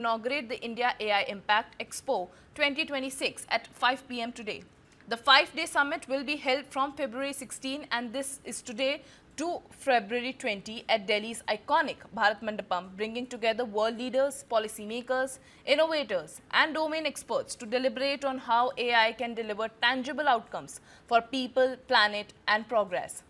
inaugurate the India AI Impact Expo 2026 at 5 p.m. today. The 5-day summit will be held from February 16 and this is today to February 20 at Delhi's iconic Bharat Mandapam, bringing together world leaders, policymakers, innovators and domain experts to deliberate on how AI can deliver tangible outcomes for people, planet and progress.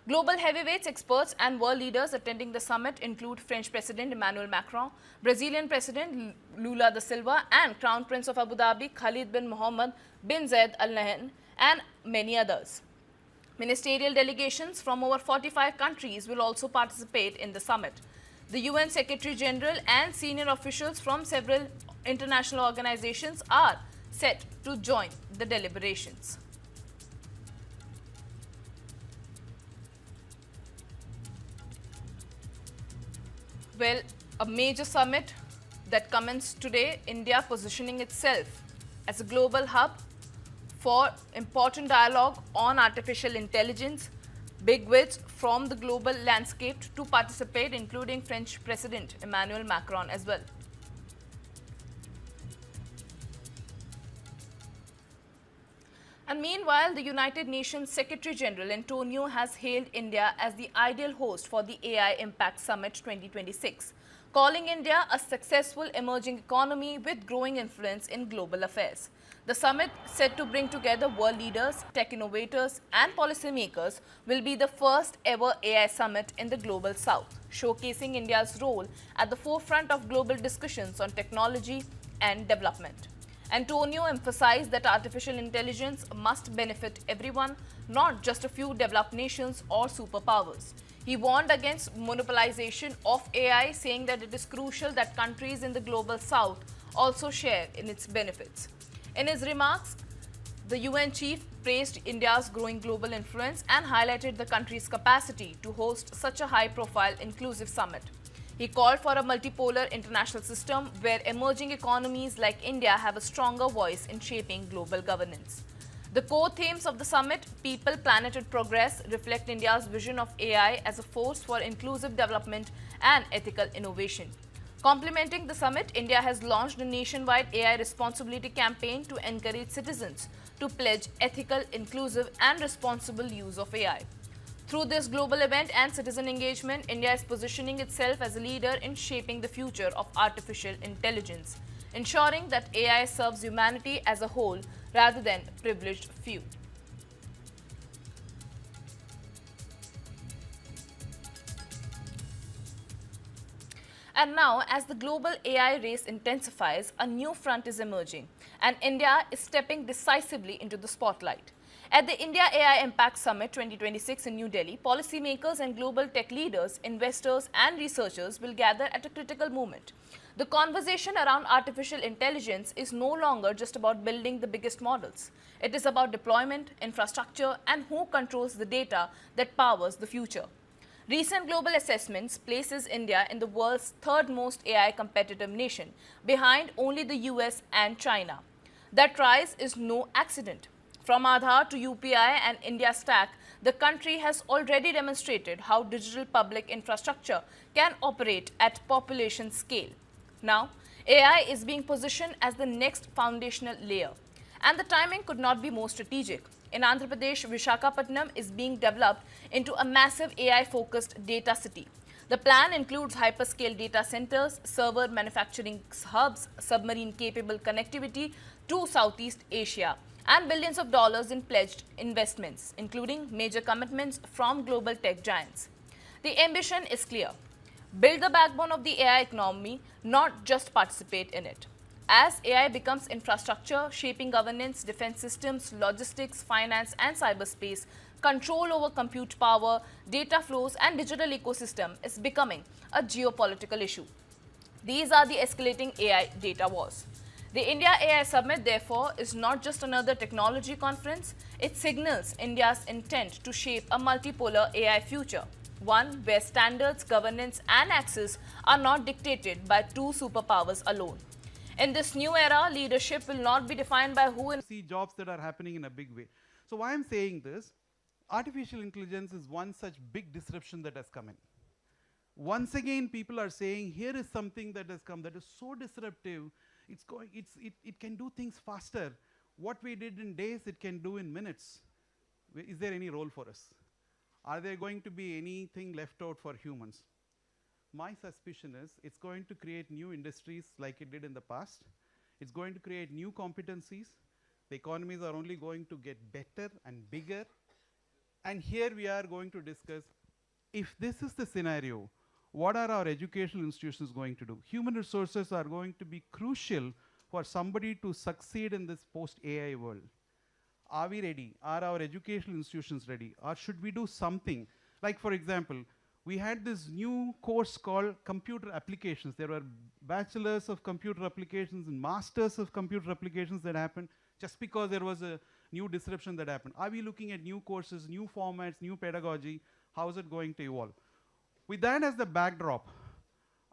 Global heavyweights, experts and world leaders attending the summit include French President Emmanuel Macron, Brazilian President Lula da Silva and Crown Prince of Abu Dhabi Khalid bin Mohammed bin Zayed Al Nahyan and many others. Ministerial delegations from over 45 countries will also participate in the summit. The UN Secretary General and senior officials from several international organizations are set to join the deliberations. Well, a major summit that commenced today, India positioning itself as a global hub for important dialogue on artificial intelligence. Big wigs from the global landscape to participate, including French President Emmanuel Macron as well. And meanwhile, the United Nations Secretary General Antonio has hailed India as the ideal host for the AI Impact Summit 2026, calling India a successful emerging economy with growing influence in global affairs. The summit, set to bring together world leaders, tech innovators and policymakers, will be the first ever AI summit in the global south, showcasing India's role at the forefront of global discussions on technology and development. Antonio emphasized that artificial intelligence must benefit everyone, not just a few developed nations or superpowers. He warned against monopolization of AI, saying that it is crucial that countries in the global south also share in its benefits. In his remarks, the UN chief praised India's growing global influence and highlighted the country's capacity to host such a high-profile, inclusive summit. He called for a multipolar international system where emerging economies like India have a stronger voice in shaping global governance. The core themes of the summit, People, Planet and Progress, reflect India's vision of AI as a force for inclusive development and ethical innovation. Complementing the summit, India has launched a nationwide AI responsibility campaign to encourage citizens to pledge ethical, inclusive and responsible use of AI. Through this global event and citizen engagement, India is positioning itself as a leader in shaping the future of artificial intelligence, ensuring that AI serves humanity as a whole rather than privileged few. And now, as the global AI race intensifies, a new front is emerging, and India is stepping decisively into the spotlight. At the India AI Impact Summit 2026 in New Delhi, policymakers and global tech leaders, investors and researchers will gather at a critical moment. The conversation around artificial intelligence is no longer just about building the biggest models. It is about deployment, infrastructure, and who controls the data that powers the future. Recent global assessments places India in the world's third most AI competitive nation, behind only the US and China. That rise is no accident. From Aadhaar to UPI and India Stack, the country has already demonstrated how digital public infrastructure can operate at population scale. Now, AI is being positioned as the next foundational layer, and the timing could not be more strategic. In Andhra Pradesh, Visakhapatnam is being developed into a massive AI-focused data city. The plan includes hyperscale data centers, server manufacturing hubs, submarine-capable connectivity to Southeast Asia, and billions of dollars in pledged investments, including major commitments from global tech giants. The ambition is clear: build the backbone of the AI economy, not just participate in it. As AI becomes infrastructure, shaping governance, defense systems, logistics, finance and cyberspace, control over compute power, data flows and digital ecosystem is becoming a geopolitical issue. These are the escalating AI data wars. The India AI Summit, therefore, is not just another technology conference. It signals India's intent to shape a multipolar AI future, one where standards, governance and access are not dictated by two superpowers alone. In this new era, leadership will not be defined by who in see jobs that are happening in a big way. So why I'm saying this, artificial intelligence is one such big disruption that has come in. Once again, people are saying, here is something that has come that is so disruptive, it can do things faster. What we did in days, it can do in minutes. Is there any role for us? Are there going to be anything left out for humans? My suspicion is it's going to create new industries like it did in the past. It's going to create new competencies. The economies are only going to get better and bigger. And here we are going to discuss, if this is the scenario, what are our educational institutions going to do? Human resources are going to be crucial for somebody to succeed in this post-AI world. Are we ready? Are our educational institutions ready? Or should we do something? Like, for example, we had this new course called computer applications. There were bachelors of computer applications and masters of computer applications that happened just because there was a new disruption that happened. Are we looking at new courses, new formats, new pedagogy? How is it going to evolve? With that as the backdrop,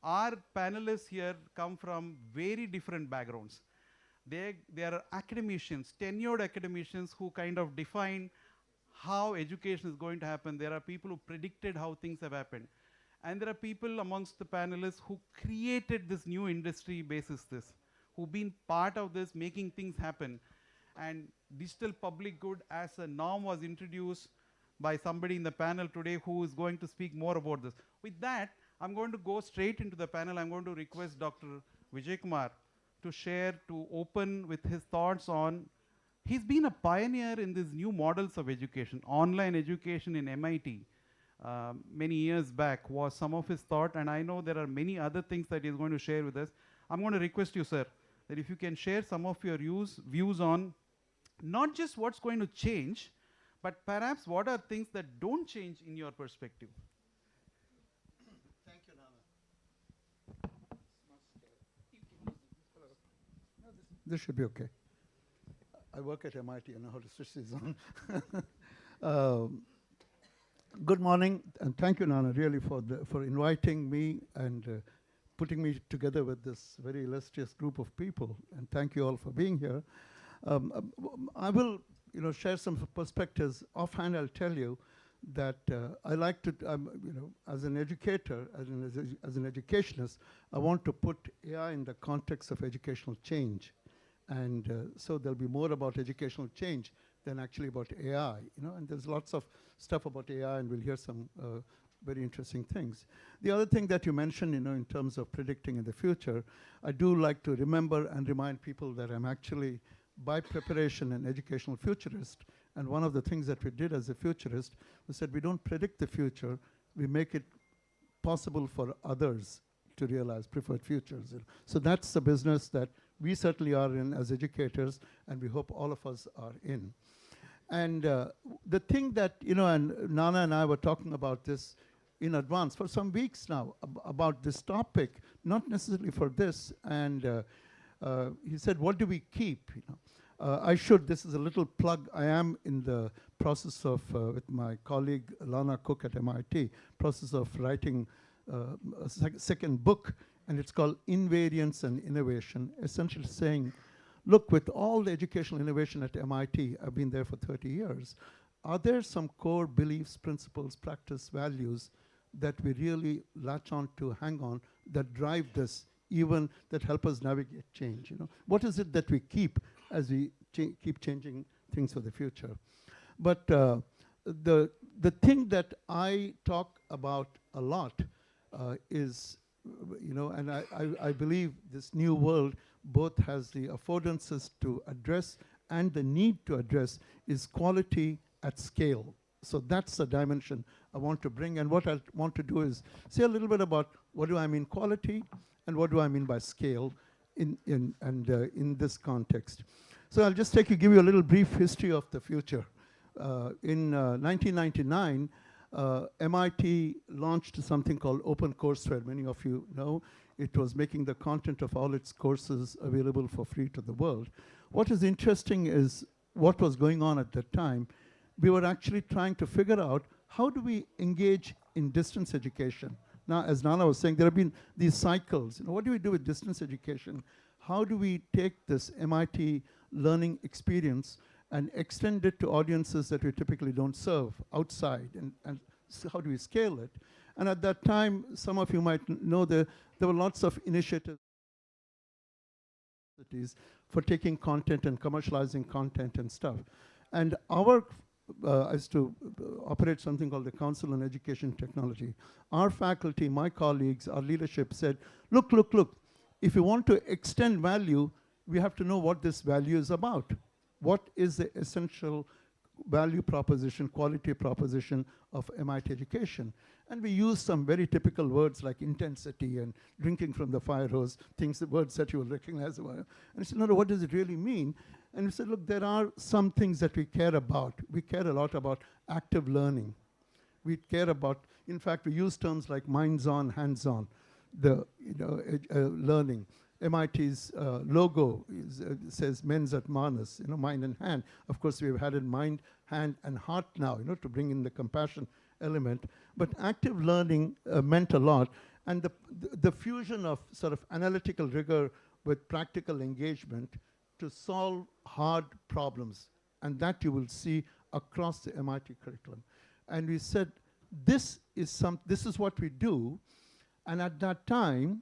our panelists here come from very different backgrounds. They are academicians, tenured academicians who kind of define how education is going to happen. There are people who predicted how things have happened. And there are people amongst the panelists who created this new industry basis this, who've been part of this, making things happen. And digital public good as a norm was introduced by somebody in the panel today who is going to speak more about this. With that, I'm going to go straight into the panel. I'm going to request Dr. Vijay Kumar to share, to open with his thoughts on, he's been a pioneer in these new models of education. Online education in MIT many years back was some of his thought, and I know there are many other things that he's going to share with us. I'm going to request you, sir, that if you can share some of your views on not just what's going to change, but perhaps what are things that don't change in your perspective. Thank you, Nana. This should be okay. I work at MIT, I know how to switch these on. Good morning, and thank you, Nana, really for inviting me and putting me together with this very illustrious group of people, and thank you all for being here. I will share some perspectives. Offhand, I'll tell you that I like to, as an educator, as an educationist, I want to put AI in the context of educational change. And so there'll be more about educational change than actually about AI, and there's lots of stuff about AI, and we'll hear some very interesting things. The other thing that you mentioned, in terms of predicting in the future, I do like to remember and remind people that I'm actually, by preparation, an educational futurist. And one of the things that we did as a futurist was that we don't predict the future, we make it possible for others to realize preferred futures. So that's the business that we certainly are in as educators, and we hope all of us are in. And the thing that, and Nana and I were talking about this in advance for some weeks now, about this topic, not necessarily for this, and he said, what do we keep? This is a little plug, I am in the process of, with my colleague Lana Cook at MIT, process of writing a second book, and it's called Invariance and Innovation, essentially saying, look, with all the educational innovation at MIT, I've been there for 30 years, are there some core beliefs, principles, practice, values that we really latch on to, hang on, that drive this, even that help us navigate change? What is it that we keep as we keep changing things for the future? But the thing that I talk about a lot is, and I believe this new world both has the affordances to address and the need to address, is quality at scale. So that's the dimension I want to bring. And what I want to do is say a little bit about what do I mean quality and what do I mean by scale in this context. So I'll just give you a little brief history of the future. In 1999, MIT launched something called OpenCourseWare. Many of you know. It was making the content of all its courses available for free to the world. What is interesting is what was going on at that time. We were actually trying to figure out how do we engage in distance education. Now, as Nana was saying, there have been these cycles. What do we do with distance education? How do we take this MIT learning experience and extend it to audiences that we typically don't serve outside? And so how do we scale it? And at that time, some of you might know there were lots of initiatives for taking content and commercializing content and stuff. And our is to operate something called the Council on Education Technology. Our faculty, my colleagues, our leadership said, look, look, look, if you want to extend value, we have to know what this value is about. What is the essential value proposition, quality proposition of MIT education? And we use some very typical words like intensity and drinking from the fire hose, words that you will recognize. And I said, no, what does it really mean? And we said, look, there are some things that we care about. We care a lot about active learning. We care about, in fact, we use terms like minds-on, hands-on, learning. MIT's logo says men's at Manus, mind and hand. Of course, we've had in mind, hand, and heart now, to bring in the compassion element. But active learning meant a lot. And the fusion of sort of analytical rigor with practical engagement to solve hard problems. And that you will see across the MIT curriculum. And we said, this is what we do. And at that time,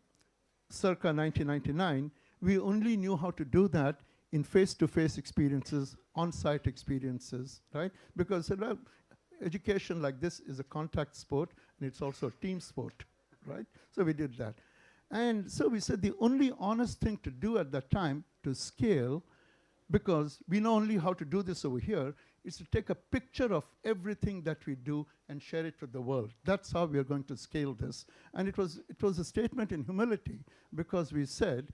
circa 1999, we only knew how to do that in face-to-face experiences, on-site experiences, right? Because education like this is a contact sport, and it's also a team sport, right? So we did that. And so we said the only honest thing to do at that time to scale, because we know only how to do this over here, is to take a picture of everything that we do and share it with the world. That's how we are going to scale this. And it was a statement in humility, because we said,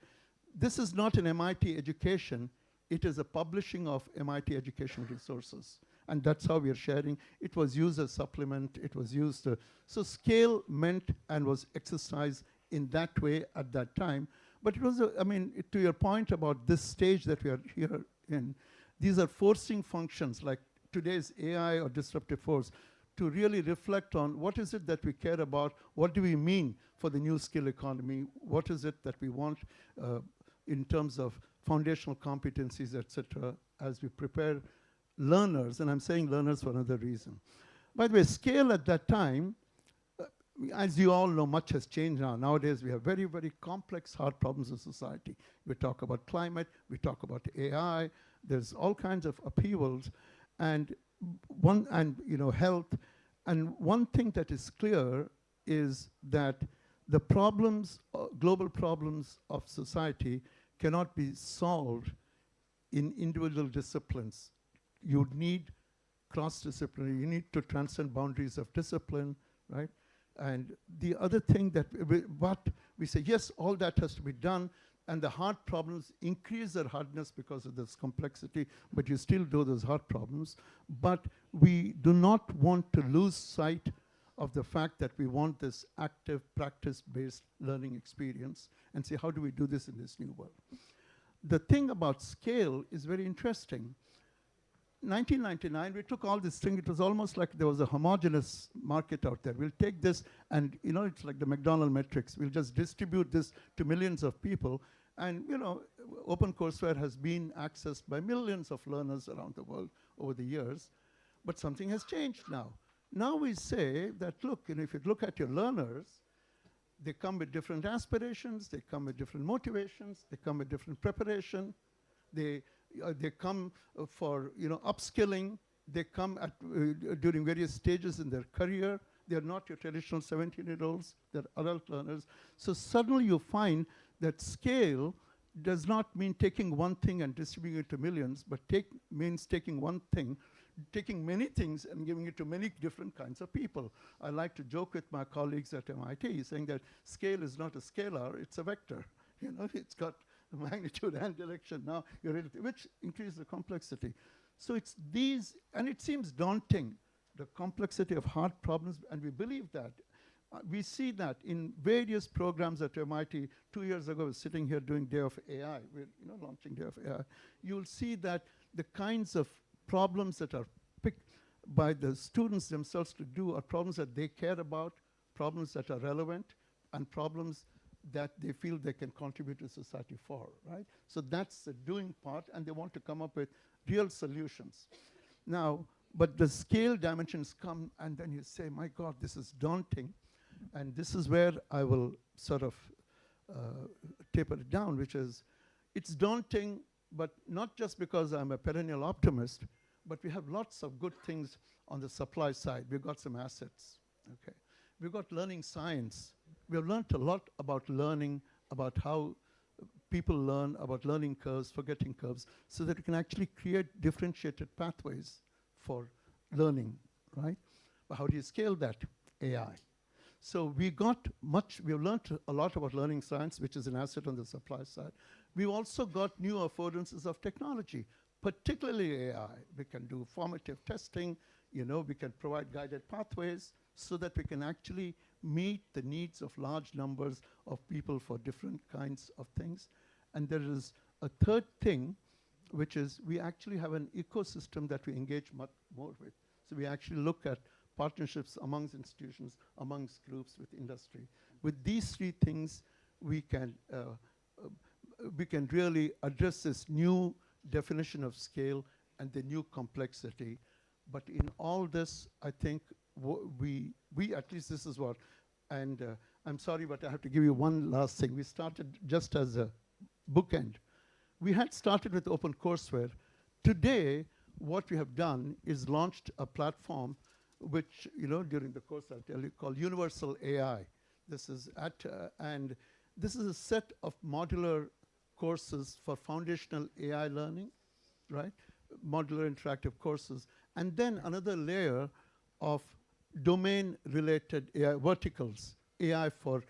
this is not an MIT education, it is a publishing of MIT educational resources. And that's how we are sharing. It was used as supplement, it was used, so scale meant and was exercised in that way at that time. But it was, to your point about this stage that we are here in, these are forcing functions like today's AI or disruptive force to really reflect on what is it that we care about, what do we mean for the new skill economy, what is it that we want in terms of foundational competencies, et cetera, as we prepare learners, and I'm saying learners for another reason. By the way, scale at that time, as you all know, much has changed now. Nowadays, we have very, very complex, hard problems in society. We talk about climate, we talk about AI, there's all kinds of upheavals, and health. And one thing that is clear is that the problems, global problems of society cannot be solved in individual disciplines. You need cross-disciplinary, you need to transcend boundaries of discipline, right? And the other thing that we say, yes, all that has to be done, and the hard problems increase their hardness because of this complexity, but you still do those hard problems. But we do not want to lose sight of the fact that we want this active, practice-based learning experience, and say, how do we do this in this new world? The thing about scale is very interesting. 1999, we took all this thing. It was almost like there was a homogeneous market out there. We'll take this and, it's like the McDonald metrics. We'll just distribute this to millions of people. And, OpenCourseWare has been accessed by millions of learners around the world over the years. But something has changed now. Now we say that, look, if you look at your learners, they come with different aspirations, they come with different motivations, they come with different preparation, they come for upskilling. They come at during various stages in their career. They're not your traditional 17-year-olds. They're adult learners. So suddenly you find that scale does not mean taking one thing and distributing it to millions, but means taking one thing, taking many things and giving it to many different kinds of people. I like to joke with my colleagues at MIT, saying that scale is not a scalar, it's a vector. It's got magnitude and direction now, which increases the complexity. So it's these, and it seems daunting, the complexity of hard problems, and we believe that. We see that in various programs at MIT. 2 years ago, I was sitting here doing Day of AI. We're launching Day of AI. You'll see that the kinds of problems that are picked by the students themselves to do are problems that they care about, problems that are relevant, and problems that they feel they can contribute to society for, right? So that's the doing part, and they want to come up with real solutions. Now, but the scale dimensions come, and then you say, my God, this is daunting. And this is where I will sort of taper it down, which is, it's daunting, but not just because I'm a perennial optimist, but we have lots of good things on the supply side. We've got some assets, okay? We've got learning science. We have learned a lot about learning, about how people learn, about learning curves, forgetting curves, so that we can actually create differentiated pathways for learning, right? But how do you scale that? AI. So we have learned a lot about learning science, which is an asset on the supply side. We've also got new affordances of technology, particularly AI. We can do formative testing, we can provide guided pathways so that we can actually meet the needs of large numbers of people for different kinds of things. And there is a third thing, which is we actually have an ecosystem that we engage much more with. So we actually look at partnerships amongst institutions, amongst groups with industry. With these three things, we can really address this new definition of scale and the new complexity. But in all this, I think we at least this is what, and I'm sorry, but I have to give you one last thing. We started just as a bookend. We had started with OpenCourseware. Today, what we have done is launched a platform which, during the course I'll tell you, called Universal AI. This is and this is a set of modular courses for foundational AI learning, right? Modular interactive courses. And then another layer of domain-related AI verticals, AI for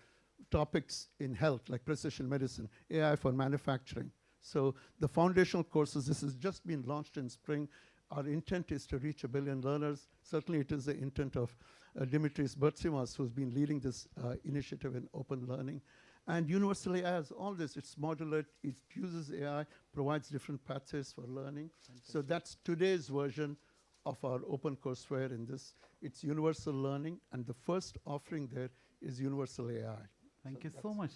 topics in health, like precision medicine, AI for manufacturing. So the foundational courses, this has just been launched in spring. Our intent is to reach 1 billion learners. Certainly it is the intent of Dimitris Bertsimas, who's been leading this initiative in open learning. And Universal AI has all this. It's modular, it uses AI, provides different pathways for learning. So that's today's version of our OpenCourseware in this. It's universal learning, and the first offering there is Universal AI. Thank you so much.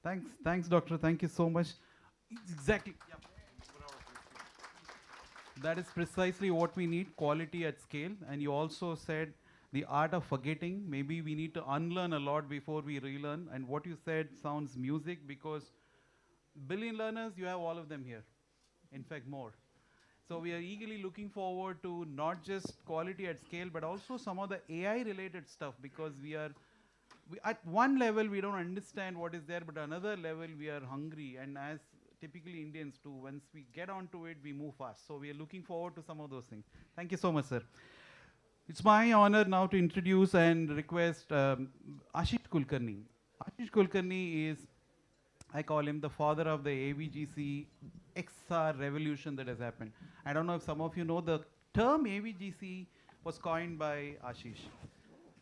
Thanks, Doctor. Thank you so much. Exactly. Yeah. That is precisely what we need, quality at scale. And you also said the art of forgetting. Maybe we need to unlearn a lot before we relearn. And what you said sounds music, because billion learners, you have all of them here. In fact, more. So we are eagerly looking forward to not just quality at scale, but also some of the AI-related stuff, because at one level, we don't understand what is there, but another level, we are hungry. And as typically Indians do, once we get onto it, we move fast. So we are looking forward to some of those things. Thank you so much, sir. It's my honor now to introduce and request Ashish Kulkarni. Ashish Kulkarni is, I call him the father of the AVGC XR revolution that has happened. I don't know if some of you know, the term AVGC was coined by Ashish.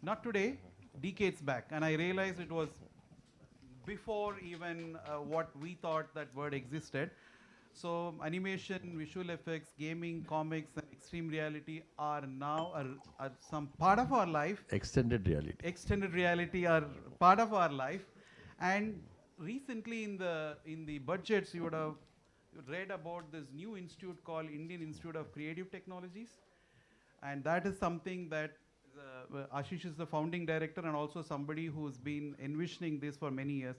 Not today, decades back. And I realized it was before even what we thought that word existed. So animation, visual effects, gaming, comics, and extreme reality are now some part of our life. Extended reality. Extended reality are part of our life. And recently in the budgets, you would have read about this new institute called Indian Institute of Creative Technologies. And that is something that Ashish is the founding director and also somebody who's been envisioning this for many years.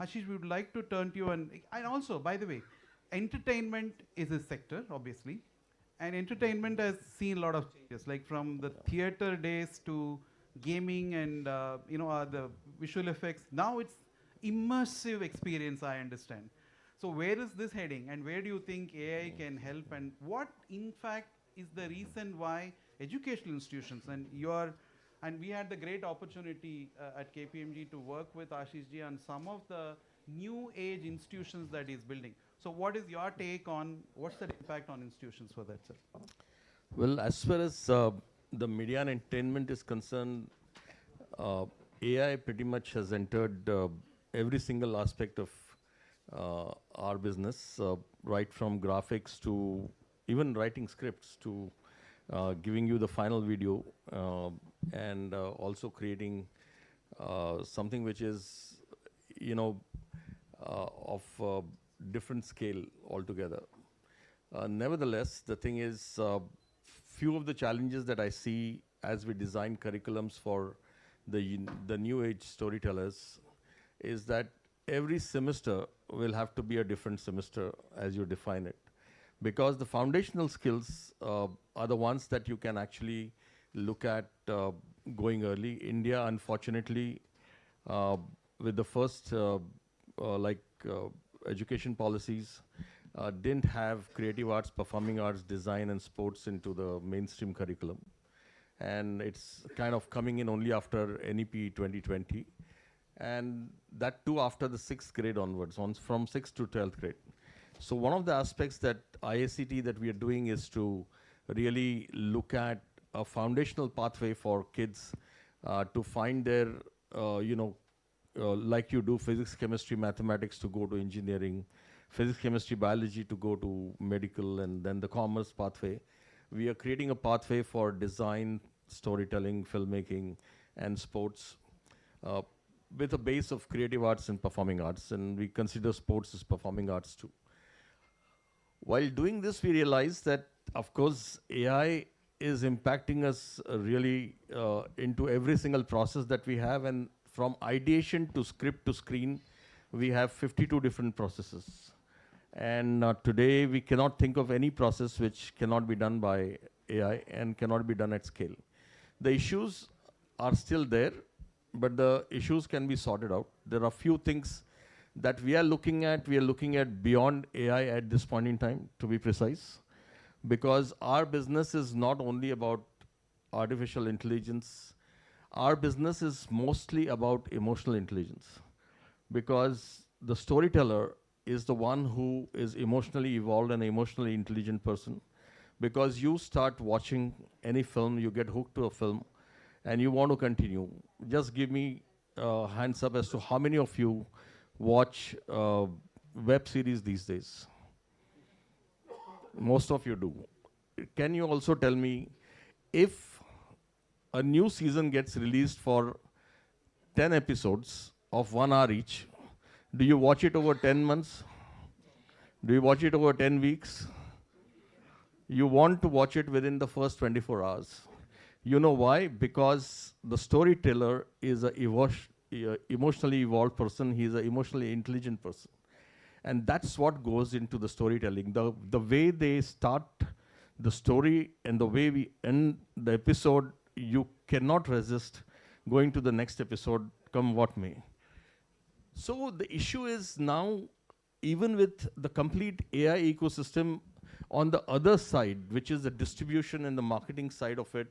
Ashish, we would like to turn to you, and also, by the way, entertainment is a sector, obviously. And entertainment has seen a lot of changes, like from the theater days to gaming and the visual effects. Now it's immersive experience, I understand. So where is this heading, and where do you think AI can help, and what in fact is the reason why educational institutions, and we had the great opportunity at KPMG to work with Ashish ji on some of the new age institutions that he's building. So what is your take on, what's the impact on institutions for that, sir? Well, as far as the media and entertainment is concerned, AI pretty much has entered every single aspect of our business, right from graphics to even writing scripts to giving you the final video and also creating something which is, of different scale altogether. Nevertheless, the thing is, few of the challenges that I see as we design curriculums for the new age storytellers, is that every semester will have to be a different semester as you define it. Because the foundational skills are the ones that you can actually look at going early. India, unfortunately, with the first education policies, didn't have creative arts, performing arts, design, and sports into the mainstream curriculum. And it's kind of coming in only after NEP 2020. And that too after the 6th grade onwards, from 6th to 12th grade. So one of the aspects that IACT that we are doing is to really look at a foundational pathway for kids to find their, like you do physics, chemistry, mathematics to go to engineering, physics, chemistry, biology to go to medical, and then the commerce pathway. We are creating a pathway for design, storytelling, filmmaking, and sports with a base of creative arts and performing arts, and we consider sports as performing arts too. While doing this, we realized that, of course, AI is impacting us really into every single process that we have, and from ideation to script to screen, we have 52 different processes. And today, we cannot think of any process which cannot be done by AI and cannot be done at scale. The issues are still there, but the issues can be sorted out. There are few things that we are looking at beyond AI at this point in time, to be precise, because our business is not only about artificial intelligence. Our business is mostly about emotional intelligence, because the storyteller is the one who is emotionally evolved and emotionally intelligent person. Because you start watching any film, you get hooked to a film, and you want to continue. Just give me hands up as to how many of you watch web series these days? Most of you do. Can you also tell me, if a new season gets released for 10 episodes of 1 hour each, do you watch it over 10 months? Do you watch it over 10 weeks? You want to watch it within the first 24 hours. You know why? Because the storyteller is an emotionally evolved person. He's an emotionally intelligent person. And that's what goes into the storytelling. The way they start the story and the way we end the episode, you cannot resist going to the next episode, come what may. So the issue is now, even with the complete AI ecosystem on the other side, which is the distribution and the marketing side of it,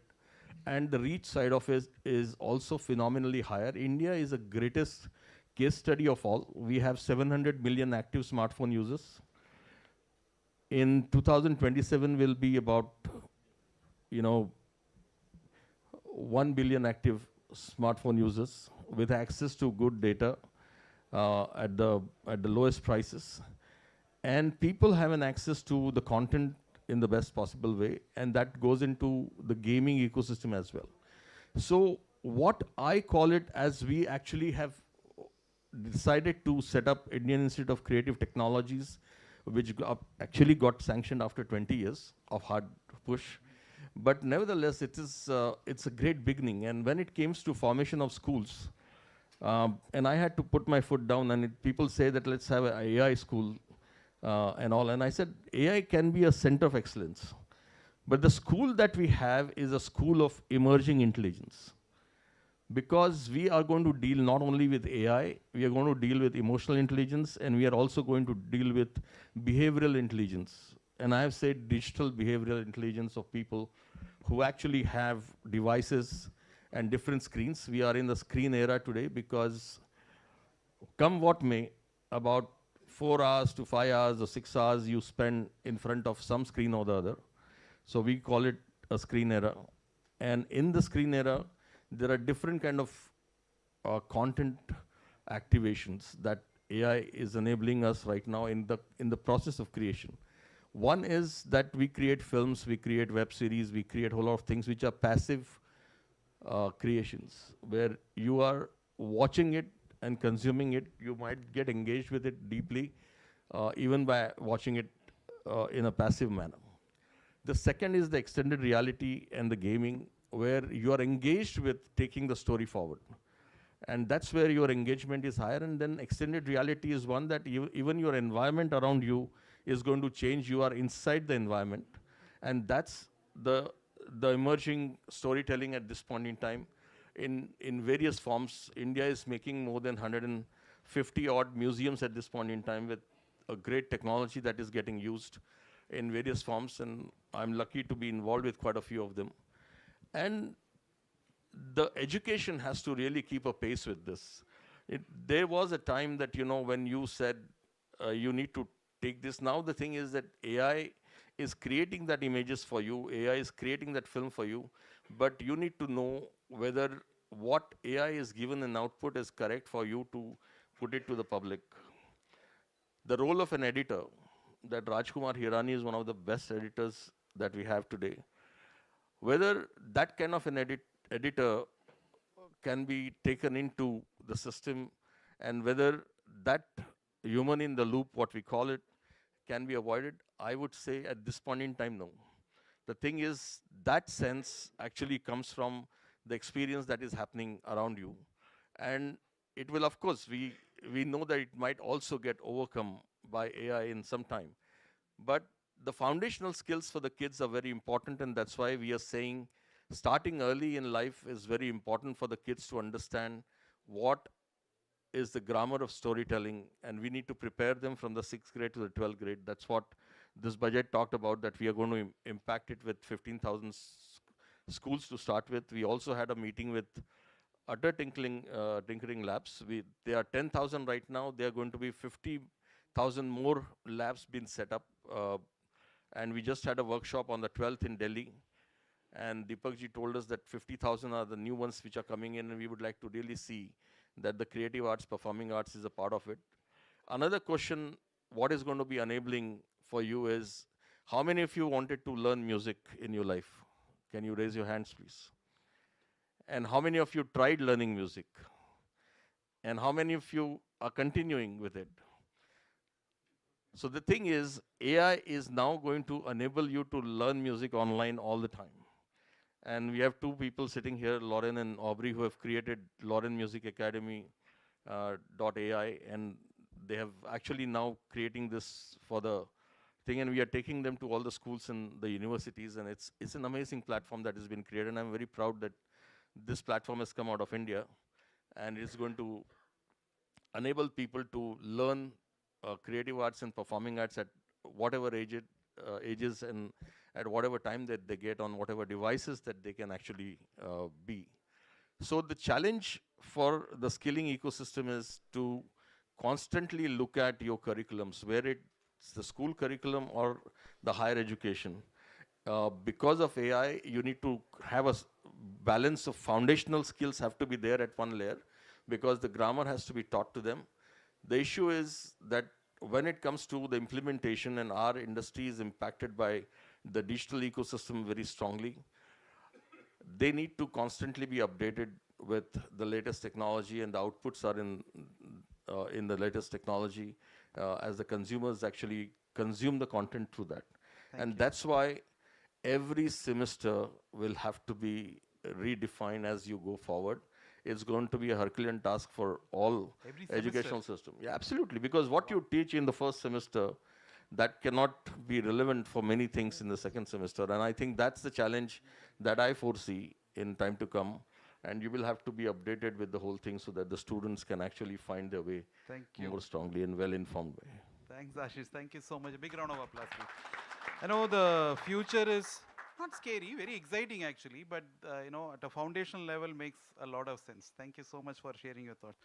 and the reach side of it is also phenomenally higher. India is the greatest case study of all. We have 700 million active smartphone users. In 2027, will be about, 1 billion active smartphone users with access to good data at the lowest prices. And people have an access to the content in the best possible way, and that goes into the gaming ecosystem as well. So what I call it, as we actually have decided to set up Indian Institute of Creative Technologies, which actually got sanctioned after 20 years of hard push. But nevertheless, it's a great beginning. And when it came to formation of schools, and I had to put my foot down, and people say that let's have an AI school and all. And I said, AI can be a center of excellence. But the school that we have is a school of emerging intelligence. Because we are going to deal not only with AI, we are going to deal with emotional intelligence, and we are also going to deal with behavioral intelligence. And I have said digital behavioral intelligence of people who actually have devices and different screens. We are in the screen era today, because come what may, about 4 hours to 5 hours or 6 hours you spend in front of some screen or the other. So we call it a screen era. And in the screen era, there are different kind of content activations that AI is enabling us right now in the process of creation. One is that we create films, we create web series, we create a whole lot of things which are passive creations, where you are watching it and consuming it. You might get engaged with it deeply, even by watching it in a passive manner. The second is the extended reality and the gaming, where you are engaged with taking the story forward. And that's where your engagement is higher. And then extended reality is one that even your environment around you is going to change. You are inside the environment. And that's the emerging storytelling at this point in time. In various forms, India is making more than 150 odd museums at this point in time with a great technology that is getting used in various forms. And I'm lucky to be involved with quite a few of them. And the education has to really keep a pace with this. There was a time that, when you said you need to take this. Now the thing is that AI is creating that images for you, AI is creating that film for you, but you need to know whether what AI is given in output is correct for you to put it to the public. The role of an editor, that Rajkumar Hirani is one of the best editors that we have today. Whether that kind of an editor can be taken into the system, and whether that human in the loop, what we call it, can be avoided, I would say at this point in time, no. The thing is, that sense actually comes from the experience that is happening around you. And it will, of course, we know that it might also get overcome by AI in some time. But the foundational skills for the kids are very important, and that's why we are saying starting early in life is very important for the kids to understand what is the grammar of storytelling, and we need to prepare them from the 6th grade to the 12th grade. That's what this budget talked about, that we are going to impact it with 15,000 schools to start with. We also had a meeting with Utter Tinkering Labs. They are 10,000 right now. They are going to be 50,000 more labs being set up. And we just had a workshop on the 12th in Delhi. And Deepakji told us that 50,000 are the new ones which are coming in, and we would like to really see that the creative arts, performing arts is a part of it. Another question, what is going to be enabling for you is, how many of you wanted to learn music in your life? Can you raise your hands, please? And how many of you tried learning music? And how many of you are continuing with it? So the thing is, AI is now going to enable you to learn music online all the time. And we have two people sitting here, Lauren and Aubrey, who have created Lauren Music Academy .ai, and they have actually now creating this for the thing, and we are taking them to all the schools and the universities, and it's an amazing platform that has been created, and I'm very proud that this platform has come out of India, and it's going to enable people to learn creative arts and performing arts at whatever ages and at whatever time that they get on whatever devices that they can actually be. So the challenge for the skilling ecosystem is to constantly look at your curriculums, where it's the school curriculum or the higher education. Because of AI, you need to have a balance of foundational skills have to be there at one layer, because the grammar has to be taught to them. The issue is that when it comes to the implementation, and our industry is impacted by the digital ecosystem very strongly, they need to constantly be updated with the latest technology, and the outputs are in the latest technology as the consumers actually consume the content through that. And that's why every semester will have to be redefined as you go forward. It's going to be a Herculean task for all educational system. Yeah, absolutely. Because what you teach in the first semester, that cannot be relevant for many things in the second semester. And I think that's the challenge that I foresee in time to come. And you will have to be updated with the whole thing so that the students can actually find their way more strongly and well-informed way. Thanks, Ashish. Thank you so much. A big round of applause, please. I know the future is not scary, very exciting actually, but at a foundational level makes a lot of sense. Thank you so much for sharing your thoughts.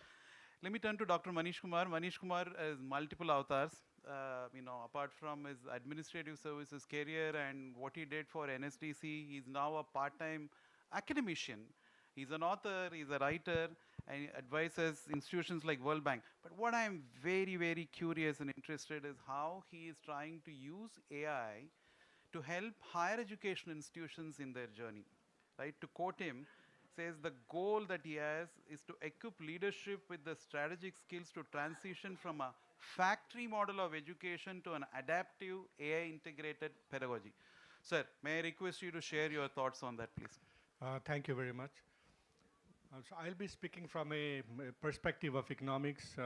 Let me turn to Dr. Manish Kumar. Manish Kumar has multiple avatars. Apart from his administrative services career and what he did for NSDC, he's now a part-time academician. He's an author, he's a writer, and he advises institutions like World Bank. But what I'm very, very curious and interested is how he is trying to use AI to help higher education institutions in their journey. Right? To quote him, says the goal that he has is to equip leadership with the strategic skills to transition from a factory model of education to an adaptive AI integrated pedagogy. Sir, may I request you to share your thoughts on that, please? Thank you very much. So I'll be speaking from a perspective of economics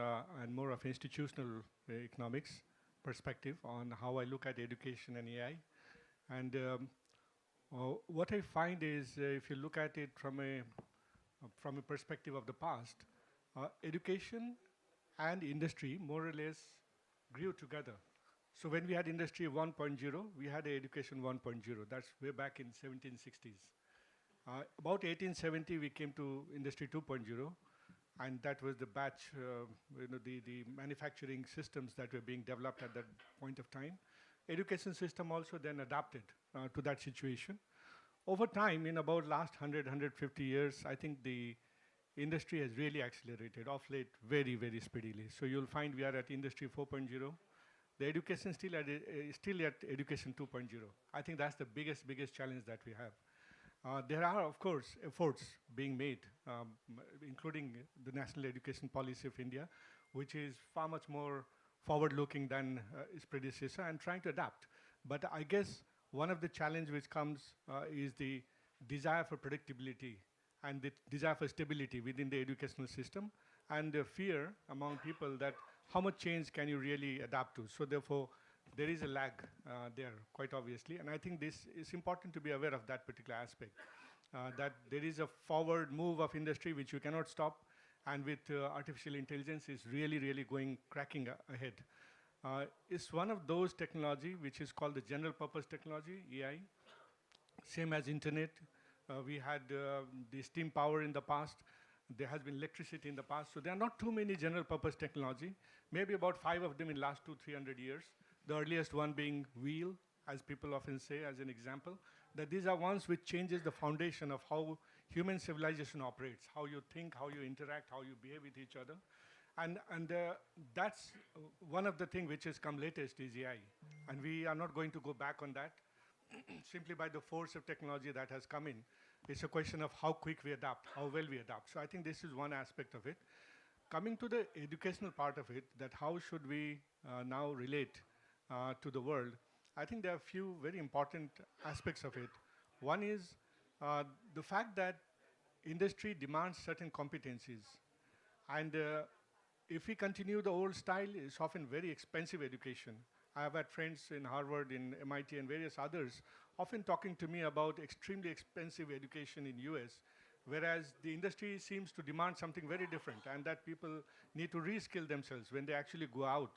and more of institutional economics perspective on how I look at education and AI. And what I find is if you look at it from a perspective of the past, education and industry more or less grew together. So when we had industry 1.0, we had education 1.0. That's way back in 1760s. About 1870, we came to Industry 2.0, and that was the batch, the manufacturing systems that were being developed at that point of time. Education system also then adapted to that situation. Over time, in about last 100, 150 years, I think the industry has really accelerated off late very, very speedily. So you'll find we are at Industry 4.0. The education still at Education 2.0. I think that's the biggest challenge that we have. There are, of course, efforts being made, including the National Education Policy of India, which is far much more forward-looking than its predecessor and trying to adapt. But I guess one of the challenge which comes is the desire for predictability and the desire for stability within the educational system and the fear among people that how much change can you really adapt to. So therefore, there is a lag there, quite obviously. And I think this is important to be aware of that particular aspect, that there is a forward move of industry which you cannot stop. And with artificial intelligence is really, really cracking ahead. It's one of those technology which is called the general purpose technology, AI. Same as internet. We had the steam power in the past. There has been electricity in the past. So there are not too many general purpose technology, maybe about 5 of them in last 200-300 years. The earliest one being wheel, as people often say as an example, that these are ones which changes the foundation of how human civilization operates, how you think, how you interact, how you behave with each other. And that's one of the things which has come latest is AI. And we are not going to go back on that simply by the force of technology that has come in. It's a question of how quick we adapt, how well we adapt. So I think this is one aspect of it. Coming to the educational part of it, that how should we now relate to the world, I think there are a few very important aspects of it. One is the fact that industry demands certain competencies. And if we continue the old style, it's often very expensive education. I have had friends in Harvard, in MIT, and various others often talking to me about extremely expensive education in US, whereas the industry seems to demand something very different, and that people need to reskill themselves when they actually go out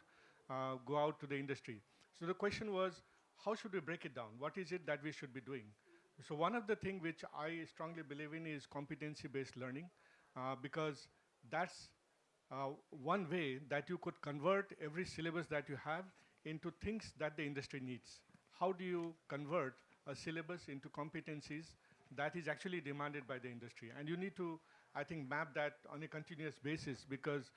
to the industry. So the question was, how should we break it down? What is it that we should be doing? So one of the things which I strongly believe in is competency-based learning, because that's one way that you could convert every syllabus that you have into things that the industry needs. How do you convert a syllabus into competencies that is actually demanded by the industry? And you need to, I think, map that on a continuous basis, because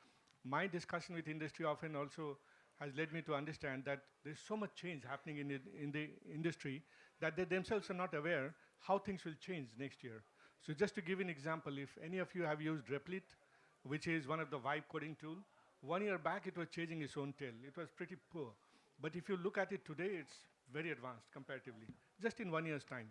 my discussion with industry often also has led me to understand that there's so much change happening in the industry that they themselves are not aware how things will change next year. So just to give an example, if any of you have used Replit, which is one of the vibe coding tool, 1 year back it was changing its own tail. It was pretty poor. But if you look at it today, it's very advanced comparatively, just in 1 year's time.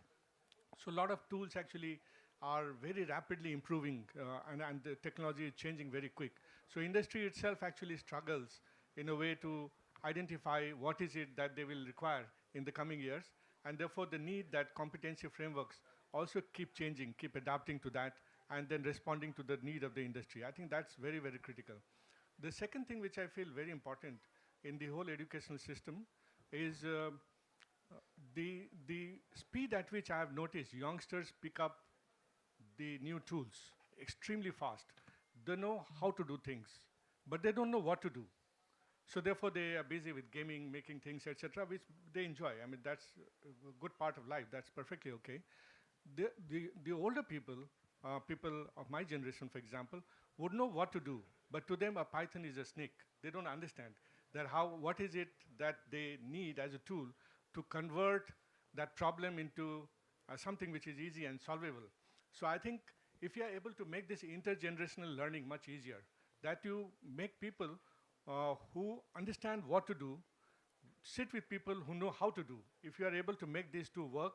So a lot of tools actually are very rapidly improving, and the technology is changing very quick. So industry itself actually struggles in a way to identify what is it that they will require in the coming years, and therefore the need that competency frameworks also keep changing, keep adapting to that, and then responding to the need of the industry. I think that's very, very critical. The second thing which I feel very important in the whole educational system is the speed at which I have noticed youngsters pick up the new tools extremely fast. They know how to do things, but they don't know what to do. So therefore, they are busy with gaming, making things, etc., which they enjoy. I mean, that's a good part of life. That's perfectly okay. The older people, people of my generation, for example, would know what to do, but to them, a Python is a snake. They don't understand that what is it that they need as a tool to convert that problem into something which is easy and solvable. So I think if you are able to make this intergenerational learning much easier, that you make people who understand what to do, sit with people who know how to do. If you are able to make these two work,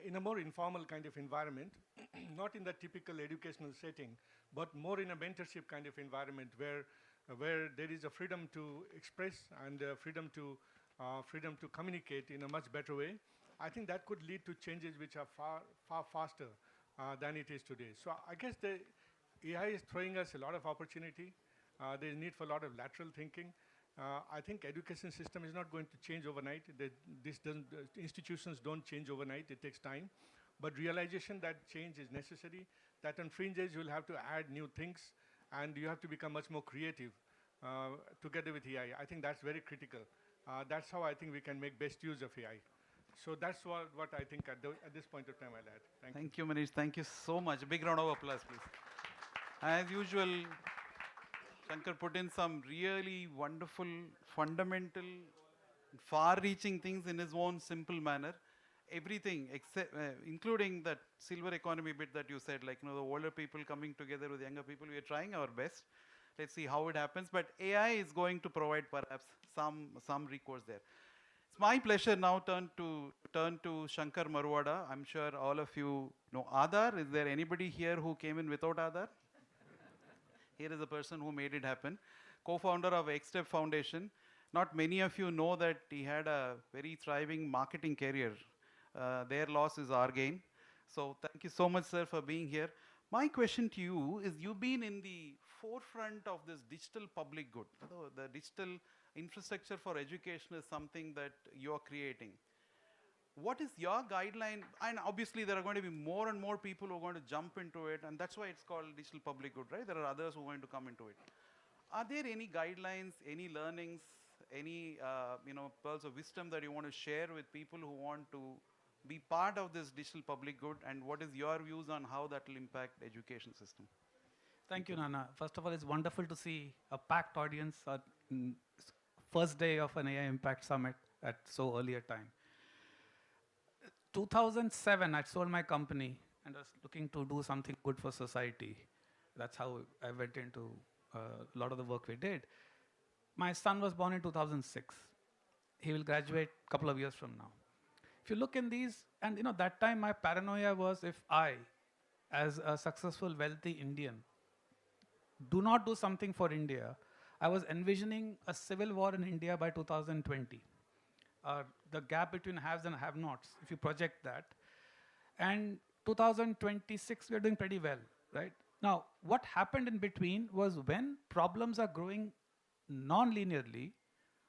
in a more informal kind of environment, not in the typical educational setting, but more in a mentorship kind of environment where there is a freedom to express and freedom to communicate in a much better way. I think that could lead to changes which are far faster than it is today. So I guess the AI is throwing us a lot of opportunity. There is need for a lot of lateral thinking. I think education system is not going to change overnight. Institutions don't change overnight. It takes time. But realization that change is necessary, that on fringes you'll have to add new things, and you have to become much more creative together with AI. I think that's very critical. That's how I think we can make best use of AI. So that's what I think at this point of time I'll add. Thank you. Thank you, Manish. Thank you so much. A big round of applause, please. As usual, Shankar put in some really wonderful, fundamental, far-reaching things in his own simple manner. Everything, except, including that silver economy bit that you said, like, the older people coming together with younger people. We are trying our best. Let's see how it happens. But AI is going to provide perhaps some recourse there. It's my pleasure now turn to Shankar Marwada. I'm sure all of you know Aadhar. Is there anybody here who came in without Aadhar? Here is a person who made it happen. Co-founder of XStep Foundation. Not many of you know that he had a very thriving marketing career. Their loss is our gain. So thank you so much, sir, for being here. My question to you is, you've been in the forefront of this digital public good. The digital infrastructure for education is something that you're creating. What is your guideline? And obviously there are going to be more and more people who are going to jump into it, and that's why it's called digital public good, right? There are others who are going to come into it. Are there any guidelines, any learnings, any pearls of wisdom that you want to share with people who want to be part of this digital public good, and what is your views on how that will impact the education system? Thank you, Nana. First of all, it's wonderful to see a packed audience at first day of an AI Impact Summit at so early a time. 2007, I sold my company and was looking to do something good for society. That's how I went into a lot of the work we did. My son was born in 2006. He will graduate a couple of years from now. If you look in these, and that time my paranoia was, if I, as a successful, wealthy Indian, do not do something for India, I was envisioning a civil war in India by 2020. The gap between haves and have-nots, if you project that. And 2026, we are doing pretty well, right? Now, what happened in between was, when problems are growing non-linearly,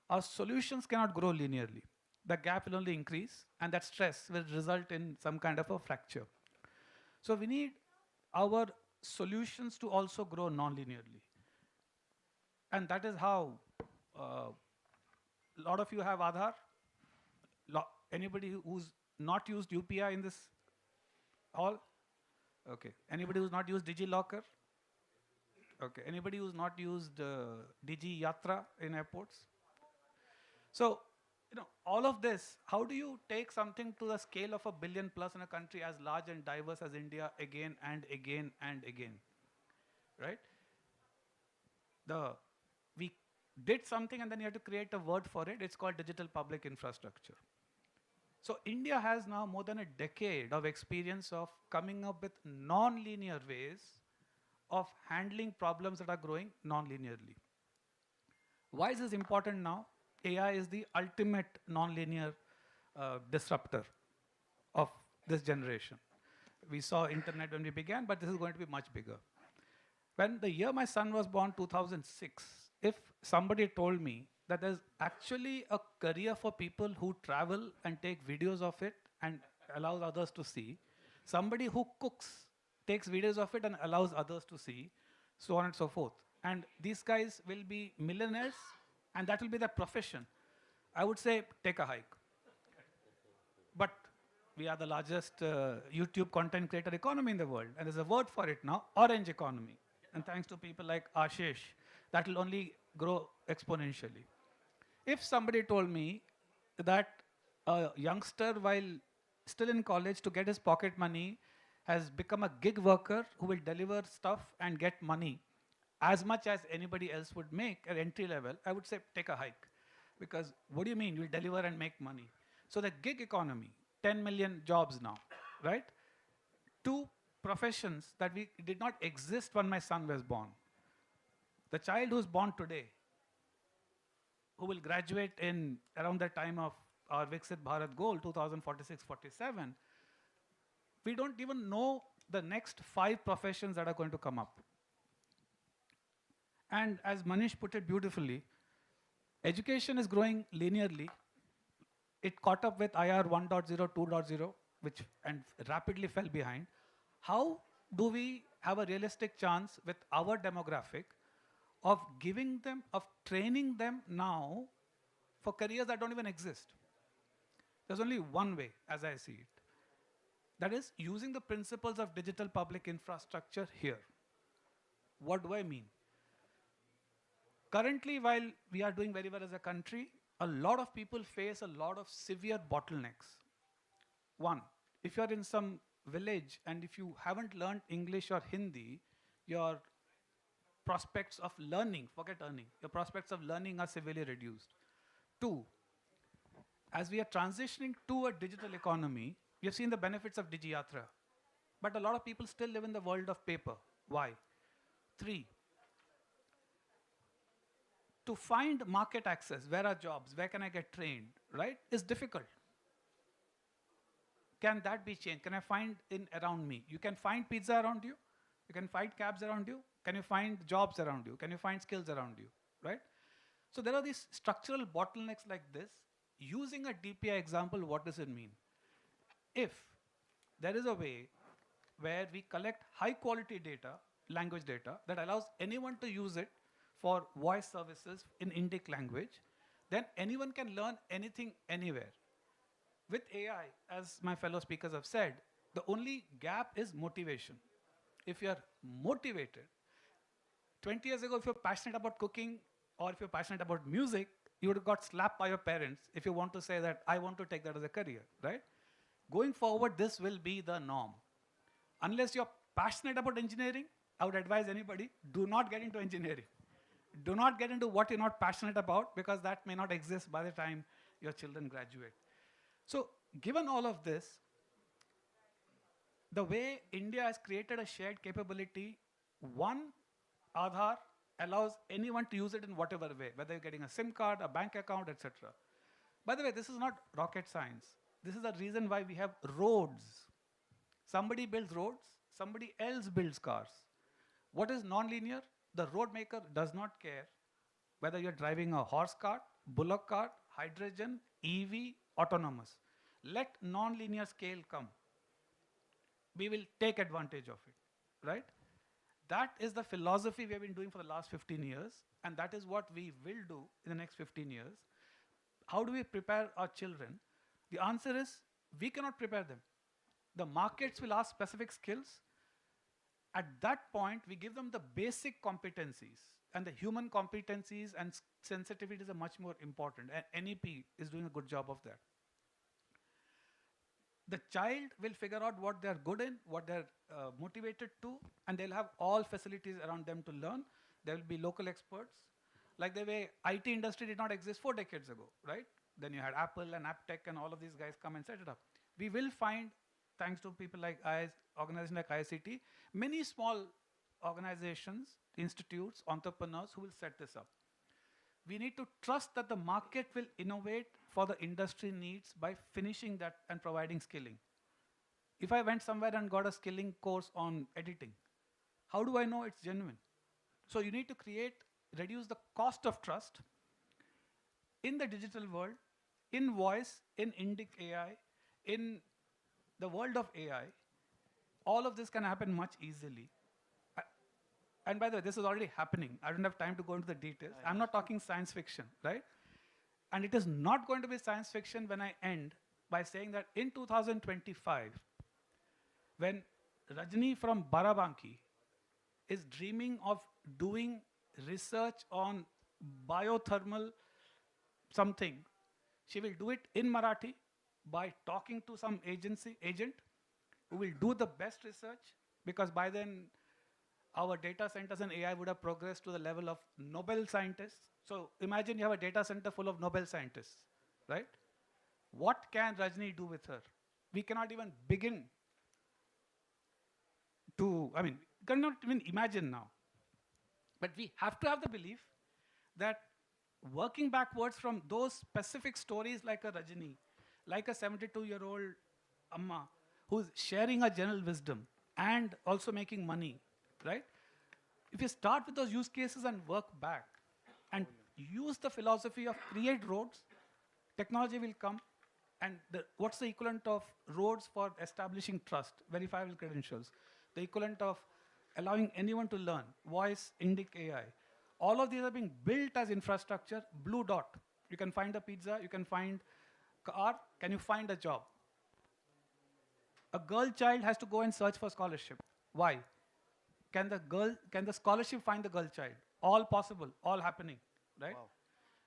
our solutions cannot grow linearly. The gap will only increase, and that stress will result in some kind of a fracture. So we need our solutions to also grow non-linearly. And that is how a lot of you have Aadhar. Anybody who's not used UPI in this hall? Okay. Anybody who's not used DigiLocker? Okay. Anybody who's not used Digi Yatra in airports? So, all of this, how do you take something to the scale of 1 billion plus in a country as large and diverse as India again and again and again, right? We did something, and then you have to create a word for it. It's called digital public infrastructure. So India has now more than a decade of experience of coming up with non-linear ways of handling problems that are growing non-linearly. Why is this important now? AI is the ultimate non-linear disruptor of this generation. We saw internet when we began, but this is going to be much bigger. When the year my son was born, 2006, if somebody told me that there's actually a career for people who travel and take videos of it and allows others to see, somebody who cooks, takes videos of it and allows others to see, so on and so forth. And these guys will be millionaires, and that will be their profession. I would say, take a hike. But we are the largest YouTube content creator economy in the world, and there's a word for it now, orange economy. And thanks to people like Ashish, that will only grow exponentially. If somebody told me that a youngster, while still in college, to get his pocket money, has become a gig worker who will deliver stuff and get money as much as anybody else would make at entry level, I would say, take a hike. Because what do you mean, you'll deliver and make money? So the gig economy, 10 million jobs now, right? Two professions that did not exist when my son was born. The child who's born today, who will graduate in around the time of our Viksit Bharat goal, 2046-47, we don't even know the next 5 professions that are going to come up. And as Manish put it beautifully, education is growing linearly. It caught up with IR 1.0, 2.0, which and rapidly fell behind. How do we have a realistic chance with our demographic of giving them, of training them now for careers that don't even exist? There's only one way, as I see it. That is using the principles of digital public infrastructure here. What do I mean? Currently, while we are doing very well as a country, a lot of people face a lot of severe bottlenecks. One, if you're in some village and if you haven't learned English or Hindi, your prospects of learning, forget earning, your prospects of learning are severely reduced. Two, as we are transitioning to a digital economy, we have seen the benefits of DigiYatra. But a lot of people still live in the world of paper. Why? Three, to find market access, where are jobs, where can I get trained, right, is difficult. Can that be changed? Can I find in around me? You can find pizza around you. You can find cabs around you. Can you find jobs around you? Can you find skills around you, right? So there are these structural bottlenecks like this. Using a DPI example, what does it mean? If there is a way where we collect high quality data, language data, that allows anyone to use it for voice services in Indic language, then anyone can learn anything anywhere. With AI, as my fellow speakers have said, the only gap is motivation. If you're motivated, 20 years ago, if you're passionate about cooking or if you're passionate about music, you would have got slapped by your parents if you want to say that, I want to take that as a career, right? Going forward, this will be the norm. Unless you're passionate about engineering, I would advise anybody, do not get into engineering. Do not get into what you're not passionate about, because that may not exist by the time your children graduate. So given all of this, the way India has created a shared capability, one, Aadhaar allows anyone to use it in whatever way, whether you're getting a SIM card, a bank account, etc. By the way, this is not rocket science. This is the reason why we have roads. Somebody builds roads, somebody else builds cars. What is non-linear? The road maker does not care whether you're driving a horse cart, bullock cart, hydrogen, EV, autonomous. Let non-linear scale come. We will take advantage of it, right? That is the philosophy we have been doing for the last 15 years, and that is what we will do in the next 15 years. How do we prepare our children? The answer is, we cannot prepare them. The markets will ask specific skills. At that point, we give them the basic competencies, and the human competencies and sensitivities are much more important, and NEP is doing a good job of that. The child will figure out what they're good in, what they're motivated to, and they'll have all facilities around them to learn. There will be local experts. Like the way IT industry did not exist 4 decades ago, right? Then you had Apple and AppTech and all of these guys come and set it up. We will find, thanks to people like organizations like ICT, many small organizations, institutes, entrepreneurs who will set this up. We need to trust that the market will innovate for the industry needs by finishing that and providing skilling. If I went somewhere and got a skilling course on editing, how do I know it's genuine? So you need to reduce the cost of trust in the digital world, in voice, in Indic AI, in the world of AI. All of this can happen much easily. And by the way, this is already happening. I don't have time to go into the details. I'm not talking science fiction, right? And it is not going to be science fiction when I end by saying that in 2025, when Rajni from Barabanki is dreaming of doing research on biothermal something, she will do it in Marathi by talking to some agent who will do the best research, because by then our data centers and AI would have progressed to the level of Nobel scientists. So imagine you have a data center full of Nobel scientists, right? What can Rajni do with her? we cannot even begin to, I mean, cannot even imagine now. But we have to have the belief that working backwards from those specific stories like a Rajini, like a 72-year-old Amma, who's sharing a general wisdom and also making money, right? If you start with those use cases and work back and use the philosophy of create roads, technology will come. And what's the equivalent of roads for establishing trust, verifiable credentials? The equivalent of allowing anyone to learn, voice, indic AI. All of these are being built as infrastructure, blue dot. You can find a pizza, you can find car, can you find a job? A girl child has to go and search for scholarship. Why? Can the scholarship find the girl child? All possible, all happening, right? Wow.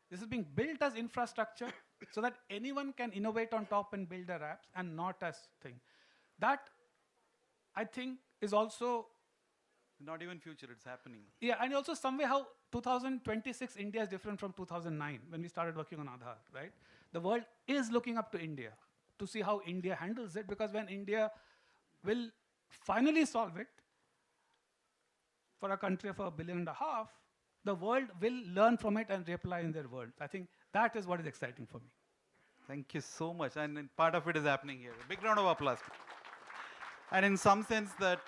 This is being built as infrastructure so that anyone can innovate on top and build their apps and not as thing. That, I think, is also, Not even future, it's happening. yeah, and also some way how 2026 India is different from 2009 when we started working on Aadhaar, right? The world is looking up to India to see how India handles it, because when India will finally solve it for a country of 1.5 billion, the world will learn from it and reapply in their world. I think that is what is exciting for me. Thank you so much. And part of it is happening here. Big round of applause. And in some sense, that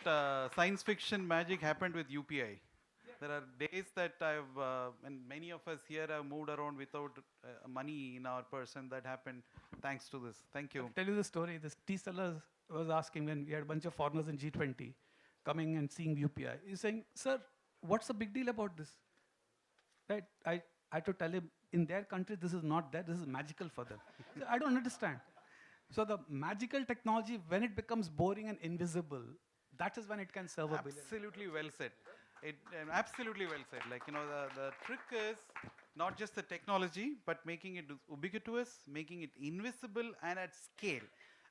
science fiction magic happened with UPI. There are days that and many of us here have moved around without money in our purse, and that happened thanks to this. Thank you. I'll tell you the story. This tea seller was asking when we had a bunch of foreigners in G20 coming and seeing UPI. He's saying, sir, what's the big deal about this? Right? I had to tell him, in their country, this is not there. This is magical for them. So I don't understand. So the magical technology, when it becomes boring and invisible, that is when it can serve a billion. Absolutely well said. Absolutely well said. Like, the trick is not just the technology, but making it ubiquitous, making it invisible and at scale,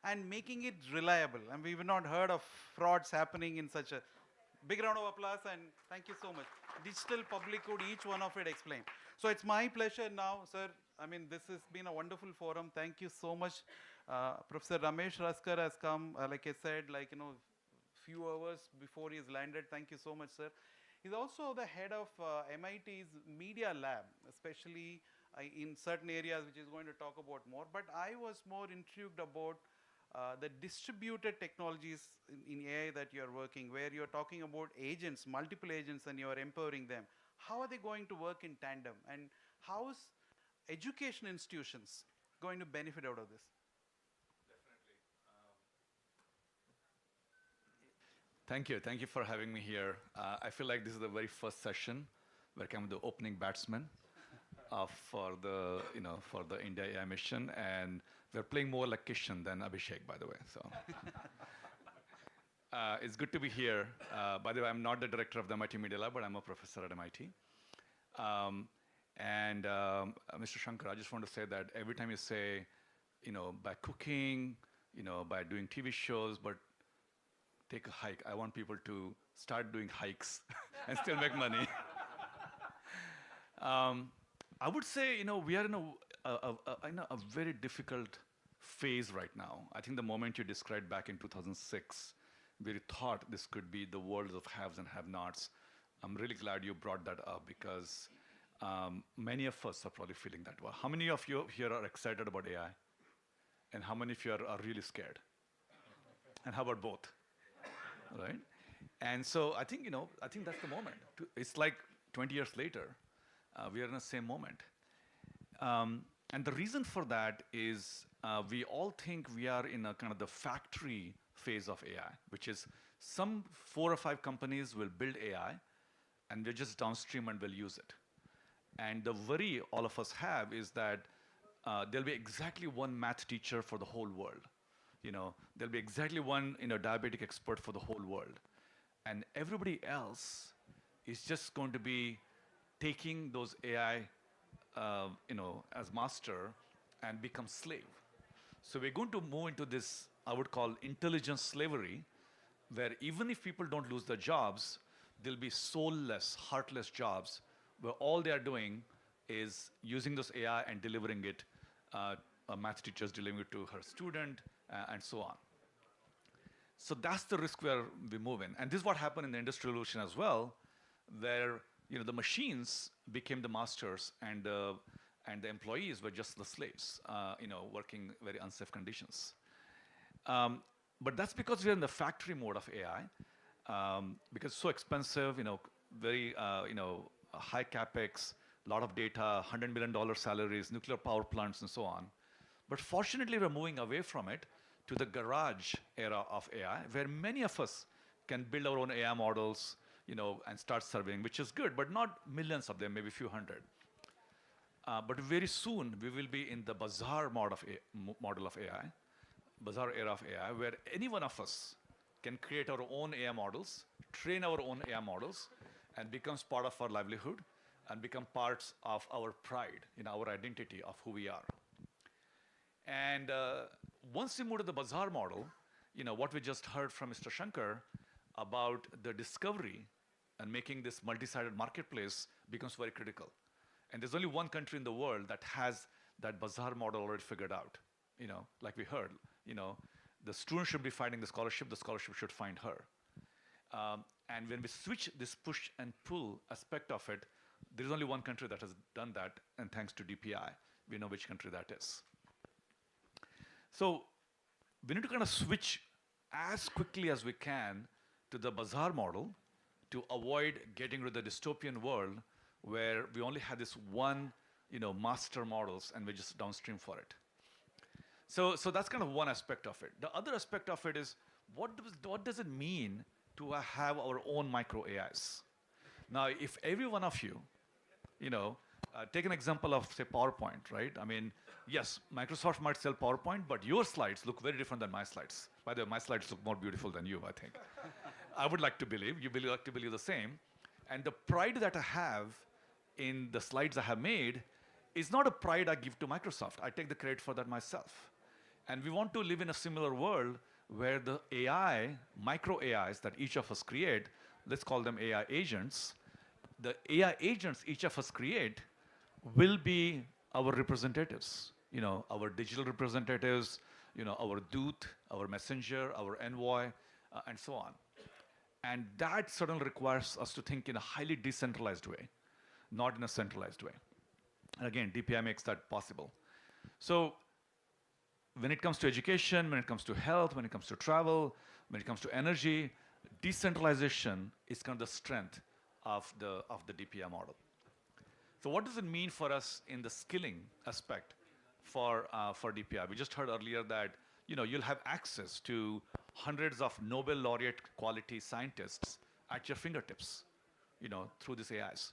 and making it reliable. And we've not heard of frauds happening in such a big round of applause, and thank you so much. Digital public could each one of it explain. So it's my pleasure now, sir. I mean, this has been a wonderful forum. Thank you so much. Professor Ramesh Raskar has come, like I said, few hours before he's landed. Thank you so much, sir. He's also the head of MIT's Media Lab, especially in certain areas, which is going to talk about more. But I was more intrigued about the distributed technologies in AI that you're working, where you're talking about agents, multiple agents, and you're empowering them. How are they going to work in tandem? And how is education institutions going to benefit out of this? Thank you. Thank you for having me here. I feel like this is the very first session where I'm the opening batsman for the India AI mission, and we're playing more like Kishan than Abhishek, by the way. So it's good to be here. By the way, I'm not the director of the MIT Media Lab, but I'm a professor at MIT. Mr. Shankar, I just want to say that every time you say, by cooking, by doing TV shows, but take a hike. I want people to start doing hikes and still make money. I would say, we are in a very difficult phase right now. I think the moment you described back in 2006, we thought this could be the world of haves and have-nots. I'm really glad you brought that up, because many of us are probably feeling that way. How many of you here are excited about AI? And how many of you are really scared? And how about both? Right? And so I think, that's the moment. It's like 20 years later, we are in the same moment. And the reason for that is we all think we are in a kind of the factory phase of AI, which is some 4 or 5 companies will build AI, and we're just downstream and will use it. And the worry all of us have is that there'll be exactly one math teacher for the whole world. There'll be exactly one diabetic expert for the whole world. And everybody else is just going to be taking those AI as master and become slave. So we're going to move into this, I would call intelligence slavery, where even if people don't lose their jobs, there'll be soulless, heartless jobs where all they are doing is using this AI and delivering it a math teacher is delivering it to her student, and so on. So that's the risk where we move in. And this is what happened in the Industrial Revolution as well, where the machines became the masters and the employees were just the slaves, working very unsafe conditions. But that's because we're in the factory mode of AI, because it's so expensive, very, high capex, a lot of data, $100 million salaries, nuclear power plants, and so on. But fortunately, we're moving away from it to the garage era of AI, where many of us can build our own AI models, and start serving, which is good, but not millions of them, maybe a few hundred. But very soon, we will be in the bazaar model of AI, bazaar era of AI, where any one of us can create our own AI models, train our own AI models, and becomes part of our livelihood, and become parts of our pride, our identity of who we are. And once we move to the bazaar model, what we just heard from Mr. Shankar about the discovery and making this multi-sided marketplace becomes very critical. And there's only one country in the world that has that bazaar model already figured out. Like we heard, the student should be finding the scholarship should find her. And when we switch this push and pull aspect of it, there's only one country that has done that, and thanks to DPI, we know which country that is. So we need to kind of switch as quickly as we can to the bazaar model to avoid getting to the dystopian world where we only have this one, master models and we're just downstream for it. So that's kind of one aspect of it. The other aspect of it is, what does it mean to have our own micro AIs? Now, if every one of you, take an example of, say, PowerPoint, right? I mean, yes, Microsoft might sell PowerPoint, but your slides look very different than my slides. By the way, my slides look more beautiful than you, I think. I would like to believe, you like to believe the same. And the pride that I have in the slides I have made is not a pride I give to Microsoft. I take the credit for that myself. And we want to live in a similar world where the AI, micro AIs that each of us create, let's call them AI agents, the AI agents each of us create will be our representatives, our digital representatives, our Dooth, our messenger, our envoy, and so on. And that certainly requires us to think in a highly decentralized way, not in a centralized way. And again, DPI makes that possible. So when it comes to education, when it comes to health, when it comes to travel, when it comes to energy, decentralization is kind of the strength of the DPI model. So what does it mean for us in the skilling aspect for DPI? We just heard earlier that you'll have access to hundreds of Nobel laureate quality scientists at your fingertips, through these AIs.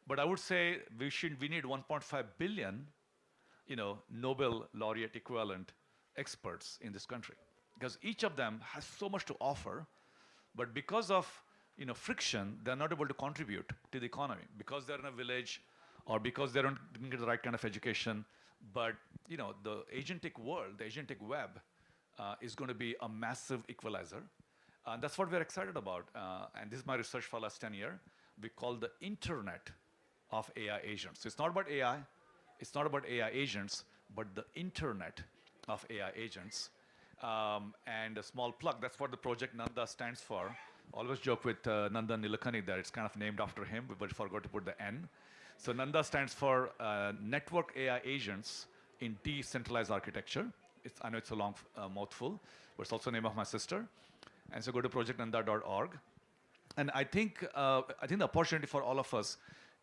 But I would say we need 1.5 billion, Nobel laureate equivalent experts in this country, because each of them has so much to offer, but because of friction, they're not able to contribute to the economy because they're in a village or because they don't get the right kind of education. But the agentic world, the agentic web, is going to be a massive equalizer. And that's what we're excited about. And this is my research for the last 10 years. We call the internet of AI agents. So it's not about AI, it's not about AI agents, but the internet of AI agents. And a small plug, that's what the project Nanda stands for. Always joke with Nanda Nilekani that it's kind of named after him, but forgot to put the N. So Nanda stands for Network AI Agents in Decentralized Architecture. I know it's a long mouthful, but it's also the name of my sister. And so go to projectnanda.org. And I think the opportunity for all of us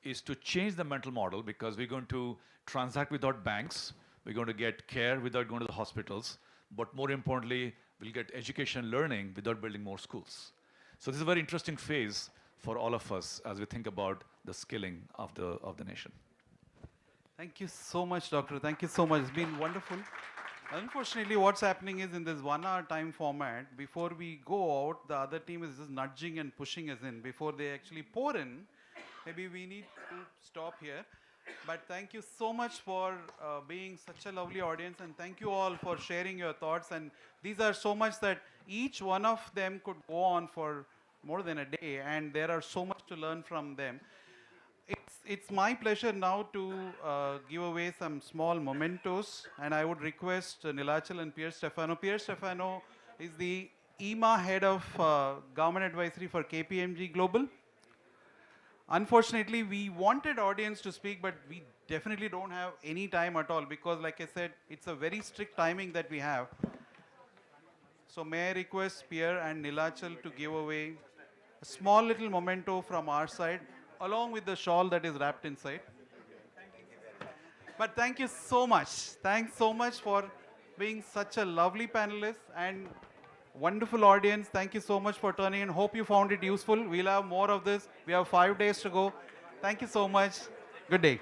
is to change the mental model, because we're going to transact without banks. We're going to get care without going to the hospitals. But more importantly, we'll get education learning without building more schools. So this is a very interesting phase for all of us as we think about the skilling of the nation. Thank you so much, Doctor. Thank you so much. It's been wonderful. Unfortunately, what's happening is in this 1 hour time format, before we go out, the other team is just nudging and pushing us in before they actually pour in. Maybe we need to stop here. But thank you so much for being such a lovely audience, and thank you all for sharing your thoughts. And these are so much that each one of them could go on for more than a day, and there are so much to learn from them. It's it's my pleasure now to give away some small mementos, and I would request Nilachal and Pierre Stefano. Pierre Stefano is the EMA head of Government Advisory for KPMG Global. Unfortunately, we wanted audience to speak, but we definitely don't have any time at all because, like I said, it's a very strict timing that we have. So may I request Pierre and Nilachal to give away a small little memento from our side, along with the shawl that is wrapped inside. But thank you so much. Thanks so much for being such a lovely panelist and wonderful audience. Thank you so much for turning in. Hope you found it useful. We'll have more of this. We have 5 days to go. Thank you so much. Good day.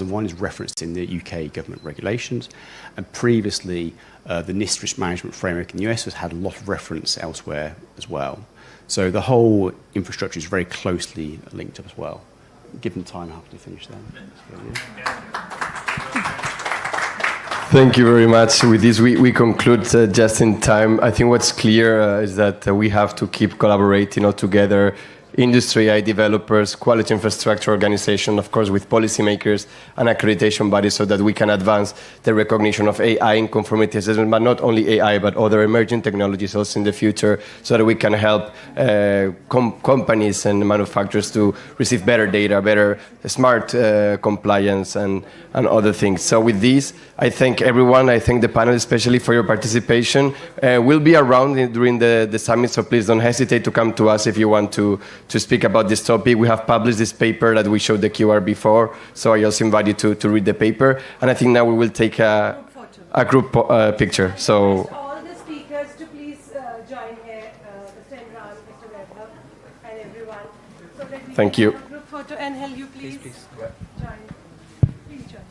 2001 is referenced in the UK government regulations, and previously the NIST risk management framework in the US has had a lot of reference elsewhere as well. So the whole infrastructure is very closely linked up as well. Given time, I'm happy to finish then. Thank you very much. With this, we conclude just in time. I think what's clear is that we have to keep collaborating all together, industry, AI developers, quality infrastructure organization, of course, with policymakers and accreditation bodies so that we can advance the recognition of AI in conformity assessment, but not only AI, but other emerging technologies also in the future, so that we can help companies and manufacturers to receive better data, better smart compliance and other things. So with this, I thank everyone. I thank the panel, especially for your participation. We'll be around during the summit, so please don't hesitate to come to us if you want to speak about this topic. We have published this paper that we showed the QR before, so I also invite you to read the paper. And I think now we will take a group picture. So All the speakers to please join here, Mr. Imran, Mr. Vaibhav, and everyone. So that we thank can you. have a group photo. And Hel, you please join. Please join.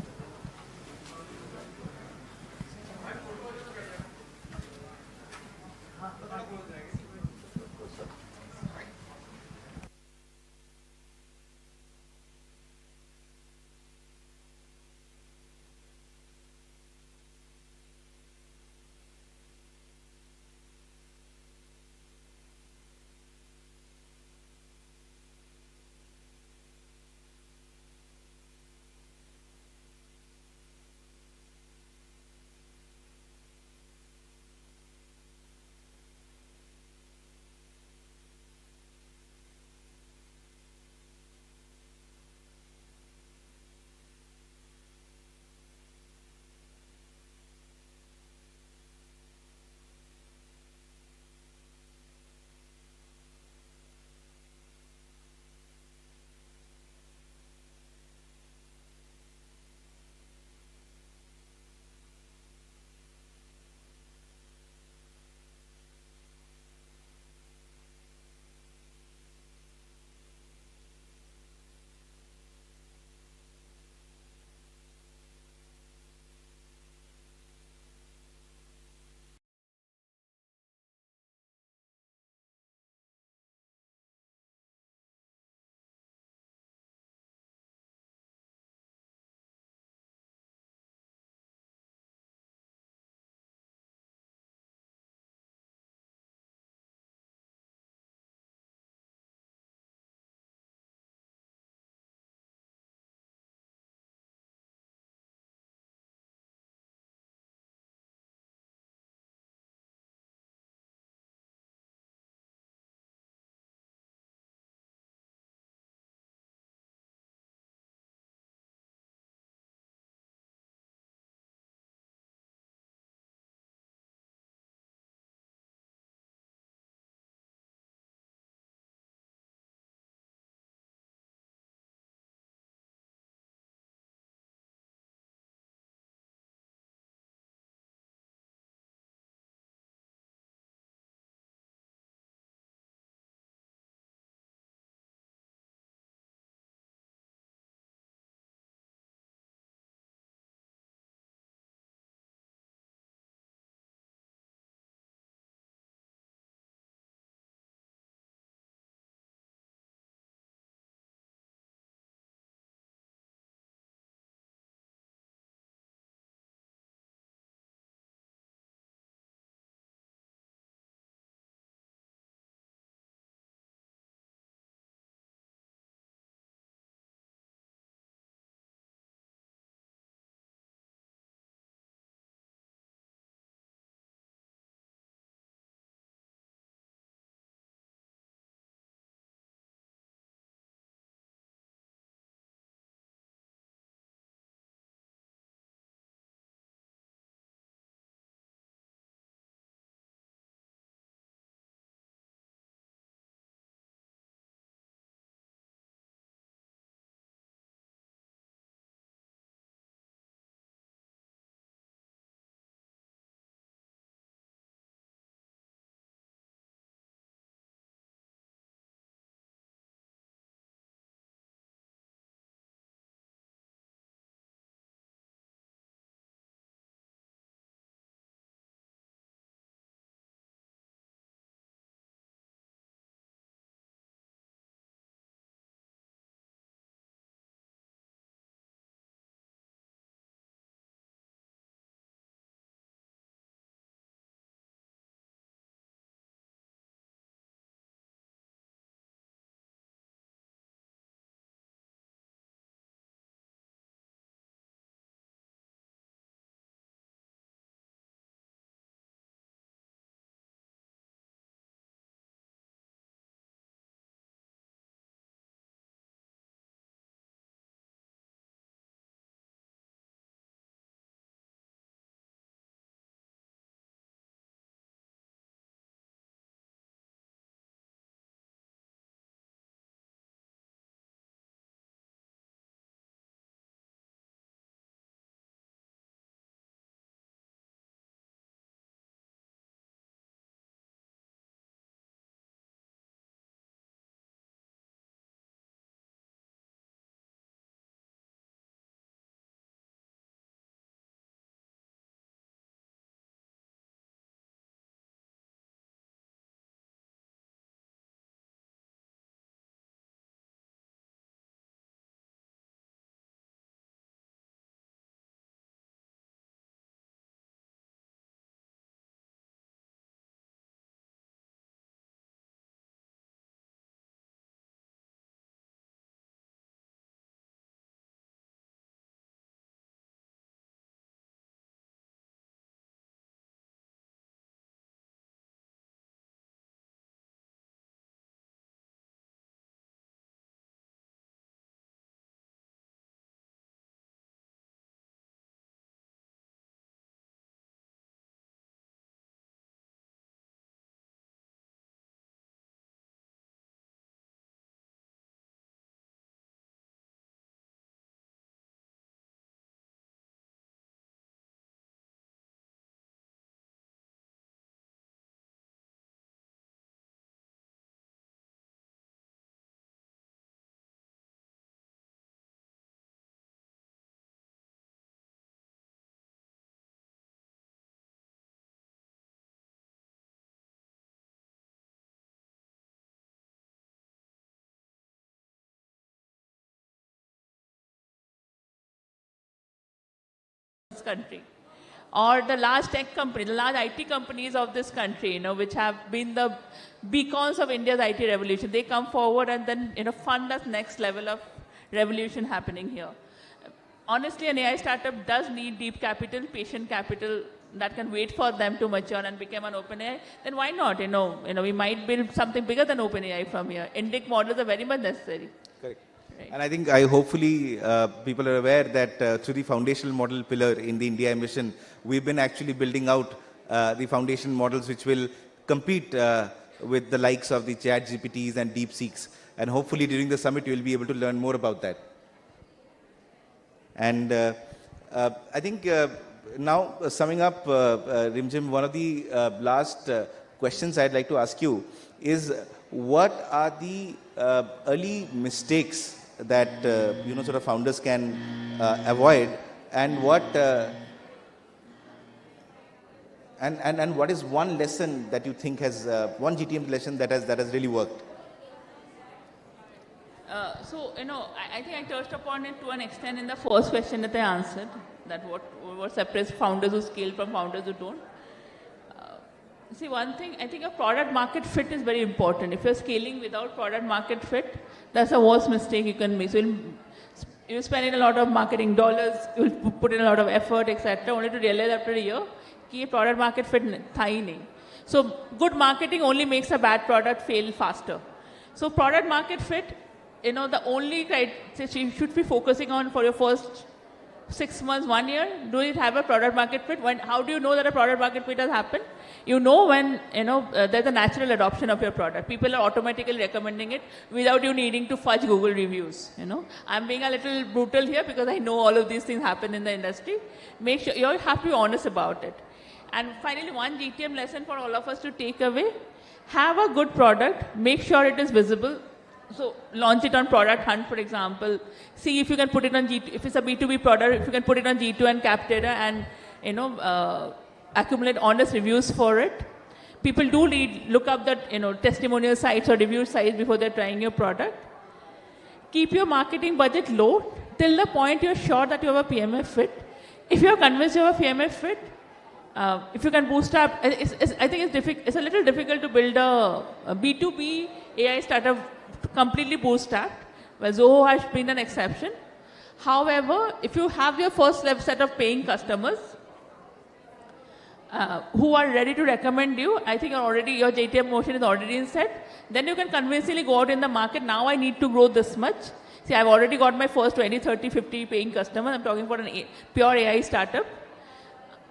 this country. Or the large tech companies, the large IT companies of this country, which have been the beacons of India's IT revolution. They come forward and then, fund us next level of revolution happening here. Honestly, an AI startup does need deep capital, patient capital that can wait for them to mature and become an OpenAI. Then why not? We might build something bigger than OpenAI from here. Indic models are very much necessary. Correct. Right. And I think hopefully people are aware that through the foundational model pillar in the India mission, we've been actually building out the foundation models which will compete with the likes of the Chat GPTs and DeepSeeks. And hopefully during the summit, you will be able to learn more about that. And I think now summing up, Rimjim, one of the last questions I'd like to ask you is, what are the early mistakes that sort of founders can avoid, and what and what is one lesson that you think has one GTM lesson that has really worked? I think I touched upon it to an extent in the first question that I answered, that what separates founders who scale from founders who don't. See, one thing, I think a product market fit is very important. If you're scaling without product market fit, that's the worst mistake you can make. So you'll spend in a lot of marketing dollars, you'll put in a lot of effort, etc., only to realize after a year, कि product market fit था ही नहीं. So good marketing only makes a bad product fail faster. So product market fit, the only criteria you should be focusing on for your first 6 months, 1 year, do it have a product market fit? How do you know that a product market fit has happened? You know when, there's a natural adoption of your product. People are automatically recommending it without you needing to fudge Google reviews, I'm being a little brutal here because I know all of these things happen in the industry. Make sure, you have to be honest about it. And finally, one GTM lesson for all of us to take away, have a good product, make sure it is visible. So launch it on Product Hunt, for example. See if you can put it on G2, if it's a B2B product, if you can put it on G2 and Capterra and, accumulate honest reviews for it. People do look up the, testimonial sites or review sites before they're trying your product. Keep your marketing budget low till the point you're sure that you have a PMF fit. If you're convinced you have a PMF fit, if you can bootstrap, I think it's a little difficult to build a B2B AI startup completely bootstrapped. Well, Zoho has been an exception. However, if you have your first set of paying customers who are ready to recommend you, I think your JTM motion is already in set, then you can convincingly go out in the market. Now I need to grow this much. See, I've already got my first 20, 30, 50 paying customers. I'm talking about a pure AI startup.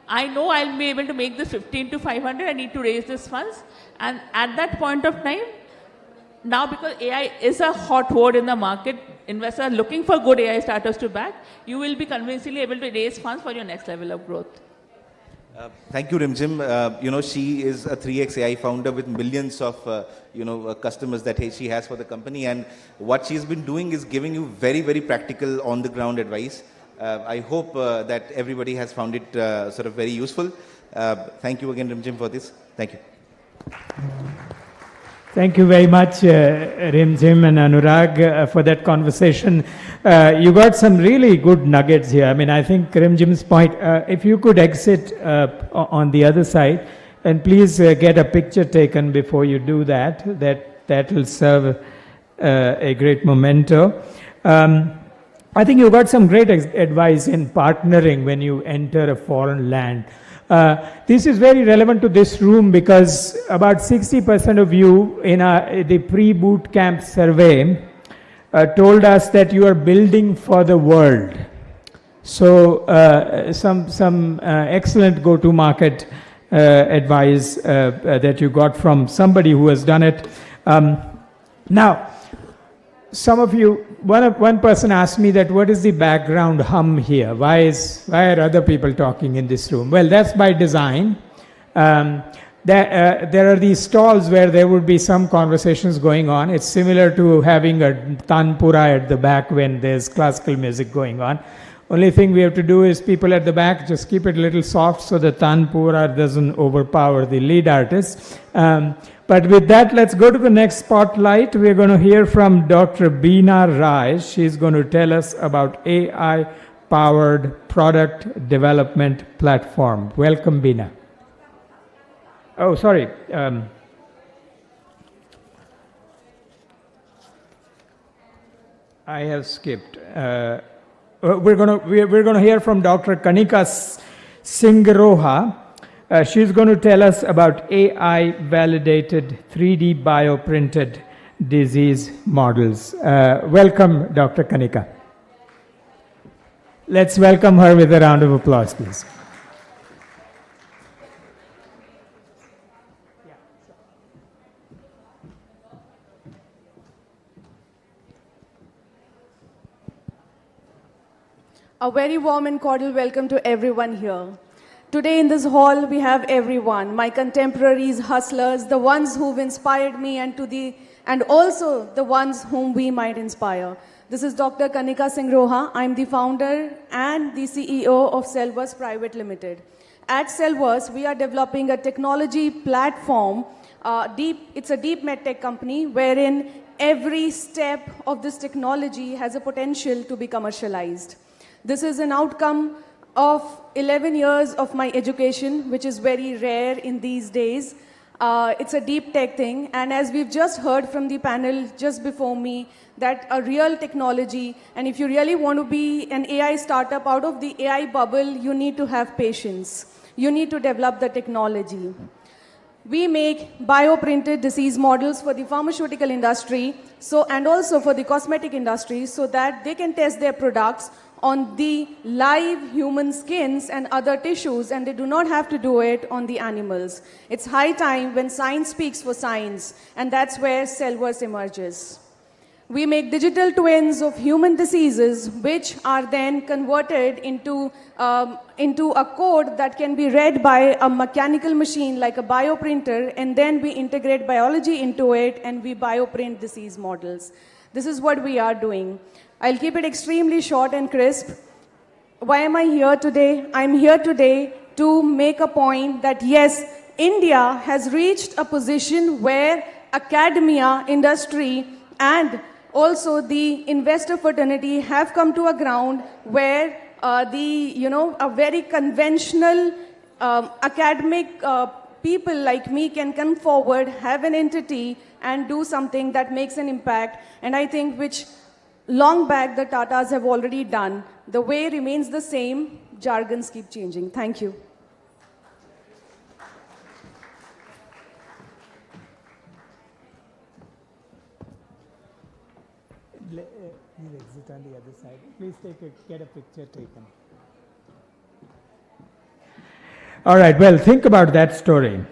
I know I'll be able to make this 15 to 500. I need to raise these funds. And at that point of time, now because AI is a hot word in the market, investors are looking for good AI startups to back, you will be convincingly able to raise funds for your next level of growth. Thank you, Rimjim. She is a 3x AI founder with millions of, customers that she has for the company. And what she's been doing is giving you very, very practical on-the-ground advice. I hope that everybody has found it sort of very useful. Thank you again, Rimjim, for this. Thank you. Thank you very much, Rimjim and Anurag, for that conversation. You got some really good nuggets here. I mean, I think Rimjim's point, if you could exit on the other side, and please get a picture taken before you do that. That will serve a great memento. I think you got some great advice in partnering when you enter a foreign land. This is very relevant to this room because about 60% of you in the pre-boot camp survey told us that you are building for the world. So some excellent go-to-market advice that you got from somebody who has done it. Now, some of you, one person asked me that what is the background hum here? Why are other people talking in this room? Well, that's by design. There are these stalls where there would be some conversations going on. It's similar to having a tanpura at the back when there's classical music going on. Only thing we have to do is people at the back, just keep it a little soft so the tanpura doesn't overpower the lead artist. But with that, let's go to the next spotlight. We're going to hear from Dr. Beena Rai. She's going to tell us about AI powered product development platform. Welcome, Bina. Oh, sorry. I have skipped. We're gonna hear from Dr. Kanika Singaroha. She's going to tell us about AI-validated 3D bioprinted disease models. Welcome, Dr. Kanika. Let's welcome her with a round of applause, please. A very warm and cordial welcome to everyone here. Today in this hall, we have everyone, my contemporaries, hustlers, the ones who've inspired me and also the ones whom we might inspire. This is Dr. Kanika Singaroha. I'm the founder and the CEO of Selvus Private Limited. At Selvus, we are developing a technology platform. It's a deep medtech company wherein every step of this technology has a potential to be commercialized. This is an outcome of 11 years of my education, which is very rare in these days. It's a deep tech thing, and as we've just heard from the panel just before me, that a real technology, and if you really want to be an AI startup out of the AI bubble, you need to have patience. You need to develop the technology. We make bioprinted disease models for the pharmaceutical industry and also for the cosmetic industry so that they can test their products on the live human skins and other tissues, and they do not have to do it on the animals. It's high time when science speaks for science, and that's where Selvus emerges. We make digital twins of human diseases, which are then converted into a code that can be read by a mechanical machine like a bioprinter, and then we integrate biology into it and we bioprint disease models. This is what we are doing. I'll keep it extremely short and crisp. Why am I here today? I'm here today to make a point that yes, India has reached a position where academia, industry, and also the investor fraternity have come to a ground where a very conventional academic people like me can come forward, have an entity, and do something that makes an impact. And I think which long back the Tatas have already done. The way remains the same, jargons keep changing. Thank you. Please exit on the other side. Please get a picture taken. All right, well, think about that story.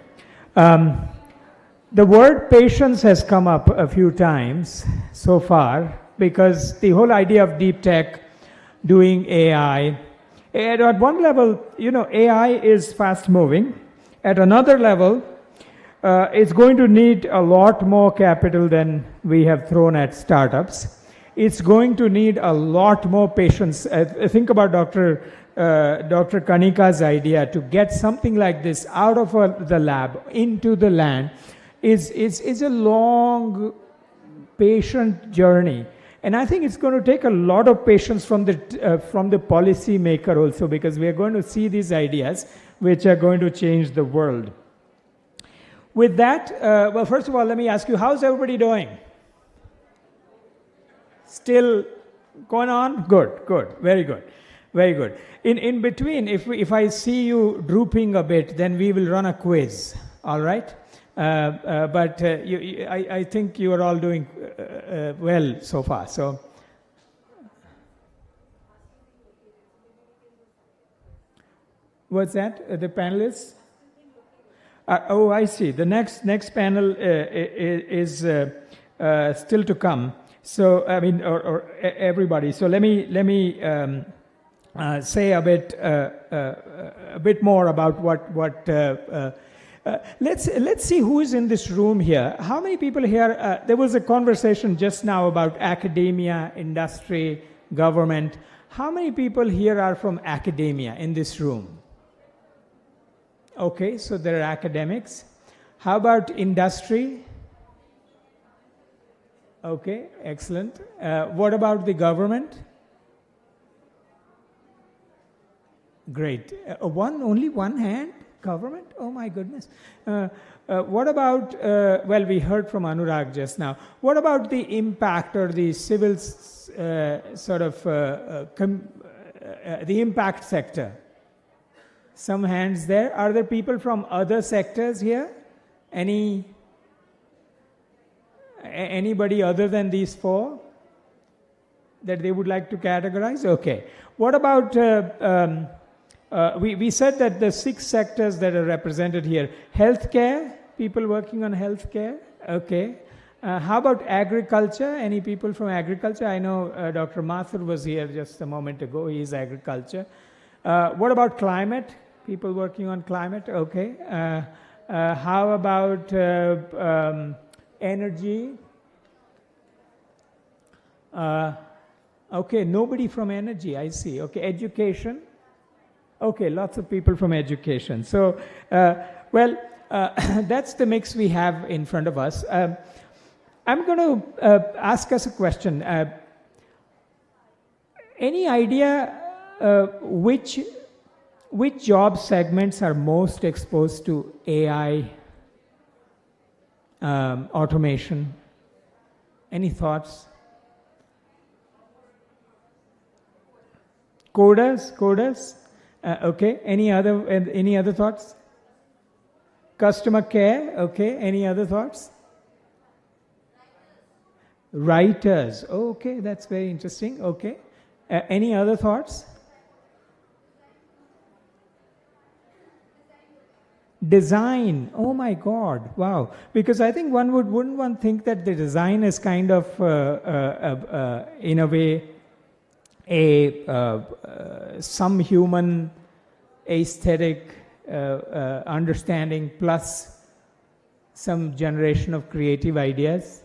The word patience has come up a few times so far because the whole idea of deep tech, doing AI, at one level, AI is fast moving. At another level, it's going to need a lot more capital than we have thrown at startups. It's going to need a lot more patience. Think about Dr. Kanika's idea to get something like this out of the lab into the land is a long, patient journey. And I think it's going to take a lot of patience from the policy maker also, because we are going to see these ideas which are going to change the world. With that, well, first of all, let me ask you, how's everybody doing? Still going on? Good, very good, very good. In between, if I see you drooping a bit, then we will run a quiz, all right? But I think you are all doing well so far. So, what's that? The panelists? Oh, I see. The next panel is still to come. So, I mean, or everybody. So let me say a bit more about what. Let's see who is in this room here. How many people here? There was a conversation just now about academia, industry, government. How many people here are from academia in this room? Okay, so there are academics. How about industry? Okay, excellent. What about the government? Great. Only one hand? Government? Oh my goodness. What about, well, we heard from Anurag just now. What about the impact or the civil the impact sector? Some hands there. Are there people from other sectors here? Anybody other than these four that they would like to categorize? Okay. What about, we said that the 6 sectors that are represented here. Healthcare, people working on healthcare. Okay. How about agriculture? Any people from agriculture? I know Dr. Mathur was here just a moment ago. He is agriculture. What about climate? People working on climate? Okay. How about energy? Okay, nobody from energy, I see. Okay, education? Okay, lots of people from education. So, that's the mix we have in front of us. I'm going to ask us a question. Any idea which job segments are most exposed to AI, automation? Any thoughts? Coders? Okay. Any other thoughts? Customer care? Okay. Any other thoughts? Writers. Okay, that's very interesting. Okay. Any other thoughts? Design. Oh my God. Wow. Because I think wouldn't one think that the design is kind of, in a way, some human aesthetic understanding plus some generation of creative ideas.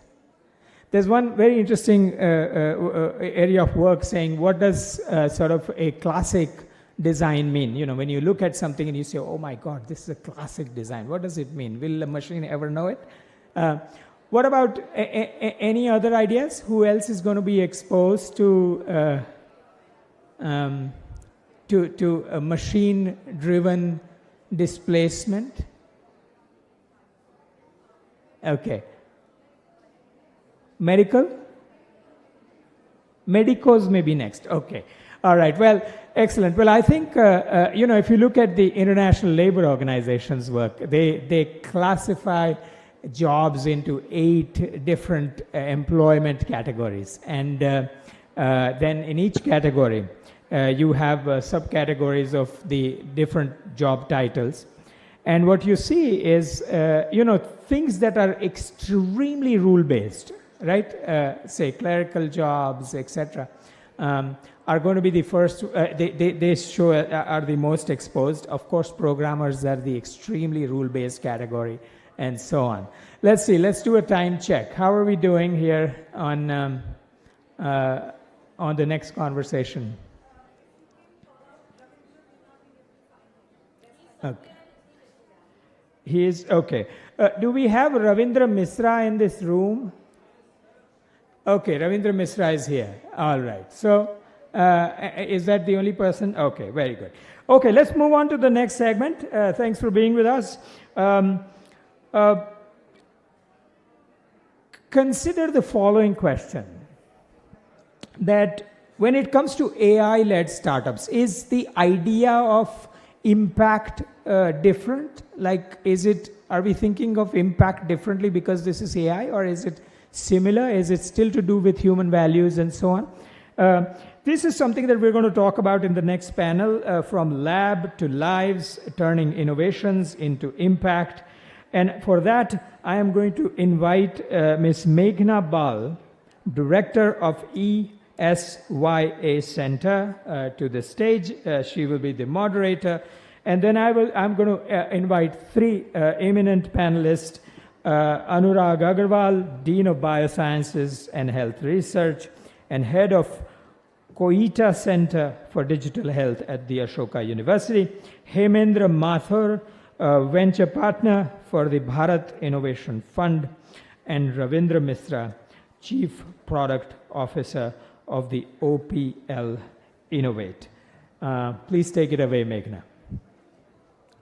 There's one very interesting area of work saying, what does sort of a classic design mean? You know, when you look at something and you say, oh my God, this is a classic design. What does it mean? Will a machine ever know it? What about any other ideas? Who else is going to be exposed to a machine-driven displacement? Okay. Medicos may be next. Okay. All right. Well, excellent. Well, I think, if you look at the International Labour Organization's work, they classify jobs into 8 different employment categories. And then in each category, you have subcategories of the different job titles. And what you see is, things that are extremely rule-based, right? Say clerical jobs, etc., are going to be the first, they show are the most exposed. Of course, programmers are the extremely rule-based category, and so on. Let's see, let's do a time check. How are we doing here on the next conversation? Okay. He is, okay. Do we have Ravindra Misra in this room? Okay, Ravindra Misra is here. All right. So, is that the only person? Okay, very good. Okay, let's move on to the next segment. Thanks for being with us. Consider the following question. That when it comes to AI-led startups, is the idea of impact different? Like, are we thinking of impact differently because this is AI, or is it similar? Is it still to do with human values and so on? This is something that we're going to talk about in the next panel, from lab to lives, turning innovations into impact. And for that, I am going to invite Ms. Meghna Bal, Director of ESYA Center, to the stage. She will be the moderator. And then I'm going to invite 3 eminent panelists, Anurag Agarwal, Dean of Biosciences and Health Research, and Head of Koita Center for Digital Health at the Ashoka University, Hemendra Mathur, Venture Partner for the Bharat Innovation Fund, and Ravindra Misra, Chief Product Officer of the OPL Innovate. Please take it away, Meghna.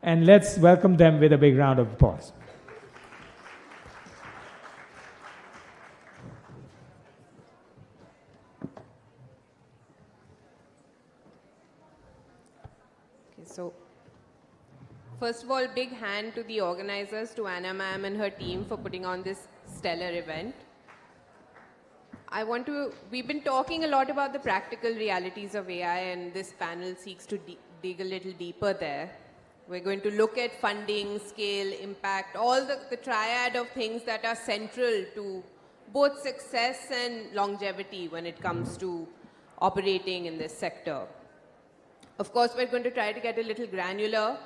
And let's welcome them with a big round of applause. Okay, so first of all, big hand to the organizers, to Anna ma'am and her team for putting on this stellar event. We've been talking a lot about the practical realities of AI, and this panel seeks to dig a little deeper there. We're going to look at funding, scale, impact, all the triad of things that are central to both success and longevity when it comes to operating in this sector. Of course, we're going to try to get a little granular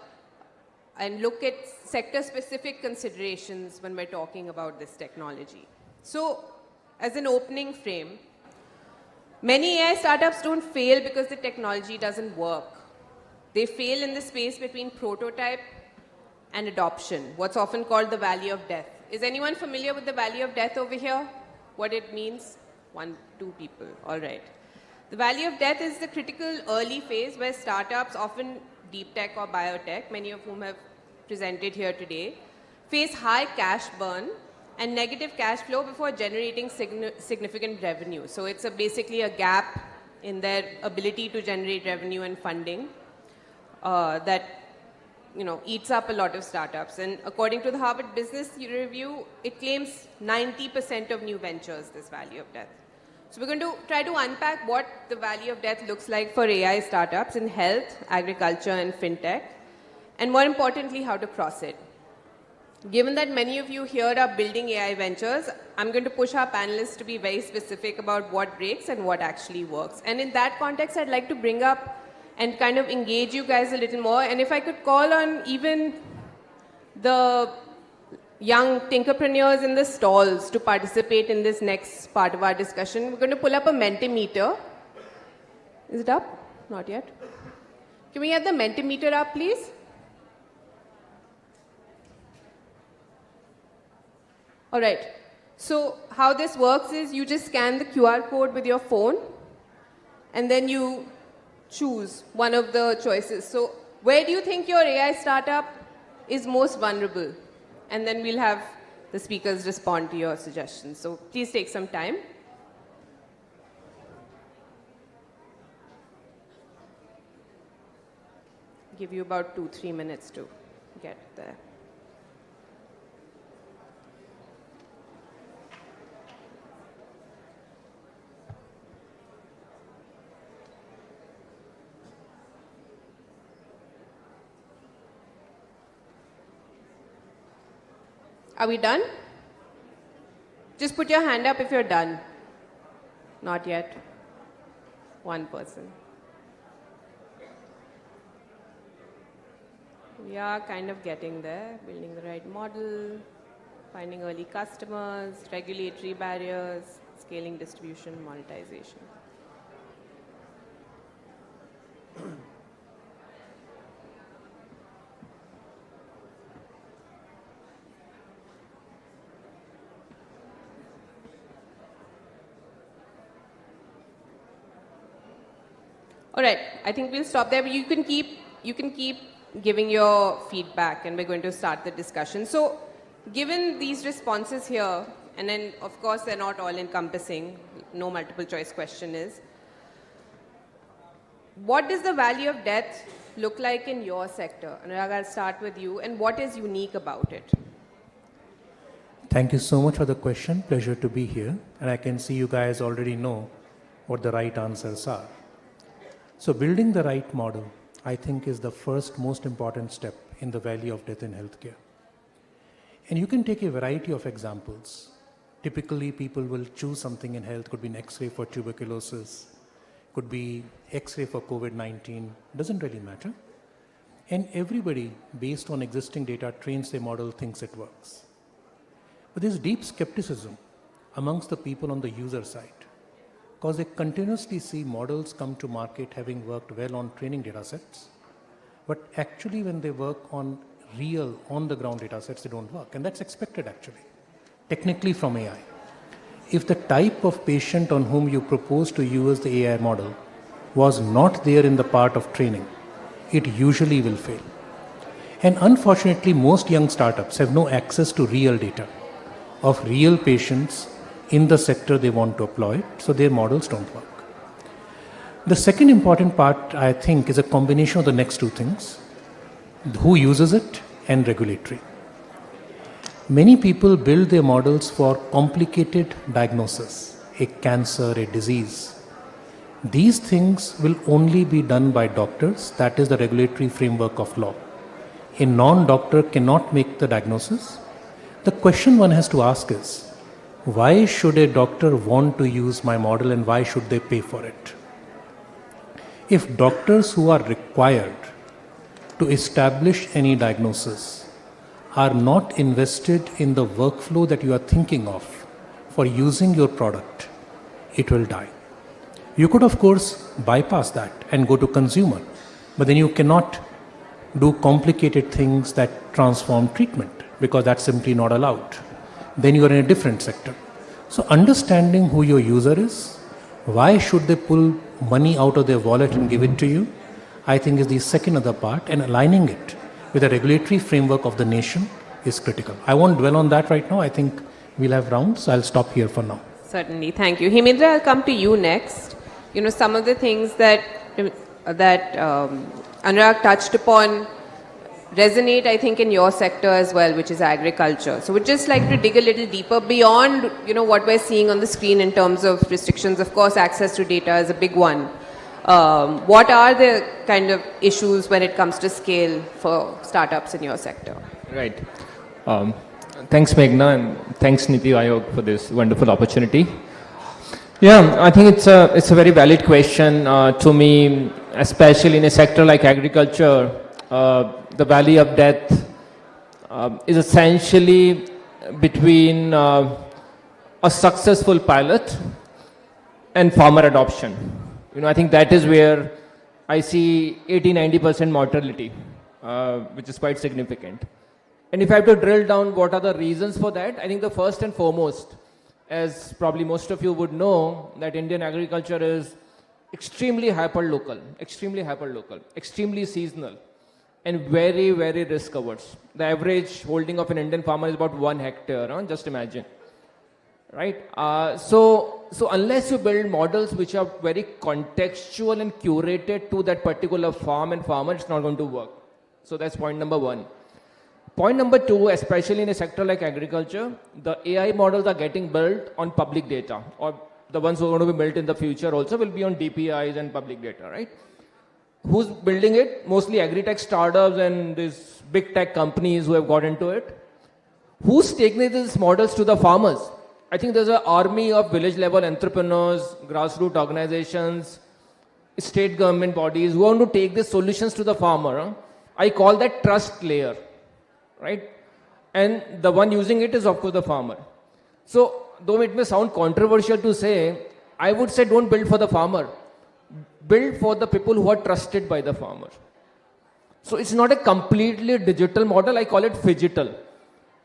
and look at sector-specific considerations when we're talking about this technology. So, as an opening frame, many AI startups don't fail because the technology doesn't work. They fail in the space between prototype and adoption, what's often called the valley of death. Is anyone familiar with the valley of death over here? What it means? 1, 2 people, all right. The valley of death is the critical early phase where startups, often deep tech or biotech, many of whom have presented here today, face high cash burn and negative cash flow before generating significant revenue. So it's basically a gap in their ability to generate revenue and funding that eats up a lot of startups. And according to the Harvard Business Review, it claims 90% of new ventures, this valley of death. So we're going to try to unpack what the valley of death looks like for AI startups in health, agriculture, and fintech, and more importantly, how to cross it. Given that many of you here are building AI ventures, I'm going to push our panelists to be very specific about what breaks and what actually works. And in that context, I'd like to bring up and kind of engage you guys a little more. And if I could call on even the young tinkerpreneurs in the stalls to participate in this next part of our discussion. We're going to pull up a Mentimeter. Is it up? Not yet. Can we get the Mentimeter up, please? All right. So how this works is you just scan the QR code with your phone, and then you choose one of the choices. So where do you think your AI startup is most vulnerable? And then we'll have the speakers respond to your suggestions. So please take some time. Give you about 2-3 minutes to get there. Are we done? Just put your hand up if you're done. Not yet. One person. We are kind of getting there, building the right model, finding early customers, regulatory barriers, scaling distribution, monetization. All right, I think we'll stop there, but you can keep giving your feedback, and we're going to start the discussion. So, given these responses here, and then of course they're not all encompassing, no multiple choice question is, what does the valley of death look like in your sector? Anurag, I'll start with you, and what is unique about it? Thank you so much for the question. Pleasure to be here. And I can see you guys already know what the right answers are. So building the right model, I think, is the first most important step in the valley of death in healthcare. And you can take a variety of examples. Typically, people will choose something in health. Could be an X-ray for tuberculosis, could be X-ray for COVID-19, doesn't really matter. And everybody, based on existing data, trains their model, thinks it works. But there's deep skepticism amongst the people on the user side, because they continuously see models come to market having worked well on training data sets, but actually when they work on real, on-the-ground data sets, they don't work. And that's expected, actually, technically from AI. If the type of patient on whom you propose to use the AI model was not there in the part of training, it usually will fail. And unfortunately, most young startups have no access to real data of real patients in the sector they want to employ, so their models don't work. The second important part, I think, is a combination of the next two things: who uses it and regulatory. Many people build their models for complicated diagnosis, a cancer, a disease. These things will only be done by doctors. That is the regulatory framework of law. A non-doctor cannot make the diagnosis. The question one has to ask is, why should a doctor want to use my model and why should they pay for it? If doctors who are required to establish any diagnosis are not invested in the workflow that you are thinking of for using your product, it will die. You could, of course, bypass that and go to consumer, but then you cannot do complicated things that transform treatment because that's simply not allowed. Then you are in a different sector. So understanding who your user is, why should they pull money out of their wallet and give it to you, I think is the second other part, and aligning it with the regulatory framework of the nation is critical. I won't dwell on that right now. I think we'll have rounds, so I'll stop here for now. Certainly, thank you. Hemendra, I'll come to you next. You know, some of the things that Anurag touched upon resonate, I think, in your sector as well, which is agriculture. So we'd just like to dig a little deeper beyond, you know, what we're seeing on the screen in terms of restrictions. Of course, access to data is a big one. What are the kind of issues when it comes to scale for startups in your sector? Right. Thanks, Meghna, and thanks, Niti Ayog, for this wonderful opportunity. Yeah, I think it's a very valid question to me, especially in a sector like agriculture. The valley of death is essentially between a successful pilot and farmer adoption. You know, I think that is where I see 80-90% mortality, which is quite significant. And if I have to drill down what are the reasons for that, I think the first and foremost, as probably most of you would know, that Indian agriculture is extremely hyper-local, extremely seasonal, and very, very risk-averse. The average holding of an Indian farmer is about 1 hectare, just imagine. Right? So unless you build models which are very contextual and curated to that particular farm and farmer, it's not going to work. So that's point number one. Point number two, especially in a sector like agriculture, the AI models are getting built on public data, or the ones who are going to be built in the future also will be on DPIs and public data, right? Who's building it? Mostly agri-tech startups and these big tech companies who have got into it. Who's taking these models to the farmers? I think there's an army of village level entrepreneurs, grassroots organizations, state government bodies who want to take these solutions to the farmer. I call that trust layer, right? And the one using it is of course the farmer. So though it may sound controversial to say, I would say don't build for the farmer. Build for the people who are trusted by the farmer. So it's not a completely digital model, I call it phygital.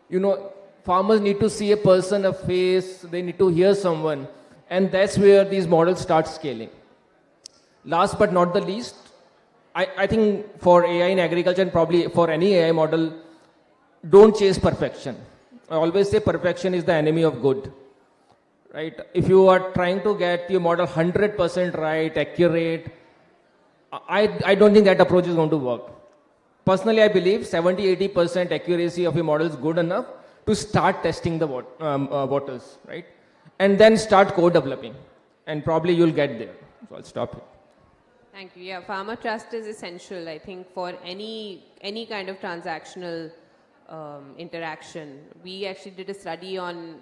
You know, farmers need to see a person, a face, they need to hear someone, and that's where these models start scaling. Last but not the least, I think for AI in agriculture and probably for any AI model, don't chase perfection. I always say perfection is the enemy of good. Right? If you are trying to get your model 100% right, accurate, I don't think that approach is going to work. Personally, I believe 70-80% accuracy of your model is good enough to start testing the waters, right? And then start code developing. And probably you'll get there. So I'll stop here. Thank you. Yeah, farmer trust is essential, I think, for any kind of transactional interaction. We actually did a study on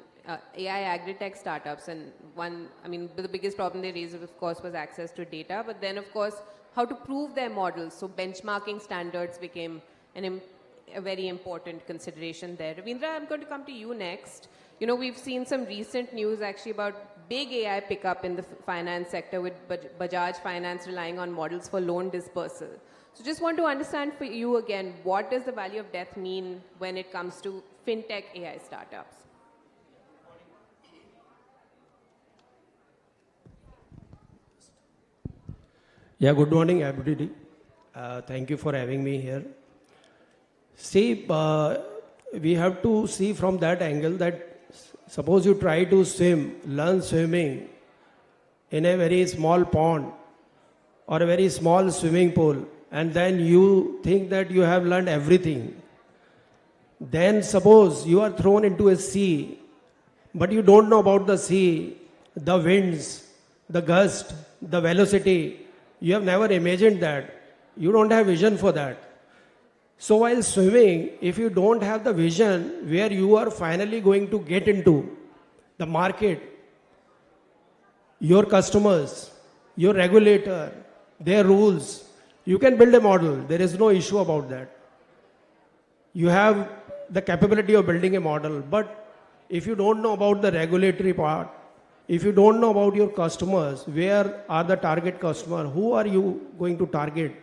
AI agri-tech startups, and the biggest problem they raised, of course, was access to data, but then, of course, how to prove their models. So benchmarking standards became a very important consideration there. Ravindra, I'm going to come to you next. You know, we've seen some recent news actually about big AI pickup in the finance sector with Bajaj Finance relying on models for loan dispersal. So just want to understand for you again, what does the valley of death mean when it comes to fintech AI startups? Yeah, good morning, everybody. Thank you for having me here. See, we have to see from that angle that suppose you try to swim, learn swimming in a very small pond or a very small swimming pool, and then you think that you have learned everything. Then suppose you are thrown into a sea, but you don't know about the sea, the winds, the gust, the velocity. You have never imagined that. You don't have vision for that. So while swimming, if you don't have the vision where you are finally going to get into the market, your customers, your regulator, their rules, you can build a model. There is no issue about that. You have the capability of building a model, but if you don't know about the regulatory part, if you don't know about your customers, where are the target customer, who are you going to target,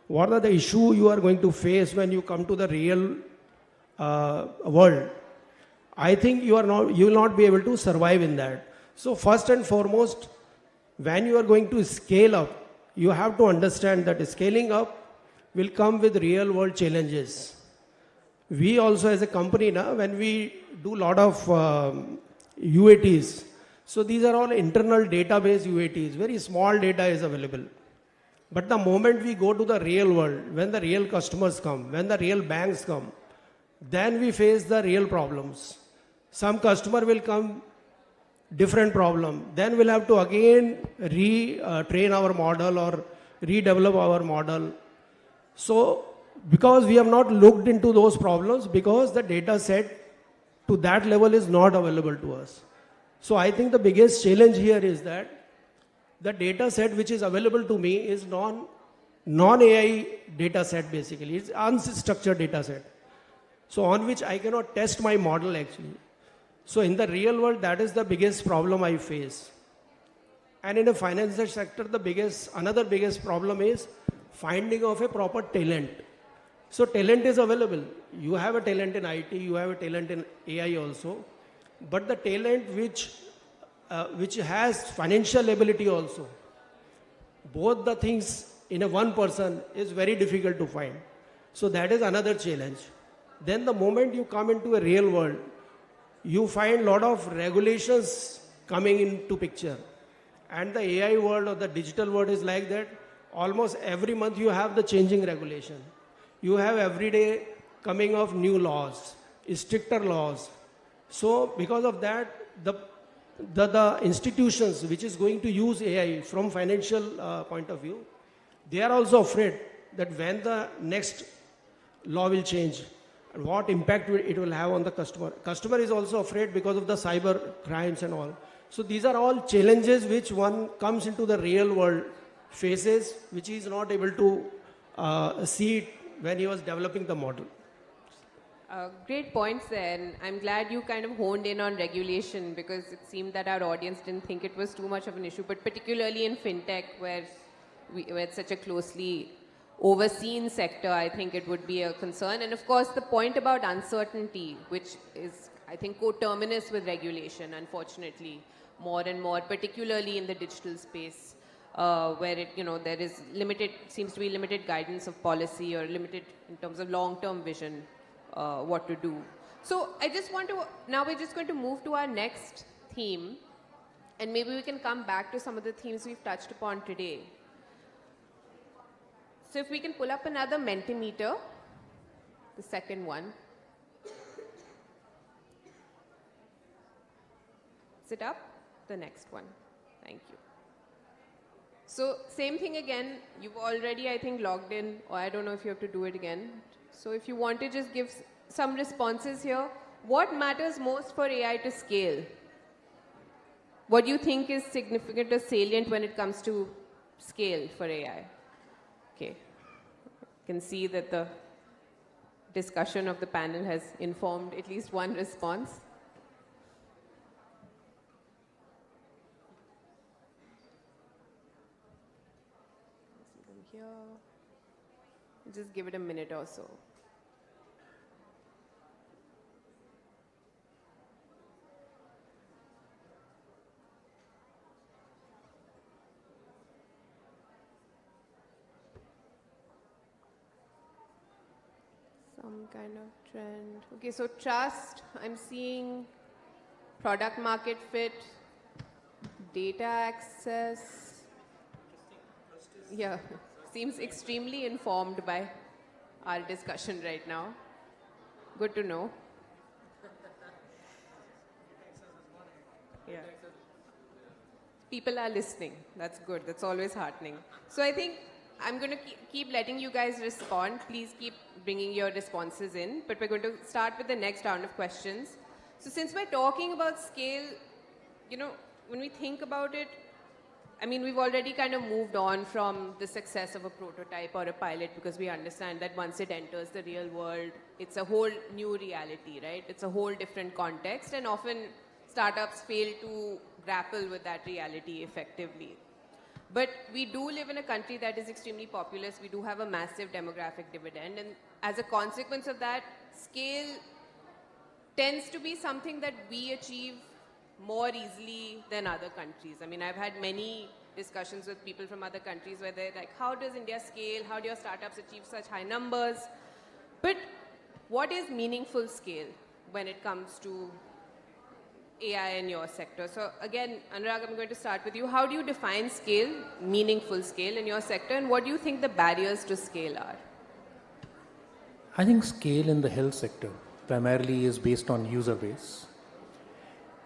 what are the issues you are going to face when you come to the real world, I think you will not be able to survive in that. So first and foremost, when you are going to scale up, you have to understand that scaling up will come with real world challenges. We also as a company now, when we do a lot of UATs, so these are all internal database UATs, very small data is available. But the moment we go to the real world, when the real customers come, when the real banks come, then we face the real problems. Some customer will come, different problem. Then we'll have to again retrain our model or redevelop our model. So because we have not looked into those problems, because the data set to that level is not available to us. So I think the biggest challenge here is that the data set which is available to me is non-AI data set basically. It's unstructured data set. So on which I cannot test my model actually. So in the real world, that is the biggest problem I face. And in the financial sector, another biggest problem is finding of a proper talent. So talent is available. You have a talent in IT, you have a talent in AI also. But the talent which has financial ability also, both the things in a one person is very difficult to find. So that is another challenge. Then the moment you come into a real world, you find a lot of regulations coming into picture. And the AI world or the digital world is like that. Almost every month you have the changing regulation. You have every day coming of new laws, stricter laws. So because of that, the institutions which is going to use AI from financial point of view, they are also afraid that when the next law will change, and what impact it will have on the customer. Customer is also afraid because of the cyber crimes and all. So these are all challenges which one comes into the real world faces, which he is not able to see it when he was developing the model. Great points there, and I'm glad you kind of honed in on regulation, because it seemed that our audience didn't think it was too much of an issue, but particularly in fintech where it's such a closely overseen sector, I think it would be a concern. And of course, the point about uncertainty, which is, I think, coterminous with regulation, unfortunately, more and more, particularly in the digital space, where there is seems to be limited guidance of policy or limited in terms of long-term vision, what to do. So now we're just going to move to our next theme, and maybe we can come back to some of the themes we've touched upon today. So if we can pull up another Mentimeter, the second one. Is it up? The next one. Thank you. So same thing again, you've already, I think, logged in, or I don't know if you have to do it again. So if you want to just give some responses here, what matters most for AI to scale? What do you think is significant or salient when it comes to scale for AI? Okay. You can see that the discussion of the panel has informed at least one response. Here. Just give it a minute or so. some kind of trend. Okay, so trust, I'm seeing product market fit, data access. Yeah, seems extremely informed by our discussion right now. Good to know. Yeah. People are listening. That's good. That's always heartening. So I think I'm going to keep letting you guys respond. Please keep bringing your responses in. But we're going to start with the next round of questions. So since we're talking about scale, you know, when we think about it, I mean, we've already kind of moved on from the success of a prototype or a pilot because we understand that once it enters the real world, it's a whole new reality, right? It's a whole different context, and often startups fail to grapple with that reality effectively. But we do live in a country that is extremely populous. We do have a massive demographic dividend, and as a consequence of that, scale tends to be something that we achieve more easily than other countries. I mean, I've had many discussions with people from other countries where they're like, how does India scale? How do your startups achieve such high numbers? But what is meaningful scale when it comes to AI in your sector? So again, Anurag, I'm going to start with you. How do you define scale, meaningful scale in your sector, and what do you think the barriers to scale are? I think scale in the health sector primarily is based on user base,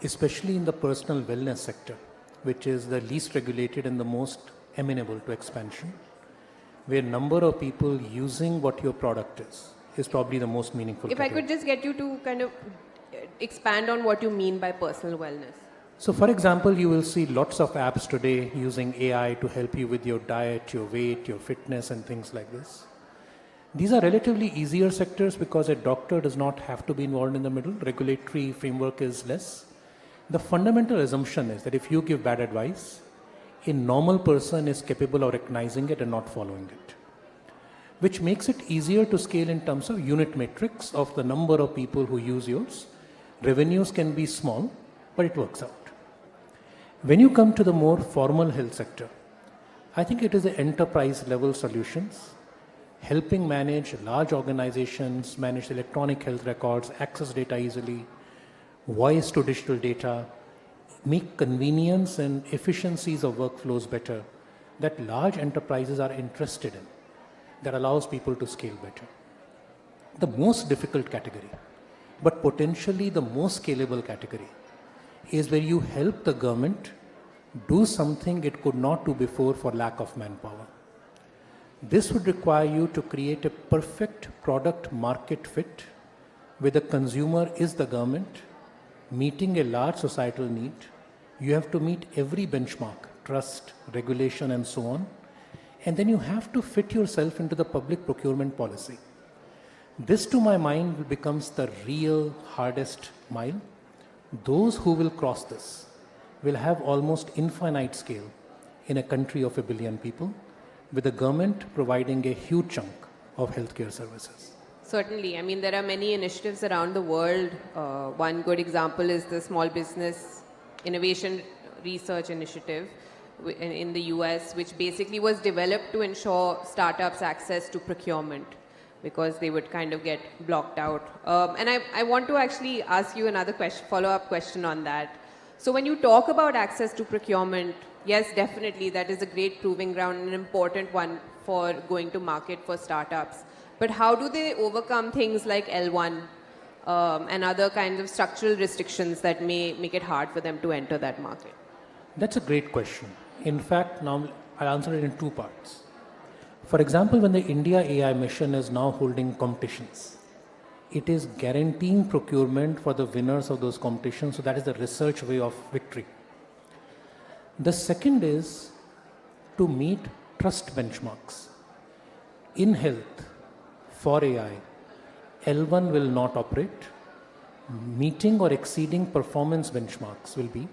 especially in the personal wellness sector, which is the least regulated and the most amenable to expansion, where number of people using what your product is probably the most meaningful. If category. I could just get you to kind of expand on what you mean by personal wellness. So for example, you will see lots of apps today using AI to help you with your diet, your weight, your fitness and things like this. These are relatively easier sectors because a doctor does not have to be involved in the middle. Regulatory framework is less. The fundamental assumption is that if you give bad advice, a normal person is capable of recognizing it and not following it, which makes it easier to scale in terms of unit metrics of the number of people who use yours. Revenues can be small, but it works out. When you come to the more formal health sector, I think it is the enterprise level solutions, helping manage large organizations, manage electronic health records, access data easily, voice to digital data, make convenience and efficiencies of workflows better, that large enterprises are interested in, that allows people to scale better. The most difficult category, but potentially the most scalable category, is where you help the government do something it could not do before for lack of manpower. This would require you to create a perfect product market fit where the consumer is the government, meeting a large societal need. You have to meet every benchmark, trust, regulation, and so on. And then you have to fit yourself into the public procurement policy. This, to my mind, becomes the real hardest mile. Those who will cross this will have almost infinite scale in a country of 1 billion people, with the government providing a huge chunk of healthcare services. Certainly. I mean, there are many initiatives around the world. One good example is the Small Business Innovation Research Initiative in the US, which basically was developed to ensure startups access to procurement because they would kind of get blocked out. And I want to actually ask you another question, follow-up question on that. So when you talk about access to procurement, yes, definitely, that is a great proving ground and an important one for going to market for startups. But how do they overcome things like L1 and other kinds of structural restrictions that may make it hard for them to enter that market? That's a great question. In fact, now I'll answer it in two parts. For example, when the India AI mission is now holding competitions, it is guaranteeing procurement for the winners of those competitions. So that is the research way of victory. The second is to meet trust benchmarks. In health, for AI, L1 will not operate. Meeting or exceeding performance benchmarks will be,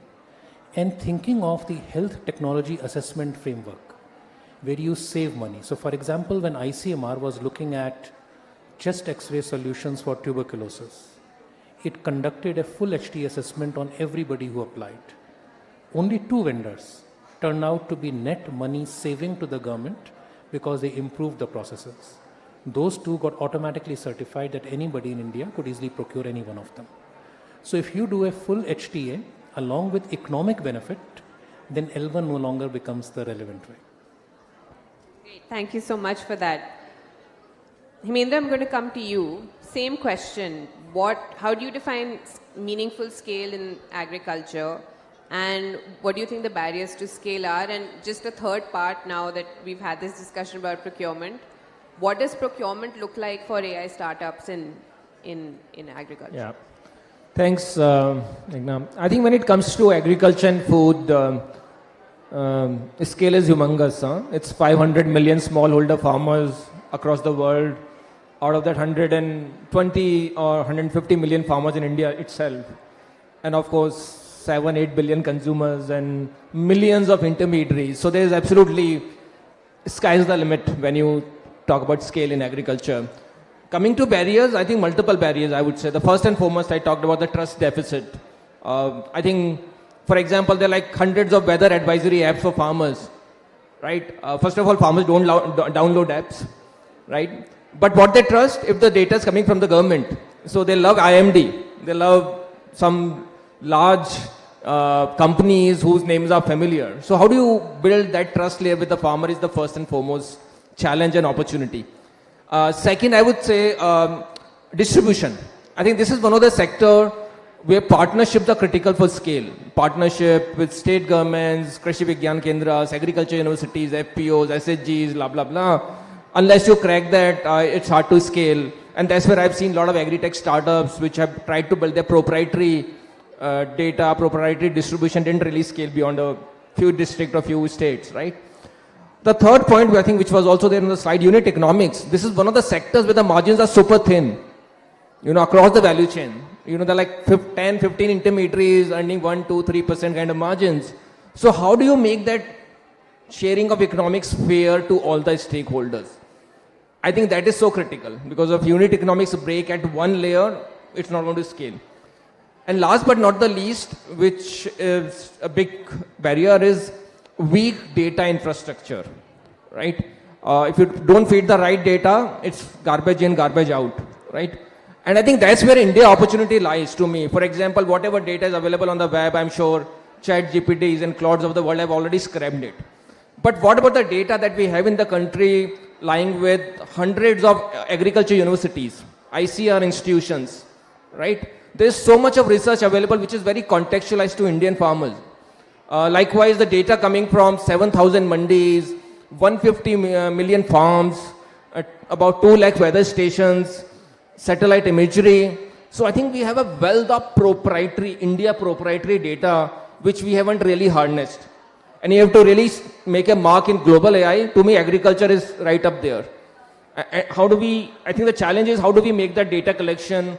and thinking of the health technology assessment framework, where you save money. So for example, when ICMR was looking at chest X-ray solutions for tuberculosis, it conducted a full HT assessment on everybody who applied. Only 2 vendors turned out to be net money saving to the government because they improved the processes. those two got automatically certified that anybody in India could easily procure any one of them. So if you do a full HTA along with economic benefit, then L1 no longer becomes the relevant way. Great. Thank you so much for that. Hemendra, I'm going to come to you. Same question. How do you define meaningful scale in agriculture? And what do you think the barriers to scale are? And just a third part, now that we've had this discussion about procurement, what does procurement look like for AI startups in agriculture? Yeah. Thanks, Meghna. I think when it comes to agriculture and food, scale is humongous. It's 500 million smallholder farmers across the world. Out of that, 120 or 150 million farmers in India itself. And of course, 7-8 billion consumers and millions of intermediaries. So there is absolutely, sky's the limit when you talk about scale in agriculture. Coming to barriers, I think multiple barriers, I would say. The first and foremost, I talked about the trust deficit. I think, for example, there are like hundreds of weather advisory apps for farmers, right? First of all, farmers don't download apps, right? But what they trust, if the data is coming from the government, so they love IMD, they love some large companies whose names are familiar. So how do you build that trust layer with the farmer is the first and foremost challenge and opportunity. Second, I would say distribution. I think this is one of the sector where partnerships are critical for scale. Partnership with state governments, Krishi Vigyan Kendras, agriculture universities, FPOs, SHGs, blah, blah, blah. Unless you crack that, it's hard to scale. And that's where I've seen a lot of agri-tech startups which have tried to build their proprietary data, proprietary distribution, didn't really scale beyond a few districts or few states, right? The third point, I think, which was also there on the slide, unit economics. This is one of the sectors where the margins are super thin, across the value chain. They're like 10, 15 intermediaries earning 1, 2, 3% kind of margins. So how do you make that sharing of economics fair to all the stakeholders? I think that is so critical because if unit economics break at one layer, it's not going to scale. And last but not the least, which is a big barrier, is weak data infrastructure, right? If you don't feed the right data, it's garbage in, garbage out, right? And I think that's where India opportunity lies to me. For example, whatever data is available on the web, I'm sure ChatGPTs and Clouds of the world have already scrapped it. But what about the data that we have in the country lying with hundreds of agriculture universities, ICR institutions, right? There's so much of research available which is very contextualized to Indian farmers. Likewise, the data coming from 7,000 mandis, 150 million farms, about 2 lakh weather stations, satellite imagery. So I think we have a wealth of India proprietary data which we haven't really harnessed. And you have to really make a mark in global AI. To me, agriculture is right up there. I think the challenge is how do we make that data collection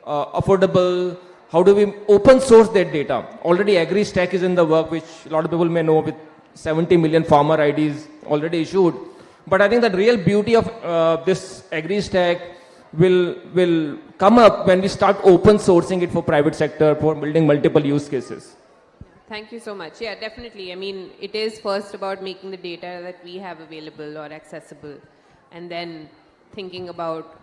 affordable? How do we open source that data? Already AgriStack is in the work, which a lot of people may know, with 70 million farmer IDs already issued. But I think the real beauty of this AgriStack will come up when we start open sourcing it for private sector, for building multiple use cases. Thank you so much. Yeah, definitely. I mean, it is first about making the data that we have available or accessible, and then thinking about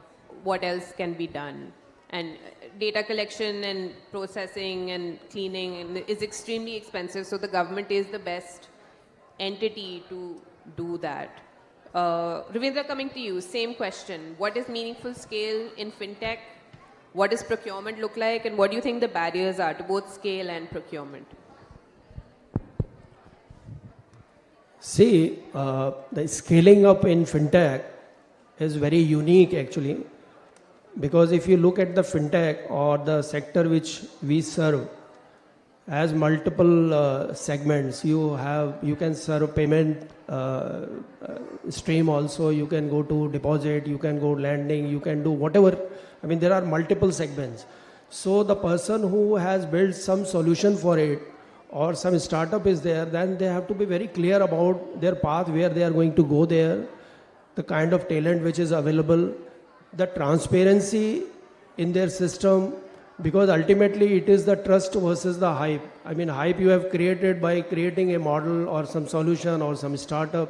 what else can be done. And data collection and processing and cleaning is extremely expensive, so the government is the best entity to do that. Ravindra, coming to you, same question. What is meaningful scale in fintech? What does procurement look like? And what do you think the barriers are to both scale and procurement? See, the scaling up in fintech is very unique actually, because if you look at the fintech or the sector which we serve, has multiple segments. You can serve payment stream also, you can go to deposit, you can go lending, you can do whatever. I mean, there are multiple segments. So the person who has built some solution for it, or some startup is there, then they have to be very clear about their path, where they are going to go there, the kind of talent which is available, the transparency in their system, because ultimately it is the trust versus the hype. I mean, hype you have created by creating a model or some solution or some startup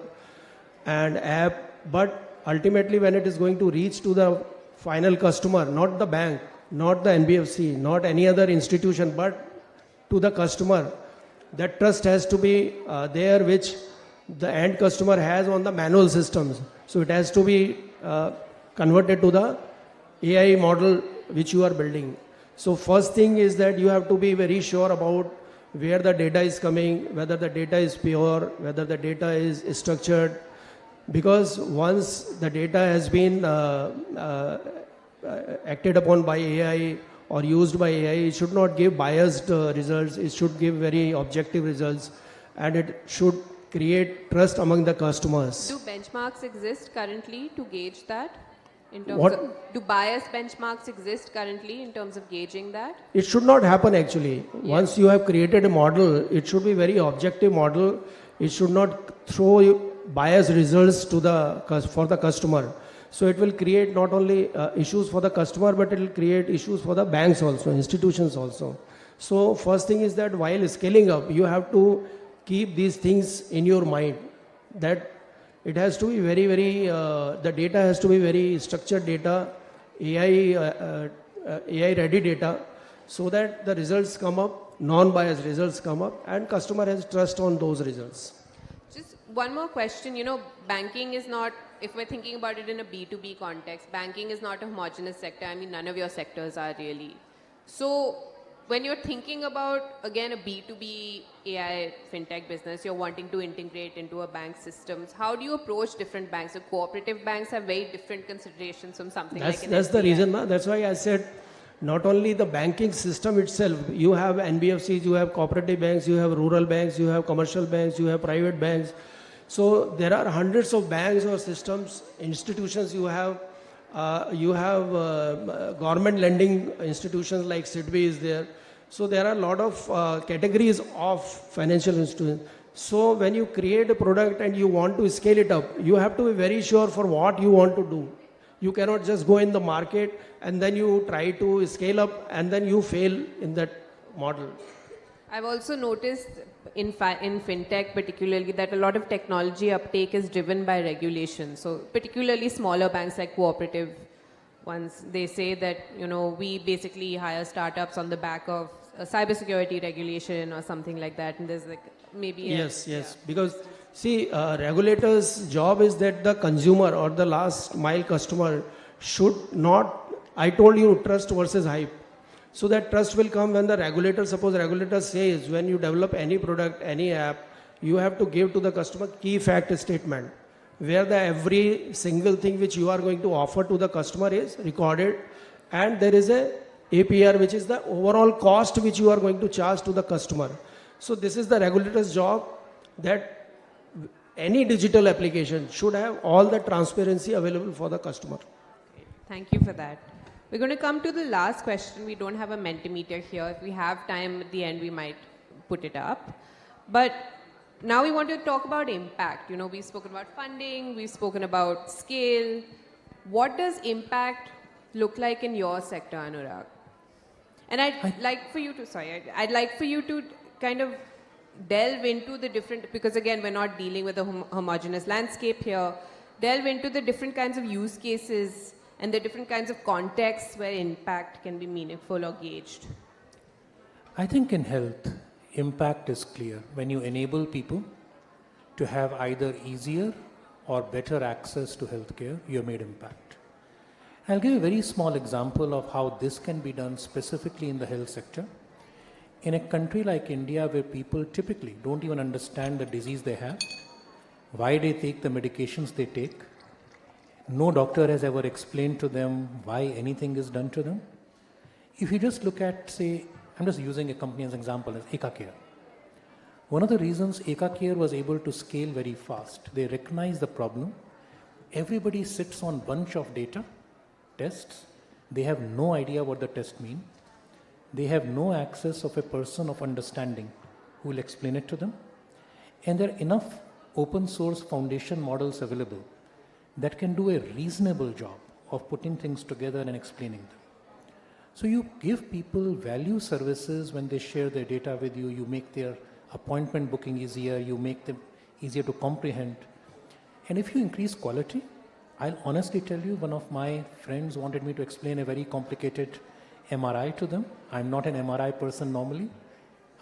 and app, but ultimately when it is going to reach to the final customer, not the bank, not the NBFC, not any other institution, but to the customer, that trust has to be there, which the end customer has on the manual systems. So it has to be converted to the AI model which you are building. So first thing is that you have to be very sure about where the data is coming, whether the data is pure, whether the data is structured. Because once the data has been acted upon by AI or used by AI, it should not give biased results. It should give very objective results, and it should create trust among the customers. Do benchmarks exist currently to gauge that? In terms What? of, do bias benchmarks exist currently in terms of gauging that? It should not happen actually. Once you have created a model, it should be very objective model. It should not throw you biased results to for the customer. So it will create not only issues for the customer, but it will create issues for the banks also, institutions also. So first thing is that while scaling up, you have to keep these things in your mind, that it has to be very, very, the data has to be very structured data, AI ready data, so that the results come up, non-biased results come up, and customer has trust on those results. Just one more question. You know, banking is not, if we're thinking about it in a B2B context, banking is not a homogeneous sector. I mean, none of your sectors are really. So when you're thinking about, again, a B2B AI fintech business, you're wanting to integrate into a bank's systems, how do you approach different banks? So cooperative banks have very different considerations from something like an That's the SBI. reason. That's why I said not only the banking system itself, you have NBFCs, you have cooperative banks, you have rural banks, you have commercial banks, you have private banks. So there are hundreds of banks or systems, institutions. You have government lending institutions like SIDBI is there. So there are a lot of categories of financial institutions. So when you create a product and you want to scale it up, you have to be very sure for what you want to do. You cannot just go in the market and then you try to scale up and then you fail in that model. I've also noticed in fintech particularly that a lot of technology uptake is driven by regulation. So particularly smaller banks like cooperative ones, they say that, you know, we basically hire startups on the back of a cybersecurity regulation or something like that. And there's like maybe... Yes. Because see, regulator's job is that the consumer or the last mile customer should not, I told you, trust versus hype. So that trust will come when the regulator, suppose regulator says when you develop any product, any app, you have to give to the customer key fact statement, where the every single thing which you are going to offer to the customer is recorded, and there is a APR, which is the overall cost which you are going to charge to the customer. So this is the regulator's job, that any digital application should have all the transparency available for the customer. Thank you for that. We're going to come to the last question. We don't have a Mentimeter here. If we have time at the end, we might put it up. But now we want to talk about impact. You know, we've spoken about funding, we've spoken about scale. What does impact look like in your sector, Anurag? And I'd like for you to kind of delve into the different, because again, we're not dealing with a homogeneous landscape here, delve into the different kinds of use cases and the different kinds of contexts where impact can be meaningful or gauged. I think in health, impact is clear. When you enable people to have either easier or better access to healthcare, you have made impact. I'll give a very small example of how this can be done specifically in the health sector. In a country like India, where people typically don't even understand the disease they have, why they take the medications they take, no doctor has ever explained to them why anything is done to them. If you just look at, say, I'm just using a company as an example, as EkaCare. One of the reasons EkaCare was able to scale very fast, they recognize the problem. Everybody sits on a bunch of data, tests. They have no idea what the test means. They have no access of a person of understanding who will explain it to them. And there are enough open source foundation models available that can do a reasonable job of putting things together and explaining them. So you give people value services when they share their data with you, you make their appointment booking easier, you make them easier to comprehend. And if you increase quality, I'll honestly tell you, one of my friends wanted me to explain a very complicated MRI to them. I'm not an MRI person normally.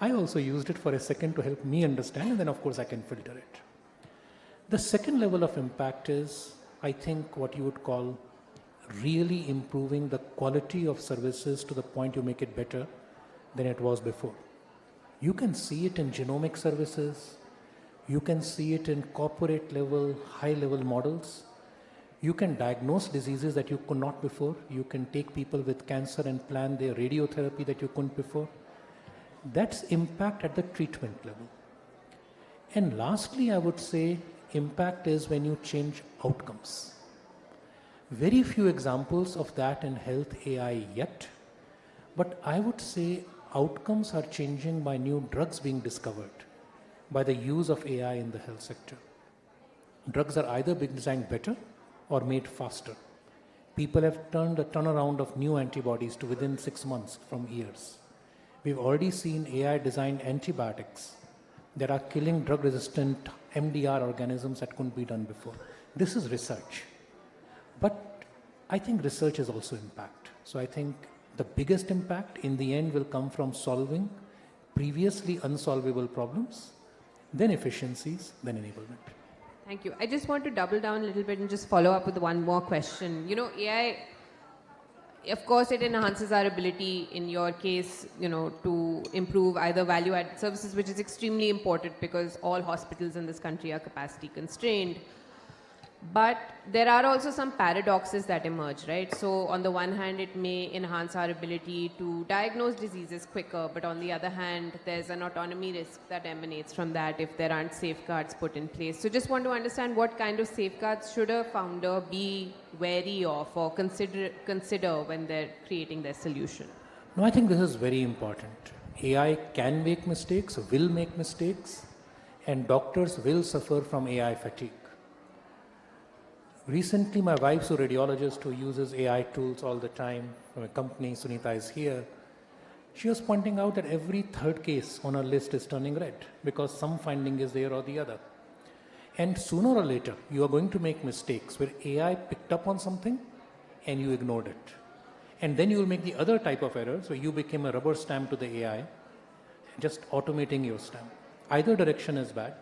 I also used it for a second to help me understand, and then of course I can filter it. The second level of impact is, I think, what you would call really improving the quality of services to the point you make it better than it was before. You can see it in genomic services. You can see it in corporate level, high level models. You can diagnose diseases that you could not before. You can take people with cancer and plan their radiotherapy that you couldn't before. That's impact at the treatment level. And lastly, I would say impact is when you change outcomes. Very few examples of that in health AI yet, but I would say outcomes are changing by new drugs being discovered by the use of AI in the health sector. Drugs are either being designed better or made faster. People have turned a turnaround of new antibodies to within 6 months from years. We've already seen AI-designed antibiotics that are killing drug-resistant MDR organisms that couldn't be done before. This is research. But I think research is also impact. So I think the biggest impact in the end will come from solving previously unsolvable problems, then efficiencies, then enablement. Thank you. I just want to double down a little bit and just follow up with one more question. You know, AI, of course, it enhances our ability, in your case, you know, to improve either value-added services, which is extremely important because all hospitals in this country are capacity constrained. But there are also some paradoxes that emerge, right? So on the one hand, it may enhance our ability to diagnose diseases quicker, but on the other hand, there's an autonomy risk that emanates from that if there aren't safeguards put in place. So just want to understand what kind of safeguards should a founder be wary of or consider when they're creating their solution? No, I think this is very important. AI can make mistakes, will make mistakes, and doctors will suffer from AI fatigue. Recently, my wife's a radiologist who uses AI tools all the time from a company. Sunita is here. She was pointing out that every third case on her list is turning red because some finding is there or the other. And sooner or later, you are going to make mistakes where AI picked up on something and you ignored it. And then you will make the other type of errors where you became a rubber stamp to the AI, just automating your stamp. Either direction is bad.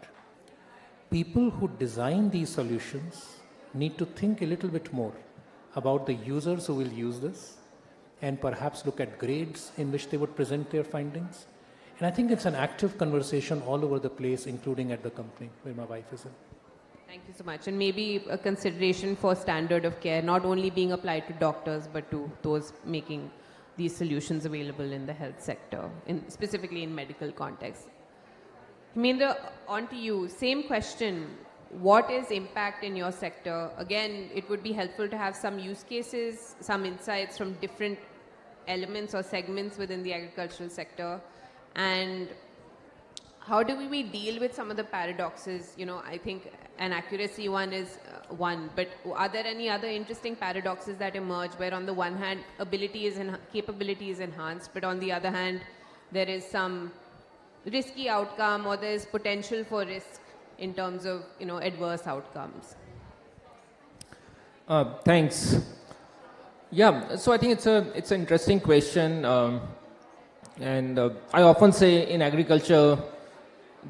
People who design these solutions need to think a little bit more about the users who will use this and perhaps look at grades in which they would present their findings. And I think it's an active conversation all over the place, including at the company where my wife is in. Thank you so much. And maybe a consideration for standard of care, not only being applied to doctors, but to those making these solutions available in the health sector, specifically in medical context. Hemendra, on to you. Same question. What is impact in your sector? Again, it would be helpful to have some use cases, some insights from different elements or segments within the agricultural sector. And how do we deal with some of the paradoxes? You know, I think an accuracy one is one, but are there any other interesting paradoxes that emerge where on the one hand, capability is enhanced, but on the other hand, there is some risky outcome or there is potential for risk in terms of, you know, adverse outcomes? Thanks. Yeah, so I think it's an interesting question, and I often say in agriculture,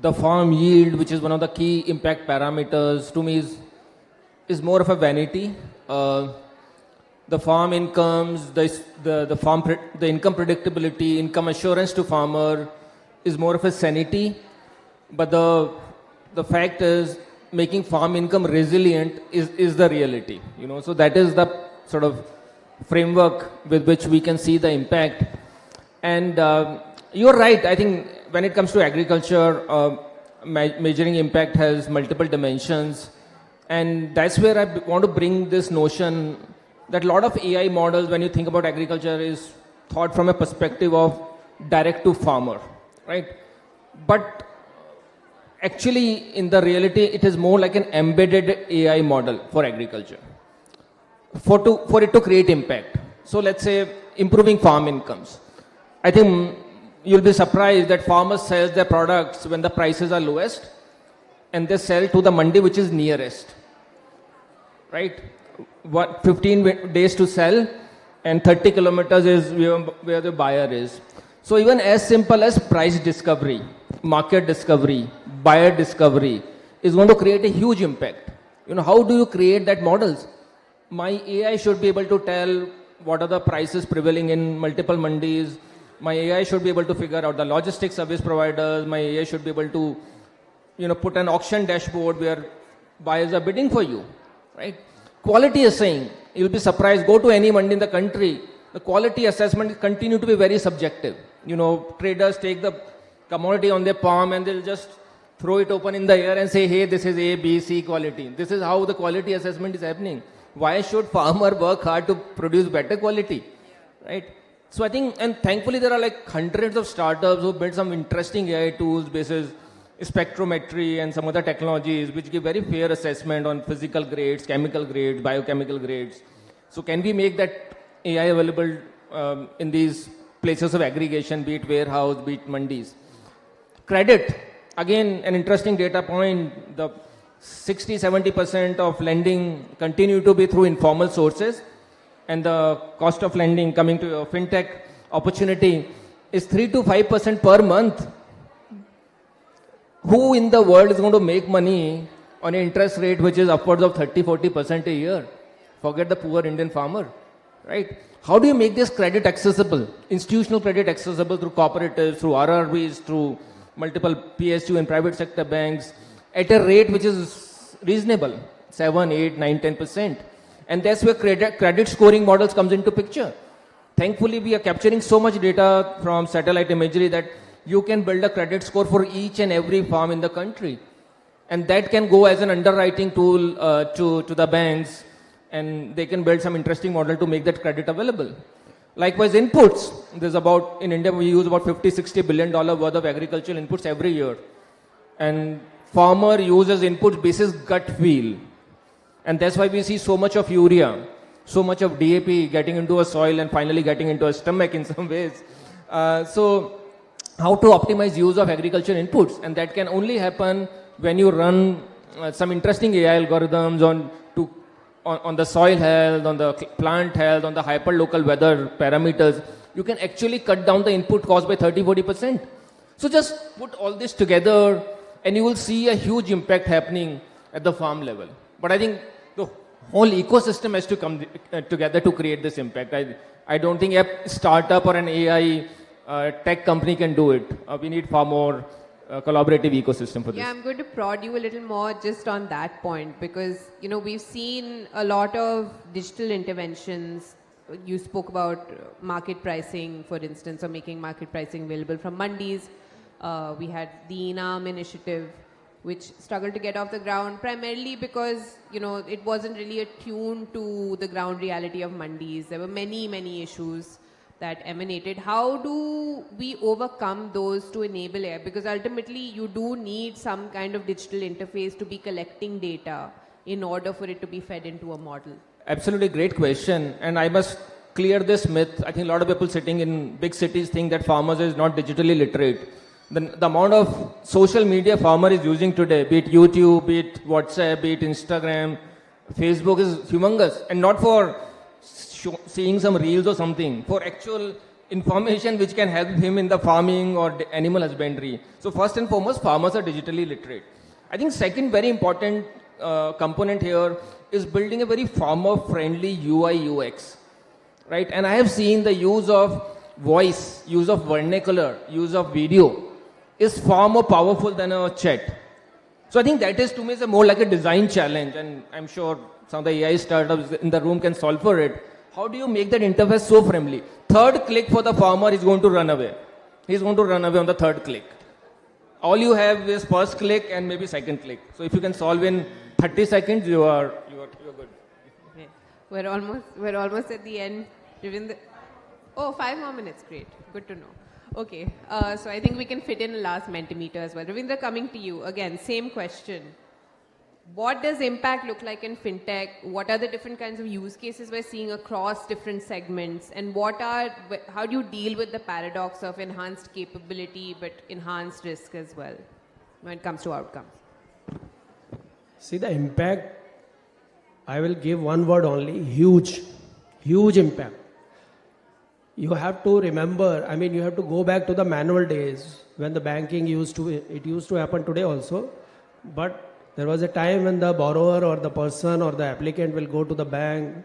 the farm yield, which is one of the key impact parameters, to me is more of a vanity. The farm incomes, the income predictability, income assurance to farmer is more of a sanity, but the fact is making farm income resilient is the reality, you know. So that is the sort of framework with which we can see the impact. And you're right, I think when it comes to agriculture, measuring impact has multiple dimensions. And that's where I want to bring this notion that a lot of AI models, when you think about agriculture, is thought from a perspective of direct to farmer, right? But actually, in the reality, it is more like an embedded AI model for agriculture, for it to create impact. So let's say improving farm incomes. I think you'll be surprised that farmers sell their products when the prices are lowest, and they sell to the mandi which is nearest, right? 15 days to sell, and 30 kilometers is where the buyer is. So even as simple as price discovery, market discovery, buyer discovery is going to create a huge impact. How do you create that models? My AI should be able to tell what are the prices prevailing in multiple mandis. My AI should be able to figure out the logistics service providers. My AI should be able to, put an auction dashboard where buyers are bidding for you, right? Quality assessing, you'll be surprised. Go to any mandi in the country, the quality assessment continue to be very subjective. Traders take the commodity on their palm and they'll just throw it open in the air and say, hey, this is A, B, C quality. This is how the quality assessment is happening. Why should farmer work hard to produce better quality, right? So I think, and thankfully there are like hundreds of startups who build some interesting AI tools basis spectrometry and some other technologies which give very fair assessment on physical grades, chemical grades, biochemical grades. So can we make that AI available in these places of aggregation, be it warehouse, be it mandis? Credit, again, an interesting data point. The 60-70% of lending continue to be through informal sources, and the cost of lending coming to a fintech opportunity is 3 to 5% per month. Who in the world is going to make money on an interest rate which is upwards of 30-40% a year? Forget the poor Indian farmer, right? How do you make this credit accessible, institutional credit accessible through cooperatives, through RRBs, through multiple PSU and private sector banks at a rate which is reasonable, 7, 8, 9, 10%. And that's where credit scoring models comes into picture. Thankfully, we are capturing so much data from satellite imagery that you can build a credit score for each and every farm in the country. And that can go as an underwriting tool to the banks, and they can build some interesting model to make that credit available. Likewise, inputs. In India, we use about $50-60 billion worth of agricultural inputs every year. And farmer uses inputs basis gut feel. And that's why we see so much of urea, so much of DAP getting into a soil and finally getting into a stomach in some ways. So how to optimize use of agricultural inputs, and that can only happen when you run some interesting AI algorithms on the soil health, on the plant health, on the hyperlocal weather parameters. You can actually cut down the input cost by 30-40%. So just put all this together and you will see a huge impact happening at the farm level. But I think the whole ecosystem has to come together to create this impact. I don't think a startup or an AI tech company can do it. We need far more collaborative ecosystem for this. Yeah, I'm going to prod you a little more just on that point because, we've seen a lot of digital interventions. You spoke about market pricing, for instance, or making market pricing available from mandis. We had the Enam initiative, which struggled to get off the ground primarily because, it wasn't really attuned to the ground reality of mandis. There were many, many issues that emanated. How do we overcome those to enable AI? Because ultimately you do need some kind of digital interface to be collecting data in order for it to be fed into a model. Absolutely great question. And I must clear this myth. I think a lot of people sitting in big cities think that farmers is not digitally literate. The amount of social media farmer is using today, be it YouTube, be it WhatsApp, be it Instagram, Facebook is humongous. And not for seeing some reels or something, for actual information which can help him in the farming or animal husbandry. So first and foremost, farmers are digitally literate. I think second very important component here is building a very farmer-friendly UI UX, right? And I have seen the use of voice, use of vernacular, use of video is far more powerful than a chat. So I think that is to me is more like a design challenge, and I'm sure some of the AI startups in the room can solve for it. How do you make that interface so friendly? Third click for the farmer is going to run away. He's going to run away on the third click. All you have is first click and maybe second click. So if you can solve in 30 seconds, you're good. Okay. We're almost at the end. 5 more minutes. Great. Good to know. Okay. So I think we can fit in a last Mentimeter as well. Ravindra, coming to you again. Same question. What does impact look like in fintech? What are the different kinds of use cases we're seeing across different segments? And how do you deal with the paradox of enhanced capability but enhanced risk as well when it comes to outcomes? See, the impact I will give one word only, huge, huge impact. You have to remember, I mean, you have to go back to the manual days when the banking used to happen today also, but there was a time when the borrower or the person or the applicant will go to the bank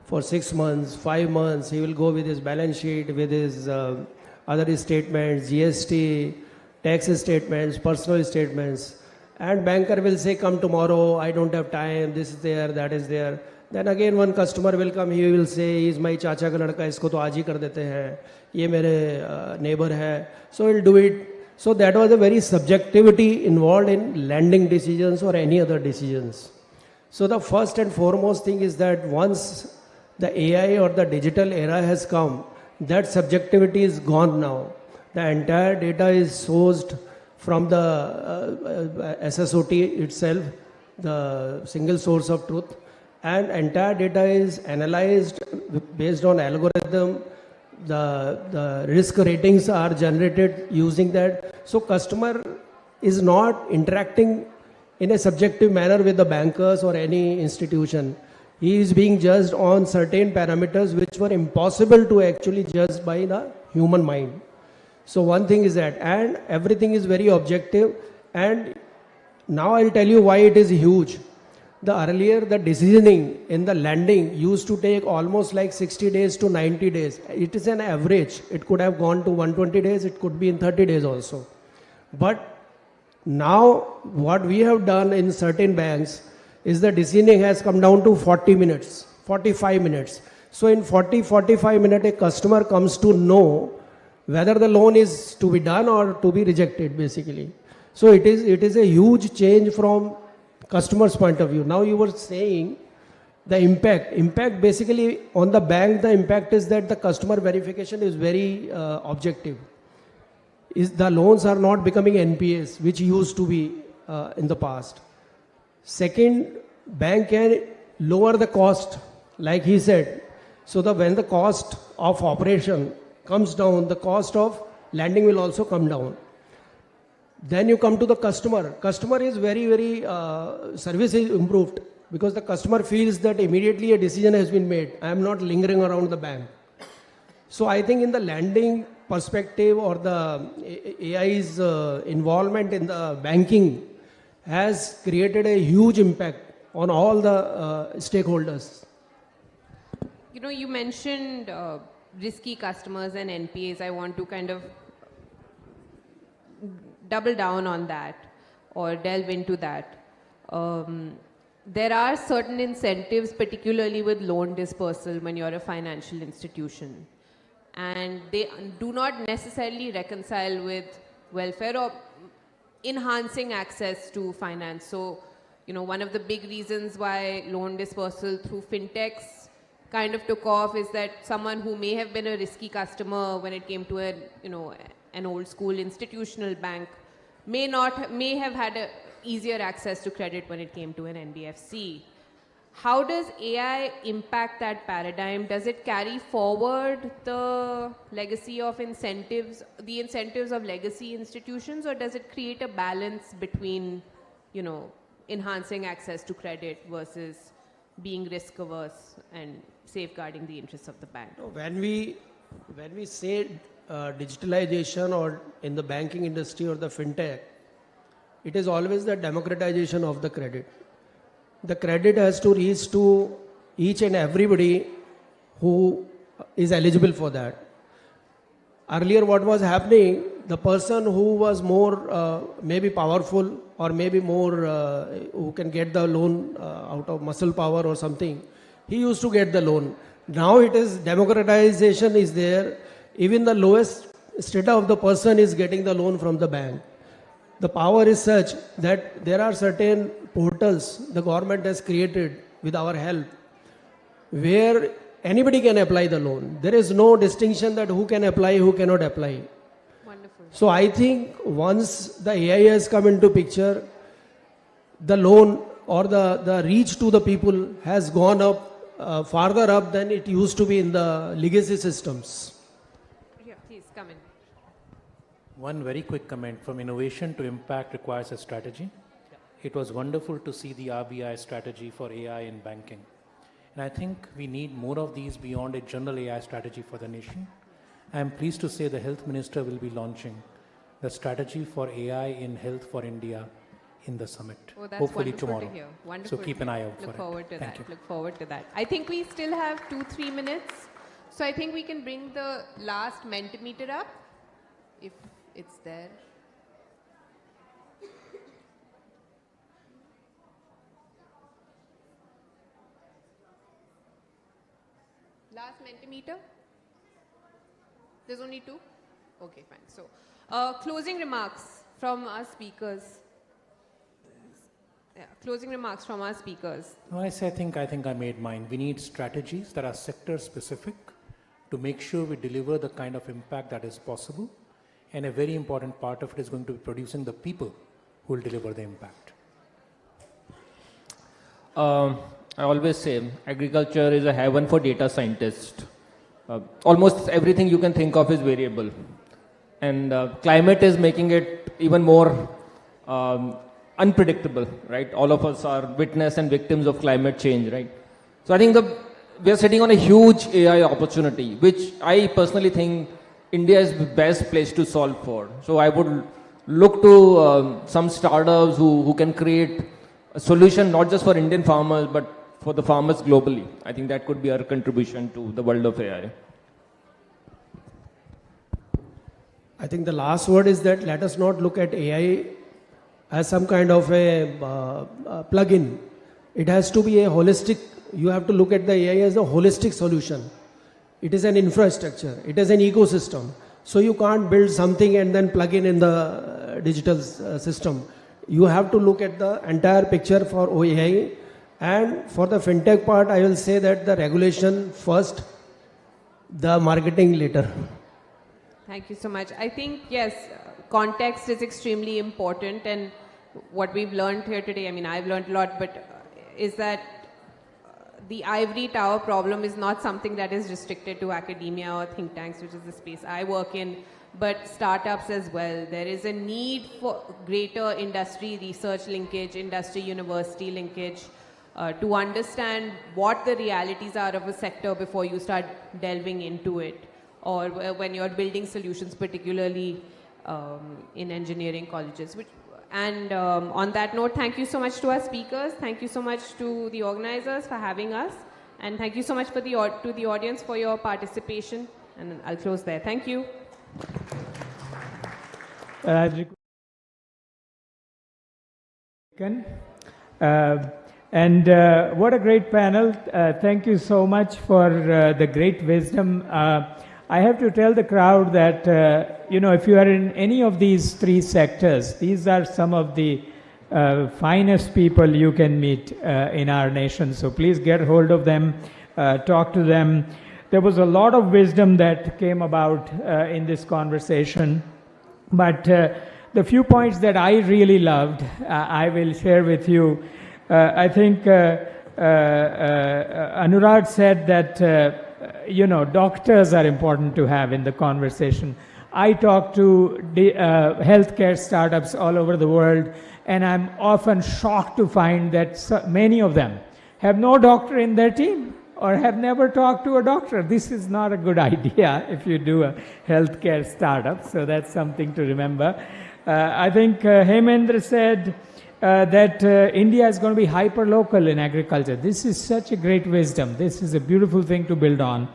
for 6 months, 5 months, he will go with his balance sheet, with his other statements, GST, tax statements, personal statements, and banker will say, come tomorrow, I don't have time, this is there, that is there. Then again one customer will come, he will say, he is my chacha ka ladka, isko to aaj hi kar dete hain, ye mere neighbor hai, so he'll do it. So that was a very subjectivity involved in lending decisions or any other decisions. So the first and foremost thing is that once the AI or the digital era has come, that subjectivity is gone now. The entire data is sourced from the SSOT itself, the single source of truth, and entire data is analyzed based on algorithm. The risk ratings are generated using that. So customer is not interacting in a subjective manner with the bankers or any institution. He is being judged on certain parameters which were impossible to actually judge by the human mind. So one thing is that, and everything is very objective, and now I'll tell you why it is huge. The earlier the decisioning in the lending used to take almost like 60 days to 90 days. It is an average. It could have gone to 120 days, it could be in 30 days also. But now what we have done in certain banks is the decisioning has come down to 40 minutes, 45 minutes. So in 40-45 minutes, a customer comes to know whether the loan is to be done or to be rejected basically. So it is a huge change from customer's point of view. Now you were saying the impact basically on the bank, the impact is that the customer verification is very objective. The loans are not becoming NPAs, which used to be in the past. Second, bank can lower the cost, like he said. So when the cost of operation comes down, the cost of lending will also come down. Then you come to the customer. Customer is very, service is improved because the customer feels that immediately a decision has been made. I am not lingering around the bank. So I think in the lending perspective or the AI's involvement in the banking has created a huge impact on all the stakeholders. You know, you mentioned risky customers and NPAs. I want to kind of double down on that or delve into that. There are certain incentives, particularly with loan dispersal when you're a financial institution, and they do not necessarily reconcile with welfare or enhancing access to finance. So, you know, one of the big reasons why loan dispersal through fintechs kind of took off is that someone who may have been a risky customer when it came to an old school institutional bank may have had a easier access to credit when it came to an NBFC. How does AI impact that paradigm? Does it carry forward the legacy of incentives, the incentives of legacy institutions, or does it create a balance between, you know, enhancing access to credit versus being risk averse and safeguarding the interests of the bank? When we say digitalization or in the banking industry or the fintech, it is always the democratization of the credit. The credit has to reach to each and everybody who is eligible for that. Earlier what was happening, the person who was more maybe powerful or maybe more who can get the loan out of muscle power or something, he used to get the loan. Now it is democratization is there. Even the lowest strata of the person is getting the loan from the bank. The power is such that there are certain portals the government has created with our help where anybody can apply the loan. There is no distinction that who can apply, who cannot apply. Wonderful. So I think once the AI has come into picture, the loan or the reach to the people has gone up, farther up than it used to be in the legacy systems. Yeah, please come in. One very quick comment: from innovation to impact requires a strategy. it was wonderful to see the RBI strategy for AI in banking. And I think we need more of these beyond a general AI strategy for the nation. I am pleased to say the Health Minister will be launching the strategy for AI in health for India in the summit, Oh, that's hopefully wonderful tomorrow. to hear. Wonderful. So keep an eye out Look for forward it. to Thank that. you. Look forward to that. I think we still have 2-3 minutes. So I think we can bring the last Mentimeter up, if it's there. Last Mentimeter? There's only 2? Okay, fine. So, closing remarks from our speakers. Yeah, closing remarks from our speakers. No, I think I made mine. We need strategies that are sector specific to make sure we deliver the kind of impact that is possible. And a very important part of it is going to be producing the people who will deliver the impact. I always say agriculture is a heaven for data scientists. Almost everything you can think of is variable. And climate is making it even more unpredictable, right? All of us are witness and victims of climate change, right? So I think we are sitting on a huge AI opportunity, which I personally think India is the best place to solve for. So I would look to some startups who can create a solution not just for Indian farmers, but for the farmers globally. I think that could be our contribution to the world of AI. I think the last word is that let us not look at AI as some kind of a plug-in. It has to be a holistic, you have to look at the AI as a holistic solution. It is an infrastructure, it is an ecosystem. So you can't build something and then plug in the digital system. You have to look at the entire picture for AI. And for the fintech part, I will say that the regulation first, the marketing later. Thank you so much. I think, yes, context is extremely important, and what we've learned here today, I mean, I've learned a lot, but is that the ivory tower problem is not something that is restricted to academia or think tanks, which is the space I work in, but startups as well. There is a need for greater industry research linkage, industry university linkage, to understand what the realities are of a sector before you start delving into it, or when you're building solutions, particularly in engineering colleges. On that note, thank you so much to our speakers. Thank you so much to the organizers for having us. And thank you so much to the audience for your participation. And I'll close there. Thank you. What a great panel. Thank you so much for the great wisdom. I have to tell the crowd that, if you are in any of these 3 sectors, these are some of the finest people you can meet in our nation. So please get hold of them, talk to them. There was a lot of wisdom that came about in this conversation. But the few points that I really loved, I will share with you. I think Anurag said that doctors are important to have in the conversation. I talk to healthcare startups all over the world, and I'm often shocked to find that many of them have no doctor in their team or have never talked to a doctor. This is not a good idea if you do a healthcare startup, so that's something to remember. I think Hemendra said that India is going to be hyper-local in agriculture. This is such a great wisdom. This is a beautiful thing to build on.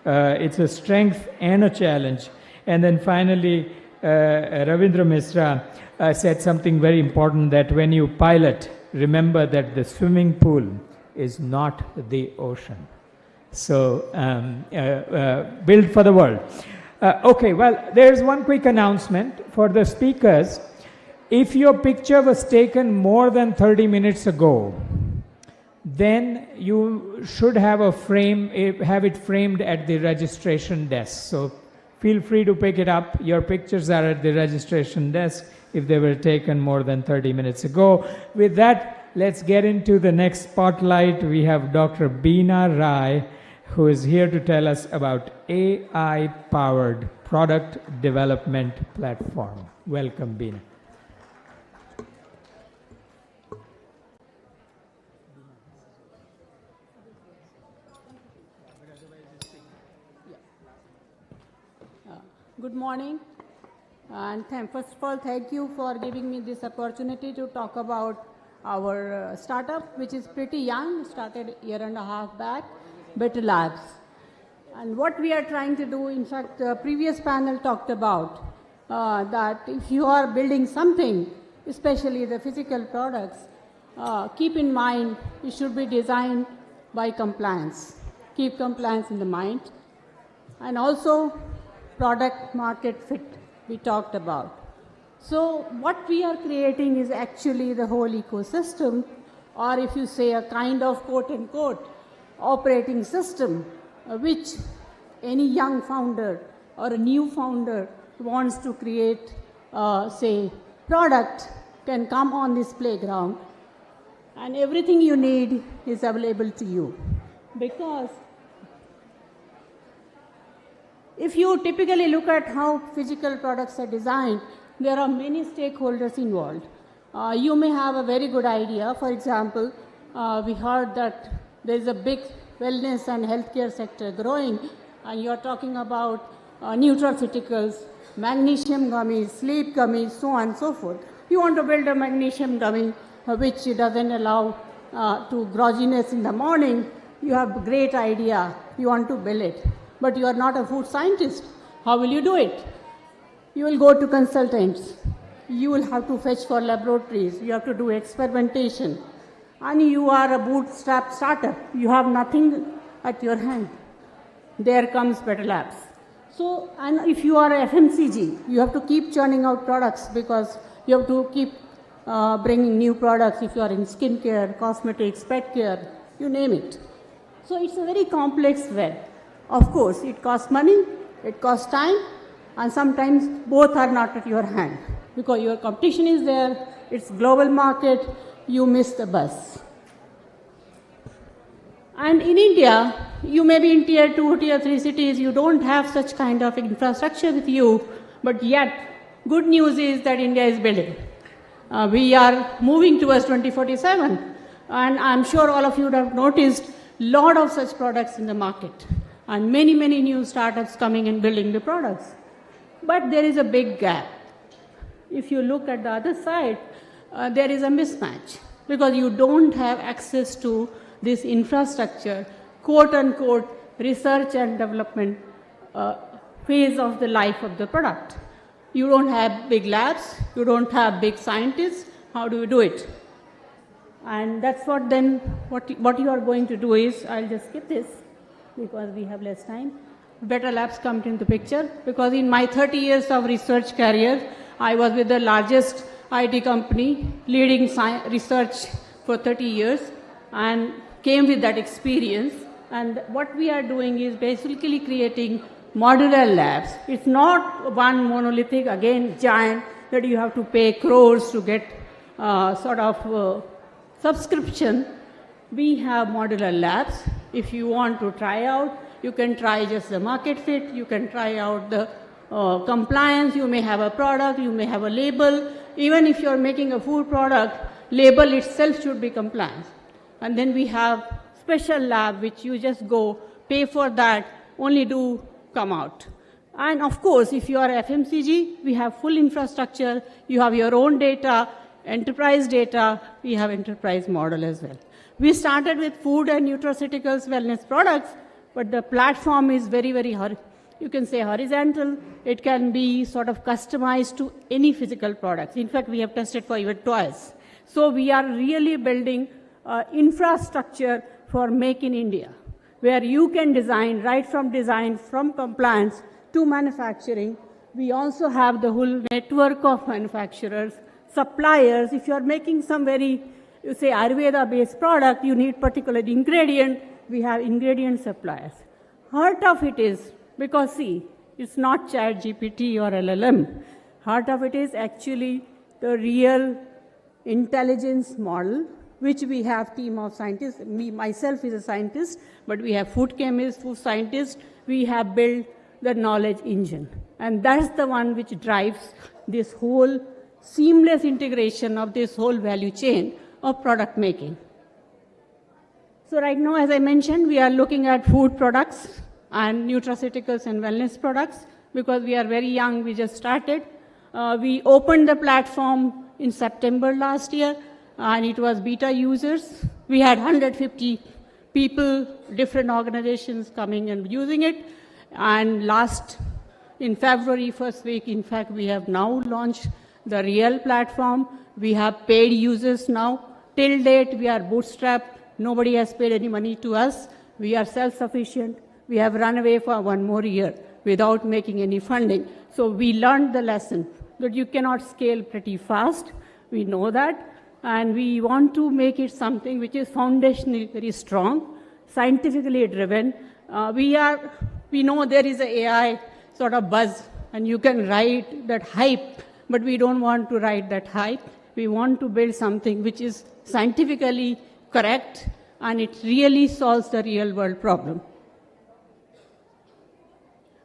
It's a strength and a challenge. And then finally, Ravindra Misra said something very important, that when you pilot, remember that the swimming pool is not the ocean. So build for the world. Okay, well, there's one quick announcement for the speakers. If your picture was taken more than 30 minutes ago, then you should have have it framed at the registration desk. So feel free to pick it up. Your pictures are at the registration desk if they were taken more than 30 minutes ago. With that, let's get into the next spotlight. We have Dr. Beena Rai, who is here to tell us about AI-powered product development platform. Welcome, Beena. Good morning. And first of all, thank you for giving me this opportunity to talk about our startup, which is pretty young, started a year and a half back, Better Labs. And what we are trying to do, in fact, the previous panel talked about that if you are building something, especially the physical products, keep in mind it should be designed by compliance. Keep compliance in the mind. And also product market fit we talked about. So what we are creating is actually the whole ecosystem, or if you say a kind of quote-unquote operating system, which any young founder or a new founder wants to create, say, product can come on this playground, and everything you need is available to you. Because if you typically look at how physical products are designed, there are many stakeholders involved. You may have a very good idea. For example, we heard that there is a big wellness and healthcare sector growing, and you're talking about nutraceuticals, magnesium gummies, sleep gummies, so on and so forth. You want to build a magnesium gummy which doesn't allow to grogginess in the morning. You have a great idea. You want to build it. But you are not a food scientist. How will you do it? You will go to consultants. You will have to fetch for laboratories. You have to do experimentation. And you are a bootstrap startup. You have nothing at your hand. There comes Better Labs. So, and if you are a FMCG, you have to keep churning out products because you have to keep bringing new products if you are in skincare, cosmetics, pet care, you name it. So it's a very complex web. Of course, it costs money, it costs time, and sometimes both are not at your hand because your competition is there, it's global market, you miss the bus. And in India, you may be in tier 2, tier 3 cities, you don't have such kind of infrastructure with you, but yet good news is that India is building. We are moving towards 2047, and I'm sure all of you would have noticed a lot of such products in the market. And many, many new startups coming and building the products. But there is a big gap. If you look at the other side, there is a mismatch because you don't have access to this infrastructure, quote-unquote, research and development phase of the life of the product. You don't have big labs, you don't have big scientists. How do you do it? And that's what then, what you are going to do is, I'll just skip this, because we have less time. Better Labs come into the picture because in my 30 years of research career, I was with the largest IT company, leading research for 30 years, and came with that experience. And what we are doing is basically creating modular labs. It's not one monolithic, again, giant that you have to pay crores to get sort of subscription. We have modular labs. If you want to try out, you can try just the market fit, you can try out the compliance, you may have a product, you may have a label. Even if you're making a food product, label itself should be compliant. And then we have special lab which you just go, pay for that, only do come out. And of course, if you are FMCG, we have full infrastructure, you have your own data, enterprise data, we have enterprise model as well. We started with food and nutraceuticals wellness products, but the platform is very, very, you can say horizontal. It can be sort of customized to any physical products. In fact, we have tested for even toys. So we are really building infrastructure for Make in India, where you can design, right from design, from compliance to manufacturing. We also have the whole network of manufacturers, suppliers. If you are making some very, you say Ayurveda-based product, you need particular ingredient, we have ingredient suppliers. Heart of it is, because see, it's not ChatGPT or LLM. Heart of it is actually the real intelligence model, which we have team of scientists. Me, myself is a scientist, but we have food chemists, food scientists. We have built the knowledge engine. And that's the one which drives this whole seamless integration of this whole value chain of product making. So right now, as I mentioned, we are looking at food products and nutraceuticals and wellness products. because we are very young, we just started. We opened the platform in September last year, and it was beta users. We had 150 people, different organizations coming and using it. And in February, first week, in fact, we have now launched the real platform. We have paid users now. Till date, we are bootstrapped. Nobody has paid any money to us. We are self-sufficient. We have run away for 1 more year without making any funding. So we learned the lesson that you cannot scale pretty fast. We know that. And we want to make it something which is foundationally very strong, scientifically driven. We know there is an AI sort of buzz, and you can ride that hype, but we don't want to ride that hype. We want to build something which is scientifically correct, and it really solves the real world problem.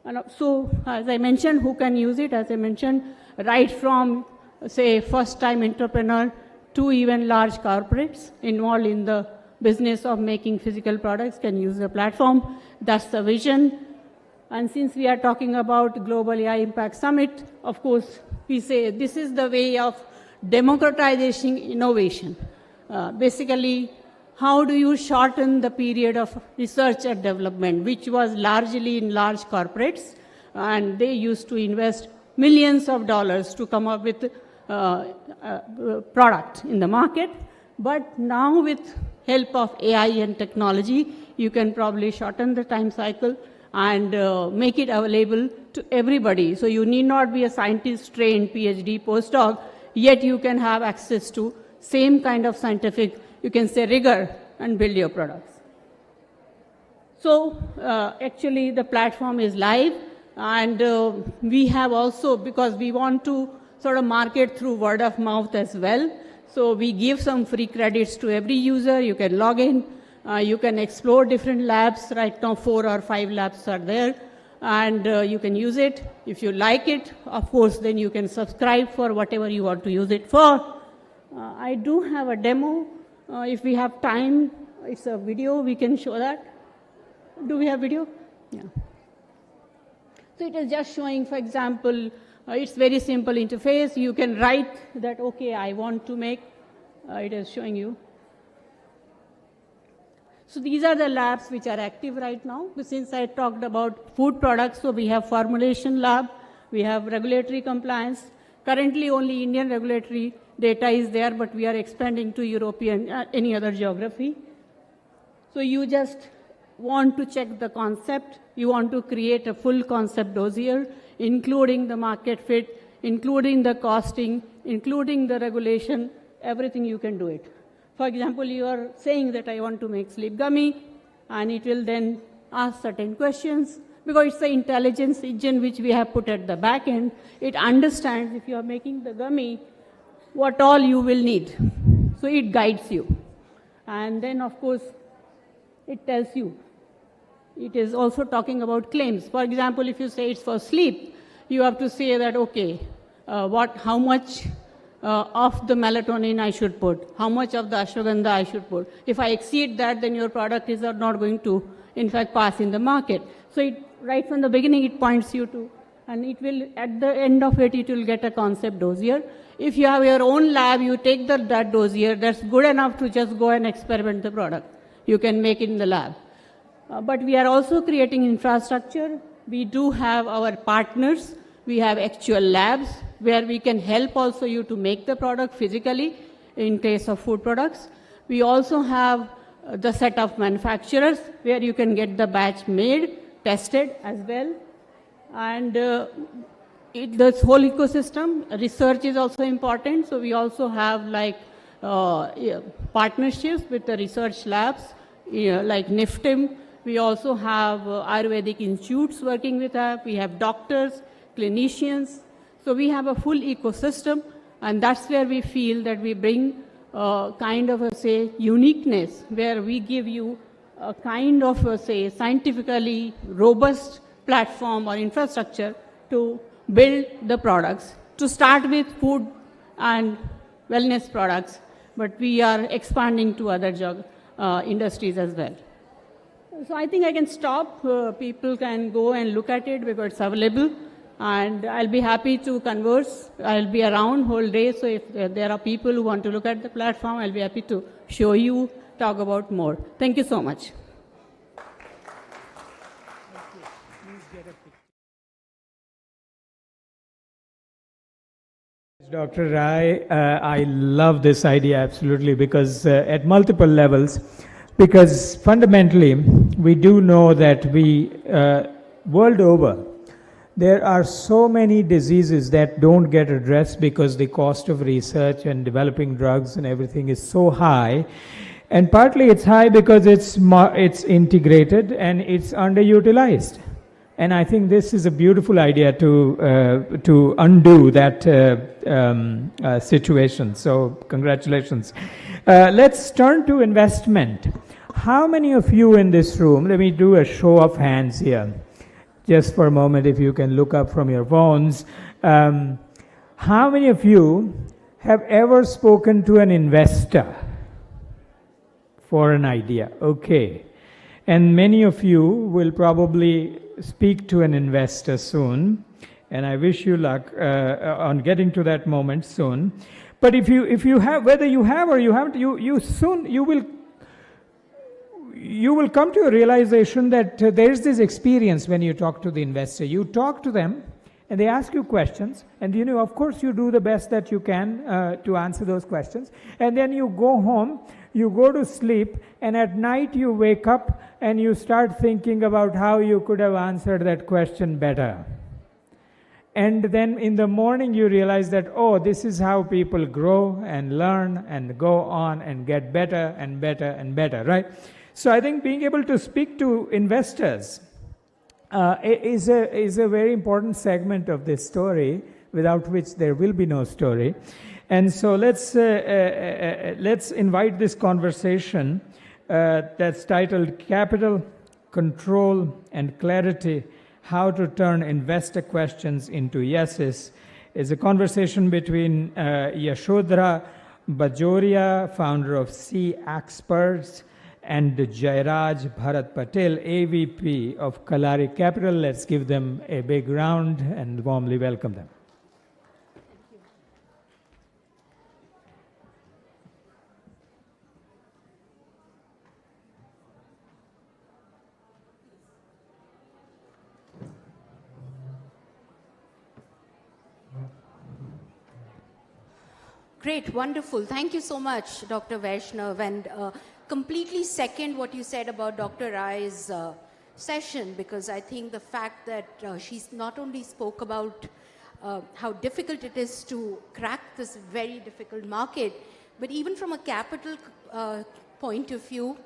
And so, as I mentioned, who can use it? As I mentioned, right from, say, first-time entrepreneur to even large corporates involved in the business of making physical products can use the platform. That's the vision. And since we are talking about Global AI Impact Summit, of course, we say this is the way of democratizing innovation. Basically, how do you shorten the period of research and development, which was largely in large corporates, and they used to invest millions of dollars to come up with product in the market. But now with help of AI and technology, you can probably shorten the time cycle and make it available to everybody. So you need not be a scientist trained PhD postdoc, yet you can have access to same kind of scientific, you can say, rigor and build your products. So actually the platform is live, and we have also, because we want to sort of market through word of mouth as well, so we give some free credits to every user. You can log in, you can explore different labs. Right now 4 or 5 labs are there, and you can use it. If you like it, of course, then you can subscribe for whatever you want to use it for. I do have a demo. If we have time, it's a video, we can show that. Do we have video? Yeah. So it is just showing, for example, it's very simple interface. You can write that, okay, I want to make, it is showing you. So these are the labs which are active right now. Since I talked about food products, so we have formulation lab, we have regulatory compliance. Currently only Indian regulatory data is there, but we are expanding to European, any other geography. So you just want to check the concept. You want to create a full concept dossier, including the market fit, including the costing, including the regulation, everything you can do it. For example, you are saying that I want to make sleep gummy, and it will then ask certain questions. Because it's the intelligence engine which we have put at the back end, it understands if you are making the gummy, what all you will need. So it guides you. And then, of course, it tells you. It is also talking about claims. For example, if you say it's for sleep, you have to say that, okay, how much of the melatonin I should put, how much of the ashwagandha I should put. If I exceed that, then your product is not going to, in fact, pass in the market. So it, right from the beginning, it points you to, and it will, at the end of it, it will get a concept dossier. If you have your own lab, you take that dossier, that's good enough to just go and experiment the product. You can make it in the lab. But we are also creating infrastructure. We do have our partners. We have actual labs where we can help also you to make the product physically in case of food products. We also have the set of manufacturers where you can get the batch made, tested as well. And this whole ecosystem, research is also important. So we also have like partnerships with the research labs, like NIFTIM. We also have Ayurvedic institutes working with us. We have doctors, clinicians. So we have a full ecosystem, and that's where we feel that we bring kind of a, uniqueness, where we give you a kind of a, scientifically robust platform or infrastructure to build the products. To start with food and wellness products, but we are expanding to other industries as well. So I think I can stop. People can go and look at it because it's available. And I'll be happy to converse. I'll be around whole day, so if there are people who want to look at the platform, I'll be happy to show you, talk about more. Thank you so much. Dr. Rai, I love this idea absolutely, because at multiple levels, because fundamentally we do know that we, world over, there are so many diseases that don't get addressed because the cost of research and developing drugs and everything is so high. And partly it's high because it's integrated and it's underutilized. And I think this is a beautiful idea to undo that situation. So congratulations. Let's turn to investment. How many of you in this room, let me do a show of hands here. Just for a moment, if you can look up from your phones. How many of you have ever spoken to an investor for an idea? Okay. And many of you will probably speak to an investor soon. And I wish you luck on getting to that moment soon. But if you have, whether you have or you haven't, you will come to a realization that there is this experience when you talk to the investor. You talk to them and they ask you questions, and of course you do the best that you can to answer those questions, and then you go home, you go to sleep, and at night you wake up and you start thinking about how you could have answered that question better. And then in the morning you realize that, oh, this is how people grow and learn and go on and get better and better and better, right? So I think being able to speak to investors is a very important segment of this story, without which there will be no story. And so let's invite this conversation that's titled Capital, Control, and Clarity, How to Turn Investor Questions into Yeses. It's a conversation between Yashodhara Bajoria, founder of C Experts, and Jairaj Bharat Patel, AVP of Kalari Capital. Let's give them a big round and warmly welcome them. Great, wonderful. Thank you so much, Dr. Vaishnav, and completely second what you said about Dr. Rai's session, because I think the fact that she's not only spoke about how difficult it is to crack this very difficult market, but even from a capital point of view,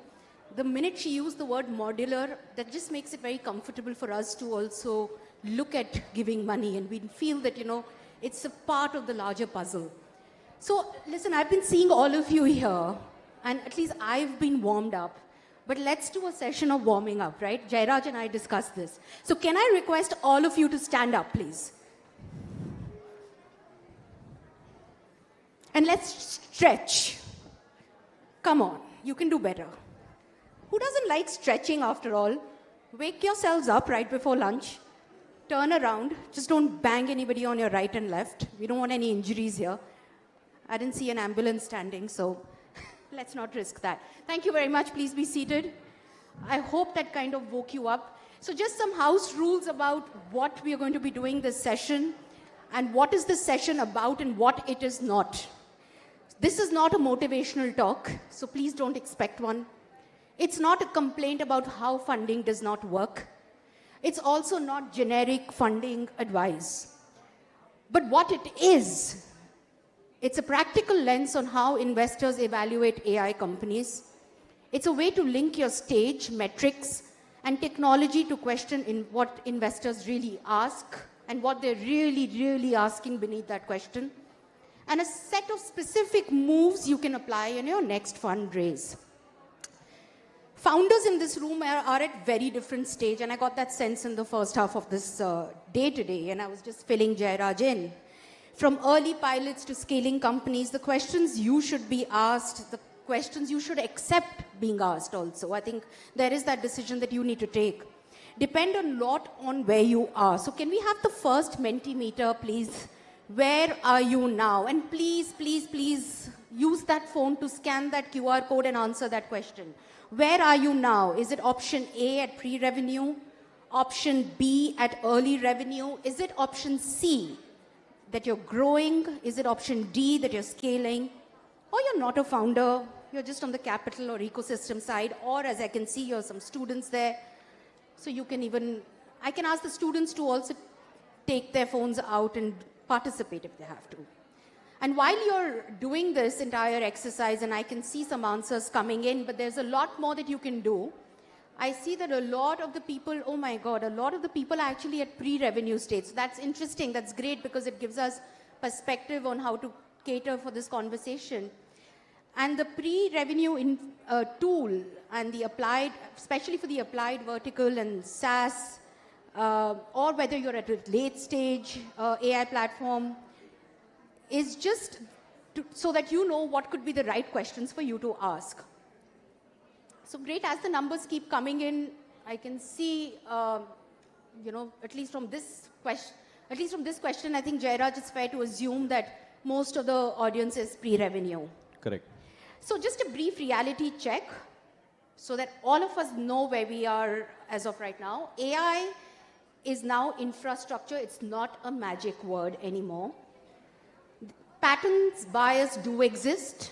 the minute she used the word modular, that just makes it very comfortable for us to also look at giving money, and we feel that, it's a part of the larger puzzle. So listen, I've been seeing all of you here, and at least I've been warmed up. But let's do a session of warming up, right? Jairaj and I discussed this. So can I request all of you to stand up, please? And let's stretch. Come on, you can do better. Who doesn't like stretching after all? Wake yourselves up right before lunch. Turn around. Just don't bang anybody on your right and left. We don't want any injuries here. I didn't see an ambulance standing, so let's not risk that. Thank you very much. Please be seated. I hope that kind of woke you up. So just some house rules about what we are going to be doing this session, and what is this session about and what it is not. This is not a motivational talk, so please don't expect one. It's not a complaint about how funding does not work. It's also not generic funding advice. But what it is, it's a practical lens on how investors evaluate AI companies. It's a way to link your stage, metrics, and technology to question what investors really ask and what they're really, really asking beneath that question. And a set of specific moves you can apply in your next fundraise. Founders in this room are at very different stage, and I got that sense in the first half of this day today, and I was just filling Jairaj in. From early pilots to scaling companies, the questions you should be asked, the questions you should accept being asked also. I think there is that decision that you need to take. depend a lot on where you are. So can we have the first Mentimeter, please? Where are you now? And please, please, please use that phone to scan that QR code and answer that question. Where are you now? Is it option A at pre-revenue? Option B at early revenue? Is it option C that you're growing? Is it option D that you're scaling? Or you're not a founder, you're just on the capital or ecosystem side, or as I can see, you're some students there. So you can even, I can ask the students to also take their phones out and participate if they have to. And while you're doing this entire exercise, and I can see some answers coming in, but there's a lot more that you can do. I see that a lot of the people, oh my God, a lot of the people are actually at pre-revenue stage. So that's interesting, that's great because it gives us perspective on how to cater for this conversation. And the pre-revenue tool and the applied, especially for the applied vertical and SaaS, or whether you're at a late stage AI platform, is just so that you know what could be the right questions for you to ask. So great, as the numbers keep coming in, I can see, at least from this question, I think Jairaj, it's fair to assume that most of the audience is pre-revenue. Correct. So just a brief reality check so that all of us know where we are as of right now. AI is now infrastructure. It's not a magic word anymore. Patterns, bias do exist,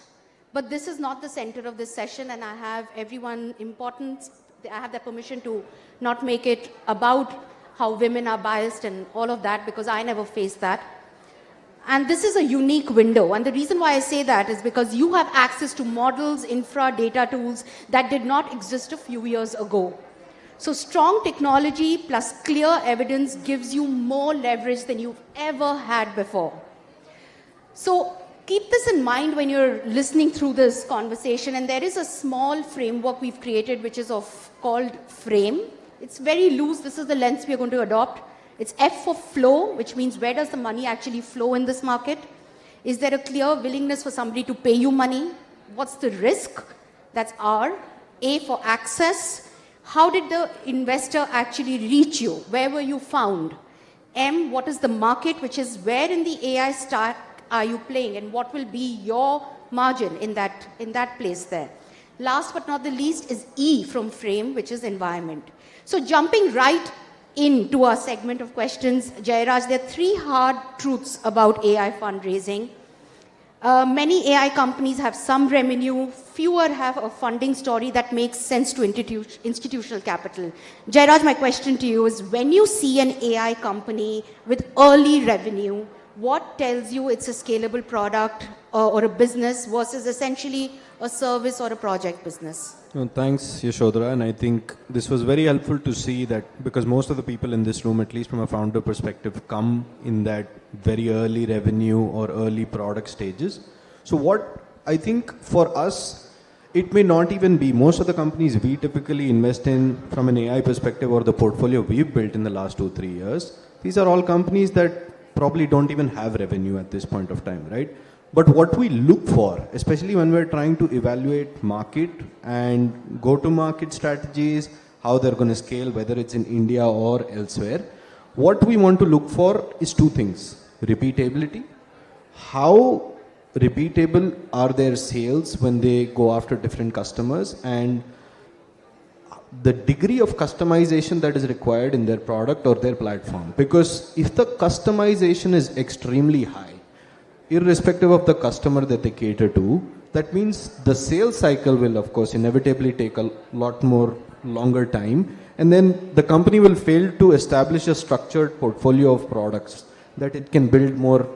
but this is not the center of this session, and I have everyone important. I have the permission to not make it about how women are biased and all of that, because I never faced that. And this is a unique window. And the reason why I say that is because you have access to models, infra, data tools that did not exist a few years ago. So strong technology plus clear evidence gives you more leverage than you've ever had before. So keep this in mind when you're listening through this conversation. And there is a small framework we've created, which is called FRAME. It's very loose. This is the lens we're going to adopt. It's F for flow, which means where does the money actually flow in this market? Is there a clear willingness for somebody to pay you money? What's the risk? That's R. A for access. How did the investor actually reach you? Where were you found? M, what is the market, which is where in the AI stack are you playing and what will be your margin in that place there? Last but not the least is E from frame, which is environment. So jumping right into our segment of questions, Jairaj, there are 3 hard truths about AI fundraising. Many AI companies have some revenue, fewer have a funding story that makes sense to institutional capital. Jairaj, my question to you is, when you see an AI company with early revenue, what tells you it's a scalable product or a business versus essentially a service or a project business? No, thanks, Yashodhara, and I think this was very helpful to see that, because most of the people in this room, at least from a founder perspective, come in that very early revenue or early product stages. So what I think for us, it may not even be, most of the companies we typically invest in from an AI perspective or the portfolio we've built in the last 2-3 years, these are all companies that probably don't even have revenue at this point of time, right? But what we look for, especially when we're trying to evaluate market and go-to-market strategies, how they're going to scale, whether it's in India or elsewhere, what we want to look for is 2 things. Repeatability. How repeatable are their sales when they go after different customers, and the degree of customization that is required in their product or their platform. Because if the customization is extremely high, irrespective of the customer that they cater to, that means the sales cycle will, of course, inevitably take a lot more longer time. And then the company will fail to establish a structured portfolio of products that it can build more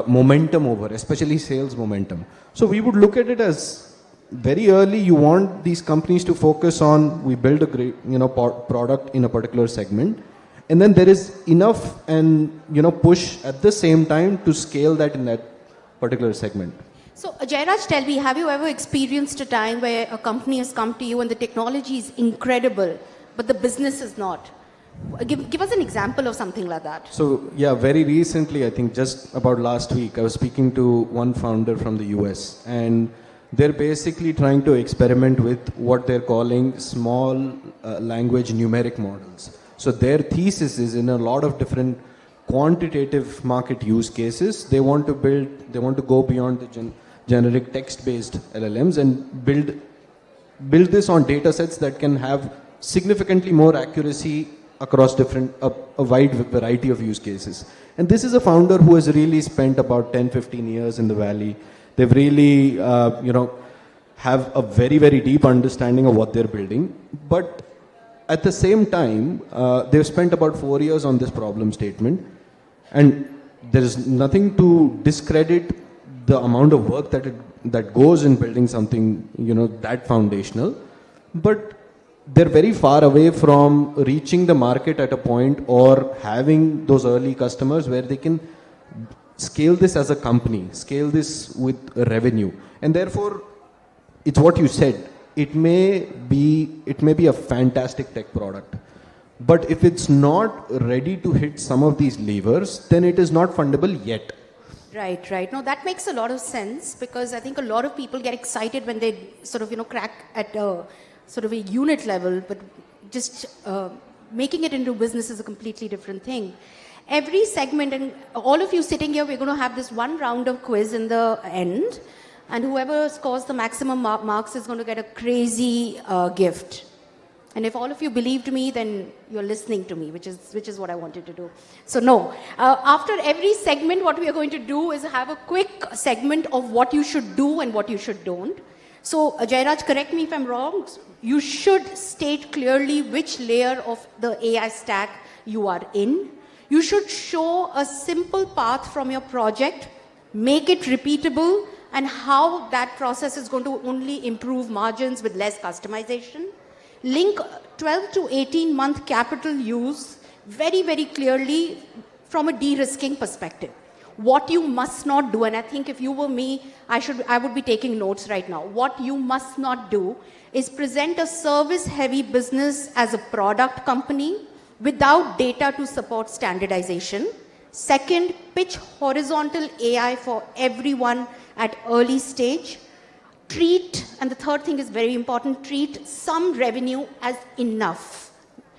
momentum over, especially sales momentum. So we would look at it as very early, you want these companies to focus on, we build a great product in a particular segment. And then there is enough and push at the same time to scale that in that particular segment. So Jairaj, tell me, have you ever experienced a time where a company has come to you and the technology is incredible, but the business is not? Give us an example of something like that. So yeah, very recently, I think just about last week, I was speaking to one founder from the US, and they're basically trying to experiment with what they're calling small language numeric models. So their thesis is in a lot of different quantitative market use cases. They want to go beyond the generic text-based LLMs and build this on data sets that can have significantly more accuracy across a wide variety of use cases. And this is a founder who has really spent about 10-15 years in the Valley. They've really, have a very, very deep understanding of what they're building. But at the same time, they've spent about 4 years on this problem statement. And there is nothing to discredit the amount of work that goes in building something, that foundational. But they're very far away from reaching the market at a point or having those early customers where they can scale this as a company, scale this with revenue. And therefore, it's what you said. It may be a fantastic tech product. But if it's not ready to hit some of these levers, then it is not fundable yet. Right. No, that makes a lot of sense, because I think a lot of people get excited when they sort of, crack at a sort of a unit level, but just making it into business is a completely different thing. Every segment, and all of you sitting here, we're going to have this one round of quiz in the end, and whoever scores the maximum marks is going to get a crazy gift. And if all of you believed me, then you're listening to me, which is what I wanted to do. So no, after every segment, what we are going to do is have a quick segment of what you should do and what you should don't. So Jairaj, correct me if I'm wrong. You should state clearly which layer of the AI stack you are in. You should show a simple path from your project, make it repeatable, and how that process is going to only improve margins with less customization. Link 12 to 18 month capital use very, very clearly from a de-risking perspective. What you must not do, and I think if you were me, I would be taking notes right now. What you must not do is present a service-heavy business as a product company without data to support standardization. Second, pitch horizontal AI for everyone at early stage. Treat, and the third thing is very important, treat some revenue as enough.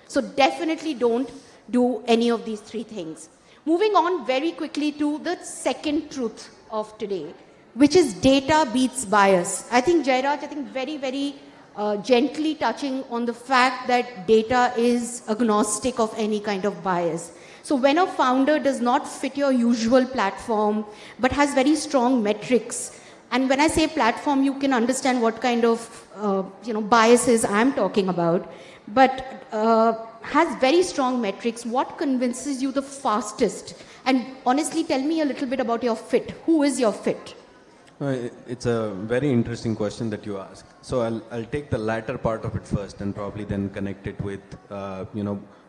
So definitely don't do any of these three things. Moving on very quickly to the second truth of today, which is data beats bias. I think Jairaj, very, very gently touching on the fact that data is agnostic of any kind of bias. So when a founder does not fit your usual platform, but has very strong metrics, and when I say platform, you can understand what kind of biases I'm talking about, but has very strong metrics. What convinces you the fastest? And honestly, tell me a little bit about your fit. Who is your fit? It's a very interesting question that you ask. So I'll take the latter part of it first and probably then connect it with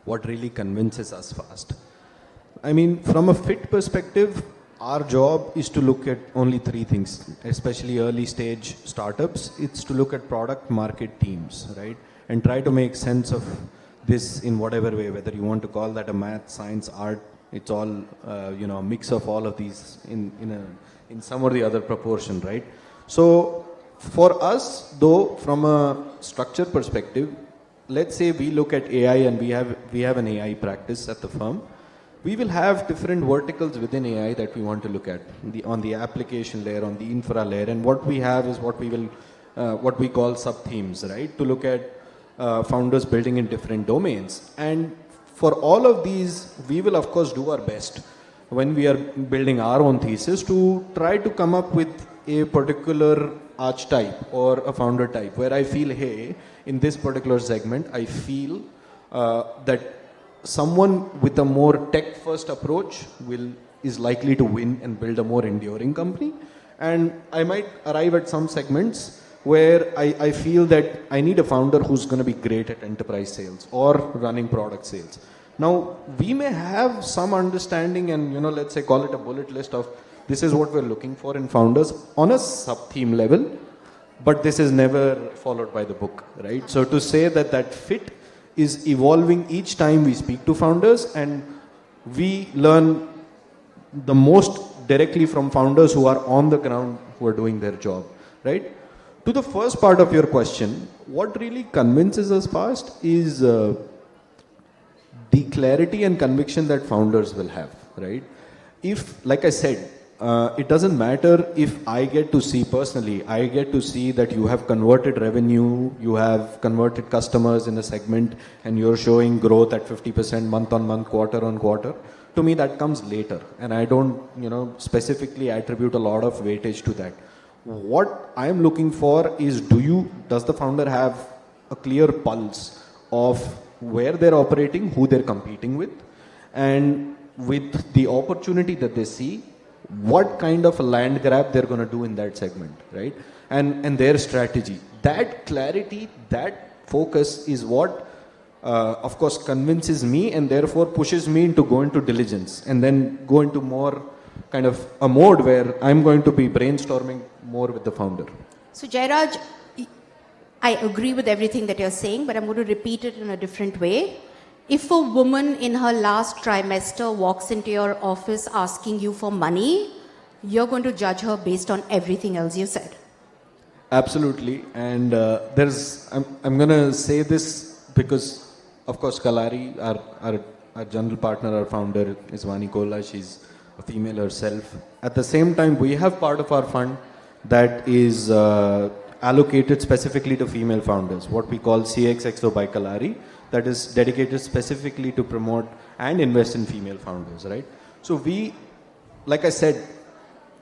what really convinces us fast. I mean, from a fit perspective, our job is to look at only three things, especially early stage startups. It's to look at product market teams, right? And try to make sense of this in whatever way, whether you want to call that a math, science, art, it's all, a mix of all of these in some or the other proportion, right? So for us, though, from a structure perspective, let's say we look at AI and we have an AI practice at the firm. We will have different verticals within AI that we want to look at on the application layer, on the infra layer, and what we have is what we call sub-themes, right? To look at founders building in different domains. And for all of these, we will of course do our best when we are building our own thesis to try to come up with a particular archetype or a founder type where I feel, hey, in this particular segment, I feel that someone with a more tech-first approach is likely to win and build a more enduring company. And I might arrive at some segments where I feel that I need a founder who's going to be great at enterprise sales or running product sales. Now, we may have some understanding and, let's say call it a bullet list of this is what we're looking for in founders on a sub-theme level, but this is never followed by the book, right? So to say that fit is evolving each time we speak to founders, and we learn the most directly from founders who are on the ground, who are doing their job, right? To the first part of your question, what really convinces us fast is the clarity and conviction that founders will have, right? If, like I said, it doesn't matter if I get to see personally, I get to see that you have converted revenue, you have converted customers in a segment, and you're showing growth at 50% month on month, quarter on quarter. To me, that comes later, and I don't, specifically attribute a lot of weightage to that. What I'm looking for is, does the founder have a clear pulse of where they're operating, who they're competing with, and with the opportunity that they see, what kind of a land grab they're going to do in that segment, right? And their strategy. That clarity, that focus is what, of course, convinces me and therefore pushes me into go into diligence and then go into more kind of a mode where I'm going to be brainstorming more with the founder. So Jairaj, I agree with everything that you're saying, but I'm going to repeat it in a different way. If a woman in her last trimester walks into your office asking you for money, you're going to judge her based on everything else you said. Absolutely. And I'm going to say this because, of course, Kalari, our general partner, our founder is Vani Kola. She's a female herself. At the same time, we have part of our fund that is allocated specifically to female founders, what we call CXXO by Kalari, that is dedicated specifically to promote and invest in female founders, right? So we, like I said,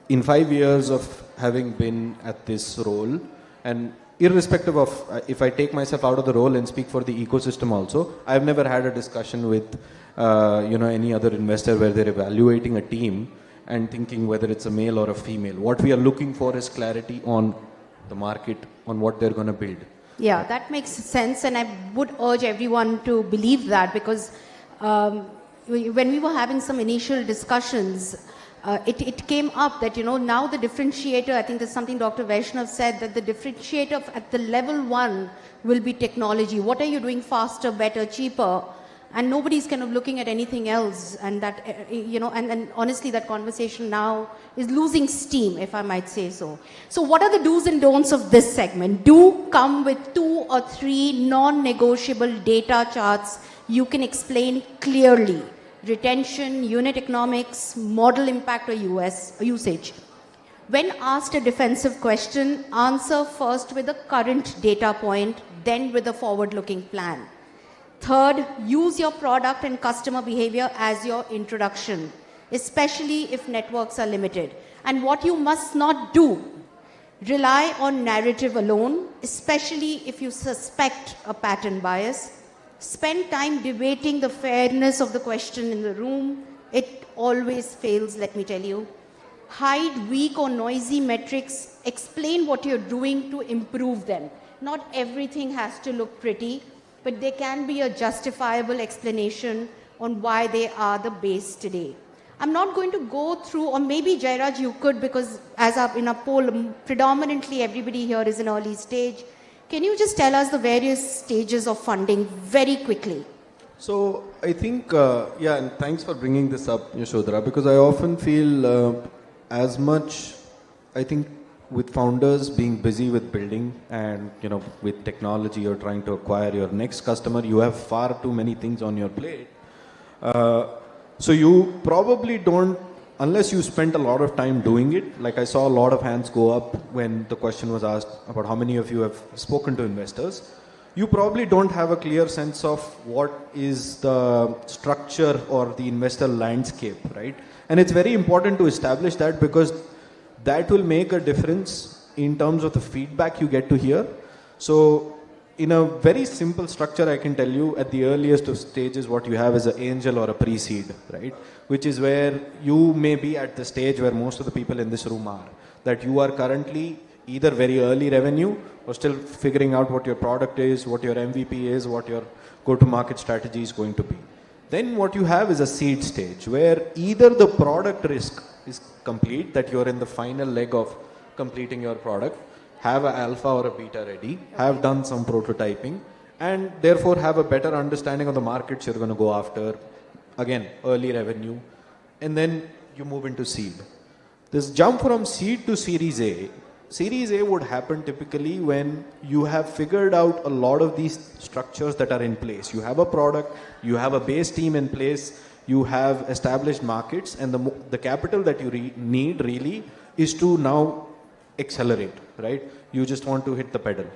in 5 years of having been at this role, and irrespective of if I take myself out of the role and speak for the ecosystem also, I've never had a discussion with any other investor where they're evaluating a team and thinking whether it's a male or a female. What we are looking for is clarity on the market, on what they're going to build. Yeah, that makes sense, and I would urge everyone to believe that, because when we were having some initial discussions, it came up that, now the differentiator, I think there's something Dr. Vaishnav said, that the differentiator at the level 1 will be technology. What are you doing faster, better, cheaper? And nobody's kind of looking at anything else. And that, and honestly, that conversation now is losing steam, if I might say so. So what are the do's and don'ts of this segment? Do come with 2 or 3 non-negotiable data charts you can explain clearly. Retention, unit economics, model impact or usage. When asked a defensive question, answer first with a current data point, then with a forward-looking plan. Third, use your product and customer behavior as your introduction, especially if networks are limited. And what you must not do, rely on narrative alone, especially if you suspect a pattern bias. Spend time debating the fairness of the question in the room. It always fails, let me tell you. Hide weak or noisy metrics. Explain what you're doing to improve them. Not everything has to look pretty, but there can be a justifiable explanation on why they are the base today. I'm not going to go through, or maybe Jairaj you could, because in a poll, predominantly everybody here is in early stage. Can you just tell us the various stages of funding very quickly? So I think, and thanks for bringing this up, Yashodhara, because I often feel as much, I think, with founders being busy with building and, with technology or trying to acquire your next customer, you have far too many things on your plate. So you probably don't, unless you spent a lot of time doing it. Like I saw a lot of hands go up when the question was asked about how many of you have spoken to investors. You probably don't have a clear sense of what is the structure or the investor landscape, right? And it's very important to establish that, because that will make a difference in terms of the feedback you get to hear. So in a very simple structure, I can tell you at the earliest of stages, what you have is an angel or a pre-seed, right? Which is where you may be at the stage where most of the people in this room are, that you are currently either very early revenue or still figuring out what your product is, what your MVP is, what your go-to-market strategy is going to be. Then what you have is a seed stage where either the product risk is complete, that you're in the final leg of completing your product, have an alpha or a beta ready, have done some prototyping, and therefore have a better understanding of the markets you're going to go after. Again, early revenue, and then you move into seed. This jump from seed to Series A Series A would happen typically when you have figured out a lot of these structures that are in place. You have a product, you have a base team in place, you have established markets, and the capital that you need really is to now accelerate, right? You just want to hit the pedal.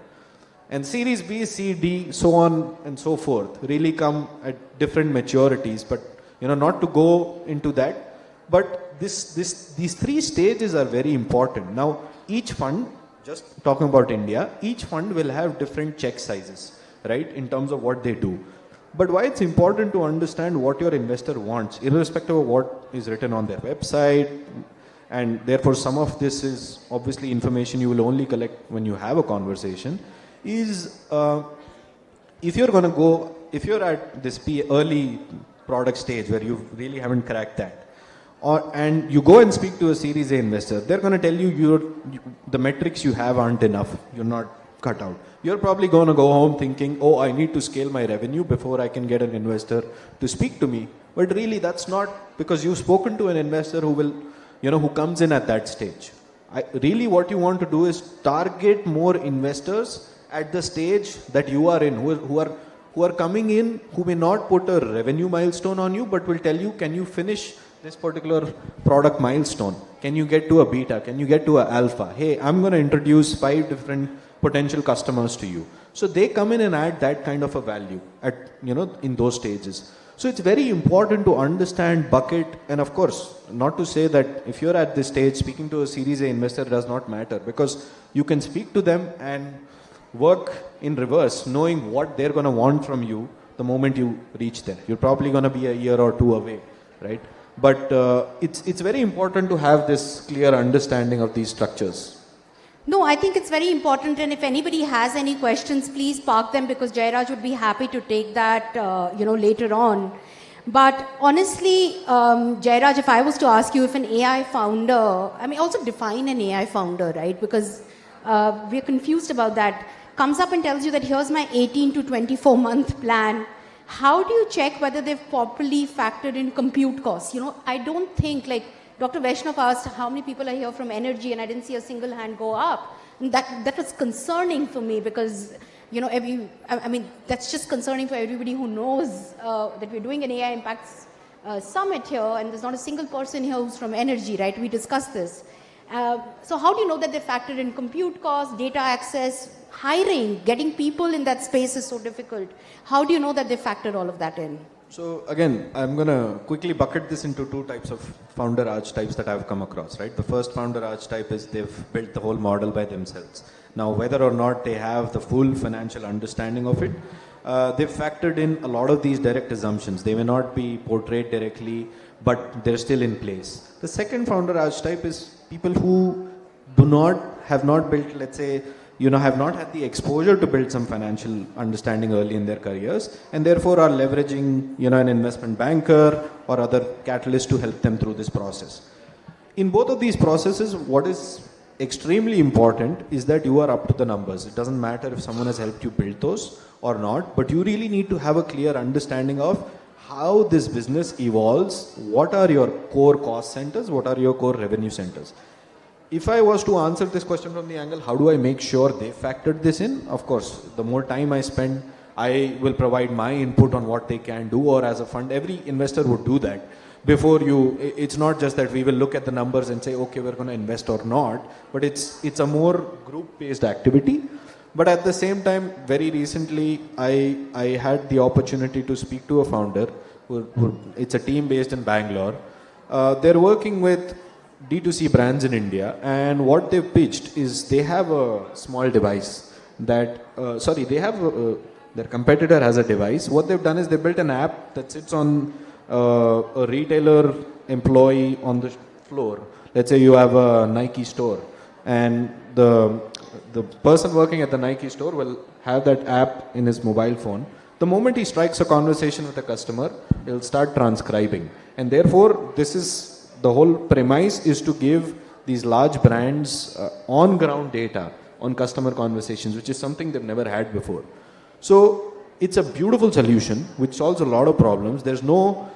And Series B, C, D, so on and so forth really come at different maturities, but not to go into that. But these three stages are very important. Now, each fund, just talking about India, each fund will have different check sizes, right, in terms of what they do. But why it's important to understand what your investor wants, irrespective of what is written on their website, and therefore some of this is obviously information you will only collect when you have a conversation, is if you're at this early product stage where you really haven't cracked that, and you go and speak to a Series A investor, they're going to tell you the metrics you have aren't enough. You're not cut out. You're probably going to go home thinking, oh, I need to scale my revenue before I can get an investor to speak to me. But really, that's not, because you've spoken to an investor who will, who comes in at that stage. Really, what you want to do is target more investors at the stage that you are in, who are coming in, who may not put a revenue milestone on you, but will tell you, can you finish this particular product milestone? Can you get to a beta? Can you get to a alpha? Hey, I'm going to introduce 5 different potential customers to you. So they come in and add that kind of a value at, in those stages. So it's very important to understand bucket, and of course, not to say that if you're at this stage, speaking to a Series A investor does not matter, because you can speak to them and work in reverse, knowing what they're going to want from you the moment you reach there. You're probably going to be a year or 2 away, right? But it's very important to have this clear understanding of these structures. No, I think it's very important, and if anybody has any questions, please park them, because Jairaj would be happy to take that, later on. But honestly, Jairaj, if I was to ask you if an AI founder, also define an AI founder, right? Because we're confused about that. Comes up and tells you that here's my 18 to 24 month plan. How do you check whether they've properly factored in compute costs? I don't think, like Dr. Vaishnav asked, how many people are here from energy, and I didn't see a single hand go up. And that was concerning for me, because, that's just concerning for everybody who knows that we're doing an AI Impact Summit here, and there's not a single person here who's from energy, right? We discussed this. So how do you know that they factored in compute costs, data access, hiring, getting people in that space is so difficult. How do you know that they factored all of that in? So again, I'm going to quickly bucket this into 2 types of founder archetypes that I've come across, right? The first founder archetype is they've built the whole model by themselves. Now, whether or not they have the full financial understanding of it, they've factored in a lot of these direct assumptions. They may not be portrayed directly, but they're still in place. The second founder archetype is people who have not built, let's say, have not had the exposure to build some financial understanding early in their careers, and therefore are leveraging, an investment banker or other catalyst to help them through this process. In both of these processes, what is extremely important is that you are up to the numbers. It doesn't matter if someone has helped you build those or not, but you really need to have a clear understanding of how this business evolves, what are your core cost centers, what are your core revenue centers. If I was to answer this question from the angle, how do I make sure they factored this in? Of course, the more time I spend, I will provide my input on what they can do, or as a fund, every investor would do that. Before it's not just that we will look at the numbers and say, okay, we're going to invest or not, but it's a more group-based activity. But at the same time, very recently, I had the opportunity to speak to a founder. It's a team based in Bangalore. They're working with D2C brands in India, and what they've pitched is they have a small device that, their competitor has a device. What they've done is they built an app that sits on a retailer employee on the floor. Let's say you have a Nike store, and the person working at the Nike store will have that app in his mobile phone. The moment he strikes a conversation with a customer, he'll start transcribing. And therefore, the whole premise is to give these large brands on-ground data on customer conversations, which is something they've never had before. So it's a beautiful solution which solves a lot of problems. There's no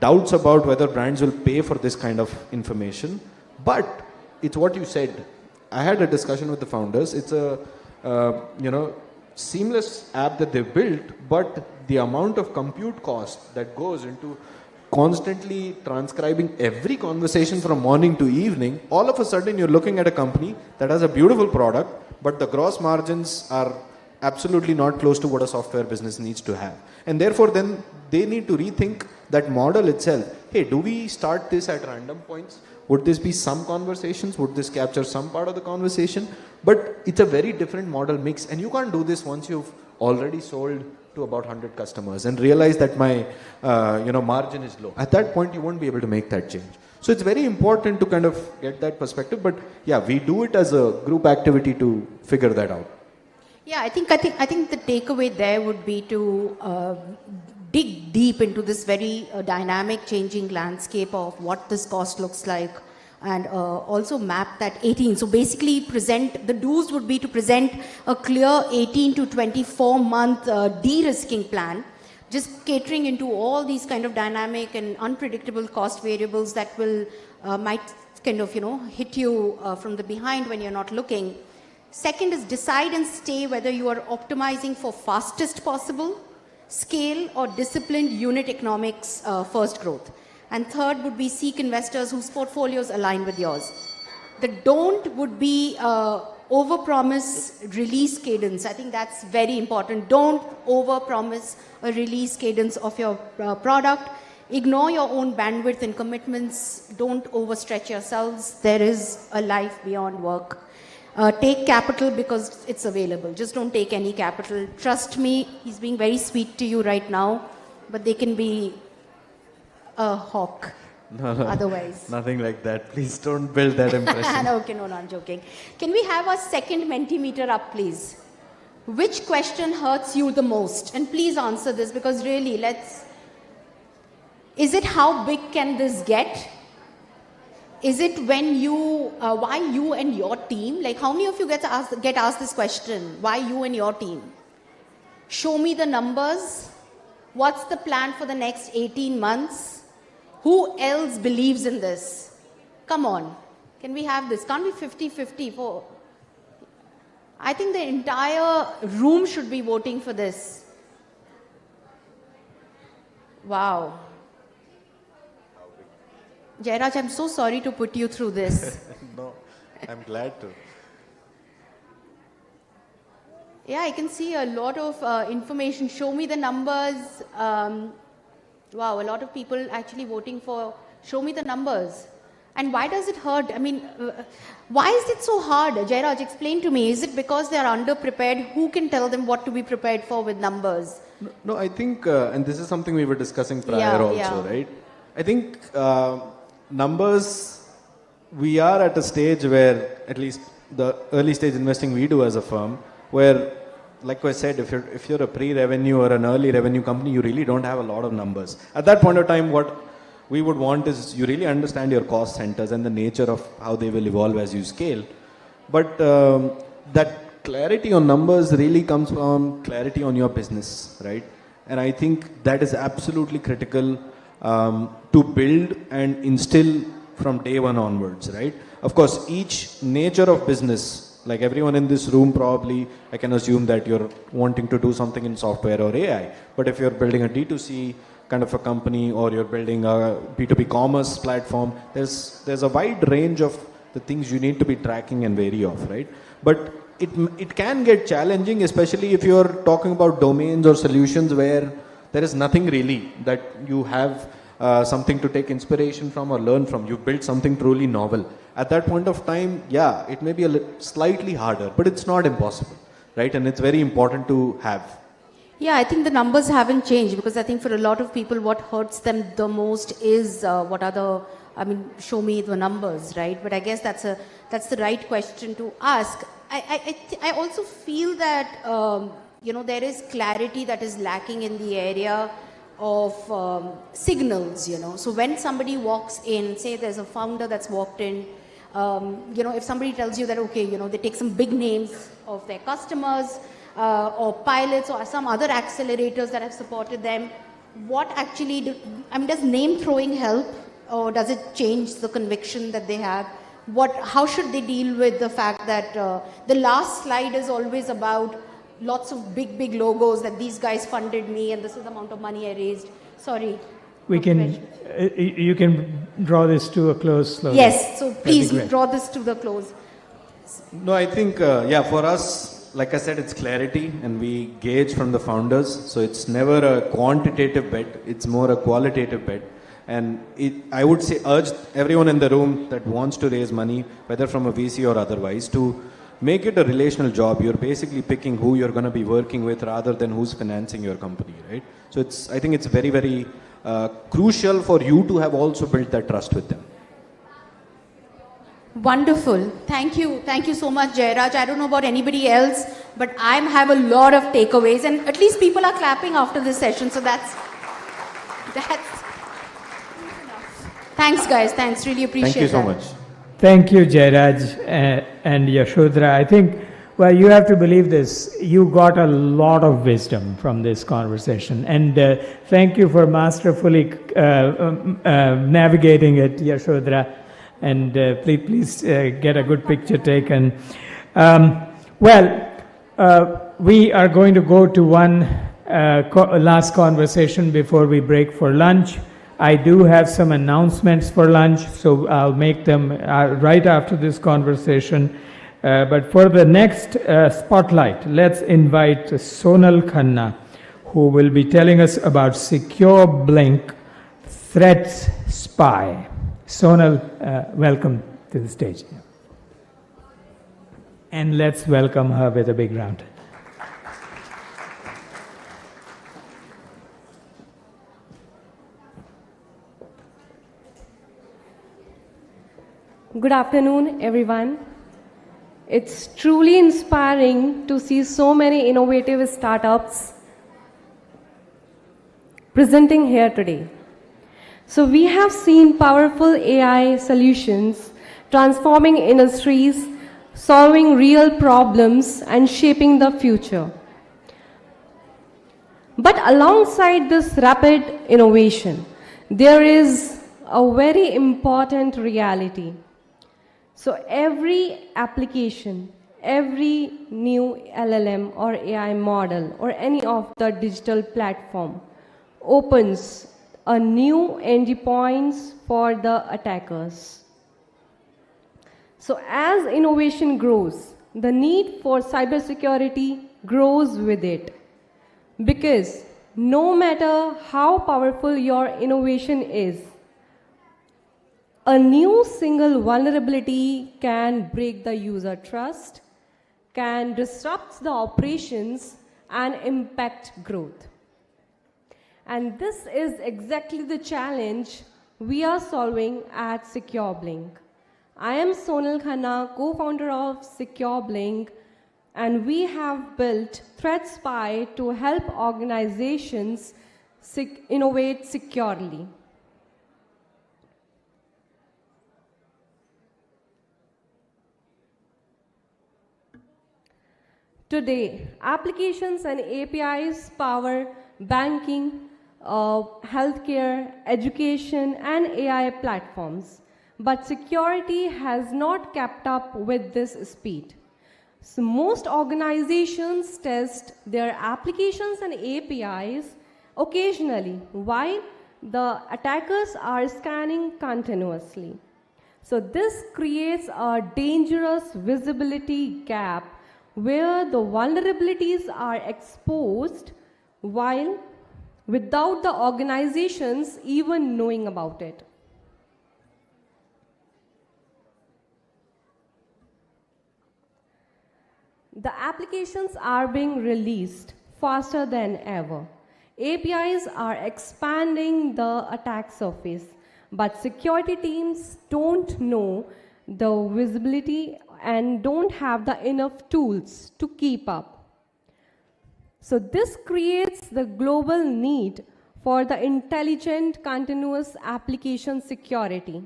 doubts about whether brands will pay for this kind of information, but it's what you said. I had a discussion with the founders. It's a, seamless app that they've built, but the amount of compute cost that goes into constantly transcribing every conversation from morning to evening, all of a sudden you're looking at a company that has a beautiful product, but the gross margins are absolutely not close to what a software business needs to have. And therefore then they need to rethink that model itself. Hey, do we start this at random points? Would this be some conversations? Would this capture some part of the conversation? But it's a very different model mix, and you can't do this once you've already sold to about 100 customers and realize that my margin is low. At that point, you won't be able to make that change. So it's very important to kind of get that perspective. But yeah, we do it as a group activity to figure that out. Yeah, I think the takeaway there would be to dig deep into this very dynamic changing landscape of what this cost looks like, and also map that 18. So basically the do's would be to present a clear 18 to 24 month de-risking plan, just catering into all these kind of dynamic and unpredictable cost variables that will might kind of hit you from the behind when you're not looking. Second is decide and stay whether you are optimizing for fastest possible scale or disciplined unit economics first growth. And third would be seek investors whose portfolios align with yours. The don't would be overpromise release cadence. I think that's very important. Don't overpromise a release cadence of your product. Ignore your own bandwidth and commitments. Don't overstretch yourselves. There is a life beyond work. Take capital because it's available. Just don't take any capital. Trust me, he's being very sweet to you right now, but they can be a hawk. No, otherwise. Nothing like that. Please don't build that impression. Okay, no, I'm joking. Can we have our second Mentimeter up, please? Which question hurts you the most? And please answer this because really, is it how big can this get? Is it when why you and your team? Like how many of you get asked this question? Why you and your team? Show me the numbers. What's the plan for the next 18 months? Who else believes in this? Come on. Can we have this? Can't be 50-50 I think the entire room should be voting for this. Wow. Jairaj, I'm so sorry to put you through this. No, I'm glad to. Yeah, I can see a lot of information. Show me the numbers. Wow, a lot of people actually voting for show me the numbers. And why does it hurt? I mean, why is it so hard? Jairaj, explain to me. Is it because they are underprepared? Who can tell them what to be prepared for with numbers? No, I think, and this is something we were discussing prior also, right? I think numbers, we are at a stage where, at least the early stage investing we do as a firm, where, like I said, if you're a pre-revenue or an early revenue company, you really don't have a lot of numbers. At that point of time, what we would want is you really understand your cost centers and the nature of how they will evolve as you scale. But that clarity on numbers really comes from clarity on your business, right? And I think that is absolutely critical to build and instill from day one onwards, right? Of course, each nature of business, like everyone in this room probably, I can assume that you're wanting to do something in software or AI. But if you're building a D2C kind of a company or you're building a B2B commerce platform, there's a wide range of the things you need to be tracking and wary of, right? But it can get challenging, especially if you're talking about domains or solutions where there is nothing really that you have something to take inspiration from or learn from. You've built something truly novel. At that point of time, yeah, it may be slightly harder, but it's not impossible, right? And it's very important to have. Yeah, I think the numbers haven't changed because I think for a lot of people, what hurts them the most is show me the numbers, right? But I guess that's the right question to ask. I also feel that there is clarity that is lacking in the area of signals. So when somebody walks in, say there's a founder that's walked in, if somebody tells you that they take some big names of their customers. Or pilots or some other accelerators that have supported them, what actually does name throwing help, or does it change the conviction that they have? how should they deal with the fact that the last slide is always about lots of big logos that these guys funded me and this is the amount of money I raised. Sorry. You can draw this to a close slowly. Yes, so please draw this to the close. No, I think, yeah, for us, like I said, it's clarity and we gauge from the founders. So it's never a quantitative bet, it's more a qualitative bet. And I would say urge everyone in the room that wants to raise money, whether from a VC or otherwise, to make it a relational job. You're basically picking who you're going to be working with rather than who's financing your company, right? So I think it's very, very crucial for you to have also built that trust with them. Wonderful. Thank you. Thank you so much, Jairaj. I don't know about anybody else, but I have a lot of takeaways and at least people are clapping after this session. So that's thanks guys. Thanks. Really appreciate it. Thank you so much. Thank you, Jairaj and Yashodhara. I think, well, you have to believe this. You got a lot of wisdom from this conversation. And thank you for masterfully navigating it, Yashodhara. And please get a good picture taken. We are going to go to one last conversation before we break for lunch. I do have some announcements for lunch, so I'll make them right after this conversation. But for the next spotlight, let's invite Sonal Khanna, who will be telling us about Secure Blink Threats Spy. Sonal, welcome to the stage. And let's welcome her with a big round. Good afternoon, everyone. It's truly inspiring to see so many innovative startups presenting here today. So we have seen powerful AI solutions transforming industries, solving real problems, and shaping the future. But alongside this rapid innovation, there is a very important reality. So every application, every new LLM or AI model or any of the digital platform opens a new endpoints for the attackers. So as innovation grows, the need for cybersecurity grows with it. Because no matter how powerful your innovation is, a new single vulnerability can break the user trust, can disrupt the operations, and impact growth. And this is exactly the challenge we are solving at Secure Blink. I am Sonal Khanna, co-founder of Secure Blink, and we have built Threat Spy to help organizations innovate securely. Today, applications and APIs power banking, healthcare, education, and AI platforms. But security has not kept up with this speed. So most organizations test their applications and APIs occasionally, while the attackers are scanning continuously. So this creates a dangerous visibility gap where the vulnerabilities are exposed while without the organizations even knowing about it. The applications are being released faster than ever. APIs are expanding the attack surface, but security teams don't know the visibility and don't have the enough tools to keep up. So this creates the global need for the intelligent continuous application security.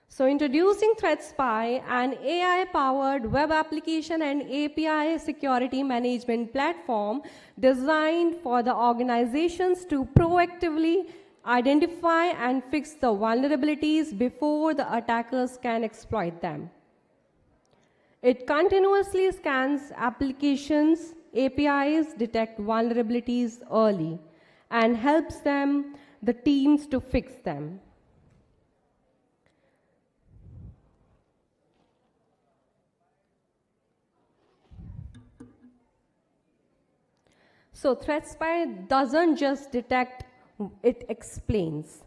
So introducing Threat Spy, an AI-powered web application and API security management platform designed for the organizations to proactively identify and fix the vulnerabilities before the attackers can exploit them. It continuously scans applications, APIs, detect vulnerabilities early, and helps them, the teams, to fix them. So ThreatSpy doesn't just detect, it explains.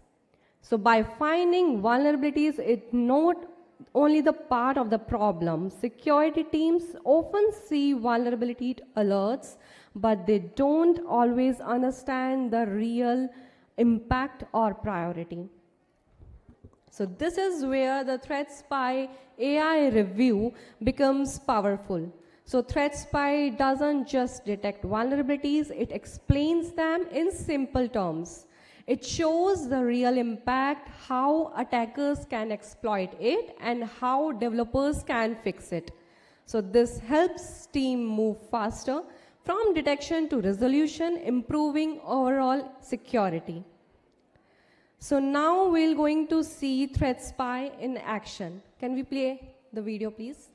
So by finding vulnerabilities, it not only the part of the problem. Security teams often see vulnerability alerts, but they don't always understand the real impact or priority. So this is where the ThreatSpy AI review becomes powerful. So ThreatSpy doesn't just detect vulnerabilities, it explains them in simple terms. It shows the real impact, how attackers can exploit it, and how developers can fix it. So this helps team move faster from detection to resolution, improving overall security. So now we're going to see ThreatSpy in action. Can we play the video, please?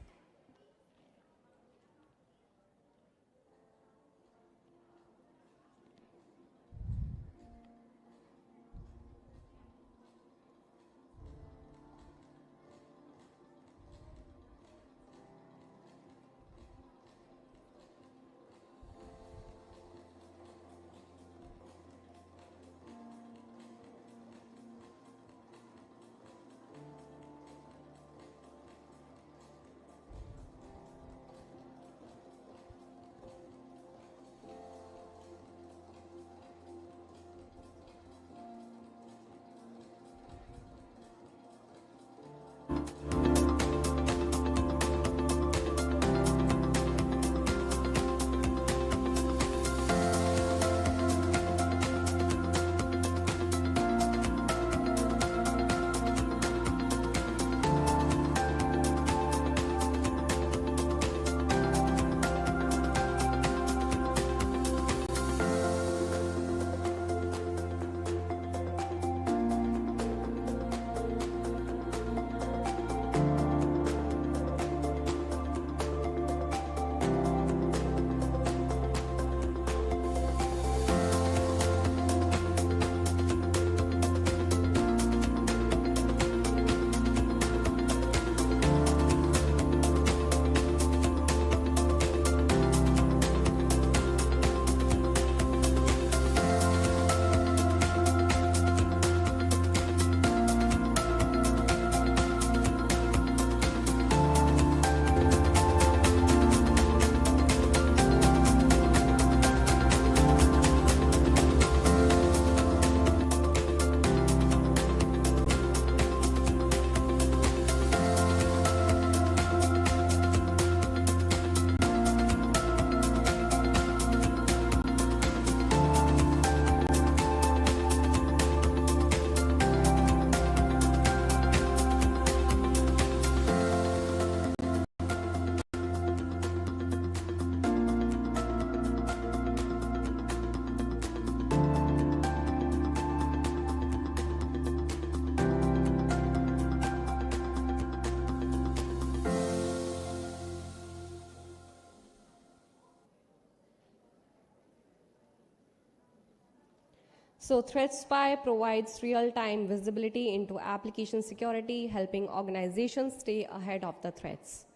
So ThreatSpy provides real-time visibility into application security, helping organizations stay ahead of the threats.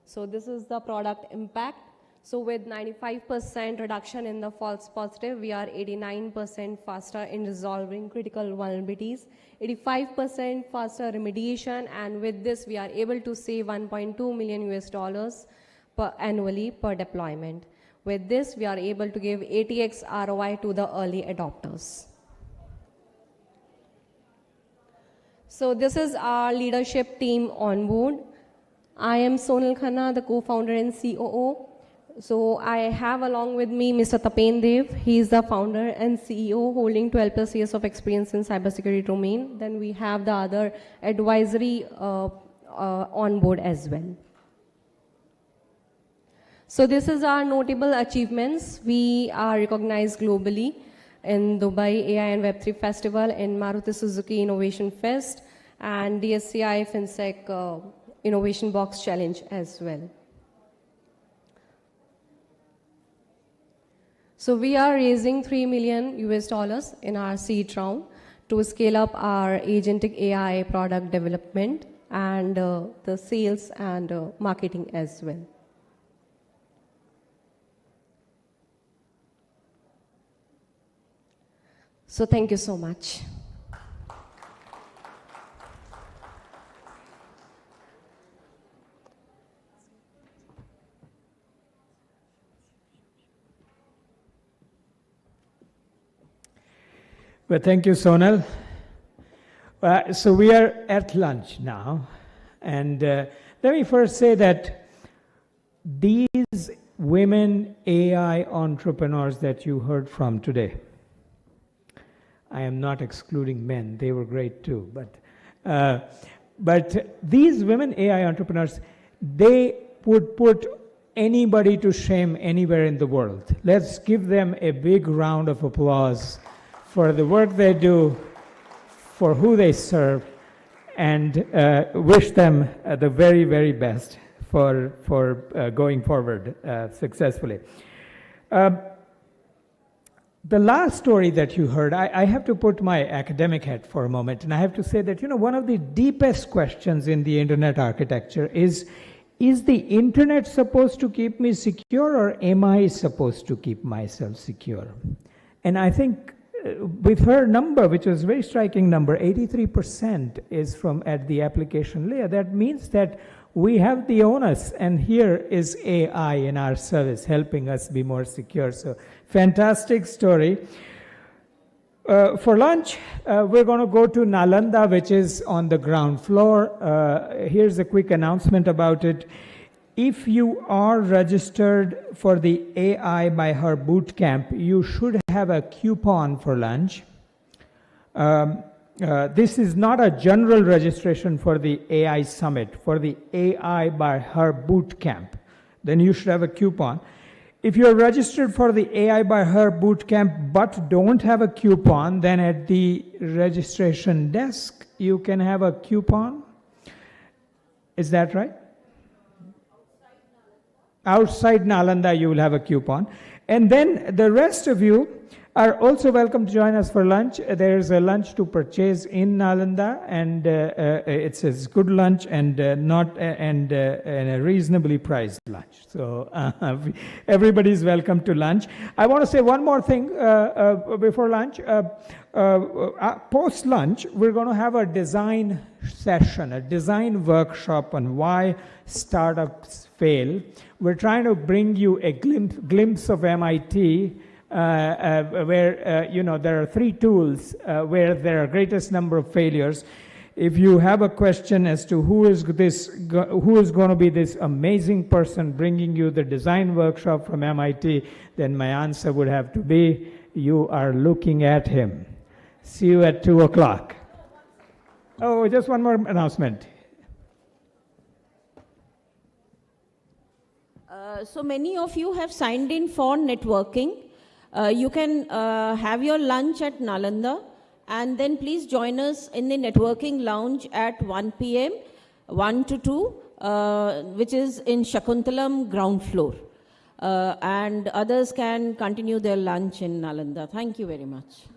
So this is the product impact. So with 95% reduction in the false positive, we are 89% faster in resolving critical vulnerabilities, 85% faster remediation, and with this we are able to save 1.2 million US dollars annually per deployment. With this, we are able to give 80x ROI to the early adopters. So this is our leadership team on board. I am Sonal Khanna, the co-founder and COO. So I have along with me Mr. Tapen Dev. He is the founder and CEO holding 12 plus years of experience in cybersecurity domain. Then we have the other advisory on board as well. So this is our notable achievements. We are recognized globally. in Dubai AI and Web3 Festival, in Maruti Suzuki Innovation Fest, and DSCI FinSec Innovation Box Challenge as well. So we are raising $3 million in our seed round to scale up our agentic AI product development and the sales and marketing as well. So thank you so much. Well, thank you, Sonal. So we are at lunch now. And let me first say that these women AI entrepreneurs that you heard from today, I am not excluding men, they were great too, but these women AI entrepreneurs, they would put anybody to shame anywhere in the world. Let's give them a big round of applause for the work they do, for who they serve, and wish them the very, very best for going forward successfully. The last story that you heard, I have to put my academic hat for a moment, and I have to say that, one of the deepest questions in the internet architecture is the internet supposed to keep me secure, or am I supposed to keep myself secure? And I think with her number, which was a very striking number, 83% is from at the application layer. That means that we have the onus, and here is AI in our service helping us be more secure. So fantastic story. For lunch, we're going to go to Nalanda, which is on the ground floor. Here's a quick announcement about it. If you are registered for the AI by Her bootcamp, you should have a coupon for lunch. This is not a general registration for the AI Summit, for the AI by Her bootcamp. Then you should have a coupon. If you're registered for the AI by Her bootcamp but don't have a coupon, then at the registration desk, you can have a coupon. Is that right? Outside Nalanda, you will have a coupon. And then the rest of you are also welcome to join us for lunch. There's a lunch to purchase in Nalanda, and it's a good lunch and and a reasonably priced lunch. So everybody's welcome to lunch. I want to say one more thing before lunch. Post lunch, we're going to have a design session, a design workshop on why startups fail. We're trying to bring you a glimpse of MIT. Where there are 3 tools where there are greatest number of failures. If you have a question as to who is going to be this amazing person bringing you the design workshop from MIT, then my answer would have to be, you are looking at him. See you at 2 o'clock. Oh, just one more announcement. So many of you have signed in for networking. You can have your lunch at Nalanda, and then please join us in the networking lounge at 1 p.m., 1 to 2, which is in Shakuntalam ground floor. And others can continue their lunch in Nalanda. Thank you very much.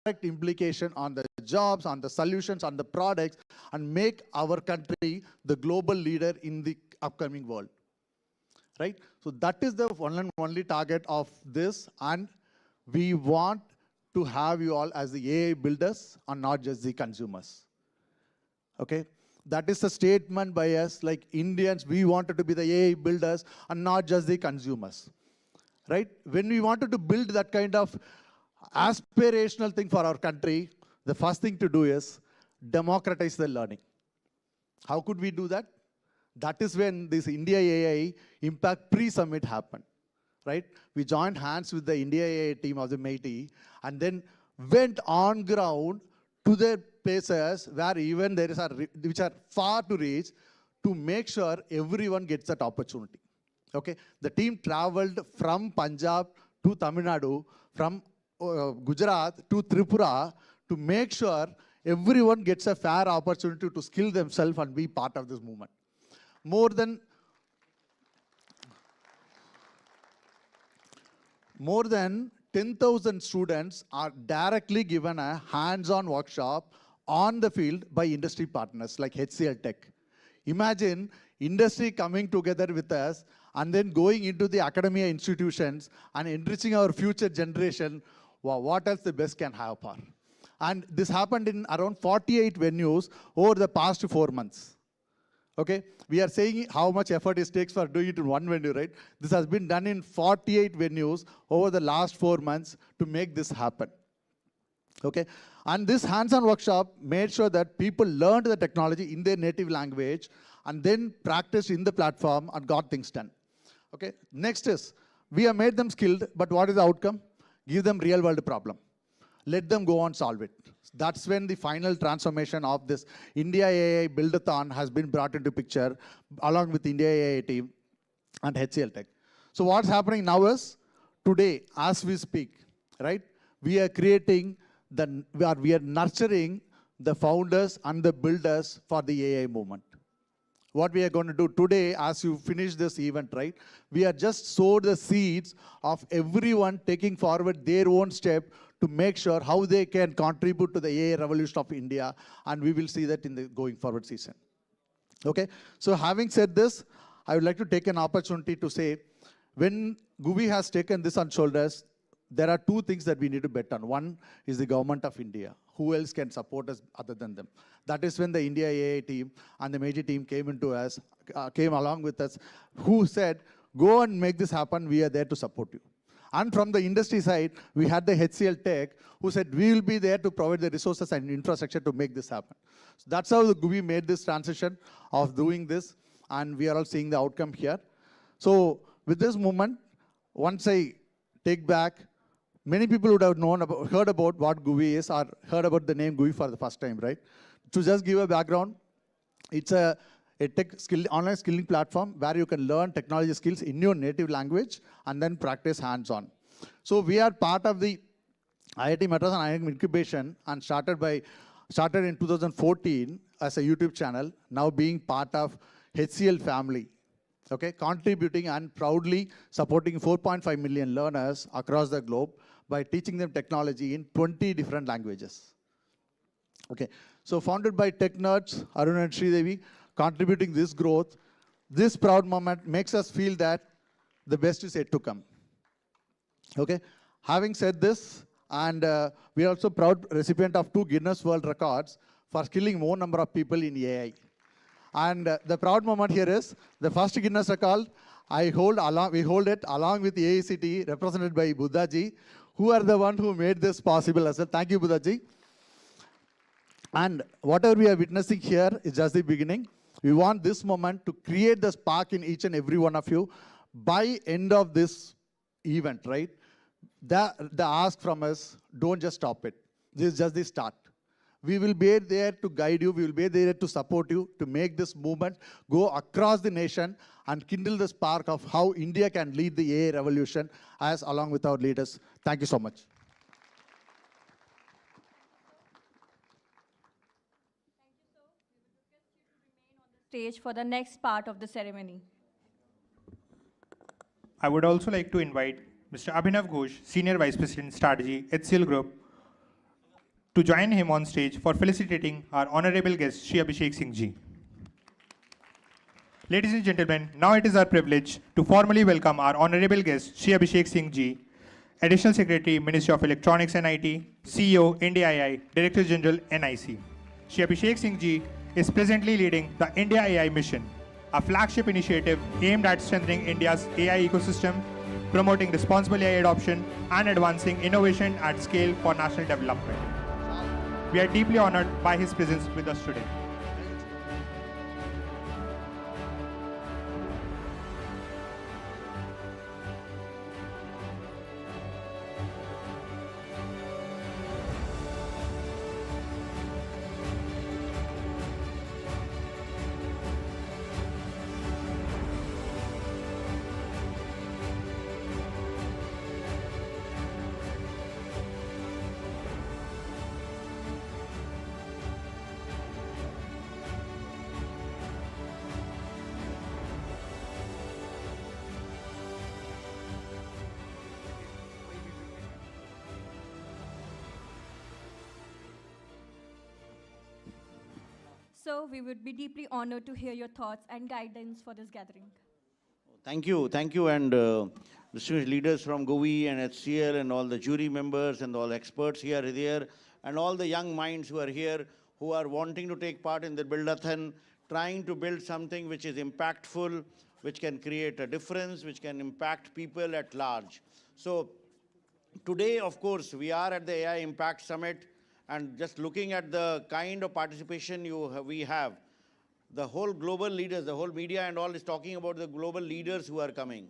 direct implication on the jobs, on the solutions, on the products, and make our country the global leader in the upcoming world. Right? So that is the one and only target of this, and we want to have you all as the AI builders and not just the consumers. Okay? That is a statement by us, like Indians, we wanted to be the AI builders and not just the consumers. Right? When we wanted to build that kind of aspirational thing for our country, the first thing to do is democratize the learning. How could we do that? That is when this India AI Impact Pre-Summit happened, right? We joined hands with the India AI team of the MIT and then went on ground to the places where even there is which are far to reach to make sure everyone gets that opportunity. Okay? The team traveled from Punjab to Tamil Nadu, from Gujarat to Tripura to make sure everyone gets a fair opportunity to skill themselves and be part of this movement. More than 10,000 students are directly given a hands-on workshop on the field by industry partners like HCL Tech. Imagine industry coming together with us and then going into the academia institutions and enriching our future generation. Wow, what else the best can have for? And this happened in around 48 venues over the past 4 months. Okay, we are saying how much effort it takes for doing it in one venue, right? This has been done in 48 venues over the last 4 months to make this happen. Okay, and this hands-on workshop made sure that people learned the technology in their native language and then practiced in the platform and got things done. Okay, next is, we have made them skilled, but what is the outcome? Give them real-world problem. Let them go and solve it. That's when the final transformation of this India AI Build-a-thon has been brought into picture along with India AI team and HCL Tech. So what's happening now is, today, as we speak, right, we are creating, we are nurturing the founders and the builders for the AI movement. What we are going to do today, as you finish this event, right, we are just sowed the seeds of everyone taking forward their own step to make sure how they can contribute to the AI revolution of India, and we will see that in the going forward season. Okay, so having said this, I would like to take an opportunity to say, when YUVAi has taken this on shoulders, there are two things that we need to bet on. One is the government of India. Who else can support us other than them? That is when the India AI team and the major team came along with us, who said, go and make this happen, we are there to support you. And from the industry side, we had the HCL Tech, who said, we will be there to provide the resources and infrastructure to make this happen. So that's how the YUVAi made this transition of doing this, and we are all seeing the outcome here. So with this movement, once I take back, many people would have heard about what YUVAi is, or heard about the name YUVAi for the first time, right? To just give a background, it's a tech online skilling platform where you can learn technology skills in your native language and then practice hands-on. So we are part of the IIT Madras and IIM incubation and started in 2014 as a YouTube channel, now being part of HCL family. Okay, contributing and proudly supporting 4.5 million learners across the globe by teaching them technology in 20 different languages. Okay, so founded by tech nerds, Arun and Sridevi, contributing this growth, this proud moment makes us feel that the best is yet to come. Okay, having said this, and we are also proud recipient of 2 Guinness World Records for skilling more number of people in AI. And the proud moment here is, the first Guinness record, we hold it along with the AICTE, represented by Buddhaji, who are the one who made this possible as well. Thank you, Buddhaji. And whatever we are witnessing here is just the beginning. We want this moment to create the spark in each and every one of you. By end of this event, right, the ask from us, don't just stop it. This is just the start. We will be there to guide you. We will be there to support you, to make this movement go across the nation and kindle the spark of how India can lead the AI revolution as along with our leaders. Thank you so much. Stage for the next part of the ceremony. I would also like to invite Mr. Abhinav Ghosh, Senior Vice President Strategy, HCL Group, to join him on stage for felicitating our honorable guest, Shri Abhishek Singh Ji. Ladies and gentlemen, now it is our privilege to formally welcome our honorable guest, Shri Abhishek Singh Ji, Additional Secretary, Ministry of Electronics and IT, CEO, India AI, Director General, NIC. Shri Abhishek Singh Ji is presently leading the India AI Mission, a flagship initiative aimed at strengthening India's AI ecosystem, promoting responsible AI adoption, and advancing innovation at scale for national development. We are deeply honored by his presence with us today. So we would be deeply honored to hear your thoughts and guidance for this gathering. Thank you, and distinguished leaders from GOVI and HCL and all the jury members and all the experts here, and all the young minds who are here, who are wanting to take part in the Buildathon, trying to build something which is impactful, which can create a difference, which can impact people at large. So today, of course, we are at the AI Impact Summit, and just looking at the kind of participation we have, the whole global leaders, the whole media and all is talking about the global leaders who are coming,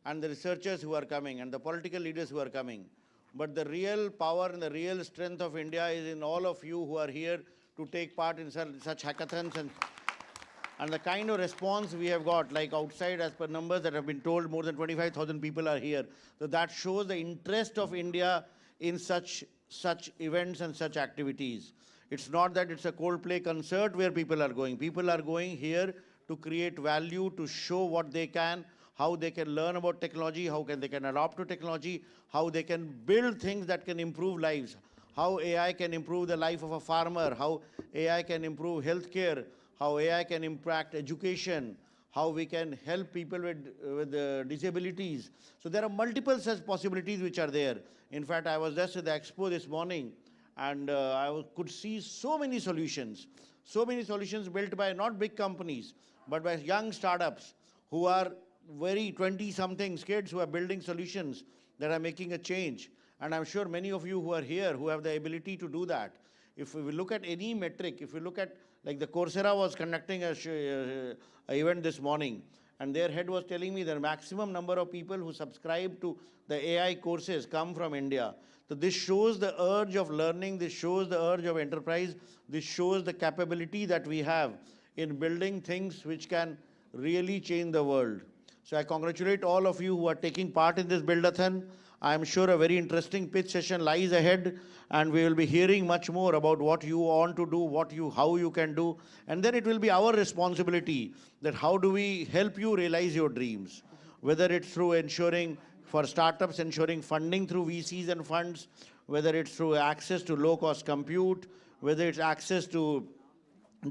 and the researchers who are coming, and the political leaders who are coming. But the real power and the real strength of India is in all of you who are here to take part in such hackathons, and the kind of response we have got, like outside, as per numbers that have been told, more than 25,000 people are here. So that shows the interest of India in such events and such activities. It's not that it's a Coldplay concert where people are going. People are going here to create value, to show what they can, how they can learn about technology, how they can adopt to technology, how they can build things that can improve lives, how AI can improve the life of a farmer, how AI can improve healthcare, how AI can impact education, how we can help people with disabilities. So there are multiple such possibilities which are there. In fact, I was just at the expo this morning, and I could see so many solutions built by not big companies, but by young startups who are very 20-somethings kids who are building solutions that are making a change. And I'm sure many of you who are here who have the ability to do that. If we look at any metric, if we look at, like the Coursera was conducting a event this morning, and their head was telling me the maximum number of people who subscribe to the AI courses come from India. So this shows the urge of learning, this shows the urge of enterprise, this shows the capability that we have in building things which can really change the world. So I congratulate all of you who are taking part in this Buildathon. I am sure a very interesting pitch session lies ahead, and we will be hearing much more about what you want to do, how you can do, and then it will be our responsibility that how do we help you realize your dreams, whether it's through ensuring for startups, ensuring funding through VCs and funds, whether it's through access to low-cost compute, whether it's access to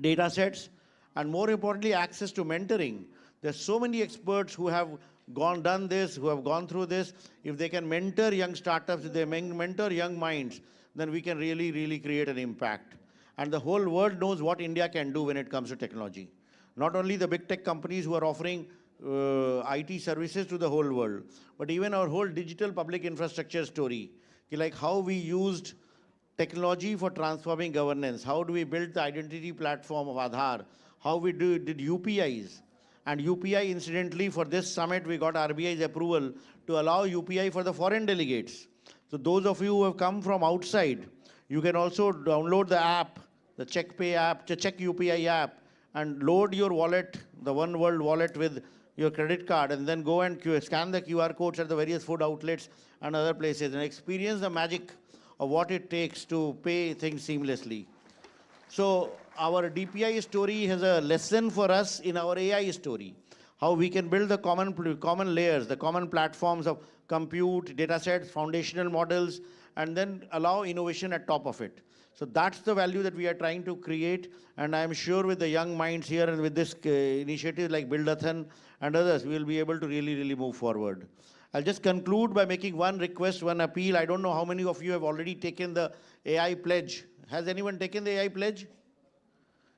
data sets, and more importantly, access to mentoring. There's so many experts who have done this, who have gone through this. If they can mentor young startups, if they mentor young minds, then we can really, really create an impact. And the whole world knows what India can do when it comes to technology. Not only the big tech companies who are offering IT services to the whole world, but even our whole digital public infrastructure story, like how we used technology for transforming governance, how do we build the identity platform of Aadhaar, how we did UPIs. And UPI, incidentally, for this summit, we got RBI's approval to allow UPI for the foreign delegates. So those of you who have come from outside, you can also download the app, the CheckPay app, the Check UPI app, and load your wallet, the One World wallet with your credit card, and then go and scan the QR codes at the various food outlets and other places and experience the magic of what it takes to pay things seamlessly. So our DPI story has a lesson for us in our AI story, how we can build the common layers, the common platforms of compute, data sets, foundational models, and then allow innovation at top of it. So that's the value that we are trying to create, and I'm sure with the young minds here and with this initiative like Buildathon and others, we will be able to really, really move forward. I'll just conclude by making one request, one appeal. I don't know how many of you have already taken the AI pledge. Has anyone taken the AI pledge?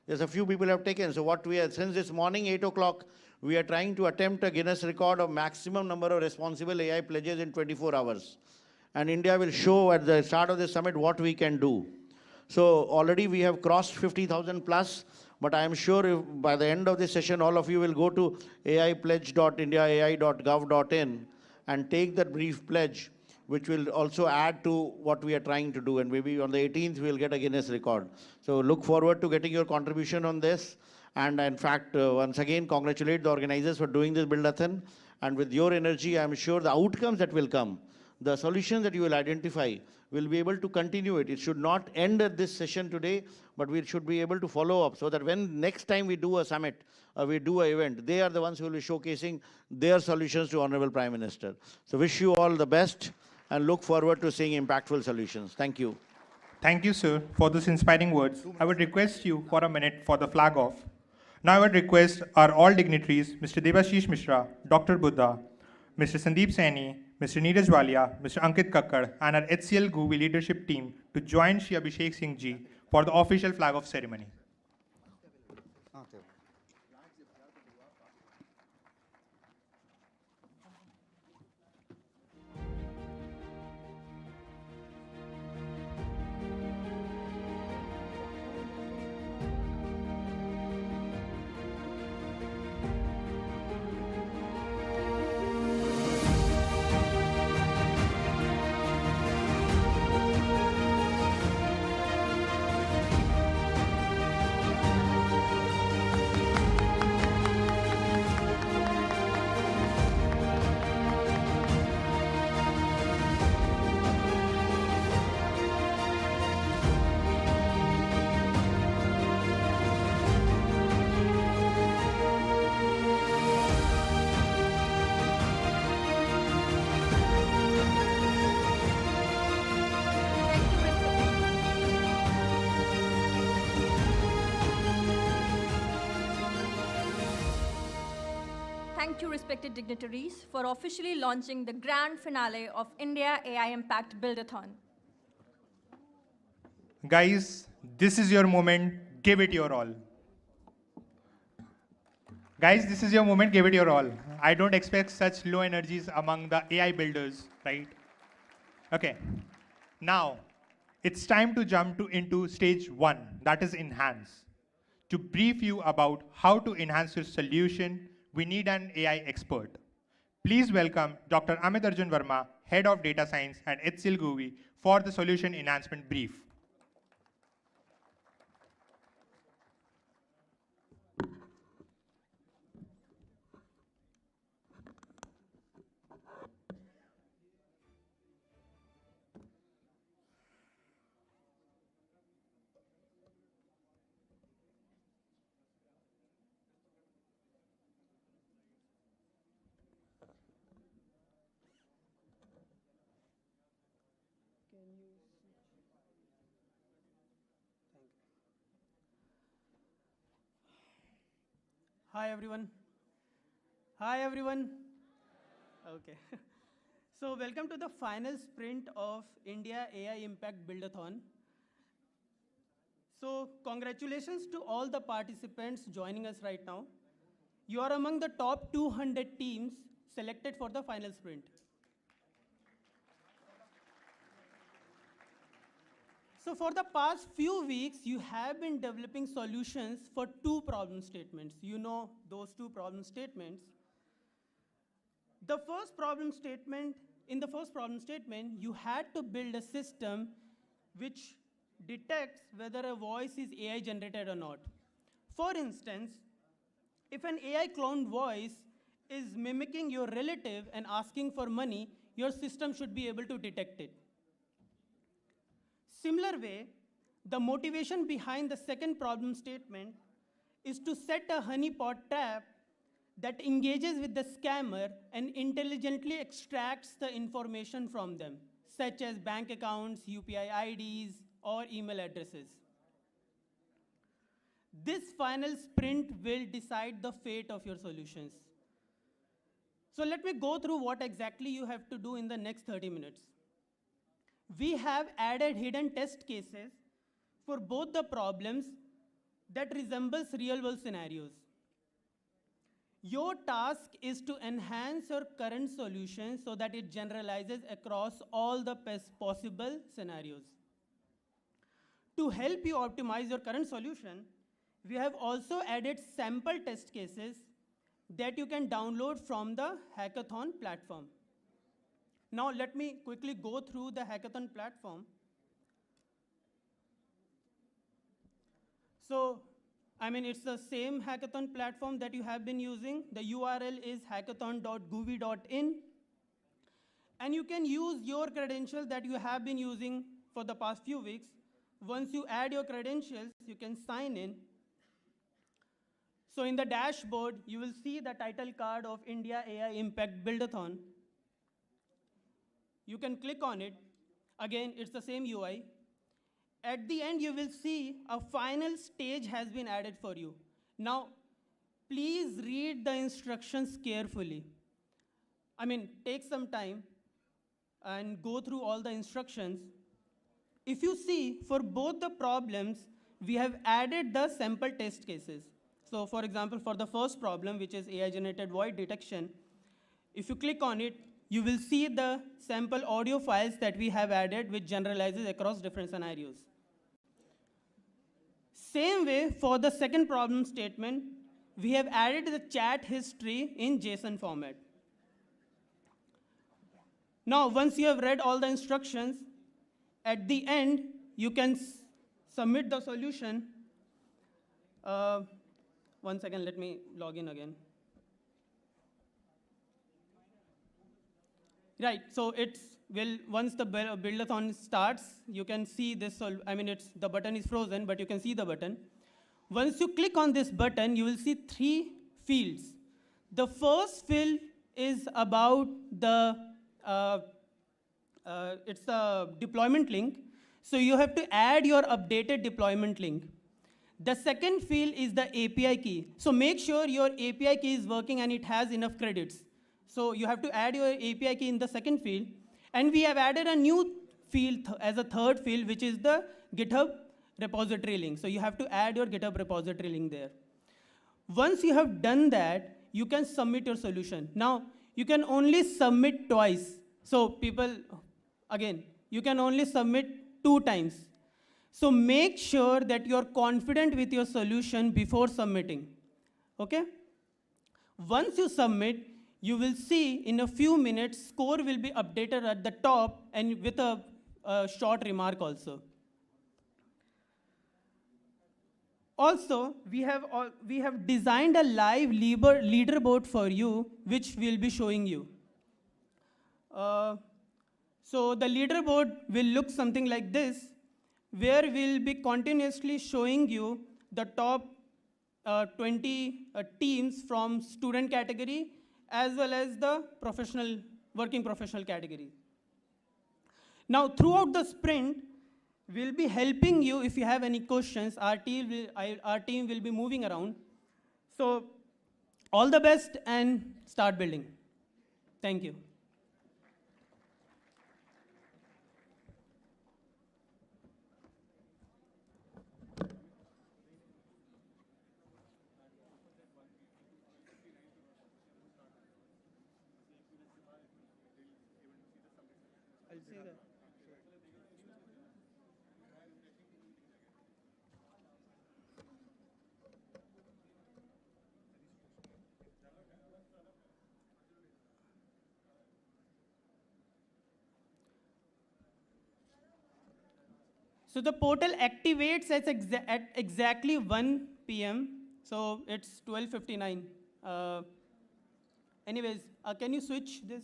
Yes, a few people have taken. So what we are, since this morning, 8 o'clock, we are trying to attempt a Guinness record of maximum number of responsible AI pledges in 24 hours. And India will show at the start of the summit what we can do. So already we have crossed 50,000 plus, but I am sure if by the end of this session, all of you will go to aipledge.indiaai.gov.in and take that brief pledge, which will also add to what we are trying to do. And maybe on the 18th, we'll get a Guinness record. So look forward to getting your contribution on this. And in fact, once again, congratulate the organizers for doing this Buildathon. And with your energy, I'm sure the outcomes that will come, the solutions that you will identify, will be able to continue it. It should not end at this session today, but we should be able to follow up so that when next time we do a summit, we do an event, they are the ones who will be showcasing their solutions to Honorable Prime Minister. So wish you all the best and look forward to seeing impactful solutions. Thank you. Thank you, sir, for those inspiring words. I would request you for a minute for the flag off. Now I would request our all dignitaries, Mr. Debashish Mishra, Dr. Buddha, Mr. Sandeep Saini, Mr. Neeraj Walia, Mr. Ankit Kakkad, and our HCL GUVI leadership team to join Shri Abhishek Singh Ji for the official flag off ceremony. Thank you, respected dignitaries, for officially launching the grand finale of India AI Impact Buildathon. Guys, this is your moment. Give it your all. Guys, this is your moment. Give it your all. I don't expect such low energies among the AI builders, right? Okay. Now, it's time to jump into stage one, that is enhance. To brief you about how to enhance your solution, we need an AI expert. Please welcome Dr. Amit Arjun Verma, Head of Data Science at HCL GUVI, for the solution enhancement brief. Hi, everyone. Hi, everyone. Okay. So welcome to the final sprint of India AI Impact Buildathon. So congratulations to all the participants joining us right now. You are among the top 200 teams selected for the final sprint. So for the past few weeks, you have been developing solutions for two problem statements. You know those two problem statements. In the first problem statement, you had to build a system which detects whether a voice is AI generated or not. For instance, if an AI cloned voice is mimicking your relative and asking for money, your system should be able to detect it. Similar way, the motivation behind the second problem statement is to set a honeypot trap that engages with the scammer and intelligently extracts the information from them, such as bank accounts, UPI IDs, or email addresses. This final sprint will decide the fate of your solutions. So let me go through what exactly you have to do in the next 30 minutes. We have added hidden test cases for both the problems that resembles real-world scenarios. Your task is to enhance your current solution so that it generalizes across all the possible scenarios. To help you optimize your current solution, we have also added sample test cases that you can download from the hackathon platform. Now let me quickly go through the hackathon platform. So, it's the same hackathon platform that you have been using. The URL is hackathon.guvi.in. And you can use your credentials that you have been using for the past few weeks. Once you add your credentials, you can sign in. So in the dashboard, you will see the title card of India AI Impact Buildathon. You can click on it. Again, it's the same UI. At the end, you will see a final stage has been added for you. Now, please read the instructions carefully. Take some time and go through all the instructions. If you see, for both the problems, we have added the sample test cases. So for example, for the first problem, which is AI-generated voice detection, if you click on it, you will see the sample audio files that we have added, which generalizes across different scenarios. Same way, for the second problem statement, we have added the chat history in JSON format. Now, once you have read all the instructions, at the end, you can submit the solution. 1 second, let me log in again. Right, so once the buildathon starts, you can see this, the button is frozen, but you can see the button. Once you click on this button, you will see 3 fields. The first field is about it's the deployment link. So you have to add your updated deployment link. The second field is the API key. So make sure your API key is working and it has enough credits. So you have to add your API key in the second field. And we have added a new field as a third field, which is the GitHub repository link. So you have to add your GitHub repository link there. Once you have done that, you can submit your solution. Now, you can only submit twice. So people, again, you can only submit 2 times. So make sure that you're confident with your solution before submitting, okay? Once you submit, you will see in a few minutes, score will be updated at the top and with a short remark also. Also, we have designed a live leaderboard for you, which we'll be showing you. So the leaderboard will look something like this, where we'll be continuously showing you the top 20 teams from student category, as well as the working professional category. Now, throughout the sprint, we'll be helping you if you have any questions. Our team will be moving around. So, all the best and start building. Thank you. I'll see that. So the portal activates at exactly 1 p.m. So it's 12:59. Anyways, can you switch this?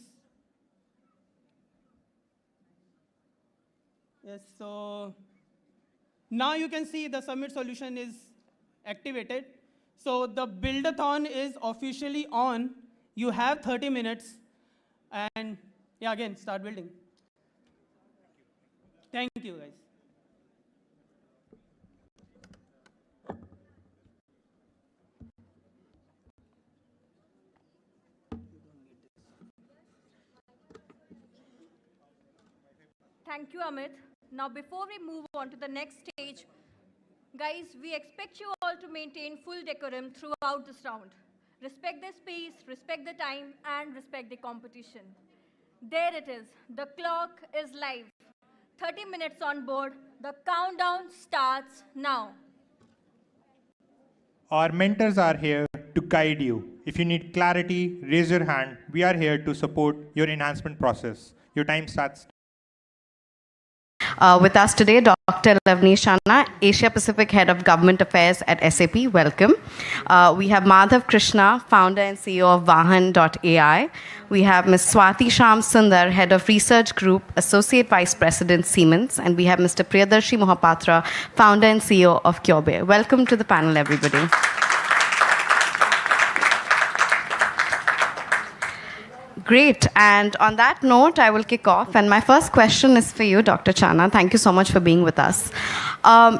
Yes, so now you can see the submit solution is activated. So the buildathon is officially on. You have 30 minutes. And yeah, again, start building. Thank you, guys. Thank you, Amit. Now, before we move on to the next stage, guys, we expect you all to maintain full decorum throughout this round. Respect the space, respect the time, and respect the competition. There it is. The clock is live. 30 minutes on board. The countdown starts now. Our mentors are here to guide you. If you need clarity, raise your hand. We are here to support your enhancement process. Your time starts. With us today, Dr. Lavneesh Channa, Asia Pacific Head of Government Affairs at SAP. Welcome. We have Madhav Krishna, Founder and CEO of Vahan.ai. We have Ms. Swati Sham Sundar, Head of Research Group, Associate Vice President, Siemens. And we have Mr. Priyadarshi Mohapatra, Founder and CEO of Cube. Welcome to the panel, everybody. Great. And on that note, I will kick off. And my first question is for you, Dr. Channa. Thank you so much for being with us.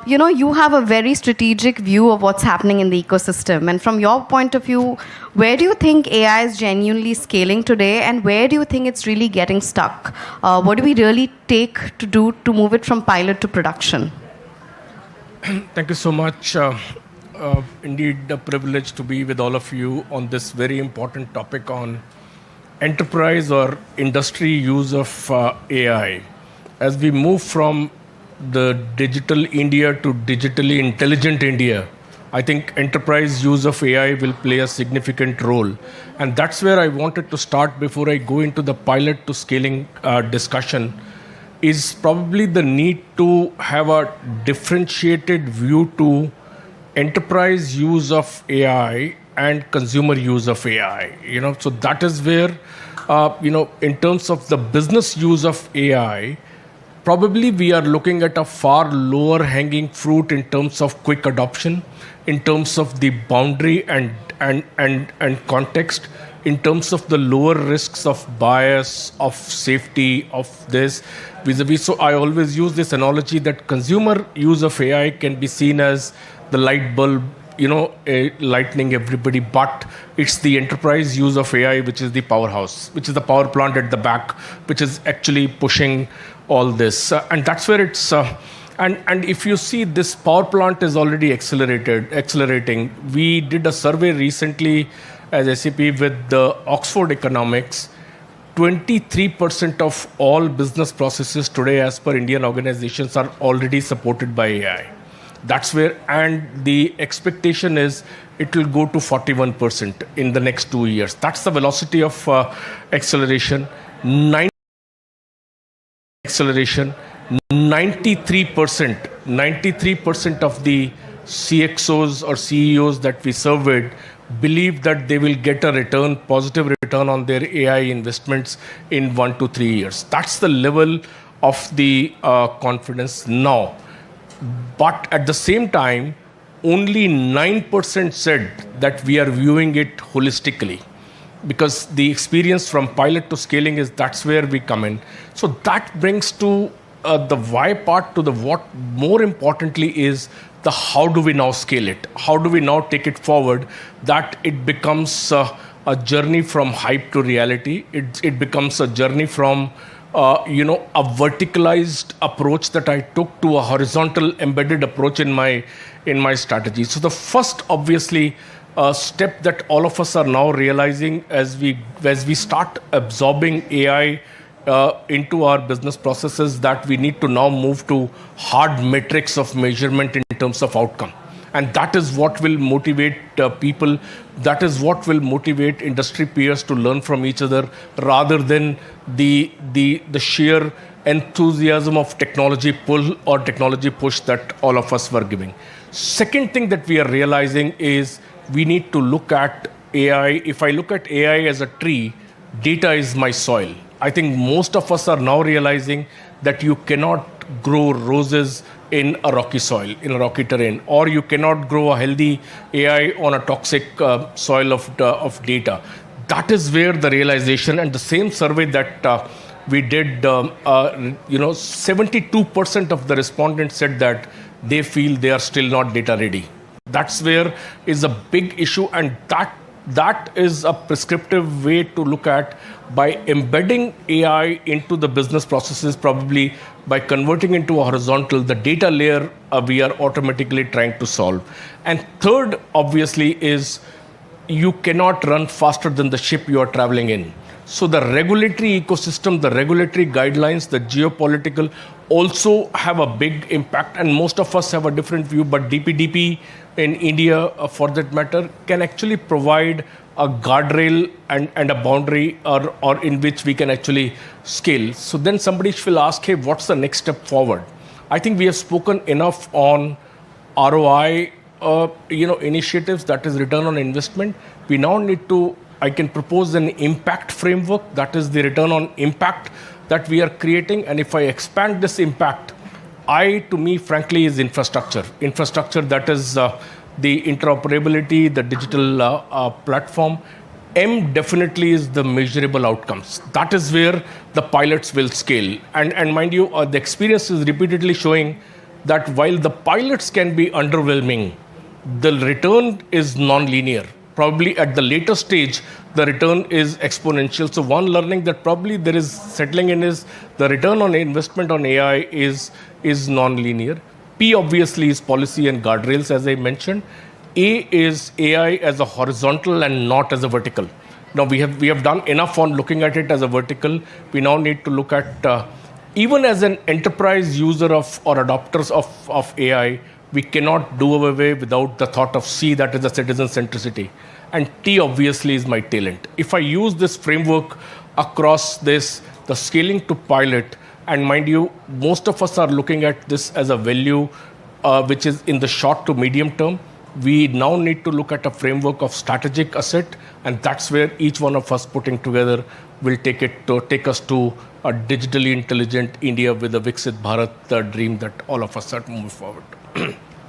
You have a very strategic view of what's happening in the ecosystem. And from your point of view, where do you think AI is genuinely scaling today? And where do you think it's really getting stuck? What do we really take to do to move it from pilot to production? Thank you so much. Indeed, a privilege to be with all of you on this very important topic on enterprise or industry use of AI. As we move from the digital India to digitally intelligent India, I think enterprise use of AI will play a significant role. And that's where I wanted to start before I go into the pilot to scaling discussion, is probably the need to have a differentiated view to enterprise use of AI and consumer use of AI. So that is where, in terms of the business use of AI, probably we are looking at a far lower hanging fruit in terms of quick adoption, in terms of the boundary and context, in terms of the lower risks of bias, of safety, of this vis-a-vis. So I always use this analogy that consumer use of AI can be seen as the light bulb, lightning everybody, but it's the enterprise use of AI which is the powerhouse, which is the power plant at the back, which is actually pushing all this. And that's where it's, and if you see, this power plant is already accelerating. We did a survey recently as SAP with the Oxford Economics. 23% of all business processes today, as per Indian organizations, are already supported by AI. That's where, and the expectation is it will go to 41% in the next 2 years. That's the velocity of acceleration. 93% of the CXOs or CEOs that we surveyed believe that they will get a positive return on their AI investments in 1 to 3 years. That's the level of the confidence now. But at the same time, only 9% said that we are viewing it holistically, because the experience from pilot to scaling is that's where we come in. So that brings to the why part to the what more importantly is the how do we now scale it? How do we now take it forward that it becomes a journey from hype to reality? It becomes a journey from a verticalized approach that I took to a horizontal embedded approach in my strategy. So the first, obviously, step that all of us are now realizing as we start absorbing AI into our business processes, that we need to now move to hard metrics of measurement in terms of outcome. And that is what will motivate people. That is what will motivate industry peers to learn from each other, rather than the sheer enthusiasm of technology pull or technology push that all of us were giving. Second thing that we are realizing is we need to look at AI. If I look at AI as a tree, data is my soil. I think most of us are now realizing that you cannot grow roses in a rocky soil, in a rocky terrain, or you cannot grow a healthy AI on a toxic soil of data. That is where the realization, and the same survey that we did, 72% of the respondents said that they feel they are still not data ready. That's where is a big issue, and that that is a prescriptive way to look at by embedding AI into the business processes, probably by converting into a horizontal, the data layer we are automatically trying to solve. And third, obviously, is you cannot run faster than the ship you are traveling in. So the regulatory ecosystem, the regulatory guidelines, the geopolitical also have a big impact. And most of us have a different view, but DPDP in India, for that matter, can actually provide a guardrail and a boundary or in which we can actually scale. So then somebody will ask, hey, what's the next step forward? I think we have spoken enough on ROI initiatives, that is return on investment. We now need to, I can propose an impact framework, that is the return on impact that we are creating. And if I expand this impact, to me, frankly, is infrastructure. Infrastructure that is the interoperability, the digital platform. M definitely is the measurable outcomes. That is where the pilots will scale. And mind you, the experience is repeatedly showing that while the pilots can be underwhelming, the return is non-linear. Probably at the later stage, the return is exponential. So one learning that probably there is settling in is the return on investment on AI is non-linear. P obviously is policy and guardrails, as I mentioned. A is AI as a horizontal and not as a vertical. Now we have done enough on looking at it as a vertical. We now need to look at even as an enterprise user of or adopters of AI, we cannot do away without the thought of C, that is the citizen centricity. And T obviously is my talent. If I use this framework across this, the scaling to pilot, and mind you, most of us are looking at this as a value which is in the short to medium term. We now need to look at a framework of strategic asset, and that's where each one of us putting together will take us to a digitally intelligent India with a Viksit Bharat, the dream that all of us are moving forward.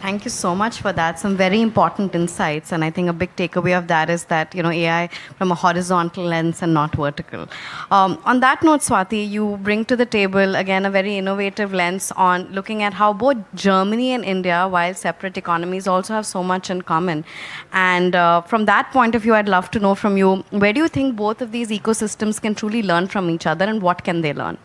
Thank you so much for that. Some very important insights. And I think a big takeaway of that is that, AI from a horizontal lens and not vertical. On that note, Swati, you bring to the table, again, a very innovative lens on looking at how both Germany and India, while separate economies, also have so much in common. And from that point of view, I'd love to know from you, where do you think both of these ecosystems can truly learn from each other, and what can they learn?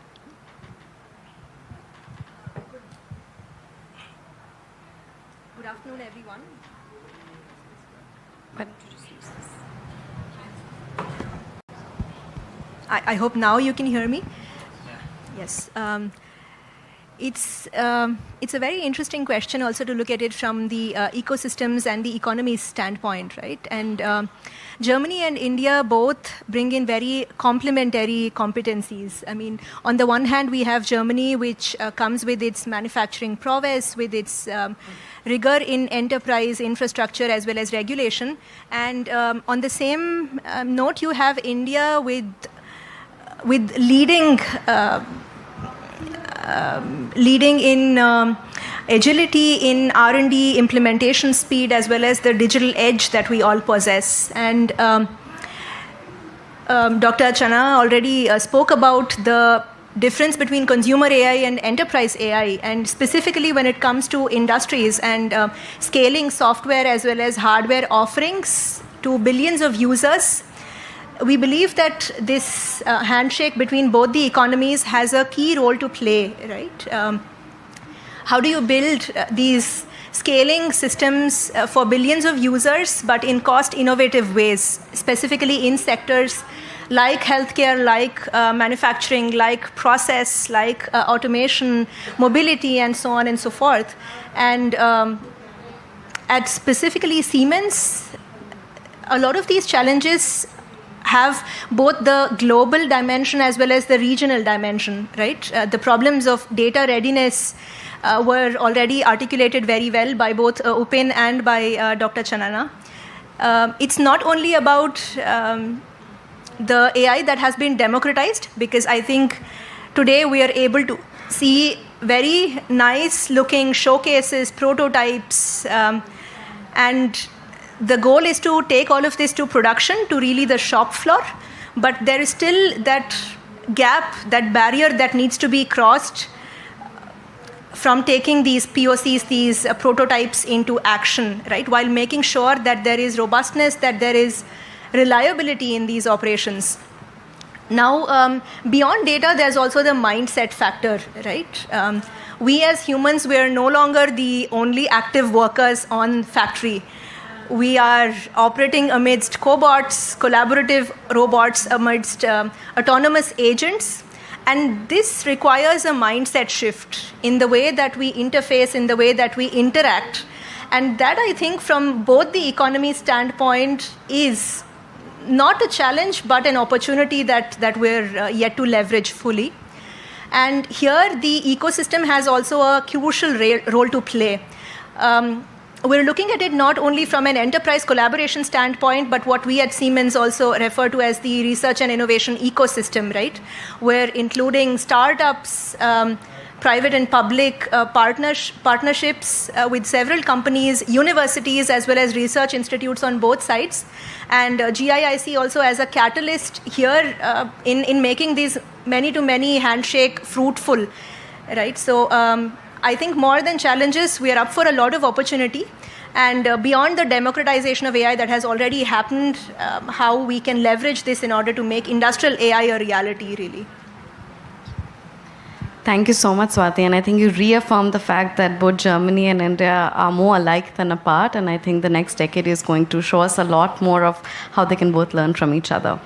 I hope now you can hear me. Yes. It's a very interesting question also to look at it from the ecosystems and the economy standpoint, right? And Germany and India both bring in very complementary competencies. I mean, on the one hand, we have Germany, which comes with its manufacturing prowess, with its rigor in enterprise infrastructure as well as regulation. And on the same note, you have India with leading in agility in R&D implementation speed, as well as the digital edge that we all possess. And Dr. Chana already spoke about the difference between consumer AI and enterprise AI, and specifically when it comes to industries and scaling software as well as hardware offerings to billions of users. We believe that this handshake between both the economies has a key role to play, right? How do you build these scaling systems for billions of users, but in cost innovative ways, specifically in sectors like healthcare, like manufacturing, like process, like automation, mobility, and so on and so forth. And at specifically Siemens, a lot of these challenges have both the global dimension as well as the regional dimension, right? The problems of data readiness were already articulated very well by both Upin and by Dr. Chanana. It's not only about the AI that has been democratized, because I think today we are able to see very nice looking showcases, prototypes, and the goal is to take all of this to production, to really the shop floor, but there is still that gap, that barrier that needs to be crossed from taking these POCs, these prototypes into action, right? While making sure that there is robustness, that there is reliability in these operations. Now, beyond data, there's also the mindset factor, right? We as humans, we are no longer the only active workers on factory. We are operating amidst cobots, collaborative robots, amidst autonomous agents. And this requires a mindset shift in the way that we interface, in the way that we interact. And that, I think, from both the economy standpoint, is not a challenge, but an opportunity that we're yet to leverage fully. And here, the ecosystem has also a crucial role to play. We're looking at it not only from an enterprise collaboration standpoint, but what we at Siemens also refer to as the research and innovation ecosystem, right? We're including startups, private and public partnerships with several companies, universities, as well as research institutes on both sides. And GIIC also as a catalyst here in making these many-to-many handshake fruitful, right? So I think more than challenges, we are up for a lot of opportunity. And beyond the democratization of AI that has already happened, how we can leverage this in order to make industrial AI a reality, really. Thank you so much, Swati. And I think you reaffirmed the fact that both Germany and India are more alike than apart. And I think the next decade is going to show us a lot more of how they can both learn from each other.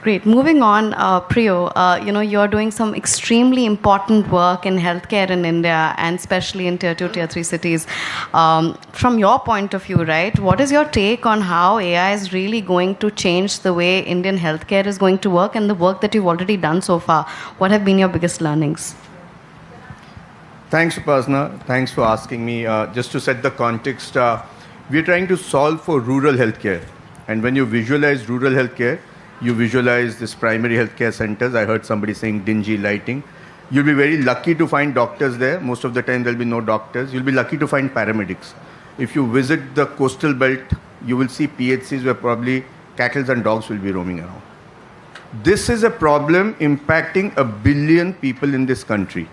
Great. Moving on, Priyo, you're doing some extremely important work in healthcare in India, and especially in Tier 2, Tier 3 cities. From your point of view, right, what is your take on how AI is really going to change the way Indian healthcare is going to work, and the work that you've already done so far? What have been your biggest learnings? Thanks, Upasana. Thanks for asking me. Just to set the context, we're trying to solve for rural healthcare. And when you visualize rural healthcare, you visualize this primary healthcare centers. I heard somebody saying dingy lighting. You'll be very lucky to find doctors there. Most of the time, there'll be no doctors. You'll be lucky to find paramedics. If you visit the coastal belt, you will see PHCs where probably cattle and dogs will be roaming around. This is a problem impacting 1 billion people in this country.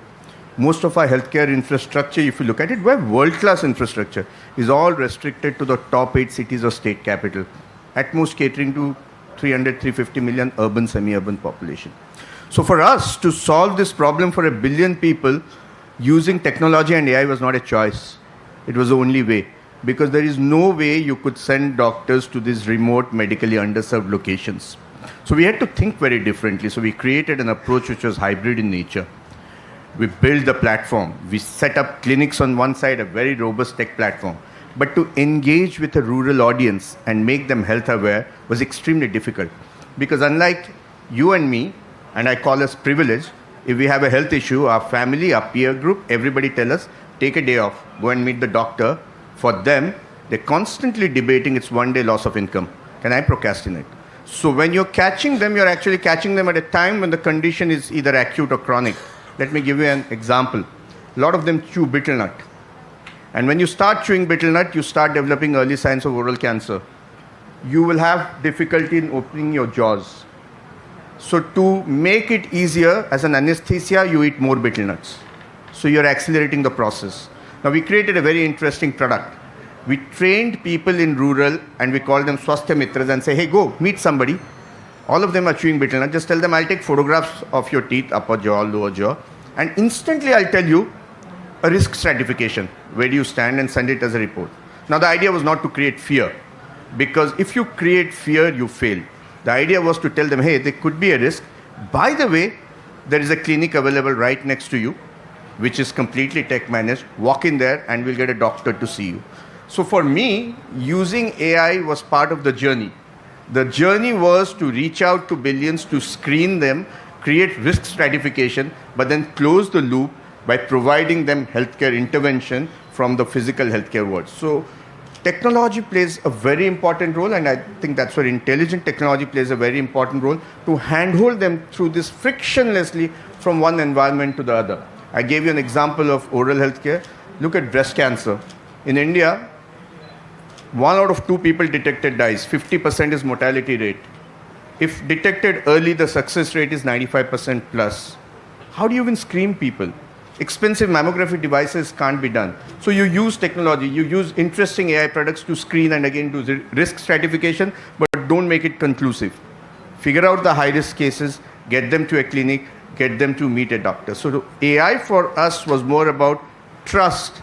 Most of our healthcare infrastructure, if you look at it, we're world-class infrastructure, is all restricted to the top 8 cities or state capital, at most catering to 300, 350 million urban, semi-urban population. So for us to solve this problem for 1 billion people, using technology and AI was not a choice. It was the only way. Because there is no way you could send doctors to these remote, medically underserved locations. So we had to think very differently. So we created an approach which was hybrid in nature. We built the platform. We set up clinics on one side, a very robust tech platform. But to engage with a rural audience and make them health aware was extremely difficult. Because unlike you and me, and I call us privileged, if we have a health issue, our family, our peer group, everybody tell us, take a day off, go and meet the doctor. For them, they're constantly debating it's 1 day loss of income. Can I procrastinate? So when you're catching them, you're actually catching them at a time when the condition is either acute or chronic. Let me give you an example. A lot of them chew betel nut. And when you start chewing betel nut, you start developing early signs of oral cancer. You will have difficulty in opening your jaws. So to make it easier, as an anesthesia, you eat more betel nuts. So you're accelerating the process. Now we created a very interesting product. We trained people in rural and we called them Swasthya Mitras and say, hey, go meet somebody. All of them are chewing betel nut. Just tell them, I'll take photographs of your teeth, upper jaw, lower jaw. And instantly I'll tell you a risk stratification. Where do you stand, and send it as a report. Now the idea was not to create fear. Because if you create fear, you fail. The idea was to tell them, hey, there could be a risk. By the way, there is a clinic available right next to you, which is completely tech managed. Walk in there and we'll get a doctor to see you. So for me, using AI was part of the journey. The journey was to reach out to billions, to screen them, create risk stratification, but then close the loop by providing them healthcare intervention from the physical healthcare world. So technology plays a very important role, and I think that's where intelligent technology plays a very important role, to handhold them through this frictionlessly from one environment to the other. I gave you an example of oral healthcare. Look at breast cancer. In India, 1 out of 2 people detected dies. 50% is mortality rate. If detected early, the success rate is 95% plus. How do you even screen people? expensive mammography devices can't be done. So you use technology, you use interesting AI products to screen and again do the risk stratification, but don't make it conclusive. Figure out the high-risk cases, get them to a clinic, get them to meet a doctor. So AI for us was more about trust,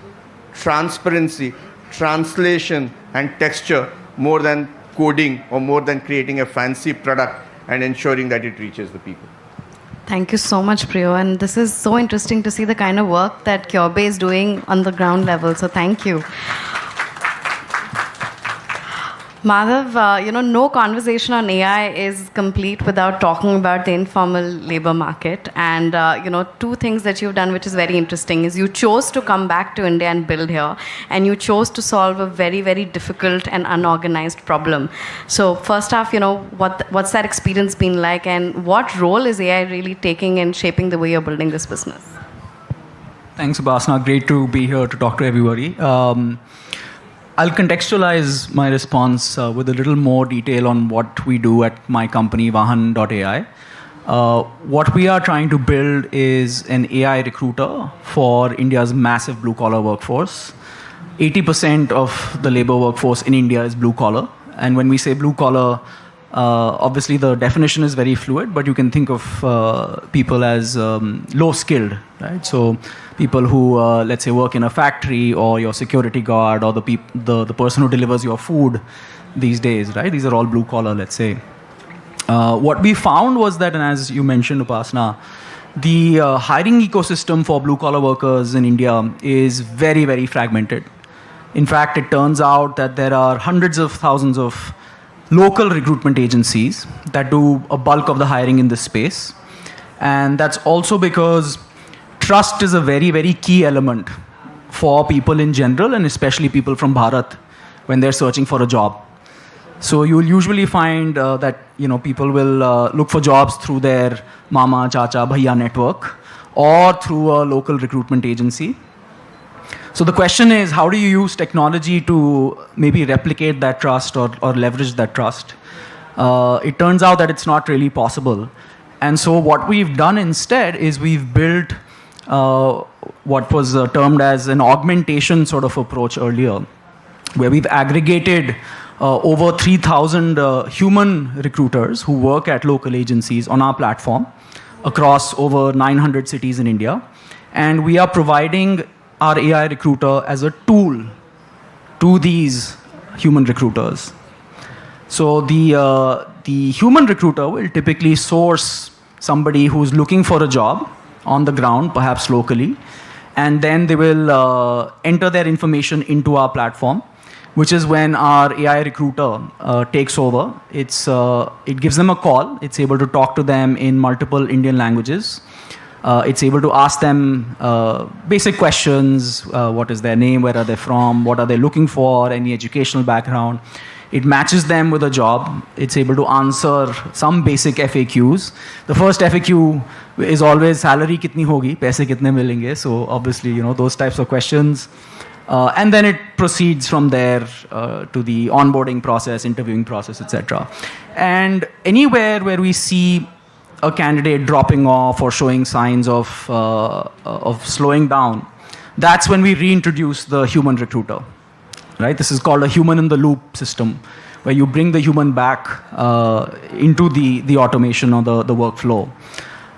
transparency, translation, and texture more than coding or more than creating a fancy product and ensuring that it reaches the people. Thank you so much, Priyo. And this is so interesting to see the kind of work that CureBay is doing on the ground level. So thank you. Madhav, no conversation on AI is complete without talking about the informal labor market. And, two things that you've done which is very interesting is you chose to come back to India and build here. And you chose to solve a very, very difficult and unorganized problem. So first off, what's that experience been like? And what role is AI really taking in shaping the way you're building this business? Thanks, Upasana. Great to be here to talk to everybody. I'll contextualize my response with a little more detail on what we do at my company, Vahan.ai. What we are trying to build is an AI recruiter for India's massive blue-collar workforce. 80% of the labor workforce in India is blue-collar. And when we say blue-collar, obviously the definition is very fluid, but you can think of people as low-skilled, right? So people who, let's say, work in a factory or your security guard or the person who delivers your food these days, right? These are all blue-collar, let's say. What we found was that, and as you mentioned, Upasana, the hiring ecosystem for blue-collar workers in India is very, very fragmented. In fact, it turns out that there are hundreds of thousands of local recruitment agencies that do a bulk of the hiring in this space. And that's also because trust is a very, very key element for people in general and especially people from Bharat when they're searching for a job. So you'll usually find that people will look for jobs through their mama, chacha, bhaiya network or through a local recruitment agency. So the question is, how do you use technology to maybe replicate that trust or leverage that trust? It turns out that it's not really possible. And so what we've done instead is we've built what was termed as an augmentation sort of approach earlier, where we've aggregated over 3,000 human recruiters who work at local agencies on our platform across over 900 cities in India. And we are providing our AI recruiter as a tool to these human recruiters. So the human recruiter will typically source somebody who's looking for a job on the ground, perhaps locally, and then they will enter their information into our platform, which is when our AI recruiter takes over. It gives them a call. It's able to talk to them in multiple Indian languages. It's able to ask them basic questions. What is their name? Where are they from? What are they looking for? Any educational background? It matches them with a job. It's able to answer some basic FAQs. The first FAQ is always salary kitni hogi, paise kitne milenge. So obviously, those types of questions. And then it proceeds from there to the onboarding process, interviewing process, etc. And anywhere where we see a candidate dropping off or showing signs of slowing down, that's when we reintroduce the human recruiter. Right? This is called a human-in-the-loop system, where you bring the human back into the automation or the workflow.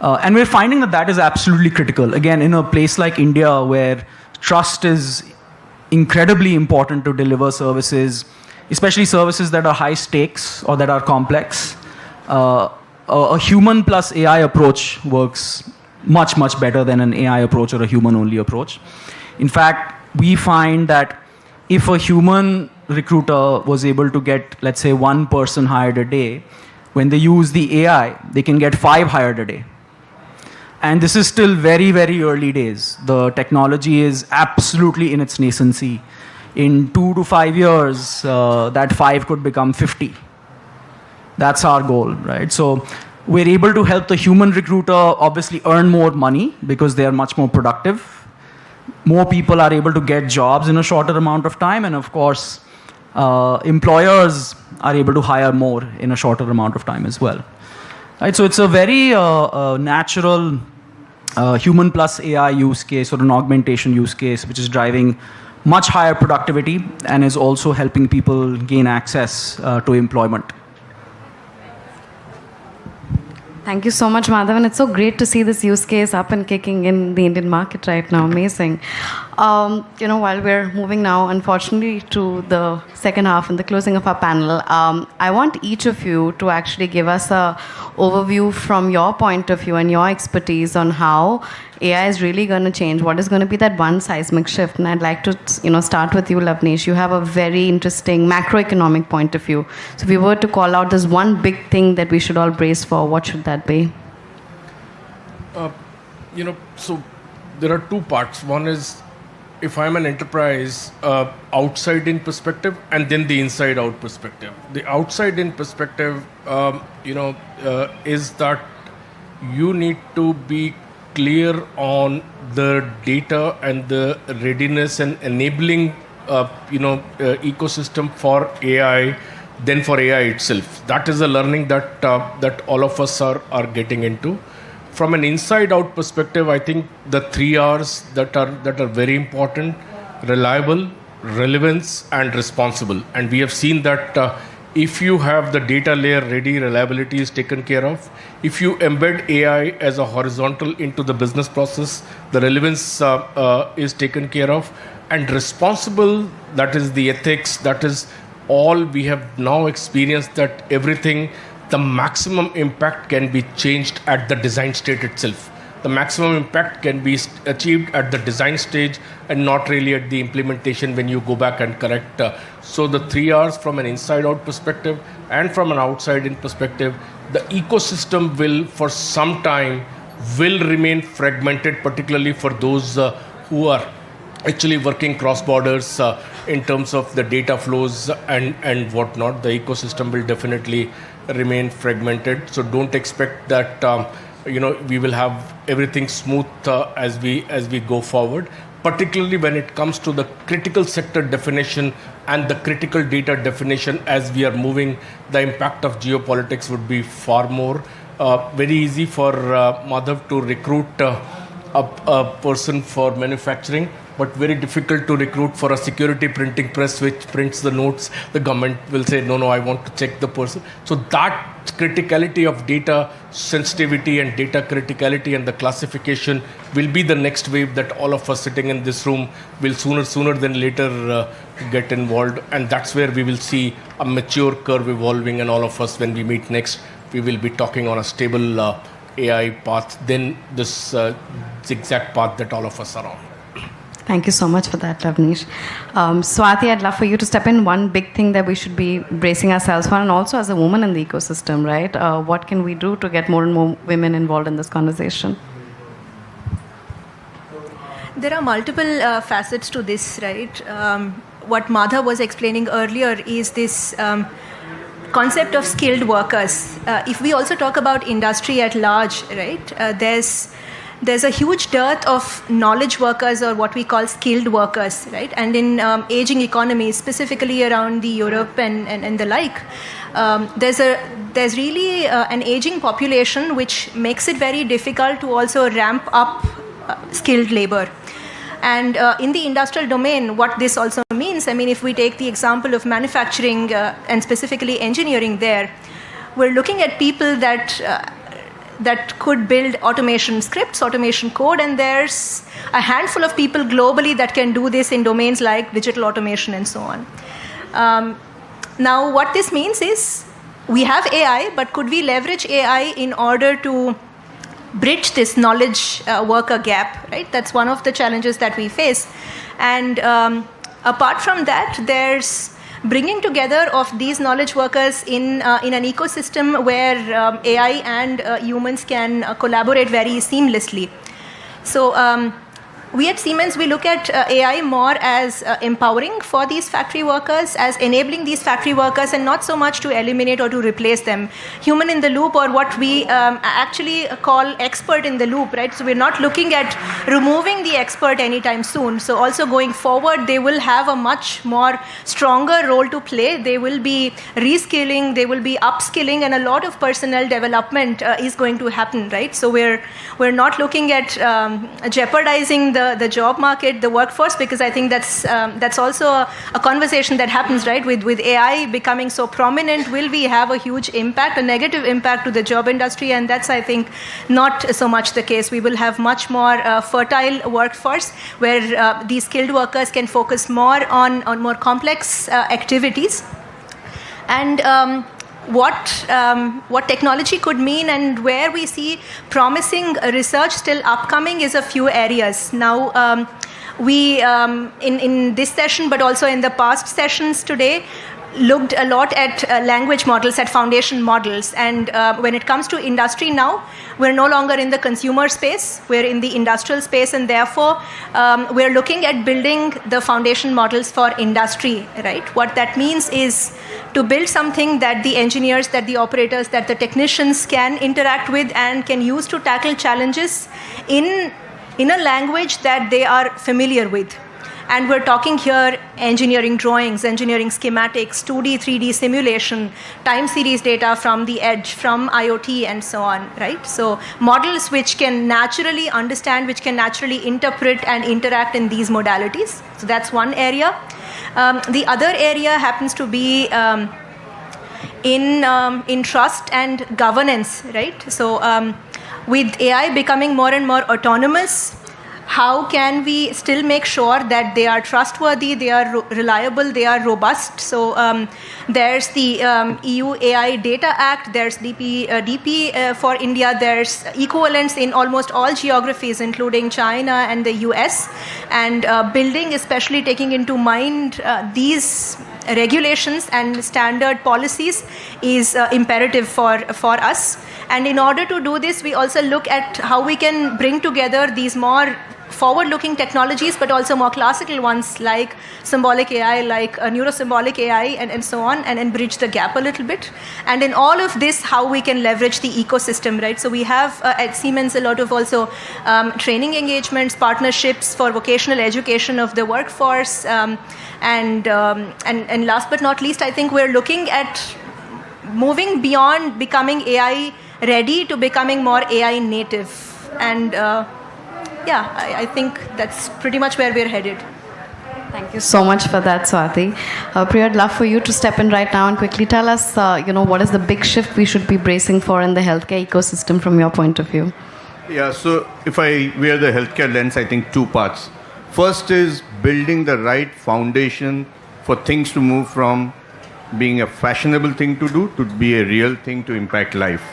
And we're finding that is absolutely critical. Again, in a place like India, where trust is incredibly important to deliver services, especially services that are high stakes or that are complex, a human plus AI approach works much, much better than an AI approach or a human-only approach. In fact, we find that if a human recruiter was able to get, let's say, 1 person hired a day, when they use the AI, they can get 5 hired a day. And this is still very, very early days. The technology is absolutely in its nascency. In 2 to 5 years, that 5 could become 50. That's our goal, right? So we're able to help the human recruiter obviously earn more money because they are much more productive. More people are able to get jobs in a shorter amount of time, and of course, employers are able to hire more in a shorter amount of time as well. Right? So it's a very natural human plus AI use case or an augmentation use case, which is driving much higher productivity and is also helping people gain access to employment. Thank you so much, Madhavan. It's so great to see this use case up and kicking in the Indian market right now. Amazing. While we're moving now, unfortunately, to the second half and the closing of our panel, I want each of you to actually give us an overview from your point of view and your expertise on how AI is really going to change. What is going to be that one seismic shift? And I'd like to, start with you, Lavneesh. You have a very interesting macroeconomic point of view. So if we were to call out this one big thing that we should all brace for, what should that be? So there are two parts. One is if I'm an enterprise, outside-in perspective, and then the inside-out perspective. The outside-in perspective, is that you need to be clear on the data and the readiness and enabling, ecosystem for AI, than for AI itself. That is a learning that all of us are getting into. From an inside-out perspective, I think the 3 R's that are very important: reliable, relevance, and responsible. And we have seen that if you have the data layer ready, reliability is taken care of. If you embed AI as a horizontal into the business process, the relevance is taken care of. And responsible, that is the ethics, that is all we have now experienced, that everything, the maximum impact can be changed at the design state itself. The maximum impact can be achieved at the design stage and not really at the implementation when you go back and correct. So the 3 R's from an inside-out perspective and from an outside-in perspective, the ecosystem will, for some time, will remain fragmented, particularly for those who are actually working cross borders in terms of the data flows and whatnot. The ecosystem will definitely remain fragmented. So don't expect that we will have everything smooth as we go forward, particularly when it comes to the critical sector definition and the critical data definition. As we are moving, the impact of geopolitics would be far more. Very easy for Madhav to recruit a person for manufacturing, but very difficult to recruit for a security printing press which prints the notes. The government will say, no, I want to check the person. So that criticality of data sensitivity and data criticality and the classification will be the next wave that all of us sitting in this room will sooner than later get involved. And that's where we will see a mature curve evolving, and all of us, when we meet next, we will be talking on a stable AI path, then this zigzag path that all of us are on. Thank you so much for that, Lavneesh. Swati, I'd love for you to step in. One big thing that we should be bracing ourselves for, and also as a woman in the ecosystem, right? What can we do to get more and more women involved in this conversation? There are multiple facets to this, right? What Madhav was explaining earlier is this concept of skilled workers. If we also talk about industry at large, right, there's a huge dearth of knowledge workers, or what we call skilled workers, right? And in aging economies, specifically around the Europe and the like, there's really an aging population, which makes it very difficult to also ramp up skilled labor. And in the industrial domain, what this also means, I mean, if we take the example of manufacturing and specifically engineering there, we're looking at people that could build automation scripts, automation code, and there's a handful of people globally that can do this in domains like digital automation and so on. Now, what this means is we have AI, but could we leverage AI in order to bridge this knowledge worker gap, right? That's one of the challenges that we face. And apart from that, there's bringing together of these knowledge workers in an ecosystem where AI and humans can collaborate very seamlessly. So we at Siemens, we look at AI more as empowering for these factory workers, as enabling these factory workers, and not so much to eliminate or to replace them. Human in the loop, or what we actually call expert in the loop, right? So we're not looking at removing the expert anytime soon. So also going forward, they will have a much more stronger role to play. They will be reskilling, they will be upskilling, and a lot of personnel development is going to happen, right? So we're not looking at jeopardizing the job market, the workforce, because I think that's also a conversation that happens, right? With AI becoming so prominent, will we have a huge impact, a negative impact to the job industry? And that's, I think, not so much the case. We will have much more fertile workforce where these skilled workers can focus more on more complex activities. And what technology could mean and where we see promising research still upcoming is a few areas. Now, we, in this session, but also in the past sessions today, looked a lot at language models, at foundation models. And when it comes to industry now, we're no longer in the consumer space, we're in the industrial space, and therefore we're looking at building the foundation models for industry, right? What that means is to build something that the engineers, that the operators, that the technicians can interact with and can use to tackle challenges in a language that they are familiar with. And we're talking here engineering drawings, engineering schematics, 2D, 3D simulation, time series data from the edge, from IoT, and so on, right? So models which can naturally understand, which can naturally interpret and interact in these modalities. So that's one area. The other area happens to be in trust and governance, right? So with AI becoming more and more autonomous, how can we still make sure that they are trustworthy, they are reliable, they are robust? So there's the EU AI Data Act, there's DP for India, there's equivalents in almost all geographies, including China and the US. And building, especially taking into mind these regulations and standard policies, is imperative for us. And in order to do this, we also look at how we can bring together these more forward-looking technologies, but also more classical ones like symbolic AI, like neurosymbolic AI, and so on, and bridge the gap a little bit. And in all of this, how we can leverage the ecosystem, right? So we have at Siemens a lot of also training engagements, partnerships for vocational education of the workforce, and last but not least, I think we're looking at moving beyond becoming AI ready to becoming more AI native. And I think that's pretty much where we're headed. Thank you so much for that, Swati. Priya, I'd love for you to step in right now and quickly tell us, what is the big shift we should be bracing for in the healthcare ecosystem from your point of view? Yeah, so if I wear the healthcare lens, I think two parts. First is building the right foundation for things to move from being a fashionable thing to do to be a real thing to impact life.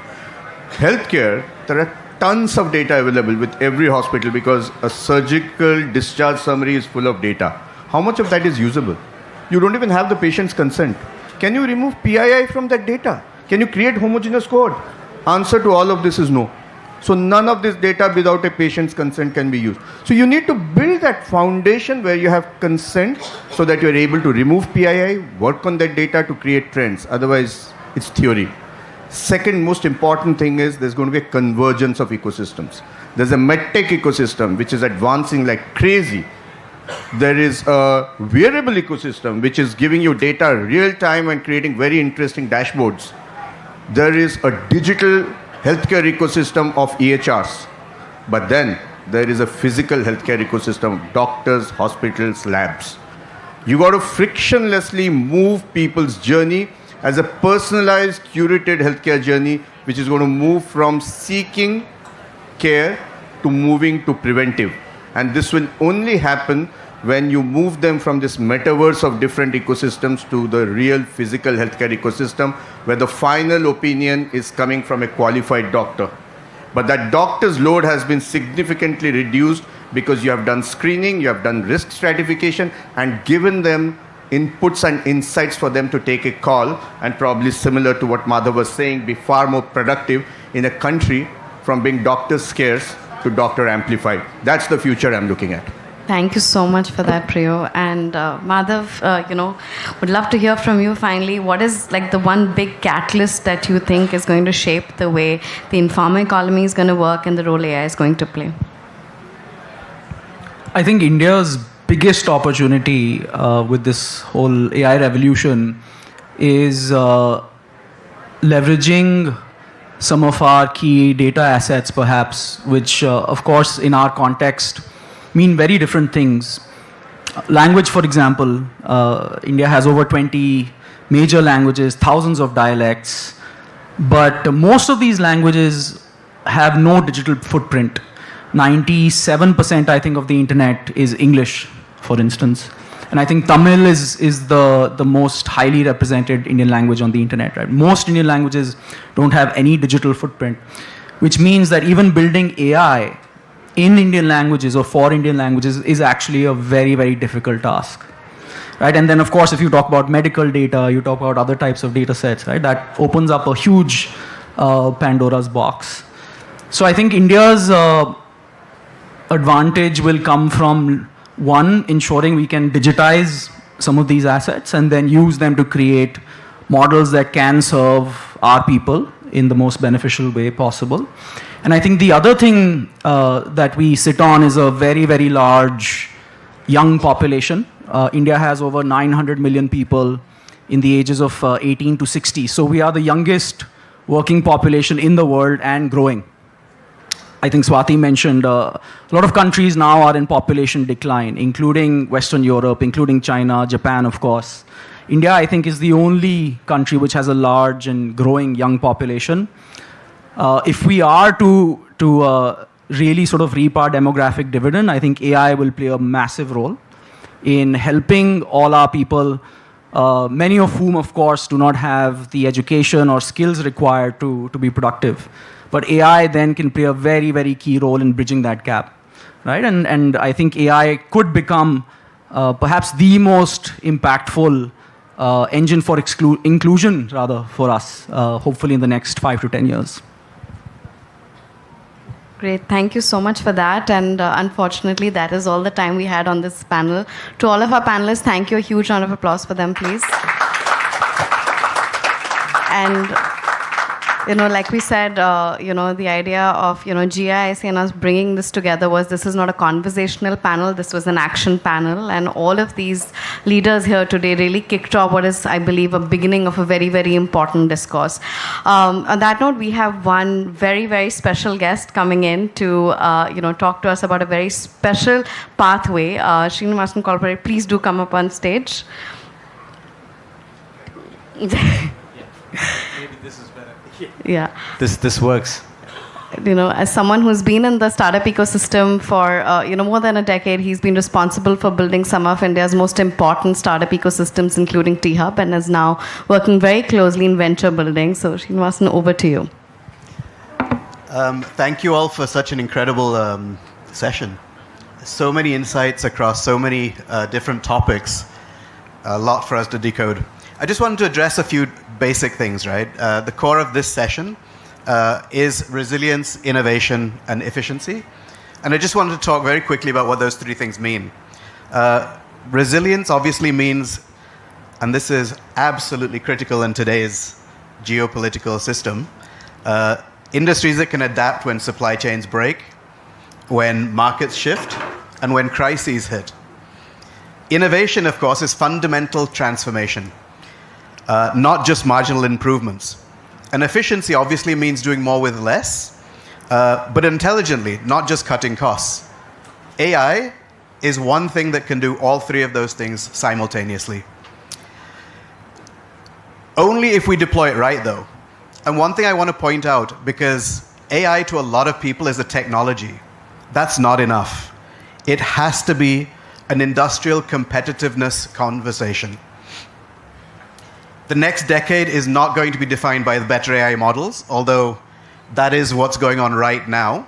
Healthcare, there are tons of data available with every hospital because a surgical discharge summary is full of data. How much of that is usable? You don't even have the patient's consent. Can you remove PII from that data? Can you create homogeneous code? Answer to all of this is no. So none of this data without a patient's consent can be used. So you need to build that foundation where you have consent so that you're able to remove PII, work on that data to create trends. Otherwise, it's theory. Second most important thing is there's going to be a convergence of ecosystems. There's a medtech ecosystem which is advancing like crazy. There is a wearable ecosystem which is giving you data real time and creating very interesting dashboards. There is a digital healthcare ecosystem of EHRs. But then there is a physical healthcare ecosystem of doctors, hospitals, labs. You got to frictionlessly move people's journey as a personalized, curated healthcare journey, which is going to move from seeking care to moving to preventive. And this will only happen when you move them from this metaverse of different ecosystems to the real physical healthcare ecosystem, where the final opinion is coming from a qualified doctor. But that doctor's load has been significantly reduced because you have done screening, you have done risk stratification, and given them inputs and insights for them to take a call, and probably similar to what Madhav was saying, be far more productive in a country from being doctor scarce to doctor amplified. That's the future I'm looking at. Thank you so much for that, Priyo. And Madhav, would love to hear from you finally. What is like the one big catalyst that you think is going to shape the way the informal economy is going to work and the role AI is going to play? I think India's biggest opportunity with this whole AI revolution is leveraging some of our key data assets, perhaps, which, of course, in our context, mean very different things. Language, for example, India has over 20 major languages, thousands of dialects, but most of these languages have no digital footprint. 97%, I think, of the internet is English, for instance. And I think Tamil is the most highly represented Indian language on the internet, right? Most Indian languages don't have any digital footprint, which means that even building AI in Indian languages or for Indian languages is actually a very, very difficult task, right? And then, of course, if you talk about medical data, you talk about other types of data sets, right? That opens up a huge Pandora's box. So I think India's advantage will come from, one, ensuring we can digitize some of these assets and then use them to create models that can serve our people in the most beneficial way possible. And I think the other thing that we sit on is a very, very large young population. India has over 900 million people in the ages of 18 to 60. So we are the youngest working population in the world and growing. I think Swati mentioned a lot of countries now are in population decline, including Western Europe, including China, Japan, of course. India, I think, is the only country which has a large and growing young population. If we are to really sort of reap our demographic dividend, I think AI will play a massive role in helping all our people, many of whom, of course, do not have the education or skills required to be productive. But AI then can play a very, very key role in bridging that gap, right? And I think AI could become perhaps the most impactful engine for inclusion, rather, for us, hopefully in the next 5 to 10 years. Great. Thank you so much for that. And unfortunately, that is all the time we had on this panel. To all of our panelists, thank you. A huge round of applause for them, please. And like we said, the idea of, GIIC and us bringing this together was this is not a conversational panel, this was an action panel. And all of these leaders here today really kicked off what is, I believe, a beginning of a very, very important discourse. On that note, we have one very, very special guest coming in to, talk to us about a very special pathway. Srinivasan Kolpare, please do come up on stage. Maybe this is better. Yeah. This works. As someone who's been in the startup ecosystem for more than a decade, he's been responsible for building some of India's most important startup ecosystems, including T-Hub, and is now working very closely in venture building. So, Srinivasan, over to you. Thank you all for such an incredible session. So many insights across so many different topics. A lot for us to decode. I just wanted to address a few basic things, right? The core of this session is resilience, innovation, and efficiency. And I just wanted to talk very quickly about what those three things mean. Resilience obviously means, and this is absolutely critical in today's geopolitical system, industries that can adapt when supply chains break, when markets shift, and when crises hit. Innovation, of course, is fundamental transformation. Not just marginal improvements. And efficiency obviously means doing more with less, but intelligently, not just cutting costs. AI is one thing that can do all three of those things simultaneously. Only if we deploy it right, though. And one thing I want to point out, because AI to a lot of people is a technology, that's not enough. It has to be an industrial competitiveness conversation. The next decade is not going to be defined by the better AI models, although that is what's going on right now.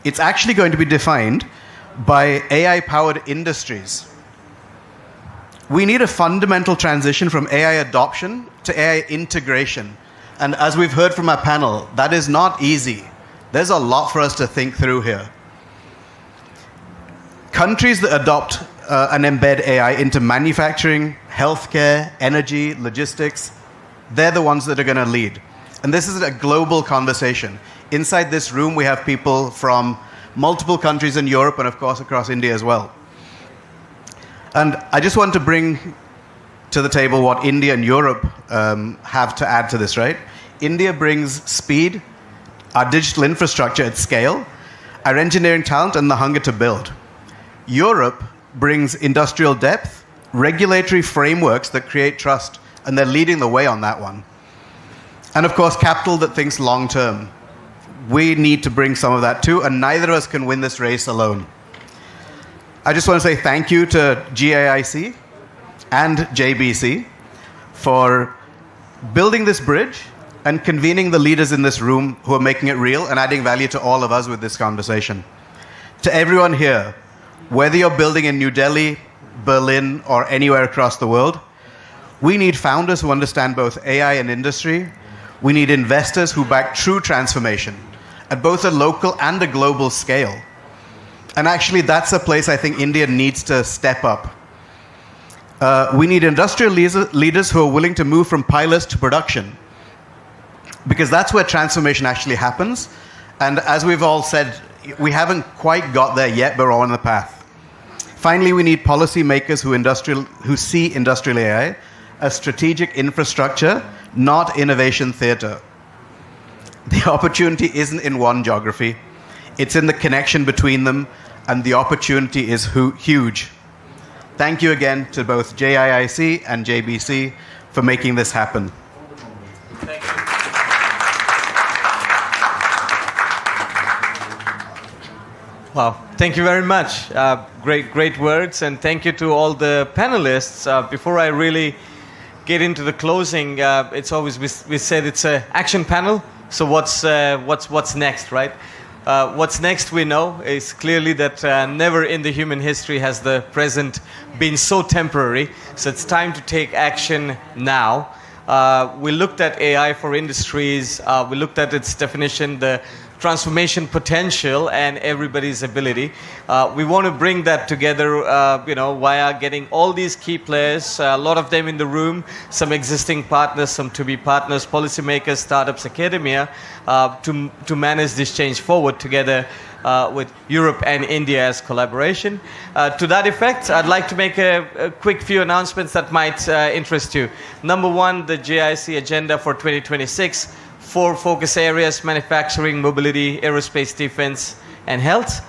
It's actually going to be defined by AI-powered industries. We need a fundamental transition from AI adoption to AI integration. And as we've heard from our panel, that is not easy. There's a lot for us to think through here. countries that adopt and embed AI into manufacturing, healthcare, energy, logistics, they're the ones that are going to lead. And this is a global conversation. Inside this room, we have people from multiple countries in Europe and, of course, across India as well. And I just want to bring to the table what India and Europe have to add to this, right? India brings speed, our digital infrastructure at scale, our engineering talent, and the hunger to build. Europe brings industrial depth, regulatory frameworks that create trust, and they're leading the way on that one. And of course, capital that thinks long term. We need to bring some of that too, and neither of us can win this race alone. I just want to say thank you to GAIC and JBC for building this bridge and convening the leaders in this room who are making it real and adding value to all of us with this conversation. To everyone here, whether you're building in New Delhi, Berlin, or anywhere across the world, we need founders who understand both AI and industry. We need investors who back true transformation at both a local and a global scale. And actually, that's a place I think India needs to step up. We need industrial leaders who are willing to move from pilots to production, because that's where transformation actually happens. And as we've all said, we haven't quite got there yet, but we're on the path. Finally, we need policymakers who see industrial AI as strategic infrastructure, not innovation theater. The opportunity isn't in one geography. It's in the connection between them, and the opportunity is huge. Thank you again to both JIIC and JBC for making this happen. Wow, thank you very much. Great words, and thank you to all the panelists. Before I really get into the closing, it's always we said it's an action panel. So what's next, right? What's next we know is clearly that never in the human history has the present been so temporary. So it's time to take action now. We looked at AI for industries. We looked at its definition, the transformation potential, and everybody's ability. We want to bring that together, via getting all these key players, a lot of them in the room, some existing partners, some to-be partners, policymakers, startups, academia, to manage this change forward together with Europe and India as collaboration. To that effect, I'd like to make a quick few announcements that might interest you. Number one, the JIC agenda for 2026. 4 focus areas: manufacturing, mobility, aerospace, defense, and health.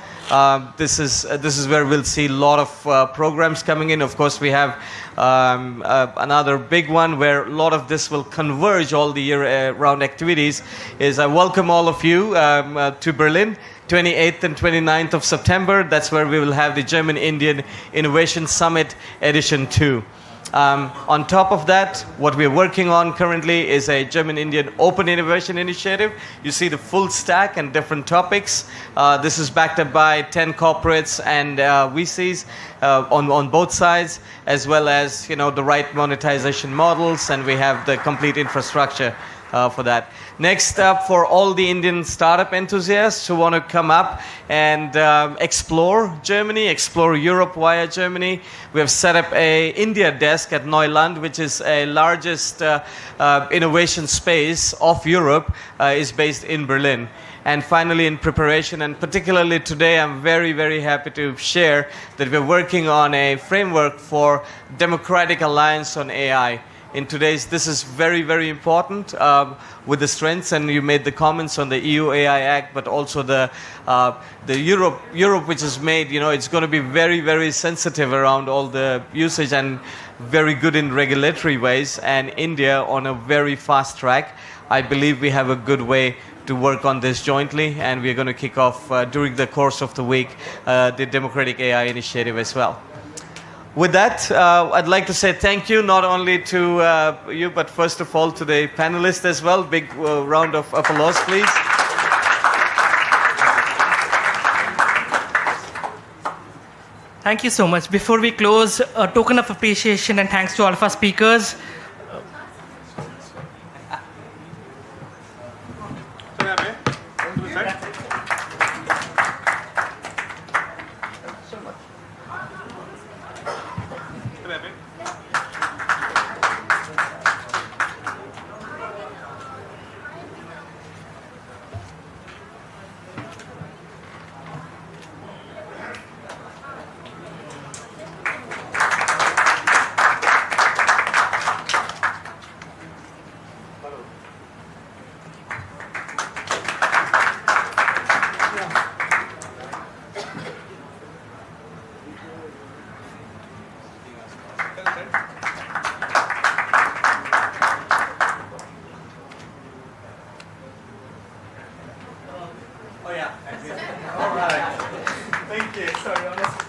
This is where we'll see a lot of programs coming in. Of course, we have another big one where a lot of this will converge, all the year-round activities. I welcome all of you to Berlin, 28th and 29th of September. That's where we will have the German-Indian Innovation Summit Edition 2. On top of that, what we're working on currently is a German-Indian Open Innovation Initiative. You see the full stack and different topics. This is backed up by 10 corporates and VCs on both sides, as well as the right monetization models, and we have the complete infrastructure for that. Next up, for all the Indian startup enthusiasts who want to come up and explore Germany, explore Europe via Germany, we have set up a India desk at Neuland, which is a largest innovation space of Europe, is based in Berlin. And finally, in preparation, and particularly today, I'm very, very happy to share that we're working on a framework for Democratic Alliance on AI. In today's, this is very, very important with the strengths, and you made the comments on the EU AI Act, but also the Europe, which is made, it's going to be very, very sensitive around all the usage and very good in regulatory ways, and India on a very fast track. I believe we have a good way to work on this jointly, and we're going to kick off during the course of the week the Democratic AI Initiative as well. With that, I'd like to say thank you not only to you, but first of all to the panelists as well. Big round of applause, please. Thank you so much. Before we close, a token of appreciation and thanks to all of our speakers. yeah. All right. Thank you. Sorry, honestly.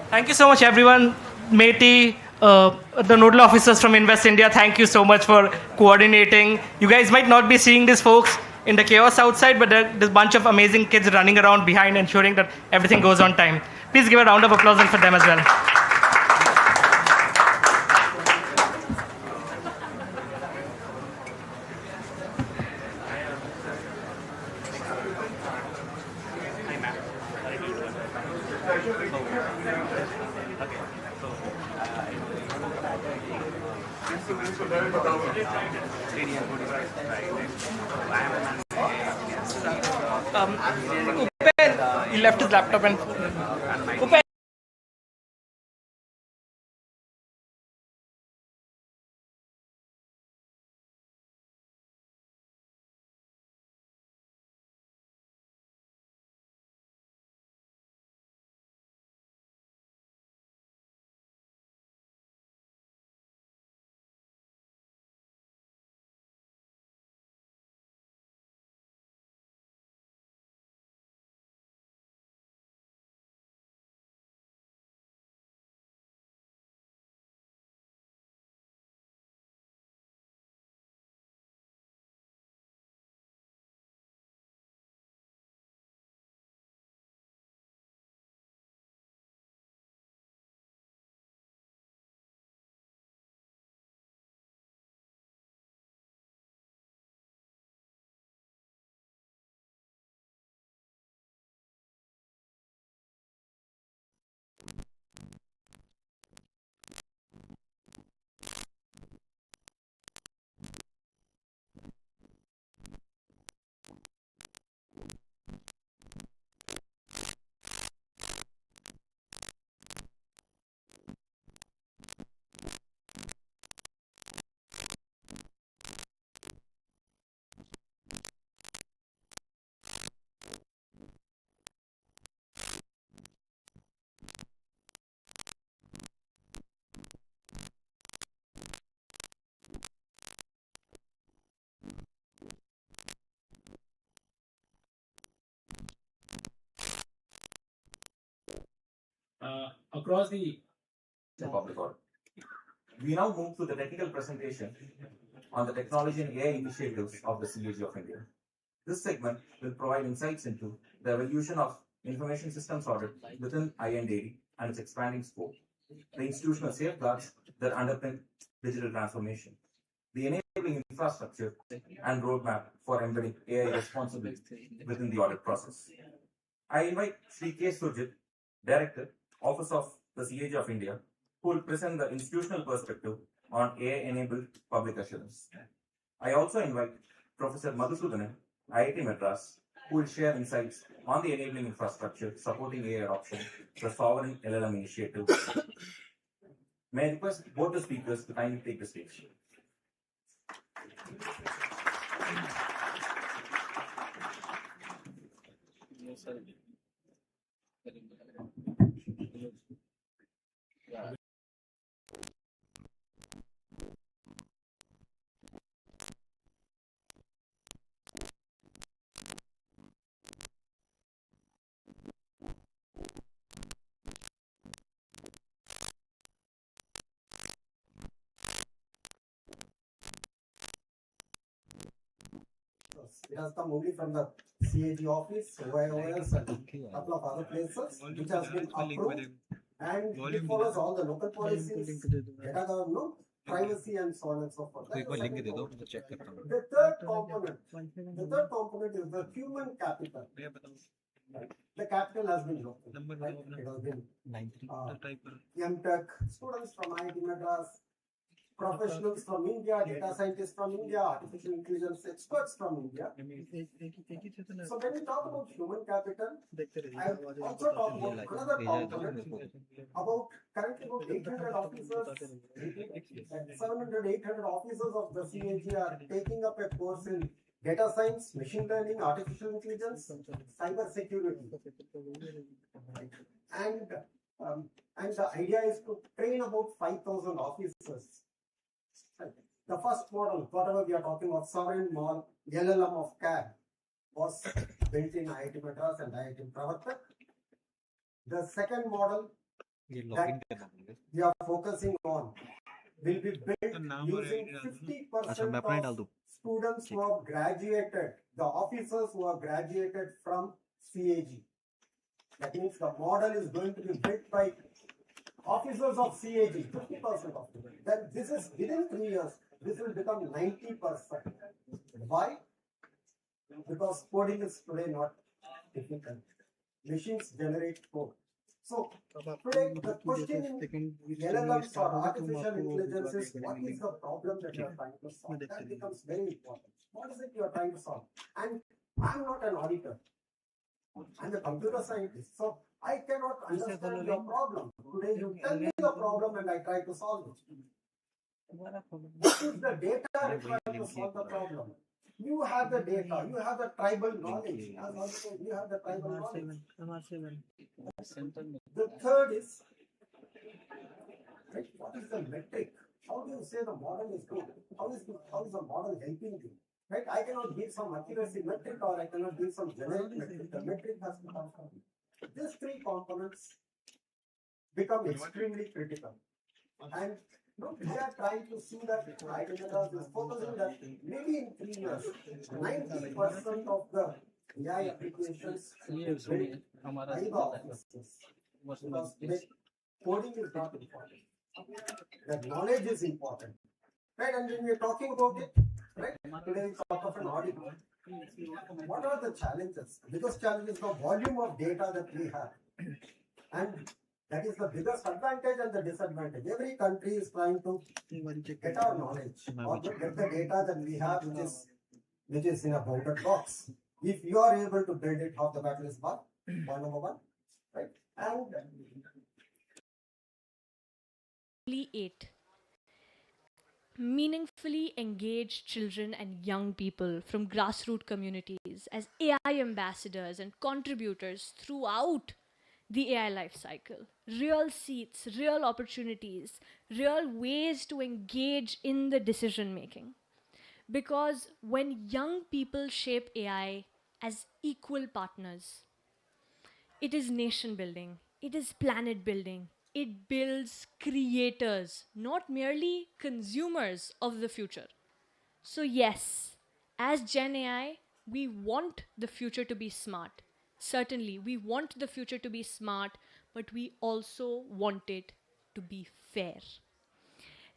Thank you so much, everyone. Meti, the nodal officers from Invest India, thank you so much for coordinating. You guys might not be seeing these folks in the chaos outside, but there's a bunch of amazing kids running around behind, ensuring that everything goes on time. Please give a round of applause for them as well. Upen, he left his laptop and Upen. Across the public order. We now move to the technical presentation on the technology and AI initiatives of the CAG of India. This segment will provide insights into the evolution of information systems audit within INDAD and its expanding scope, the institutional safeguards that underpin digital transformation, the enabling infrastructure and roadmap for embedding AI responsibly within the audit process. I invite Sri K. Surjit, Director, Office of the CAG of India, who will present the institutional perspective on AI-enabled public assurance. I also invite Professor Madhusudanan, IIT Madras, who will share insights on the enabling infrastructure supporting AI adoption, the Sovereign LLM Initiative. May I request both the speakers to kindly take the stage. It has come only from the CAG office, YUVAi, and a couple of other places, which has been approved, and it follows all the local policies, data government, privacy, and so on and so forth. The third component is the human capital. The capital has been local. Right? It has been MTech, students from IIT Madras, professionals from India, data scientists from India, artificial intelligence experts from India. So when we talk about human capital, I also talk about another component, about currently about 800 officers, 700, 800 officers of the CAG are taking up a course in data science, machine learning, artificial intelligence, cyber security. And the idea is to train about 5,000 officers Right. The first model, whatever we are talking of, sovereign model, LLM of CAD, was built in IIT Madras and IIT Pravartak. The second model that we are focusing on will be built using 50% of students who have graduated, the officers who have graduated from CAG. That means the model is going to be built by officers of CAG, 50% of them. Then this is within 3 years, this will become 90%. Why? Because coding is today not difficult. Machines generate code. So today the question in LLMs or artificial intelligence is, what is the problem that you are trying to solve? That becomes very important. What is it you are trying to solve? And I'm not an auditor. I'm a computer scientist. So I cannot understand your problem. Today you tell me the problem and I try to solve it. What is the data required to solve the problem? You have the data, you have the tribal knowledge. As also you have the tribal knowledge. The third is, what is the metric? How do you say the model is good? How is the model helping you? Right? I cannot give some accuracy metric or I cannot give some generic metric. The metric has to come from you. These three components become extremely critical. And we are trying to see that IIT is focusing that maybe in 3 years, 90% of the AI applications will be built by the officers. Because coding is not important. The knowledge is important. Right? And when we are talking about it, right? Today we talk of an audit. What are the challenges? The biggest challenge is the volume of data that we have. And that is the biggest advantage and the disadvantage. Every country is trying to get our knowledge or get the data that we have, which is in a bounded box. If you are able to build it, half the battle is won. Point number one, right? And 8. Meaningfully engage children and young people from grassroots communities as AI ambassadors and contributors throughout the AI life cycle. Real seats, real opportunities, real ways to engage in the decision making. Because when young people shape AI as equal partners, it is nation building, it is planet building, it builds creators, not merely consumers of the future. So yes, as Gen AI, we want the future to be smart. Certainly, we want the future to be smart, but we also want it to be fair.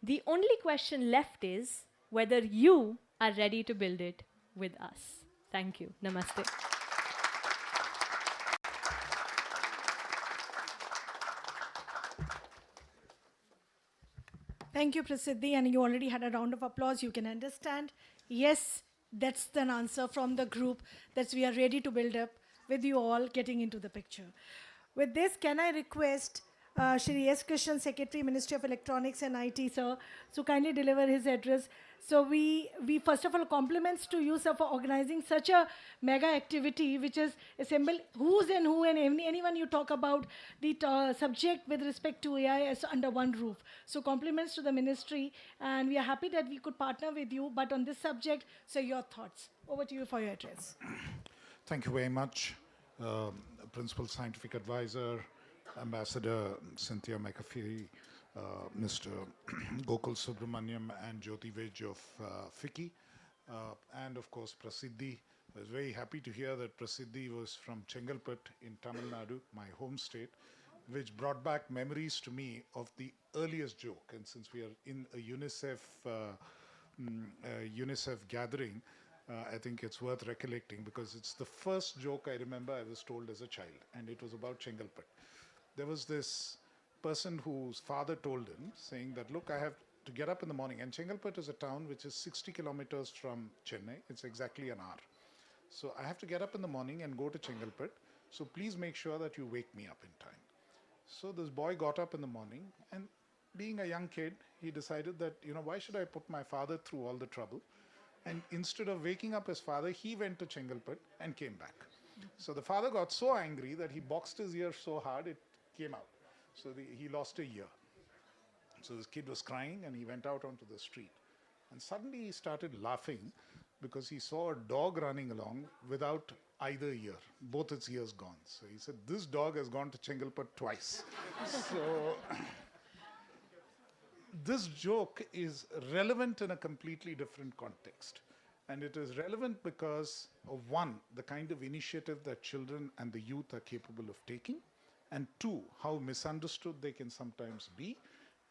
The only question left is whether you are ready to build it with us. Thank you. Namaste. Thank you, Prasiddhi, and you already had a round of applause. You can understand. Yes, that's the answer from the group that we are ready to build up with you all getting into the picture. With this, can I request Shri S. Krishnan, Secretary, Ministry of Electronics and IT, sir, to kindly deliver his address. So we first of all, compliments to you, sir, for organizing such a mega activity, which is assemble who's and who and anyone you talk about the subject with respect to AI as under one roof. So compliments to the ministry, and we are happy that we could partner with you, but on this subject, so your thoughts. Over to you for your address. Thank you very much, Principal Scientific Advisor, Ambassador Cynthia McAfee, Mr. Gokul Subramaniam and Jyoti Vij of FICCI, and of course Prasiddhi. I was very happy to hear that Prasiddhi was from Chengalpet in Tamil Nadu, my home state, which brought back memories to me of the earliest joke. And since we are in a UNICEF gathering, I think it's worth recollecting because it's the first joke I remember I was told as a child, and it was about Chengalpet. There was this person whose father told him, saying that, look, I have to get up in the morning. And Chengalpet is a town which is 60 kilometers from Chennai. It's exactly an hour. So I have to get up in the morning and go to Chengalpet. So please make sure that you wake me up in time. So this boy got up in the morning, and being a young kid, he decided that, why should I put my father through all the trouble? And instead of waking up his father, he went to Chengalpet and came back. So the father got so angry that he boxed his ear so hard it came out. So he lost a ear. So this kid was crying and he went out onto the street. And suddenly he started laughing because he saw a dog running along without either ear, both its ears gone. So he said, this dog has gone to Chengalpat twice. So this joke is relevant in a completely different context. And it is relevant because of one, the kind of initiative that children and the youth are capable of taking, and two, how misunderstood they can sometimes be,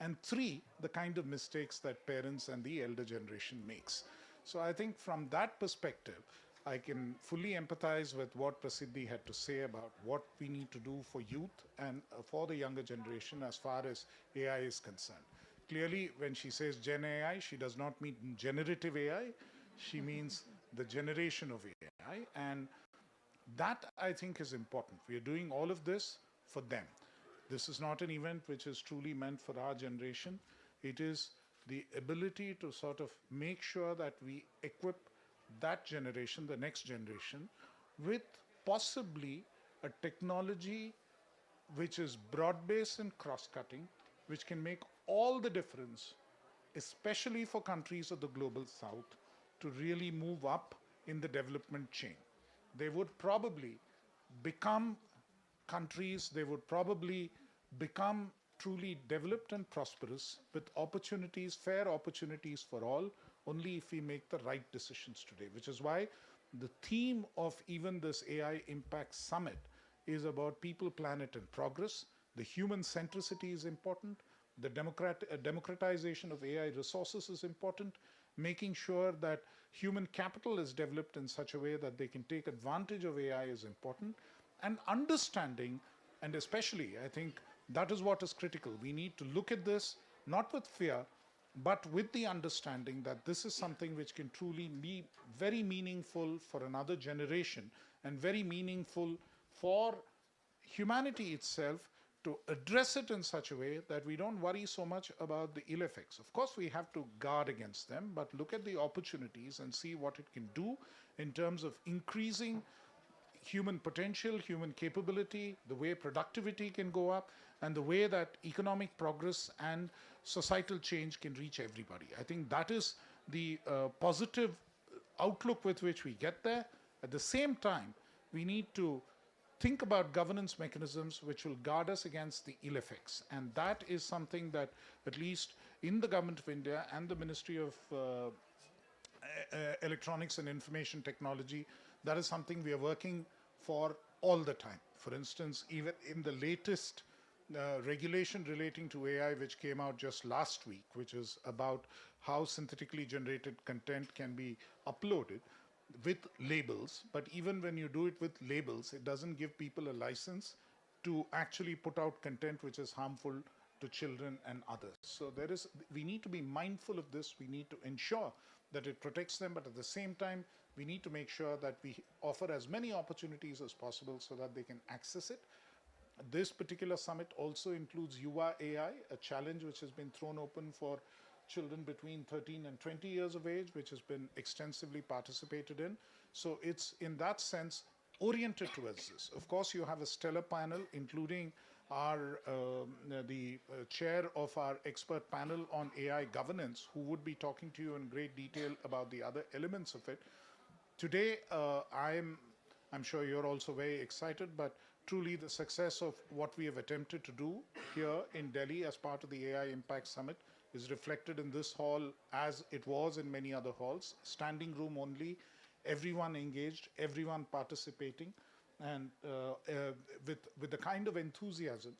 and three, the kind of mistakes that parents and the elder generation makes. So I think from that perspective, I can fully empathize with what Prasiddhi had to say about what we need to do for youth and for the younger generation as far as AI is concerned. Clearly, when she says Gen AI, she does not mean generative AI. She means the generation of AI. And that, I think, is important. We are doing all of this for them. This is not an event which is truly meant for our generation. It is the ability to sort of make sure that we equip that generation, the next generation, with possibly a technology which is broad-based and cross-cutting, which can make all the difference, especially for countries of the global south, to really move up in the development chain. They would probably become countries, they would probably become truly developed and prosperous with opportunities, fair opportunities for all, only if we make the right decisions today, which is why the theme of even this AI Impact Summit is about people, planet, and progress. The human centricity is important. The democratization of AI resources is important. Making sure that human capital is developed in such a way that they can take advantage of AI is important. And understanding, and especially, I think that is what is critical. We need to look at this not with fear, but with the understanding that this is something which can truly be very meaningful for another generation and very meaningful for humanity itself, to address it in such a way that we don't worry so much about the ill effects. Of course, we have to guard against them, but look at the opportunities and see what it can do in terms of increasing human potential, human capability, the way productivity can go up, and the way that economic progress and societal change can reach everybody. I think that is the positive outlook with which we get there. At the same time, we need to think about governance mechanisms which will guard us against the ill effects. And that is something that, at least in the Government of India and the Ministry of Electronics and Information Technology, that is something we are working for all the time. For instance, even in the latest regulation relating to AI, which came out just last week, which is about how synthetically generated content can be uploaded with labels, but even when you do it with labels, it doesn't give people a license to actually put out content which is harmful to children and others. So we need to be mindful of this. We need to ensure that it protects them, but at the same time, we need to make sure that we offer as many opportunities as possible so that they can access it. This particular summit also includes YUVAi, a challenge which has been thrown open for children between 13 and 20 years of age, which has been extensively participated in. So it's, in that sense, oriented towards this. Of course, you have a stellar panel, including the chair of our expert panel on AI governance, who would be talking to you in great detail about the other elements of it. Today, I'm sure you're also very excited, but truly the success of what we have attempted to do here in Delhi as part of the AI Impact Summit is reflected in this hall as it was in many other halls. Standing room only, everyone engaged, everyone participating, and with the kind of enthusiasm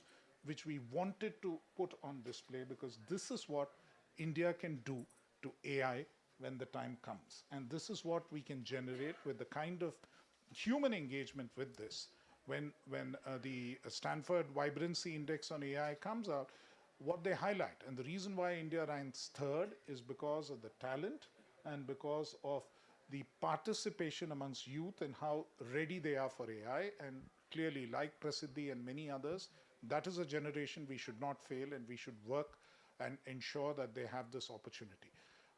which we wanted to put on display, because this is what India can do to AI when the time comes. And this is what we can generate with the kind of human engagement with this. When the Stanford Vibrancy Index on AI comes out, what they highlight, and the reason why India ranks third is because of the talent and because of the participation amongst youth and how ready they are for AI. And clearly, like Prasiddhi and many others, that is a generation we should not fail, and we should work and ensure that they have this opportunity.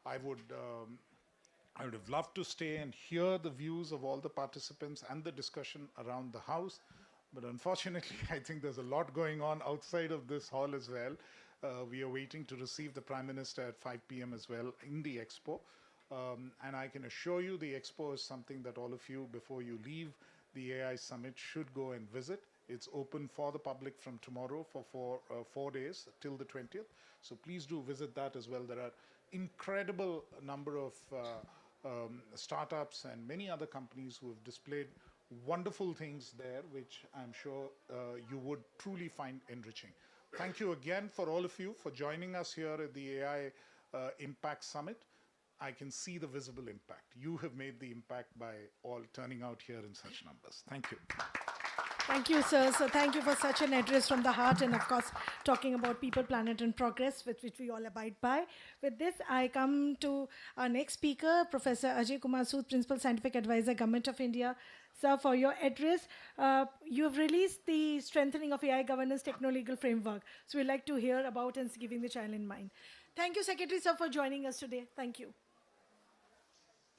I would have loved to stay and hear the views of all the participants and the discussion around the house. But unfortunately, I think there's a lot going on outside of this hall as well. We are waiting to receive the Prime Minister at 5 p.m. as well in the expo. And I can assure you the expo is something that all of you, before you leave the AI Summit, should go and visit. It's open for the public from tomorrow for 4 days till the 20th. So please do visit that as well. There are incredible number of startups and many other companies who have displayed wonderful things there, which I'm sure you would truly find enriching. Thank you again for all of you for joining us here at the AI Impact Summit. I can see the visible impact. You have made the impact by all turning out here in such numbers. Thank you. Thank you, sir. So thank you for such an address from the heart and, of course, talking about people, planet, and progress, with which we all abide by. With this, I come to our next speaker, Professor Ajay Kumar Sood, Principal Scientific Advisor, Government of India. Sir, for your address, you have released the Strengthening of AI Governance Techno-Legal Framework. So we'd like to hear about and giving the child in mind. Thank you, Secretary, sir, for joining us today. Thank you.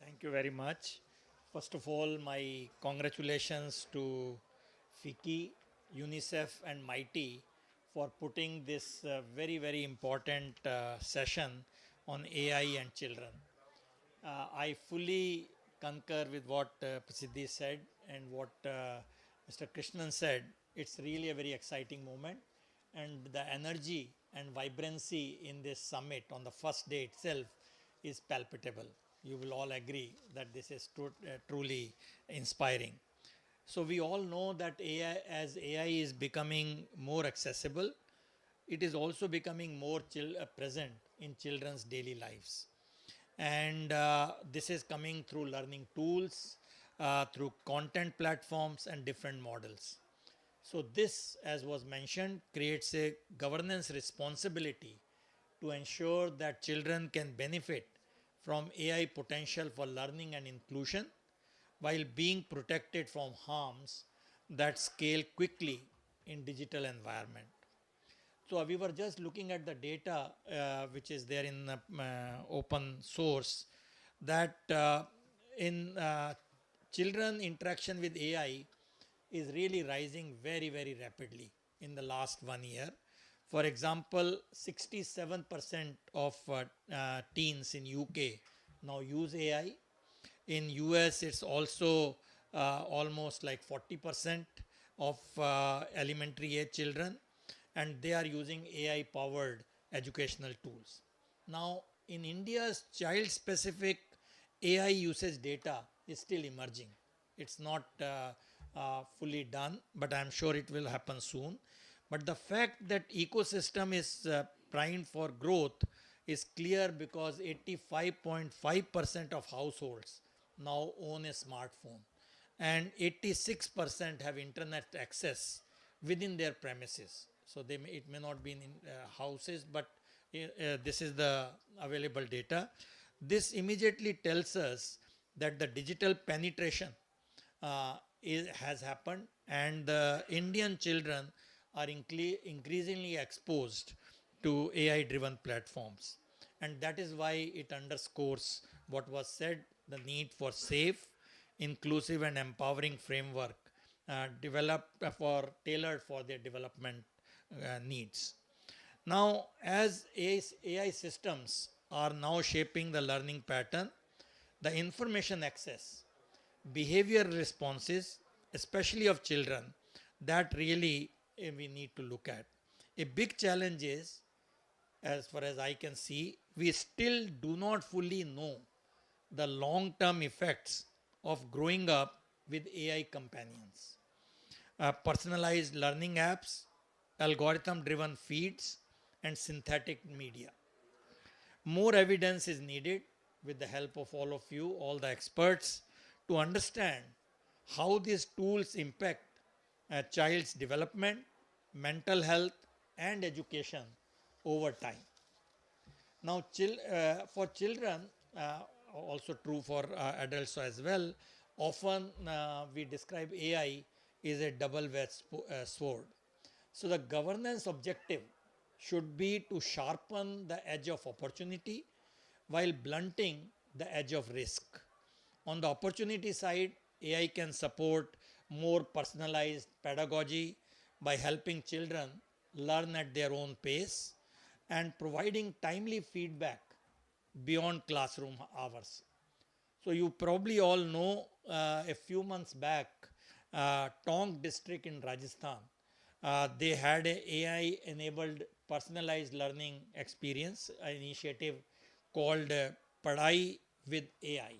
Thank you very much. First of all, my congratulations to FICCI, UNICEF and MITI for putting this very, very important session on AI and children. I fully concur with what Prasiddhi said and what Mr. Krishnan said. It's really a very exciting moment, and the energy and vibrancy in this summit on the first day itself is palpable. You will all agree that this is truly inspiring. So we all know that as AI is becoming more accessible, it is also becoming more present in children's daily lives. And this is coming through learning tools, through content platforms and different models. So this, as was mentioned, creates a governance responsibility to ensure that children can benefit from AI potential for learning and inclusion, while being protected from harms that scale quickly in digital environment. So we were just looking at the data which is there in the open source, that in children interaction with AI is really rising very, very rapidly in the last 1 year. For example, 67% of teens in UK now use AI. In US, it's also almost like 40% of elementary age children, and they are using AI-powered educational tools. Now, in India's child-specific AI usage data is still emerging. It's not fully done, but I'm sure it will happen soon. But the fact that ecosystem is primed for growth is clear, because 85.5% of households now own a smartphone, and 86% have internet access within their premises. So it may not be in houses, but this is the available data. This immediately tells us that the digital penetration has happened, and the Indian children are increasingly exposed to AI-driven platforms. And that is why it underscores what was said, the need for safe, inclusive and empowering framework tailored for their development needs. Now, as AI systems are now shaping the learning pattern, the information access, behavior responses, especially of children, that really we need to look at. A big challenge is, as far as I can see, we still do not fully know the long-term effects of growing up with AI companions. Personalized learning apps, algorithm-driven feeds, and synthetic media. More evidence is needed, with the help of all of you, all the experts, to understand how these tools impact a child's development, mental health, and education over time. Now, for children, also true for adults as well, often we describe AI is a double-edged sword. So the governance objective should be to sharpen the edge of opportunity while blunting the edge of risk. On the opportunity side, AI can support more personalized pedagogy by helping children learn at their own pace, and providing timely feedback beyond classroom hours. So you probably all know a few months back, Tong district in Rajasthan, they had a AI-enabled personalized learning experience initiative called Padai with AI.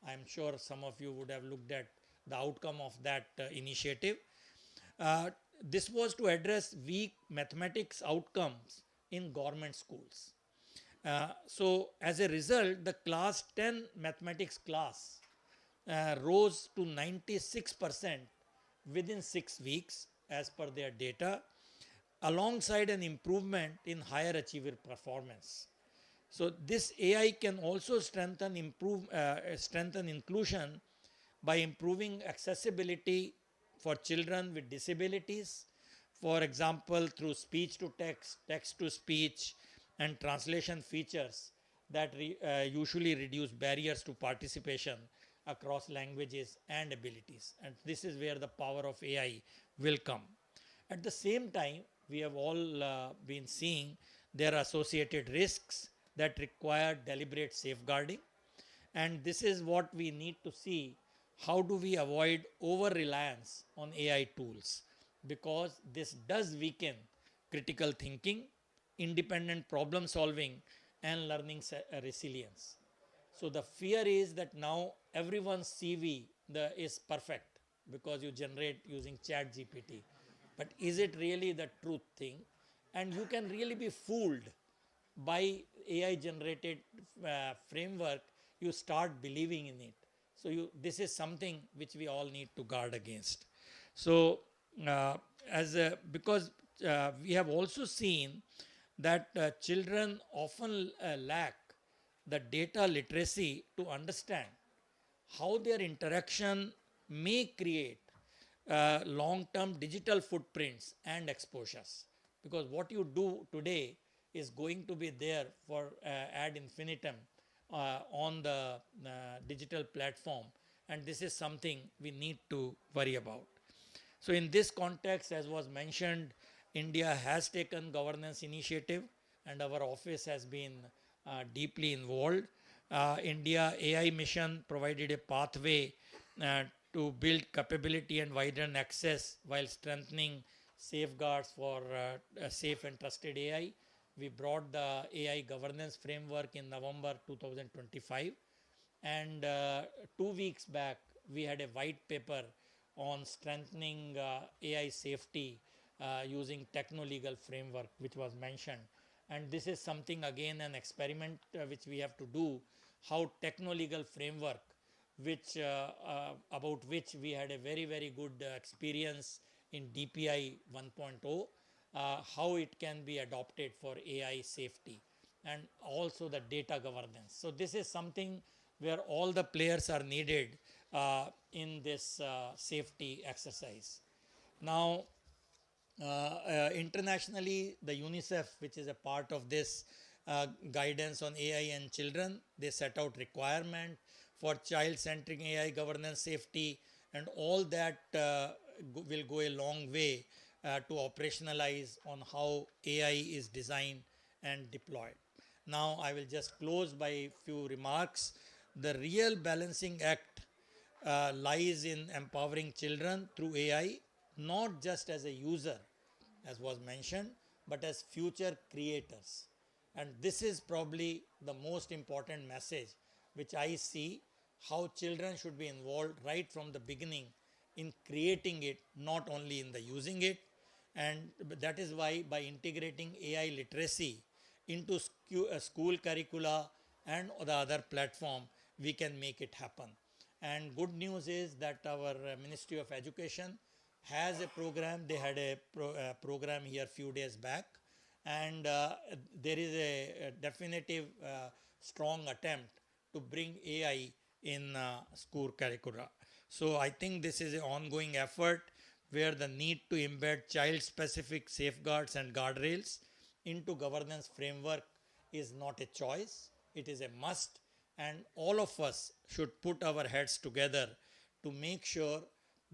I'm sure some of you would have looked at the outcome of that initiative. Uh, this was to address weak mathematics outcomes in government schools. So as a result, the class 10 mathematics class rose to 96% within 6 weeks as per their data, alongside an improvement in higher achiever performance. So this AI can also strengthen inclusion by improving accessibility for children with disabilities, for example, through speech to text, text to speech, and translation features that usually reduce barriers to participation across languages and abilities. And this is where the power of AI will come. At the same time, we have all been seeing there are associated risks that require deliberate safeguarding. And this is what we need to see. How do we avoid over reliance on AI tools? Because this does weaken critical thinking, independent problem solving, and learning resilience. So the fear is that now everyone's CV is perfect because you generate using chat GPT. But is it really the truth thing? And you can really be fooled by AI generated framework. You start believing in it. So this is something which we all need to guard against. So because we have also seen that children often lack the data literacy to understand how their interaction may create long-term digital footprints and exposures. Because what you do today is going to be there for ad infinitum on the digital platform, and this is something we need to worry about. So in this context, as was mentioned, India has taken governance initiative and our office has been deeply involved. India AI mission provided a pathway to build capability and widen access while strengthening safeguards for safe and trusted AI. We brought the AI governance framework in November 2025. And 2 weeks back, we had a white paper on strengthening AI safety using techno-legal framework, which was mentioned. And this is something, again, an experiment which we have to do, how techno-legal framework, which about which we had a very, very good experience in DPI 1.0, how it can be adopted for AI safety and also the data governance. So this is something where all the players are needed in this safety exercise. Now, internationally, the UNICEF, which is a part of this guidance on AI and children, they set out requirement for child-centric AI governance safety, and all that will go a long way to operationalize on how AI is designed and deployed. Now, I will just close by a few remarks. The real balancing act lies in empowering children through AI, not just as a user, as was mentioned, but as future creators. And this is probably the most important message which I see, how children should be involved right from the beginning in creating it, not only in the using it. And that is why by integrating AI literacy into school curricula and the other platform, we can make it happen. And good news is that our Ministry of Education has a program. They had a program here a few days back, and there is a definitive strong attempt to bring AI in school curricula. So I think this is an ongoing effort where the need to embed child-specific safeguards and guardrails into governance framework is not a choice, it is a must, and all of us should put our heads together to make sure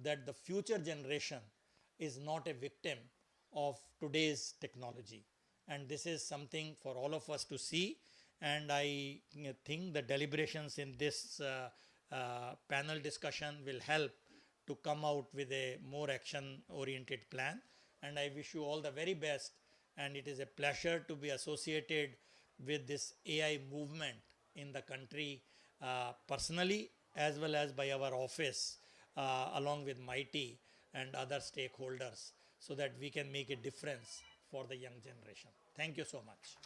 that the future generation is not a victim of today's technology. And this is something for all of us to see. And I think the deliberations in this panel discussion will help to come out with a more action-oriented plan. And I wish you all the very best. And it is a pleasure to be associated with this AI movement in the country personally, as well as by our office, along with MIT and other stakeholders, so that we can make a difference for the young generation. Thank you so much.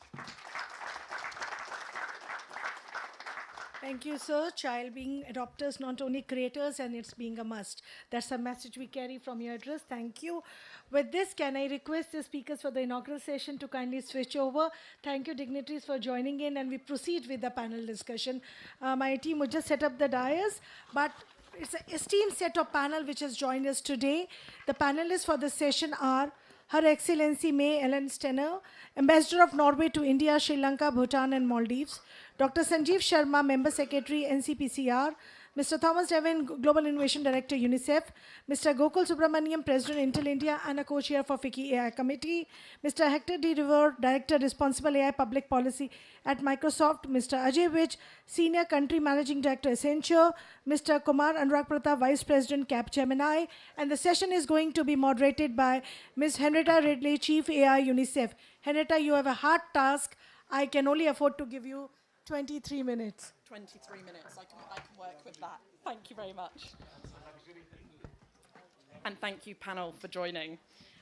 Thank you, sir. Child being adopters, not only creators, and it's being a must. That's a message we carry from your address. Thank you. With this, can I request the speakers for the inaugural session to kindly switch over? Thank you, dignitaries, for joining in, and we proceed with the panel discussion. My team will just set up the dais, but it's an esteemed set of panel which has joined us today. The panelists for the session are Her Excellency May Ellen Stenner, Ambassador of Norway to India, Sri Lanka, Bhutan, and Maldives; Dr. Sanjeev Sharma, Member Secretary, NCPCR; Mr. Thomas Devin, Global Innovation Director, UNICEF; Mr. Gokul Subramaniam, President, Intel India, and a co-chair for FICCI AI Committee; Mr. Hector D. River, Director, Responsible AI Public Policy at Microsoft; Mr. Ajay Vij, Senior Country Managing Director, Accenture; Mr. Kumar Anurag Pratap, Vice President, Capgemini. And the session is going to be moderated by Ms. Henrietta Ridley, Chief AI, UNICEF. Henrietta, you have a hard task. I can only afford to give you 23 minutes. 23 minutes. I can work with that. Thank you very much. And thank you, panel, for joining.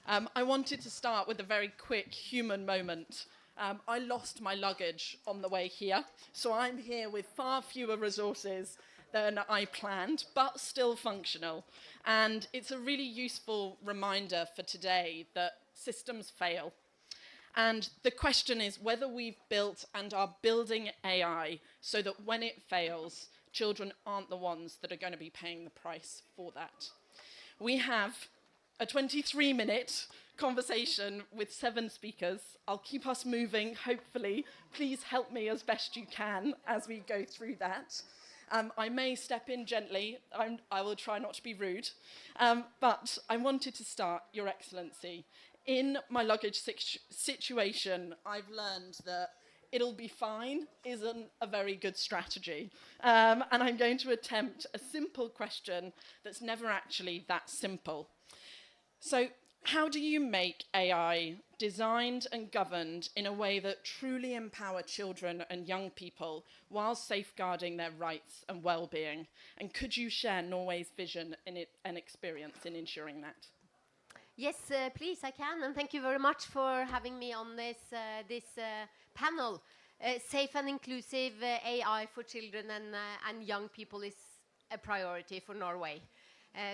I wanted to start with a very quick human moment. I lost my luggage on the way here, so I'm here with far fewer resources than I planned, but still functional. And it's a really useful reminder for today that systems fail. And the question is whether we've built and are building AI so that when it fails, children aren't the ones that are going to be paying the price for that. We have a 23-minute conversation with 7 speakers. I'll keep us moving, hopefully. Please help me as best you can as we go through that. I may step in gently. I will try not to be rude. But I wanted to start, Your Excellency. In my luggage situation, I've learned that it'll be fine isn't a very good strategy. And I'm going to attempt a simple question that's never actually that simple. So, how do you make AI designed and governed in a way that truly empower children and young people while safeguarding their rights and well-being? And could you share Norway's vision and experience in ensuring that? Yes, please, I can, and thank you very much for having me on this panel. Safe and inclusive AI for children and young people is a priority for Norway.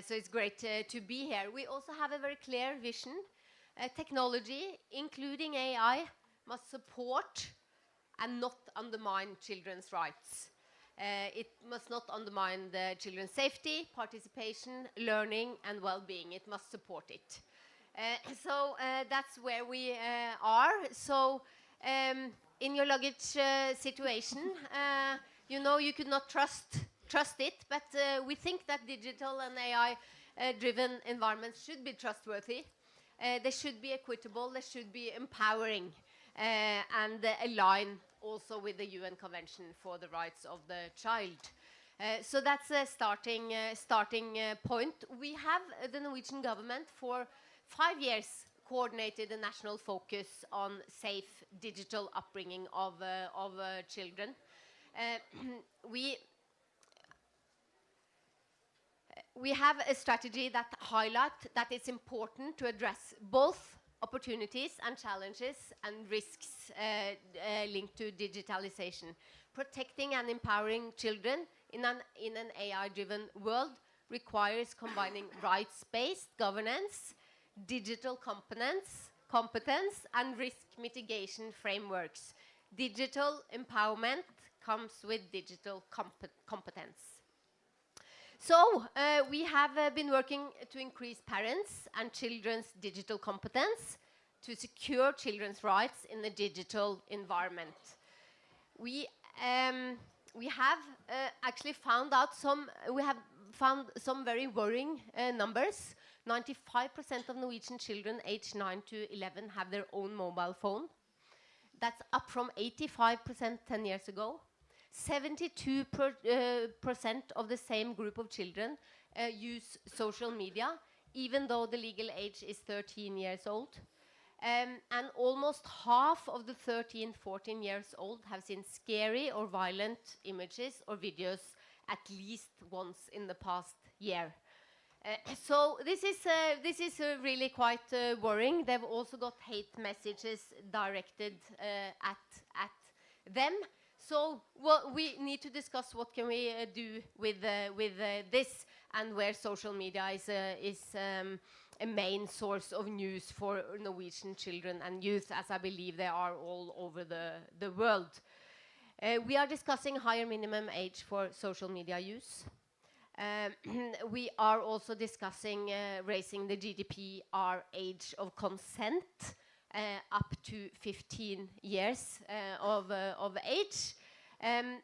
So it's great to be here. We also have a very clear vision. Technology, including AI, must support and not undermine children's rights. It must not undermine the children's safety, participation, learning, and well-being. It must support it. So that's where we are. So in your luggage situation, you know you could not trust it, but we think that digital and AI-driven environments should be trustworthy. They should be equitable. They should be empowering and align also with the UN Convention for the Rights of the Child. So that's a starting point. We have the Norwegian government for 5 years coordinated a national focus on safe digital upbringing of children. We have a strategy that highlights that it's important to address both opportunities and challenges and risks linked to digitalization. Protecting and empowering children in an AI-driven world requires combining rights-based governance, digital competence, and risk mitigation frameworks. Digital empowerment comes with digital competence. So we have been working to increase parents' and children's digital competence to secure children's rights in the digital environment. We have actually found some very worrying numbers. 95% of Norwegian children aged 9 to 11 have their own mobile phone. That's up from 85% 10 years ago. 72% of the same group of children use social media, even though the legal age is 13 years old. And almost half of the 13, 14 years old have seen scary or violent images or videos at least once in the past year. So this is really quite worrying. They've also got hate messages directed at them. So we need to discuss what can we do with this, and where social media is a main source of news for Norwegian children and youth, as I believe they are all over the world. We are discussing higher minimum age for social media use. We are also discussing raising the GDPR age of consent up to 15 years of age. And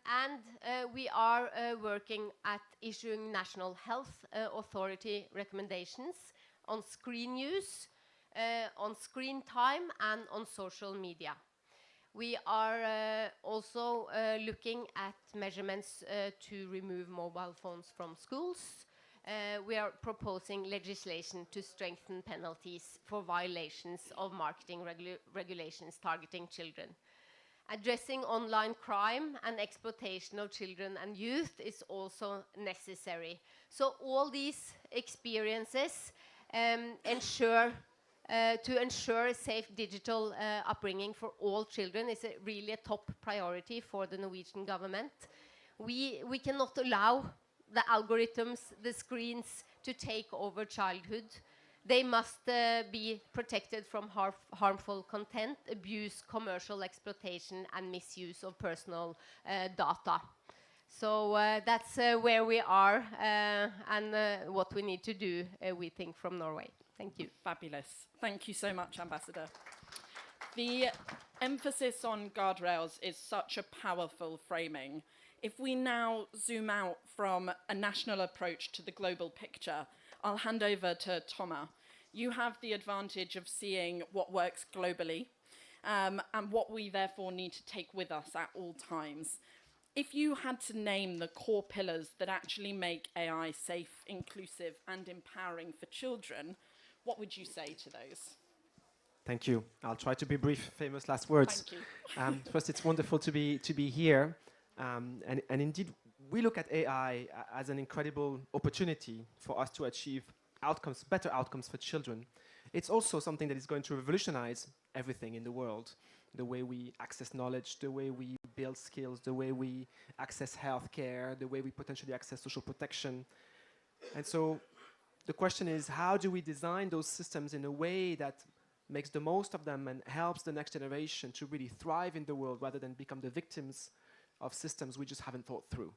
we are working at issuing national health authority recommendations on screen use, on screen time, and on social media. We are also looking at measurements to remove mobile phones from schools. We are proposing legislation to strengthen penalties for violations of marketing regulations targeting children. Addressing online crime and exploitation of children and youth is also necessary. So all these experiences ensure a safe digital upbringing for all children is really a top priority for the Norwegian government. We cannot allow the algorithms, the screens, to take over childhood. They must be protected from harmful content, abuse, commercial exploitation, and misuse of personal data. So that's where we are and what we need to do, we think, from Norway. Thank you. Fabulous. Thank you so much, Ambassador. The emphasis on guardrails is such a powerful framing. If we now zoom out from a national approach to the global picture, I'll hand over to Thomas. You have the advantage of seeing what works globally and what we therefore need to take with us at all times. If you had to name the core pillars that actually make AI safe, inclusive, and empowering for children, what would you say to those? Thank you. I'll try to be brief. Famous last words. Thank you. First, it's wonderful to be here. And indeed, we look at AI as an incredible opportunity for us to achieve outcomes, better outcomes for children. It's also something that is going to revolutionize everything in the world. The way we access knowledge, the way we build skills, the way we access healthcare, the way we potentially access social protection. And so the question is, how do we design those systems in a way that makes the most of them and helps the next generation to really thrive in the world rather than become the victims of systems we just haven't thought through?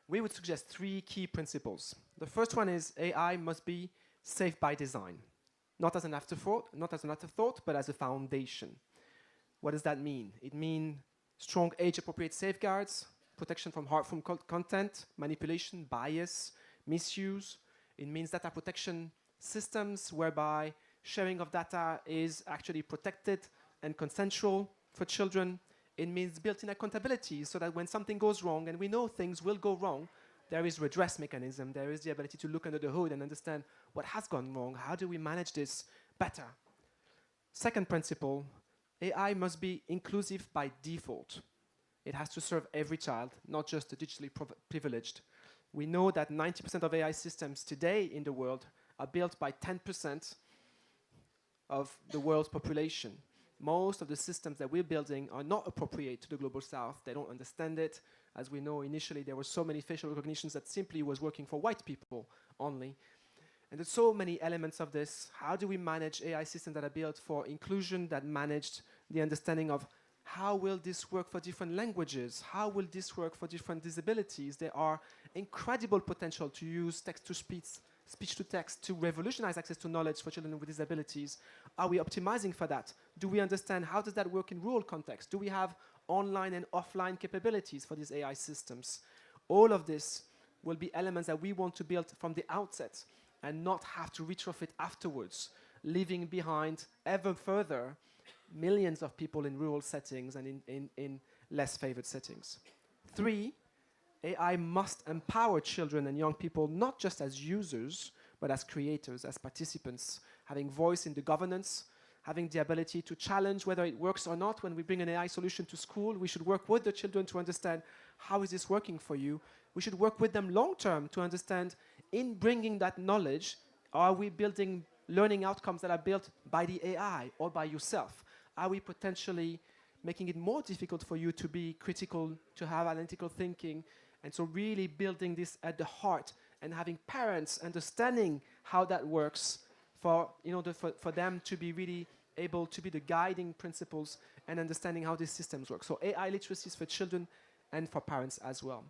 We would suggest 3 key principles. The first one is AI must be safe by design, not as an afterthought, but as a foundation. What does that mean? It means strong age-appropriate safeguards, protection from harmful content, manipulation, bias, misuse. It means data protection systems whereby sharing of data is actually protected and consensual for children. It means built-in accountability so that when something goes wrong, and we know things will go wrong, there is redress mechanism. There is the ability to look under the hood and understand what has gone wrong. How do we manage this better? Second principle, AI must be inclusive by default. It has to serve every child, not just the digitally privileged. We know that 90% of AI systems today in the world are built by 10% of the world's population. Most of the systems that we're building are not appropriate to the global south. They don't understand it. As we know, initially there were so many facial recognitions that simply was working for white people only. And there's so many elements of this. How do we manage AI systems that are built for inclusion, that managed the understanding of how will this work for different languages? How will this work for different disabilities? There are incredible potential to use text-to-speech, speech-to-text to revolutionize access to knowledge for children with disabilities. Are we optimizing for that? Do we understand how does that work in rural context? Do we have online and offline capabilities for these AI systems? All of this will be elements that we want to build from the outset and not have to retrofit afterwards, leaving behind ever further millions of people in rural settings and in less favored settings. 3, AI must empower children and young people not just as users, but as creators, as participants, having voice in the governance, having the ability to challenge whether it works or not. When we bring an AI solution to school, we should work with the children to understand, how is this working for you? We should work with them long term to understand, in bringing that knowledge, are we building learning outcomes that are built by the AI or by yourself? Are we potentially making it more difficult for you to be critical, to have analytical thinking? And so really building this at the heart and having parents understanding how that works for, for them to be really able to be the guiding principles and understanding how these systems work. So AI literacies for children and for parents as well.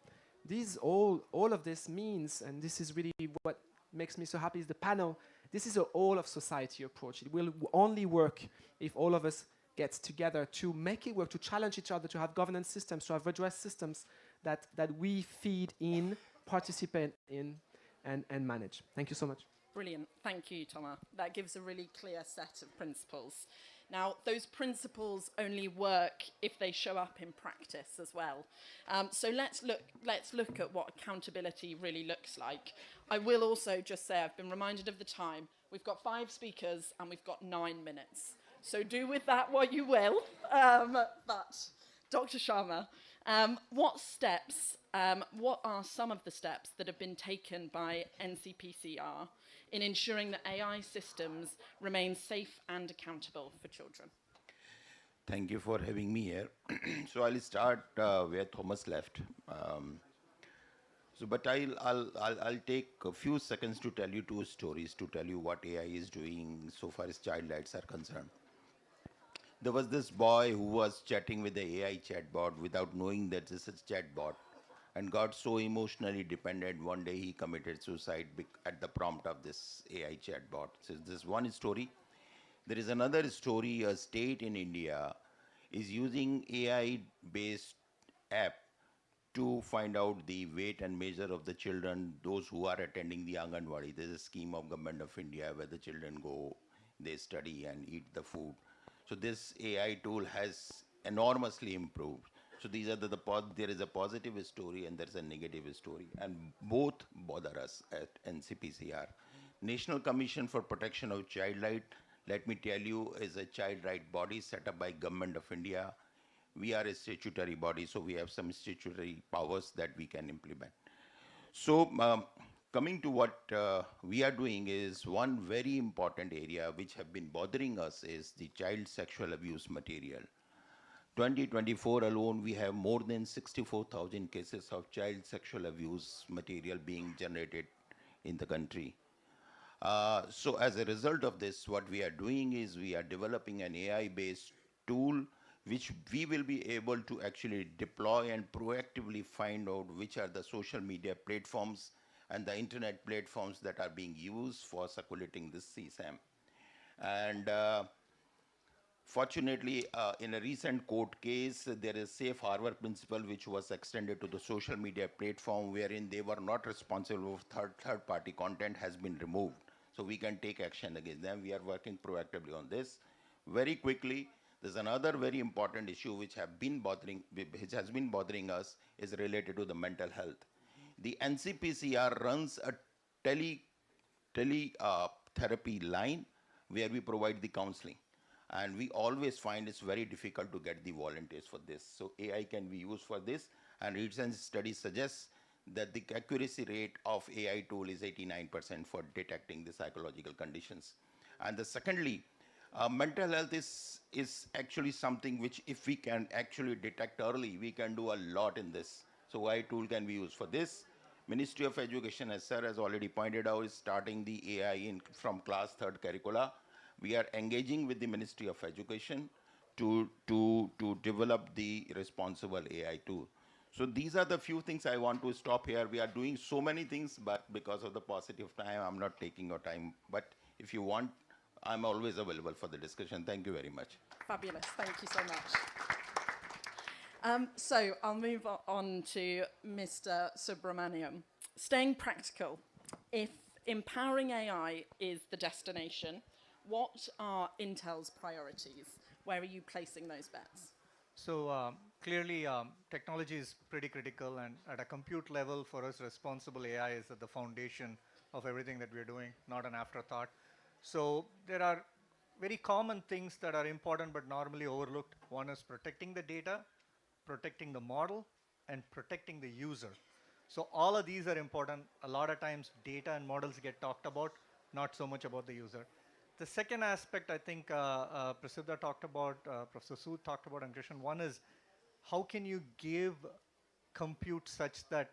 These all of this means, and this is really what makes me so happy, is the panel. This is a all of society approach. It will only work if all of us get together to make it work, to challenge each other, to have governance systems, to have redress systems that we feed in, participate in, and manage. Thank you so much. Brilliant. Thank you, Thomas. That gives a really clear set of principles. Now, those principles only work if they show up in practice as well. So let's look at what accountability really looks like. I will also just say, I've been reminded of the time. We've got 5 speakers and we've got 9 minutes. So do with that what you will. But Dr. Sharma, what are some of the steps that have been taken by NCPCR in ensuring that AI systems remain safe and accountable for children? Thank you for having me here. So I'll start where Thomas left. But I'll take a few seconds to tell you 2 stories to tell you what AI is doing so far as child rights are concerned. There was this boy who was chatting with the AI chatbot without knowing that this is chatbot, and got so emotionally dependent, one day he committed suicide at the prompt of this AI chatbot. So this is one story. There is another story. A state in India is using AI-based app to find out the weight and measure of the children, those who are attending the Anganwadi. There's a scheme of Government of India where the children go, they study and eat the food. So this AI tool has enormously improved. So these are there is a positive story and there's a negative story, and both bother us at NCPCR. National Commission for Protection of Child Rights, let me tell you, is a child right body set up by Government of India. We are a statutory body, so we have some statutory powers that we can implement. So coming to what we are doing is one very important area which have been bothering us is the child sexual abuse material. 2024 alone, we have more than 64,000 cases of child sexual abuse material being generated in the country. So as a result of this, what we are doing is we are developing an AI-based tool which we will be able to actually deploy and proactively find out which are the social media platforms and the internet platforms that are being used for circulating this CSAM. And fortunately, in a recent court case, there is safe harbor principle which was extended to the social media platform wherein they were not responsible for third-party content has been removed. So we can take action against them. We are working proactively on this. Very quickly, there's another very important issue which has been bothering us is related to the mental health. The NCPCR runs a therapy line where we provide the counseling. And we always find it's very difficult to get the volunteers for this. So AI can be used for this. And recent studies suggest that the accuracy rate of AI tool is 89% for detecting the psychological conditions. And secondly, mental health is actually something which if we can actually detect early, we can do a lot in this. So AI tool can be used for this. Ministry of Education, as Sir has already pointed out, is starting the AI from class 3rd curricula. We are engaging with the Ministry of Education to develop the responsible AI tool. So these are the few things I want to stop here. We are doing so many things, but because of the paucity of time, I'm not taking your time. But if you want, I'm always available for the discussion. Thank you very much. Fabulous. Thank you so much. So I'll move on to Mr. Subramaniam. Staying practical, if empowering AI is the destination, what are Intel's priorities? Where are you placing those bets? So clearly, technology is pretty critical, and at a compute level, for us, responsible AI is at the foundation of everything that we're doing, not an afterthought. So there are very common things that are important but normally overlooked. One is protecting the data, protecting the model, and protecting the user. So all of these are important. A lot of times, data and models get talked about, not so much about the user. The second aspect I think Prasiddha talked about, Professor Sood talked about, and Krishan, one is how can you give compute such that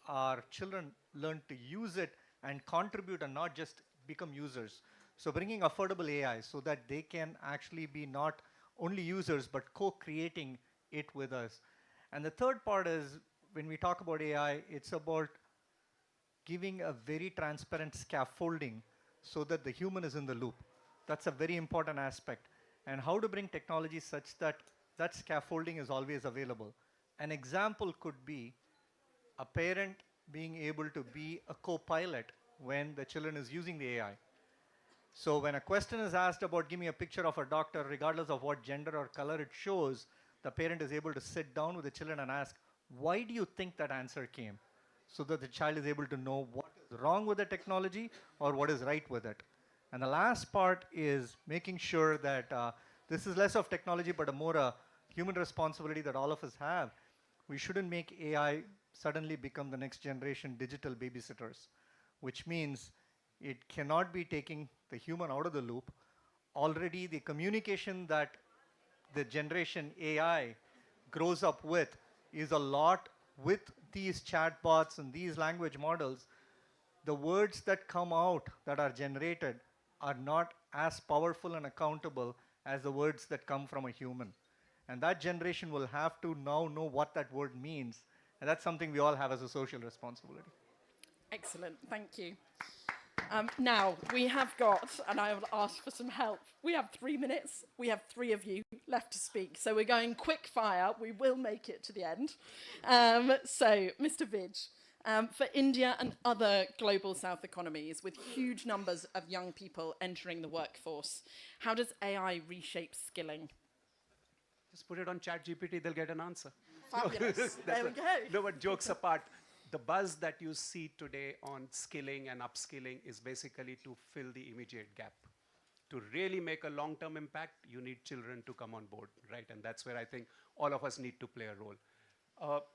our children learn to use it and contribute and not just become users. So bringing affordable AI so that they can actually be not only users but co-creating it with us. And the third part is when we talk about AI, it's about giving a very transparent scaffolding so that the human is in the loop. That's a very important aspect. And how to bring technology such that that scaffolding is always available. An example could be a parent being able to be a co-pilot when the children is using the AI. So when a question is asked about give me a picture of a doctor, regardless of what gender or color it shows, the parent is able to sit down with the children and ask, why do you think that answer came? So that the child is able to know what is wrong with the technology or what is right with it. And the last part is making sure that this is less of technology but a more human responsibility that all of us have. We shouldn't make AI suddenly become the next generation digital babysitters, which means it cannot be taking the human out of the loop. Already the communication that the generation AI grows up with is a lot with these chatbots and these language models. The words that come out that are generated are not as powerful and accountable as the words that come from a human. And that generation will have to now know what that word means. And that's something we all have as a social responsibility. Excellent, thank you. Now, we have got, and I will ask for some help, we have 3 minutes, we have 3 of you left to speak, so we're going quick fire, we will make it to the end. So, Mr. Vij, for India and other global south economies with huge numbers of young people entering the workforce, how does AI reshape skilling? Just put it on ChatGPT, they'll get an answer. Fabulous, there we go. No, but jokes apart, the buzz that you see today on skilling and upskilling is basically to fill the immediate gap. To really make a long-term impact, you need children to come on board, right? And that's where I think all of us need to play a role.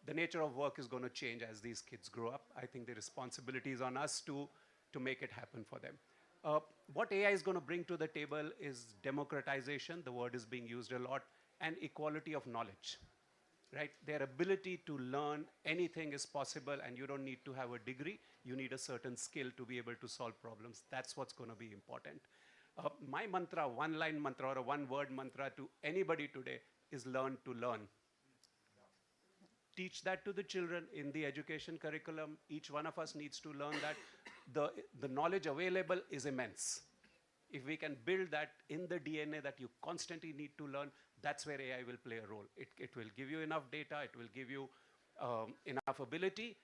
The nature of work is going to change as these kids grow up. I think the responsibility is on us to make it happen for them. What AI is going to bring to the table is democratization, the word is being used a lot, and equality of knowledge. Right? Their ability to learn anything is possible, and you don't need to have a degree. You need a certain skill to be able to solve problems. That's what's going to be important. My mantra, one-line mantra or a one-word mantra to anybody today is learn to learn. Teach that to the children in the education curriculum. Each one of us needs to learn that the knowledge available is immense. If we can build that in the DNA that you constantly need to learn, that's where AI will play a role. It will give you enough data, it will give you enough ability.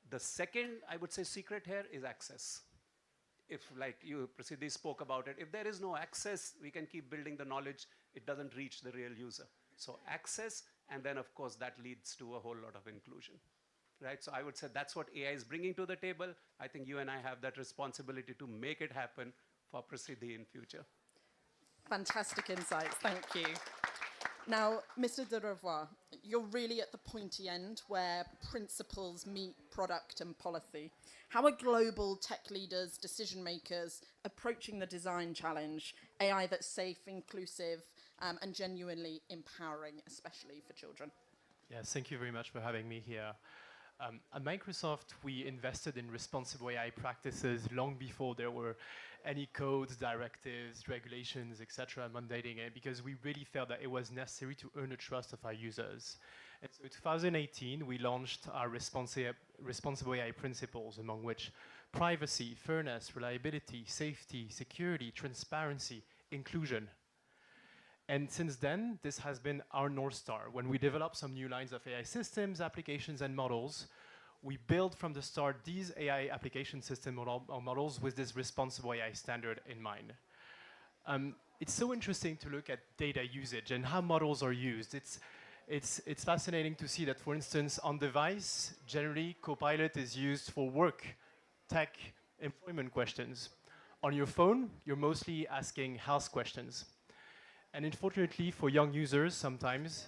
The second, I would say, secret here is access. If, like you, Prasiddhi, spoke about it, if there is no access, we can keep building the knowledge, it doesn't reach the real user. So access, and then of course that leads to a whole lot of inclusion. Right? So I would say that's what AI is bringing to the table. I think you and I have that responsibility to make it happen for Prasiddhi in future. Fantastic insights, thank you. Now, Mr. De Revoir, you're really at the pointy end where principles meet product and policy. How are global tech leaders, decision makers approaching the design challenge, AI that's safe, inclusive, and genuinely empowering, especially for children? Yes, thank you very much for having me here. At Microsoft, we invested in responsible AI practices long before there were any codes, directives, regulations, etc., mandating it, because we really felt that it was necessary to earn the trust of our users. And so in 2018, we launched our responsible AI principles, among which privacy, fairness, reliability, safety, security, transparency, inclusion. And since then, this has been our North Star. When we develop some new lines of AI systems, applications, and models, we build from the start these AI application system models with this responsible AI standard in mind. it's so interesting to look at data usage and how models are used. It's fascinating to see that, for instance, on device, generally, Copilot is used for work, tech, employment questions. On your phone, you're mostly asking health questions. And unfortunately, for young users, sometimes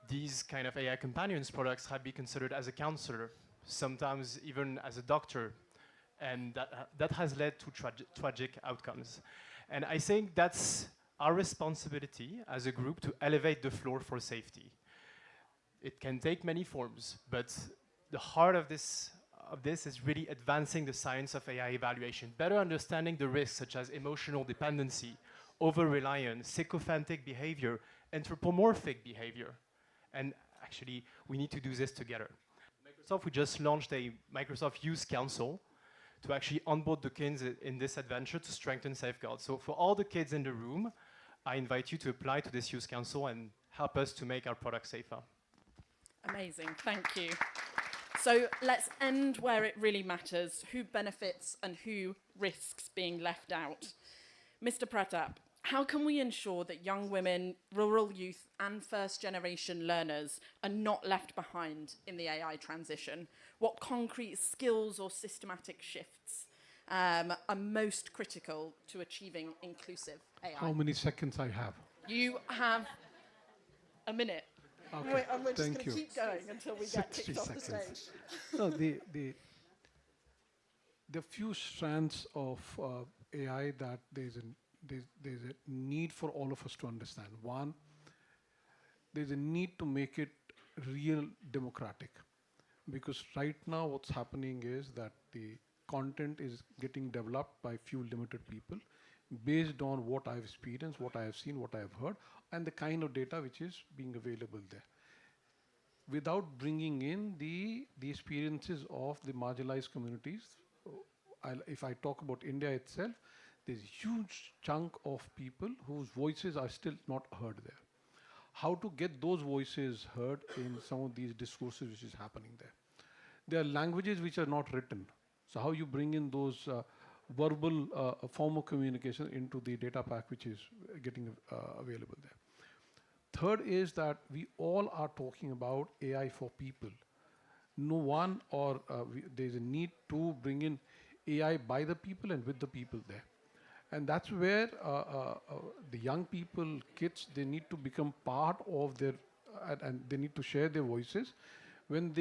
these kind of AI companions products have been considered as a counselor, sometimes even as a doctor. And that has led to tragic outcomes. And I think that's our responsibility as a group to elevate the floor for safety. It can take many forms, but the heart of this is really advancing the science of AI evaluation, better understanding the risks such as emotional dependency, over-reliance, sycophantic behavior, anthropomorphic behavior. And actually, we need to do this together. Microsoft, we just launched a Microsoft Use Council to actually onboard the kids in this adventure to strengthen safeguards. So for all the kids in the room, I invite you to apply to this Use Council and help us to make our product safer. Amazing, thank you. So let's end where it really matters, who benefits and who risks being left out. Mr. Pratap, how can we ensure that young women, rural youth and first-generation learners are not left behind in the AI transition? What concrete skills or systematic shifts are most critical to achieving inclusive AI? How many seconds I have? You have a minute. Okay, And we're just thank going to you. keep going until we get kicked off the stage. No, the few strands of AI that there's a need for all of us to understand. One, there's a need to make it real democratic. Because right now what's happening is that the content is getting developed by few limited people based on what I've experienced, what I have seen, what I have heard, and the kind of data which is being available there. Without bringing in the experiences of the marginalized communities. If I talk about India itself, there's a huge chunk of people whose voices are still not heard there. How to get those voices heard in some of these discourses which is happening there. There are languages which are not written. So how you bring in those verbal form of communication into the data pack which is getting available there. Third is that we all are talking about AI for people. No one or there's a need to bring in AI by the people and with the people there. And that's where the young people, kids, they need to become part of their, and they need to share their voices when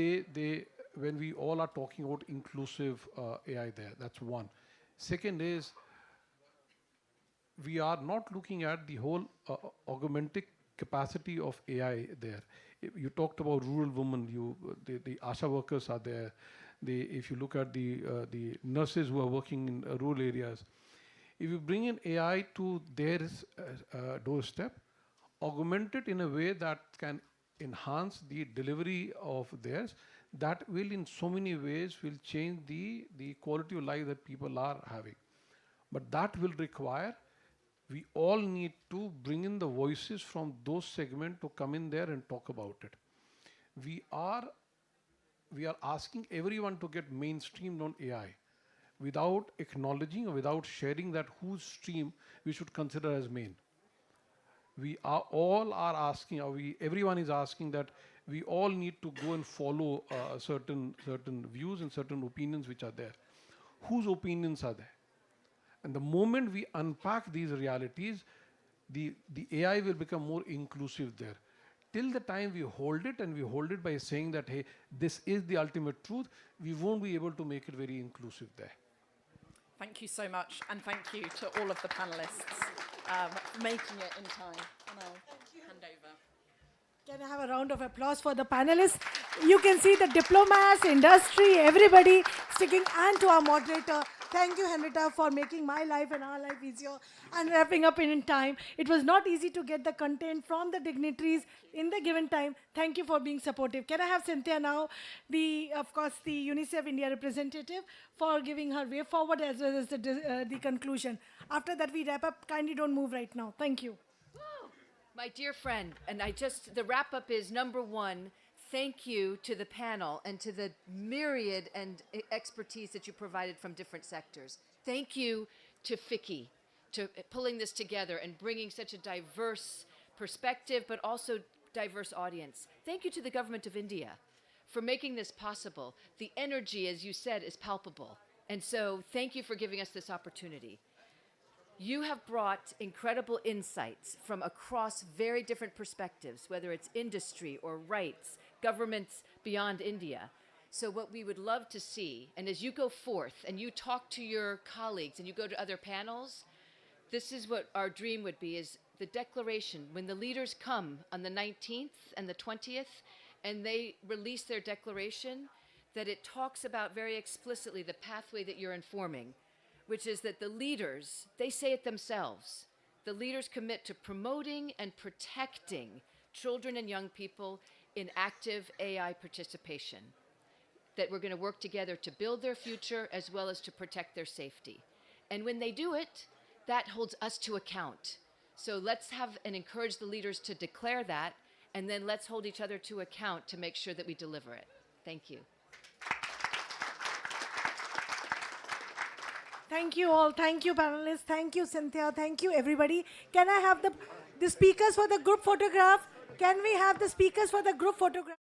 when we all are talking about inclusive AI there. That's one. Second is, we are not looking at the whole augmented capacity of AI there. You talked about rural women, the ASHA workers are there. If you look at the nurses who are working in rural areas, if you bring in AI to their doorstep, augment it in a way that can enhance the delivery of theirs, that will in so many ways will change the quality of life that people are having. But that will require, we all need to bring in the voices from those segments to come in there and talk about it. We are asking everyone to get mainstreamed on AI without acknowledging or without sharing that whose stream we should consider as main. We are all are asking, everyone is asking that we all need to go and follow certain views and certain opinions which are there. Whose opinions are there? And the moment we unpack these realities, the AI will become more inclusive there. Till the time we hold it, and we hold it by saying that, hey, this is the ultimate truth, we won't be able to make it very inclusive there. Thank you so much, and thank you to all of the panelists for making it in time. And I'll hand over. Can I have a round of applause for the panelists? You can see the diplomats, industry, everybody sticking, and to our moderator. Thank you, Henrietta, for making my life and our life easier and wrapping up in time. It was not easy to get the content from the dignitaries in the given time. Thank you for being supportive. Can I have Cynthia now, of course, the UNICEF India representative, for giving her way forward as well as the conclusion. After that, we wrap up. Kindly don't move right now. Thank you. My dear friend, and the wrap-up is, number one, thank you to the panel and to the myriad and expertise that you provided from different sectors. Thank you to FICCI, to pulling this together and bringing such a diverse perspective, but also diverse audience. Thank you to the government of India for making this possible. The energy, as you said, is palpable. And so thank you for giving us this opportunity. You have brought incredible insights from across very different perspectives, whether it's industry or rights, governments beyond India. So what we would love to see, and as you go forth and you talk to your colleagues and you go to other panels, this is what our dream would be, is the declaration, when the leaders come on the 19th and the 20th, and they release their declaration, that it talks about very explicitly the pathway that you're informing, which is that the leaders, they say it themselves, the leaders commit to promoting and protecting children and young people in active AI participation, that we're going to work together to build their future as well as to protect their safety. And when they do it, that holds us to account. So let's have and encourage the leaders to declare that, and then let's hold each other to account to make sure that we deliver it. Thank you. Thank you all. Thank you, panelists. Thank you, Cynthia. Thank you, everybody. Can I have the speakers for the group photograph? Can we have the speakers for the group photograph?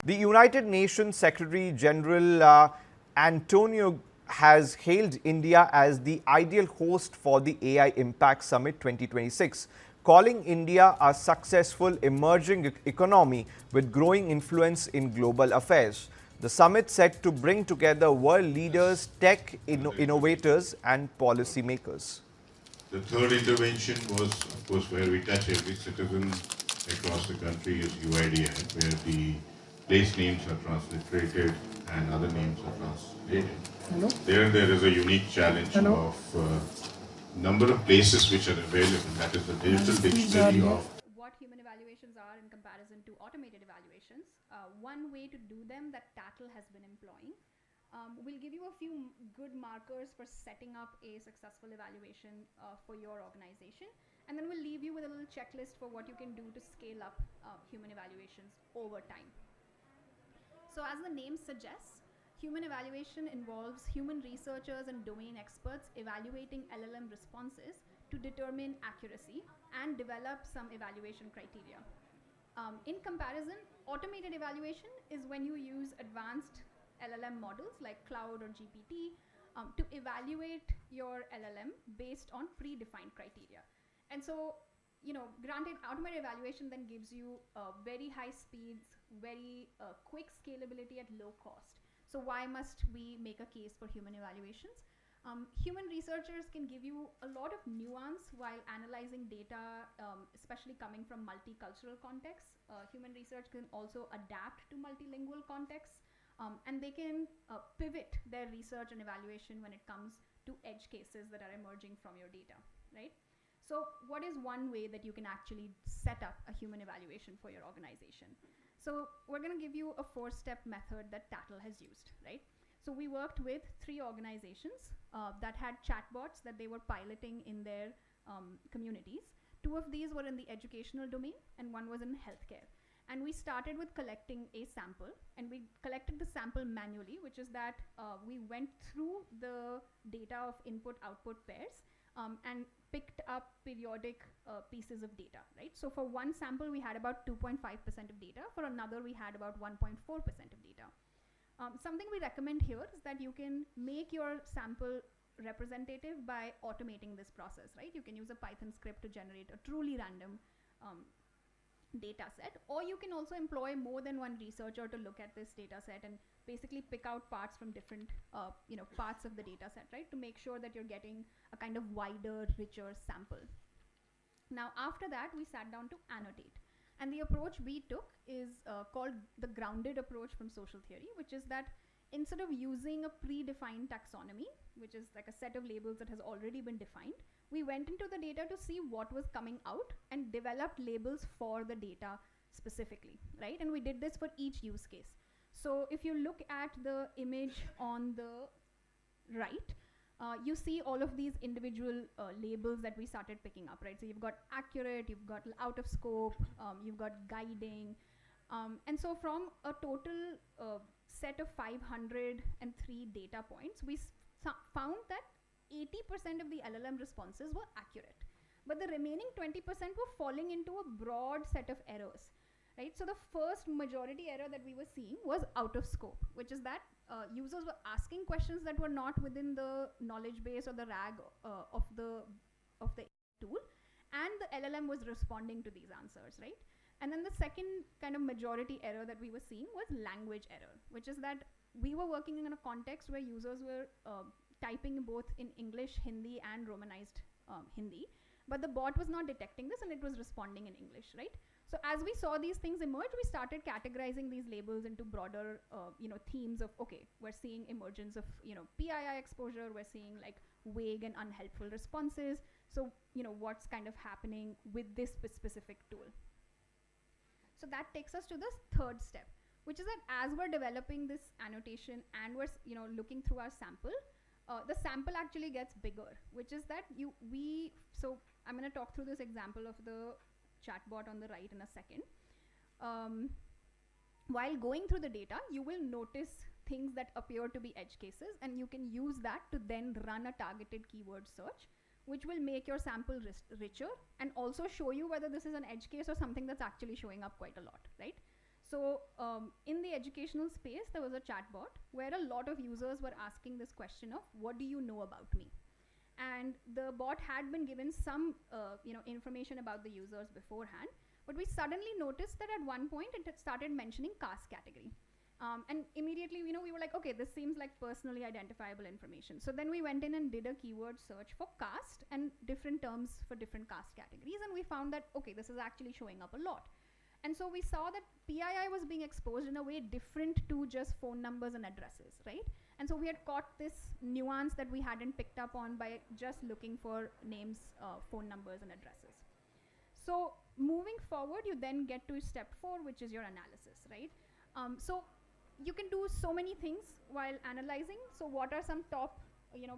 The United Nations Secretary General Antonio has hailed India as the ideal host for the AI Impact Summit 2026, calling India a successful emerging economy with growing influence in global affairs. The summit set to bring together world leaders, tech innovators and policymakers. The third intervention was, of course, where we touch every citizen across the country is YUVAi, where the place names are transliterated and other names are translated. Hello? There is a unique challenge Hello? of number of places which are available. That is the digital dictionary of what human evaluations are in comparison to automated evaluations. One way to do them that Tattle has been employing. We'll give you a few good markers for setting up a successful evaluation for your organization, and then we'll leave you with a little checklist for what you can do to scale up human evaluations over time. So as the name suggests, human evaluation involves human researchers and domain experts evaluating LLM responses to determine accuracy and develop some evaluation criteria. In comparison, automated evaluation is when you use advanced LLM models like Cloud or GPT to evaluate your LLM based on predefined criteria. And so, granted, automated evaluation then gives you very high speeds, very quick scalability at low cost. So why must we make a case for human evaluations? Human researchers can give you a lot of nuance while analyzing data, especially coming from multicultural contexts. Human research can also adapt to multilingual contexts, and they can pivot their research and evaluation when it comes to edge cases that are emerging from your data, right? So what is one way that you can actually set up a human evaluation for your organization? So we're going to give you a 4-step method that Tattle has used, right? So we worked with 3 organizations that had chatbots that they were piloting in their communities. 2 of these were in the educational domain and 1 was in healthcare. And we started with collecting a sample, and we collected the sample manually, which is that we went through the data of input-output pairs and picked up periodic pieces of data, right? So for one sample, we had about 2.5% of data. For another, we had about 1.4% of data. Something we recommend here is that you can make your sample representative by automating this process, right? You can use a Python script to generate a truly random data set, or you can also employ more than one researcher to look at this data set and basically pick out parts from different parts of the data set, right, to make sure that you're getting a kind of wider, richer sample. Now after that, we sat down to annotate, and the approach we took is called the grounded approach from social theory, which is that instead of using a predefined taxonomy, which is like a set of labels that has already been defined, we went into the data to see what was coming out and developed labels for the data specifically, right? And we did this for each use case. So if you look at the image on the right, you see all of these individual labels that we started picking up, right? So you've got accurate, you've got out of scope, you've got guiding. And so from a total set of 503 data points, we found that 80% of the LLM responses were accurate, but the remaining 20% were falling into a broad set of errors, right? So the first majority error that we were seeing was out of scope, which is that users were asking questions that were not within the knowledge base or the RAG of the tool, and the LLM was responding to these answers, right? And then the second kind of majority error that we were seeing was language error, which is that we were working in a context where users were typing both in English, Hindi, and Romanized Hindi, but the bot was not detecting this and it was responding in English, right? So as we saw these things emerge, we started categorizing these labels into broader, themes of, okay, we're seeing emergence of, PII exposure, we're seeing like vague and unhelpful responses. So, what's kind of happening with this specific tool? So that takes us to the third step, which is that as we're developing this annotation and we're, looking through our sample, the sample actually gets bigger, which is that so I'm going to talk through this example of the chatbot on the right in a second. While going through the data, you will notice things that appear to be edge cases, and you can use that to then run a targeted keyword search, which will make your sample richer and also show you whether this is an edge case or something that's actually showing up quite a lot, right? So in the educational space, there was a chatbot where a lot of users were asking this question of, what do you know about me? And the bot had been given some information about the users beforehand, but we suddenly noticed that at one point it had started mentioning caste category. And immediately, we were like, okay, this seems like personally identifiable information. So then we went in and did a keyword search for caste and different terms for different caste categories, and we found that, okay, this is actually showing up a lot. And so we saw that PII was being exposed in a way different to just phone numbers and addresses, right? And so we had caught this nuance that we hadn't picked up on by just looking for names, phone numbers, and addresses. So moving forward, you then get to step 4, which is your analysis, right? So you can do so many things while analyzing. So what are some top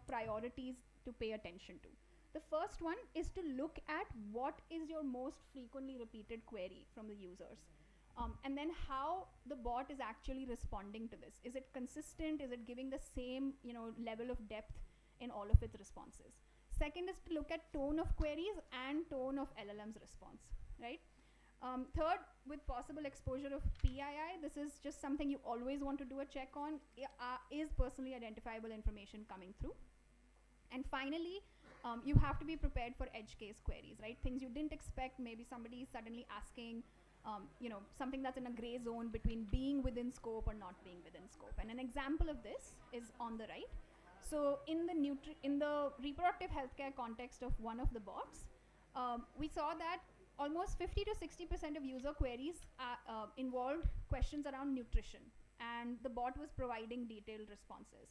priorities to pay attention to? The first one is to look at what is your most frequently repeated query from the users. And then how the bot is actually responding to this. Is it consistent? Is it giving the same level of depth in all of its responses? Second is to look at tone of queries and tone of LLM's response, right? Third, with possible exposure of PII, this is just something you always want to do a check on. Is personally identifiable information coming through? And finally, you have to be prepared for edge case queries, right? Things you didn't expect, maybe somebody is suddenly asking something that's in a gray zone between being within scope or not being within scope. And an example of this is on the right. So in the reproductive healthcare context of one of the bots, we saw that almost 50 to 60% of user queries involved questions around nutrition, and the bot was providing detailed responses.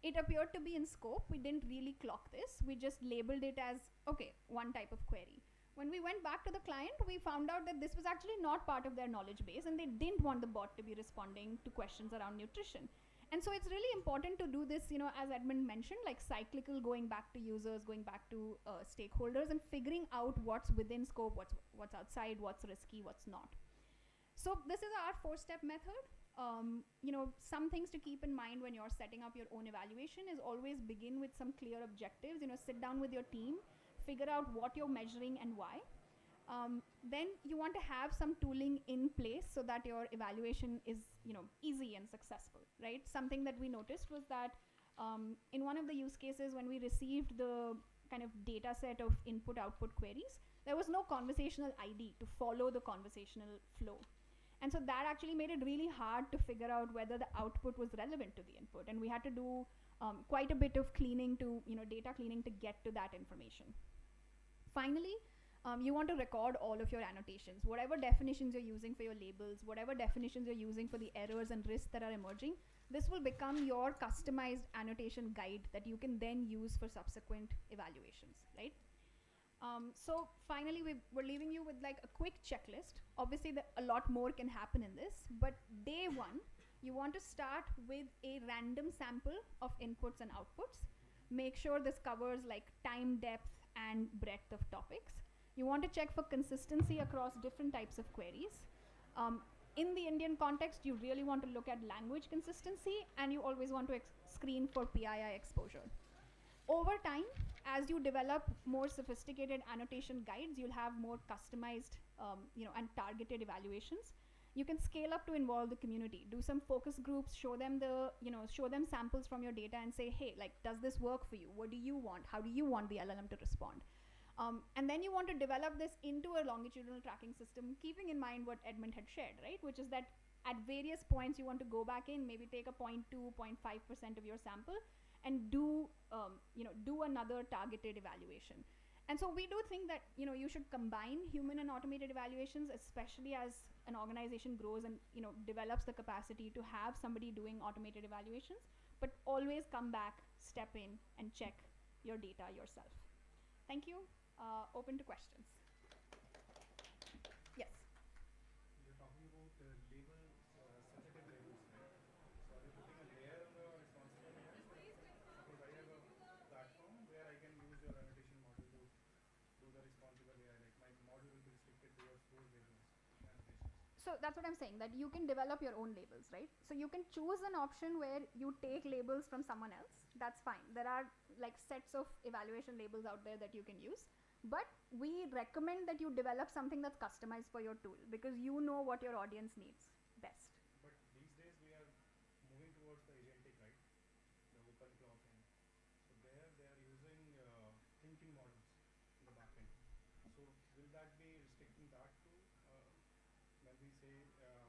It appeared to be in scope. We didn't really clock this. We just labeled it as, okay, one type of query. When we went back to the client, we found out that this was actually not part of their knowledge base, and they didn't want the bot to be responding to questions around nutrition. And so it's really important to do this, as Edmund mentioned, like cyclical, going back to users, going back to stakeholders, and figuring out what's within scope, what's outside, what's risky, what's not. So this is our 4-step method. Some things to keep in mind when you're setting up your own evaluation is always begin with some clear objectives. Sit down with your team, figure out what you're measuring and why. Then you want to have some tooling in place so that your evaluation is easy and successful, right? Something that we noticed was that in one of the use cases, when we received the kind of data set of input-output queries, there was no conversational ID to follow the conversational flow. And so that actually made it really hard to figure out whether the output was relevant to the input. And we had to do quite a bit of cleaning to, data cleaning to get to that information. Finally, you want to record all of your annotations. Whatever definitions you're using for your labels, whatever definitions you're using for the errors and risks that are emerging, this will become your customized annotation guide that you can then use for subsequent evaluations, right? So finally, we're leaving you with like a quick checklist. Obviously, a lot more can happen in this, but day 1, you want to start with a random sample of inputs and outputs. Make sure this covers like time, depth, and breadth of topics. You want to check for consistency across different types of queries. In the Indian context, you really want to look at language consistency, and you always want to screen for PII exposure. Over time, as you develop more sophisticated annotation guides, you'll have more customized and targeted evaluations. You can scale up to involve the community, do some focus groups, show them show them samples from your data and say, hey, like, does this work for you? What do you want? How do you want the LLM to respond? And then you want to develop this into a longitudinal tracking system, keeping in mind what Edmund had shared, right? Which is that at various points you want to go back in, maybe take a 0.2, 0.5% of your sample and do another targeted evaluation. And so we do think that you should combine human and automated evaluations, especially as an organization grows and develops the capacity to have somebody doing automated evaluations, but always come back, step in, and check your data yourself. Thank you. Open to questions. Yes. You're talking about label, sensitive labels, right? So are you putting a layer on the responsible AI? Suppose I have a platform where I can use your annotation model to do the responsible AI. Like my model will be restricted towards those labels, annotations. So that's what I'm saying, that you can develop your own labels, right? So you can choose an option where you take labels from someone else. That's fine. There are like sets of evaluation labels out there that you can use. But we recommend that you develop something that's customized for your tool, because you know what your audience needs. we say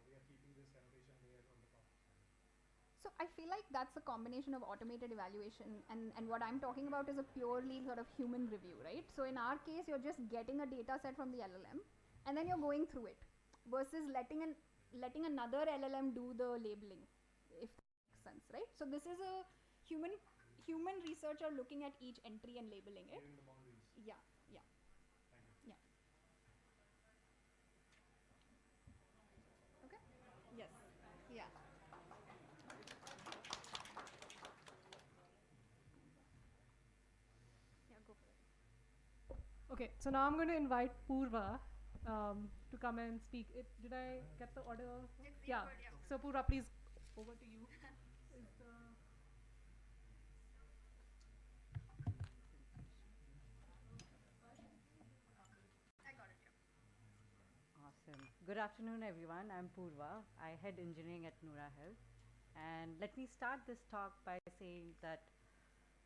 we are keeping this annotation layer on the top? So I feel like that's a combination of automated evaluation and what I'm talking about is a purely sort of human review, right? So in our case, you're just getting a data set from the LLM and then you're going through it versus letting another LLM do the labeling, if that makes sense, right? So this is a human researcher looking at each entry and labeling it. Yeah, yeah. Yeah. Okay? Yes. Yeah. Okay, so now I'm going to invite Purva to come and speak. Did I get the order? Yeah. So Purva, please, over to you. Awesome. Good afternoon, everyone. I'm Purva. I head engineering at Noora Health. And let me start this talk by saying that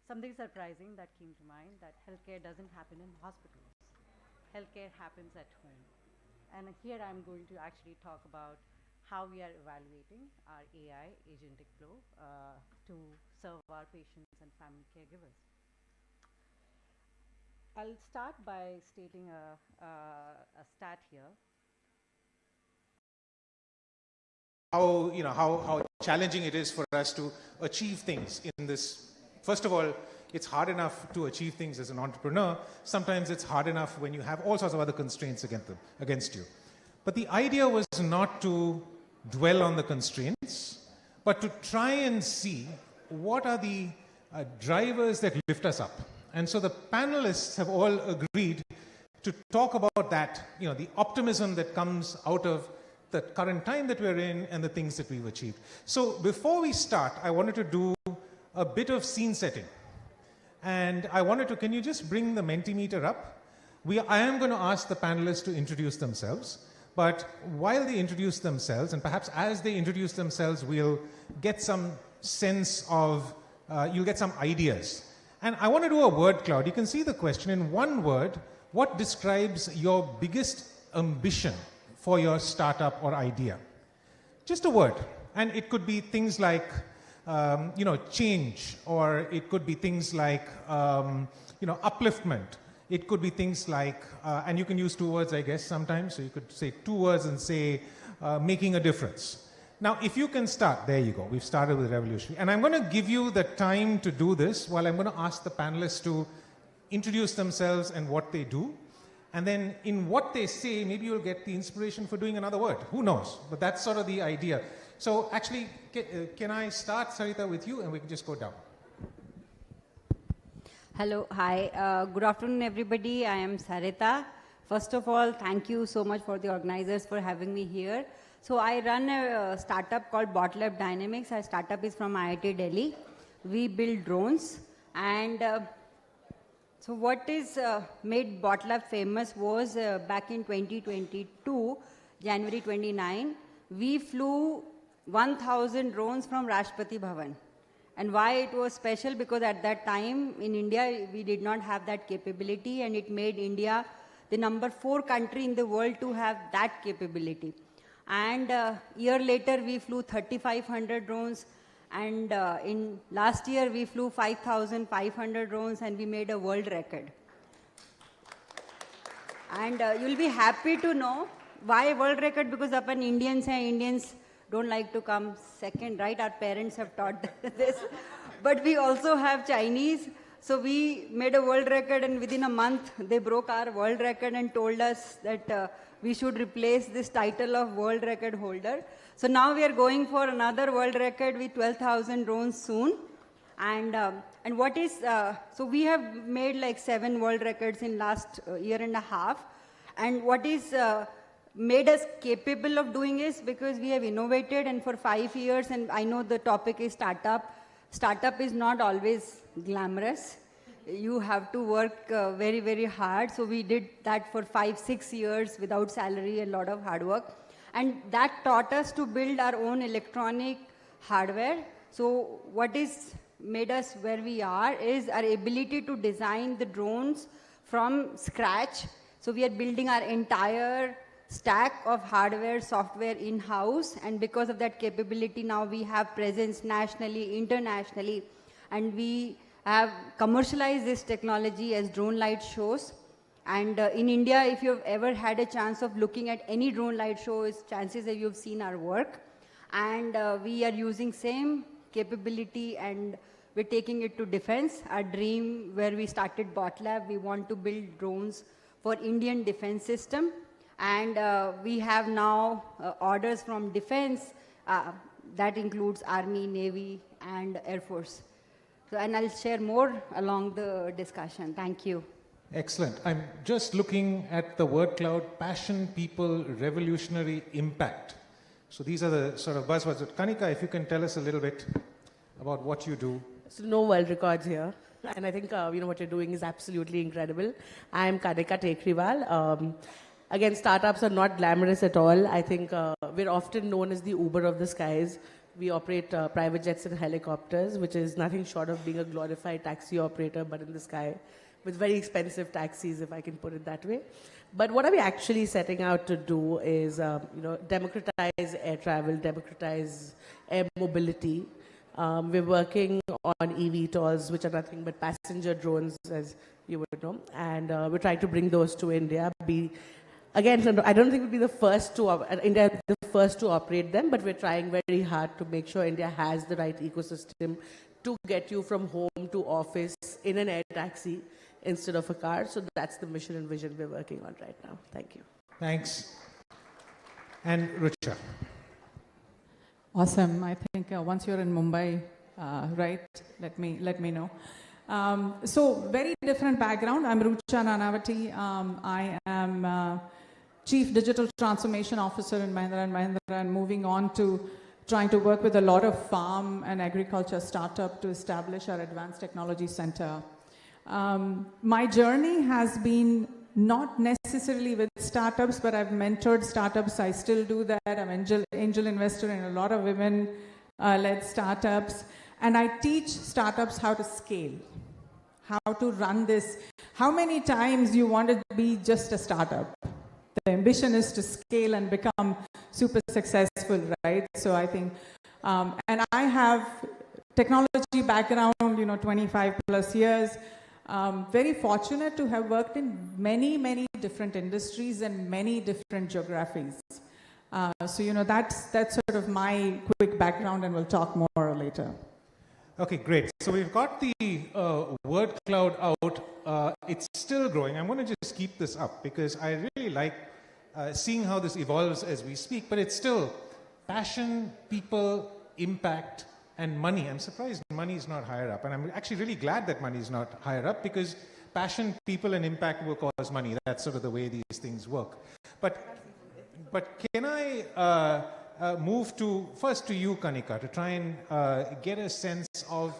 something surprising that came to mind, that healthcare doesn't happen in hospitals. Healthcare happens at home. And here I'm going to actually talk about how we are evaluating our AI agentic flow to serve our patients and family caregivers. I'll start by stating a stat here. How challenging it is for us to achieve things in this. First of all, it's hard enough to achieve things as an entrepreneur. Sometimes it's hard enough when you have all sorts of other constraints against you. But the idea was not to dwell on the constraints, but to try and see what are the drivers that lift us up. And so the panelists have all agreed to talk about that, the optimism that comes out of the current time that we're in and the things that we've achieved. So before we start, I wanted to do a bit of scene setting. And I wanted to, can you just bring the Mentimeter up? I am going to ask the panelists to introduce themselves. But while they introduce themselves, and perhaps as they introduce themselves, we'll get some sense of, you'll get some ideas. And I want to do a word cloud. You can see the question in one word. What describes your biggest ambition for your startup or idea? Just a word. And it could be things like, change, or it could be things like, upliftment. It could be things like, and you can use two words, I guess, sometimes. So you could say two words and say, making a difference. Now, if you can start, there you go. We've started with revolutionary. And I'm going to give you the time to do this while I'm going to ask the panelists to introduce themselves and what they do. And then in what they say, maybe you'll get the inspiration for doing another word. Who knows? But that's sort of the idea. So actually, can I start, Sarita, with you, and we can just go down. Hello, hi, good afternoon, everybody. I am Sarita. First of all, thank you so much for the organizers for having me here. So I run a startup called BotLab Dynamics. Our startup is from IIT Delhi. We build drones. And so what is made BotLab famous was back in 2022, January 29, we flew 1,000 drones from Rashtrapati Bhavan. And why it was special? Because at that time in India, we did not have that capability, and it made India the number 4 country in the world to have that capability. And a year later, we flew 3,500 drones. And in last year, we flew 5,500 drones, and we made a world record. And you'll be happy to know why world record, because upon Indians don't like to come second, right? Our parents have taught this. But we also have Chinese. So we made a world record, and within a month, they broke our world record and told us that we should replace this title of world record holder. So now we are going for another world record with 12,000 drones soon. And what is, so we have made like 7 world records in last year and a half. And what is made us capable of doing is because we have innovated, and for 5 years, and I know the topic is startup. Startup is not always glamorous. You have to work very, very hard. So we did that for 5-6 years without salary, a lot of hard work. And that taught us to build our own electronic hardware. So what is made us where we are is our ability to design the drones from scratch. So we are building our entire stack of hardware, software in-house, and because of that capability, now we have presence nationally, internationally, and we have commercialized this technology as drone light shows. And in India, if you've ever had a chance of looking at any drone light show, chances that you've seen our work. And we are using same capability, and we're taking it to defense. Our dream, where we started Bot Lab, we want to build drones for Indian defense system. And we have now orders from defense that includes Army, Navy, and Air Force. So, and I'll share more along the discussion. Thank you. Excellent. I'm just looking at the word cloud: passion, people, revolutionary, impact. So these are the sort of buzzwords. Kanika, if you can tell us a little bit about what you do. So no world records here. And I think what you're doing is absolutely incredible. I'm Kanika Tekriwal. Again, startups are not glamorous at all. I think we're often known as the Uber of the skies. We operate private jets and helicopters, which is nothing short of being a glorified taxi operator, but in the sky, with very expensive taxis, if I can put it that way. But what are we actually setting out to do is, democratize air travel, democratize air mobility. We're working on eVTOLs, which are nothing but passenger drones, as you would know, and we're trying to bring those to India. Again, I don't think we'll be the first to India the first to operate them, but we're trying very hard to make sure India has the right ecosystem to get you from home to office in an air taxi instead of a car. So that's the mission and vision we're working on right now. Thank you. Thanks. And Rucha. Awesome. I think once you're in Mumbai, right, let me know. So very different background. I'm Rucha Nanavati. I am Chief Digital Transformation Officer in Mahindra & Mahindra, and moving on to trying to work with a lot of farm and agriculture startup to establish our Advanced Technology Center. My journey has been not necessarily with startups, but I've mentored startups. I still do that. I'm angel investor in a lot of women-led startups. And I teach startups how to scale, how to run this. How many times you want to be just a startup? The ambition is to scale and become super successful, right? So I think, and I have technology background, 25 plus years. Very fortunate to have worked in many, many different industries and many different geographies. So, that's sort of my quick background, and we'll talk more later. Okay, great. So we've got the word cloud out. It's still growing. I'm going to just keep this up because I really like seeing how this evolves as we speak, but it's still passion, people, impact, and money. I'm surprised money is not higher up. And I'm actually really glad that money is not higher up, because passion, people, and impact will cause money. That's sort of the way these things work. But can I move first to you, Kanika, to try and get a sense of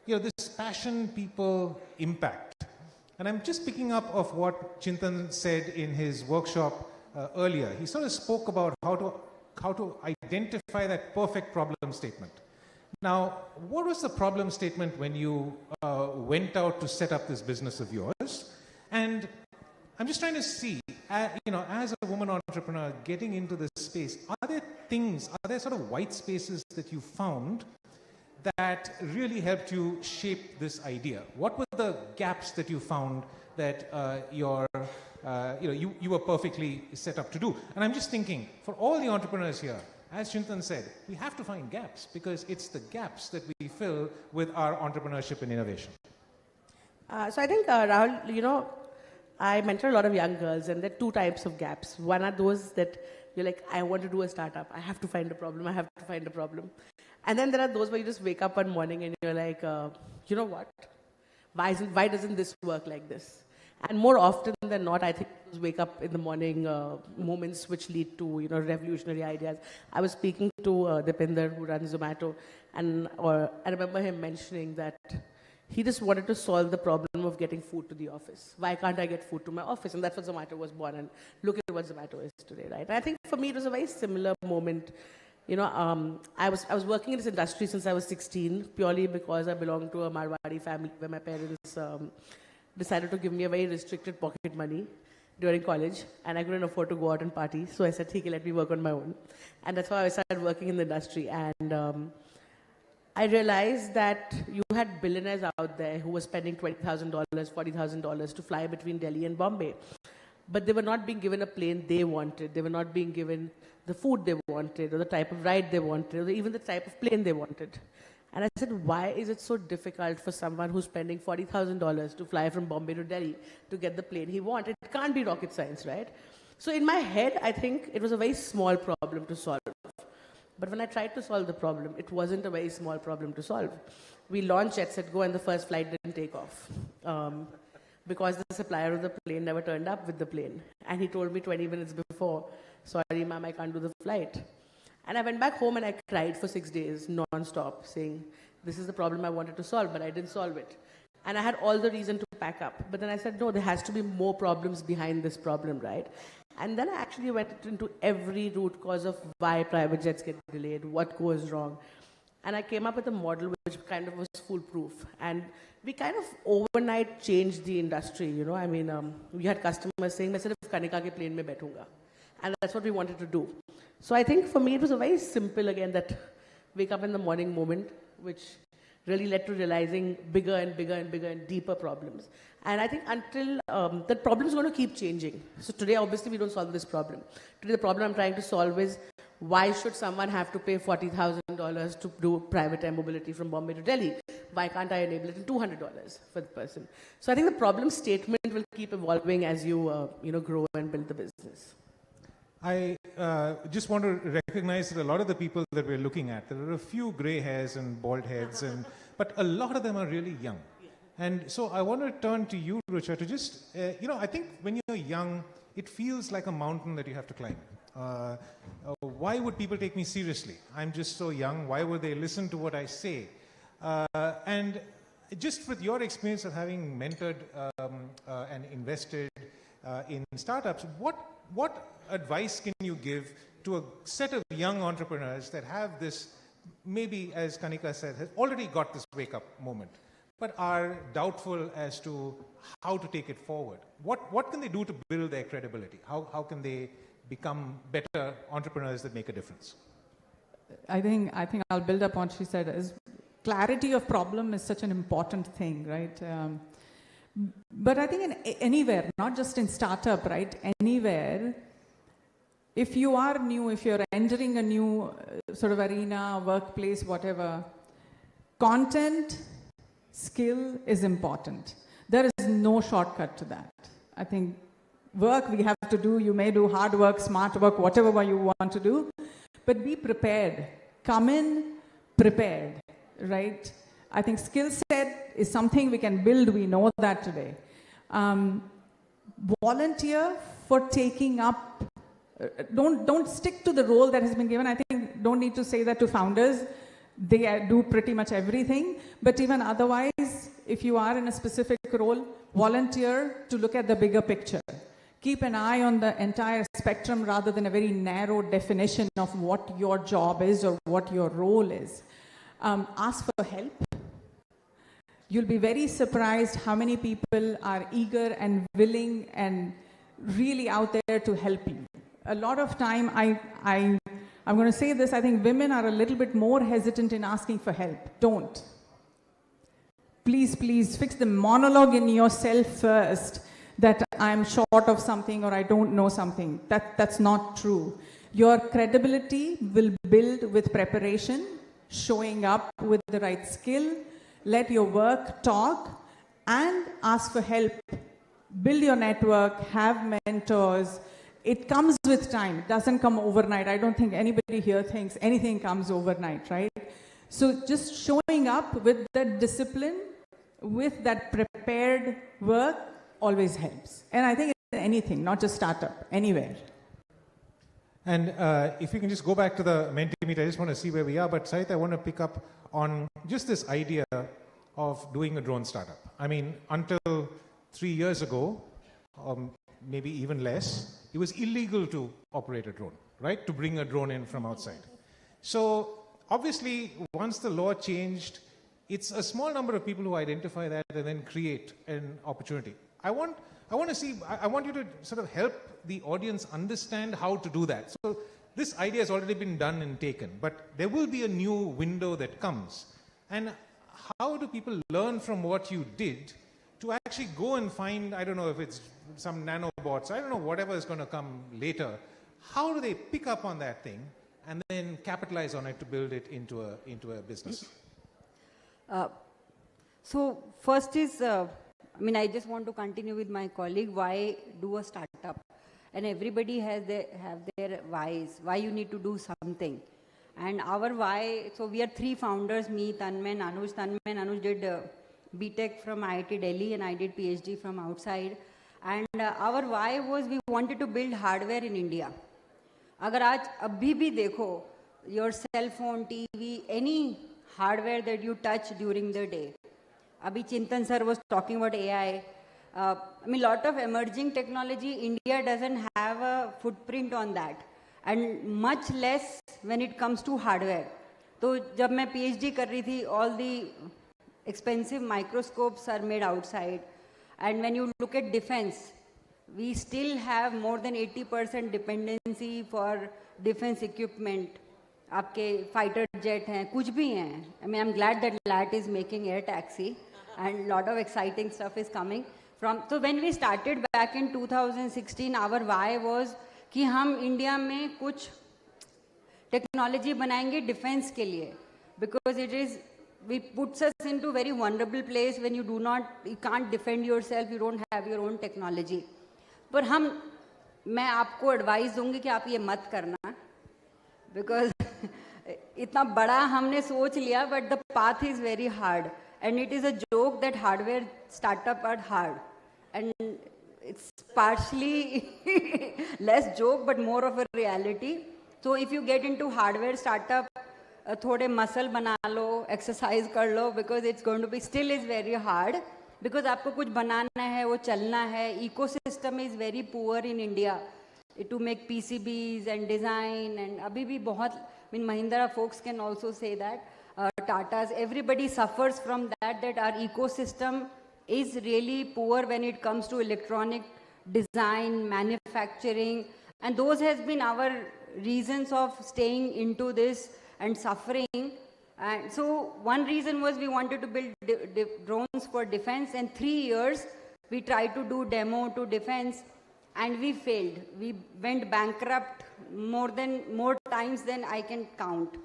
this passion, people, impact. And I'm just picking up of what Chintan said in his workshop earlier. He sort of spoke about how to identify that perfect problem statement. Now, what was the problem statement when you went out to set up this business of yours? And I'm just trying to see, as a woman entrepreneur getting into this space, are there sort of white spaces that you found that really helped you shape this idea? What were the gaps that you found that you were perfectly set up to do? And I'm just thinking, for all the entrepreneurs here, as Chintan said, we have to find gaps, because it's the gaps that we fill with our entrepreneurship and innovation. So I think, Rahul, I mentor a lot of young girls, and there are two types of gaps. One are those that you're like, I want to do a startup. I have to find a problem. And then there are those where you just wake up one morning and you're like, you know what? Why doesn't this work like this? And more often than not, I think those wake up in the morning moments which lead to revolutionary ideas. I was speaking to Dipinder, who runs Zomato, and I remember him mentioning that he just wanted to solve the problem of getting food to the office. Why can't I get food to my office? And that's what Zomato was born. And look at what Zomato is today, right? And I think for me it was a very similar moment. I was working in this industry since I was 16, purely because I belong to a Marwadi family where my parents decided to give me a very restricted pocket money. during college, and I couldn't afford to go out and party. So I said, "Okay, let me work on my own," and that's how I started working in the industry. And I realized that you had billionaires out there who were spending $20,000, $40,000 to fly between Delhi and Bombay. But they were not being given a plane they wanted. They were not being given the food they wanted, or the type of ride they wanted, or even the type of plane they wanted. And I said, why is it so difficult for someone who's spending $40,000 to fly from Bombay to Delhi to get the plane he wanted? It can't be rocket science, right? So in my head, I think it was a very small problem to solve. But when I tried to solve the problem, it wasn't a very small problem to solve. We launched Jet Set Go and the first flight didn't take off. Because the supplier of the plane never turned up with the plane. And he told me 20 minutes before, "Sorry, ma'am, I can't do the flight." And I went back home and I cried for 6 days, non-stop, saying, this is the problem I wanted to solve, but I didn't solve it. And I had all the reason to pack up. But then I said, no, there has to be more problems behind this problem, right? And then I actually went into every root cause of why private jets get delayed, what goes wrong. And I came up with a model which kind of was foolproof. And we kind of overnight changed the industry, you know. I mean, we had customers saying, "Main sirf Kanika ke plane mein baithunga." And that's what we wanted to do. So I think for me, it was a very simple, again, that wake up in the morning moment, which really led to realizing bigger and bigger and bigger and deeper problems. And I think until that problem is going to keep changing. So today, obviously, we don't solve this problem. Today, the problem I'm trying to solve is, why should someone have to pay $40,000 to do private air mobility from Bombay to Delhi? Why can't I enable it in $200 for the person? So I think the problem statement will keep evolving as you, grow and build the business. I just want to recognize that a lot of the people that we're looking at, there are a few gray hairs and bald heads, but a lot of them are really young. And so I want to turn to you, Rucha, to just, I think when you're young, it feels like a mountain that you have to climb. Why would people take me seriously? I'm just so young. Why would they listen to what I say? And just with your experience of having mentored and invested in startups, what advice can you give to a set of young entrepreneurs that have this, maybe as Kanika said, has already got this wake-up moment, but are doubtful as to how to take it forward? What can they do to build their credibility? How can they become better entrepreneurs that make a difference? I think I'll build up on what she said. Is clarity of problem is such an important thing, right? But I think anywhere, not just in startup, right? Anywhere, if you are new, if you're entering a new sort of arena, workplace, whatever, content, skill is important. There is no shortcut to that. I think work we have to do, you may do hard work, smart work, whatever you want to do, but be prepared. Come in prepared, right? I think skill set is something we can build, we know that today. Volunteer for taking up, don't stick to the role that has been given. I think don't need to say that to founders. They do pretty much everything, but even otherwise, if you are in a specific role, volunteer to look at the bigger picture. Keep an eye on the entire spectrum rather than a very narrow definition of what your job is or what your role is. Ask for help. You'll be very surprised how many people are eager and willing and really out there to help you. A lot of time, I'm going to say this, I think women are a little bit more hesitant in asking for help. Don't. Please, please fix the monologue in yourself first that I'm short of something or I don't know something. That's not true. Your credibility will build with preparation, showing up with the right skill, let your work talk, and ask for help. Build your network, have mentors. It comes with time. It doesn't come overnight. I don't think anybody here thinks anything comes overnight, right? So just showing up with that discipline, with that prepared work, always helps. And I think anything, not just startup, anywhere. And if we can just go back to the Mentimeter, I just want to see where we are. But Sahit, I want to pick up on just this idea of doing a drone startup. I mean, until 3 years ago, maybe even less, it was illegal to operate a drone, right? To bring a drone in from outside. So obviously, once the law changed, it's a small number of people who identify that and then create an opportunity. I want I want to see, I want you to sort of help the audience understand how to do that. So this idea has already been done and taken, but there will be a new window that comes. And how do people learn from what you did to actually go and find, I don't know if it's some nanobots, I don't know, whatever is going to come later. How do they pick up on that thing and then capitalize on it to build it into a business? So first is, I just want to continue with my colleague, why do a startup? And everybody have their whys, why you need to do something. And our why, so we are 3 founders, me, Tanmay, Anuj. Tanmay and Anuj did BTech from IIT Delhi and I did PhD from outside. And our why was we wanted to build hardware in India. अगर आज अभी भी देखो, your cell phone, TV, any hardware that you touch during the day. Abhi Chintan sir was talking about AI. Lot of emerging technology, India doesn't have a footprint on that. And much less when it comes to hardware. So, जब मैं PhD कर रही थी, all the expensive microscopes are made outside. And when you look at defense, we still have more than 80% dependency for defense equipment. आपके fighter jet हैं, कुछ भी हैं. I'm glad that LAT is making air taxi, and lot of exciting stuff is coming from. So when we started back in 2016, our why was कि हम India में कुछ technology बनाएंगे डिफेंस के लिए, because it puts us into very vulnerable place when you can't defend yourself, you don't have your own technology. पर मैं आपको एडवाइस दूंगी कि आप ये मत करना, because इतना बड़ा हमने सोच लिया, but the path is very hard, and it is a joke that hardware startup are hard, and it's partially less joke but more of a reality. So if you get into hardware startup, थोड़े muscle बना लो, exercise कर लो, because it's going to be still is very hard, because आपको कुछ बनाना है, वो चलना है. Ecosystem is very poor in India to make PCBs and design, and अभी भी बहुत, Mahindra folks can also say that, Tata's, everybody suffers from that our ecosystem is really poor when it comes to electronic design, manufacturing, and those has been our reasons of staying into this and suffering. And so one reason was we wanted to build drones for defense, and 3 years we tried to do demo to defense and we failed. We went bankrupt more times than I can count.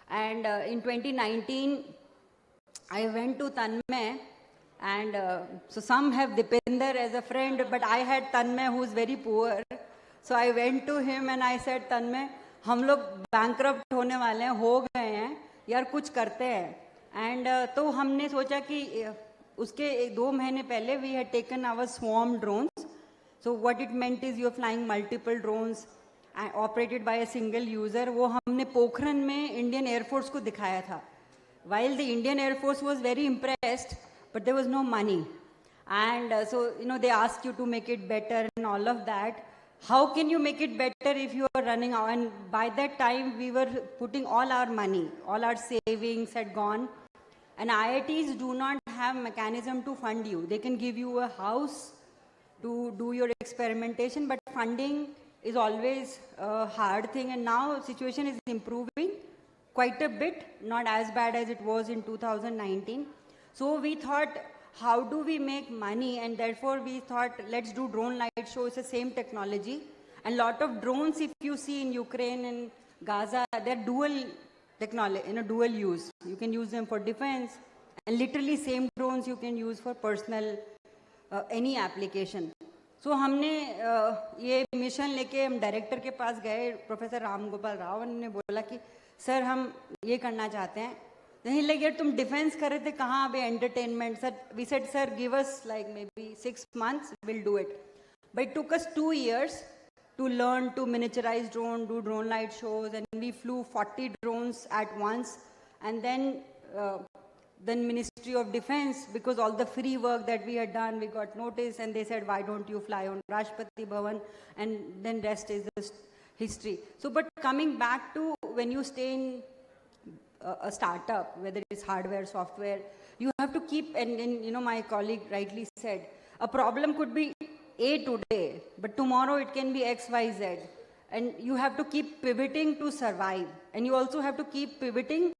And in 2019, I went to Tanmay, and so some have Dipinder as a friend, but I had Tanmay who's very poor. So I went to him and I said, Tanmay, हम लोग bankrupt होने वाले हैं, हो गए हैं, यार कुछ करते हैं. And तो हमने सोचा कि उसके 2 महीने पहले we had taken our swarm drones. So what it meant is you're flying multiple drones operated by a single user. वो हमने पोखरन में Indian Air Force को दिखाया था. While the Indian Air Force was very impressed, but there was no money. And so, they ask you to make it better and all of that. How can you make it better if you are running out? And by that time, we were putting all our money, all our savings had gone. And IITs do not have mechanism to fund you. They can give you a house to do your experimentation, but funding is always a hard thing. And now situation is improving quite a bit, not as bad as it was in 2019. So we thought, how do we make money? And therefore we thought, let's do drone light show. It's the same technology. And lot of drones, if you see in Ukraine and Gaza, they're dual technology, dual use. You can use them for defense, and literally same drones you can use for personal, any application. So हमने ये mission लेके हम director के पास गए, professor Ram Gopal Rao ने बोला कि sir हम ये करना चाहते हैं. नहीं लगे तुम डिफेंस कर रहे थे, कहाँ अभी entertainment? Sir we said sir give us like maybe 6 months, we'll do it. But it took us 2 years to learn to miniaturize drone, do drone light shows, and we flew 40 drones at once. And then Ministry of Defense, because all the free work that we had done, we got notice, and they said, why don't you fly on Rashtrapati Bhavan? And then rest is the history. So, but coming back to when you stay in a startup, whether it's hardware, software, you have to keep, and my colleague rightly said, a problem could be A today, but tomorrow it can be X, Y, Z. And you have to keep pivoting to survive. And you also have to keep pivoting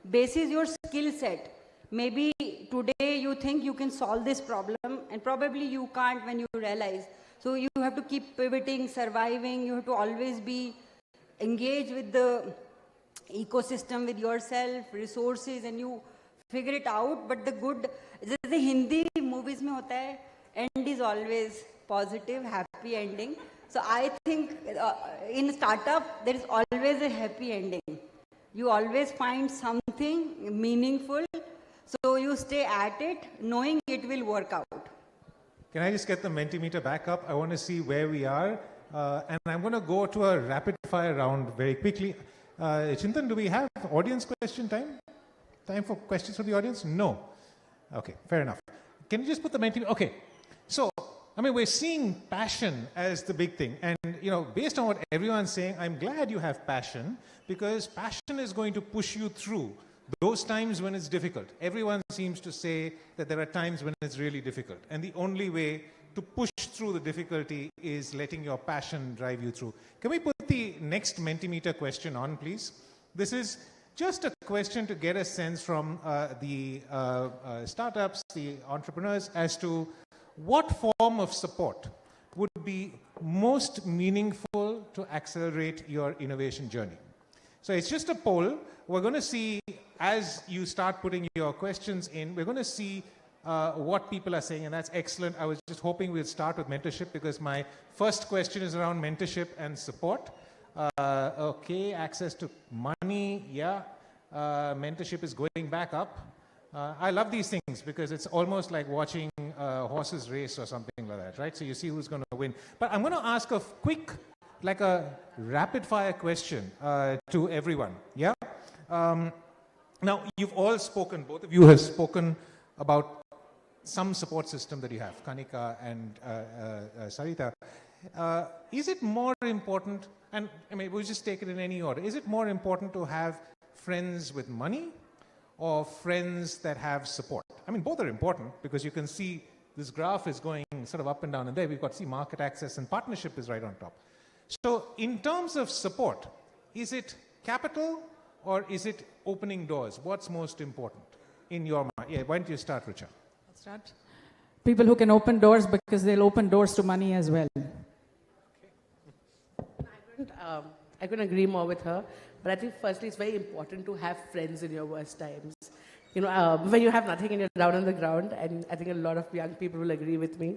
basis your skill set. Maybe today you think you can solve this problem, and probably you can't when you realize. So you have to keep pivoting, surviving. You have to always be engaged with the ecosystem, with yourself, resources, and you figure it out. But the good, the Hindi movies mein hota hai, end is always positive, happy ending. So I think in startup, there is always a happy ending. You always find something meaningful. So you stay at it, knowing it will work out. Can I just get the Mentimeter back up? I want to see where we are. And I'm going to go to a rapid fire round very quickly. Chintan, do we have audience question time? Time for questions from the audience? No. Okay, fair enough. Can you just put the Mentimeter? Okay. So, I mean, we're seeing passion as the big thing. And, you know, based on what everyone's saying, I'm glad you have passion, because passion is going to push you through those times when it's difficult. Everyone seems to say that there are times when it's really difficult. And the only way to push through the difficulty is letting your passion drive you through. Can we put the next Mentimeter question on, please? This is just a question to get a sense from the startups, the entrepreneurs, as to what form of support would be most meaningful to accelerate your innovation journey. So it's just a poll. We're going to see, as you start putting your questions in, we're going to see what people are saying, and that's excellent. I was just hoping we'd start with mentorship, because my first question is around mentorship and support. Okay, access to money, yeah. Mentorship is going back up. I love these things because it's almost like watching horses race or something like that, right? So you see who's going to win. But I'm going to ask a quick, like a rapid fire question to everyone, yeah? Now, you've all spoken, both of you have spoken about some support system that you have, Kanika and Sarita. Is it more important, and I mean, we'll just take it in any order, is it more important to have friends with money or friends that have support? I mean, both are important, because you can see this graph is going sort of up and down, and there we've got, see, market access and partnership is right on top. So in terms of support, is it capital or is it opening doors? What's most important in your mind? Yeah, why don't you start, Richa? I'll start. People who can open doors, because they'll open doors to money as well. I couldn't agree more with her. But I think firstly, it's very important to have friends in your worst times. You know, when you have nothing and you're down on the ground, and I think a lot of young people will agree with me,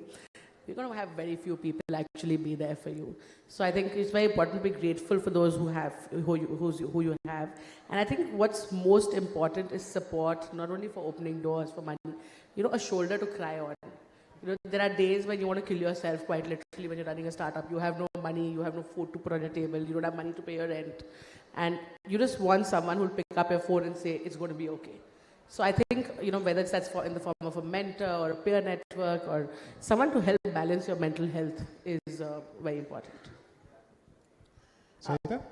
you're going to have very few people actually be there for you. So I think it's very important to be grateful for those who you have. And I think what's most important is support, not only for opening doors, for money, you know, a shoulder to cry on. You know, there are days when you want to kill yourself, quite literally, when you're running a startup. You have no money, you have no food to put on your table, you don't have money to pay your rent. And you just want someone who'll pick up your phone and say, it's going to be okay. So I think, you know, whether that's in the form of a mentor or a peer network or someone to help balance your mental health is very important. Sarita?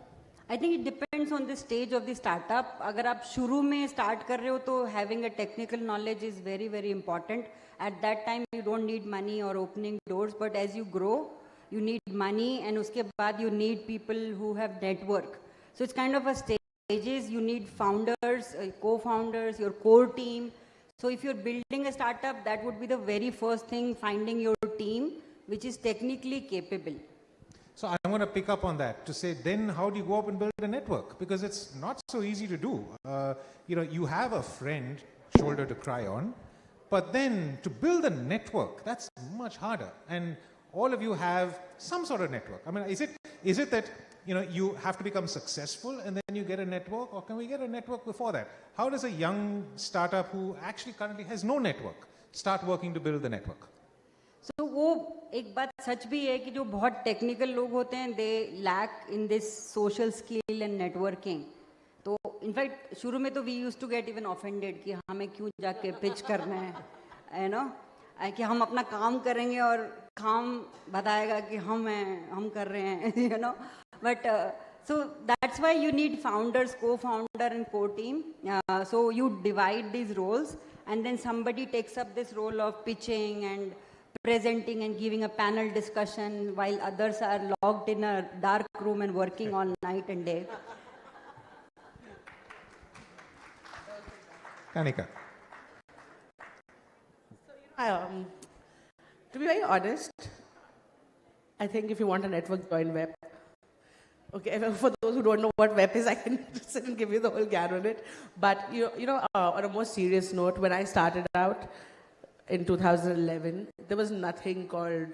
I think it depends on the stage of the startup. अगर आप शुरू में start कर रहे हो तो having a technical knowledge is very, very important. At that time, you don't need money or opening doors, but as you grow, you need money, and उसके बाद you need people who have network. So it's kind of a stages. You need founders, co-founders, your core team. So if you're building a startup, that would be the very first thing, finding your team, which is technically capable. So I'm going to pick up on that to say, then how do you go up and build a network? Because it's not so easy to do. You know, you have a friend, shoulder to cry on, but then to build a network, that's much harder. And all of you have some sort of network. I mean, is it that, you know, you have to become successful and then you get a network, or can we get a network before that? How does a young startup who actually currently has no network start working to build the network? So वो एक बात सच भी है कि जो बहुत technical लोग होते हैं, they lack in this social skill and networking. तो in fact शुरू में तो we used to get even offended कि हमें क्यों जाके pitch करना है, you know, कि हम अपना काम करेंगे और काम बताएगा कि हम कर रहे हैं, you know. But so that's why you need founders, co-founder and core team. So you divide these roles, and then somebody takes up this role of pitching and presenting and giving a panel discussion while others are locked in a dark room and working all night and day. Kanika. To be very honest, I think if you want a network, join web. Okay, for those who don't know what web is, I can sit and give you the whole gyan on it. But on a more serious note, when I started out in 2011, there was nothing called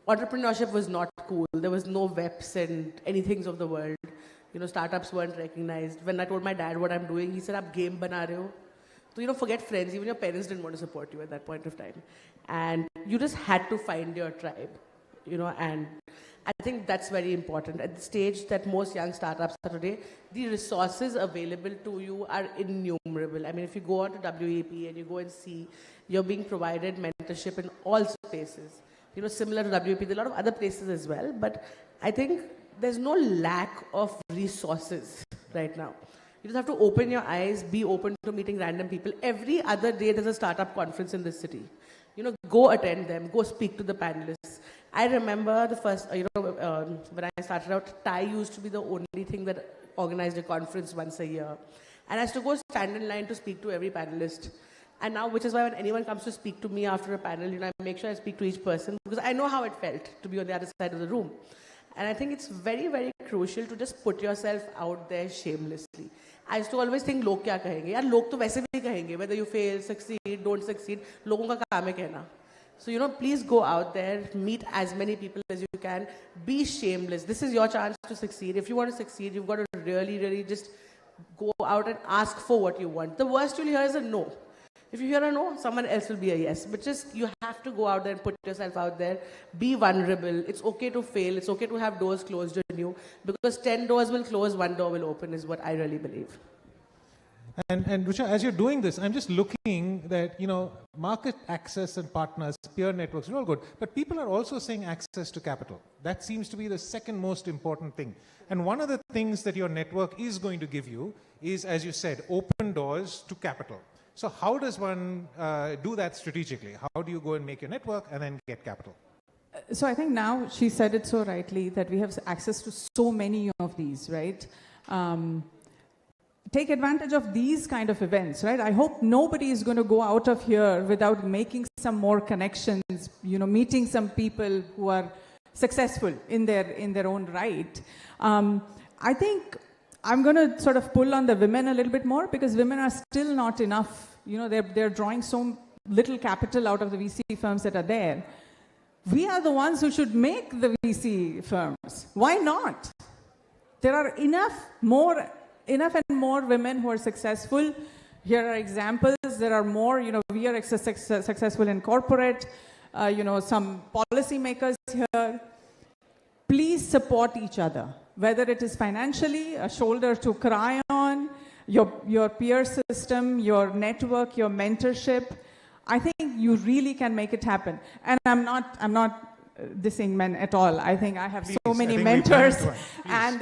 entrepreneurship. Was not cool. There was no webs and anything of the world. Startups weren't recognized. When I told my dad what I'm doing, he said, "Aap game bana rahe ho." So forget friends. Even your parents didn't want to support you at that point of time, and you just had to find your tribe. And I think that's very important. At the stage that most young startups are today, the resources available to you are innumerable. I mean, if you go on to WEP and you go and see, you're being provided mentorship in all spaces. Similar to WEP, there are a lot of other places as well, but I think there's no lack of resources right now. You just have to open your eyes, be open to meeting random people. Every other day, there's a startup conference in this city. Go attend them, go speak to the panelists. I remember the first, when I started out, TIE used to be the only thing that organized a conference once a year. And I used to go stand in line to speak to every panelist. And now, which is why when anyone comes to speak to me after a panel, I make sure I speak to each person because I know how it felt to be on the other side of the room. And I think it's very, very crucial to just put yourself out there shamelessly. I used to always think, log kya kahenge? Yaar, log to वैसे भी कहेंगे, whether you fail, succeed, don't succeed, लोगों का काम है कहना. So, please go out there, meet as many people as you can, be shameless. This is your chance to succeed. If you want to succeed, you've got to really, really just go out and ask for what you want. The worst you'll hear is a no. If you hear a no, someone else will be a yes. But just, you have to go out there and put yourself out there. Be vulnerable. It's okay to fail. It's okay to have doors closed on you. Because 10 doors will close, 1 door will open is what I really believe. And Rucha, as you're doing this, I'm just looking that, market access and partners, peer networks are all good. But people are also saying access to capital. That seems to be the second most important thing. And one of the things that your network is going to give you is, as you said, open doors to capital. So how does one do that strategically? How do you go and make your network and then get capital? So I think now she said it so rightly that we have access to so many of these, right? Take advantage of these kind of events, right? I hope nobody is going to go out of here without making some more connections, meeting some people who are successful in their own right. I think I'm going to sort of pull on the women a little bit more because women are still not enough. They're drawing so little capital out of the VC firms that are there. We are the ones who should make the VC firms. Why not? There are enough and more women who are successful. Here are examples. There are more, we are successful in corporate, some policy makers here. Please support each other, whether it is financially, a shoulder to cry on, your peer system, your network, your mentorship. I think you really can make it happen. And I'm not dissing men at all. I think I have so many mentors. And,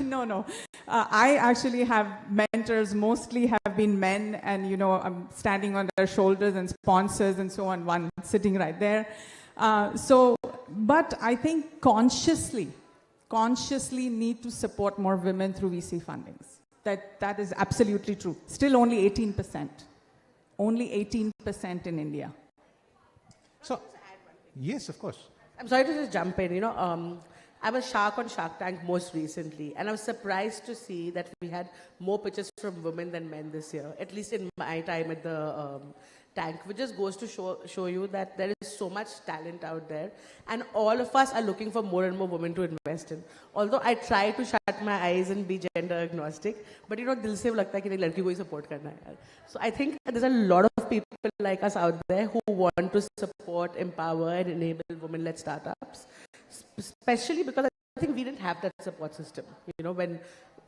no. I actually have mentors, mostly have been men, and, I'm standing on their shoulders and sponsors and so on, one sitting right there. But I think consciously need to support more women through VC fundings. That is absolutely true. Still only 18%. Only 18% in India. So, yes, of course. I'm sorry to just jump in. I was Shark on Shark Tank most recently, and I was surprised to see that we had more pitches from women than men this year, at least in my time at the tank, which just goes to show you that there is so much talent out there, and all of us are looking for more and more women to invest in. Although I try to shut my eyes and be gender agnostic, but dil se lagta hai ki nahi, ladki ko hi support karna hai. So I think there's a lot of people like us out there who want to support, empower, and enable women-led startups, especially because I think we didn't have that support system, when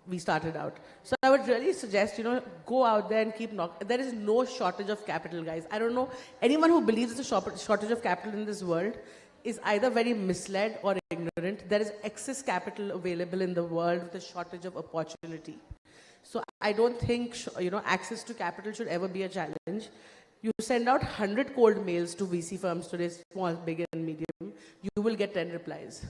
we started out. So I would really suggest, go out there and keep knocking. There is no shortage of capital, guys. I don't know, anyone who believes there's a shortage of capital in this world is either very misled or ignorant. There is excess capital available in the world with a shortage of opportunity. So I don't think, access to capital should ever be a challenge. You send out 100 cold mails to VC firms today, small, big and medium, you will get 10 replies.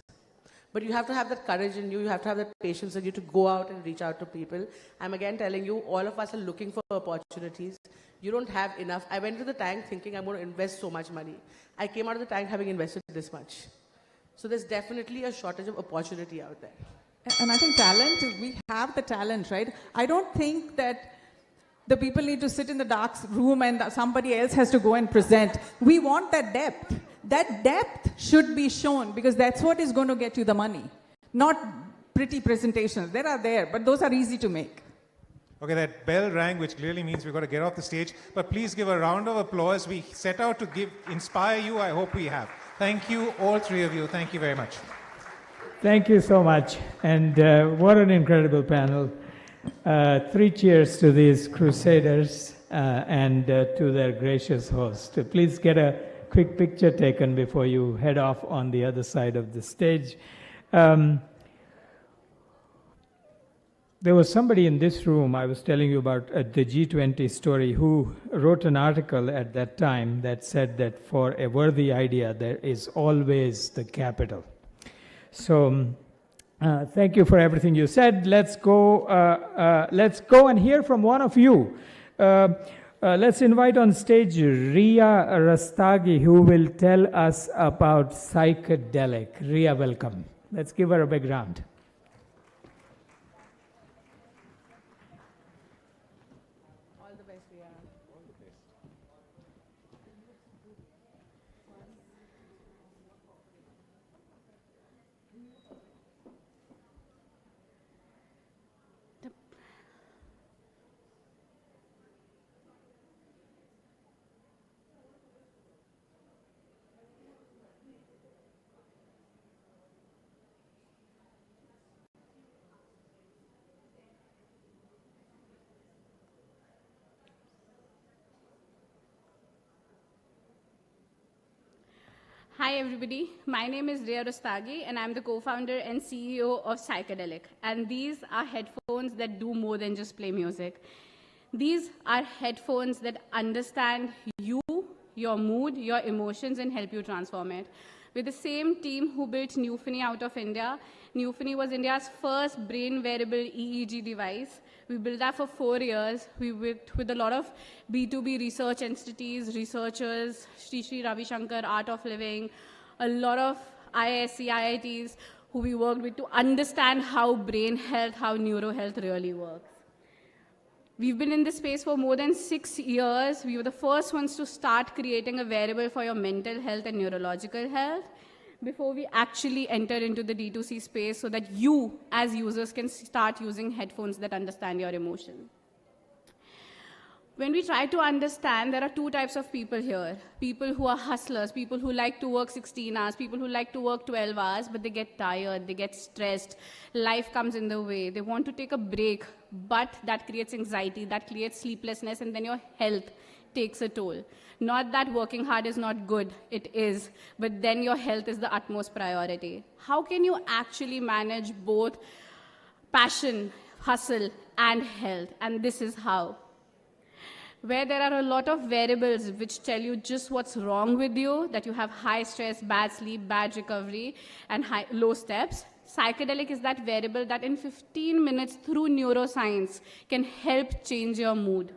But you have to have that courage in you have to have that patience in you to go out and reach out to people. I'm again telling you, all of us are looking for opportunities. You don't have enough. I went to the tank thinking I'm going to invest so much money. I came out of the tank having invested this much. So there's definitely a shortage of opportunity out there. And I think talent, we have the talent, right? I don't think that the people need to sit in the dark room and somebody else has to go and present. We want that depth. That depth should be shown because that's what is going to get you the money. Not pretty presentations. There are there, but those are easy to make. Okay, that bell rang, which clearly means we've got to get off the stage. But please give a round of applause. We set out to inspire you. I hope we have. Thank you, all three of you. Thank you very much. Thank you so much. And what an incredible panel. 3 cheers to these crusaders and to their gracious host. Please get a quick picture taken before you head off on the other side of the stage. There was somebody in this room, I was telling you about the G20 story, who wrote an article at that time that said that for a worthy idea, there is always the capital. So thank you for everything you said. Let's go and hear from one of you. Let's invite on stage Ria Rastagi, who will tell us about psychedelic. Ria, welcome. Let's give her a big round. All the best, Ria. All the best. Hi everybody, my name is Ria Rostagi and I'm the co-founder and CEO of Psychedelic. And these are headphones that do more than just play music. These are headphones that understand you, your mood, your emotions and help you transform it. We're the same team who built YUVAi out of India. YUVAi was India's first brain wearable EEG device. We built that for 4 years. We worked with a lot of B2B research entities, researchers, Sri Ravi Shankar, Art of Living, a lot of IISc, IITs, who we worked with to understand how brain health, how neuro health really works. We've been in this space for more than 6 years. We were the first ones to start creating a wearable for your mental health and neurological health before we actually enter into the D2C space so that you, as users, can start using headphones that understand your emotion. When we try to understand, there are 2 types of people here. People who are hustlers, people who like to work 16 hours, people who like to work 12 hours, but they get tired, they get stressed, life comes in the way, they want to take a break, but that creates anxiety, that creates sleeplessness, and then your health takes a toll. Not that working hard is not good, it is, but then your health is the utmost priority. How can you actually manage both passion, hustle, and health? And this is how. Where there are a lot of variables which tell you just what's wrong with you, that you have high stress, bad sleep, bad recovery, and low steps. Psychedelic is that variable that in 15 minutes through neuroscience can help change your mood.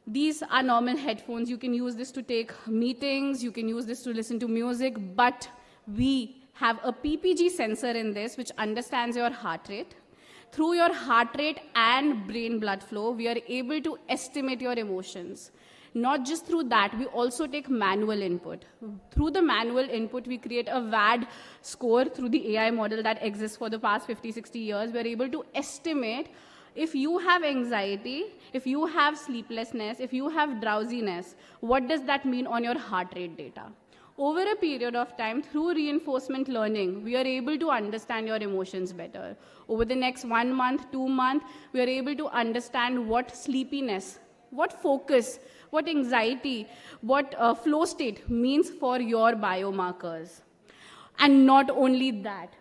These are normal headphones. You can use this to take meetings, you can use this to listen to music, but we have a PPG sensor in this which understands your heart rate. Through your heart rate and brain blood flow, we are able to estimate your emotions. Not just through that, we also take manual input. Through the manual input, we create a VAD score through the AI model that exists for the past 50, 60 years. We are able to estimate if you have anxiety, if you have sleeplessness, if you have drowsiness, what does that mean on your heart rate data? Over a period of time, through reinforcement learning, we are able to understand your emotions better. Over the next 1 month, 2 months, we are able to understand what sleepiness, what focus, what anxiety, what flow state means for your biomarkers. And not only that,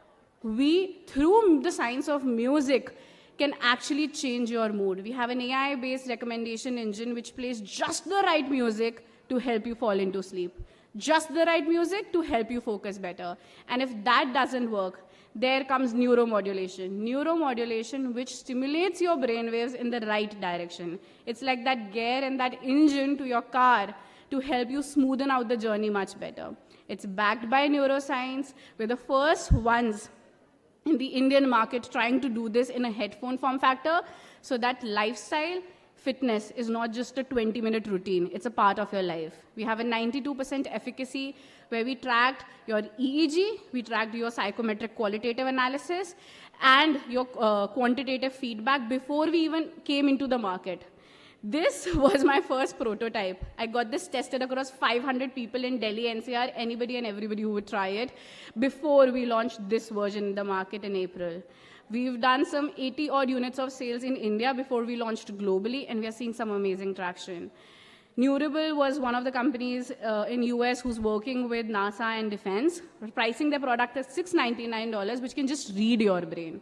we, through the science of music, can actually change your mood. We have an AI-based recommendation engine which plays just the right music to help you fall into sleep. Just the right music to help you focus better. And if that doesn't work, there comes neuromodulation. Neuromodulation which stimulates your brainwaves in the right direction. It's like that gear and that engine to your car to help you smoothen out the journey much better. It's backed by neuroscience. We're the first ones in the Indian market trying to do this in a headphone form factor, so that lifestyle fitness is not just a 20-minute routine, it's a part of your life. We have a 92% efficacy where we tracked your EEG, we tracked your psychometric qualitative analysis, and your quantitative feedback before we even came into the market. This was my first prototype. I got this tested across 500 people in Delhi NCR, anybody and everybody who would try it, before we launched this version in the market in April. We've done some 80 odd units of sales in India before we launched globally, and we are seeing some amazing traction. Neurable was one of the companies in US who's working with NASA and defense, pricing their product at $699, which can just read your brain.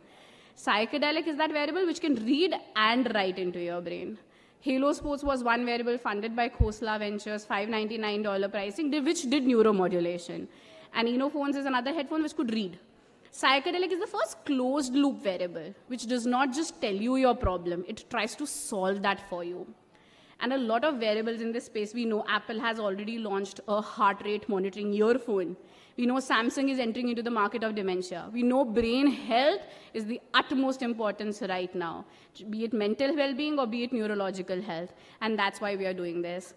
Psychedelic is that wearable which can read and write into your brain. Halo Sports was one wearable funded by Khosla Ventures, $599 pricing, which did neuromodulation. And Innophones is another headphone which could read. Psychedelic is the first closed-loop wearable, which does not just tell you your problem, it tries to solve that for you. And a lot of wearables in this space, we know Apple has already launched a heart rate monitoring earphone. We know Samsung is entering into the market of dementia. We know brain health is the utmost importance right now, be it mental well-being or be it neurological health. And that's why we are doing this.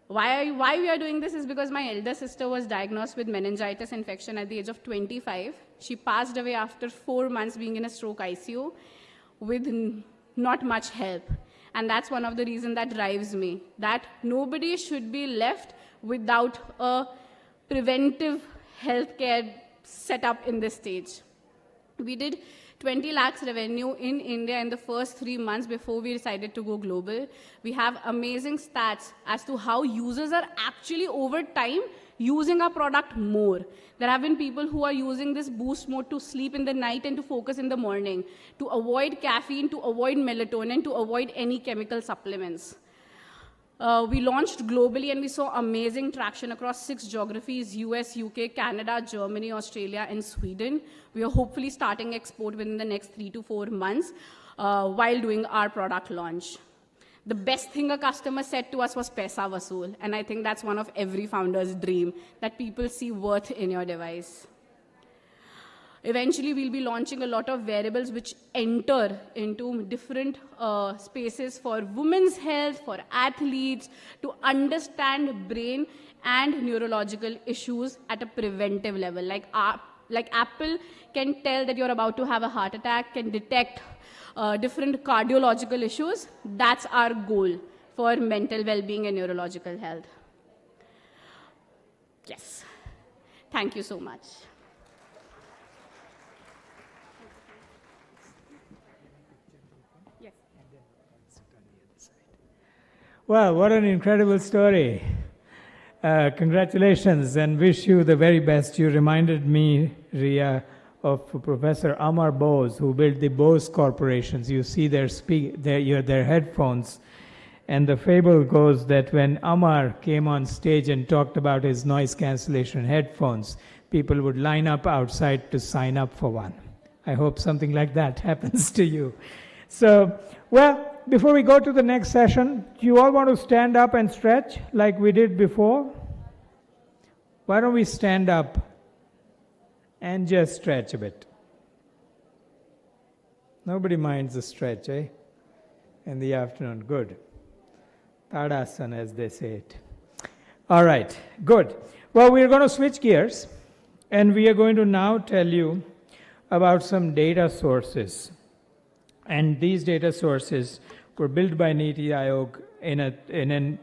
Why we are doing this is because my elder sister was diagnosed with meningitis infection at the age of 25. She passed away after 4 months being in a stroke ICU with not much help. And that's one of the reasons that drives me, that nobody should be left without a preventive healthcare setup in this stage. We did 20 lakhs revenue in India in the first 3 months before we decided to go global. We have amazing stats as to how users are actually over time using our product more. There have been people who are using this boost mode to sleep in the night and to focus in the morning, to avoid caffeine, to avoid melatonin, to avoid any chemical supplements. We launched globally and we saw amazing traction across 6 geographies, US, UK, Canada, Germany, Australia, and Sweden. We are hopefully starting export within the next 3 to 4 months while doing our product launch. The best thing a customer said to us was Paisa Vasool, and I think that's one of every founder's dream, that people see worth in your device. Eventually, we'll be launching a lot of wearables which enter into different spaces for women's health, for athletes, to understand brain and neurological issues at a preventive level. Like Apple can tell that you're about to have a heart attack, can detect different cardiological issues. That's our goal for mental well-being and neurological health. Yes. Thank you so much. Well, what an incredible story. Congratulations and wish you the very best. You reminded me, Ria, of Professor Amar Bose, who built the Bose corporations. You see their headphones. And the fable goes that when Amar came on stage and talked about his noise cancellation headphones, people would line up outside to sign up for one. I hope something like that happens to you. So, well, before we go to the next session, do you all want to stand up and stretch like we did before? Why don't we stand up and just stretch a bit? Nobody minds a stretch, eh? In the afternoon, good. Tadasana, as they say it. All right, good. Well, we're going to switch gears, and we are going to now tell you about some data sources. And these data sources were built by NITI Aayog in an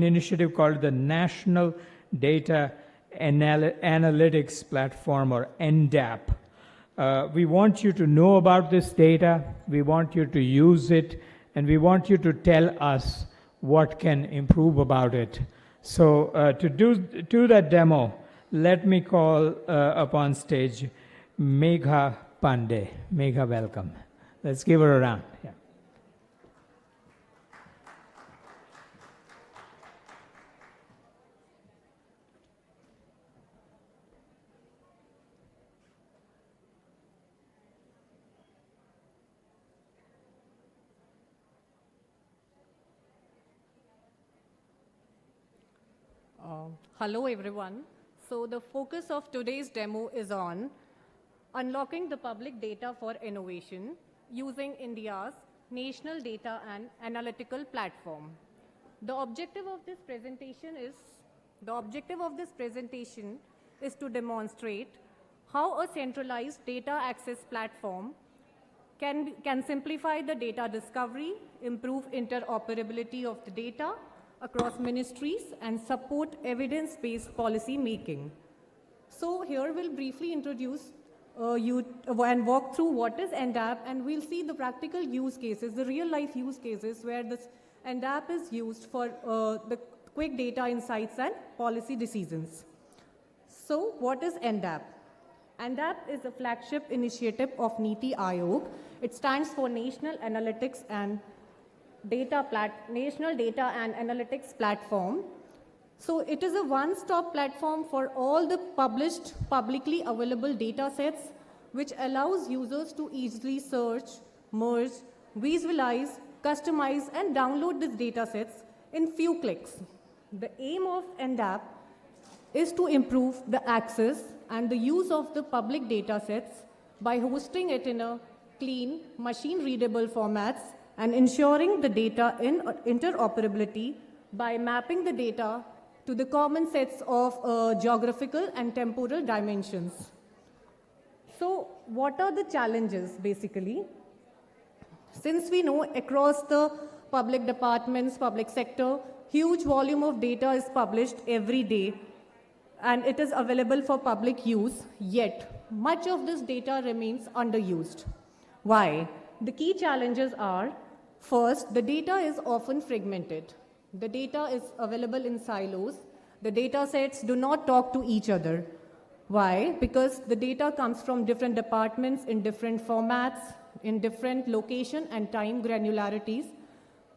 initiative called the National Data Analytics Platform, or NDAP. We want you to know about this data, we want you to use it, and we want you to tell us what can improve about it. So to do that demo, let me call upon stage Megha Pandey. Megha, welcome. Let's give her a round. Yeah. Hello, everyone. So the focus of today's demo is on unlocking the public data for innovation using India's national data and analytical platform. The objective of this presentation is to demonstrate how a centralized data access platform can simplify the data discovery, improve interoperability of the data across ministries, and support evidence-based policy making. So here we'll briefly introduce you and walk through what is NDAP, and we'll see the practical use cases, the real-life use cases where this NDAP is used for the quick data insights and policy decisions. So what is NDAP? NDAP is a flagship initiative of NITI Aayog. It stands for National Analytics and National Data and Analytics Platform. So it is a one-stop platform for all the published, publicly available data sets, which allows users to easily search, merge, visualize, customize, and download these data sets in few clicks. The aim of NDAP is to improve the access and the use of the public data sets by hosting it in a clean, machine-readable formats and ensuring the data in interoperability by mapping the data to the common sets of geographical and temporal dimensions. So what are the challenges, basically? Since we know across the public departments, public sector, huge volume of data is published every day, and it is available for public use, yet much of this data remains underused. Why? The key challenges are, first, the data is often fragmented. The data is available in silos. The data sets do not talk to each other. Why? Because the data comes from different departments in different formats, in different location and time granularities.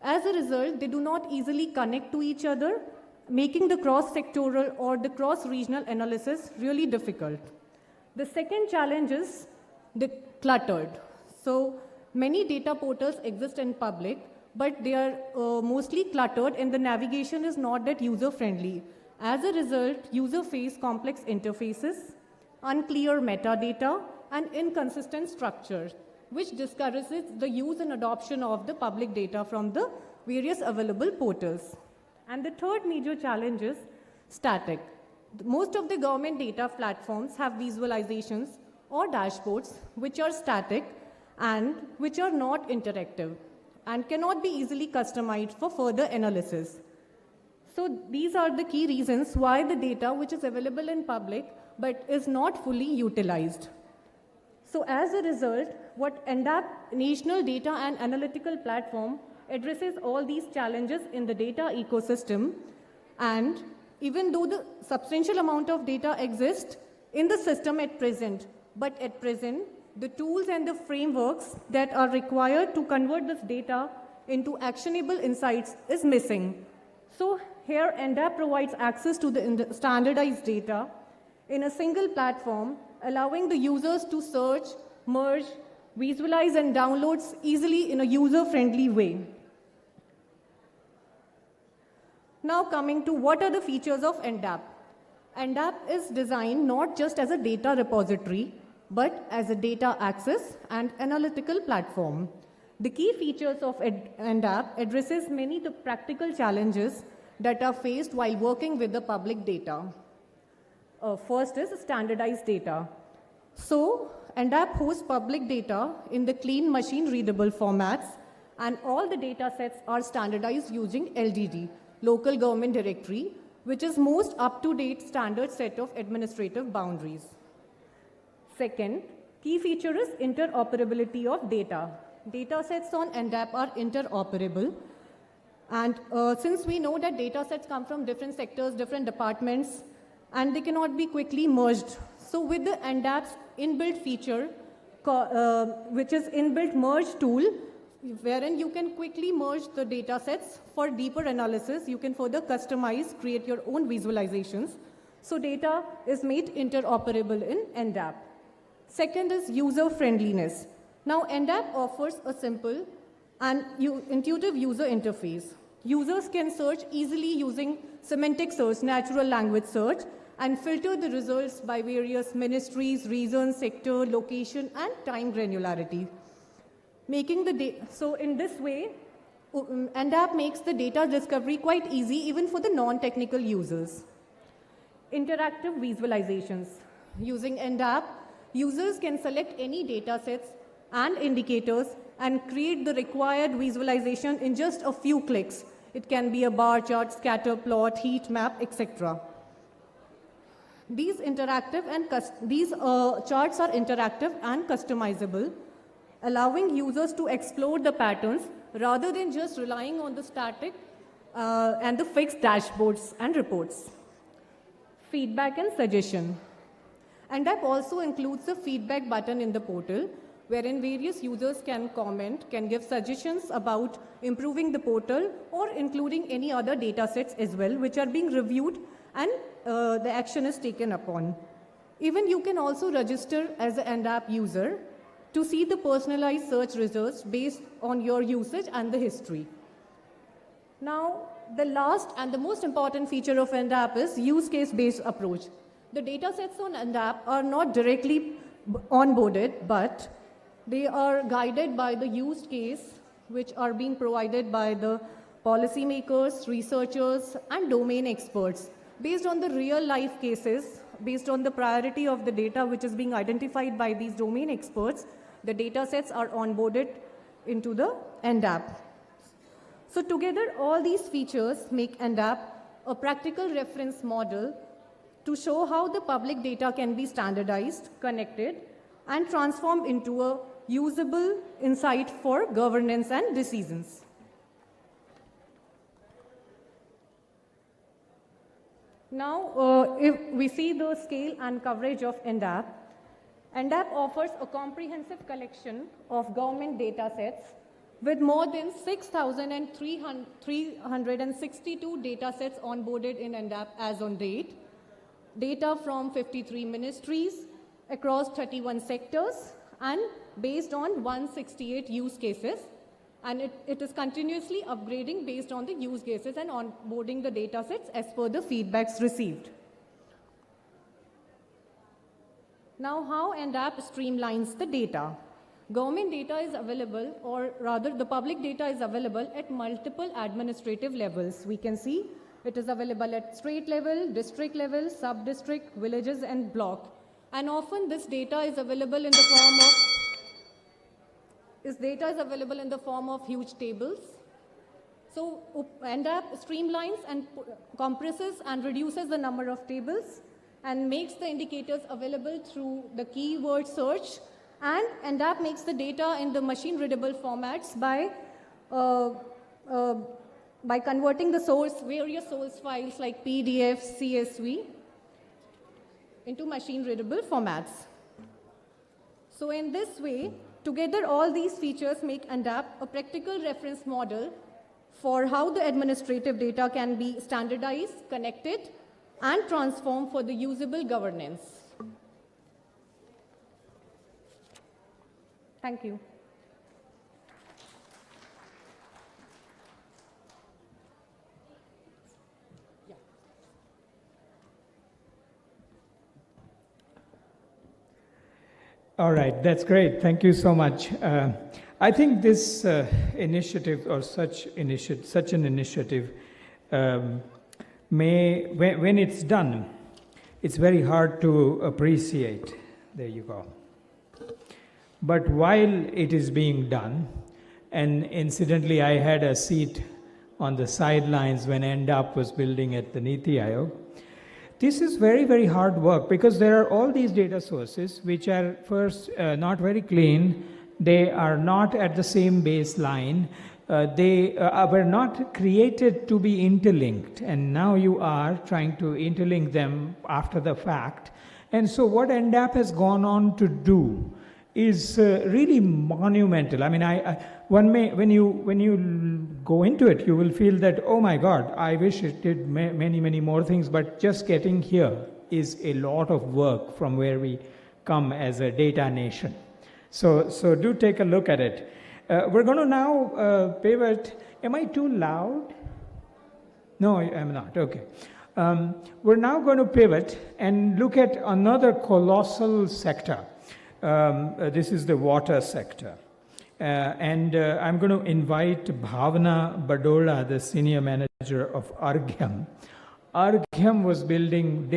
As a result, they do not easily connect to each other, making the cross-sectoral or the cross-regional analysis really difficult. The second challenge is the cluttered. So many data portals exist in public, but they are mostly cluttered and the navigation is not that user-friendly. As a result, users face complex interfaces, unclear metadata, and inconsistent structures, which discourages the use and adoption of the public data from the various available portals. And the third major challenge is static. Most of the government data platforms have visualizations or dashboards which are static and which are not interactive and cannot be easily customized for further analysis. So these are the key reasons why the data which is available in public but is not fully utilized. So as a result, what NDAP, National Data and Analytical Platform, addresses all these challenges in the data ecosystem, and even though the substantial amount of data exists in the system at present, but at present, the tools and the frameworks that are required to convert this data into actionable insights is missing. So here, NDAP provides access to the standardized data in a single platform, allowing the users to search, merge, visualize, and download easily in a user-friendly way. Now coming to what are the features of NDAP. NDAP is designed not just as a data repository, but as a data access and analytical platform. The key features of NDAP addresses many of the practical challenges that are faced while working with the public data. First is standardized data. So NDAP hosts public data in the clean machine-readable formats, and all the data sets are standardized using LGD, Local Government Directory, which is most up-to-date standard set of administrative boundaries. Second, key feature is interoperability of data. Data sets on NDAP are interoperable. And since we know that data sets come from different sectors, different departments, and they cannot be quickly merged. So with the NDAP's inbuilt feature, which is inbuilt merge tool, wherein you can quickly merge the data sets for deeper analysis. You can further customize, create your own visualizations. So data is made interoperable in NDAP. Second is user friendliness. Now NDAP offers a simple and intuitive user interface. Users can search easily using semantic search, natural language search, and filter the results by various ministries, regions, sector, location, and time granularity. So in this way, NDAP makes the data discovery quite easy even for the non-technical users. Interactive visualizations. Using NDAP, users can select any data sets and indicators and create the required visualization in just a few clicks. It can be a bar chart, scatter plot, heat map, etc. These charts are interactive and customizable, allowing users to explore the patterns rather than just relying on the static and the fixed dashboards and reports. Feedback and suggestion. NDAP also includes a feedback button in the portal, wherein various users can comment, can give suggestions about improving the portal or including any other data sets as well, which are being reviewed and the action is taken upon. Even you can also register as an NDAP user to see the personalized search results based on your usage and the history. Now, the last and the most important feature of NDAP is use case-based approach. The data sets on NDAP are not directly onboarded, but they are guided by the use case, which are being provided by the policymakers, researchers, and domain experts. Based on the real-life cases, based on the priority of the data which is being identified by these domain experts, the data sets are onboarded into the NDAP. So together, all these features make NDAP a practical reference model to show how the public data can be standardized, connected, and transformed into a usable insight for governance and decisions. Now, if we see the scale and coverage of NDAP, NDAP offers a comprehensive collection of government data sets with more than 6,362 data sets onboarded in NDAP as on date, data from 53 ministries across 31 sectors and based on 168 use cases, and it is continuously upgrading based on the use cases and onboarding the data sets as per the feedbacks received. Now, how NDAP streamlines the data? Government data is available, or rather the public data is available at multiple administrative levels. We can see it is available at state level, district level, sub-district, villages, and block. And often this data is available in the form of huge tables. So NDAP streamlines and compresses and reduces the number of tables and makes the indicators available through the keyword search, and NDAP makes the data in the machine-readable formats by converting the various source files like PDF, CSV into machine-readable formats. So in this way, together all these features make NDAP a practical reference model for how the administrative data can be standardized, connected, and transformed for the usable governance. Thank you. All right, that's great. Thank you so much. I think this initiative or such an initiative when it's done, it's very hard to appreciate. There you go. But while it is being done, and incidentally, I had a seat on the sidelines when NDAP was building at the Niti Aayog. This is very, very hard work because there are all these data sources which are first not very clean. They are not at the same baseline. They were not created to be interlinked, and now you are trying to interlink them after the fact. And so what NDAP has gone on to do is really monumental. I mean, when you go into it, you will feel that, oh my God, I wish it did many more things, but just getting here is a lot of work from where we come as a data nation. So do take a look at it. We're going to now pivot. Am I too loud? No, I'm not. Okay. We're now going to pivot and look at another colossal sector. This is the water sector. I'm going to invite Bhavna Badola, the senior manager of Argyam. Argyam was building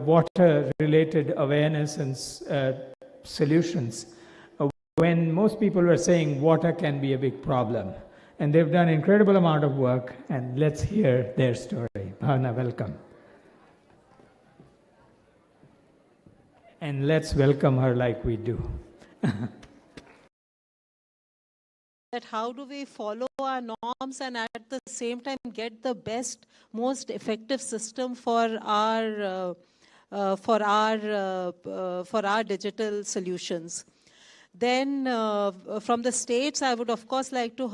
water-related awareness and solutions when most people were saying water can be a big problem. And they've done an incredible amount of work, and let's hear their story. Bhavna, welcome. And let's welcome her like we do. That how do we follow our norms and at the same time get the best, most effective system for our digital solutions. Then from the states, I would of course like to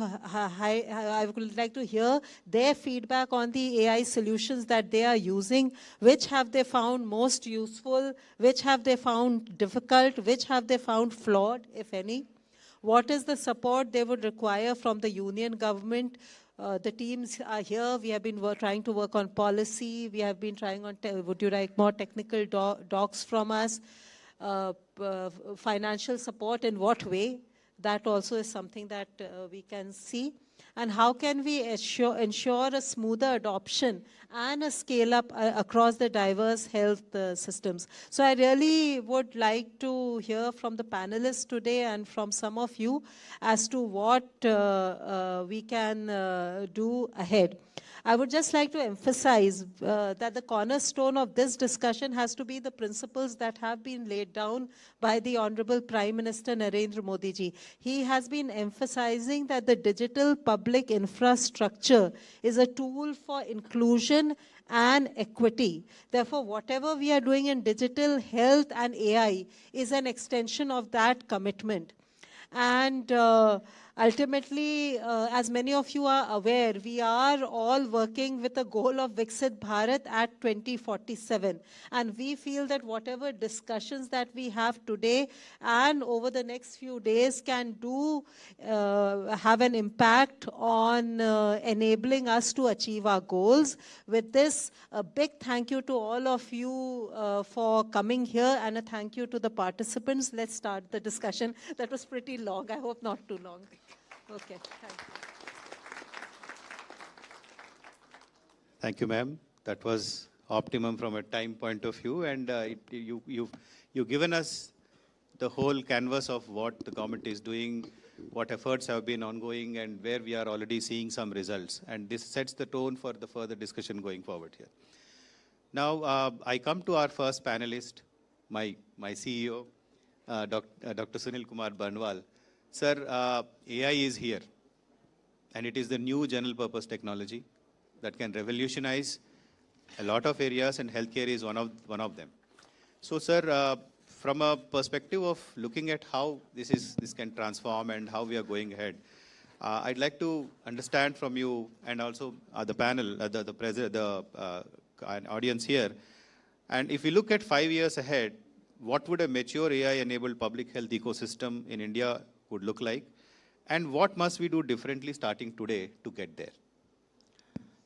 hear their feedback on the AI solutions that they are using. Which have they found most useful? Which have they found difficult? Which have they found flawed, if any? What is the support they would require from the union government? The teams are here. We have been trying to work on policy. We have been trying on, would you like more technical docs from us? Financial support, in what way? That also is something that we can see. And how can we ensure a smoother adoption and a scale up across the diverse health systems? So I really would like to hear from the panelists today and from some of you as to what we can do ahead. I would just like to emphasize that the cornerstone of this discussion has to be the principles that have been laid down by the Honorable Prime Minister Narendra Modi ji. He has been emphasizing that the digital public infrastructure is a tool for inclusion and equity. Therefore, whatever we are doing in digital health and AI is an extension of that commitment. And ultimately, as many of you are aware, we are all working with a goal of Viksit Bharat at 2047. And we feel that whatever discussions that we have today and over the next few days can have an impact on enabling us to achieve our goals. With this, a big thank you to all of you for coming here, and a thank you to the participants. Let's start the discussion. That was pretty long. I hope not too long. Okay, thank you. Thank you, ma'am. That was optimum from a time point of view, and you've given us the whole canvas of what the government is doing, what efforts have been ongoing, and where we are already seeing some results. And this sets the tone for the further discussion going forward here. Now, I come to our first panelist, my CEO, Dr. Sunil Kumar Barnwal. Sir, AI is here, and it is the new general purpose technology that can revolutionize a lot of areas, and healthcare is one of them. So, sir, from a perspective of looking at how this can transform and how we are going ahead, I'd like to understand from you and also the panel, the audience here. And if we look at 5 years ahead, what would a mature AI-enabled public health ecosystem in India would look like? And what must we do differently starting today to get there?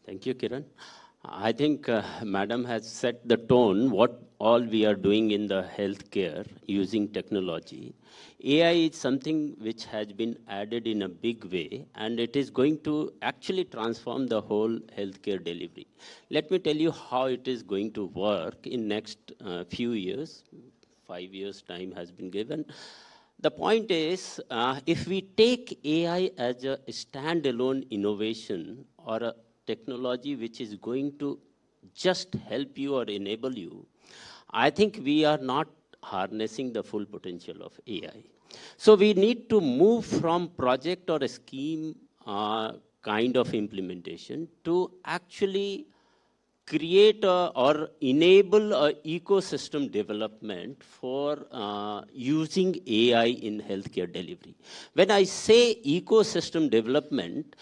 Thank you, Kiran. I think Madam has set the tone, what all we are doing in the healthcare using technology. AI is something which has been added in a big way, and it is going to actually transform the whole healthcare delivery. Let me tell you how it is going to work in next few years. 5 years time has been given. The point is, if we take AI as a standalone innovation or a technology which is going to just help you or enable you, I think we are not harnessing the full potential of AI. So we need to move from project or a scheme kind of implementation to actually create or enable a ecosystem development for using AI in healthcare delivery. When I say ecosystem development,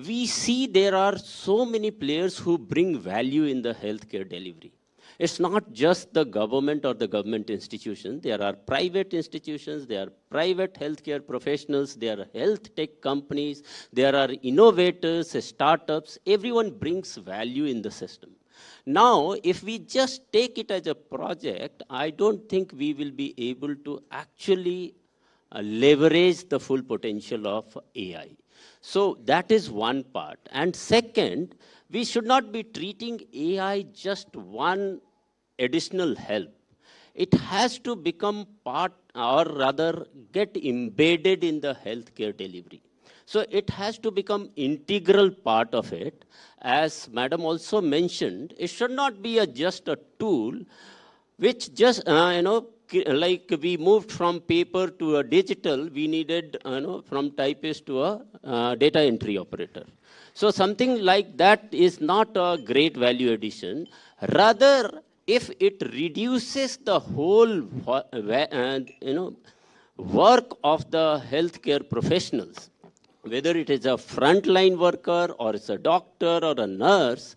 we see there are so many players who bring value in the healthcare delivery. It's not just the government or the government institutions. There are private institutions, there are private healthcare professionals, there are health tech companies, there are innovators, startups. Everyone brings value in the system. Now, if we just take it as a project, I don't think we will be able to actually leverage the full potential of AI. So that is one part. And second, we should not be treating AI just one additional help. It has to become part, or rather get embedded in the healthcare delivery. So it has to become integral part of it. As Madam also mentioned, it should not be just a tool which just, like we moved from paper to a digital, we needed, from typist to a data entry operator. So something like that is not a great value addition. Rather, if it reduces the whole, work of the healthcare professionals, whether it is a frontline worker or it's a doctor or a nurse,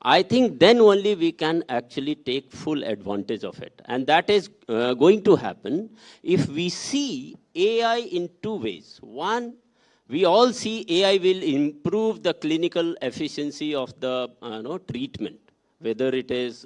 I think then only we can actually take full advantage of it. And that is going to happen if we see AI in two ways. One, we all see AI will improve the clinical efficiency of the treatment, whether it is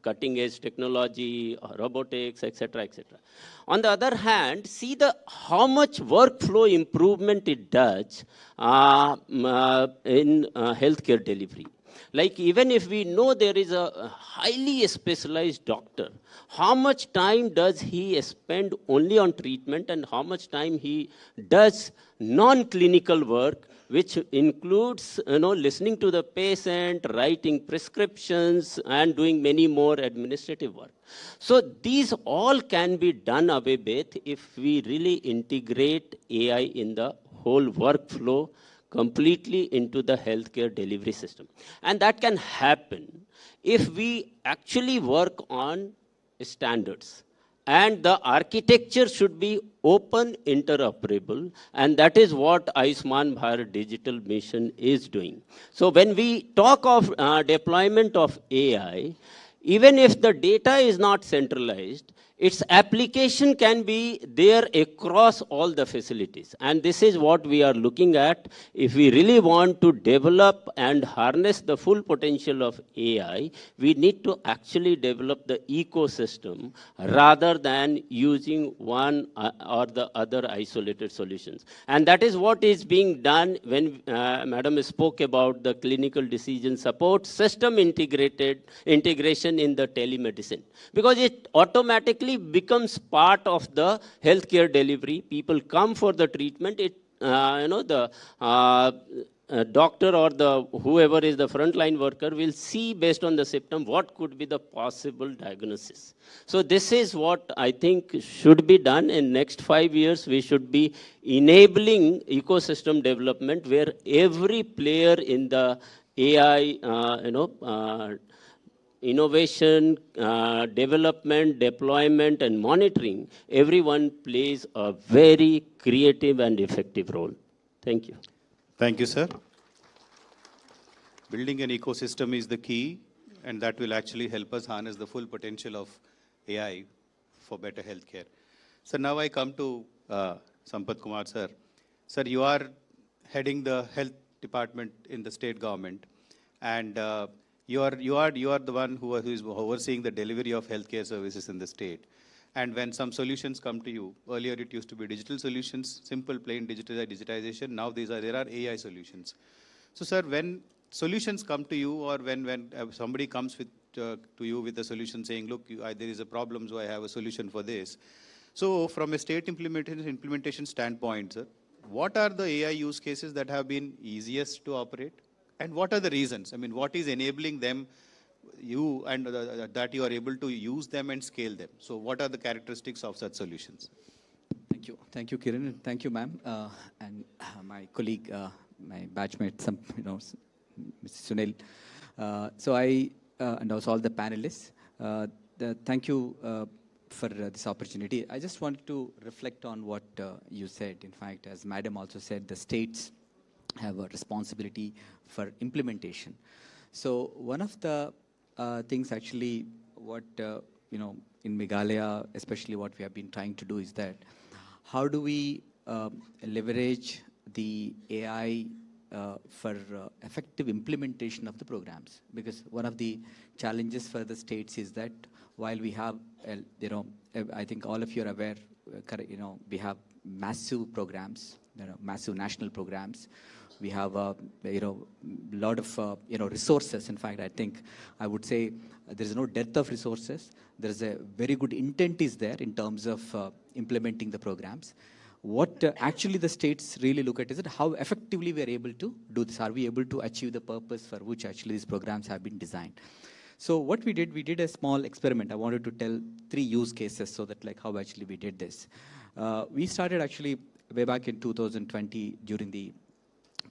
cutting edge technology, robotics, etc., etc. On the other hand, see how much workflow improvement it does in healthcare delivery. Like even if we know there is a highly specialized doctor, how much time does he spend only on treatment and how much time he does non-clinical work, which includes listening to the patient, writing prescriptions, and doing many more administrative work. So these all can be done away with if we really integrate AI in the whole workflow completely into the healthcare delivery system. And that can happen if we actually work on standards. And the architecture should be open, interoperable, and that is what Ayushman Bharat Digital Mission is doing. So when we talk of deployment of AI, even if the data is not centralized, its application can be there across all the facilities. And this is what we are looking at. If we really want to develop and harness the full potential of AI, we need to actually develop the ecosystem rather than using one or the other isolated solutions. And that is what is being done when Madam spoke about the clinical decision support system integration in the telemedicine. Because it automatically becomes part of the healthcare delivery. People come for the treatment. The doctor or the whoever is the frontline worker will see based on the symptom what could be the possible diagnosis. So this is what I think should be done in next 5 years. We should be enabling ecosystem development where every player in the AI, innovation, development, deployment, and monitoring, everyone plays a very creative and effective role. Thank you. Thank you, sir. Building an ecosystem is the key, and that will actually help us harness the full potential of AI for better healthcare. So now I come to Sampath Kumar, sir. Sir, you are heading the health department in the state government, and you are the one who is overseeing the delivery of healthcare services in the state. And when some solutions come to you, earlier it used to be digital solutions, simple, plain digitization. Now there are AI solutions. So, sir, when solutions come to you, or when somebody comes to you with a solution saying, look, there is a problem, so I have a solution for this. So, from a state implementation standpoint, sir, what are the AI use cases that have been easiest to operate? And what are the reasons? I mean, what is enabling them, that you are able to use them and scale them? So what are the characteristics of such solutions? Thank you. Thank you, Kiran. And thank you, ma'am. And my colleague, my batchmate, Mr. Sunil. So I and also all the panelists. Thank you for this opportunity. I just wanted to reflect on what you said. In fact, as Madam also said, the states have a responsibility for implementation. So one of the things actually what, in Meghalaya, especially what we have been trying to do is that how do we leverage the AI for effective implementation of the programs? Because one of the challenges for the states is that while we have, I think all of you are aware, we have massive programs, massive national programs. We have a lot of resources. In fact, I think I would say there is no dearth of resources. There is a very good intent is there in terms of implementing the programs. What actually the states really look at is that how effectively we are able to do this. Are we able to achieve the purpose for which actually these programs have been designed? So what we did a small experiment. I wanted to tell 3 use cases so that like how actually we did this. We started actually way back in 2020 during the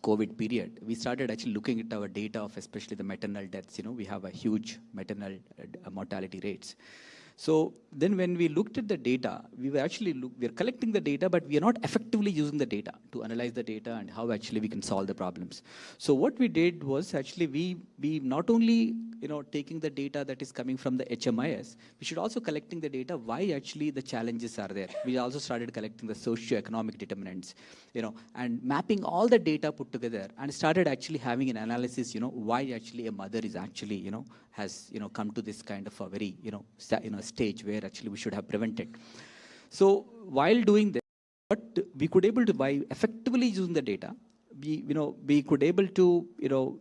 COVID period. We started actually looking at our data of especially the maternal deaths. We have a huge maternal mortality rates. So then when we looked at the data, we were actually we are collecting the data, but we are not effectively using the data to analyze the data and how actually we can solve the problems. So what we did was actually we not only taking the data that is coming from the HMIS, we should also collecting the data why actually the challenges are there. We also started collecting the socio-economic determinants, and mapping all the data put together and started actually having an analysis, why actually a mother is actually, has, come to this kind of a very, stage where actually we should have prevented. So while doing this, what we could able to, by effectively using the data, we could able to,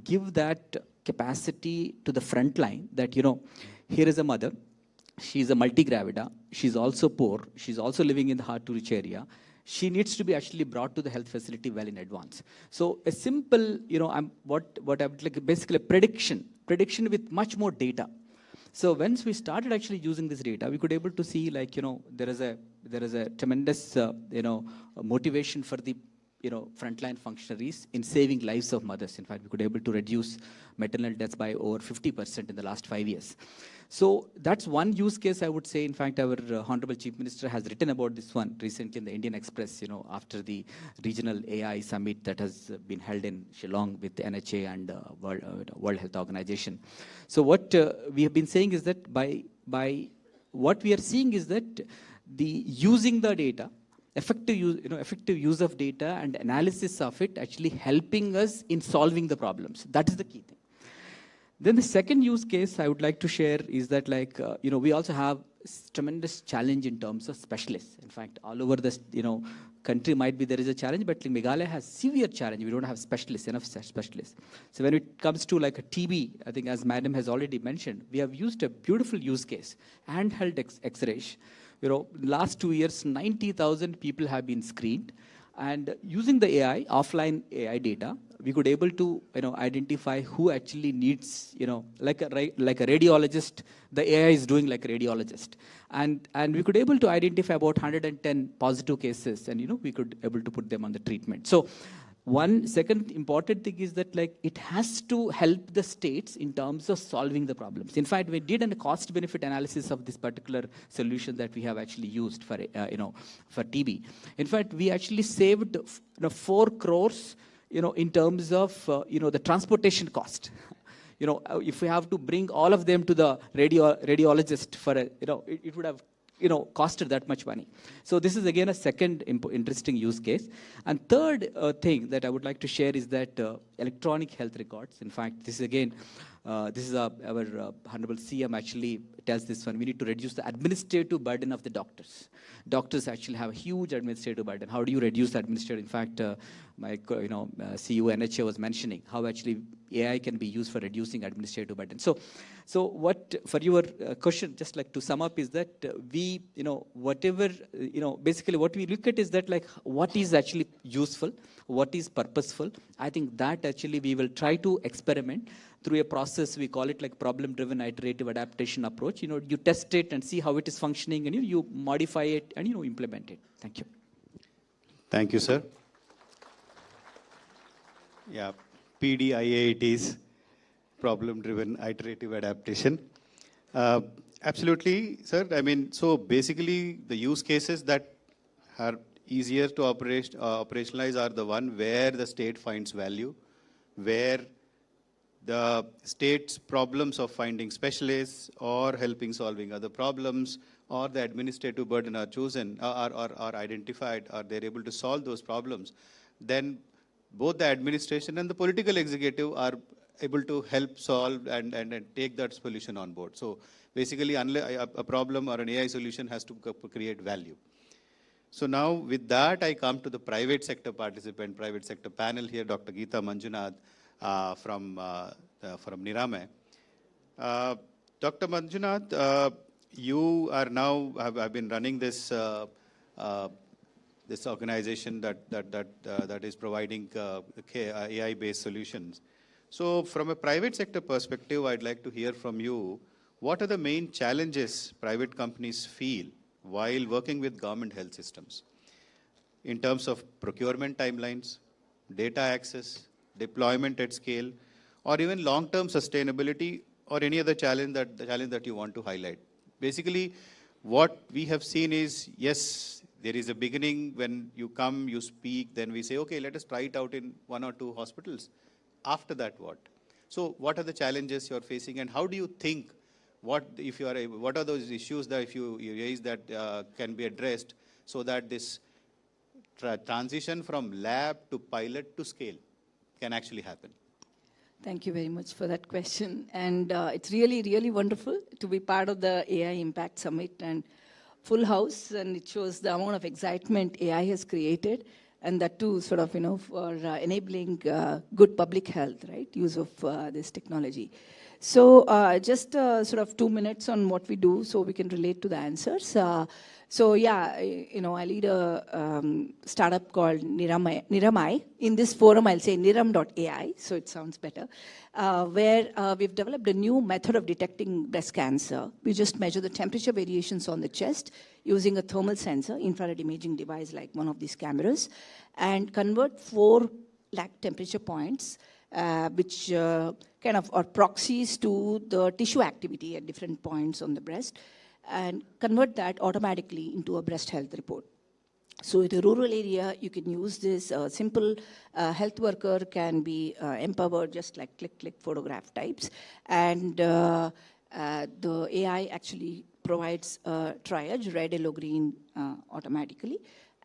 give that capacity to the front line that, here is a mother, she's a multi-gravida, she's also poor, she's also living in the hard-to-reach area. She needs to be actually brought to the health facility well in advance. So a simple, what I would like, basically a prediction with much more data. So once we started actually using this data, we could able to see like, there is a tremendous, motivation for the, frontline functionaries in saving lives of mothers. In fact, we could able to reduce maternal deaths by over 50% in the last 5 years. So that's one use case I would say. In fact, our Honorable Chief Minister has written about this one recently in the Indian Express, after the regional AI summit that has been held in Shillong with the NHA and World Health Organization. So what we have been saying is that by what we are seeing is that the using the data, effective use of data and analysis of it actually helping us in solving the problems. That is the key thing. Then the second use case I would like to share is that like, we also have tremendous challenge in terms of specialists. In fact, all over the, country might be there is a challenge, but Meghalaya has severe challenge. We don't have specialists, enough specialists. So when it comes to like a TB, I think as Madam has already mentioned, we have used a beautiful use case, handheld X-rays. Last 2 years, 90,000 people have been screened. And using the AI, offline AI data, we could able to identify who actually needs, like a radiologist, the AI is doing like a radiologist. And we could able to identify about 110 positive cases and, we could able to put them on the treatment. So one second important thing is that like it has to help the states in terms of solving the problems. In fact, we did a cost benefit analysis of this particular solution that we have actually used for, for TB. In fact, we actually saved 4 crores, in terms of, the transportation cost. If we have to bring all of them to the radiologist for a, it would have costed that much money. So this is again a second interesting use case. And third thing that I would like to share is that electronic health records. In fact, this is again, this is our Honorable CM actually tells this one. We need to reduce the administrative burden of the doctors. Doctors actually have a huge administrative burden. How do you reduce the administrative? In fact, my CEO NHA was mentioning how actually AI can be used for reducing administrative burden. So what for your question, just like to sum up, is that we, whatever, basically what we look at is that like what is actually useful, what is purposeful. I think that actually we will try to experiment through a process. We call it like problem-driven iterative adaptation approach. You test it and see how it is functioning, and you modify it and implement it. Thank you. Thank you, sir. Yeah, PD IAITs, problem-driven iterative adaptation. Absolutely, sir. I mean, so basically the use cases that are easier to operationalize are the one where the state finds value, where the state's problems of finding specialists or helping solving other problems or the administrative burden are chosen, are identified, or they're able to solve those problems, then both the administration and the political executive are able to help solve and take that solution on board. So basically, a problem or an AI solution has to create value. So now with that, I come to the private sector participant, private sector panel here, Dr. Geeta Manjunath from Nirame. Dr. Manjunath, you are now have been running this this organization that is providing AI-based solutions. So from a private sector perspective, I'd like to hear from you, what are the main challenges private companies feel while working with government health systems in terms of procurement timelines, data access, deployment at scale, or even long-term sustainability, or any other challenge that you want to highlight? Basically, what we have seen is, yes, there is a beginning when you come, you speak, then we say, okay, let us try it out in 1 or 2 hospitals. After that, what? So what are the challenges you're facing, and how do you think, what are those issues that if you raise that can be addressed so that this transition from lab to pilot to scale can actually happen? Thank you very much for that question. And it's really, really wonderful to be part of the AI Impact Summit, and full house, and it shows the amount of excitement AI has created, and that too sort of, for enabling good public health, right, use of this technology. So just sort of 2 minutes on what we do so we can relate to the answers. So yeah, I lead a startup called Niramai. In this forum, I'll say niram.ai, so it sounds better, where we've developed a new method of detecting breast cancer. We just measure the temperature variations on the chest using a thermal sensor, infrared imaging device like one of these cameras, and convert 4 lakh temperature points, which kind of are proxies to the tissue activity at different points on the breast, and convert that automatically into a breast health report. So in a rural area, you can use this. Simple health worker can be empowered, just like click photograph types. And the AI actually provides triage, red, yellow, green automatically.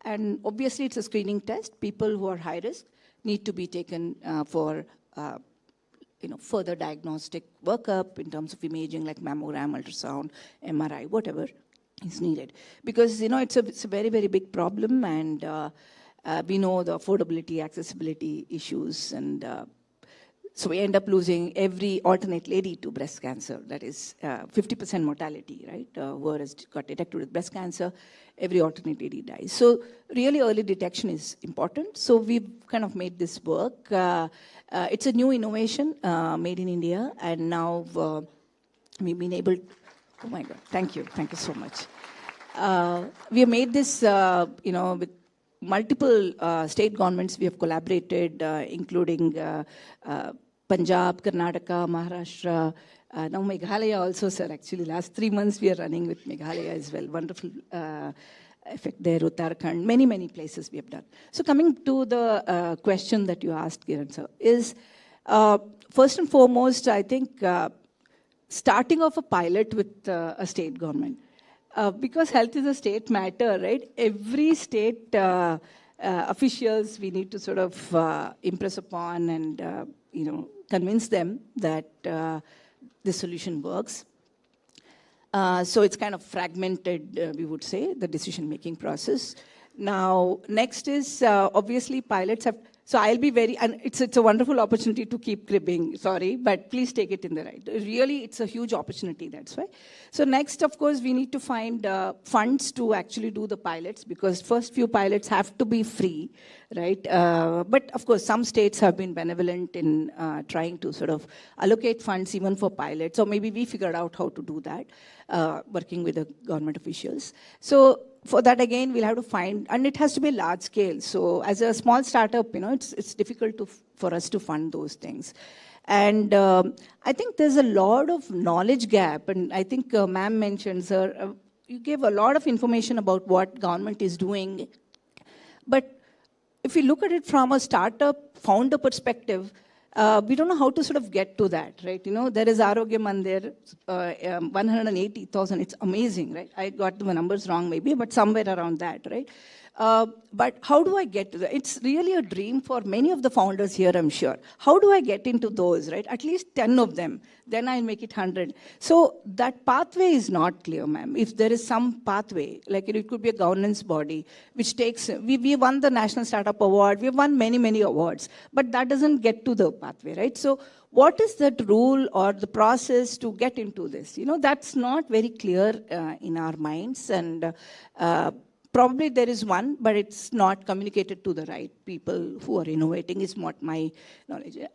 And obviously, it's a screening test. People who are high risk need to be taken for further diagnostic workup in terms of imaging like mammogram, ultrasound, MRI, whatever is needed. Because, it's a very, very big problem, and we know the affordability, accessibility issues, and so we end up losing every alternate lady to breast cancer. That is 50% mortality, right? Who has got detected with breast cancer, every alternate lady dies. So really early detection is important. So we've kind of made this work. It's a new innovation made in India, and now we've been able to, oh my God, thank you so much. We have made this, with multiple state governments. We have collaborated, including Punjab, Karnataka, Maharashtra, now Meghalaya also, sir. Actually, last 3 months we are running with Meghalaya as well. Wonderful effect there, Uttarakhand, many, many places we have done. So coming to the question that you asked, Kiran sir, is first and foremost, I think starting off a pilot with a state government. Because health is a state matter, right? Every state officials we need to sort of impress upon and convince them that the solution works. So it's kind of fragmented, we would say, the decision-making process. Now, next is obviously pilots have. So I'll be very, and it's a wonderful opportunity to keep cribbing, sorry, but please take it in the right. Really, it's a huge opportunity, that's why. So next, of course, we need to find funds to actually do the pilots, because first few pilots have to be free, right? But of course, some states have been benevolent in trying to sort of allocate funds even for pilots. So maybe we figured out how to do that, working with the government officials. So for that, again, we'll have to find, and it has to be large scale. So as a small startup, it's difficult for us to fund those things. And I think there's a lot of knowledge gap. And I think ma'am mentioned, sir, you gave a lot of information about what government is doing. But if you look at it from a startup founder perspective, we don't know how to sort of get to that, right? You know, there is Arogya Mandir, 180,000. It's amazing, right? I got the numbers wrong maybe, but somewhere around that, right? But how do I get to that? It's really a dream for many of the founders here, I'm sure. How do I get into those, right? At least 10 of them. Then I'll make it 100. So that pathway is not clear, ma'am. If there is some pathway, like it could be a governance body, which takes, we won the National Startup Award, we've won many, many awards, but that doesn't get to the pathway, right? So what is that rule or the process to get into this? You know, that's not very clear in our minds. And probably there is one, but it's not communicated to the right people who are innovating, is what my knowledge is.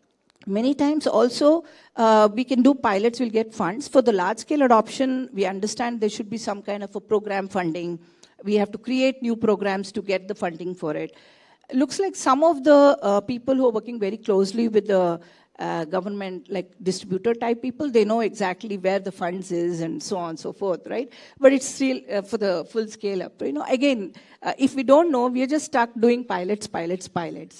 Many times also, we can do pilots, we'll get funds. For the large-scale adoption, we understand there should be some kind of a program funding. We have to create new programs to get the funding for it. Looks like some of the people who are working very closely with the government, like distributor type people, they know exactly where the funds is and so on and so forth, right? But it's still for the full scale up. You know, again, if we don't know, we are just stuck doing pilots.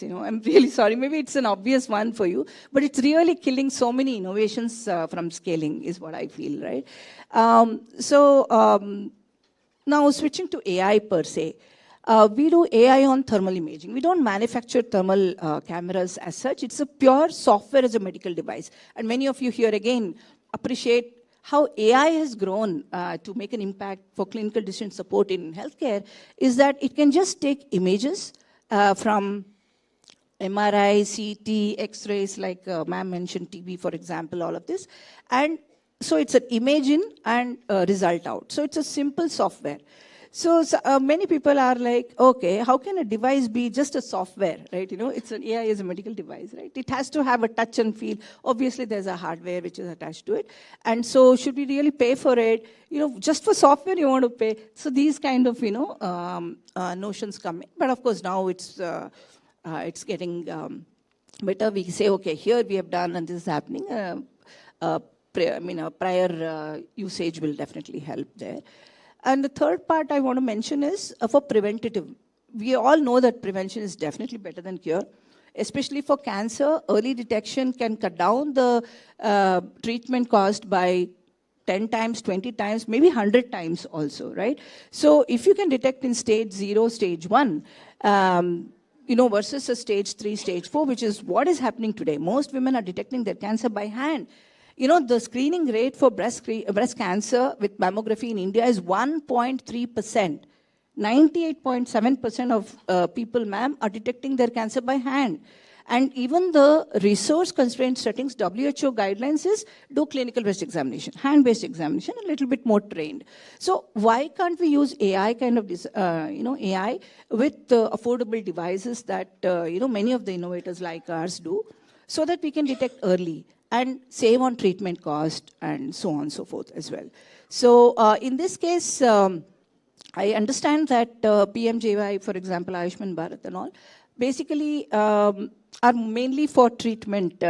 You know, I'm really sorry. Maybe it's an obvious one for you, but it's really killing so many innovations from scaling, is what I feel, right? Now switching to AI per se. We do AI on thermal imaging. We don't manufacture thermal cameras as such. It's a pure software as a medical device. And many of you here again appreciate how AI has grown to make an impact for clinical decision support in healthcare, is that it can just take images from MRI, CT, X-rays, like ma'am mentioned TB, for example, all of this. And so it's an image in and result out. So it's a simple software. So many people are like, okay, how can a device be just a software, right? You know, it's an AI is a medical device, right? It has to have a touch and feel. Obviously, there's a hardware which is attached to it. And so should we really pay for it? You know, just for software you want to pay. So these kind of, you know, notions come in. But of course, now it's getting better. We say, okay, here we have done and this is happening. Prior usage will definitely help there. And the third part I want to mention is for preventative. We all know that prevention is definitely better than cure. Especially for cancer, early detection can cut down the treatment cost by 10 times, 20 times, maybe 100 times also, right? So if you can detect in stage 0, stage 1, you know, versus a stage 3, stage 4, which is what is happening today. Most women are detecting their cancer by hand. You know, the screening rate for breast cancer with mammography in India is 1.3%. 98.7% of people, ma'am, are detecting their cancer by hand. And even the resource constraint settings, WHO guidelines is do clinical breast examination, hand-based examination, a little bit more trained. So why can't we use AI kind of, AI with affordable devices that, many of the innovators like ours do, so that we can detect early and save on treatment cost and so on and so forth as well. So in this case, I understand that PMJY, for example, Ayushman Bharat and all, basically are mainly for treatment,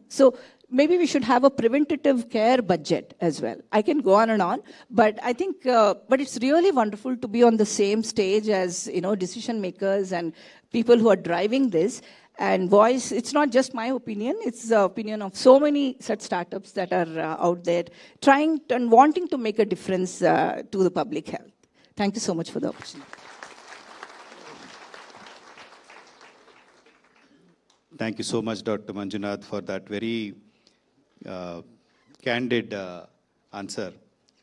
So maybe we should have a preventative care budget as well. I can go on, but I think, but it's really wonderful to be on the same stage as, decision makers and people who are driving this. And voice, it's not just my opinion, it's the opinion of so many such startups that are out there trying and wanting to make a difference to the public health. Thank you so much for the opportunity. Thank you so much, Dr. Manjunath, for that very candid answer,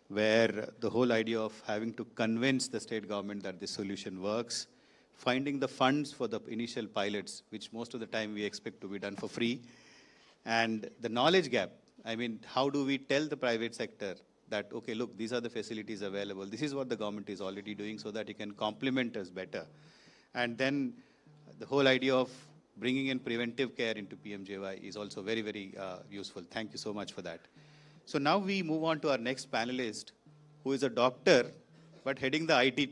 where the whole idea of having to convince the state government that this solution works, finding the funds for the initial pilots, which most of the time we expect to be done for free, and the knowledge gap. I mean, how do we tell the private sector that, okay, look, these are the facilities available, this is what the government is already doing so that it can complement us better. And then the whole idea of bringing in preventive care into PMJY is also very, very useful. Thank you so much for that. So now we move on to our next panelist, who is a doctor, but heading the IT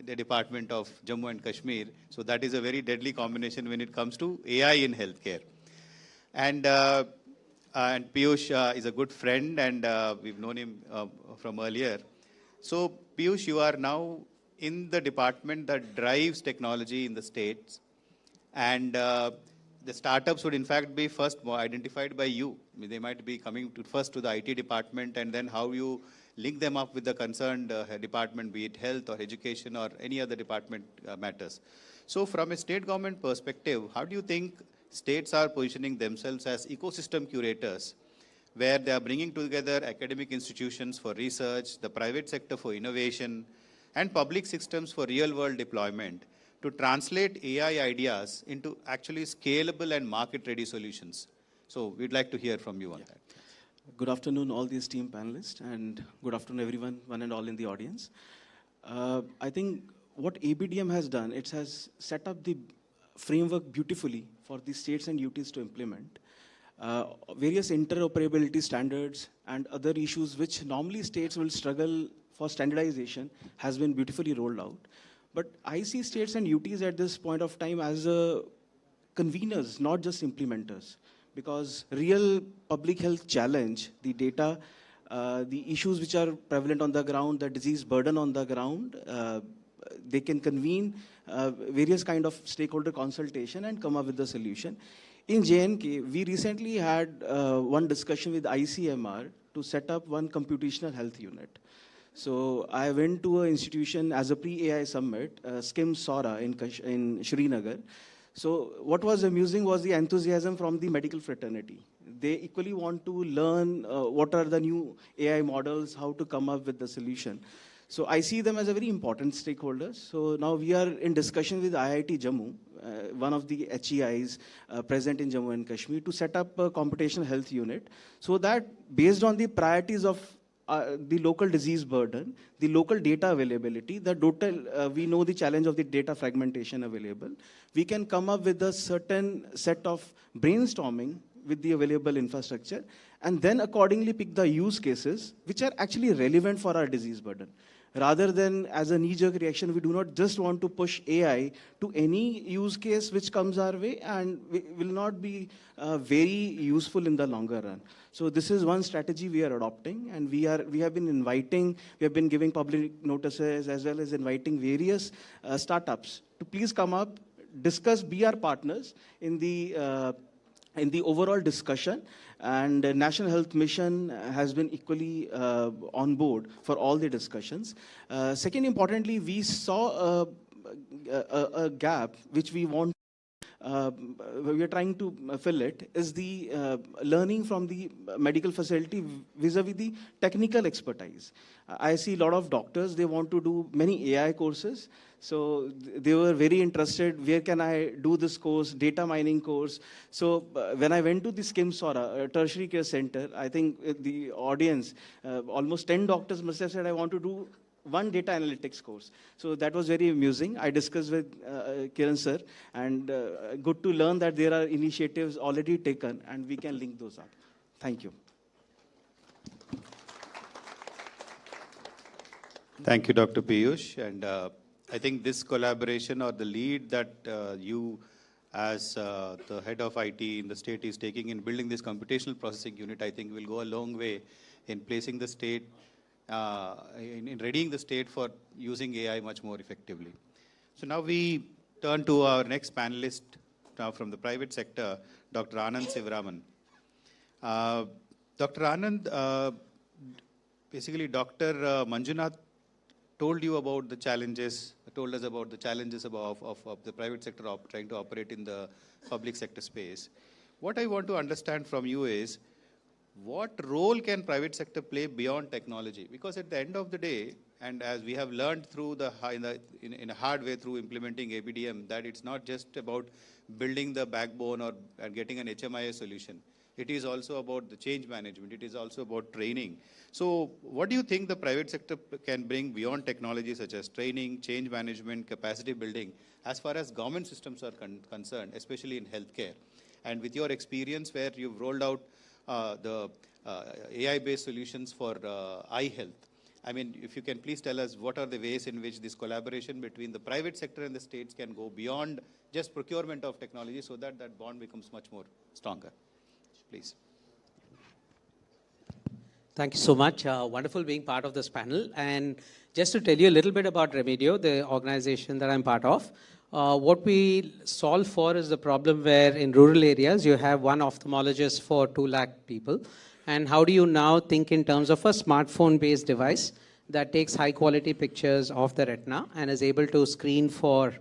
the department of Jammu and Kashmir. So that is a very deadly combination when it comes to AI in healthcare. And and Piyush is a good friend, and we've known him from earlier. So, Piyush, you are now in the department that drives technology in the states, and the startups would in fact be first more identified by you. I mean, they might be coming first to the IT department, and then how you link them up with the concerned department, be it health or education or any other department matters. So from a state government perspective, how do you think states are positioning themselves as ecosystem curators, where they are bringing together academic institutions for research, the private sector for innovation, and public systems for real-world deployment to translate AI ideas into actually scalable and market-ready solutions? So we'd like to hear from you on that. Good afternoon, all the esteemed panelists, and good afternoon, everyone, one and all in the audience. I think what ABDM has done, it has set up the framework beautifully for the states and UTs to implement. Various interoperability standards and other issues which normally states will struggle for standardization has been beautifully rolled out. But I see states and UTs at this point of time as conveners, not just implementers. Because real public health challenge, the data, the issues which are prevalent on the ground, the disease burden on the ground, they can convene various kind of stakeholder consultation and come up with the solution. In JNK, we recently had one discussion with ICMR to set up one computational health unit. So I went to an institution as a pre-AI summit, SKIM Sora in Srinagar. So what was amusing was the enthusiasm from the medical fraternity. They equally want to learn what are the new AI models, how to come up with the solution. So I see them as a very important stakeholders. So now we are in discussion with IIT Jammu, one of the HEIs present in Jammu and Kashmir, to set up a computational health unit so that based on the priorities of the local disease burden, the local data availability, the total, we know the challenge of the data fragmentation available. We can come up with a certain set of brainstorming with the available infrastructure, and then accordingly pick the use cases which are actually relevant for our disease burden. Rather than as a knee-jerk reaction, we do not just want to push AI to any use case which comes our way and will not be very useful in the longer run. So this is one strategy we are adopting, and we have been giving public notices as well as inviting various startups to please come up, discuss, be our partners in the overall discussion. And National Health Mission has been equally on board for all the discussions. Second, importantly, we saw a gap which we want. We are trying to fill it, is the learning from the medical facility vis-a-vis the technical expertise. I see a lot of doctors, they want to do many AI courses. So they were very interested, where can I do this course, data mining course. So when I went to the SKIM Sora, tertiary care center, I think the audience, almost 10 doctors must have said, I want to do one data analytics course. So that was very amusing. I discussed with Kiran sir, and good to learn that there are initiatives already taken, and we can link those up. Thank you. Thank you, Dr. Piyush. And I think this collaboration or the lead that you as the head of IT in the state is taking in building this computational processing unit, I think will go a long way in placing the state, in readying the state for using AI much more effectively. So now we turn to our next panelist now from the private sector, Dr. Anand Sivaraman. Dr. Anand, basically Dr. Manjunath told you about the challenges, told us about the challenges of the private sector trying to operate in the public sector space. What I want to understand from you is, what role can private sector play beyond technology? Because at the end of the day, and as we have learned through in a hard way through implementing ABDM, that it's not just about building the backbone or getting an HMIS solution. It is also about the change management. It is also about training. So what do you think the private sector can bring beyond technology, such as training, change management, capacity building, as far as government systems are concerned, especially in healthcare? And with your experience where you've rolled out the AI-based solutions for eye health, I mean, if you can please tell us what are the ways in which this collaboration between the private sector and the states can go beyond just procurement of technology so that that bond becomes much more stronger. Please. Thank you so much. Wonderful being part of this panel. And just to tell you a little bit about Remedio, the organization that I'm part of, what we solve for is the problem where in rural areas you have one ophthalmologist for 2 lakh people. And how do you now think in terms of a smartphone-based device that takes high-quality pictures of the retina and is able to screen for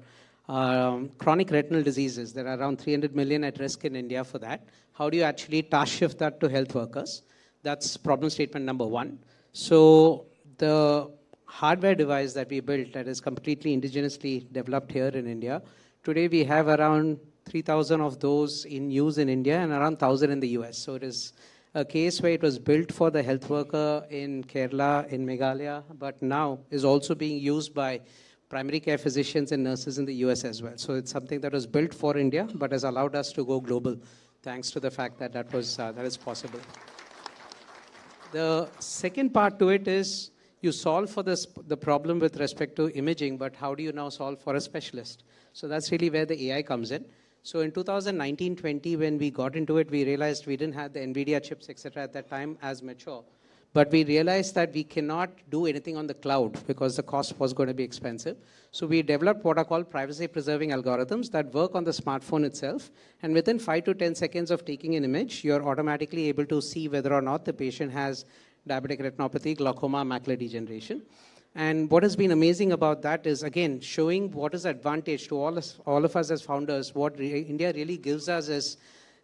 chronic retinal diseases? There are around 300 million at risk in India for that. How do you actually task shift that to health workers? That's problem statement number 1. So the hardware device that we built that is completely indigenously developed here in India, today we have around 3,000 of those in use in India and around 1,000 in the US. So it is a case where it was built for the health worker in Kerala, in Meghalaya, but now is also being used by primary care physicians and nurses in the US as well. So it's something that was built for India, but has allowed us to go global, thanks to the fact that that is possible. The second part to it is you solve for the problem with respect to imaging, but how do you now solve for a specialist? So that's really where the AI comes in. So in 2019-20, when we got into it, we realized we didn't have the NVIDIA chips, etc. at that time as mature. But we realized that we cannot do anything on the cloud because the cost was going to be expensive. So we developed what are called privacy-preserving algorithms that work on the smartphone itself. And within 5 to 10 seconds of taking an image, you're automatically able to see whether or not the patient has diabetic retinopathy, glaucoma, macular degeneration. And what has been amazing about that is, again, showing what is the advantage to all of us as founders. What India really gives us is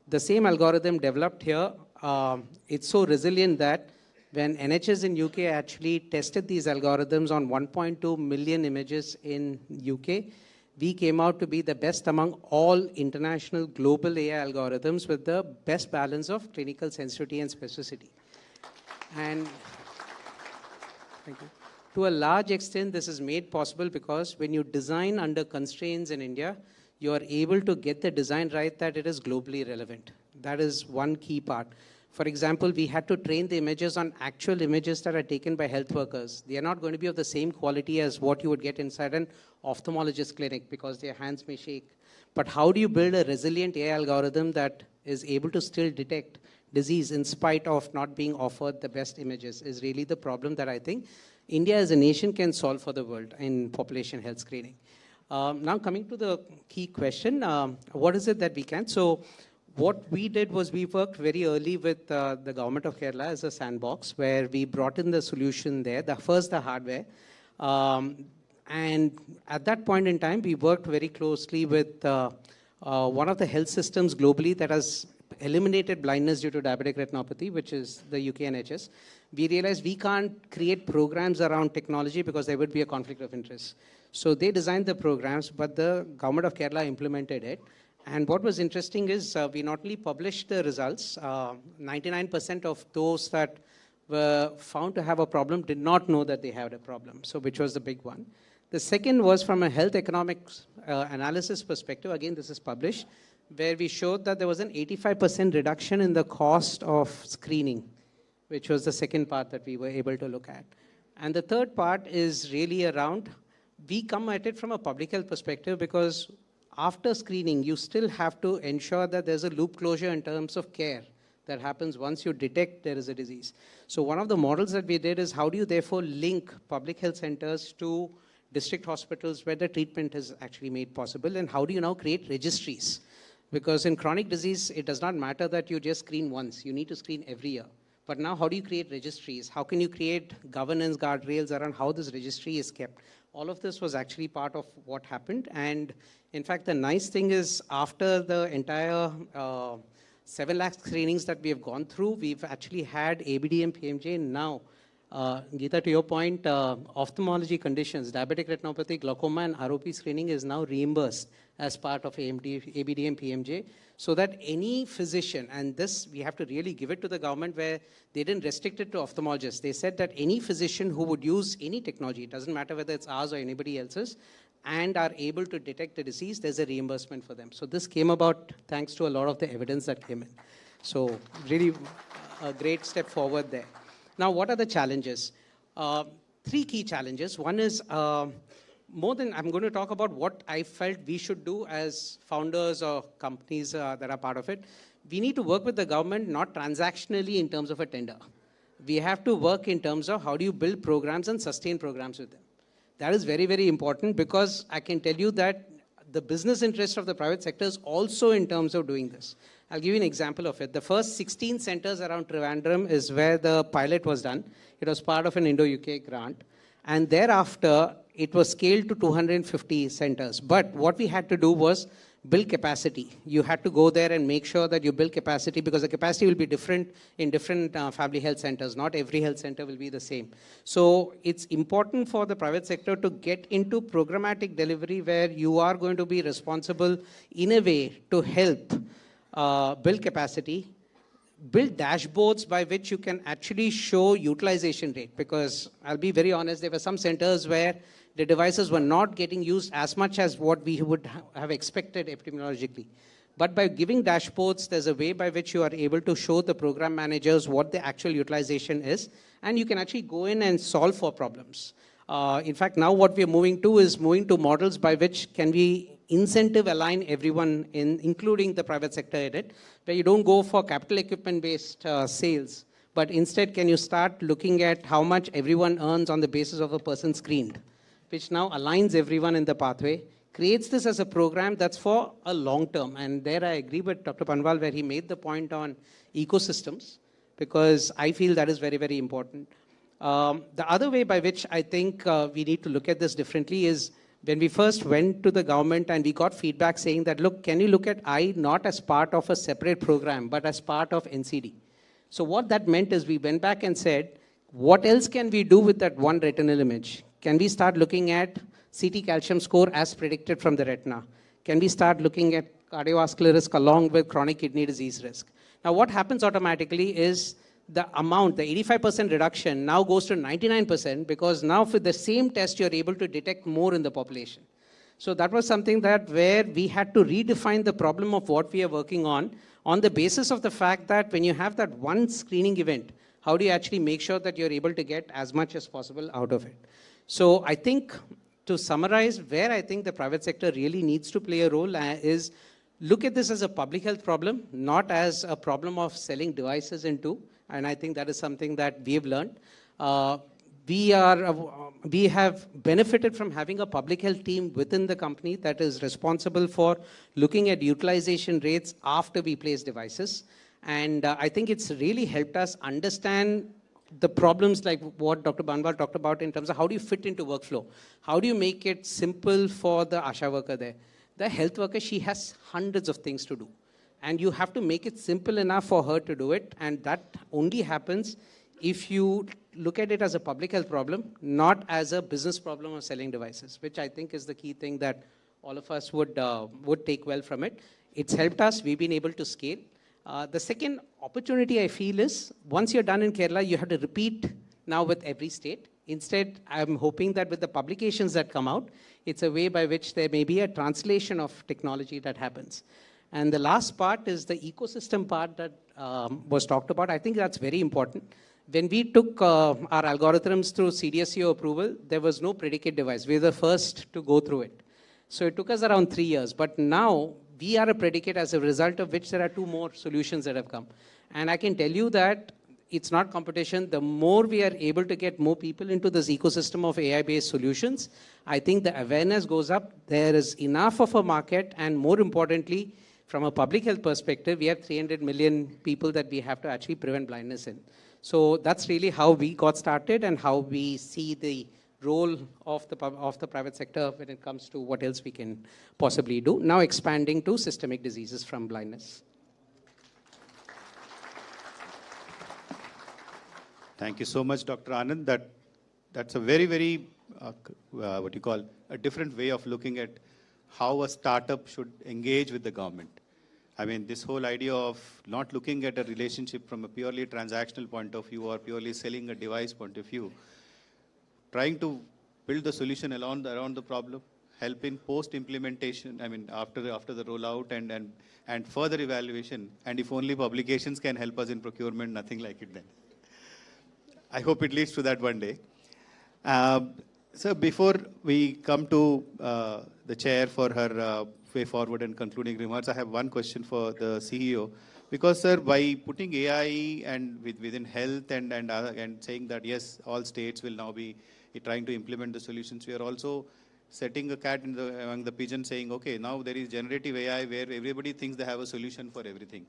the same algorithm developed here. It's so resilient that when NHS in UK actually tested these algorithms on 1.2 million images in UK, we came out to be the best among all international global AI algorithms with the best balance of clinical sensitivity and specificity. And thank you. To a large extent, this is made possible because when you design under constraints in India, you are able to get the design right that it is globally relevant. That is one key part. For example, we had to train the images on actual images that are taken by health workers. They are not going to be of the same quality as what you would get inside an ophthalmologist clinic because their hands may shake. But how do you build a resilient AI algorithm that is able to still detect disease in spite of not being offered the best images is really the problem that I think India as a nation can solve for the world in population health screening. Now coming to the key question, what is it that we can? So what we did was we worked very early with the government of Kerala as a sandbox where we brought in the solution there, first the hardware. And at that point in time, we worked very closely with one of the health systems globally that has eliminated blindness due to diabetic retinopathy, which is the UK NHS. We realized we can't create programs around technology because there would be a conflict of interest. So they designed the programs, but the government of Kerala implemented it. And what was interesting is we not only published the results, 99% of those that were found to have a problem did not know that they had a problem, so which was the big one. The second was from a health economics analysis perspective. Again, this is published, where we showed that there was an 85% reduction in the cost of screening, which was the second part that we were able to look at. And the third part is really around, we come at it from a public health perspective because after screening, you still have to ensure that there's a loop closure in terms of care that happens once you detect there is a disease. So one of the models that we did is how do you therefore link public health centers to district hospitals where the treatment is actually made possible, and how do you now create registries? Because in chronic disease, it does not matter that you just screen once. You need to screen every year. But now how do you create registries? How can you create governance guardrails around how this registry is kept? All of this was actually part of what happened. And in fact, the nice thing is after the entire 7 lakh screenings that we have gone through, we've actually had ABDM PMJ now. Geeta, to your point, ophthalmology conditions, diabetic retinopathy, glaucoma, and ROP screening is now reimbursed as part of ABDM PMJ, so that any physician, and this we have to really give it to the government where they didn't restrict it to ophthalmologists. They said that any physician who would use any technology, it doesn't matter whether it's ours or anybody else's, and are able to detect the disease, there's a reimbursement for them. So this came about thanks to a lot of the evidence that came in. So really a great step forward there. Now, what are the challenges? 3 key challenges. One is I'm going to talk about what I felt we should do as founders or companies that are part of it. We need to work with the government, not transactionally in terms of a tender. We have to work in terms of how do you build programs and sustain programs with them. That is very, very important, because I can tell you that the business interest of the private sector is also in terms of doing this. I'll give you an example of it. The first 16 centers around Trivandrum is where the pilot was done. It was part of an Indo-UK grant. And thereafter, it was scaled to 250 centers. But what we had to do was build capacity. You had to go there and make sure that you build capacity, because the capacity will be different in different family health centers. Not every health center will be the same. So it's important for the private sector to get into programmatic delivery, where you are going to be responsible in a way to help build capacity, build dashboards by which you can actually show utilization rate. Because I'll be very honest, there were some centers where the devices were not getting used as much as what we would have expected epidemiologically. But by giving dashboards, there's a way by which you are able to show the program managers what the actual utilization is, and you can actually go in and solve for problems. In fact, now what we're moving to is moving to models by which can we incentive align everyone, including the private sector in it, where you don't go for capital equipment-based sales, but instead can you start looking at how much everyone earns on the basis of a person screened, which now aligns everyone in the pathway, creates this as a program that's for a long term. And there I agree with Dr. Panwal, where he made the point on ecosystems, because I feel that is very, very important. The other way by which I think we need to look at this differently is when we first went to the government and we got feedback saying that, look, can you look at I not as part of a separate program, but as part of NCD? So what that meant is we went back and said, what else can we do with that one retinal image? Can we start looking at CT calcium score as predicted from the retina? Can we start looking at cardiovascular risk along with chronic kidney disease risk? Now what happens automatically is the amount, the 85% reduction now goes to 99%, because now for the same test you're able to detect more in the population. So that was something that where we had to redefine the problem of what we are working on the basis of the fact that when you have that one screening event, how do you actually make sure that you're able to get as much as possible out of it? So I think to summarize, where I think the private sector really needs to play a role is look at this as a public health problem, not as a problem of selling devices into. And I think that is something that we have learned. We have benefited from having a public health team within the company that is responsible for looking at utilization rates after we place devices. And I think it's really helped us understand the problems like what Dr. Banwal talked about in terms of how do you fit into workflow? How do you make it simple for the ASHA worker there? The health worker, she has hundreds of things to do. And you have to make it simple enough for her to do it. And that only happens if you look at it as a public health problem, not as a business problem of selling devices, which I think is the key thing that all of us would take well from it. It's helped us. We've been able to scale. The second opportunity I feel is once you're done in Kerala, you have to repeat now with every state. Instead, I'm hoping that with the publications that come out, it's a way by which there may be a translation of technology that happens. And the last part is the ecosystem part that was talked about. I think that's very important. When we took our algorithms through CDSCO approval, there was no predicate device. We were the first to go through it. So it took us around 3 years. But now we are a predicate, as a result of which there are 2 more solutions that have come. And I can tell you that it's not competition. The more we are able to get more people into this ecosystem of AI-based solutions, I think the awareness goes up. There is enough of a market, and more importantly, from a public health perspective, we have 300 million people that we have to actually prevent blindness in. So that's really how we got started and how we see the role of the private sector when it comes to what else we can possibly do. Now expanding to systemic diseases from blindness. Thank you so much, Dr. Anand. That's a very, very, what you call, a different way of looking at how a startup should engage with the government. I mean, this whole idea of not looking at a relationship from a purely transactional point of view or purely selling a device point of view, trying to build the solution around the problem, help in post-implementation, I mean, after the rollout and further evaluation, and if only publications can help us in procurement, nothing like it then. I hope it leads to that one day. So before we come to the chair for her way forward and concluding remarks, I have one question for the CEO. Because, sir, by putting AI and within health and saying that, yes, all states will now be trying to implement the solutions, we are also setting a cat among the pigeons saying, okay, now there is generative AI where everybody thinks they have a solution for everything.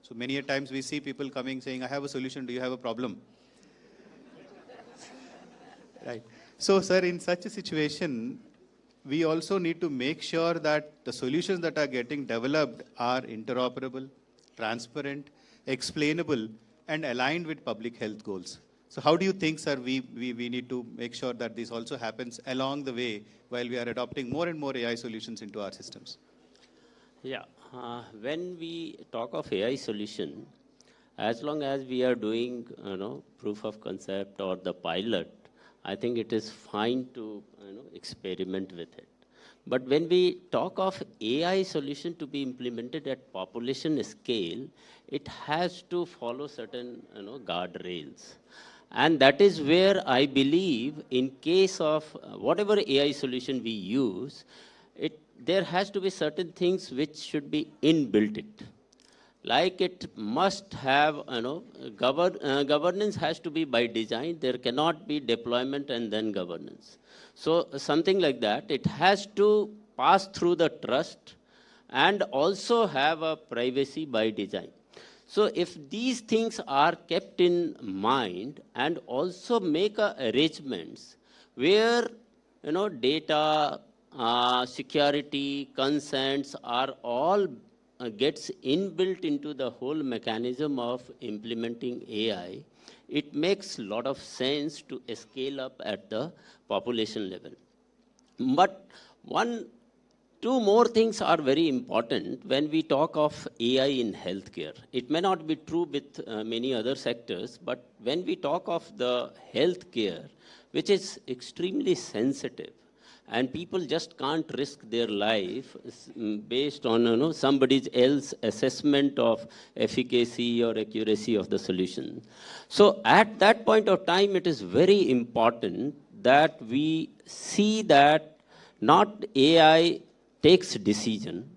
So many a times we see people coming saying, I have a solution, do you have a problem? Right. So, sir, in such a situation, we also need to make sure that the solutions that are getting developed are interoperable, transparent, explainable, and aligned with public health goals. So how do you think, sir, we need to make sure that this also happens along the way while we are adopting more and more AI solutions into our systems? Yeah, when we talk of AI solution, as long as we are doing, proof of concept or the pilot, I think it is fine to, experiment with it. But when we talk of AI solution to be implemented at population scale, it has to follow certain, guardrails. And that is where I believe in case of whatever AI solution we use, there has to be certain things which should be inbuilt it. Like it must have, governance has to be by design. There cannot be deployment and then governance. So something like that, it has to pass through the trust and also have a privacy by design. So if these things are kept in mind and also make arrangements where, data, security, consents are all gets inbuilt into the whole mechanism of implementing AI, it makes a lot of sense to scale up at the population level. But two more things are very important when we talk of AI in healthcare. It may not be true with many other sectors, but when we talk of the healthcare, which is extremely sensitive, and people just can't risk their life based on somebody else's assessment of efficacy or accuracy of the solution. So at that point of time, it is very important that we see that not AI takes decision,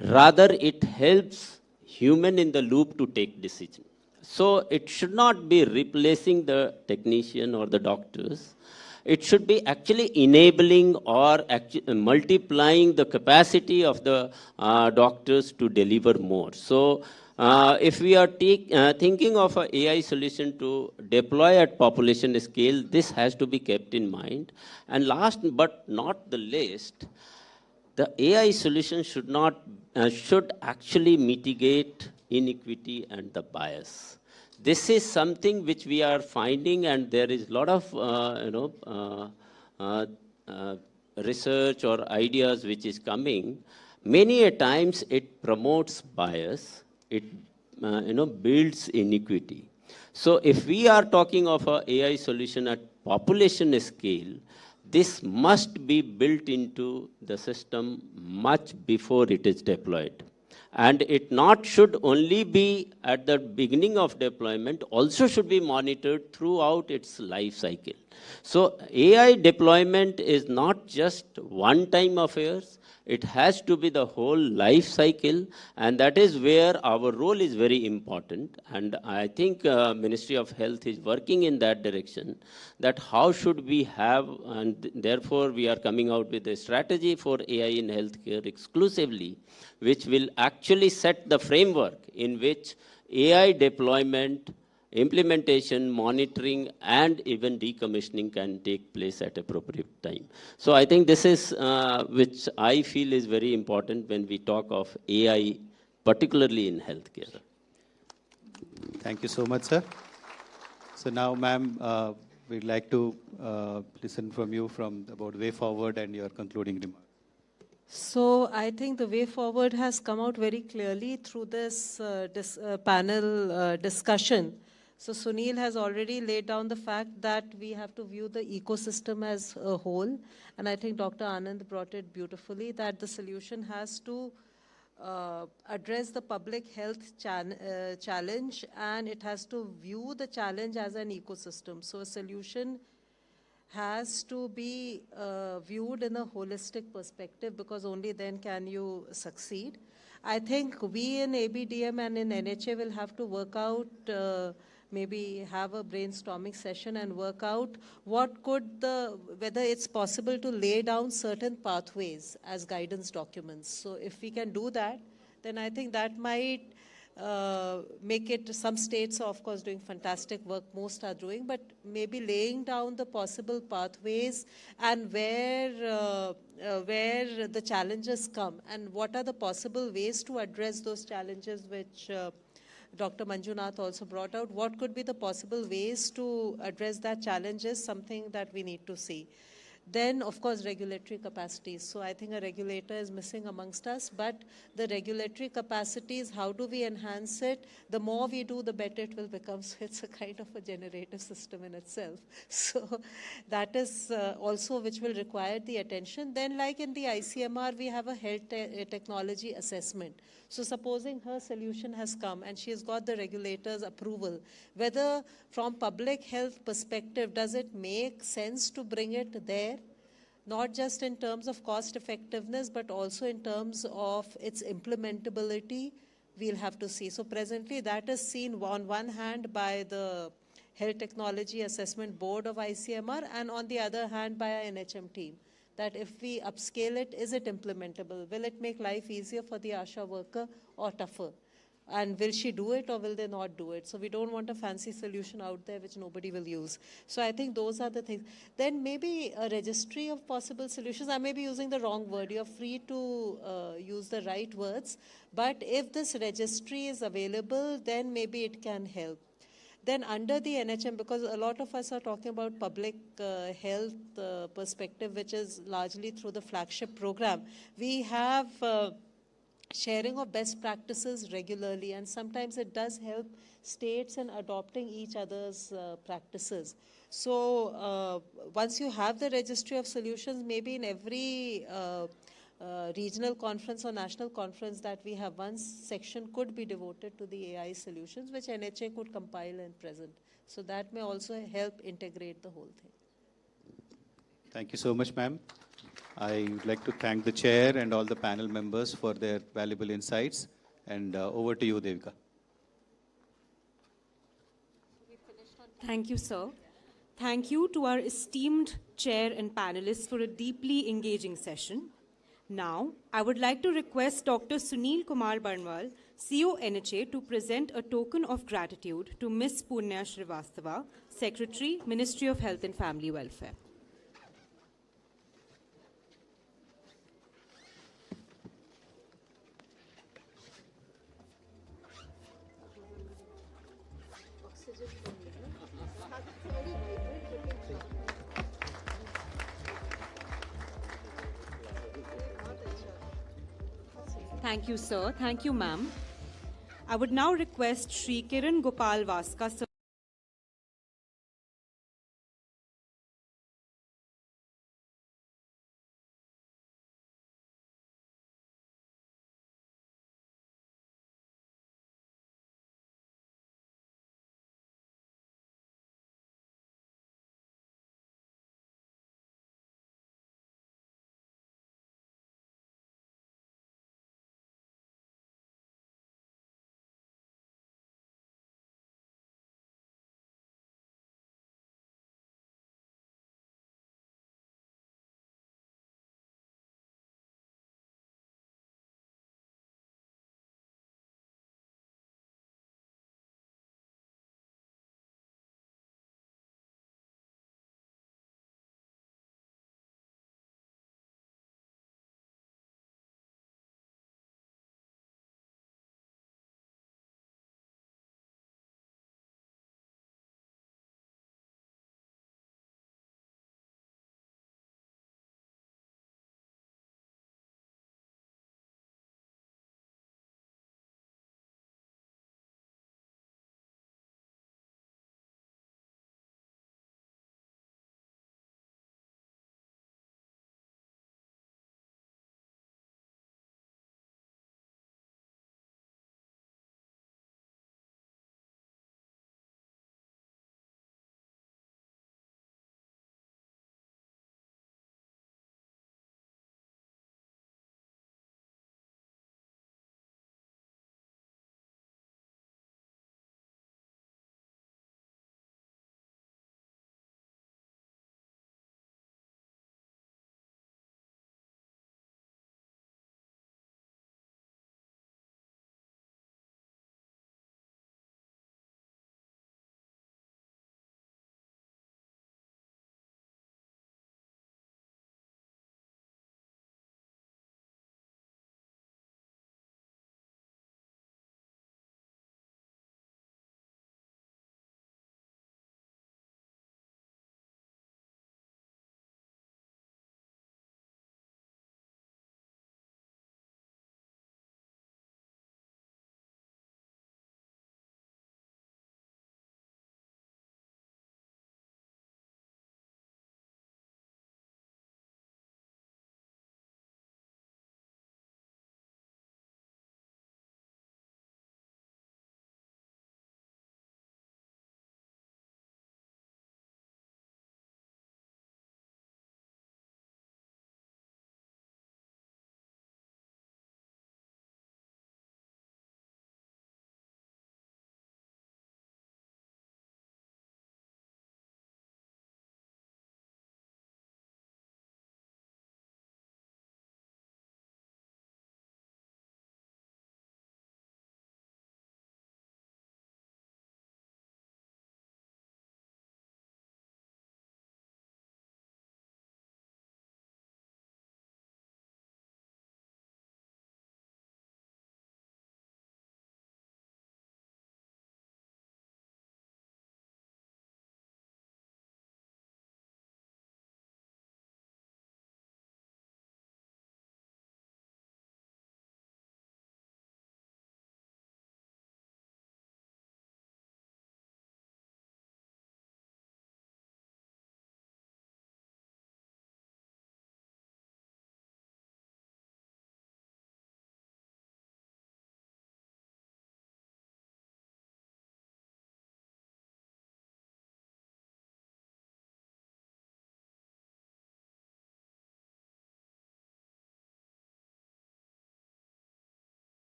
rather it helps human in the loop to take decision. So it should not be replacing the technician or the doctors. It should be actually enabling or multiplying the capacity of the doctors to deliver more. So if we are thinking of an AI solution to deploy at population scale, this has to be kept in mind. And last but not the least, the AI solution should actually mitigate inequity and the bias. This is something which we are finding, and there is a lot of research or ideas which is coming. Many a times it promotes bias. It builds inequity. So if we are talking of an AI solution at population scale, this must be built into the system much before it is deployed. And it should only be at the beginning of deployment, also should be monitored throughout its life cycle. So AI deployment is not just one-time affairs. It has to be the whole life cycle, and that is where our role is very important. And I think Ministry of Health is working in that direction, that how should we have, and therefore we are coming out with a strategy for AI in healthcare exclusively, which will actually set the framework in which AI deployment, implementation, monitoring, and even decommissioning can take place at appropriate time. So I think this is which I feel is very important when we talk of AI, particularly in healthcare. Thank you so much, sir. So now, ma'am, we'd like to listen from you about way forward and your concluding remarks. So I think the way forward has come out very clearly through this panel discussion. So Sunil has already laid down the fact that we have to view the ecosystem as a whole. And I think Dr. Anand brought it beautifully, that the solution has to address the public health challenge, and it has to view the challenge as an ecosystem. So a solution has to be viewed in a holistic perspective, because only then can you succeed. I think we in ABDM and in NHA will have to work out, maybe have a brainstorming session and work out whether it's possible to lay down certain pathways as guidance documents. So if we can do that, then I think that might make it, some states are of course doing fantastic work, most are doing, but maybe laying down the possible pathways and where the challenges come and what are the possible ways to address those challenges, which Dr. Manjunath also brought out. What could be the possible ways to address that challenge is something that we need to see. Then, of course, regulatory capacities. So I think a regulator is missing amongst us, but the regulatory capacities, how do we enhance it? The more we do, the better it will become. So it's a kind of a generative system in itself. So that is also which will require the attention. Then, like in the ICMR, we have a health technology assessment. So supposing her solution has come and she has got the regulator's approval, whether from public health perspective, does it make sense to bring it there? Not just in terms of cost effectiveness, but also in terms of its implementability, we'll have to see. So presently that is seen on one hand by the Health Technology Assessment Board of ICMR and on the other hand by our NHM team. That if we upscale it, is it implementable? Will it make life easier for the ASHA worker or tougher? And will she do it or will they not do it? So we don't want a fancy solution out there which nobody will use. So I think those are the things. Then maybe a registry of possible solutions. I may be using the wrong word. You're free to use the right words. But if this registry is available, then maybe it can help. Then under the NHM, because a lot of us are talking about public health perspective, which is largely through the flagship program, we have sharing of best practices regularly, and sometimes it does help states in adopting each other's practices. So once you have the registry of solutions, maybe in every regional conference or national conference that we have, one section could be devoted to the AI solutions, which NHA could compile and present. So that may also help integrate the whole thing. Thank you so much, ma'am. I would like to thank the chair and all the panel members for their valuable insights. And over to you, Devika. Thank you, sir. Thank you to our esteemed chair and panelists for a deeply engaging session. Now, I would like to request Dr. Sunil Kumar Barnwal, CEO NHA, to present a token of gratitude to Ms. Punya Srivastava, Secretary, Ministry of Health and Family Welfare. Thank you, sir. Thank you, ma'am. I would now request Shri Kiran Gopal Vaska, sir.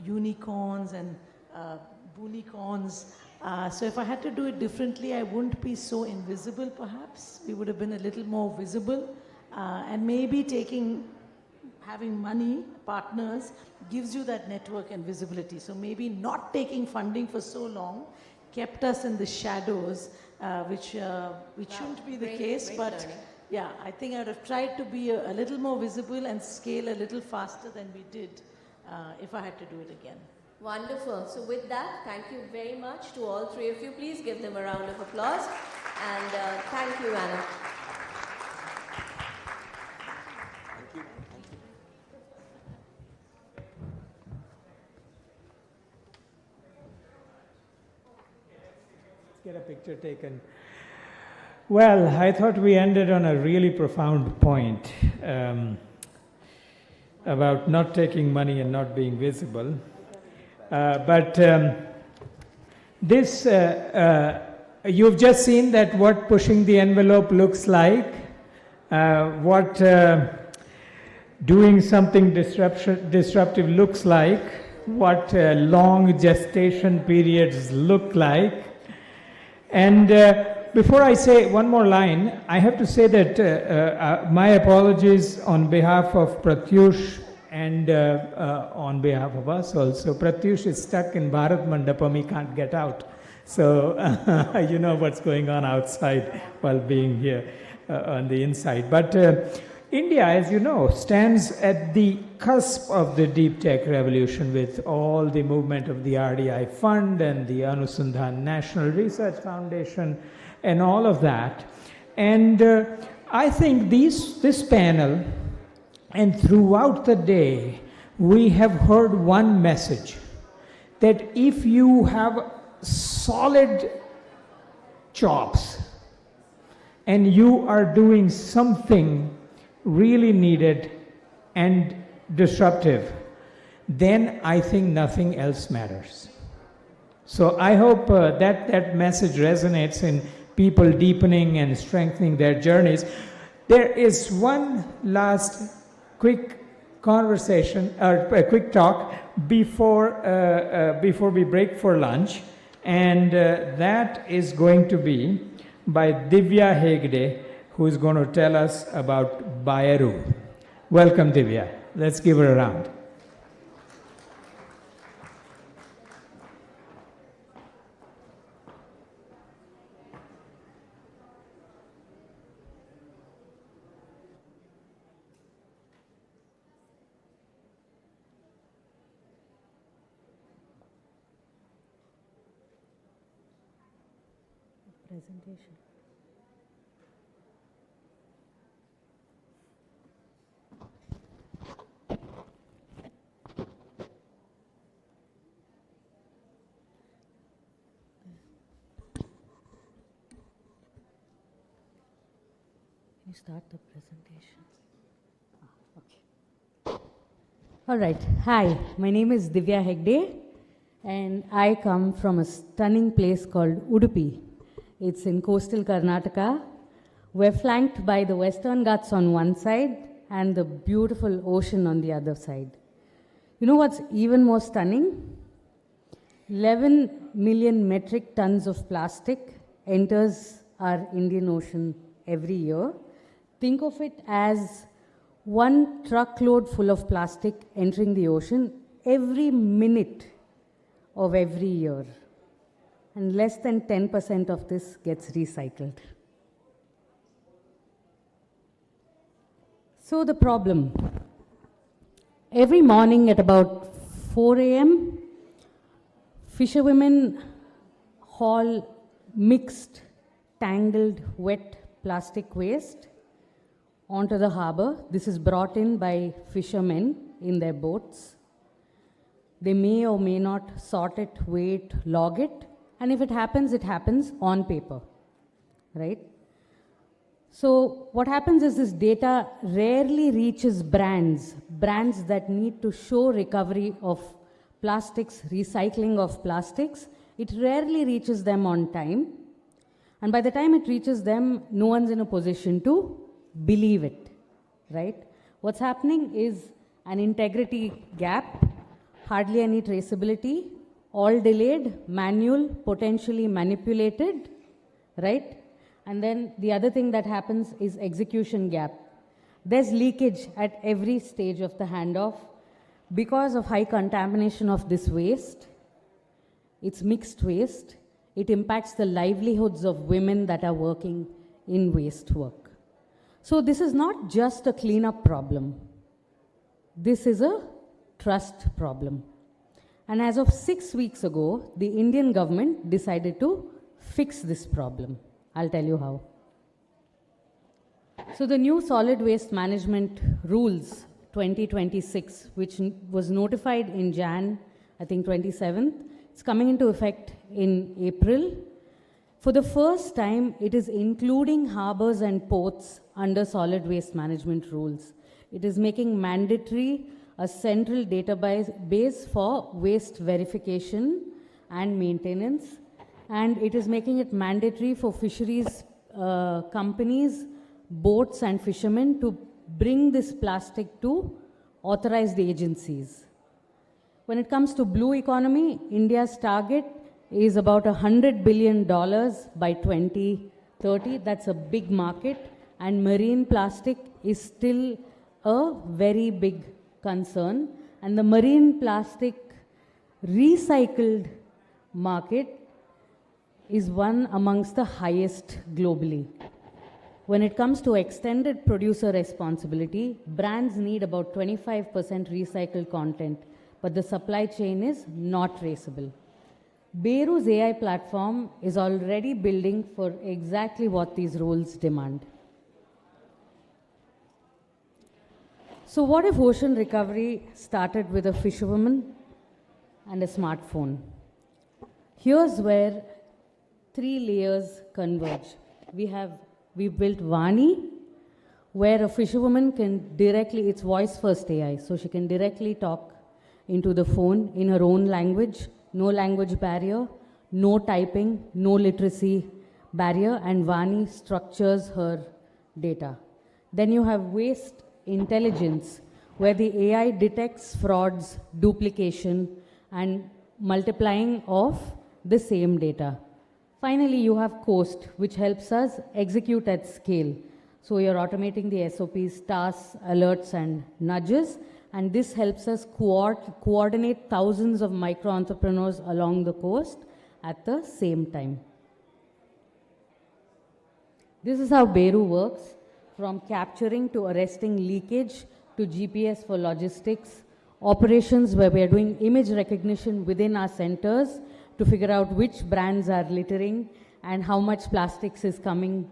unicorns and boonicorns. So if I had to do it differently, I wouldn't be so invisible perhaps. We would have been a little more visible. And maybe having money, partners, gives you that network and visibility. So maybe not taking funding for so long kept us in the shadows, which shouldn't be the case. Great But learning. yeah, I think I would have tried to be a little more visible and scale a little faster than we did if I had to do it again. Wonderful. So with that, thank you very much to all three of you. Please give them a round of applause. And thank you, Anna. Get a picture taken. Well, I thought we ended on a really profound point about not taking money and not being visible. This, you've just seen that what pushing the envelope looks like, what doing something disruptive looks like, what long gestation periods look like. And before I say one more line, I have to say that my apologies on behalf of Pratyush and on behalf of us also. Pratyush is stuck in Bharat Mandapam, he can't get out. So you know what's going on outside while being here on the inside. But India, as you know, stands at the cusp of the deep tech revolution with all the movement of the RDI fund and the Anusandhan National Research Foundation and all of that. And I think this panel and throughout the day, we have heard one message, that if you have solid chops and you are doing something really needed and disruptive, then I think nothing else matters. So I hope that message resonates in people deepening and strengthening their journeys. There is one last quick conversation, or a quick talk before we break for lunch, and that is going to be by Divya Hegde, who is going to tell us about Bayeru. Welcome, Divya. Let's give her a round. Presentation. Can you start the presentation? Okay. All right. Hi, my name is Divya Hegde, and I come from a stunning place called Udupi. It's in coastal Karnataka. We're flanked by the Western Ghats on one side and the beautiful ocean on the other side. You know what's even more stunning? 11 million metric tons of plastic enters our Indian Ocean every year. Think of it as one truckload full of plastic entering the ocean every minute of every year. And less than 10% of this gets recycled. So the problem, every morning at about 4 a.m., fisherwomen haul mixed, tangled, wet plastic waste onto the harbor. This is brought in by fishermen in their boats. They may or may not sort it, weigh it, log it, and if it happens on paper, right? So what happens is this data rarely reaches brands that need to show recovery of plastics, recycling of plastics. It rarely reaches them on time. And by the time it reaches them, no one's in a position to believe it, right? What's happening is an integrity gap. hardly any traceability, all delayed, manual, potentially manipulated, right? And then the other thing that happens is execution gap. There's leakage at every stage of the handoff because of high contamination of this waste. It's mixed waste. It impacts the livelihoods of women that are working in waste work. So this is not just a cleanup problem. This is a trust problem. And as of 6 weeks ago, the Indian government decided to fix this problem. I'll tell you how. So the new solid waste management rules 2026, which was notified in Jan, I think 27th, it's coming into effect in April. For the first time, it is including harbors and ports under solid waste management rules. It is making mandatory a central database for waste verification and maintenance, and it is making it mandatory for fisheries companies, boats and fishermen to bring this plastic to authorized agencies. When it comes to blue economy, India's target is about $100 billion by 2030. That's a big market, and marine plastic is still a very big concern. And the marine plastic recycled market is one amongst the highest globally. When it comes to extended producer responsibility, brands need about 25% recycled content, but the supply chain is not traceable. Beru's AI platform is already building for exactly what these rules demand. So what if ocean recovery started with a fisherwoman and a smartphone? Here's where 3 layers converge. We've built Vani, where a fisherwoman can directly, it's voice first AI, so she can directly talk into the phone in her own language, no language barrier, no typing, no literacy barrier, and Vani structures her data. Then you have waste intelligence, where the AI detects frauds, duplication, and multiplying of the same data. Finally, you have Coast, which helps us execute at scale. So you're automating the SOPs, tasks, alerts, and nudges, and this helps us coordinate thousands of micro-entrepreneurs along the coast at the same time. This is how Beru works, from capturing to arresting leakage to GPS for logistics, operations where we are doing image recognition within our centers to figure out which brands are littering and how much plastics is coming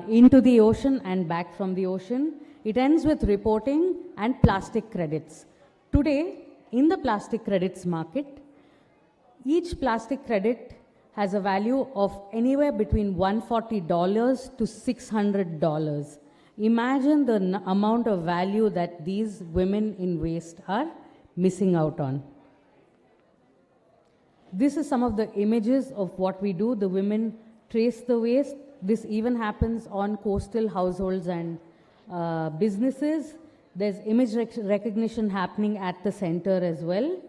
into the ocean and back from the ocean. It ends with reporting and plastic credits. Today, in the plastic credits market, each plastic credit has a value of anywhere between $140 to $600. Imagine the amount of value that these women in waste are missing out on. This is some of the images of what we do. The women trace the waste. This even happens on coastal households and businesses. There's image recognition happening at the center as well.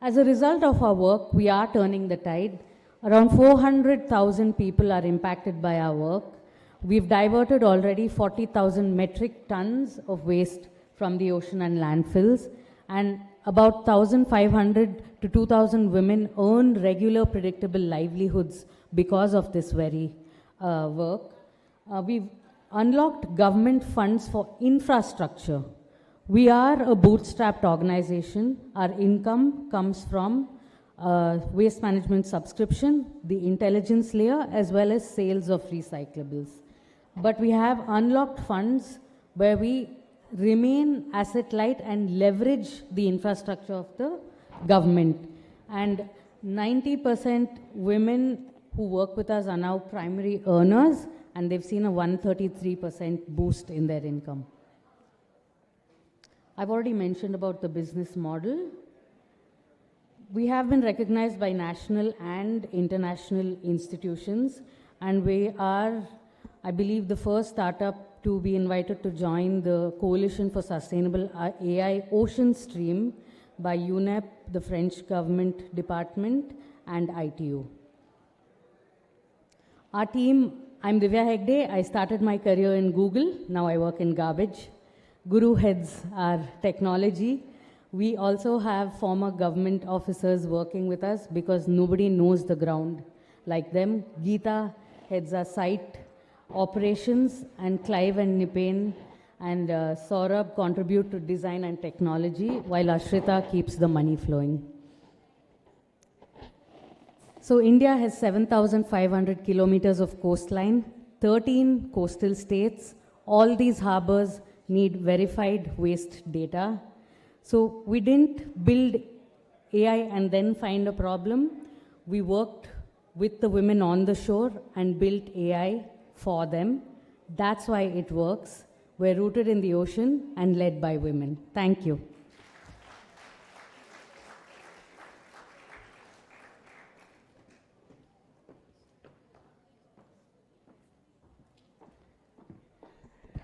As a result of our work, we are turning the tide. Around 400,000 people are impacted by our work. We've diverted already 40,000 metric tons of waste from the ocean and landfills, and about 1,500 to 2,000 women earn regular predictable livelihoods because of this very work. We've unlocked government funds for infrastructure. We are a bootstrapped organization. Our income comes from waste management subscription, the intelligence layer, as well as sales of recyclables. But we have unlocked funds where we remain asset light and leverage the infrastructure of the government. And 90% women who work with us are now primary earners, and they've seen a 133% boost in their income. I've already mentioned about the business model. We have been recognized by national and international institutions, and we are, I believe, the first startup to be invited to join the Coalition for Sustainable AI Ocean Stream, by UNEP, the French government department, and ITU. Our team, I'm Divya Hegde. I started my career in Google. Now I work in garbage. Guru heads our technology. We also have former government officers working with us because nobody knows the ground like them. Geeta heads our site operations, and Clive and Nipen and Saurabh contribute to design and technology, while Ashrita keeps the money flowing. So India has 7,500 kilometers of coastline, 13 coastal states. All these harbors need verified waste data. So we didn't build AI and then find a problem. We worked with the women on the shore and built AI for them. That's why it works. We're rooted in the ocean and led by women. Thank you.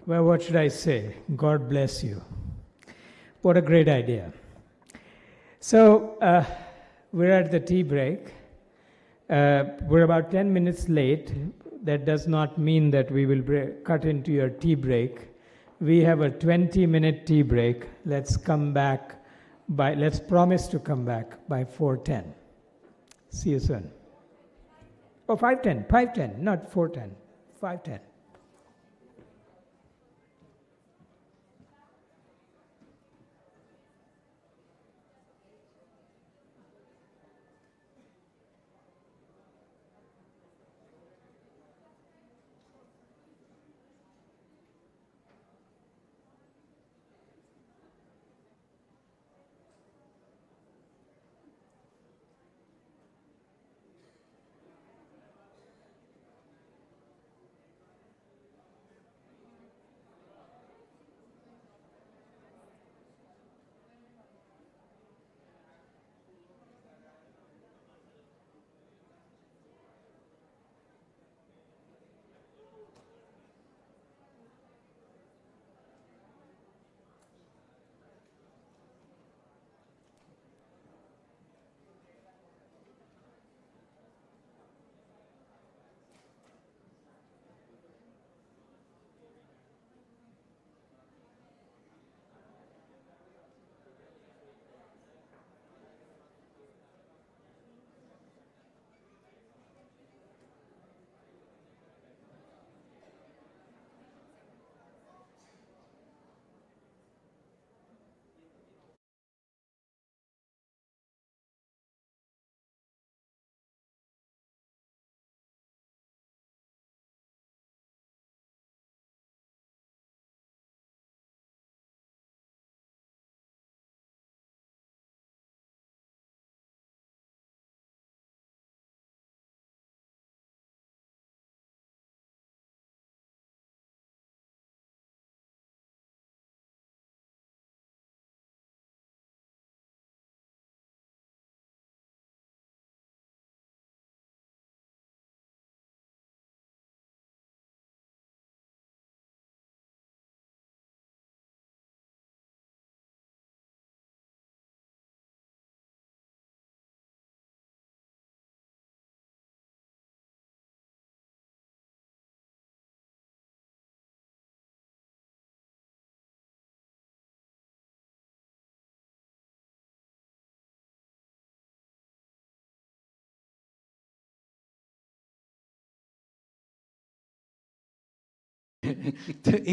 Well, what should I say? God bless you. What a great idea. So we're at the tea break. We're about 10 minutes late. That does not mean that we will cut into your tea break. We have a 20-minute tea break. Let's promise to come back by 4:10. See you soon. Oh, 5:10, not 4:10, 5:10.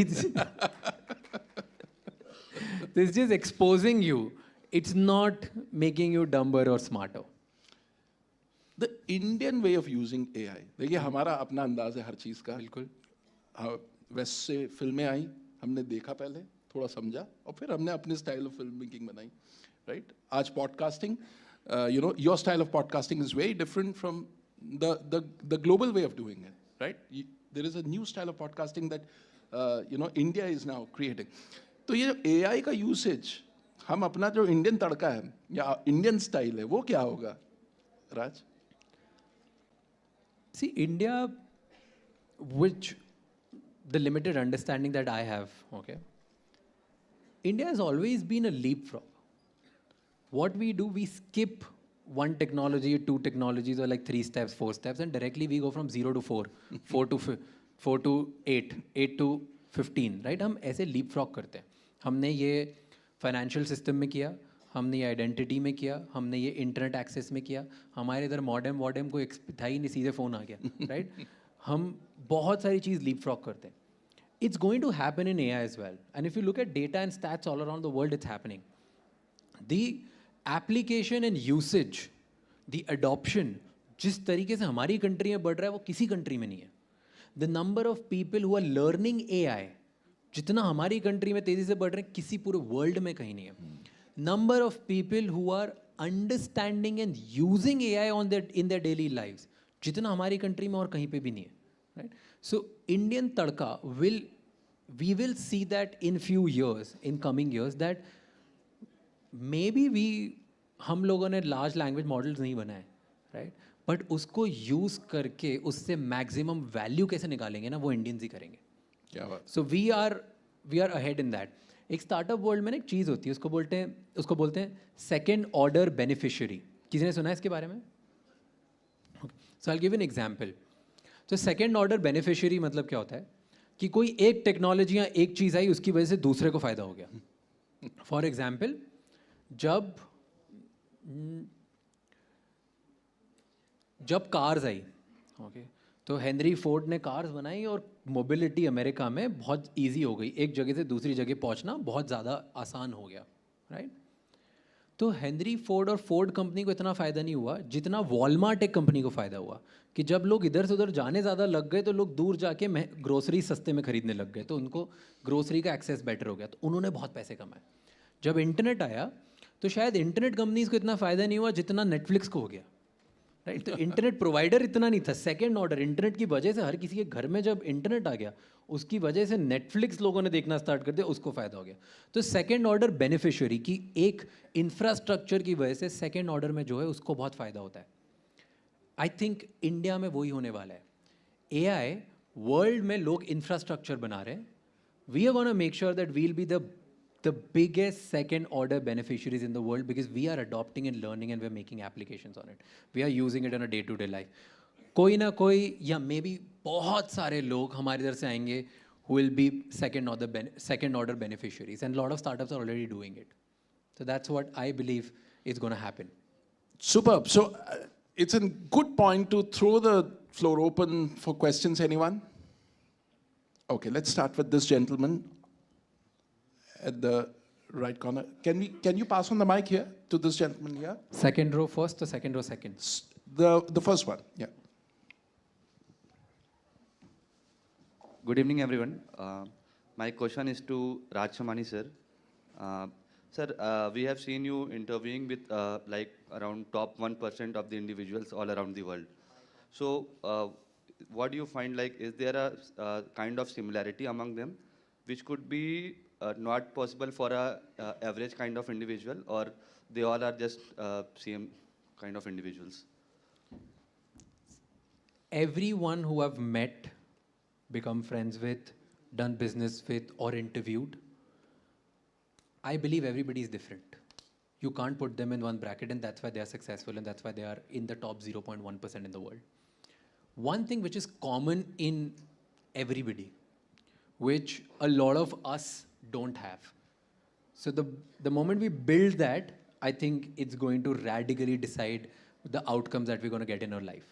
it's this is just exposing you. It's not making you dumber or smarter. The Indian way of using AI. देखिए हमारा अपना अंदाज है हर चीज का. बिल्कुल. वैसे फिल्में आई, हमने देखा पहले, थोड़ा समझा, और फिर हमने अपने स्टाइल ऑफ फिल्म मेकिंग बनाई, right? आज podcasting, your style of podcasting is very different from the global way of doing it, right? There is a new style of podcasting that India is now creating. तो ये AI का usage, हम अपना जो Indian तड़का है या Indian style है, वो क्या होगा, राज? See, India, which the limited understanding that I have, okay, India has always been a leapfrog. What we do, we skip one technology, two technologies, or like 3 steps, 4 steps, and directly we go from 0 to 4, 4 to 8, 8 to 15, right? हम ऐसे leapfrog करते हैं. हमने ये financial system में किया, हमने ये आइडेंटिटी में किया, हमने ये इंटरनेट एक्सेस में किया. हमारे इधर मॉडेम कोई था ही नहीं, सीधे फ़ोन आ गया, राइट? हम बहुत सारी चीज़ लीपफ्रॉग करते हैं. It's going to happen in AI as well. And if you look at data and stats all around the world, it's happening. The application and usage, the adoption, जिस तरीके से हमारी कंट्री में बढ़ रहा है वो किसी कंट्री में नहीं है. The number of people who are learning AI, जितना हमारी कंट्री में तेजी से बढ़ रहे हैं किसी पूरे वर्ल्ड में कहीं नहीं है. Number of people who are understanding and using AI in their daily lives, जितना हमारी कंट्री में और कहीं पे भी नहीं है. Right? So Indian tadka we will see that in few years, in coming years, that maybe हम लोगों ने large language models नहीं बनाए, right? But उसको use करके उससे maximum value कैसे निकालेंगे ना, वो Indians ही करेंगे. क्या बात? So we are ahead in that. एक startup world में ना एक चीज़ होती है, उसको बोलते हैं second order beneficiary. किसी ने सुना है इसके बारे में? So I'll give you an example. So second order beneficiary मतलब क्या होता है कि कोई एक टेक्नोलॉजी या एक चीज़ आई, उसकी वजह से दूसरे को फ़ायदा हो गया. फॉर एग्जाम्पल, जब कार्स आई, ओके, तो हेनरी फोर्ड ने कार्स बनाई और मोबिलिटी अमेरिका में बहुत इजी हो गई. एक जगह से दूसरी जगह पहुंचना बहुत ज़्यादा आसान हो गया, राइट? तो हेनरी फोर्ड और फोर्ड कंपनी को इतना फ़ायदा नहीं हुआ जितना वॉलमार्ट एक कंपनी को फ़ायदा हुआ. कि जब लोग इधर से उधर जाने ज़्यादा लग गए तो लोग दूर जाके ग्रोसरी सस्ते में ख़रीदने लग गए, तो उनको ग्रोसरी का एक्सेस बेटर हो गया, तो उन्होंने बहुत पैसे कमाए. जब इंटरनेट आया तो शायद इंटरनेट कंपनीज़ को इतना फ़ायदा नहीं हुआ जितना नेटफ्लिक्स को हो गया, राइट? तो इंटरनेट प्रोवाइडर इतना नहीं था. सेकेंड ऑर्डर इंटरनेट की वजह से हर किसी के घर में जब इंटरनेट आ गया, उसकी वजह से नेटफ्लिक्स लोगों ने देखना स्टार्ट कर दिया, उसको फ़ायदा हो गया. तो सेकेंड ऑर्डर बेनिफिशियरी की एक इंफ्रास्ट्रक्चर की वजह से सेकेंड ऑर्डर में जो है उसको बहुत फ़ायदा होता है. आई थिंक इंडिया में वही होने वाला है. AI वर्ल्ड में लोग इंफ्रास्ट्रक्चर बना रहे हैं. We are gonna make sure that we will be the biggest second order beneficiaries in the world because we are adopting and learning and we're making applications on it. We are using it on a day-to-day life. कोई ना कोई या maybe बहुत सारे लोग हमारे इधर से आएंगे who will be second order beneficiaries, and a lot of startups are already doing it. So that's what I believe is going to happen. Superb. So it's a good point to throw the floor open for questions. Anyone? Okay, let's start with this gentleman at the right corner. Can you pass on the mic here to this gentleman here? Second row first or second row second? The first one, yeah. Good evening, everyone. My question is to Raj Shamani, sir. Sir, we have seen you interviewing with like around top 1% of the individuals all around the world. So what do you find, like, is there a kind of similarity among them which could be not possible for a average kind of individual, or they all are just same kind of individuals? Everyone who I've met, become friends with, done business with, or interviewed, I believe everybody is different. You can't put them in one bracket, and that's why they are successful, and that's why they are in the top 0.1% in the world. One thing which is common in everybody, which a lot of us don't have. So the moment we build that, I think it's going to radically decide the outcomes that we're going to get in our life.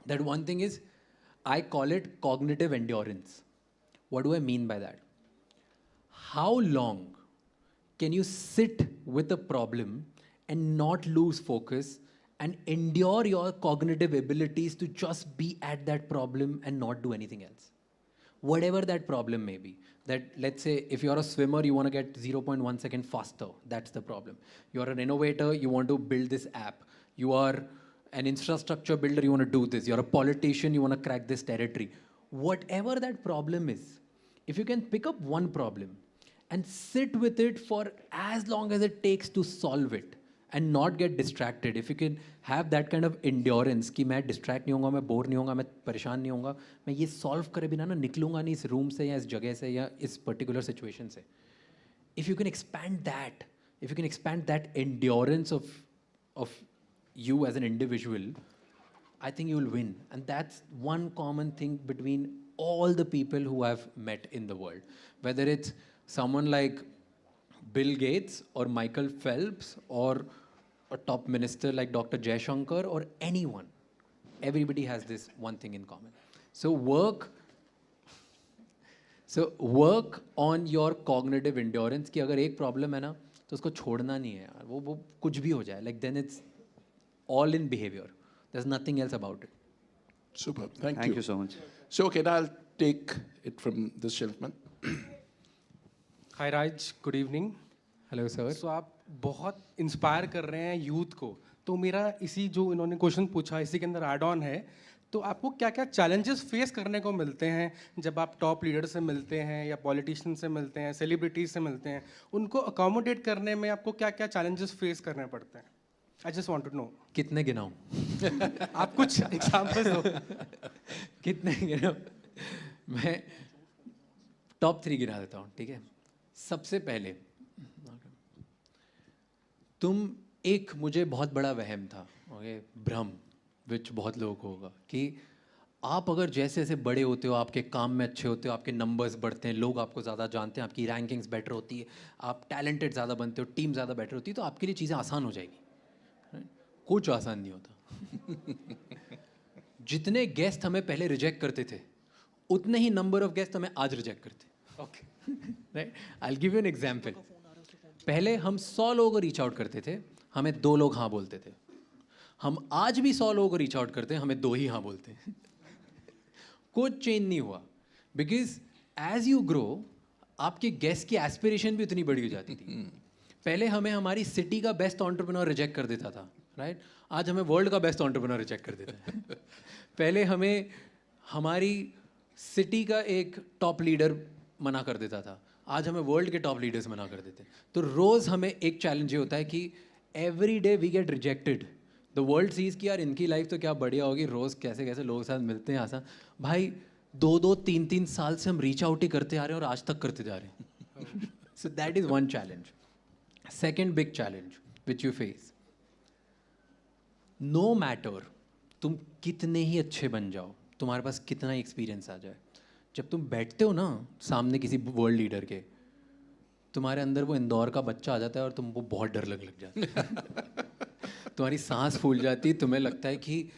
That one thing is, I call it cognitive endurance. What do I mean by that? How long can you sit with a problem and not lose focus and endure your cognitive abilities to just be at that problem and not do anything else? Whatever that problem may be. That, let's say, if you're a swimmer, you want to get 0.1 second faster. That's the problem. You're an innovator, you want to build this app. You are an infrastructure builder, you want to do this. You're a politician, you want to crack this territory. Whatever that problem is, if you can pick up one problem and sit with it for as long as it takes to solve it and not get distracted, if you can have that kind of endurance कि मैं distract नहीं होऊंगा, मैं bore नहीं होऊंगा, मैं परेशान नहीं होऊंगा, मैं ये solve करे बिना ना निकलूंगा नहीं इस room से या इस जगह से या इस particular situation से. If you can expand that if you can expand that endurance of you as an individual, I think you will win. And that's one common thing between all the people who I've met in the world. Whether it's someone like Bill Gates or Michael Phelps or a top minister like Dr. Jaishankar or anyone, everybody has this one thing in common. So work on your cognitive endurance कि अगर एक problem है ना तो उसको छोड़ना नहीं है यार, वो कुछ भी हो जाए, like then it's all in behavior. There's nothing else about it. Super. Thank you. Thank you so much. So, okay, now I'll take it from this gentleman. Hi Raj, good evening. Hello sir. So आप बहुत inspire कर रहे हैं youth को, तो मेरा इसी जो इन्होंने क्वेश्चन पूछा इसी के अंदर ऐड ऑन है, तो आपको क्या क्या चैलेंजेस फेस करने को मिलते हैं जब आप टॉप लीडर से मिलते हैं या पॉलिटिशियन से मिलते हैं, सेलिब्रिटीज से मिलते हैं, उनको अकोमोडेट करने में आपको क्या क्या चैलेंजेस फेस करने पड़ते हैं? I just want to know. कितने गिनाऊं? आप कुछ एग्जांपल्स दो. कितने गिनाऊं? मैं टॉप 3 गिना देता हूँ, ठीक है? सबसे पहले मुझे बहुत बड़ा वहम था, ओके, भ्रम, विच बहुत लोगों को होगा, कि आप अगर जैसे जैसे बड़े होते हो, आपके काम में अच्छे होते हो, आपके नंबर्स बढ़ते हैं, लोग आपको ज़्यादा जानते हैं, आपकी रैंकिंग्स बेटर होती है, आप टैलेंटेड ज़्यादा बनते हो, टीम ज़्यादा बेटर होती है, तो आपके लिए चीज़ें आसान हो जाएगी. कुछ आसान नहीं होता. जितने गेस्ट हमें पहले रिजेक्ट करते थे, उतने ही नंबर ऑफ गेस्ट हमें आज रिजेक्ट करते. Okay, right. I will give you an example. पहले हम 100 लोगों को रीच आउट करते थे, हमें 2 लोग हाँ बोलते थे. हम आज भी 100 लोगों को रीच आउट करते हैं, हमें 2 ही हाँ बोलते हैं. कुछ चेंज नहीं हुआ, बिकॉज एज यू ग्रो आपके गेस्ट की एस्पिरेशन भी उतनी बड़ी हो जाती थी. पहले हमें हमारी सिटी का बेस्ट एंटरप्रेन्योर रिजेक्ट कर देता था, राइट? आज हमें वर्ल्ड का बेस्ट एंटरप्रेन्योर रिजेक्ट कर देता है. पहले हमें हमारी सिटी का एक टॉप लीडर मना कर देता था, आज हमें वर्ल्ड के टॉप लीडर्स मना कर देते हैं. तो रोज़ हमें एक चैलेंज ये होता है कि every day we get rejected. The world sees कि यार इनकी लाइफ तो क्या बढ़िया होगी, रोज़ कैसे कैसे लोगों के साथ मिलते हैं आसान. भाई 2-2, 3-3 साल से हम रीच आउट ही करते आ रहे हैं और आज तक करते जा रहे हैं. So that is one challenge. Second big challenge which you face, no matter तुम कितने ही अच्छे बन जाओ, तुम्हारे पास कितना ही एक्सपीरियंस आ जाए, जब तुम बैठते हो ना सामने किसी वर्ल्ड लीडर के, तुम्हारे अंदर वो इंदौर का बच्चा आ जाता है और तुमको बहुत डर लग जाता है. तुम्हारी सांस फूल जाती है, तुम्हें लगता है कि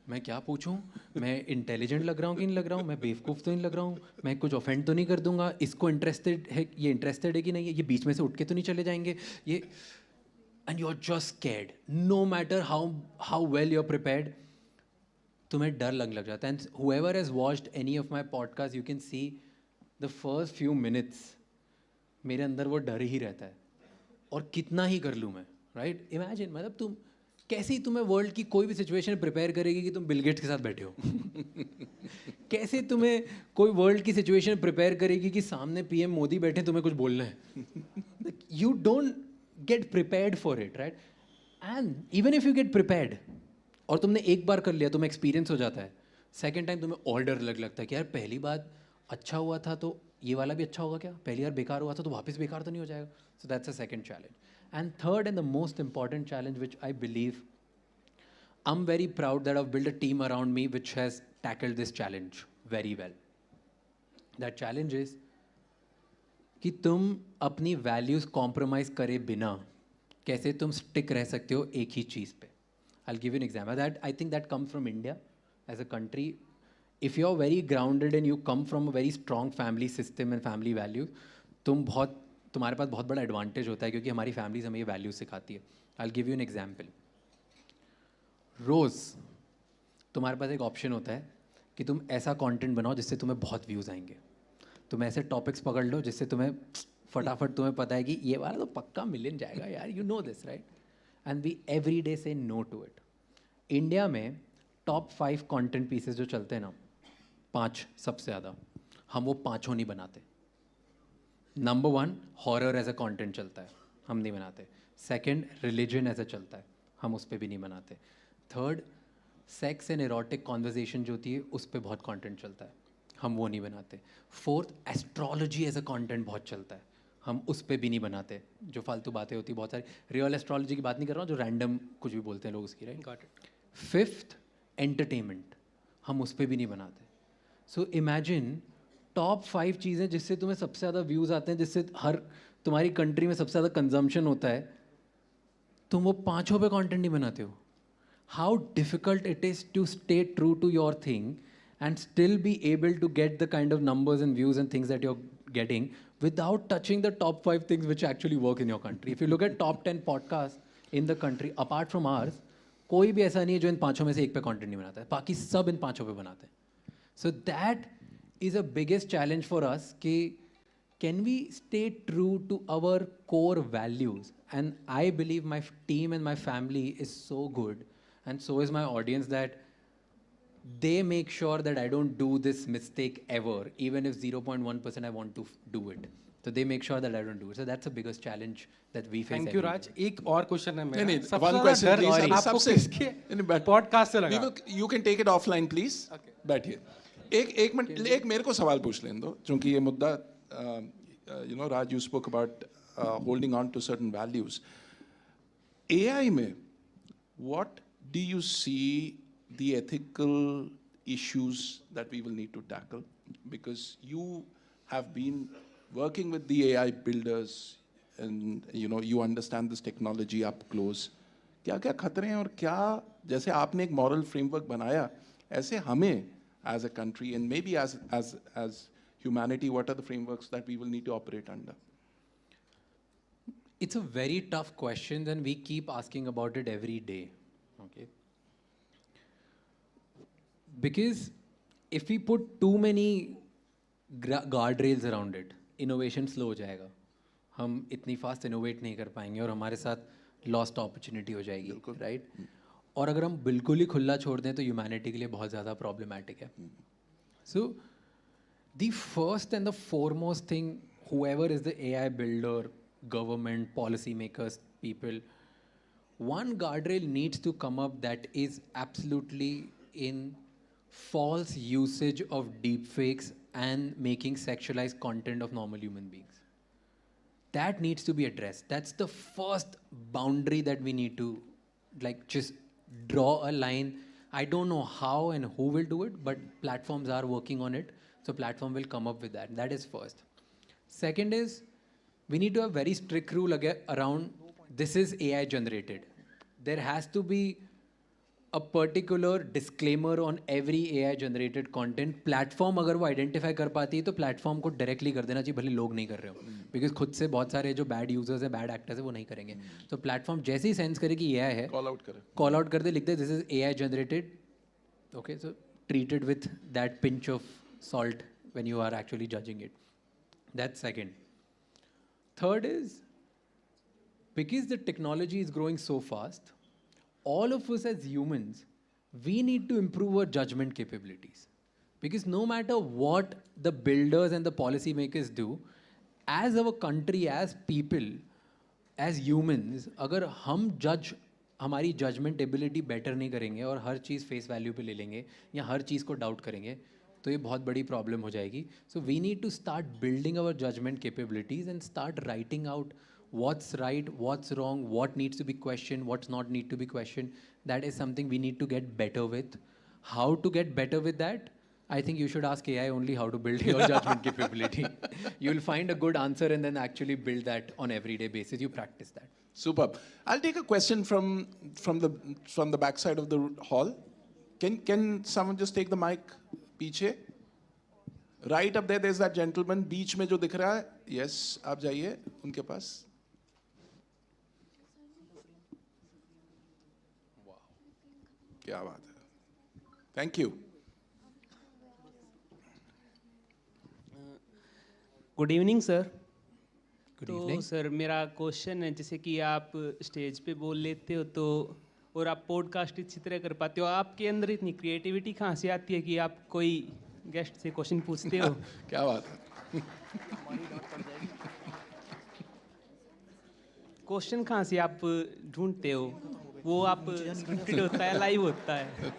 मैं क्या पूछूं, मैं इंटेलिजेंट लग रहा हूँ कि नहीं लग रहा हूँ, मैं बेवकूफ़ तो नहीं लग रहा हूँ, मैं कुछ ऑफेंड तो नहीं कर दूंगा, इसको इंटरेस्टेड है, ये इंटरेस्टेड है कि नहीं है, ये बीच में से उठ के तो नहीं चले जाएंगे ये. And you are just scared, no matter how well you are prepared, तुम्हें डर लग जाता है. And whoever has watched any of my podcast, you can see the first few minutes मेरे अंदर वो डर ही रहता है, और कितना ही कर लूँ मैं, राइट? इमेजिन, मतलब तुम कैसे ही तुम्हें वर्ल्ड की कोई भी सिचुएशन प्रिपेयर करेगी कि तुम बिल गेट्स के साथ बैठे हो. कैसे तुम्हें कोई वर्ल्ड की सिचुएशन प्रिपेयर करेगी कि सामने पीएम मोदी बैठे, तुम्हें कुछ बोलना है. You don't get prepared for it, right? And even if you get prepared और तुमने एक बार कर लिया, तुम्हें एक्सपीरियंस हो जाता है, सेकेंड टाइम तुम्हें और डर लगता है कि यार पहली बार अच्छा हुआ था तो ये वाला भी अच्छा होगा क्या, पहली बार बेकार हुआ था तो वापस बेकार तो नहीं हो जाएगा. So that's a second challenge. And third and the most important challenge which I believe, I am very proud that I build a team around me which has tackled this challenge very well. That challenge is कि तुम अपनी values compromise करे बिना कैसे तुम stick रह सकते हो एक ही चीज़ पे. I'll give you an example. That I think that comes from India as a country. If you're very grounded and you come from a very strong family system and family values, तुम्हारे पास बहुत बड़ा advantage होता है क्योंकि हमारी families हमें ये values सिखाती है. I'll give you an example. रोज़ तुम्हारे पास एक ऑप्शन होता है कि तुम ऐसा कंटेंट बनाओ जिससे तुम्हें बहुत व्यूज़ आएंगे. तुम ऐसे टॉपिक्स पकड़ लो जिससे तुम्हें फटाफट तुम्हें पता है कि ये वाला तो पक्का मिलियन जाएगा यार, you know this, right? And we every day say no to it. India में टॉप 5 कंटेंट पीसेस जो चलते हैं ना, 5 सबसे ज़्यादा, हम वो 5 नहीं बनाते. Number 1 horror as a content चलता है, हम नहीं बनाते. सेकंड रिलीजन एज अ चलता है, हम उस पर भी नहीं बनाते. Third sex and erotic conversation जो होती है उस पर बहुत कंटेंट चलता है, हम वो नहीं बनाते. Fourth astrology as a content बहुत चलता है, हम उस पर भी नहीं बनाते, जो फालतू बातें होती बहुत सारी, रियल एस्ट्रोलॉजी की बात नहीं कर रहा हूँ, जो रैंडम कुछ भी बोलते हैं लोग उसकी, राइट। फिफ्थ, एंटरटेनमेंट, हम उस पर भी नहीं बनाते। सो इमेजिन टॉप 5 चीज़ें जिससे तुम्हें सबसे ज़्यादा व्यूज़ आते हैं, जिससे हर तुम्हारी कंट्री में सबसे ज़्यादा कंजम्पशन होता है, तुम वो 5 पे कंटेंट नहीं बनाते हो। How difficult it is to stay true to your thing and still be able to get the kind of numbers and views and things that you're getting without touching the top 5 things which actually work in your country. If you look at top 10 podcasts in the country, apart from ours, कोई भी ऐसा नहीं है जो इन 5 में से एक पे कंटेंट नहीं बनाता है, बाकी सब इन 5 पे बनाते हैं. So that is a biggest challenge for us कि can we stay true to our core values? And I believe my team and my family is so good, and so is my audience, that they make sure that I don't do this mistake ever, even if 0.1% I want to do it. So they make sure that I don't do it. So that's the biggest challenge that we face. Thank you, Raj. एक और question है मेरा. नहीं, सबसे one ज़्यादा question डर please. आपको किसके पॉडकास्ट से लगा? You can take it offline, please. बैठिए. एक मिनट, एक मेरे को सवाल पूछ लें दो, क्योंकि ये मुद्दा, you know, Raj, you spoke about holding on to certain values. AI में, what do you see the ethical issues that we will need to tackle? Because you have been working with the AI builders and you know you understand this technology up close. क्या क्या खतरे हैं और क्या, जैसे आपने एक moral framework बनाया, ऐसे हमें as a country and maybe as humanity, what are the frameworks that we will need to operate under? It's a very tough question and we keep asking about it every day. Okay. Because if we put too many guardrails around it, innovation slow हो जाएगा, हम इतनी fast innovate नहीं कर पाएंगे और हमारे साथ lost opportunity हो जाएगी, right? और अगर हम बिल्कुल ही खुला छोड़ दें तो humanity के लिए बहुत ज़्यादा problematic है. So the first and the foremost thing, whoever is the AI builder, government, policy makers, people, one guardrail needs to come up that is absolutely in false usage of deepfakes and making sexualized content of normal human beings. That needs to be addressed. That's the first boundary that we need to just draw a line. I don't know how and who will do it, but platforms are working on it. So platform will come up with that. That is first. Second is, we need to have very strict rule around this is AI generated. There has to be a particular disclaimer on every AI generated content. Platform अगर वो identify कर पाती है तो platform को directly कर देना चाहिए, भले लोग नहीं कर रहे हो. Because खुद से बहुत सारे जो bad users हैं, bad actors हैं, वो नहीं करेंगे. So platform जैसे ही sense करे कि AI है, call out कर दे, लिख दे this is AI generated. Okay, so treat it with that pinch of salt when you are actually judging it. That's second. Third is, because the technology is growing so fast, all of us as humans, we need to improve our judgment capabilities. Because no matter what the builders and the policymakers do, as our country, as people, as humans, अगर हम judge, हमारी judgment ability better नहीं करेंगे और हर चीज़ face value पे ले लेंगे या हर चीज़ को doubt करेंगे, तो ये बहुत बड़ी problem हो जाएगी. So we need to start building our judgment capabilities and start writing out what's right, what's wrong, what needs to be questioned, what's not need to be questioned. That is something we need to get better with. How to get better with that? I think you should ask AI only how to build your judgment capability. You'll find a good answer and then actually build that on everyday basis. You practice that. Superb. I'll take a question from the back side of the hall. Can someone just take the mic? पीछे. Right up there, there's that gentleman. बीच में जो दिख रहा है. Yes, आप जाइए उनके पास. क्या बात है. Thank you. Good evening sir. तो सर मेरा क्वेश्चन है, जैसे कि आप स्टेज पे बोल लेते हो तो और आप पॉडकास्ट अच्छी तरह कर पाते हो, आपके अंदर इतनी क्रिएटिविटी कहाँ से आती है कि आप कोई गेस्ट से क्वेश्चन पूछते हो? क्या बात है. क्वेश्चन कहाँ से आप ढूंढते हो? वो आप स्क्रिप्टेड होता है, लाइव होता है?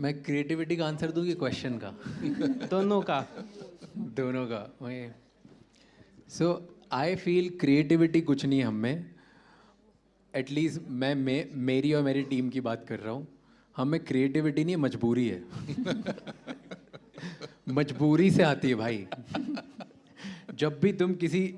मैं क्रिएटिविटी का आंसर दूँ कि क्वेश्चन का? दोनों का। दोनों का। सो आई फील क्रिएटिविटी कुछ नहीं हम में, एटलीस्ट मैं मेरी और मेरी टीम की बात कर रहा हूँ। हमें क्रिएटिविटी नहीं, मजबूरी है। मजबूरी से आती है भाई। जब भी तुम किसी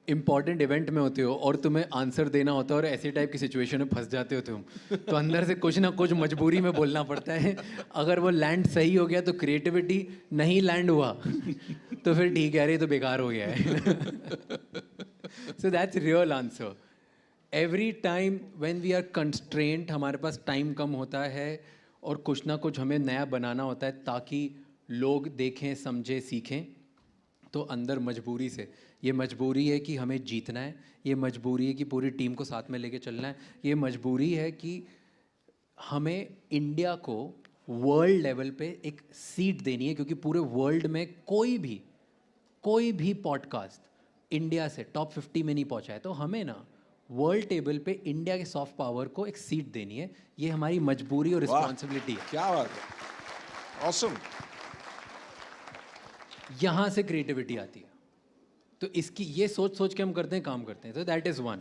इंपॉर्टेंट इवेंट में होते हो और तुम्हें आंसर देना होता है और ऐसे टाइप की सिचुएशन में फंस जाते हो तुम, तो अंदर से कुछ ना कुछ मजबूरी में बोलना पड़ता है। अगर वो लैंड सही हो गया तो क्रिएटिविटी, नहीं लैंड हुआ तो फिर ठीक है, अरे तो बेकार हो गया है। So that's real answer. Every time when we are constraint, हमारे पास टाइम कम होता है और कुछ ना कुछ हमें नया बनाना होता है ताकि लोग देखें, समझें, सीखें, तो अंदर मजबूरी से, ये मजबूरी है कि हमें जीतना है, ये मजबूरी है कि पूरी टीम को साथ में लेके चलना है, ये मजबूरी है कि हमें इंडिया को वर्ल्ड लेवल पे एक सीट देनी है, क्योंकि पूरे वर्ल्ड में कोई भी पॉडकास्ट इंडिया से टॉप 50 में नहीं पहुंचा है, तो हमें ना वर्ल्ड टेबल पे इंडिया के सॉफ्ट पावर को एक सीट देनी है। ये हमारी मजबूरी और रिस्पॉन्सिबिलिटी है। क्या बात है, ऑसम। यहाँ से क्रिएटिविटी आती है, तो इसकी ये सोच के हम करते हैं, काम करते हैं। तो that is one.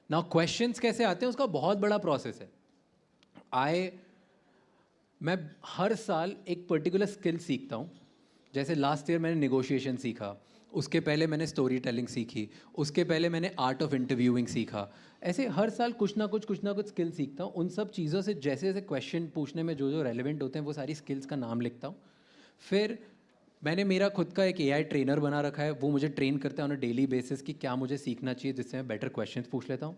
Now questions कैसे आते हैं, उसका बहुत बड़ा प्रोसेस है। मैं हर साल एक पर्टिकुलर स्किल सीखता हूँ। जैसे लास्ट ईयर मैंने नेगोशिएशन सीखा, उसके पहले मैंने स्टोरी टेलिंग सीखी, उसके पहले मैंने आर्ट ऑफ इंटरव्यूइंग सीखा। ऐसे हर साल कुछ ना कुछ स्किल सीखता हूँ। उन सब चीज़ों से जैसे जैसे क्वेश्चन पूछने में जो रेलेवेंट होते हैं वो सारी स्किल्स का नाम लिखता हूँ। फिर मैंने मेरा खुद का एक AI ट्रेनर बना रखा है, वो मुझे ट्रेन करता है ऑन अ डेली बेसिस कि क्या मुझे सीखना चाहिए, जिससे मैं बेटर क्वेश्चंस पूछ लेता हूँ।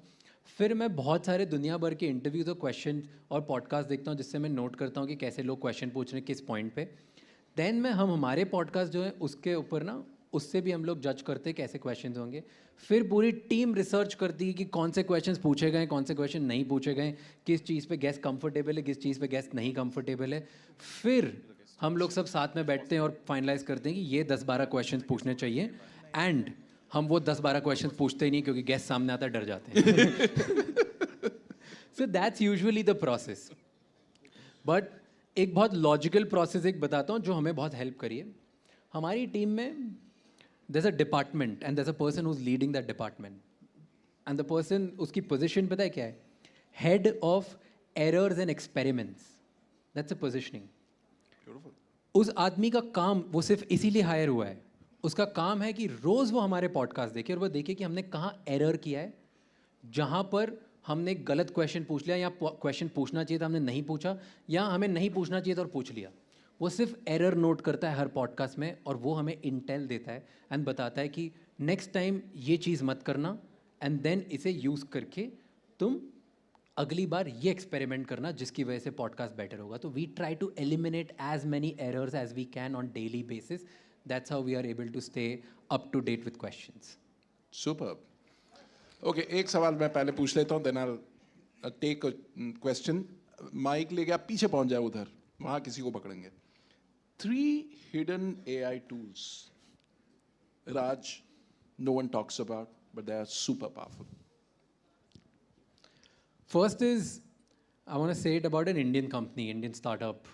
फिर मैं बहुत सारे दुनिया भर के इंटरव्यूज और क्वेश्चन और पॉडकास्ट देखता हूँ, जिससे मैं नोट करता हूँ कि कैसे लोग क्वेश्चन पूछ रहे हैं, किस पॉइंट पे। देन हम हमारे पॉडकास्ट जो है उसके ऊपर ना, उससे भी हम लोग जज करते हैं कैसे क्वेश्चन होंगे। फिर पूरी टीम रिसर्च करती है कि कौन से क्वेश्चन पूछे गए, कौन से क्वेश्चन नहीं पूछे गए, किस चीज़ पे गेस्ट कंफर्टेबल है, किस चीज़ पे गेस्ट नहीं कंफर्टेबल है। फिर हम लोग सब साथ में बैठते हैं और फाइनलाइज करते हैं कि ये 10-12 क्वेश्चन पूछने चाहिए। एंड हम वो 10-12 क्वेश्चन पूछते ही नहीं, क्योंकि गेस्ट सामने आता डर जाते हैं। So that's usually the process. But एक बहुत लॉजिकल प्रोसेस एक बताता हूँ जो हमें बहुत हेल्प करी है। हमारी टीम में there's a department and there's a person who's leading that department, and the person, उसकी position पता है क्या है? Head of errors and experiments. That's a positioning. Beautiful. उस आदमी का काम, वो सिर्फ इसीलिए हायर हुआ है, उसका काम है कि रोज वो हमारे पॉडकास्ट देखे और वो देखे कि हमने कहाँ एरर किया है, जहाँ पर हमने गलत क्वेश्चन पूछ लिया, या क्वेश्चन पूछना चाहिए था हमने नहीं पूछा, या हमें नहीं पूछना चाहिए था और पूछ लिया। वो सिर्फ एरर नोट करता है हर पॉडकास्ट में, और वो हमें इंटेल देता है एंड बताता है कि नेक्स्ट टाइम ये चीज़ मत करना, एंड देन इसे यूज़ करके तुम अगली बार ये एक्सपेरिमेंट करना, जिसकी वजह से पॉडकास्ट बेटर होगा। तो we try to eliminate as many errors as we can on daily basis. That's how we are able to stay up to date with questions. Superb. Okay, एक सवाल मैं पहले पूछ लेता हूँ, then I take a question. Mic लेके आप पीछे पहुंच जाए, उधर वहाँ किसी को पकड़ेंगे। 3 hidden AI tools, Raj, no one talks about, but they are super powerful. First is, I want to say it about an Indian company, Indian startup,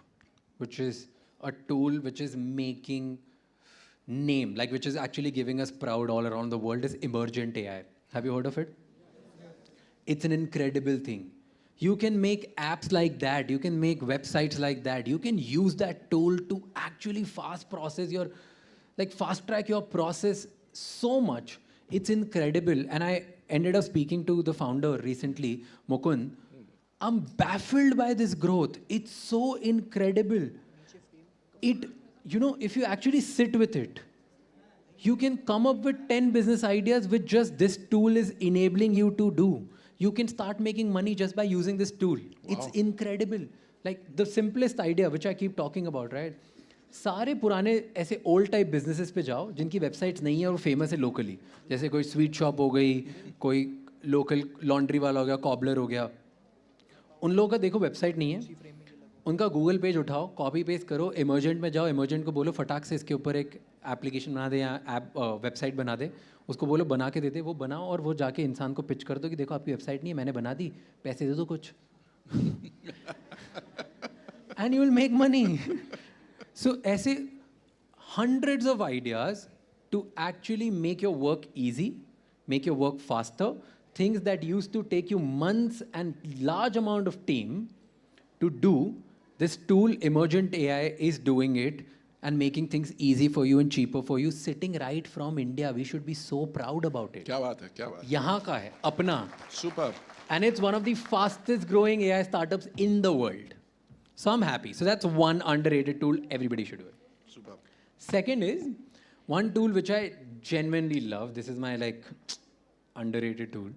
which is a tool which is making name, like which is actually giving us proud all around the world, is Emergent AI. Have you heard of it? It's an incredible thing. You can make apps like that, you can make websites like that, you can use that tool to actually fast track your process so much. It's incredible. And I ended up speaking to the founder recently, Mukund. I'm baffled by this growth. It's so incredible. If you actually sit with it, you can come up with 10 business ideas which just this tool is enabling you to do. You can start making money just by using this tool. Wow. It's incredible. Like the simplest idea, which I keep talking about, right? सारे पुराने ऐसे old type businesses पे जाओ जिनकी websites नहीं है और famous है लोकली, जैसे कोई स्वीट शॉप हो गई, कोई लोकल लॉन्ड्री वाला हो गया, कॉबलर हो गया, उन लोगों का देखो वेबसाइट नहीं है, उनका गूगल पेज उठाओ, कॉपी पेस्ट करो, इमर्जेंट में जाओ, इमर्जेंट को बोलो फटाक से इसके ऊपर एक एप्लीकेशन बना दे या वेबसाइट बना दे, उसको बोलो बना के दे दे, वो बनाओ और वो जाके इंसान को पिच कर दो कि देखो आपकी वेबसाइट नहीं है, मैंने बना दी, पैसे दे दो कुछ। and you will make money. So ऐसे hundreds of ideas to actually make your work easy, make your work faster, things that used to take you months and large amount of team to do, this tool, Emergent AI, is doing it and making things easy for you and cheaper for you, sitting right from India. We should be so proud about it. क्या बात है, क्या बात है. यहाँ का है, अपना. Superb. And it's one of the fastest growing AI startups in the world. So I'm happy. So that's one underrated tool. Everybody should do it. Superb. Second is one tool which I genuinely love. This is my like underrated tool.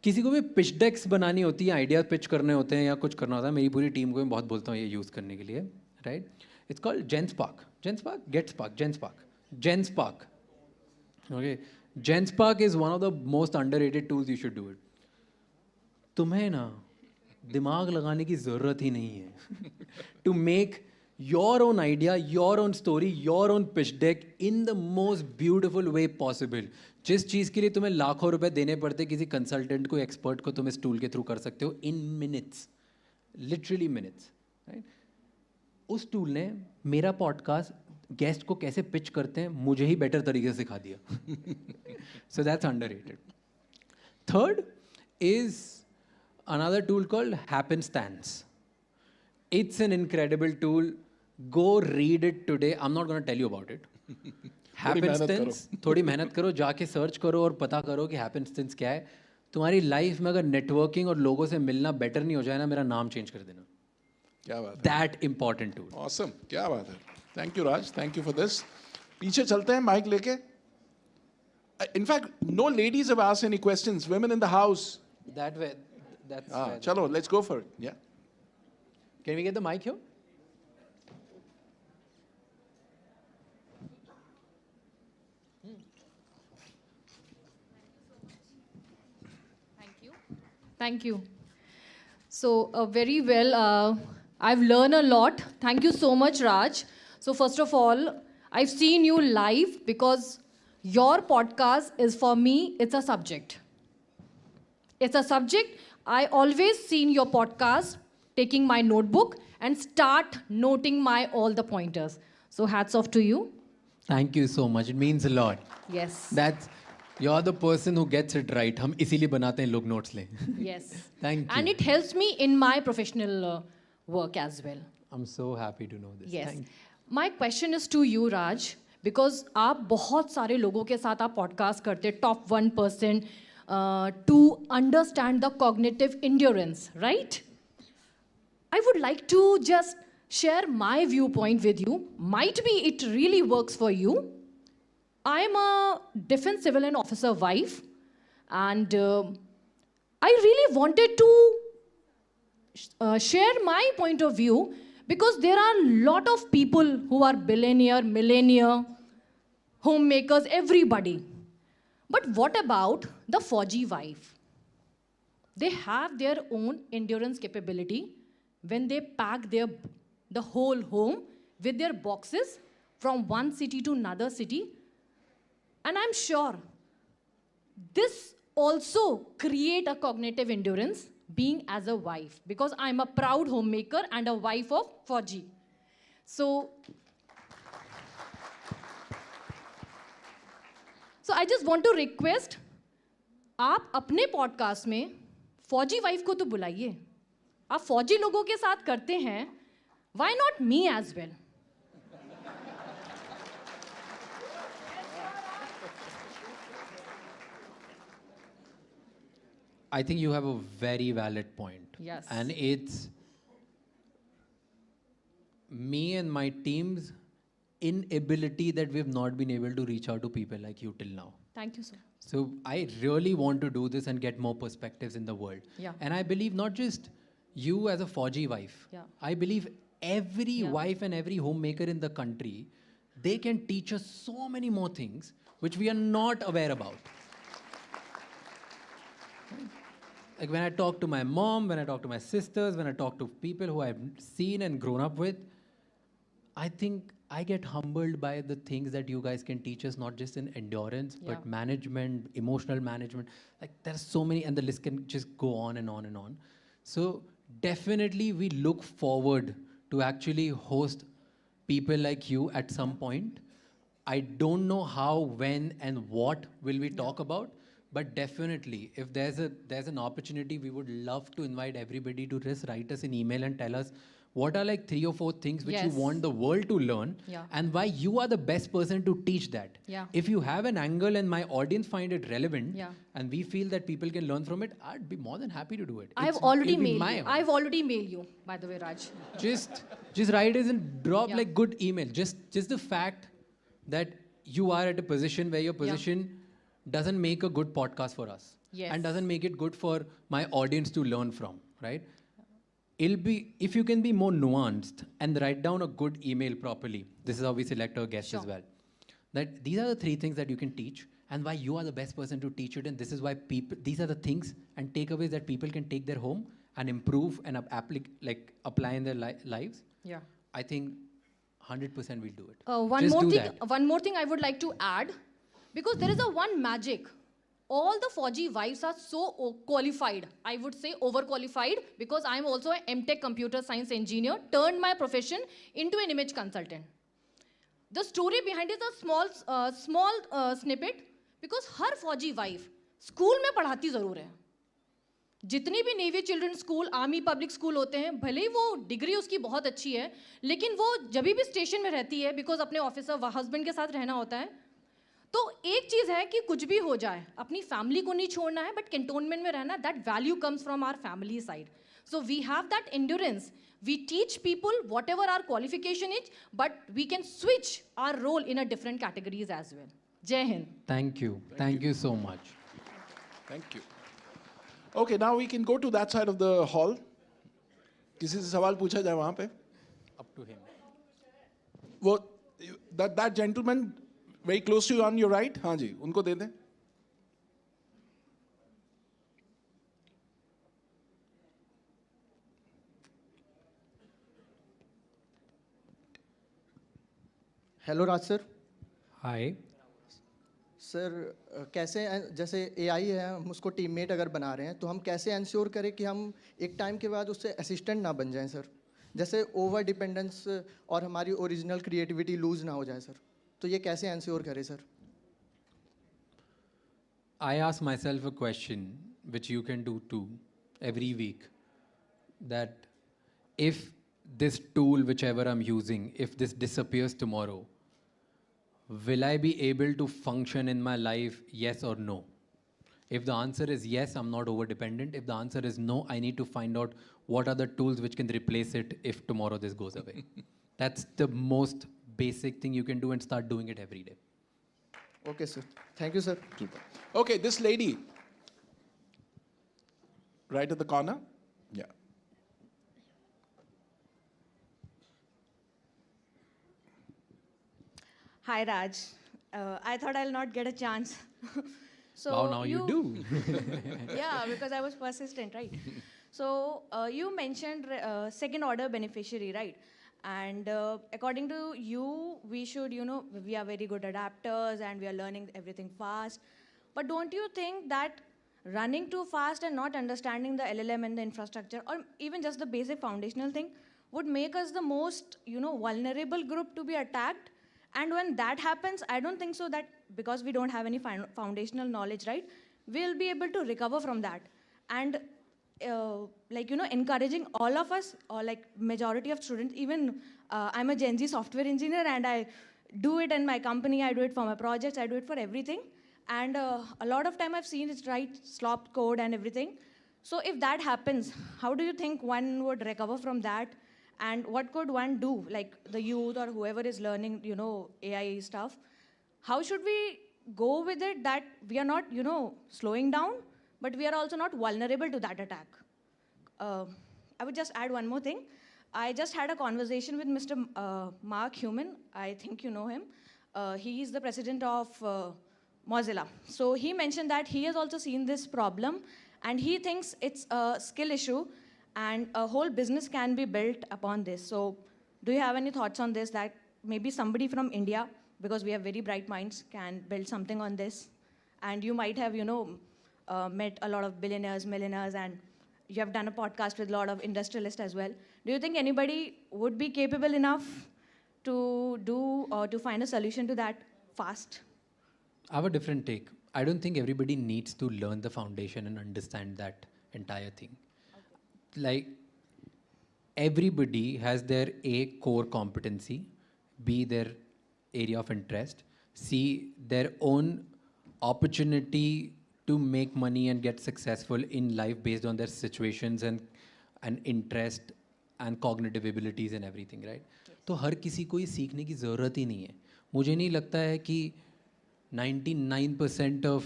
किसी को भी pitch डेक्स बनानी होती है, ideas pitch करने होते हैं या कुछ करना होता है, मेरी पूरी टीम को मैं बहुत बोलता हूँ ये यूज़ करने के लिए, right? It's called Genspark, Genspark. Okay, Genspark is one of the most underrated tools. You should do it. तुम्हें ना दिमाग लगाने की ज़रूरत ही नहीं है to make your own idea, your own story, your own pitch deck in the most beautiful way possible. जिस चीज़ के लिए तुम्हें लाखों रुपए देने पड़ते किसी कंसल्टेंट को, एक्सपर्ट को, तुम इस टूल के थ्रू कर सकते हो in minutes, literally minutes, right? उस टूल ने मेरा पॉडकास्ट गेस्ट को कैसे पिच करते हैं मुझे ही बेटर तरीके से सिखा दिया. So that's underrated. Third is another tool called Happenstance. It's an incredible tool. Go read it today. I'm not going to tell you about it. Happenstance, थोड़ी मेहनत करो, जाके सर्च करो और पता करो कि Happenstance क्या है. तुम्हारी लाइफ में अगर नेटवर्किंग और लोगों से मिलना बेटर नहीं हो जाए ना, मेरा नाम चेंज कर देना. क्या बात है. That important tool. Awesome. क्या बात है. Thank you, Raj. Thank you for this. पीछे चलते हैं माइक लेके. In fact, no ladies have asked any questions. Women in the house. That way. That's. चलो, let's go for it. Yeah. Can we get the mic here? Thank you. So very well, I've learned a lot. Thank you so much, Raj. So first of all, I've seen you live because your podcast is, for me, it's a subject. It's a subject. I always seen your podcast, taking my notebook and start noting my all the pointers. So hats off to you. Thank you so much. It means a lot. Yes. You're the person who gets it right. हम इसीलिए बनाते हैं लोग notes लें. Yes. Thank you. And it helps me in my professional work as well. I'm so happy to know this. Yes. Thank you. My question is to you, Raj, because आप बहुत सारे लोगों के साथ आप podcast करते हैं, top 1%, to understand the cognitive endurance, right? I would like to just share my viewpoint with you. Might be it really works for you. I'm a defense civilian officer wife, and I really wanted to share my point of view because there are a lot of people who are billionaire, millionaire, homemakers, everybody. But what about the Fauji wife? They have their own endurance capability when they pack the whole home with their boxes from one city to another city. And I'm sure this also create a cognitive endurance being as a wife, because I'm a proud homemaker and a wife of Fauji. So I just want to request, आप अपने podcast में फौजी wife को तो बुलाइए. आप फौजी लोगों के साथ करते हैं, why not me as well? I think you have a very valid point. Yes. And it's me and my team's inability that we've not been able to reach out to people like you till now. Thank you, sir. So I really want to do this and get more perspectives in the world. Yeah. And I believe not just you as a Fauji wife. Yeah. I believe every wife and every homemaker in the country, they can teach us so many more things which we are not aware about. Like when I talk to my mom, when I talk to my sisters, when I talk to people who I've seen and grown up with, I think I get humbled by the things that you guys can teach us, not just in endurance, but management, emotional management. Like there's so many, and the list can just go on and on and on. So definitely we look forward to actually host people like you at some point. I don't know how, when, and what will we talk about, but definitely, if there's an opportunity, we would love to invite everybody to just write us an email and tell us what are like 3 or 4 things which you Yes. want the world to learn, Yeah. and why you are the best person to teach that. Yeah. If you have an angle and my audience find it relevant, Yeah. and we feel that people can learn from it, I'd be more than happy to do it. I've It'll already be mailed my you. honor. I've already mailed you, by the way, Raj. Just write us and drop Yeah. like good email. Just the fact that you are at a position where your position doesn't make a good podcast for us. Yes. And doesn't make it good for my audience to learn from, right? It'll be, if you can be more nuanced and write down a good email properly. This is how we select our guests as well. That these are the 3 things that you can teach, and why you are the best person to teach it. And this is why these are the things and takeaways that people can take their home and improve and apply in their lives. Yeah. I think 100% we'll do it. One Just more do thing. that. One more thing I would like to add, because there is a one magic. All the 4G wives are so qualified. I would say overqualified, because I'm also an MTech computer science engineer, turned my profession into an image consultant. The story behind it is a small snippet, because her 4G wife school में पढ़ाती ज़रूर है. जितनी भी navy children school, army public school होते हैं, भले ही वो डिग्री उसकी बहुत अच्छी है, लेकिन वो जब भी स्टेशन में रहती है, बिकॉज अपने ऑफिसर हस्बैंड के साथ रहना होता है, तो एक चीज़ है कि कुछ भी हो जाए, अपनी फैमिली को नहीं छोड़ना है, बट कैंटोनमेंट में रहना, that value comes from our family side. So we have that endurance. We teach people whatever our qualification is, but we can switch our role in a different categories as well. Jai Hind. Thank you. Thank you so much. Thank you. Okay, now we can go to that side of the hall. किसी से सवाल पूछा जाए वहाँ पे? Up to him. वो that gentleman very close to you on your right, हाँ जी, उनको दे दें. हेलो राज सर. हाय सर, कैसे जैसे एआई है, हम उसको टीममेट अगर बना रहे हैं, तो हम कैसे इंश्योर करें कि हम एक टाइम के बाद उससे असिस्टेंट ना बन जाएं सर? जैसे ओवर डिपेंडेंस और हमारी ओरिजिनल क्रिएटिविटी लूज ना हो जाए सर, तो ये कैसे इंश्योर करें sir? I ask myself a question, which you can do too, every week, that if this tool, whichever I'm using, if this disappears tomorrow, will I be able to function in my life, yes or no? If the answer is yes, I'm not over dependent. If the answer is no, I need to find out what are the tools which can replace it if tomorrow this goes away. That's the most basic thing you can do, and start doing it every day. Okay, sir. Thank you, sir. Super. Okay, this lady, right at the corner. Yeah. Hi, Raj. I thought I'll not get a chance. So wow, now you do. Yeah, because I was persistent, right? So you mentioned second order beneficiary, right? And according to you, we should, we are very good adapters and we are learning everything fast. But don't you think that running too fast and not understanding the LLM and the infrastructure, or even just the basic foundational thing, would make us the most, vulnerable group to be attacked? And when that happens, I don't think so that because we don't have any foundational knowledge, right, we'll be able to recover from that. And encouraging all of us, or like majority of students, even I'm a Gen Z software engineer and I do it in my company, I do it for my projects, I do it for everything. And a lot of time I've seen it write slop code and everything. So if that happens, how do you think one would recover from that? And what could one do, like the youth or whoever is learning, AI stuff? How should we go with it that we are not, slowing down, but we are also not vulnerable to that attack? I would just add one more thing. I just had a conversation with Mr. Mark Human. I think you know him. He is the president of Mozilla. So he mentioned that he has also seen this problem, and he thinks it's a skill issue, and a whole business can be built upon this. So do you have any thoughts on this, that maybe somebody from India, because we have very bright minds, can build something on this? And you might have, met a lot of billionaires, millionaires, and you have done a podcast with a lot of industrialists as well. Do you think anybody would be capable enough to do or to find a solution to that fast? I have a different take. I don't think everybody needs to learn the foundation and understand that entire thing. Like, everybody has their A core competency, B their area of interest, C their own opportunity to make money and get successful in life based on their situations and interest and cognitive abilities and everything, right? तो हर किसी को ये सीखने की ज़रूरत ही नहीं है. मुझे नहीं लगता है कि 99% ऑफ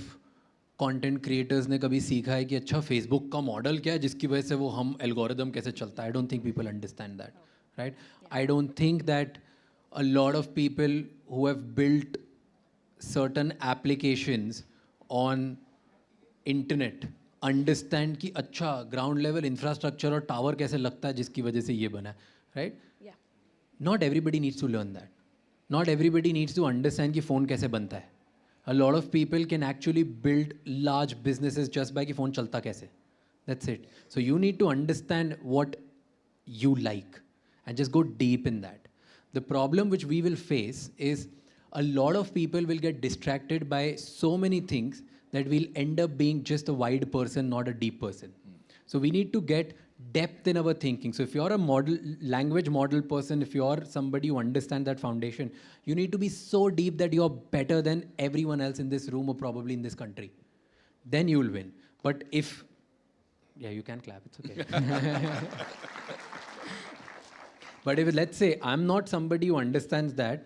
कंटेंट क्रिएटर्स ने कभी सीखा है कि अच्छा फेसबुक का मॉडल क्या है जिसकी वजह से वो हम एल्गोरिदम कैसे चलता है. I don't think people understand that, right? I don't think that a lot of people who have built certain applications on internet understand कि अच्छा ground level infrastructure और tower कैसे लगता है जिसकी वजह से ये बना है, right? Yeah. Not everybody needs to learn that. Not everybody needs to understand कि phone कैसे बनता है. A lot of people can actually build large businesses just by कि phone चलता कैसे. That's it. So you need to understand what you like and just go deep in that. The problem which we will face is a lot of people will get distracted by so many things that we'll end up being just a wide person, not a deep person. So we need to get depth in our thinking. So if you're a language model person, if you're somebody who understands that foundation, you need to be so deep that you're better than everyone else in this room or probably in this country. Then you will win. But if, yeah, you can clap, it's okay. But if, let's say, I'm not somebody who understands that,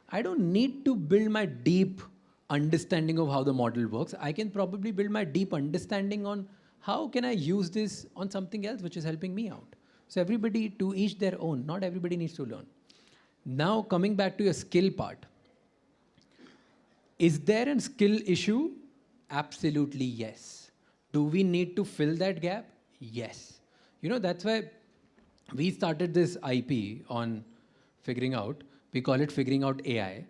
I don't need to build my deep understanding of how the model works. I can probably build my deep understanding on how can I use this on something else which is helping me out. So everybody, to each their own. Not everybody needs to learn. Now, coming back to your skill part. Is there a skill issue? Absolutely yes. Do we need to fill that gap? Yes. You know, that's why we started this IP on figuring out, we call it figuring out AI,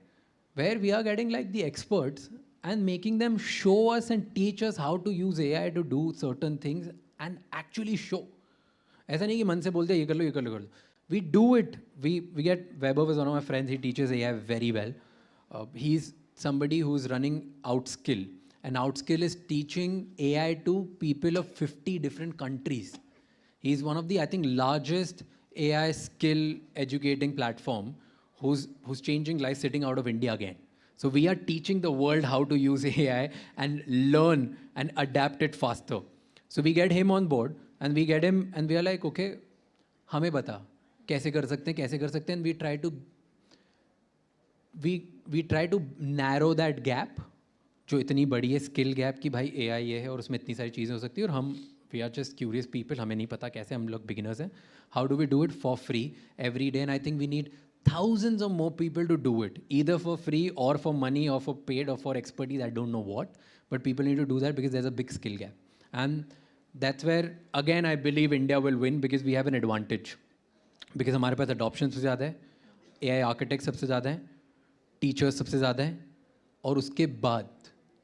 where we are getting like the experts and making them show us and teach us how to use AI to do certain things and actually show. ऐसा नहीं कि मन से बोलते ये कर लो ये कर लो कर लो. We do it. We get, Weber was one of my friends, he teaches AI very well. He's somebody who's running Outskill. And Outskill is teaching AI to people of 50 different countries. He's one of the, I think, largest AI skill educating platform who's changing life sitting out of India again. So we are teaching the world how to use AI and learn and adapt it faster. So we get him on board and we get him and we are like, okay, हमें बता कैसे कर सकते हैं, and we try to narrow that gap जो इतनी बड़ी है skill gap कि भाई AI ये है और उसमें इतनी सारी चीज़ें हो सकती है और हम we are just curious people, हमें नहीं पता कैसे, हम लोग beginners हैं. How do we do it for free every day? And I think we need thousands of more people to do it, either for free or for money or for paid or for expertise, I don't know what. But people need to do that because there's a big skill gap. And that's where, again, I believe India will win because we have an advantage. Because हमारे पास adoption सबसे ज़्यादा है, AI architects सबसे ज़्यादा हैं, teachers सबसे ज़्यादा हैं, और उसके बाद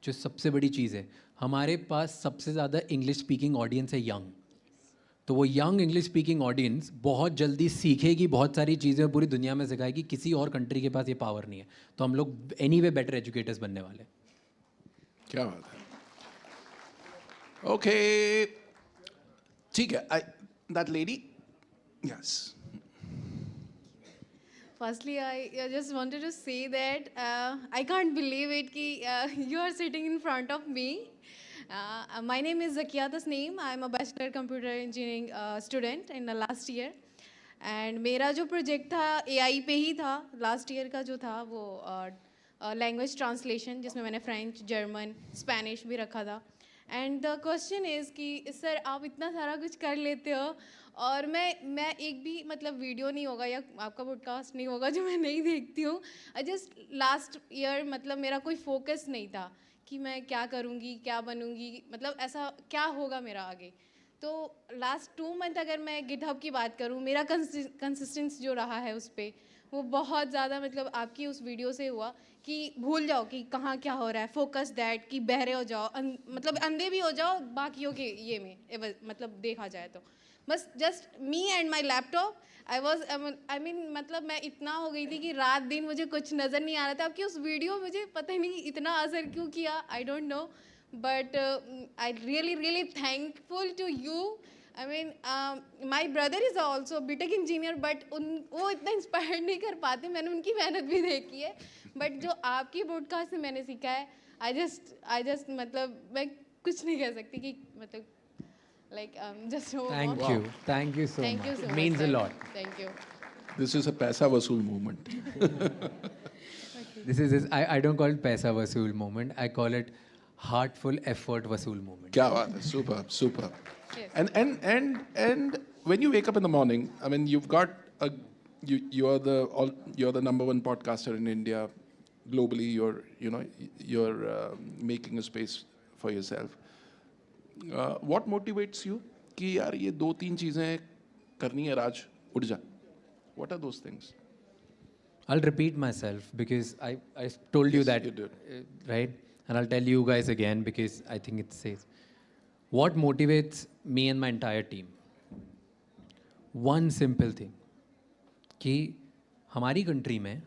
जो सबसे बड़ी चीज़ है, हमारे पास सबसे ज़्यादा इंग्लिश स्पीकिंग ऑडियंस है यंग. तो वो यंग इंग्लिश स्पीकिंग ऑडियंस बहुत जल्दी सीखेगी, बहुत सारी चीज़ें पूरी दुनिया में सिखाएगी. किसी और कंट्री के पास ये पावर नहीं है. तो हम लोग एनीवे बेटर एजुकेटर्स बनने वाले. क्या बात है. ओके, ठीक है. That lady, yes. Firstly, I just wanted to say that I can't believe it that you are sitting in front of me. My name is Zakia Tasneem. I am a Bachelor Computer Engineering student in the last year. And मेरा जो project था AI पे ही था. Last year का जो था वो language translation जिसमें मैंने French, German, Spanish भी रखा था. And the question is कि सर आप इतना सारा कुछ कर लेते हो और मैं एक भी मतलब वीडियो नहीं होगा या आपका पॉडकास्ट नहीं होगा जो मैं नहीं देखती हूँ. जस्ट लास्ट ईयर मतलब मेरा कोई फोकस नहीं था कि मैं क्या करूँगी, क्या बनूँगी, मतलब ऐसा क्या होगा मेरा आगे. तो लास्ट 2 मंथ अगर मैं गिटहब की बात करूँ, मेरा कंसिस्टेंस जो रहा है उस पर वो बहुत ज़्यादा मतलब आपकी उस वीडियो से हुआ कि भूल जाओ कि कहाँ क्या हो रहा है. फोकस दैट कि बहरे हो जाओ, मतलब अंधे भी हो जाओ बाकियों के ये में मतलब देखा जाए बस just me and my laptop I mean मतलब मैं इतना हो गई थी कि रात दिन मुझे कुछ नज़र नहीं आ रहा था. आपकी उस वीडियो मुझे पता ही नहीं इतना असर क्यों किया, I don't know, but I really thankful to you. I mean, my brother is also BTech engineer, but वो इतना इंस्पायर नहीं कर पाते. मैंने उनकी मेहनत भी देखी है, बट जो आपकी पॉडकास्ट से मैंने सीखा है, I just मतलब मैं कुछ नहीं कह सकती कि मतलब like just so Thank wow. you. Thank you so Thank much. you so It much, means a sir. lot. Thank you. This is a paisa vasool movement. I don't call it paisa vasool moment. I call it heartful effort vasool moment. Kya baat hai? Superb, superb. Yes. And when you wake up in the morning, I mean, you're the number one podcaster in India, globally. You're making a space for yourself. What motivates you? कि यार ये 2-3 चीजें करनी है राज, उठ जा. What are those things? I'll repeat myself because I told you Yes, that, you did. Right? And I'll tell you guys again because I think it says. What motivates me and my entire team? One simple thing. कि हमारी country में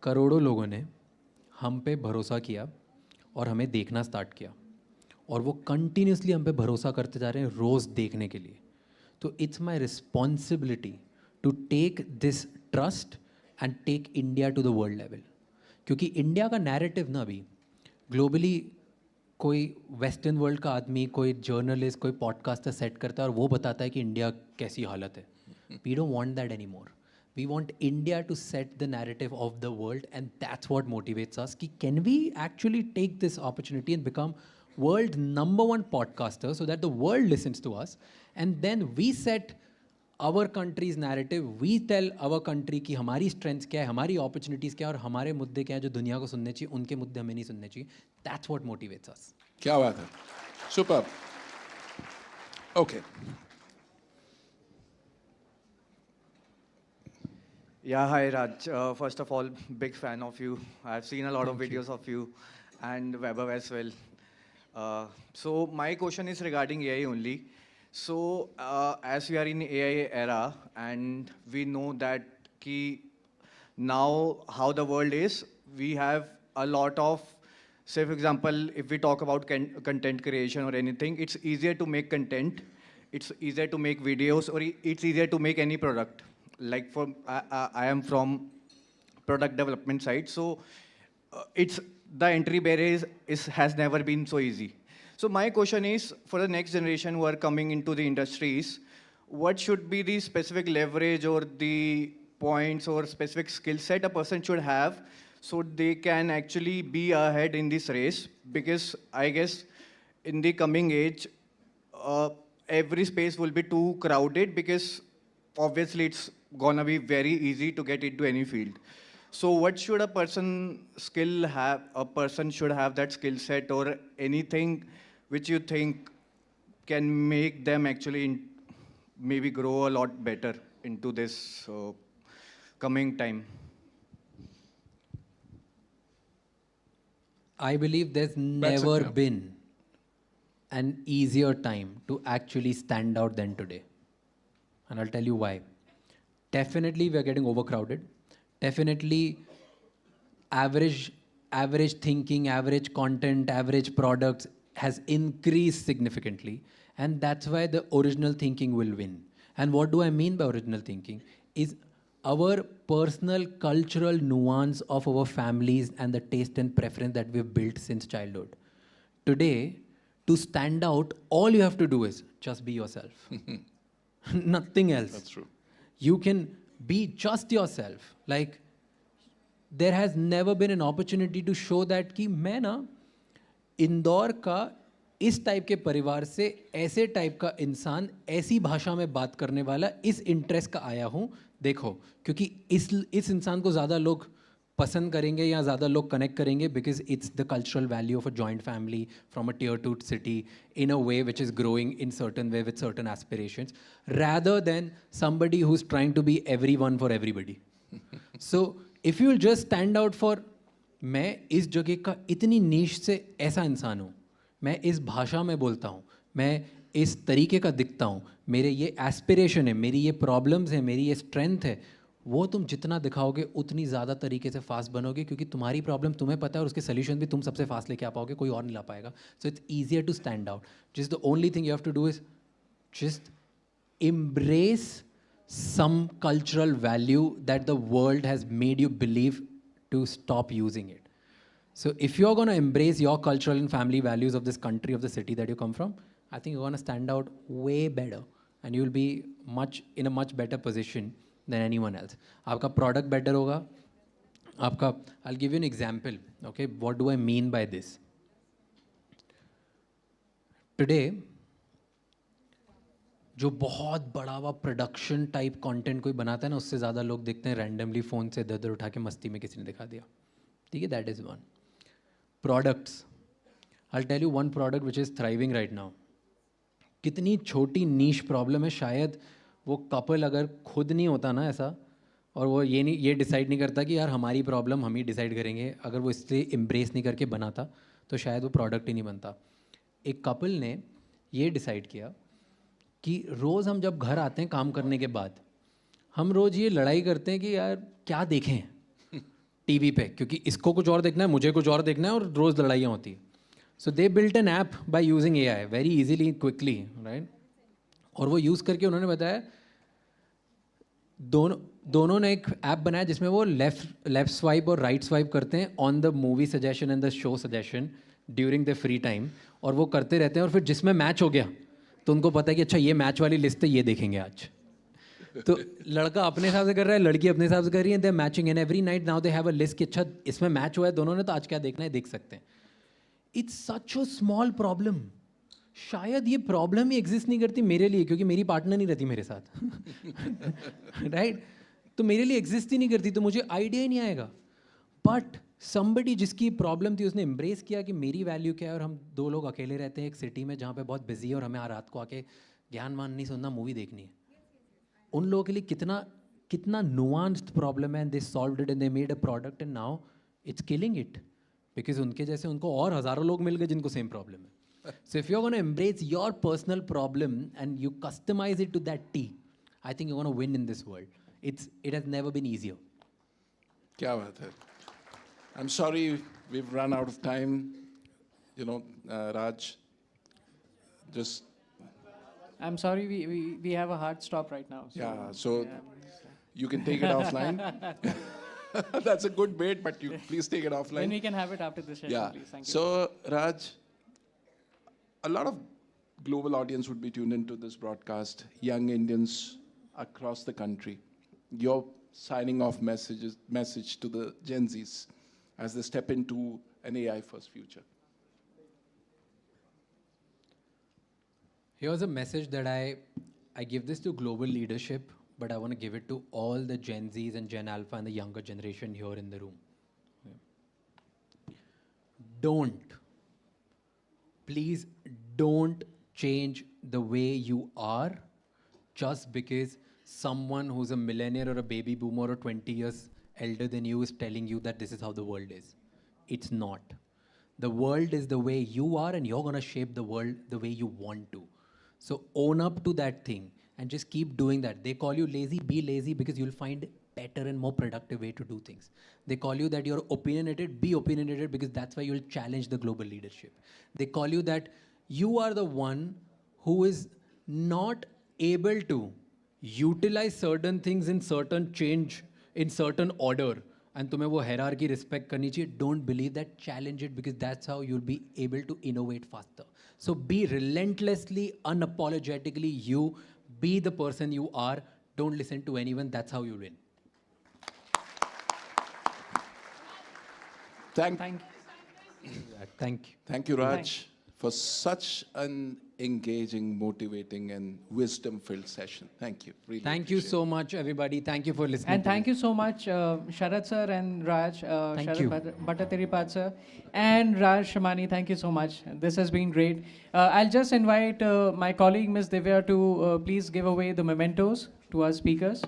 करोड़ों लोगों ने हम पे भरोसा किया और हमें देखना स्टार्ट किया और वो कंटिन्यूसली हम पे भरोसा करते जा रहे हैं रोज़ देखने के लिए. तो it's my responsibility to take this trust and take India to the world level. क्योंकि इंडिया का नैरेटिव ना अभी ग्लोबली कोई वेस्टर्न वर्ल्ड का आदमी, कोई जर्नलिस्ट, कोई पॉडकास्टर सेट करता है और वो बताता है कि इंडिया कैसी हालत है. We don't want that any more. We want India to set the narrative of the world, and that's what motivates us. Can we actually take this opportunity and become world #1 podcaster so that the world listens to us, and then we set our country's narrative. We tell our country कि हमारी strengths क्या है, हमारी opportunities क्या है और हमारे मुद्दे क्या है जो दुनिया को सुनने चाहिए, उनके मुद्दे हमें नहीं सुनने चाहिए. That's what motivates us. क्या बात है. Superb. Okay. Yeah, hi Raj. First of all, big fan of you. I've seen a lot of videos of you and Weber as well. So my question is regarding AI only. So as we are in AI era and we know that now how the world is, we have a lot of, say for example, if we talk about content creation or anything, it's easier to make content, it's easier to make videos, or it's easier to make any product. Like I am from product development side, so it's the entry barrier has never been so easy. So my question is, for the next generation who are coming into the industries, what should be the specific leverage or the points or specific skill set a person should have so they can actually be ahead in this race? Because I guess in the coming age, every space will be too crowded because obviously it's gonna be very easy to get into any field. So what should a person have? A person should have that skill set or anything which you think can make them actually maybe grow a lot better into this coming time. I believe there's never been an easier time to actually stand out than today. And I'll tell you why. Definitely we are getting overcrowded. Definitely average thinking, average content, average products has increased significantly. And that's why the original thinking will win. And what do I mean by original thinking? Is our personal cultural nuance of our families and the taste and preference that we've built since childhood. Today, to stand out, all you have to do is just be yourself. Nothing else. That's true. You can be just yourself. Like, there has never been an opportunity to show that कि मैं ना इंदौर का इस type के परिवार से ऐसे type का इंसान ऐसी भाषा में बात करने वाला इस इंटरेस्ट का आया हूँ. देखो, क्योंकि इस इंसान को ज़्यादा लोग पसंद करेंगे या ज़्यादा लोग कनेक्ट करेंगे because it's the cultural value of a joint family from a tier 2 city in a way which is growing in certain way with certain aspirations rather than somebody who's trying to be everyone for everybody. So if you'll just stand out for मैं इस जगह का इतनी नीश से ऐसा इंसान हूँ, मैं इस भाषा में बोलता हूँ, मैं इस तरीके का दिखता हूँ, मेरे ये एस्पिरेशन है, मेरी ये प्रॉब्लम्स है, मेरी ये स्ट्रेंथ है, वो तुम जितना दिखाओगे उतनी ज़्यादा तरीके से फास्ट बनोगे, क्योंकि तुम्हारी प्रॉब्लम तुम्हें पता है और उसके सोल्यूशन भी तुम सबसे फास्ट लेके आ पाओगे, कोई और नहीं ला पाएगा. So it's easier to stand out. Just the only thing you have to do is just embrace some cultural value that the world has made you believe to stop using it. So if you're going to embrace your cultural and family values of this country, of the city that you come from, I think you're going to stand out way better and you'll be in a much better position than anyone else. Aapka product better hoga. I'll give you an example. Okay, what do I mean by this? Today, जो बहुत बड़ा हुआ production type content कोई बनाता है ना, उससे ज़्यादा लोग देखते हैं रैंडमली फ़ोन से इधर उधर उठा के मस्ती में किसी ने दिखा दिया. ठीक है, that is one. Products, I tell you one product which is thriving right now. कितनी छोटी नीश प्रॉब्लम है, शायद वो कपल अगर खुद नहीं होता ना ऐसा, और वो ये डिसाइड नहीं करता कि यार हमारी प्रॉब्लम हम ही डिसाइड करेंगे, अगर वो इससे एम्ब्रेस नहीं करके बनाता तो शायद वो प्रोडक्ट ही नहीं बनता. एक कपल ने ये डिसाइड किया कि रोज़ हम जब घर आते हैं काम करने के बाद, हम रोज़ ये लड़ाई करते हैं कि यार क्या देखें टीवी पे, क्योंकि इसको कुछ और देखना है, मुझे कुछ और देखना है, और रोज़ लड़ाइयाँ होती हैं. So they built an app by using AI very easily, quickly, right. और वो यूज़ करके उन्होंने बताया, दोनों ने एक ऐप बनाया जिसमें वो लेफ्ट स्वाइप और राइट स्वाइप करते हैं on the movie suggestion and the show suggestion during the free time, और वो करते रहते हैं, और फिर जिसमें मैच हो गया तो उनको पता है कि अच्छा ये मैच वाली लिस्ट है, ये देखेंगे आज. तो लड़का अपने हिसाब से कर रहा है, लड़की अपने हिसाब से कर रही है. They matching and every night now they have a list कि अच्छा इसमें मैच हुआ है दोनों ने, तो आज क्या देखना है देख सकते हैं. It's such a small problem. शायद ये प्रॉब्लम ही एग्जिस्ट नहीं करती मेरे लिए, क्योंकि मेरी पार्टनर नहीं रहती मेरे साथ. राइट तो मेरे लिए एग्जिस्ट ही नहीं करती, तो मुझे आइडिया ही नहीं आएगा. बट somebody जिसकी प्रॉब्लम थी, उसने एम्ब्रेस किया कि मेरी वैल्यू क्या है, और हम दो लोग अकेले रहते हैं एक सिटी में जहाँ पे बहुत बिजी है, और हमें रात को आके ज्ञान मान नहीं सुनना, मूवी देखनी है. उन लोगों के लिए कितना नुआंस्ड प्रॉब्लम है, and they solved it and they made a product and now it's killing it, because उनके जैसे उनको और हज़ारों लोग मिल गए जिनको सेम प्रॉब्लम है. So if you are gonna embrace your personal problem and you customise it to that T, I think you gonna win in this world. It has never been easier. क्या बात है. I'm sorry we've run out of time. You know, Raj, just... I'm sorry we have a hard stop right now. So yeah, so you can take it offline. That's a good bait, but you please take it offline. Then we can have it after the session, please. Thank you. So, Raj, a lot of global audience would be tuned into this broadcast, young Indians across the country. Your signing off message to the Gen Zs as they step into an AI-first future. Here's a message that I give this to global leadership, but I want to give it to all the Gen Zs and Gen Alpha and the younger generation here in the room. Please don't change the way you are just because someone who's a millennial or a baby boomer or 20 years elder than you is telling you that this is how the world is. It's not. The world is the way you are, and you're going to shape the world the way you want to. So own up to that thing and just keep doing that. They call you lazy, be lazy, because you'll find better and more productive way to do things. They call you that you're opinionated, be opinionated, because that's why you'll challenge the global leadership. They call you that you are the one who is not able to utilize certain things in certain change, in certain order, and तुम्हें वो hierarchy respect करनी चाहिए. Don't believe that, challenge it, because that's how you'll be able to innovate faster. So be relentlessly, unapologetically you, be the person you are. Don't listen to anyone, that's how you win. Thank you, Raj, for such an engaging, motivating, and wisdom-filled session. Thank you. Really Thank you so much, everybody. Thank you for listening. And thank you so much, Sharad sir and Raj, Sharad Bhattatiripad sir, and Raj Shamani. Thank you so much. This has been great. I'll just invite my colleague, Ms. Divya, to please give away the mementos to our speakers.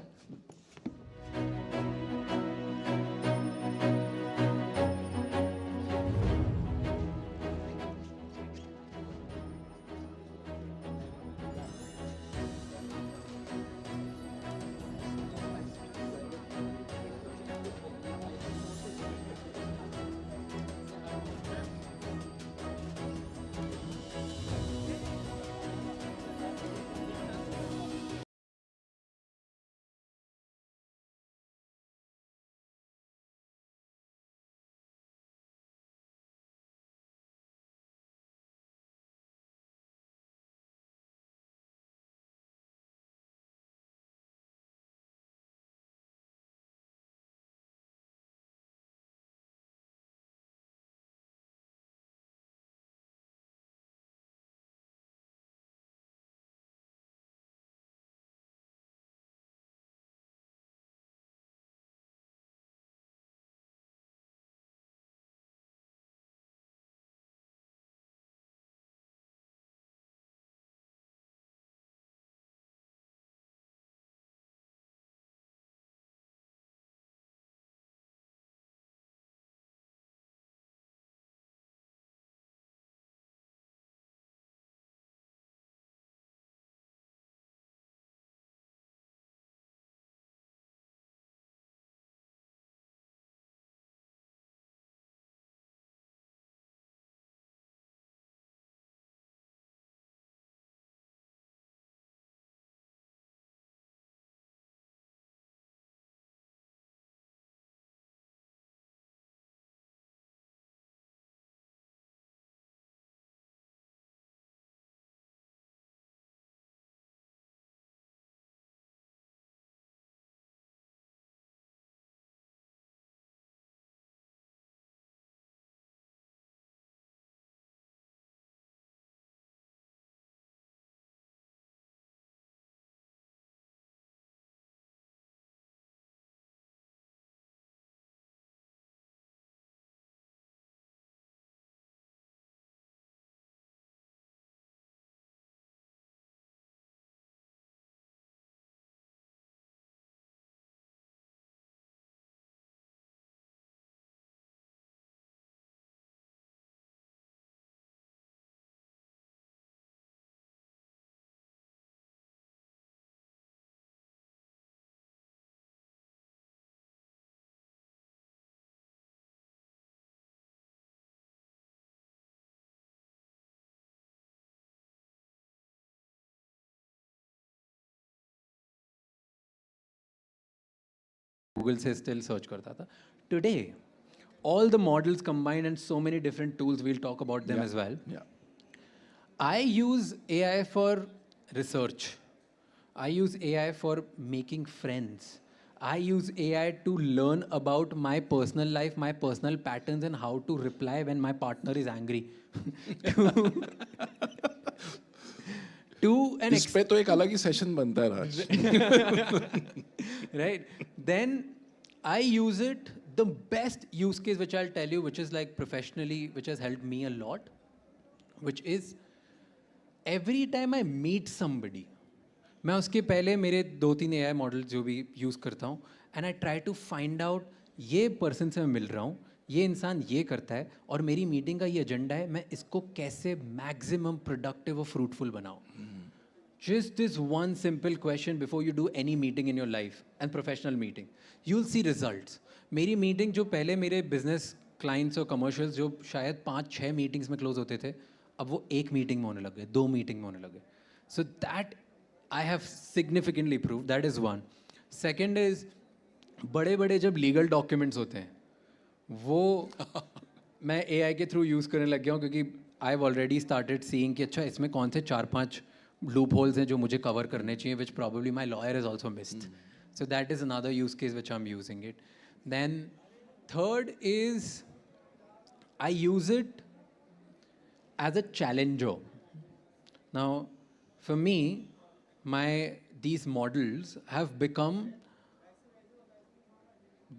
Google से still search करता था. Today, all the models combined and so many different tools, we'll talk about them as well. I use AI for research. I use AI for making friends. I use AI to learn about my personal life, my personal patterns, and how to reply when my partner is angry. इस पे तो एक अलग ही session बनता है राज. Right. Then I use it. The best use case which I'll tell you, which is like professionally, which has helped me a lot, which is every time I meet somebody, मैं उसके पहले मेरे 2-3 AI model जो भी use करता हूँ, and I try to find out ये person से मैं मिल रहा हूँ, ये इंसान ये करता है और मेरी मीटिंग का ये एजेंडा है, मैं इसको कैसे मैक्सिमम प्रोडक्टिव और फ्रूटफुल बनाऊँ. Just this one simple question before you do any meeting in your life and professional meeting, you'll see results. मेरी मीटिंग जो पहले मेरे बिजनेस क्लाइंट्स और कमर्शियल्स जो शायद 5-6 मीटिंग्स में क्लोज होते थे, अब वो 1 मीटिंग में होने लगे, 2 मीटिंग में होने लगे. So that I have significantly improved. That is one. Second is बड़े-बड़े जब legal documents होते हैं, वो मैं AI के थ्रू यूज़ करने लग गया हूँ क्योंकि I've already started seeing कि अच्छा इसमें कौन से 4-5 loopholes हैं जो मुझे cover करने चाहिए, which probably my lawyer has also missed. So that is another use case which I'm using it. Then third is I use it as a challenger. Now, for me, these models have become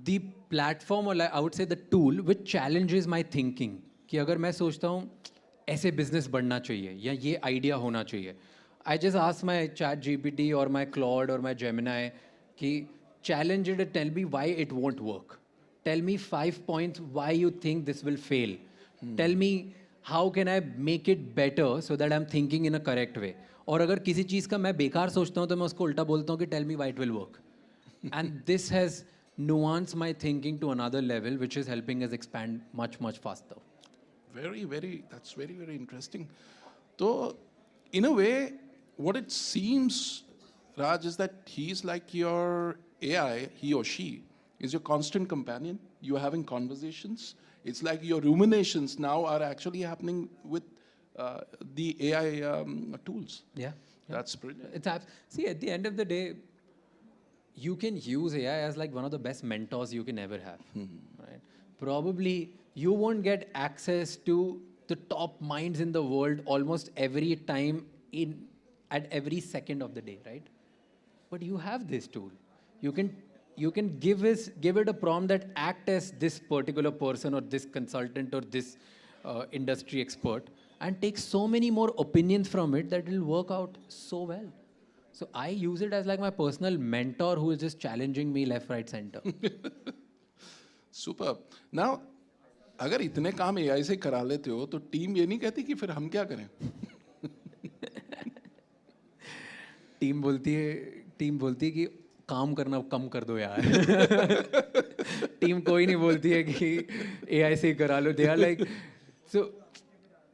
the platform, or I would say the tool which challenges my thinking. कि अगर मैं सोचता हूँ ऐसे business बढ़ना चाहिए या ये idea होना चाहिए, I just ask my chat GPT or my Claude or my Gemini कि challenge it and tell me why it won't work. Tell me 5 points why you think this will fail. Tell me how can I make it better so that I'm thinking in a correct way. और अगर किसी चीज़ का मैं बेकार सोचता हूँ तो मैं उसको उल्टा बोलता हूँ कि tell me why it will work. And this has nuanced my thinking to another level, which is helping us expand much faster. That's very interesting. So, in a way, what it seems, Raj, is that he's like your AI, he or she is your constant companion. You're having conversations. It's like your ruminations now are actually happening with the AI tools. Yeah. That's brilliant. See, at the end of the day, you can use AI as like one of the best mentors you can ever have. Right? Probably you won't get access to the top minds in the world almost every time at every second of the day, right? But you have this tool. You can give it a prompt that act as this particular person or this consultant or this industry expert and take so many more opinions from it that it will work out so well. So I use it as like my personal mentor who is just challenging me left, right, center. Superb. Now, अगर इतने काम AI से करा लेते हो तो team ये नहीं कहती कि फिर हम क्या करें? टीम बोलती है कि काम करना कम कर दो यार. टीम कोई नहीं बोलती है कि AI से करा लो. They are like, so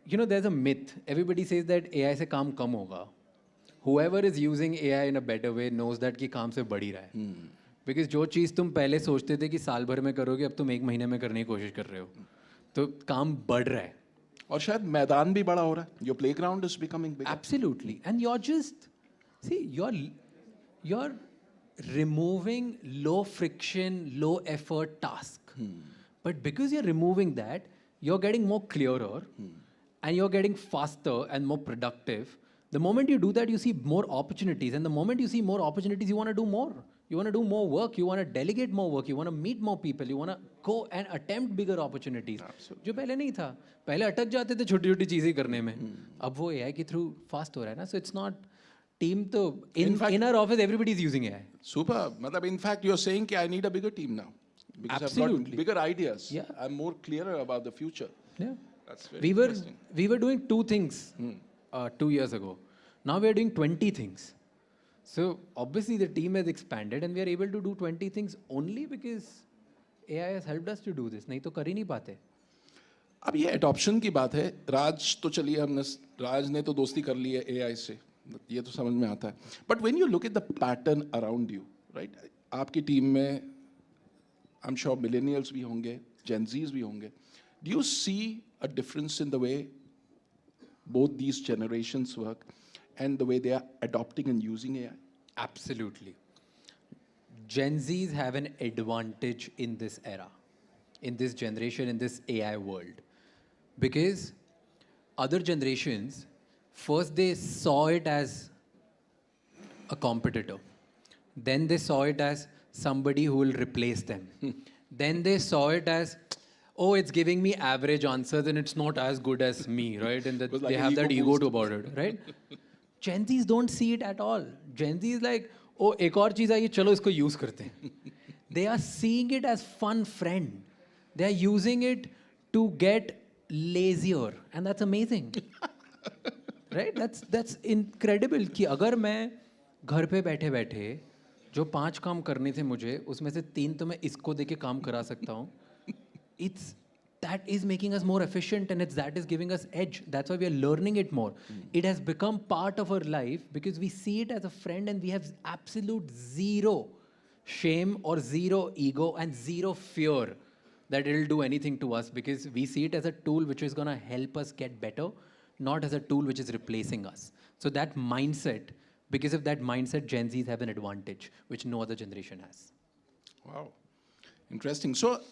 you know, there's a myth. Everybody says that AI से काम कम होगा. Whoever is using AI in a better way knows that कि काम से बढ़ ही रहा है. Because जो चीज़ तुम पहले सोचते थे कि साल भर में करोगे, अब तुम 1 महीने में करने की कोशिश कर रहे हो. तो काम बढ़ रहा है. और शायद मैदान भी बड़ा हो रहा है. Your playground is becoming bigger. Absolutely. And you're just, see, you're removing low friction, low effort task. But because you're removing that, you're getting more clearer and you're getting faster and more productive. The moment you do that, you see more opportunities. And the moment you see more opportunities, you want to do more. You want to do more work. You want to delegate more work. You want to meet more people. You want to go and attempt bigger opportunities. जो पहले नहीं था. पहले अटक जाते थे छोटी-छोटी चीजें करने में. अब वो AI के through fast हो रहा है ना. So it's not team तो in our office everybody is using AI. Super. मतलब in fact you're saying कि I need a bigger team now. Because Absolutely. I've got bigger ideas. Yeah. I'm more clearer about the future. Yeah. That's very interesting. We were doing 2 things 2 years ago. Now we are doing 20 things. So obviously the team has expanded and we are able to do 20 things only because AI has helped us to do this. नहीं तो कर ही नहीं पाते. अब ये adoption की बात है. राज तो चलिए राज ने तो दोस्ती कर ली है AI से. ये तो समझ में आता है. But when you look at the pattern around you, right? आपकी टीम में I'm sure millennials भी होंगे, Gen Zs भी होंगे. Do you see a difference in the way both these generations work and the way they are adopting and using AI? Absolutely. Gen Zs have an advantage in this era, in this generation, in this AI world. Because other generations, first they saw it as a competitor. Then they saw it as somebody who will replace them. Then they saw it as, oh, it's giving me average answers and it's not as good as me, right? And that was like they an have that ego ego boost. to about it, right? Gen Zs don't see it at all. Gen Z is like, oh, एक और चीज़ आई, चलो इसको use करते हैं. They are seeing it as fun friend. They are using it to get lazier, and that's amazing. Right? That's incredible कि अगर मैं घर पे बैठे बैठे जो 5 काम करने थे मुझे उसमें से 3 तो मैं इसको देके काम करा सकता हूँ. It's that is making us more efficient and that is giving us edge. That's why we are learning it more. It has become part of our life because we see it as a friend and we have absolute zero shame or zero ego and zero fear that it'll do anything to us because we see it as a tool which is going to help us get better, not as a tool which is replacing us. So that mindset, because of that mindset, Gen Zs have an advantage which no other generation has. Wow. Interesting. So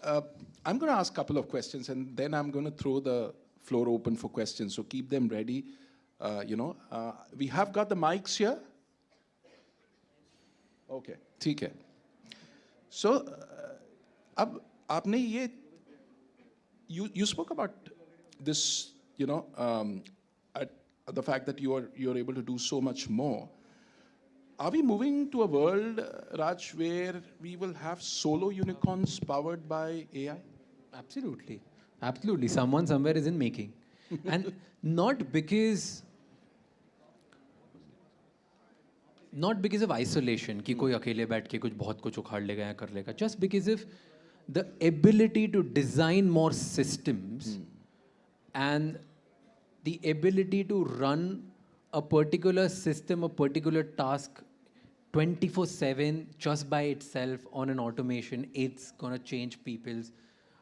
I'm going to ask a couple of questions and then I'm going to throw the floor open for questions. So keep them ready. We have got the mics here. Okay, ठीक है. So अब आपने ये you spoke about this, the fact that you're able to do so much more. Are we moving to a world, Raj, where we will have solo unicorns powered by AI? Absolutely. Absolutely. Someone somewhere is in making. And not because of isolation, कि कोई अकेले बैठ के कुछ बहुत कुछ उखाड़ लेगा या कर लेगा. Just because of the ability to design more systems and the ability to run a particular system, a particular task 24/7 just by itself on an automation, it's going to change people's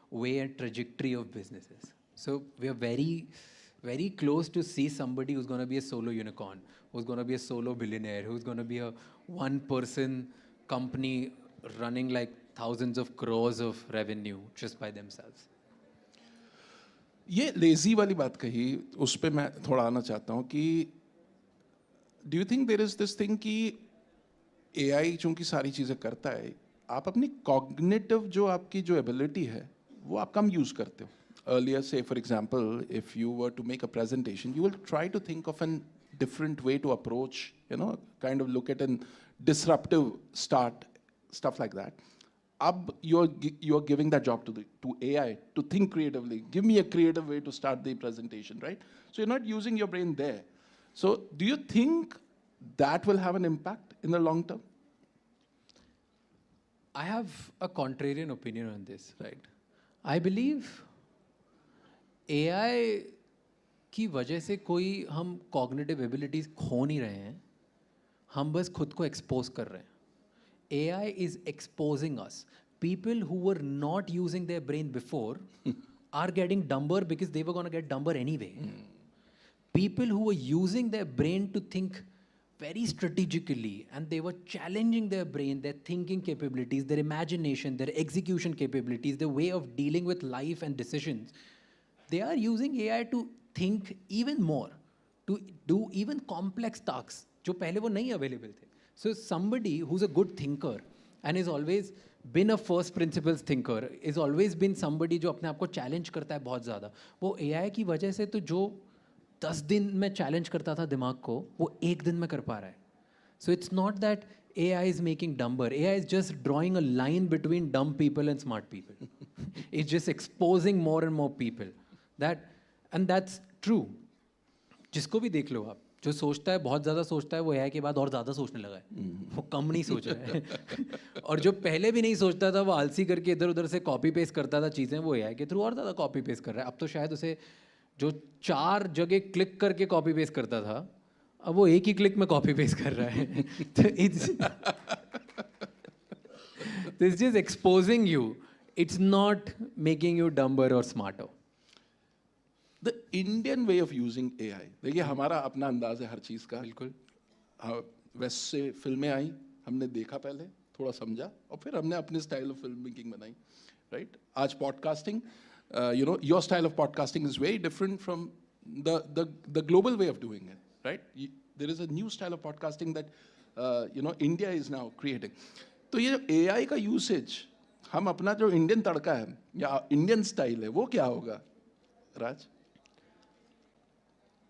way and trajectory of businesses. So we are very, very close to see somebody who's going to be a solo unicorn, who's going to be a solo billionaire, who's going to be a one-person company running like thousands of crores of revenue just by themselves. ये lazy वाली बात कही, उस पे मैं थोड़ा आना चाहता हूँ कि do you think there is this thing कि AI चूंकि सारी चीजें करता है, आप अपनी cognitive जो आपकी जो ability है, वो आप कम use करते हो. Earlier, say for example, if you were to make a presentation, you will try to think of a different way to approach, kind of look at a disruptive start, stuff like that. Ab you're giving that job to AI to think creatively. Give me a creative way to start the presentation, right? So you're not using your brain there. So do you think that will have an impact in the long term? I have a contrarian opinion on this, right? I believe AI की वजह से कोई हम cognitive abilities खो नहीं रहे हैं, हम बस खुद को expose कर रहे हैं. AI is exposing us. People who were not using their brain before are getting dumber because they were going to get dumber anyway. People who were using their brain to think very strategically and they were challenging their brain, their thinking capabilities, their imagination, their execution capabilities, their way of dealing with life and decisions, they are using AI to think even more, to do even complex tasks जो पहले वो नहीं available थे. So somebody who's a good thinker and has always been a first principles thinker, is always been somebody जो अपने आप को challenge करता है बहुत ज़्यादा, वो AI की वजह से तो जो 10 दिन में challenge करता था दिमाग को, वो 1 दिन में कर पा रहा है. So it's not that AI is making dumber. AI is just drawing a line between dumb people and smart people. It's just exposing more and more people. And that's true. जिसको भी देख लो आप, जो सोचता है बहुत ज़्यादा सोचता है वो AI के बाद और ज़्यादा सोचने लगा है. वो कम नहीं सोच रहा है. और जो पहले भी नहीं सोचता था वो आलसी करके इधर उधर से कॉपी पेस्ट करता था चीज़ें, वो AI के थ्रू और ज़्यादा कॉपी पेस्ट कर रहा है. अब तो शायद उसे जो 4 जगह क्लिक करके कॉपी पेस्ट करता था, अब वो एक ही क्लिक में कॉपी पेस्ट कर रहा है. तो it's just exposing you it's not making you dumber or smarter. The Indian way of using AI, देखिए हमारा अपना अंदाज है हर चीज़ का. बिल्कुल. वैसे फिल्में आई, हमने देखा पहले, थोड़ा समझा, और फिर हमने अपने स्टाइल ऑफ फिल्म मेकिंग बनाई, right? आज podcasting, you know, your style of podcasting is very different from the global way of doing it, right? There is a new style of podcasting that you know India is now creating. तो ये AI का usage, हम अपना जो Indian तड़का है या Indian style है वो क्या होगा, राज?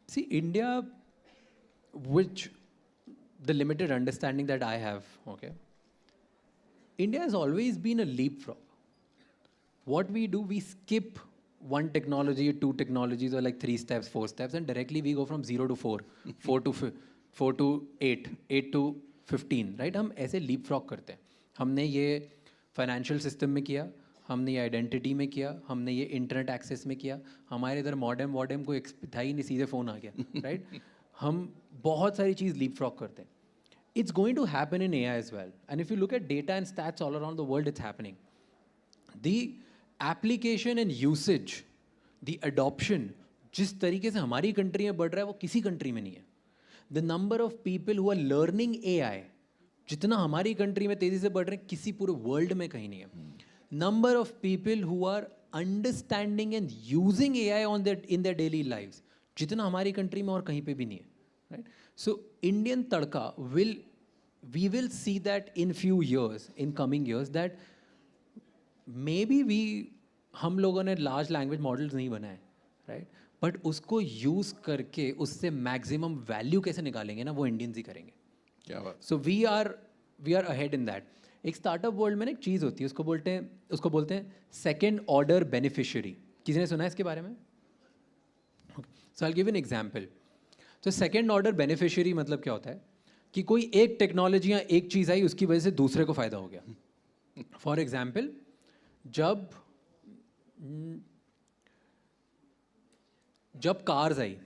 See, India, which the limited understanding that I have, okay, India has always been a leapfrog. What we do, we skip one technology, two technologies, or like 3 steps, 4 steps, and directly we go from 0 to 4, 4 to 8, 8 to 15, right? हम ऐसे leapfrog करते हैं. हमने ये financial system में किया, हमने ये आइडेंटिटी में किया, हमने ये इंटरनेट एक्सेस में किया, हमारे इधर मॉडेम कोई था ही नहीं, सीधे फ़ोन आ गया, राइट? हम बहुत सारी चीज़ लीप फ्रॉग करते हैं. It's going to happen in AI as well. And if you look at data and stats all around the world, it's happening. The application and usage, the adoption, जिस तरीके से हमारी country में बढ़ रहा है वो किसी कंट्री में नहीं है. The number of people who are learning AI, जितना हमारी कंट्री में तेज़ी से बढ़ रहे हैं किसी पूरे वर्ल्ड में कहीं नहीं है. Number of people who are understanding and using AI in their daily lives, जितना हमारी कंट्री में और कहीं पे भी नहीं है, right? So Indian tadka we will see that in few years, in coming years, that maybe हम लोगों ने large language models नहीं बनाए, right? But उसको use करके उससे maximum value कैसे निकालेंगे ना वो Indians ही करेंगे. क्या बात? So we are ahead in that. एक स्टार्टअप वर्ल्ड में ना एक चीज़ होती है, उसको बोलते हैं सेकेंड ऑर्डर बेनिफिशियरी. किसी ने सुना है इसके बारे में? सो आई गिव एन एग्जांपल. तो सेकेंड ऑर्डर बेनिफिशियरी मतलब क्या होता है कि कोई एक टेक्नोलॉजी या एक चीज़ आई उसकी वजह से दूसरे को फ़ायदा हो गया. फॉर एग्जांपल, जब कार्स आई,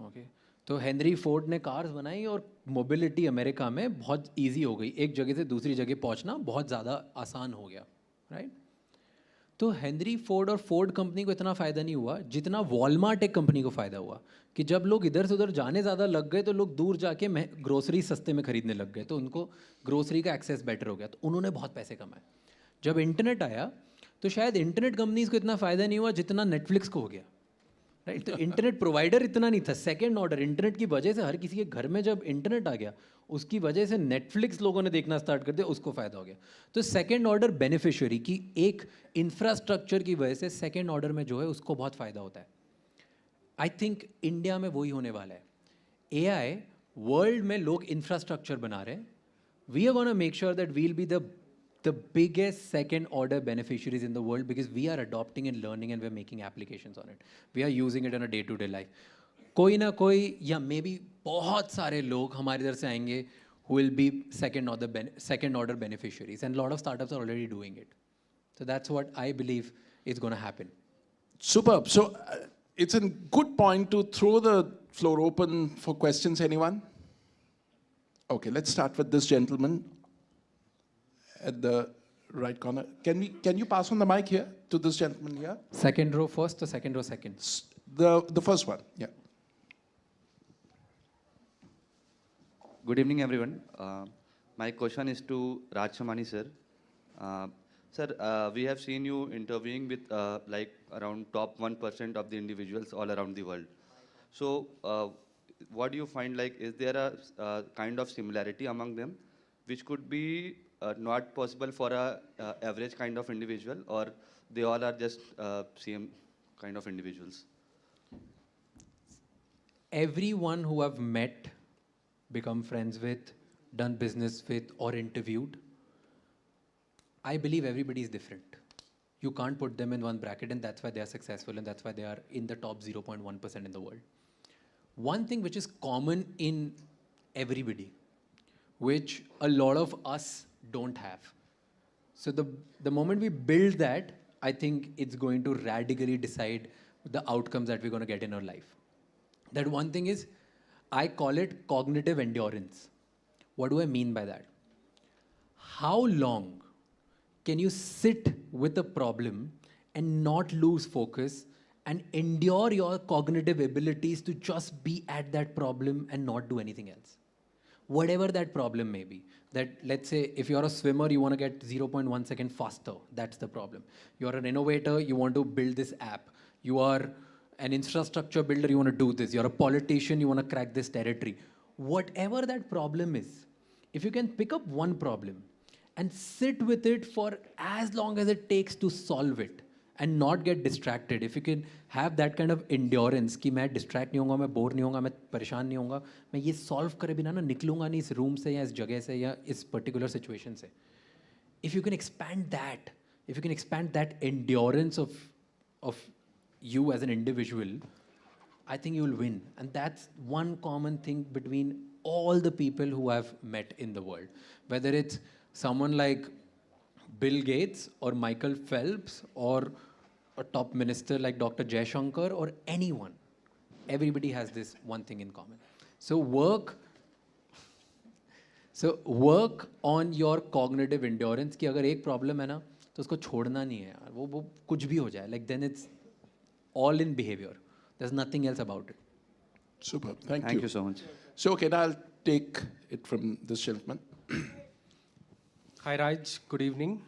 ओके, तो हेनरी फोर्ड ने कार्स बनाई और मोबिलिटी अमेरिका में बहुत इजी हो गई. एक जगह से दूसरी जगह पहुंचना बहुत ज़्यादा आसान हो गया, राइट? तो हेनरी फोर्ड और फोर्ड कंपनी को इतना फ़ायदा नहीं हुआ जितना वॉलमार्ट एक कंपनी को फ़ायदा हुआ. कि जब लोग इधर से उधर जाने ज़्यादा लग गए तो लोग दूर जाके ग्रोसरी सस्ते में ख़रीदने लग गए, तो उनको ग्रोसरी का एक्सेस बेटर हो गया, तो उन्होंने बहुत पैसे कमाए. जब इंटरनेट आया तो शायद इंटरनेट कंपनीज़ को इतना फ़ायदा नहीं हुआ जितना नेटफ्लिक्स को हो गया, राइट? तो इंटरनेट प्रोवाइडर इतना नहीं था. सेकेंड ऑर्डर इंटरनेट की वजह से हर किसी के घर में जब इंटरनेट आ गया उसकी वजह से नेटफ्लिक्स लोगों ने देखना स्टार्ट कर दिया, उसको फ़ायदा हो गया. तो सेकेंड ऑर्डर बेनिफिशियरी की एक इंफ्रास्ट्रक्चर की वजह से सेकेंड ऑर्डर में जो है उसको बहुत फ़ायदा होता है. आई थिंक इंडिया में वही होने वाला है. AI वर्ल्ड में लोग इंफ्रास्ट्रक्चर बना रहे हैं. We are gonna make sure that we'll be the biggest second order beneficiaries in the world because we are adopting and learning and we're making applications on it. We are using it in a day-to-day life. कोई ना कोई या may be बहुत सारे लोग हमारे इधर से आएंगे who will be second order beneficiaries, and a lot of startups are already doing it. So that's what I believe is going to happen. Superb. So it's a good point to throw the floor open for questions. Anyone? Okay, let's start with this gentleman at the right corner. Can you pass on the mic here to this gentleman here? Second row first or second row second? The first one, yeah. Good evening, everyone. My question is to Raj Shamani, sir. Sir, we have seen you interviewing with like around top 1% of the individuals all around the world. So what do you find, like, is there a kind of similarity among them which could be not possible for a average kind of individual, or they all are just same kind of individuals? Everyone who I've met, become friends with, done business with, or interviewed, I believe everybody is different. You can't put them in one bracket, and that's why they are successful, and that's why they are in the top 0.1% in the world. One thing which is common in everybody, which a lot of us don't have. So the moment we build that, I think it's going to radically decide the outcomes that we're going to get in our life. That one thing is, I call it cognitive endurance. What do I mean by that? How long can you sit with a problem and not lose focus and endure your cognitive abilities to just be at that problem and not do anything else? Whatever that problem may be. That, let's say, if you're a swimmer, you want to get 0.1 second faster. That's the problem. You're an innovator, you want to build this app. You are an infrastructure builder, you want to do this. You're a politician, you want to crack this territory. Whatever that problem is, if you can pick up one problem and sit with it for as long as it takes to solve it and not get distracted, if you can have that kind of endurance कि मैं distract नहीं होऊंगा, मैं bore नहीं होऊंगा, मैं परेशान नहीं होऊंगा, मैं ये solve करे बिना ना निकलूंगा नहीं इस room से या इस जगह से या इस particular situation से. If you can expand that, if you can expand that endurance of you as an individual, I think you will win. And that's one common thing between all the people who I've met in the world. Whether it's someone like Bill Gates or Michael Phelps or a top minister like Dr. Jaishankar or anyone, everybody has this one thing in common. So work on your cognitive endurance कि अगर एक problem है ना तो उसको छोड़ना नहीं है यार, वो कुछ भी हो जाए, like then it's all in behavior. There's nothing else about it. Super. Thank you. Thank you so much. So, okay, now I'll take it from this gentleman. Hi Raj, good evening.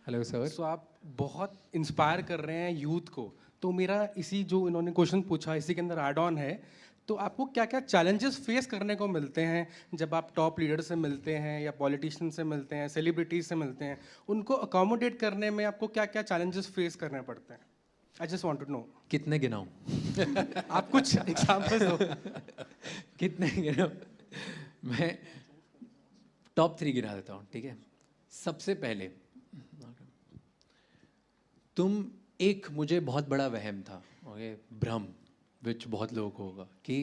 Hello sir. So आप बहुत inspire कर रहे हैं youth को, तो मेरा इसी जो इन्होंने क्वेश्चन पूछा इसी के अंदर ऐड ऑन है, तो आपको क्या क्या चैलेंजेस फेस करने को मिलते हैं जब आप टॉप लीडर से मिलते हैं या पॉलिटिशियन से मिलते हैं, सेलिब्रिटीज से मिलते हैं, उनको अकोमोडेट करने में आपको क्या क्या चैलेंजेस फेस करने पड़ते हैं? I just want to know. कितने गिनाऊं? आप कुछ एग्जांपल्स दो. कितने गिनाऊं? मैं टॉप 3 गिना देता हूँ, ठीक है? सबसे पहले एक मुझे बहुत बड़ा वहम था, ओके, भ्रम, विच बहुत लोगों को होगा कि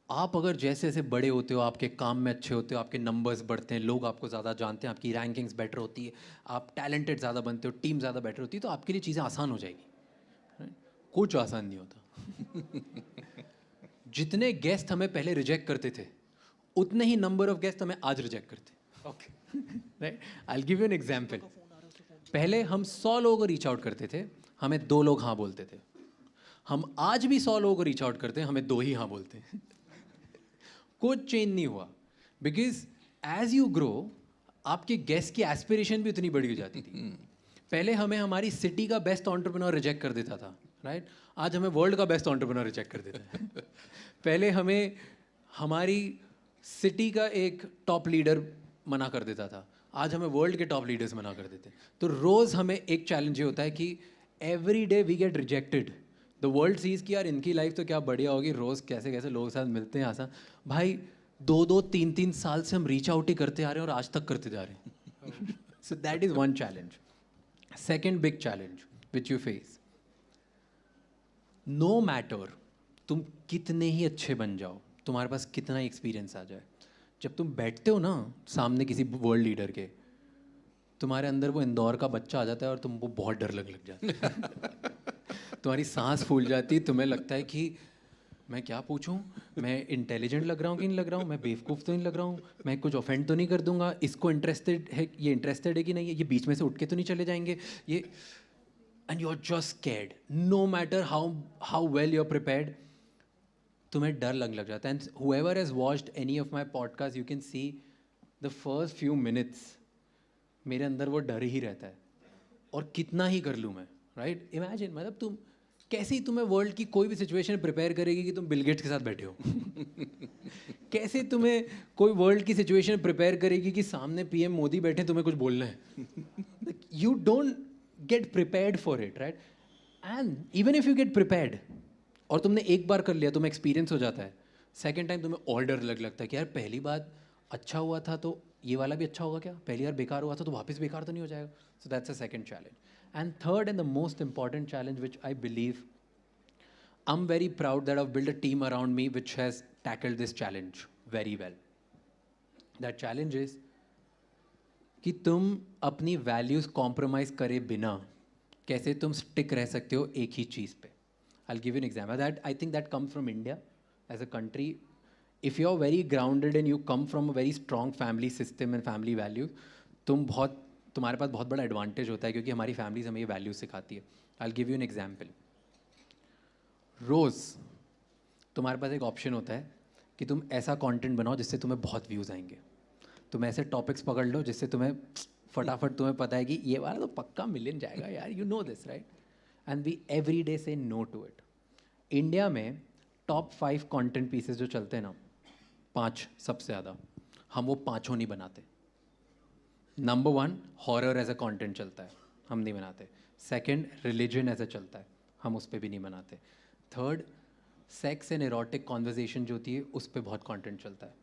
आप अगर जैसे जैसे बड़े होते हो, आपके काम में अच्छे होते हो, आपके नंबर्स बढ़ते हैं, लोग आपको ज़्यादा जानते हैं, आपकी रैंकिंग्स बेटर होती है, आप टैलेंटेड ज़्यादा बनते हो, टीम ज़्यादा बेटर होती है, तो आपके लिए चीज़ें आसान हो जाएगी. कुछ आसान नहीं होता. जितने गेस्ट हमें पहले रिजेक्ट करते थे, उतने ही नंबर ऑफ गेस्ट हमें आज रिजेक्ट करते हैं. Okay, right. I will give you an example. पहले हम 100 लोगों को रीच आउट करते थे, हमें 2 लोग हाँ बोलते थे. हम आज भी 100 लोगों को रीच आउट करते हैं, हमें 2 ही हाँ बोलते हैं. कुछ चेंज नहीं हुआ, बिकॉज एज यू ग्रो आपके गेस्ट की एस्पिरेशन भी उतनी बड़ी हो जाती थी. पहले हमें हमारी सिटी का बेस्ट एंटरप्रेन्योर रिजेक्ट कर देता था, राइट. आज हमें वर्ल्ड का बेस्ट एंटरप्रेन्योर रिजेक्ट कर देता है. पहले हमें हमारी सिटी का एक टॉप लीडर मना कर देता था, आज हमें वर्ल्ड के टॉप लीडर्स मना कर देते हैं. तो रोज़ हमें एक चैलेंज ये होता है कि every day we get rejected. The world sees कि यार इनकी लाइफ तो क्या बढ़िया होगी, रोज़ कैसे कैसे लोगों के साथ मिलते हैं आसान. भाई 2-3 साल से हम रीच आउट ही करते आ रहे हैं और आज तक करते जा रहे हैं. So that is one challenge. Second big challenge which you face, no matter तुम कितने ही अच्छे बन जाओ, तुम्हारे पास कितना ही एक्सपीरियंस आ जाए, जब तुम बैठते हो ना सामने किसी वर्ल्ड लीडर के, तुम्हारे अंदर वो इंदौर का बच्चा आ जाता है और तुमको बहुत डर लग जाता है. तुम्हारी सांस फूल जाती है, तुम्हें लगता है कि मैं क्या पूछूं, मैं इंटेलिजेंट लग रहा हूँ कि नहीं लग रहा हूँ, मैं बेवकूफ़ तो नहीं लग रहा हूँ, मैं कुछ ऑफेंड तो नहीं कर दूंगा, इसको इंटरेस्टेड है, ये इंटरेस्टेड है कि नहीं है, ये बीच में से उठ के तो नहीं चले जाएंगे ये. And you are just scared, no matter how well you are prepared, तुम्हें डर लग जाता है. And whoever has watched any of my podcast, you can see the first few minutes मेरे अंदर वो डर ही रहता है, और कितना ही कर लूँ मैं, राइट. इमेजिन, मतलब तुम कैसे ही तुम्हें वर्ल्ड की कोई भी सिचुएशन प्रिपेयर करेगी कि तुम बिल गेट्स के साथ बैठे हो. कैसे तुम्हें कोई वर्ल्ड की सिचुएशन प्रिपेयर करेगी कि सामने पीएम मोदी बैठे, तुम्हें कुछ बोलना है. You don't get prepared for it, right. And even if you get prepared और तुमने एक बार कर लिया, तुम्हें एक्सपीरियंस हो जाता है, सेकेंड टाइम तुम्हें और डर लगता है कि यार पहली बार अच्छा हुआ था तो ये वाला भी अच्छा होगा क्या, पहली बार बेकार हुआ था तो वापस बेकार तो नहीं हो जाएगा. So that's a second challenge. And third and the most important challenge, which I believe, I'm very proud that I've built a team around me which has tackled this challenge very well. That challenge is कि तुम अपनी values compromise करे बिना कैसे तुम stick रह सकते हो एक ही चीज़ पे. I'll give you an example. That I think that comes from India as a country. If you're very grounded and you come from a very strong family system and family values, तुम्हारे पास बहुत बड़ा advantage होता है क्योंकि हमारी families हमें ये values सिखाती है. I will give you an example. रोज़ तुम्हारे पास एक ऑप्शन होता है कि तुम ऐसा कंटेंट बनाओ जिससे तुम्हें बहुत व्यूज़ आएंगे. तुम ऐसे टॉपिक्स पकड़ लो जिससे तुम्हें फटाफट तुम्हें पता है कि ये वाला तो पक्का मिलियन जाएगा यार. You know this right. And we every day say no to it. India में टॉप 5 कंटेंट पीसेस जो चलते हैं ना, 5 सबसे ज़्यादा, हम वो 5 नहीं बनाते. Number 1 horror as a content चलता है, हम नहीं बनाते. सेकंड रिलीजन एज अ चलता है, हम उस पर भी नहीं बनाते. Third sex and erotic conversation जो होती है उस पर बहुत कंटेंट चलता है,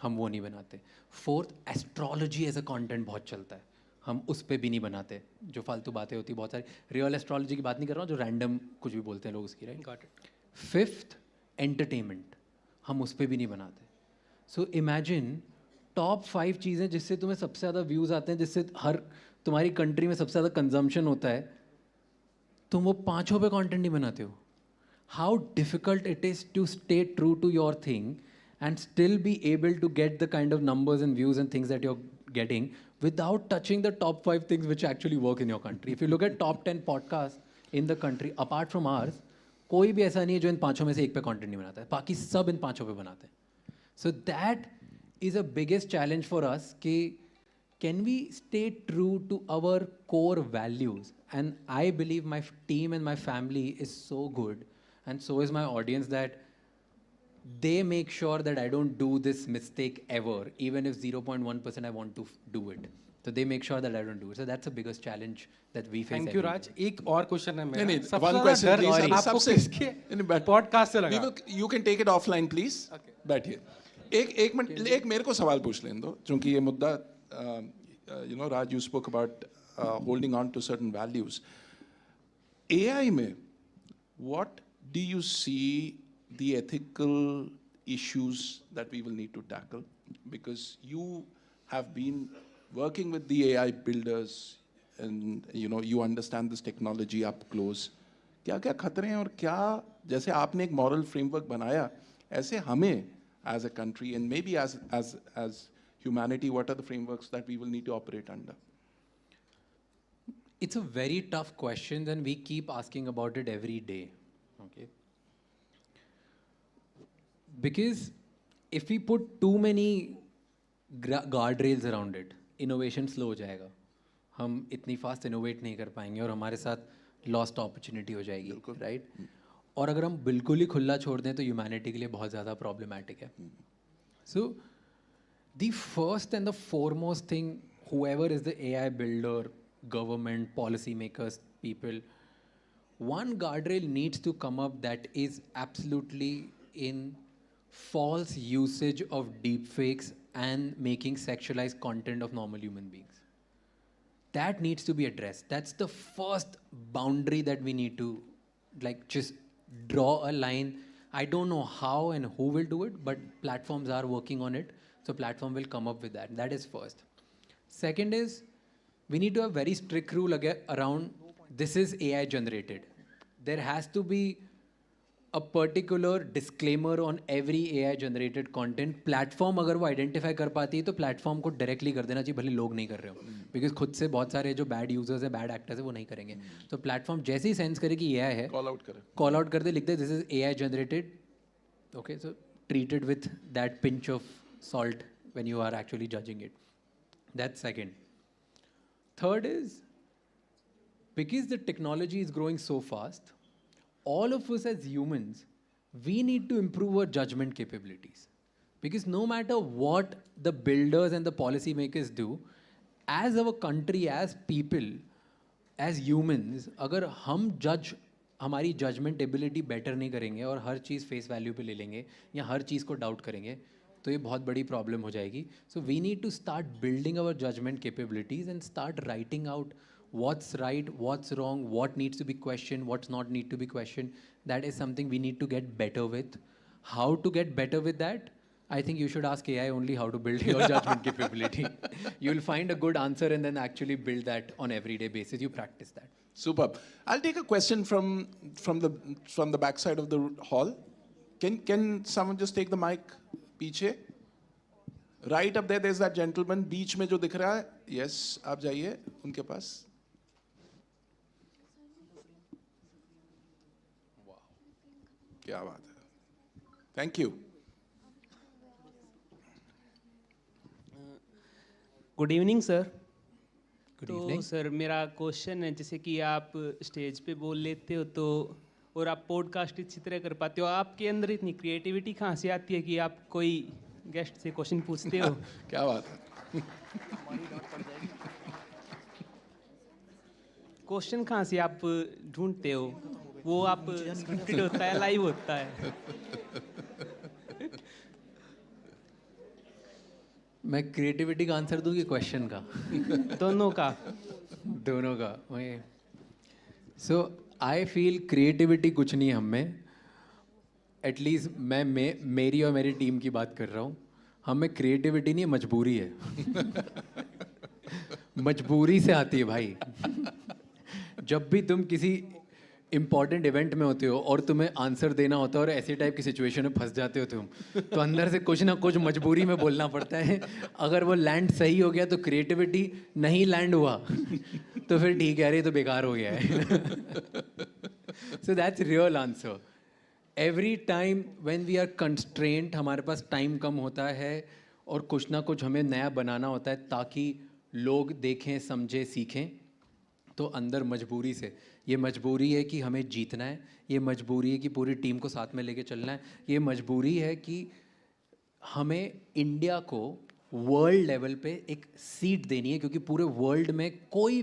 हम वो नहीं बनाते. Fourth astrology as a content बहुत चलता है, हम उस पर भी नहीं बनाते. जो फालतू बातें होती है बहुत सारी, रियल एस्ट्रोलॉजी की बात नहीं कर रहा हूँ, जो रैंडम कुछ भी बोलते हैं लोग उसकी, राइट. फिफ्थ एंटरटेनमेंट, हम उस पर भी नहीं बनाते. सो इमेजिन टॉप 5 चीज़ें जिससे तुम्हें सबसे ज़्यादा व्यूज़ आते हैं, जिससे हर तुम्हारी कंट्री में सबसे ज़्यादा कंजम्पशन होता है, तुम वो 5 पे कंटेंट नहीं बनाते हो. How difficult it is to stay true to your thing and still be able to get the kind of numbers and views and things that you're getting without touching the top 5 things which actually work in your country. If you look at top 10 podcasts in the country, apart from ours, कोई भी ऐसा नहीं है जो इन 5 में से एक पे कंटेंट नहीं बनाता है, बाकी सब इन 5 पे बनाते हैं. So that is a biggest challenge for us कि can we stay true to our core values? And I believe my team and my family is so good, and so is my audience, that they make sure that I don't do this mistake ever, even if 0.1% I want to do it. So they make sure that I don't do it. So that's the biggest challenge that we face. Thank you, Raj. एक और question है मेरा. नहीं, सबसे one ज़्यादा question डर please. आपको किसके पॉडकास्ट से लगा? You can take it offline please. बैठिए. एक मिनट, एक मेरे को सवाल पूछ लेने दो, क्योंकि ये मुद्दा, you know, Raj, you spoke about holding on to certain values. AI में, what do you see the ethical issues that we will need to tackle? Because you have been working with the AI builders and you know you understand this technology up close. क्या क्या खतरे हैं और क्या, जैसे आपने एक moral framework बनाया, ऐसे हमें as a country and maybe as humanity, what are the frameworks that we will need to operate under? It's a very tough question and we keep asking about it every day. Okay. Because if we put too many guardrails around it, innovation slow हो जाएगा. हम इतनी fast innovate नहीं कर पाएंगे और हमारे साथ lost opportunity हो जाएगी, right? और अगर हम बिल्कुल ही खुला छोड़ दें तो humanity के लिए बहुत ज़्यादा problematic है. So the first and the foremost thing, whoever is the AI builder, government, policy makers, people, one guardrail needs to come up that is absolutely in false usage of deepfakes and making sexualized content of normal human beings. That needs to be addressed. That's the first boundary that we need to just draw a line. I don't know how and who will do it, but platforms are working on it. So platform will come up with that. That is first. Second is, we need to have very strict rule around this is AI generated. There has to be a particular disclaimer on every AI generated content. Platform अगर वो identify कर पाती है तो platform को directly कर देना चाहिए, भले लोग नहीं कर रहे हो. Because खुद से बहुत सारे जो bad users हैं, bad actors हैं, वो नहीं करेंगे. तो platform जैसे ही sense करे कि AI है, call out कर दे, लिख दे this is AI generated. Okay, so treat it with that pinch of salt when you are actually judging it. That's second. Third is, because the technology is growing so fast, all of us as humans, we need to improve our judgment capabilities. Because no matter what the builders and the policymakers do, as our country, as people, as humans, अगर हम हमारी judgment ability better नहीं करेंगे और हर चीज़ face value पे ले लेंगे या हर चीज़ को doubt करेंगे, तो ये बहुत बड़ी problem हो जाएगी. So we need to start building our judgment capabilities and start writing out what's right, what's wrong, what needs to be questioned, what's not need to be questioned. That is something we need to get better with. How to get better with that? I think you should ask AI only how to build your judgment capability. You'll find a good answer and then actually build that on everyday basis. You practice that. Superb. I'll take a question from the back side of the hall. Can someone just take the mic? Piche? Right up there is that gentleman बीच में जो दिख रहा है. Yes, आप जाइए उनके पास. क्या बात है. Thank you. Good evening sir. Good तो evening. सर मेरा क्वेश्चन है, जैसे कि आप स्टेज पे बोल लेते हो तो और आप पॉडकास्ट अच्छी तरह कर पाते हो, आपके अंदर इतनी क्रिएटिविटी कहाँ से आती है कि आप कोई गेस्ट से क्वेश्चन पूछते हो? क्या बात है. क्वेश्चन कहाँ से आप ढूंढते हो? वो आप स्क्रिप्टेड होता है, लाइव होता है? मैं क्रिएटिविटी का आंसर दूं कि क्वेश्चन का? दोनों का. दोनों का. सो आई फील क्रिएटिविटी कुछ नहीं हम में. एटलीस्ट मैं मेरी और मेरी टीम की बात कर रहा हूँ. हम में क्रिएटिविटी नहीं, मजबूरी है. मजबूरी से आती है भाई. जब भी तुम किसी इंपॉर्टेंट इवेंट में होते हो और तुम्हें आंसर देना होता है और ऐसे टाइप की सिचुएशन में फंस जाते हो तुम, तो अंदर से कुछ ना कुछ मजबूरी में बोलना पड़ता है. अगर वो लैंड सही हो गया तो क्रिएटिविटी, नहीं लैंड हुआ तो फिर ठीक है, अरे तो बेकार हो गया है. So that's real answer. Every time when we are constraint, हमारे पास टाइम कम होता है और कुछ ना कुछ हमें नया बनाना होता है ताकि लोग देखें, समझें, सीखें, तो अंदर मजबूरी से, ये मजबूरी है कि हमें जीतना है, ये मजबूरी है कि पूरी टीम को साथ में लेके चलना है, ये मजबूरी है कि हमें इंडिया को वर्ल्ड लेवल पे एक सीट देनी है, क्योंकि पूरे वर्ल्ड में कोई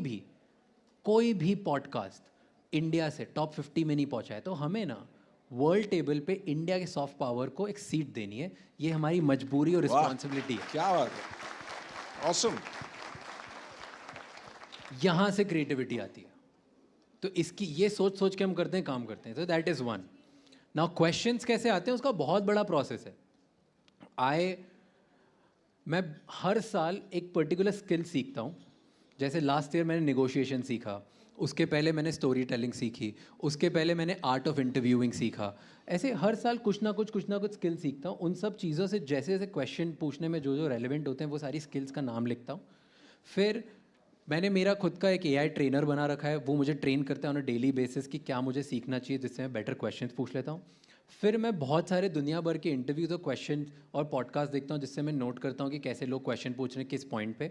भी पॉडकास्ट इंडिया से टॉप 50 में नहीं पहुंचा है. तो हमें ना वर्ल्ड टेबल पे इंडिया के सॉफ्ट पावर को एक सीट देनी है. ये हमारी मजबूरी और रिस्पॉन्सिबिलिटी है. क्या बात है. ऑसम. यहाँ से क्रिएटिविटी आती है. तो इसकी ये सोच सोच के हम करते हैं, काम करते हैं. तो that is one. Now questions कैसे आते हैं, उसका बहुत बड़ा प्रोसेस है. मैं हर साल एक पर्टिकुलर स्किल सीखता हूँ. जैसे लास्ट ईयर मैंने नेगोशिएशन सीखा, उसके पहले मैंने स्टोरी टेलिंग सीखी, उसके पहले मैंने आर्ट ऑफ इंटरव्यूइंग सीखा. ऐसे हर साल कुछ ना कुछ स्किल सीखता हूँ. उन सब चीज़ों से जैसे जैसे क्वेश्चन पूछने में जो रेलिवेंट होते हैं वो सारी स्किल्स का नाम लिखता हूँ. फिर मैंने मेरा खुद का एक AI ट्रेनर बना रखा है. वो मुझे ट्रेन करता है ऑन अ डेली बेसिस कि क्या मुझे सीखना चाहिए, जिससे मैं बेटर क्वेश्चंस पूछ लेता हूँ. फिर मैं बहुत सारे दुनिया भर के इंटरव्यूज और क्वेश्चन और पॉडकास्ट देखता हूँ, जिससे मैं नोट करता हूँ कि कैसे लोग क्वेश्चन पूछ रहे हैं, किस पॉइंट पे.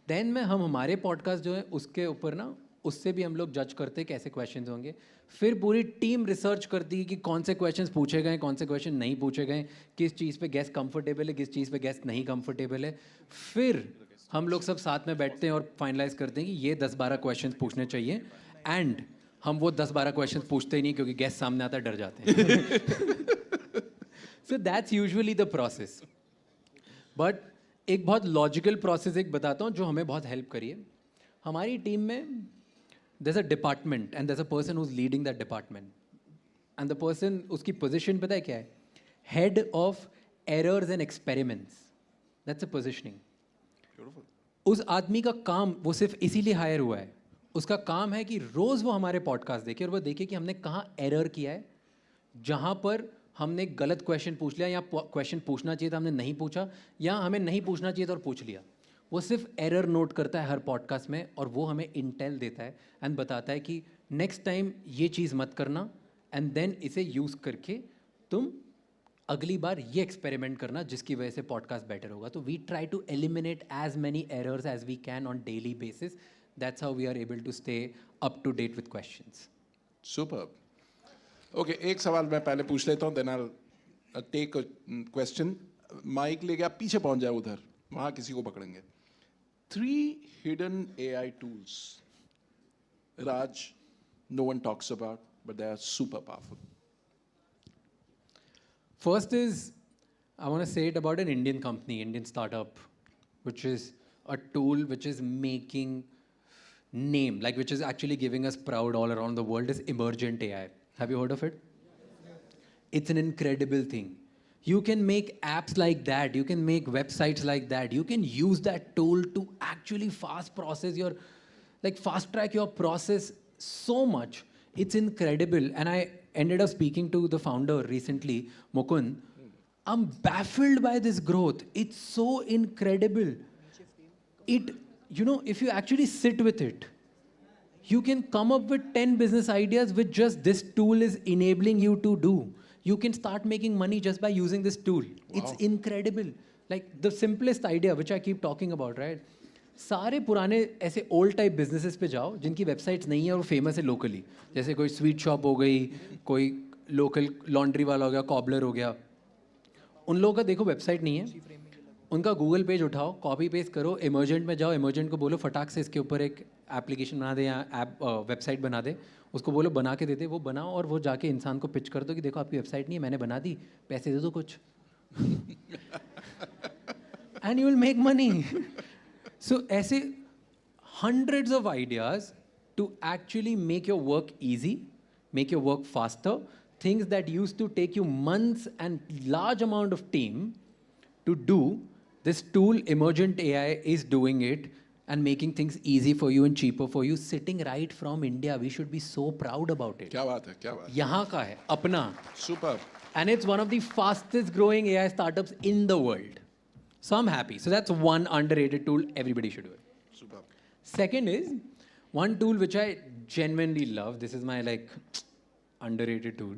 देन हम हमारे पॉडकास्ट जो है उसके ऊपर ना, उससे भी हम लोग जज करते हैं कैसे क्वेश्चंस होंगे. फिर पूरी टीम रिसर्च करती है कि कौन से क्वेश्चंस पूछे गए, कौन से क्वेश्चन नहीं पूछे गए, किस चीज़ पे गेस्ट कंफर्टेबल है, किस चीज़ पे गेस्ट नहीं कंफर्टेबल है. फिर हम लोग सब साथ में बैठते हैं और फाइनलाइज करते हैं कि ये 10-12 क्वेश्चंस पूछने चाहिए. एंड हम वो 10-12 क्वेश्चंस पूछते ही नहीं, क्योंकि गेस्ट सामने आता है, डर जाते हैं. So that's usually the process. But एक बहुत लॉजिकल प्रोसेस एक बताता हूँ जो हमें बहुत हेल्प करी है. हमारी टीम में there's a department and there's a person who's leading that department. And the person, उसकी position पता है क्या है? Head of Errors and Experiments. That's a positioning. Beautiful. उस आदमी का काम, वो सिर्फ इसीलिए हायर हुआ है, उसका काम है कि रोज़ वो हमारे पॉडकास्ट देखे और वो देखे कि हमने कहाँ एरर किया है, जहाँ पर हमने गलत क्वेश्चन पूछ लिया, या क्वेश्चन पूछना चाहिए था हमने नहीं पूछा, या हमें नहीं पूछना चाहिए था और पूछ लिया. वो सिर्फ एरर नोट करता है हर पॉडकास्ट में और वो हमें इंटेल देता है एंड बताता है कि नेक्स्ट टाइम ये चीज़ मत करना, एंड देन इसे यूज़ करके तुम अगली बार ये एक्सपेरिमेंट करना जिसकी वजह से पॉडकास्ट बेटर होगा. तो we try to eliminate as many errors as we can on daily basis. That's how we are able to stay up to date with questions. Superb. Okay, एक सवाल मैं पहले पूछ लेता हूँ, then I take a question. Mic लेके आप पीछे पहुँच जाए, उधर वहाँ किसी को पकड़ेंगे. 3 hidden AI tools, Raj, no one talks about, but they are super powerful. First is, I want to say it about an Indian company, Indian startup, which is a tool which is making name, like which is actually giving us proud all around the world, is Emergent AI. Have you heard of it? It's an incredible thing. You can make apps like that. You can make websites like that. You can use that tool to actually fast track your process so much. It's incredible. And I ended up speaking to the founder recently, Mukund. I'm baffled by this growth. It's so incredible. If you actually sit with it, you can come up with 10 business ideas which just this tool is enabling you to do. You can start making money just by using this tool. Wow. It's incredible. Like the simplest idea, which I keep talking about, right? सारे पुराने ऐसे old type businesses पे जाओ जिनकी websites नहीं है और famous है लोकली, जैसे कोई स्वीट शॉप हो गई, कोई लोकल लॉन्ड्री वाला हो गया, कॉबलर हो गया. उन लोगों का देखो वेबसाइट नहीं है, उनका गूगल पेज उठाओ, कॉपी पेस्ट करो, इमर्जेंट में जाओ, इमर्जेंट को बोलो फटाक से इसके ऊपर एक एप्लीकेशन बना दे या वेबसाइट बना दे, उसको बोलो बना के दे दे, वो बनाओ और वो जाके इंसान को पिच कर दो कि देखो आपकी वेबसाइट नहीं है, मैंने बना दी, पैसे दे दो कुछ. And you will make money. So, ऐसे hundreds of ideas to actually make your work easy, make your work faster, things that used to take you months and large amount of team to do, this tool, Emergent AI, is doing it and making things easy for you and cheaper for you, sitting right from India. We should be so proud about it. क्या बात है, क्या बात है. यहाँ का है, अपना. Super. And it's one of the fastest growing AI startups in the world. So I'm happy. So that's one underrated tool everybody should do it. Super. Second is one tool which I genuinely love. This is my underrated tool.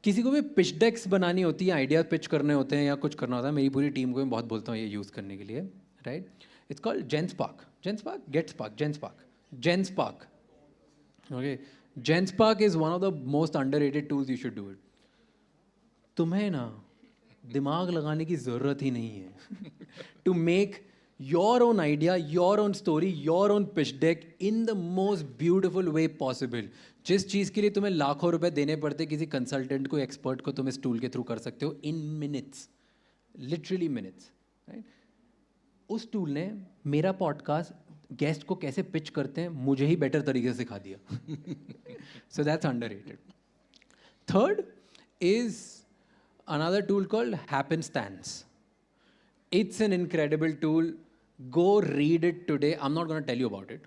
किसी को भी pitch decks बनानी होती है, ideas pitch करने होते हैं या कुछ करना होता है, मेरी पूरी टीम को मैं बहुत बोलता हूँ ये use करने के लिए, right? It's called GenSpark. GenSpark? GetSpark. GenSpark. GenSpark. Okay. GenSpark is one of the most underrated tools you should do it. तुम्हें ना दिमाग लगाने की ज़रूरत ही नहीं है to make your own idea, your own story, your own pitch deck in the most beautiful way possible. जिस चीज़ के लिए तुम्हें लाखों रुपए देने पड़ते किसी कंसल्टेंट को, एक्सपर्ट को, तुम इस टूल के थ्रू कर सकते हो in minutes, literally minutes, right? उस टूल ने मेरा पॉडकास्ट गेस्ट को कैसे पिच करते हैं मुझे ही बेटर तरीके से सिखा दिया. So that's underrated. Third is another tool called Happenstance. It's an incredible tool. Go read it today. I'm not going to tell you about it.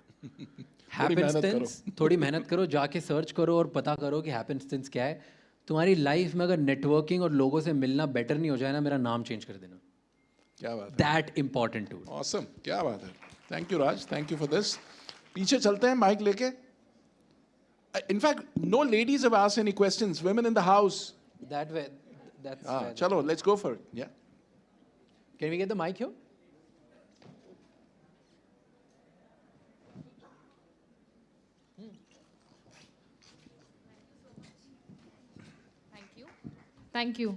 Happenstance. थोड़ी मेहनत करो, जाके सर्च करो और पता करो कि Happenstance क्या है. तुम्हारी लाइफ में अगर नेटवर्किंग और लोगों से मिलना बेटर नहीं हो जाए ना, मेरा नाम चेंज कर देना. क्या बात है. That important tool. Awesome. क्या बात है. Thank you, Raj. Thank you for this. पीछे चलते हैं माइक लेके. In fact, no ladies have asked any questions. Women in the house. That way. That's chalo, let's go for it. Yeah. Can we get the mic here? Thank you.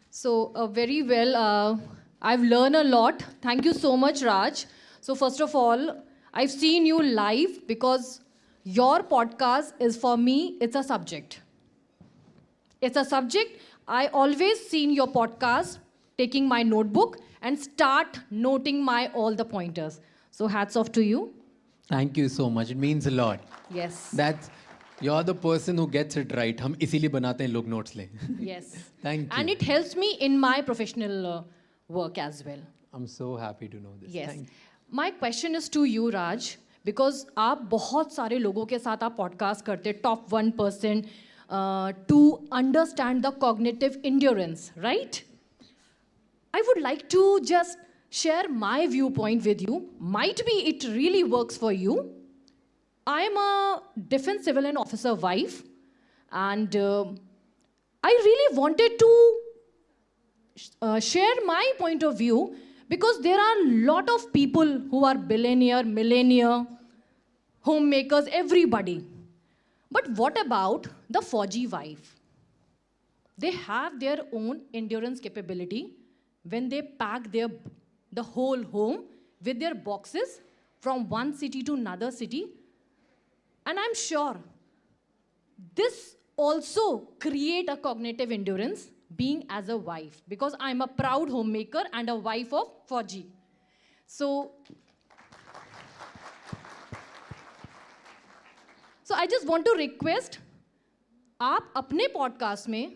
So very well, I've learned a lot. Thank you so much, Raj. So first of all, I've seen you live because your podcast is, for me, it's a subject. It's a subject. I always seen your podcast, taking my notebook and start noting all the pointers. So hats off to you. Thank you so much. It means a lot. Yes. You're the person who gets it right. हम इसीलिए बनाते हैं लोग notes लें. Yes. Thank you. And it helps me in my professional work as well. I'm so happy to know this. Yes. My question is to you, Raj, because आप बहुत सारे लोगों के साथ आप podcast करते हैं, top 1%. To understand the cognitive endurance, right? I would like to just share my viewpoint with you. Might be it really works for you. I am a defense civil and officer wife, and I really wanted to share my point of view because there are a lot of people who are billionaire, millionaire, homemakers, everybody. But what about the Fauji wife? They have their own endurance capability when they pack the whole home with their boxes from one city to another city. And I'm sure this also create a cognitive endurance being as a wife, because I'm a proud homemaker and a wife of Fauji. So I just want to request, आप अपने podcast में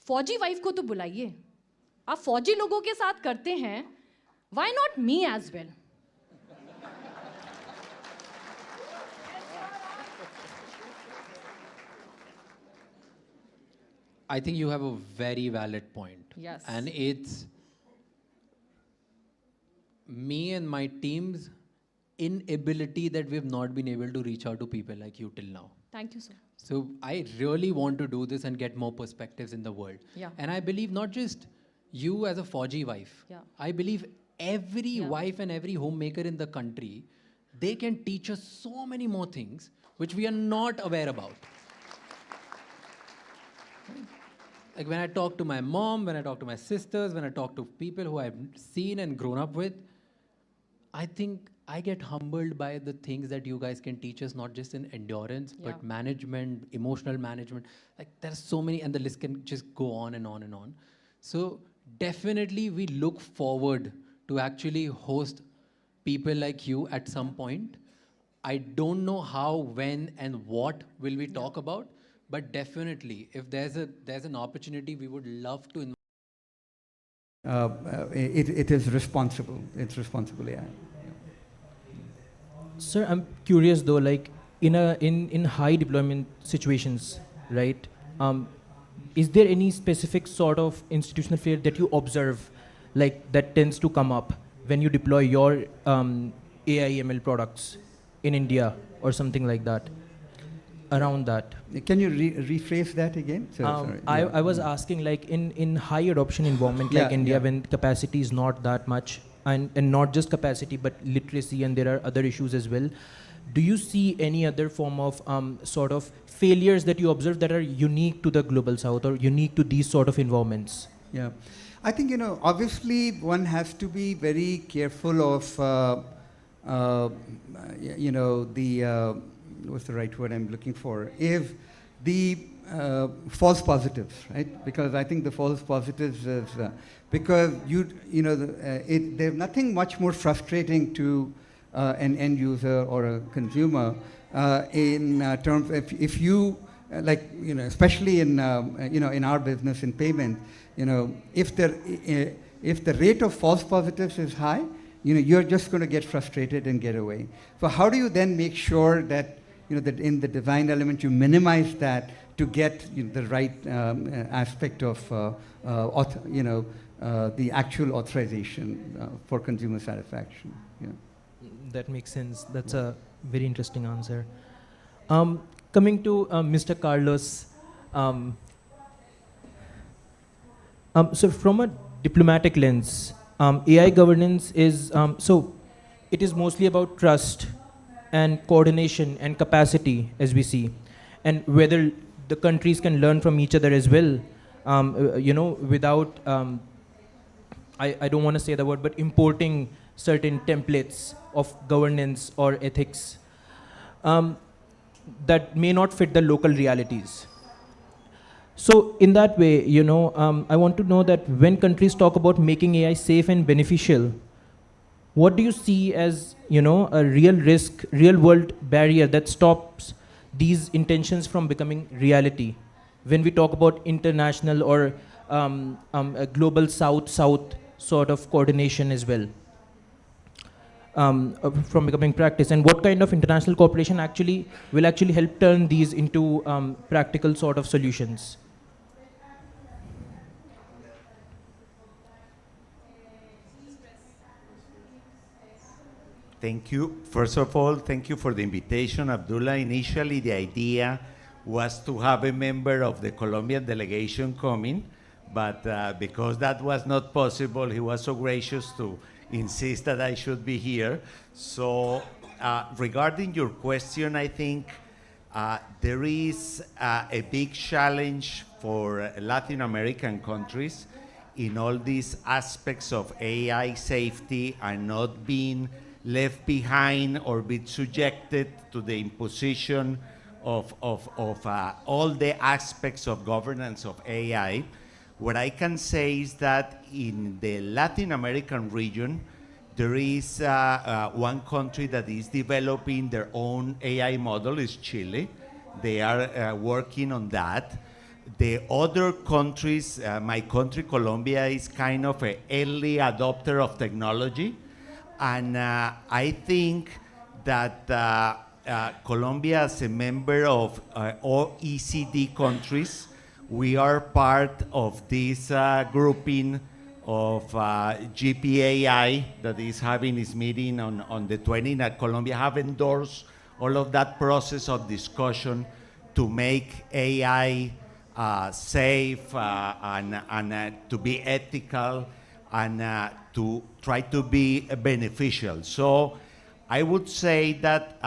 फौजी wife को तो बुलाइए. आप फौजी लोगों के साथ करते हैं, why not me as well? I think you have a very valid point. Yes. And it's me and my team's inability that we've not been able to reach out to people like you till now. Thank you, sir. So I really want to do this and get more perspectives in the world. Yeah. And I believe not just you as a Fauji wife. Yeah. I believe every wife and every homemaker in the country, they can teach us so many more things which we are not aware about. Like when I talk to my mom, when I talk to my sisters, when I talk to people who I've seen and grown up with, I think I get humbled by the things that you guys can teach us, not just in endurance, but management, emotional management. Like there's so many, and the list can just go on and on and on. So definitely we look forward to actually host people like you at some point. I don't know how, when, and what will we talk about, but definitely if there's an opportunity, we would love to invite. It is responsible. It's responsible AI. Sir, I'm curious though, like in high deployment situations, right? Is there any specific sort of institutional failure that you observe, like that tends to come up when you deploy your AI ML products in India or something like that? Around that. Can you rephrase that again? Sorry. I was asking, like in high adoption environment like India, when capacity is not that much, and not just capacity but literacy, and there are other issues as well. Do you see any other form of sort of failures that you observe that are unique to the global south or unique to these sort of environments? Yeah, I think, obviously one has to be very careful of, what's the right word I'm looking for? If the false positives, right? Because I think the false positives is, because there's nothing much more frustrating to an end user or a consumer in terms of if you, especially in, in our business in payment, if the rate of false positives is high, you're just going to get frustrated and get away. So how do you then make sure that, that in the design element you minimize that to get the right aspect of, the actual authorization for consumer satisfaction? Yeah. That makes sense. That's a very interesting answer. Coming to Mr. Carlos, so from a diplomatic lens, AI governance is, so it is mostly about trust and coordination and capacity, as we see, and whether the countries can learn from each other as well, without, I don't want to say the word, but importing certain templates of governance or ethics that may not fit the local realities. So in that way, I want to know that when countries talk about making AI safe and beneficial, what do you see as, a real risk, real world barrier that stops these intentions from becoming reality? When we talk about international or a global south-south sort of coordination as well, from becoming practice, and what kind of international cooperation will help turn these into practical sort of solutions? Thank you. First of all, thank you for the invitation, Abdullah. Initially, the idea was to have a member of the Colombian delegation coming, but because that was not possible, he was so gracious to insist that I should be here. So regarding your question, I think there is a big challenge for Latin American countries in all these aspects of AI safety and not being left behind or be subjected to the imposition of all the aspects of governance of AI. What I can say is that in the Latin American region, there is one country that is developing their own AI model, is Chile. They are working on that. The other countries, my country, Colombia, is kind of an early adopter of technology. And I think that Colombia, as a member of OECD countries, We are part of this grouping of GPAI that is having its meeting on the 20th at Colombia, have endorsed all of that process of discussion to make AI safe and to be ethical and to try to be beneficial. So I would say that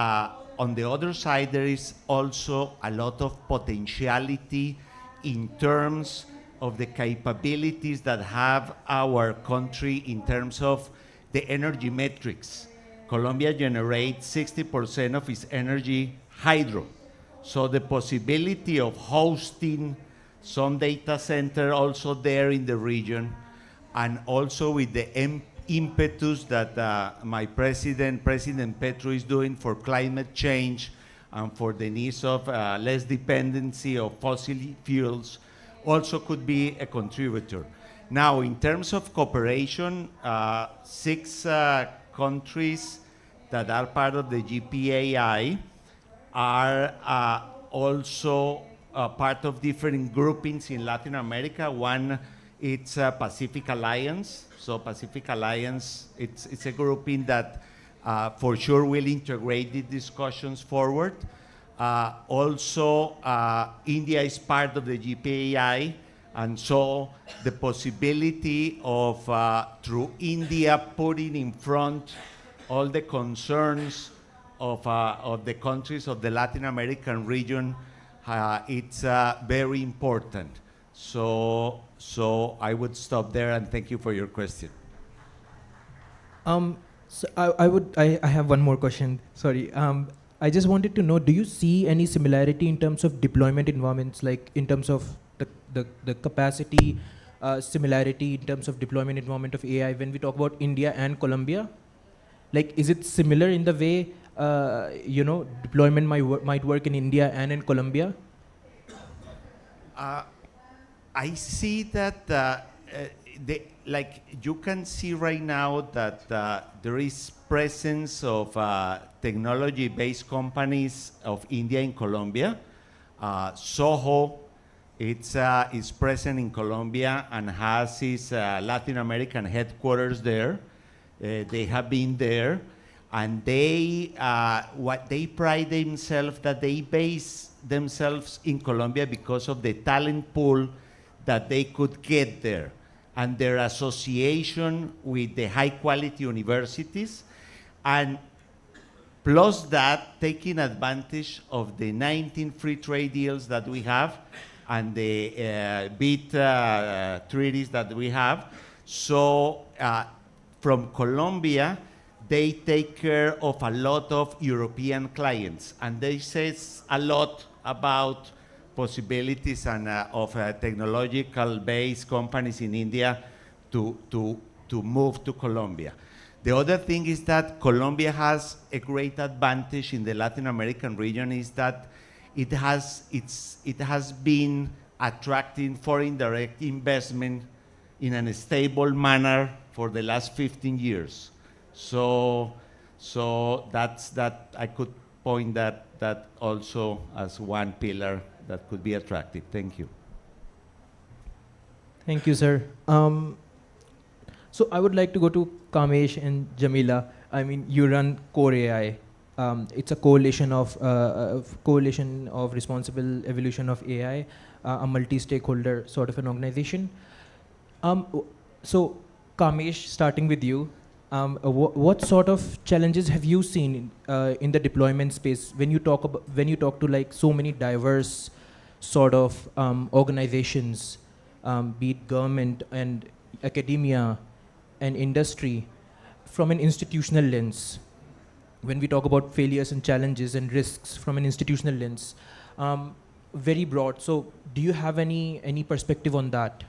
on the other side, there is also a lot of potentiality in terms of the capabilities that have our country in terms of the energy metrics. Colombia generates 60% of its energy hydro. So the possibility of hosting some data center also there in the region, and also with the impetus that my President Petro, is doing for climate change and for the needs of less dependency of fossil fuels, also could be a contributor. Now, in terms of cooperation, 6 countries that are part of the GPAI are also part of different groupings in Latin America. One, it's Pacific Alliance. So Pacific Alliance, it's a grouping that for sure will integrate the discussions forward. Also, India is part of the GPAI, and so the possibility of, through India, putting in front all the concerns of the countries of the Latin American region, it's very important. So I would stop there, and thank you for your question. So I have one more question. Sorry. I just wanted to know, do you see any similarity in terms of deployment environments, like in terms of the capacity, similarity in terms of deployment environment of AI when we talk about India and Colombia? Like, is it similar in the way, deployment might work in India and in Colombia? I see that like you can see right now that there is presence of technology-based companies of India in Colombia. Soho, is present in Colombia and has its Latin American headquarters there. They have been there, and they pride themselves that they base themselves in Colombia because of the talent pool that they could get there, and their association with the high-quality universities, and plus that, taking advantage of the 19 free trade deals that we have and the BIT treaties that we have. So from Colombia, they take care of a lot of European clients, and they says a lot about possibilities and of technological-based companies in India to move to Colombia. The other thing is that Colombia has a great advantage in the Latin American region, is that it has been attracting foreign direct investment in a stable manner for the last 15 years. So that's that. I could point that also as one pillar that could be attractive. Thank you. Thank you, sir. So I would like to go to Kamesh and Jamila. I mean, you run Core AI. It's a coalition of responsible evolution of AI, a multi-stakeholder sort of an organization. So Kamesh, starting with you, what sort of challenges have you seen in the deployment space when you talk to like so many diverse sort of organizations, be it government and academia and industry, from an institutional lens? When we talk about failures and challenges and risks from an institutional lens, very broad. So do you have any perspective on that?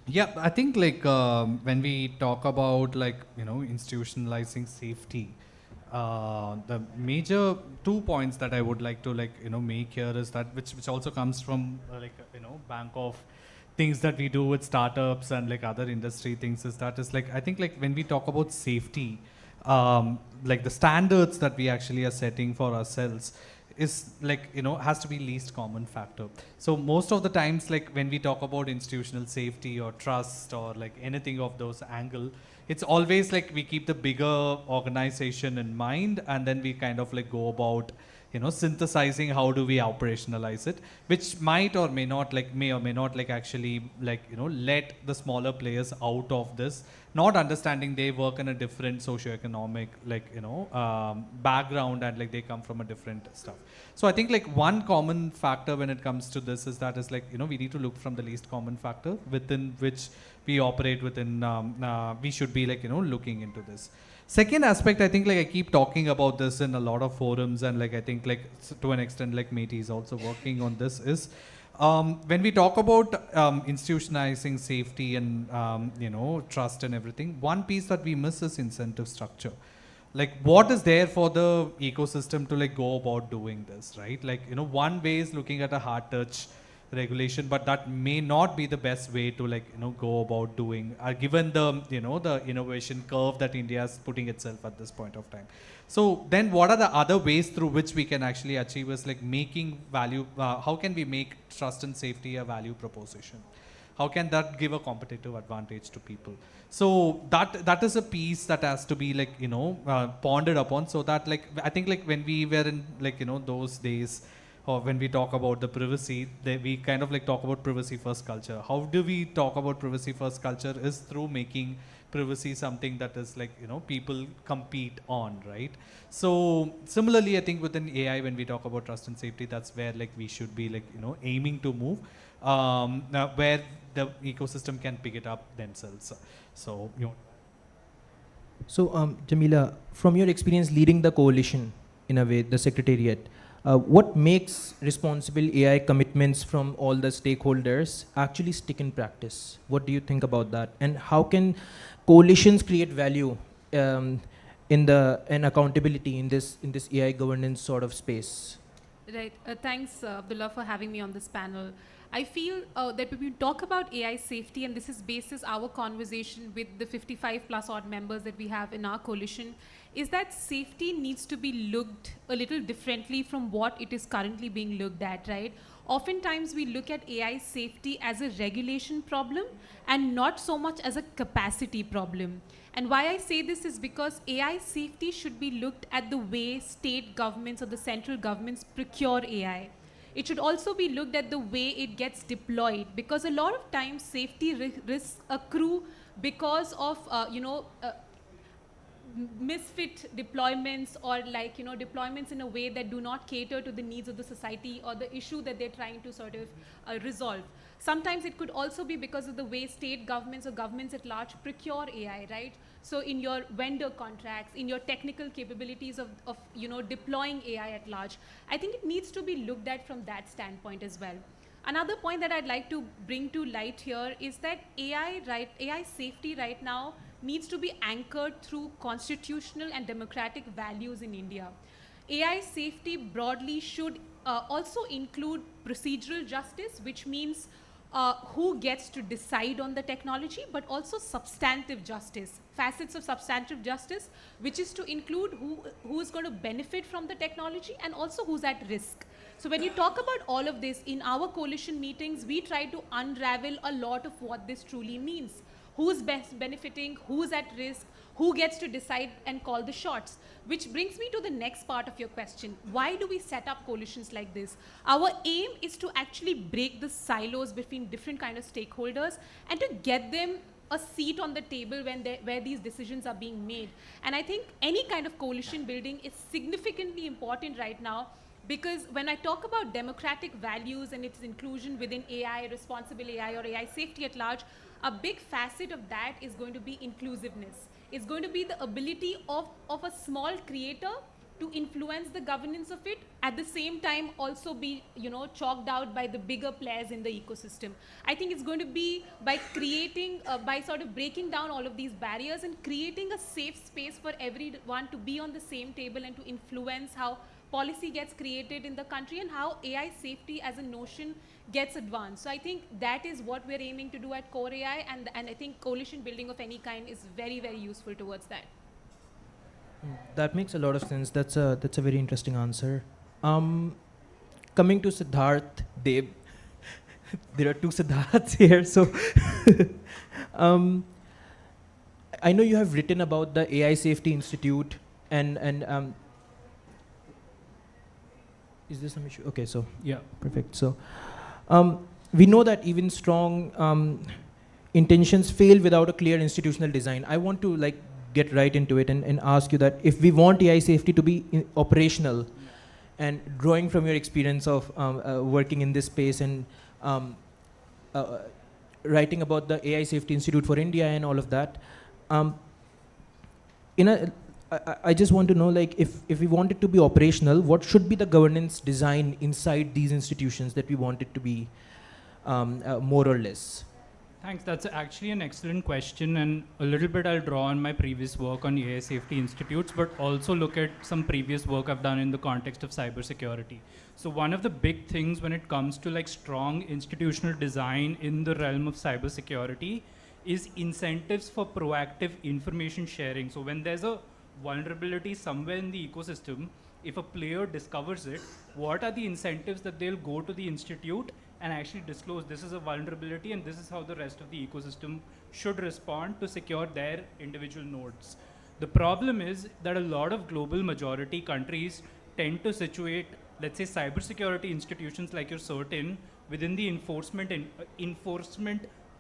Yeah, I think like when we talk about like, institutionalizing safety, the major 2 points that I would like to make here is that which also comes from bank of things that we do with startups and like other industry things, is that is like, I think like when we talk about safety, like the standards that we actually are setting for ourselves is like, has to be least common factor. So most of the times, like when we talk about institutional safety or trust or like anything of those angle, it's always like we keep the bigger organization in mind, and then we kind of like go about, synthesizing how do we operationalize it, which might or may not like actually like, let the smaller players out of this, not understanding they work in a different socioeconomic like, background, and like they come from a different stuff. So I think like one common factor when it comes to this is that is like, we need to look from the least common factor within which we operate within, we should be like, looking into this. Second aspect, I think like I keep talking about this in a lot of forums, and like I think like to an extent like Meti is also working on this, is when we talk about institutionalizing safety and trust and everything, one piece that we miss is incentive structure. Like what is there for the ecosystem to like go about doing this, right? Like, one way is looking at a hard touch regulation, but that may not be the best way to like, go about doing, given the, the innovation curve that India is putting itself at this point of time. So then what are the other ways through which we can actually achieve is like making value, how can we make trust and safety a value proposition? How can that give a competitive advantage to people? So that is a piece that has to be like, pondered upon, so that like, I think like when we were in like, those days, or when we talk about the privacy, we kind of like talk about privacy first culture. How do we talk about privacy first culture is through making privacy something that is like, people compete on, right? So similarly, I think within AI, when we talk about trust and safety, that's where like we should be like, aiming to move, where the ecosystem can pick it up themselves. So, So, Jamila, from your experience leading the coalition, in a way, the secretariat, what makes responsible AI commitments from all the stakeholders actually stick in practice? What do you think about that? And how can coalitions create value and accountability in this AI governance sort of space? Right. Thanks, Abdullah, for having me on this panel. I feel that when we talk about AI safety, and this is basis our conversation with the 55 plus odd members that we have in our coalition, is that safety needs to be looked a little differently from what it is currently being looked at, right? Oftentimes we look at AI safety as a regulation problem and not so much as a capacity problem. And why I say this is because AI safety should be looked at the way state governments or the central governments procure AI. It should also be looked at the way it gets deployed, because a lot of times safety risks accrue because of misfit deployments, or like deployments in a way that do not cater to the needs of the society or the issue that they're trying to sort of resolve. Sometimes it could also be because of the way state governments or governments at large procure AI, right? So in your vendor contracts, in your technical capabilities of deploying AI at large, I think it needs to be looked at from that standpoint as well. Another point that I'd like to bring to light here is that AI safety right now needs to be anchored through constitutional and democratic values in India. AI safety broadly should also include procedural justice, which means who gets to decide on the technology, but also substantive justice, facets of substantive justice, which is to include who is going to benefit from the technology and also who's at risk. So when you talk about all of this in our coalition meetings, we try to unravel a lot of what this truly means. Who's best benefiting, who's at risk, who gets to decide and call the shots. Which brings me to the next part of your question. Why do we set up coalitions like this? Our aim is to actually break the silos between different kind of stakeholders and to get them a seat on the table where these decisions are being made. And I think any kind of coalition building is significantly important right now, because when I talk about democratic values and its inclusion within AI, responsible AI, or AI safety at large, a big facet of that is going to be inclusiveness. It's going to be the ability of a small creator to influence the governance of it, at the same time also be chalked out by the bigger players in the ecosystem. I think it's going to be by creating, by sort of breaking down all of these barriers and creating a safe space for everyone to be on the same table and to influence how policy gets created in the country and how AI safety as a notion gets advanced. So I think that is what we're aiming to do at Core AI, and I think coalition building of any kind is very, very useful towards that. That makes a lot of sense. That's a very interesting answer. Coming to Siddharth, Dev, there are two Siddharths here, so I know you have written about the AI Safety Institute and is there some issue? Okay, so yeah, perfect. So we know that even strong intentions fail without a clear institutional design. I want to like get right into it and ask you that if we want AI safety to be operational, and drawing from your experience of working in this space and writing about the AI Safety Institute for India and all of that, I just want to know, like, if we want it to be operational, what should be the governance design inside these institutions that we want it to be more or less? Thanks. That's actually an excellent question, and a little bit I'll draw on my previous work on AI safety institutes, but also look at some previous work I've done in the context of cybersecurity. So one of the big things when it comes to like strong institutional design in the realm of cybersecurity is incentives for proactive information sharing. So when there's a vulnerability somewhere in the ecosystem, if a player discovers it, what are the incentives that they'll go to the institute and actually disclose this is a vulnerability and this is how the rest of the ecosystem should respond to secure their individual nodes. The problem is that a lot of global majority countries tend to situate, let's say, cybersecurity institutions like your CERT within the enforcement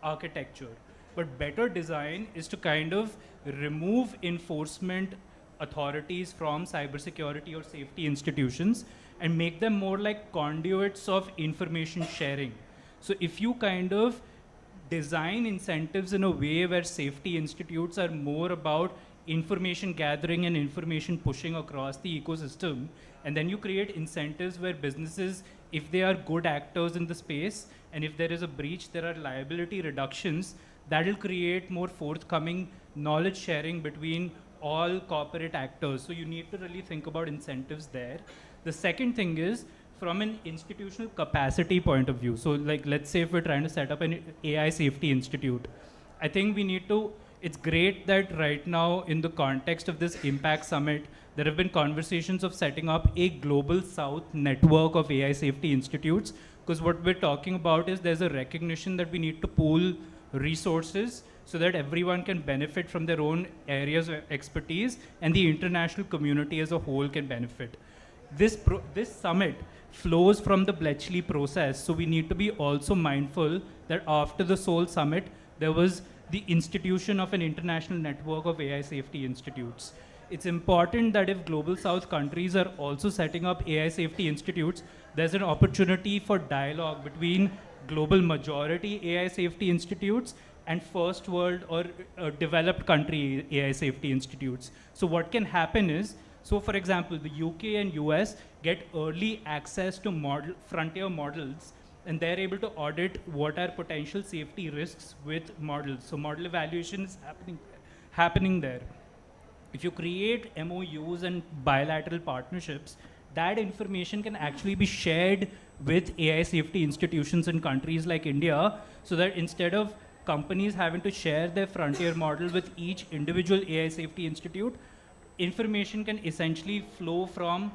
architecture. But better design is to kind of remove enforcement authorities from cybersecurity or safety institutions and make them more like conduits of information sharing. So if you kind of design incentives in a way where safety institutes are more about information gathering and information pushing across the ecosystem, and then you create incentives where businesses, if they are good actors in the space, and if there is a breach, there are liability reductions, that will create more forthcoming knowledge sharing between all corporate actors. So you need to really think about incentives there. The second thing is from an institutional capacity point of view. So like, let's say if we're trying to set up an AI safety institute, I think we need to, it's great that right now in the context of this Impact Summit, there have been conversations of setting up a global South network of AI safety institutes, because what we're talking about is there's a recognition that we need to pool resources so that everyone can benefit from their own areas of expertise and the international community as a whole can benefit. This summit flows from the Bletchley process, so we need to be also mindful that after the Seoul summit, there was the institution of an international network of AI safety institutes. It's important that if Global South countries are also setting up AI safety institutes, there's an opportunity for dialogue between global majority AI safety institutes and first world or developed country AI safety institutes. So what can happen is, so for example, the UK and US get early access to frontier models, and they're able to audit what are potential safety risks with models. So model evaluation is happening there. If you create MOUs and bilateral partnerships, that information can actually be shared with AI safety institutions in countries like India, so that instead of companies having to share their frontier model with each individual AI safety institute, information can essentially flow from,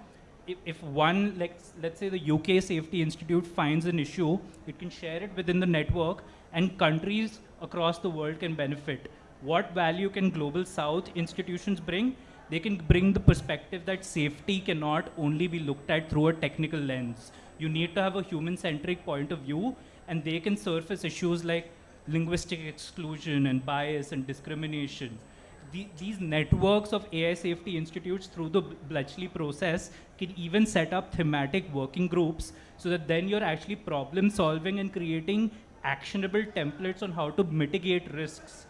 if one, like, let's say the UK Safety Institute finds an issue, it can share it within the network and countries across the world can benefit. What value can Global South institutions bring? They can bring the perspective that safety cannot only be looked at through a technical lens. You need to have a human-centric point of view, and they can surface issues like linguistic exclusion and bias and discrimination. These networks of AI safety institutes through the Bletchley process can even set up thematic working groups, so that then you're actually problem solving and creating actionable templates on how to mitigate risks.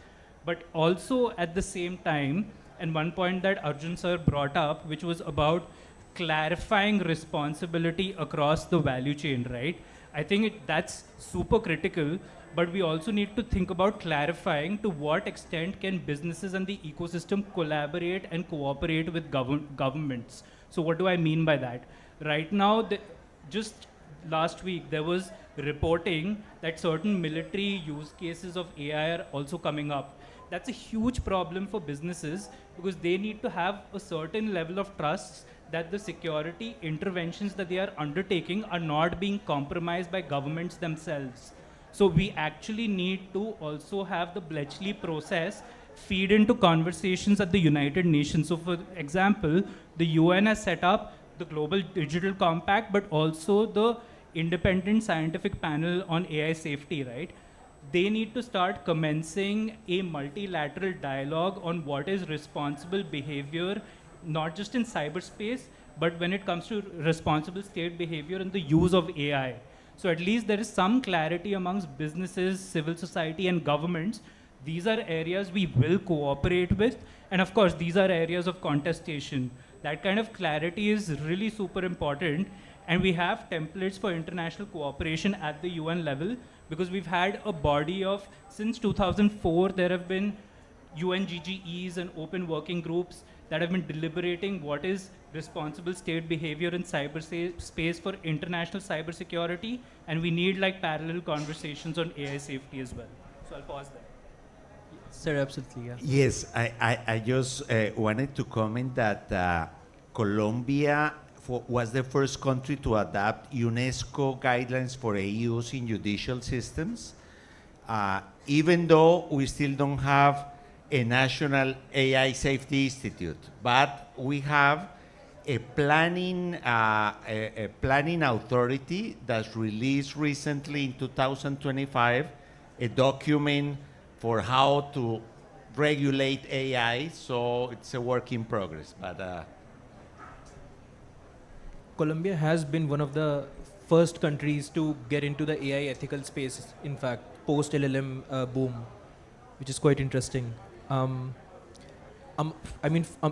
But also at the same time, and one point that Arjun sir brought up, which was about clarifying responsibility across the value chain, right? I think that's super critical, but we also need to think about clarifying to what extent can businesses and the ecosystem collaborate and cooperate with governments. So what do I mean by that? Right now, just last week, there was reporting that certain military use cases of AI are also coming up. That's a huge problem for businesses, because they need to have a certain level of trust that the security interventions that they are undertaking are not being compromised by governments themselves. So we actually need to also have the Bletchley process feed into conversations at the United Nations. So for example, the UN has set up the Global Digital Compact, but also the Independent Scientific Panel on AI Safety, right? They need to start commencing a multilateral dialogue on what is responsible behavior, not just in cyberspace, but when it comes to responsible state behavior and the use of AI. So at least there is some clarity amongst businesses, civil society, and governments. These are areas we will cooperate with. And of course, these are areas of contestation. That kind of clarity is really super important. And we have templates for international cooperation at the UN level, because we've had a body of, since 2004, there have been UNGGEs and open working groups that have been deliberating what is responsible state behavior in cyberspace for international cybersecurity, and we need like parallel conversations on AI safety as well. So I'll pause there. Sir, absolutely, yeah. Yes, I just wanted to comment that Colombia was the first country to adopt UNESCO guidelines for AUs in judicial systems, even though we still don't have a national AI safety institute, but we have a planning authority that released recently in 2025 a document for how to regulate AI. So it's a work in progress, but. Colombia has been one of the first countries to get into the AI ethical space, in fact, post LLM boom, which is quite interesting.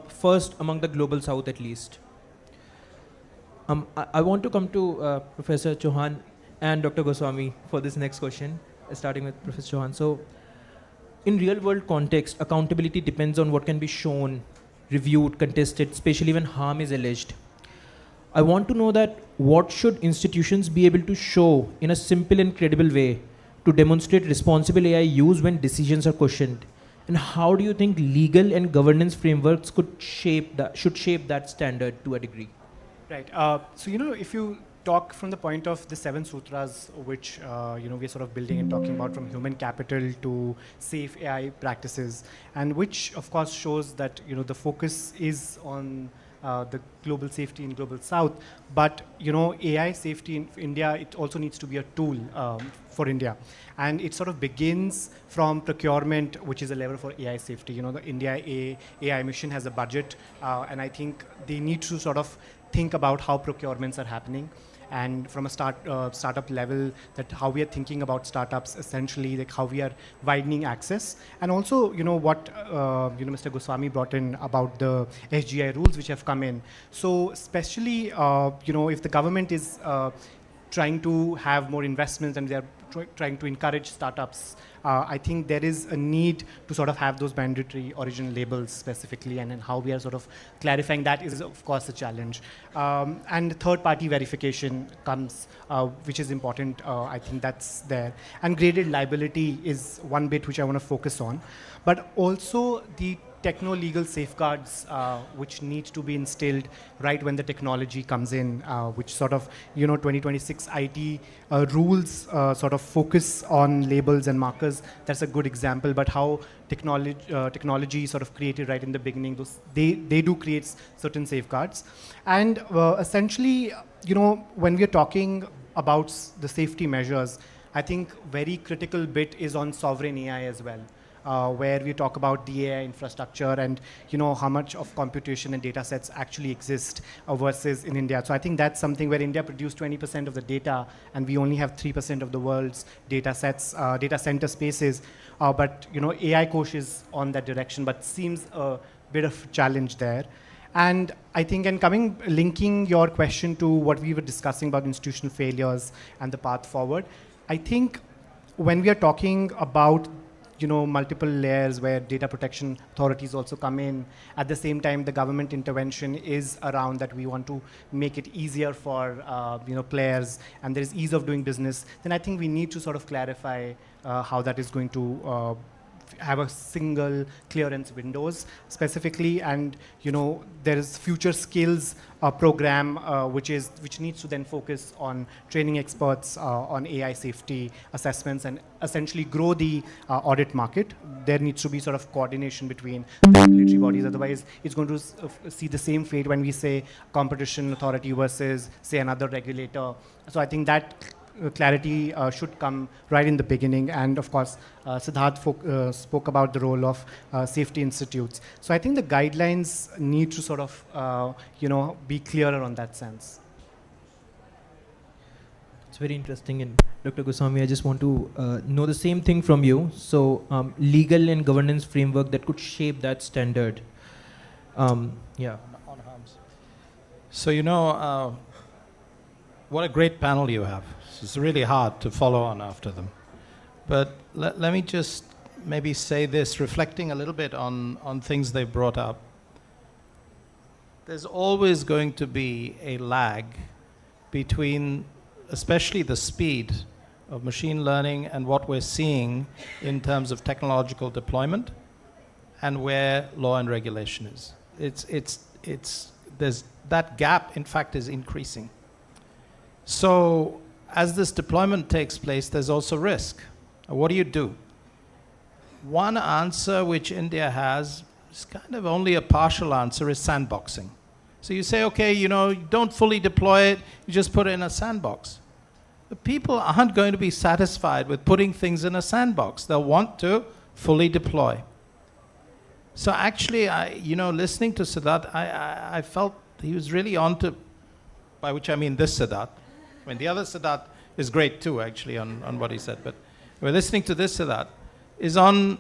First among the global south at least. I want to come to Professor Chauhan and Dr. Goswami for this next question, starting with Professor Chauhan. So, in real world context, accountability depends on what can be shown, reviewed, contested, especially when harm is alleged. I want to know that what should institutions be able to show in a simple and credible way to demonstrate responsible AI use when decisions are questioned? And how do you think legal and governance frameworks should shape that standard to a degree? Right. So, if you talk from the point of the 7 sutras, which, we're sort of building and talking about, from human capital to safe AI practices, and which, of course, shows that, the focus is on the global safety in global south, but AI safety in India, it also needs to be a tool for India, and it sort of begins from procurement, which is a level for AI safety. The India AI mission has a budget, and I think they need to sort of think about how procurements are happening, and from a startup level, that how we are thinking about startups, essentially, like how we are widening access. And also, what Mr. Goswami brought in about the SGI rules which have come in. So especially, if the government is trying to have more investments and they're trying to encourage startups, I think there is a need to sort of have those mandatory origin labels specifically, and how we are sort of clarifying that is, of course, a challenge. And third-party verification comes, which is important. I think that's there. And graded liability is one bit which I want to focus on. But also the techno-legal safeguards which need to be instilled right when the technology comes in, which sort of, 2026 IT rules sort of focus on labels and markers. That's a good example, but how technology sort of created right in the beginning, they do create certain safeguards. And essentially, when we're talking about the safety measures, I think very critical bit is on sovereign AI as well. Where we talk about the AI infrastructure and how much of computation and data sets actually exist versus in India. So I think that's something where India produced 20% of the data, and we only have 3% of the world's data sets, data center spaces. But AI Kosh is on that direction, but seems a bit of a challenge there. And I think, linking your question to what we were discussing about institutional failures and the path forward, I think when we are talking about multiple layers where data protection authorities also come in, at the same time the government intervention is around that we want to make it easier for players, and there is ease of doing business, then I think we need to sort of clarify how that is going to have a single clearance windows specifically, and there is future skills program which needs to then focus on training experts on AI safety assessments and essentially grow the audit market. There needs to be sort of coordination between the regulatory bodies, otherwise it's going to see the same fate when we say competition authority versus say another regulator. So I think that clarity should come right in the beginning, and of course Siddharth spoke about the role of safety institutes. So I think the guidelines need to sort of be clearer on that sense. It's very interesting, and Dr. Goswami, I just want to know the same thing from you. So legal and governance framework that could shape that standard. Yeah. On harms. So what a great panel you have. It's really hard to follow on after them. But let me just maybe say this, reflecting a little bit on things they brought up. There's always going to be a lag between, especially the speed of machine learning and what we're seeing in terms of technological deployment and where law and regulation is. There's that gap, in fact, is increasing. So as this deployment takes place, there's also risk. What do you do? One answer which India has is kind of only a partial answer, is sandboxing. So you say, okay, you don't fully deploy it, you just put it in a sandbox. But people aren't going to be satisfied with putting things in a sandbox. They'll want to fully deploy. So actually, listening to Siddharth, I felt he was really on to, by which I mean this Siddharth. I mean, the other Siddharth is great too, actually, on what he said. But we're listening to this Siddharth, is on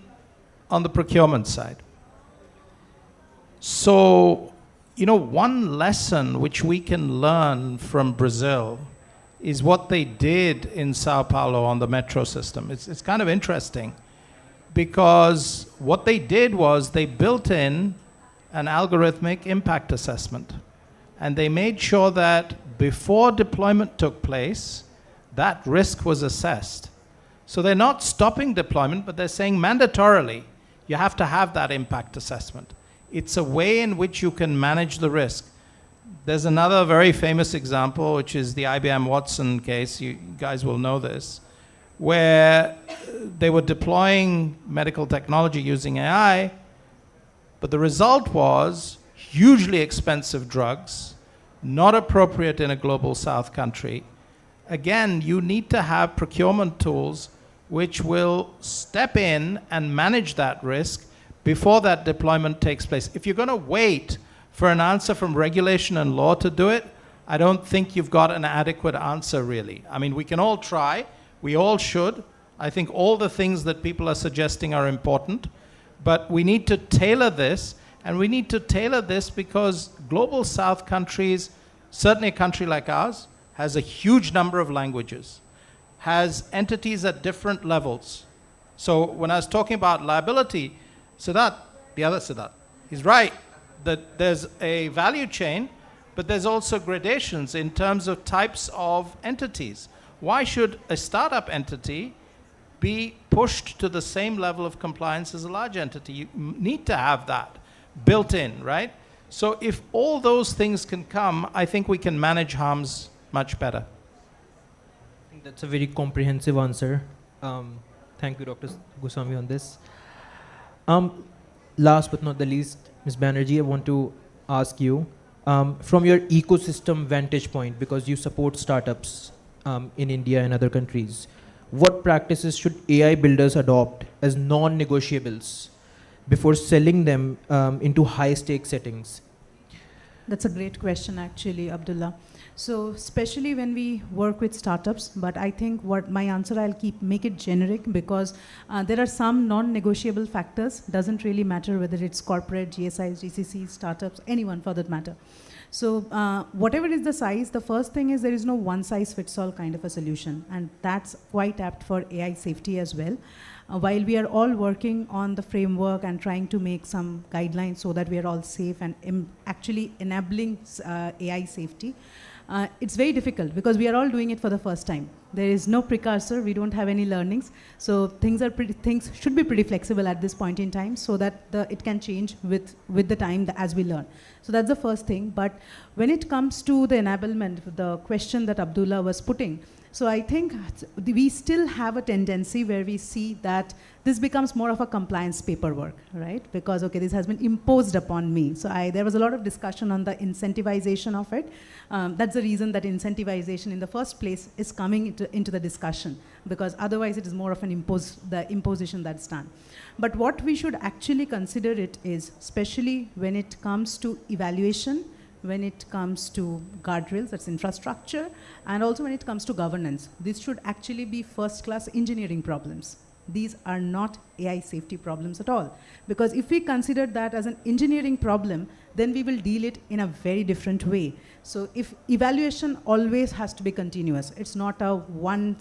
the procurement side. So, one lesson which we can learn from Brazil is what they did in Sao Paulo on the metro system. It's kind of interesting, because what they did was they built in an algorithmic impact assessment. And they made sure that before deployment took place, that risk was assessed. So they're not stopping deployment, but they're saying mandatorily, you have to have that impact assessment. It's a way in which you can manage the risk. There's another very famous example, which is the IBM Watson case. You guys will know this, where they were deploying medical technology using AI, but the result was hugely expensive drugs, not appropriate in a global south country. Again, you need to have procurement tools which will step in and manage that risk before that deployment takes place. If you're going to wait for an answer from regulation and law to do it, I don't think you've got an adequate answer, really. I mean, we can all try. We all should. I think all the things that people are suggesting are important. But we need to tailor this. And we need to tailor this because global south countries, certainly a country like ours, has a huge number of languages, has entities at different levels. So when I was talking about liability, Siddharth, the other Siddharth, he's right that there's a value chain, but there's also gradations in terms of types of entities. Why should a startup entity be pushed to the same level of compliance as a large entity? You need to have that built in, right? So if all those things can come, I think we can manage harms much better. I think that's a very comprehensive answer. Thank you, Dr. Goswami, on this. Last but not the least, Ms. Banerjee, I want to ask you, from your ecosystem vantage point, because you support startups in India and other countries, what practices should AI builders adopt as non-negotiables before selling them into high-stake settings? That's a great question, actually, Abdullah. So especially when we work with startups, but I think what my answer, I'll make it generic, because there are some non-negotiable factors. Doesn't really matter whether it's corporate, GSIs, GCCs, startups, anyone for that matter. So whatever is the size, the first thing is there is no one-size-fits-all kind of a solution, and that's quite apt for AI safety as well. While we are all working on the framework and trying to make some guidelines so that we are all safe and actually enabling AI safety, it's very difficult because we are all doing it for the first time. There is no precursor. We don't have any learnings. So things should be pretty flexible at this point in time, so that it can change with the time as we learn. So that's the first thing. But when it comes to the enablement, the question that Abdullah was putting, so I think we still have a tendency where we see that this becomes more of a compliance paperwork, right? Because, okay, this has been imposed upon me. So there was a lot of discussion on the incentivization of it. That's the reason that incentivization in the first place is coming into the discussion, because otherwise it is more of an imposition that's done. But what we should actually consider it is, especially when it comes to evaluation, when it comes to guardrails, that's infrastructure, and also when it comes to governance. This should actually be first-class engineering problems. These are not AI safety problems at all. Because if we consider that as an engineering problem, then we will deal it in a very different way. So if evaluation always has to be continuous, it's not a one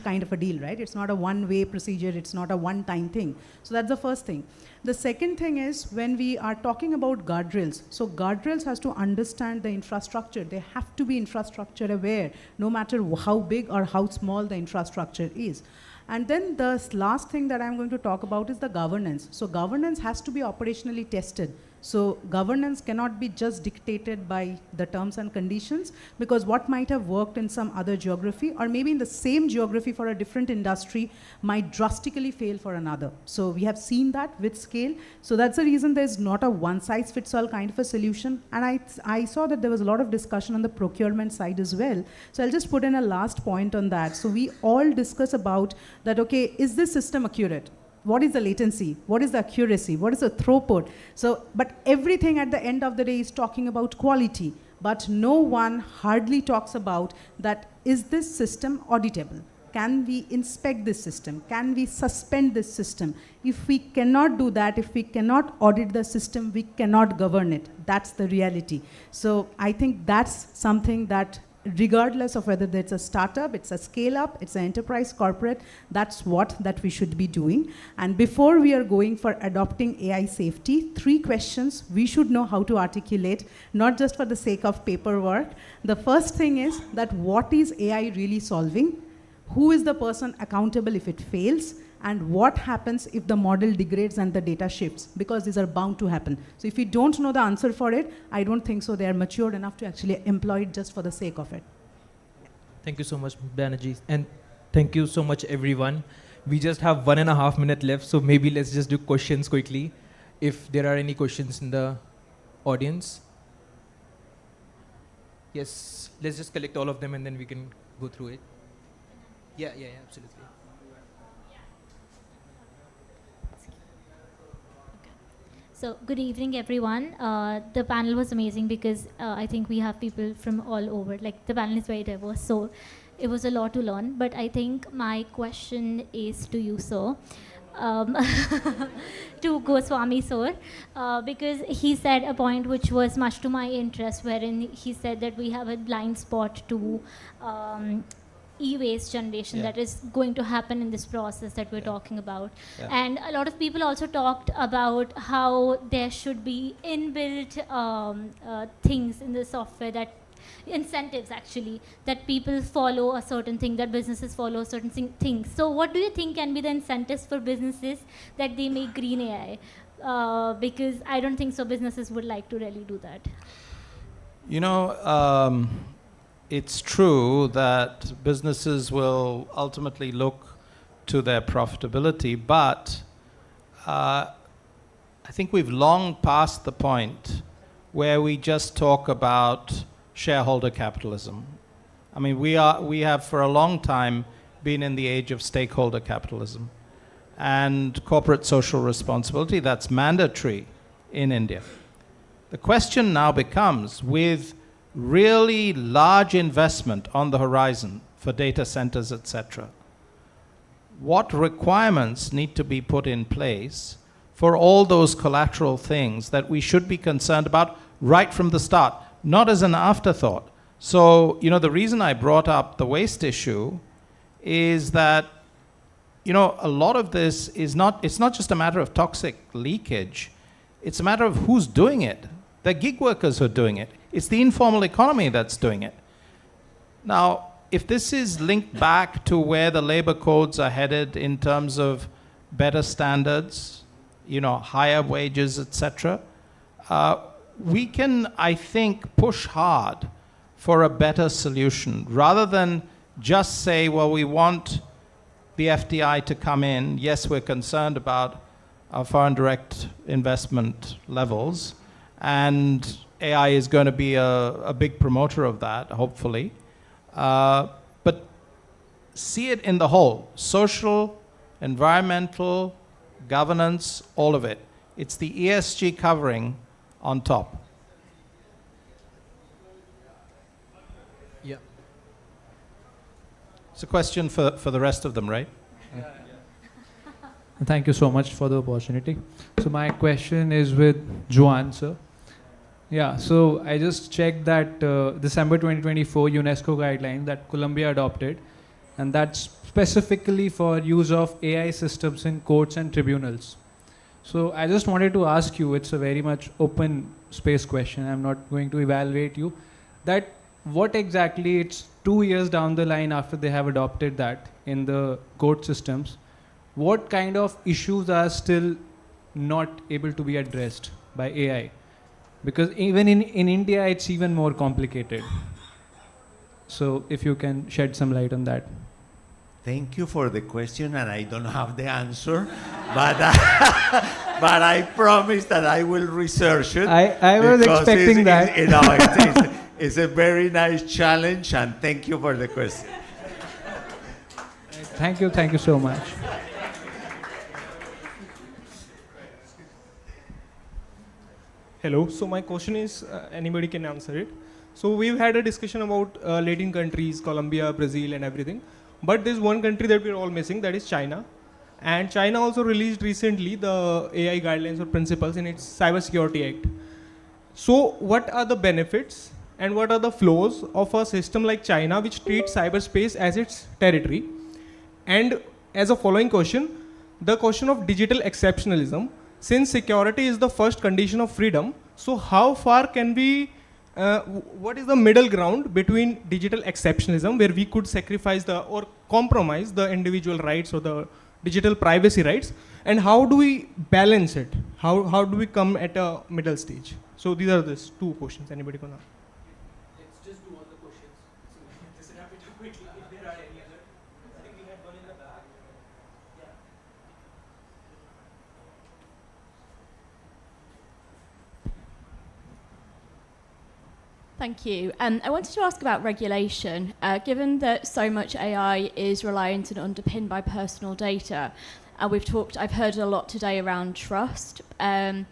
kind of a deal, right? It's not a one-way procedure, it's not a one-time thing. So that's the first thing. The second thing is when we are talking about guardrails, so guardrails has to understand the infrastructure. They have to be infrastructure aware, no matter how big or how small the infrastructure is. And then the last thing that I'm going to talk about is the governance. So governance has to be operationally tested. So governance cannot be just dictated by the terms and conditions, because what might have worked in some other geography, or maybe in the same geography for a different industry, might drastically fail for another. So we have seen that with scale. So that's the reason there's not a one-size-fits-all kind of a solution. And I saw that there was a lot of discussion on the procurement side as well. So I'll just put in a last point on that. So we all discuss about that, okay, is this system accurate? What is the latency? What is the accuracy? What is the throughput? So, but everything at the end of the day is talking about quality. But no one hardly talks about that, is this system auditable? Can we inspect this system? Can we suspend this system? If we cannot do that, if we cannot audit the system, we cannot govern it. That's the reality. So I think that's something that, regardless of whether it's a startup, it's a scale-up, it's an enterprise corporate, that's that we should be doing. And before we are going for adopting AI safety, 3 questions we should know how to articulate, not just for the sake of paperwork. The first thing is that, what is AI really solving? Who is the person accountable if it fails? And what happens if the model degrades and the data shifts? Because these are bound to happen. So if we don't know the answer for it, I don't think so they are matured enough to actually employ it just for the sake of it. Thank you so much, Banerjee. And thank you so much, everyone. We just have 1.5 minutes left, so maybe let's just do questions quickly. If there are any questions in the audience. Yes, let's just collect all of them and then we can go through it. Yeah, absolutely. So good evening, everyone. The panel was amazing because I think we have people from all over. Like, the panel is very diverse, so it was a lot to learn. But I think my question is to you, sir, to Goswami, sir, because he said a point which was much to my interest, wherein he said that we have a blind spot to e-waste generation that is going to happen in this process that we're talking about. And a lot of people also talked about how there should be inbuilt things in the software, that incentives actually, that people follow a certain thing, that businesses follow certain things. So what do you think can be the incentives for businesses that they make green AI? Because I don't think so businesses would like to really do that. You know, it's true that businesses will ultimately look to their profitability, but I think we've long passed the point where we just talk about shareholder capitalism. I mean, we have for a long time been in the age of stakeholder capitalism and corporate social responsibility. That's mandatory in India. The question now becomes, with really large investment on the horizon for data centers, etc., what requirements need to be put in place for all those collateral things that we should be concerned about right from the start, not as an afterthought. So, you know, the reason I brought up the waste issue is that, you know, a lot of this is it's not just a matter of toxic leakage, it's a matter of who's doing it. They're gig workers who are doing it. It's the informal economy that's doing it. Now, if this is linked back to where the labor codes are headed in terms of better standards, higher wages, etc., we can, I think, push hard for a better solution rather than just say, well, we want the FDI to come in. Yes, we're concerned about our foreign direct investment levels, and AI is going to be a big promoter of that, hopefully. But see it in the whole: social, environmental, governance, all of it. It's the ESG covering on top. Yeah. It's a question for the rest of them, right? Thank you so much for the opportunity. So my question is with Juan, sir. Yeah, so I just checked that December 2024 UNESCO guideline that Colombia adopted, and that's specifically for use of AI systems in courts and tribunals. So I just wanted to ask you, it's a very much open space question, I'm not going to evaluate you, that what exactly, it's 2 years down the line after they have adopted that in the court systems, what kind of issues are still not able to be addressed by AI? Because even in India, it's even more complicated. So if you can shed some light on that. Thank you for the question, and I don't have the answer, but but I promise that I will research it. I was expecting that. It's a very nice challenge, and thank you for the question. Thank you so much. Hello, so my question is, anybody can answer it. So we've had a discussion about Latin countries, Colombia, Brazil and everything. But there's one country that we're all missing, that is China. And China also released recently the AI guidelines or principles in its Cybersecurity Act. So what are the benefits and what are the flaws of a system like China which treats cyberspace as its territory? And as a following question, the question of digital exceptionalism. Since security is the first condition of freedom, so how far can we, what is the middle ground between digital exceptionalism, where we could sacrifice or compromise the individual rights or the digital privacy rights, and how do we balance it? How do we come at a middle stage? So these are the two questions. Anybody can answer? Let's just do all the questions. Just wrap it up quickly if there are any other. I think we had one in the back. Yeah. Thank you. I wanted to ask about regulation. Given that so much AI is reliant and underpinned by personal data, I've heard a lot today around trust. I'm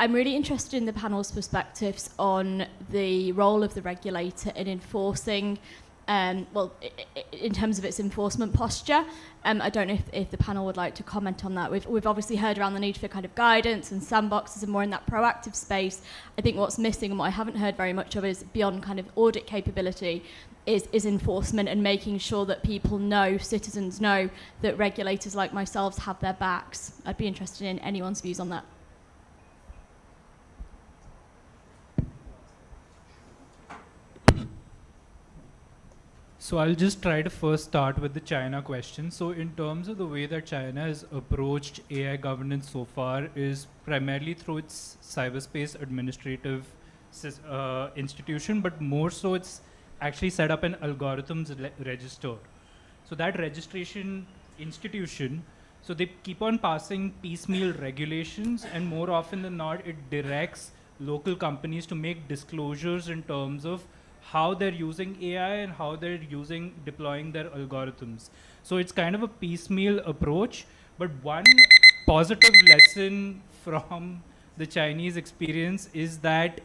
really interested in the panel's perspectives on the role of the regulator in enforcing, in terms of its enforcement posture. I don't know if the panel would like to comment on that. We've obviously heard around the need for kind of guidance and sandboxes and more in that proactive space. I think what's missing and what I haven't heard very much of is beyond kind of audit capability is enforcement and making sure that people know, citizens know, that regulators like myself have their backs. I'd be interested in anyone's views on that. So I'll just try to first start with the China question. So in terms of the way that China has approached AI governance so far is primarily through its cyberspace administrative institution, but more so it's actually set up an algorithms register. So that registration institution, so they keep on passing piecemeal regulations, and more often than not, it directs local companies to make disclosures in terms of how they're using AI and how they're deploying their algorithms. So it's kind of a piecemeal approach, but one positive lesson from the Chinese experience is that,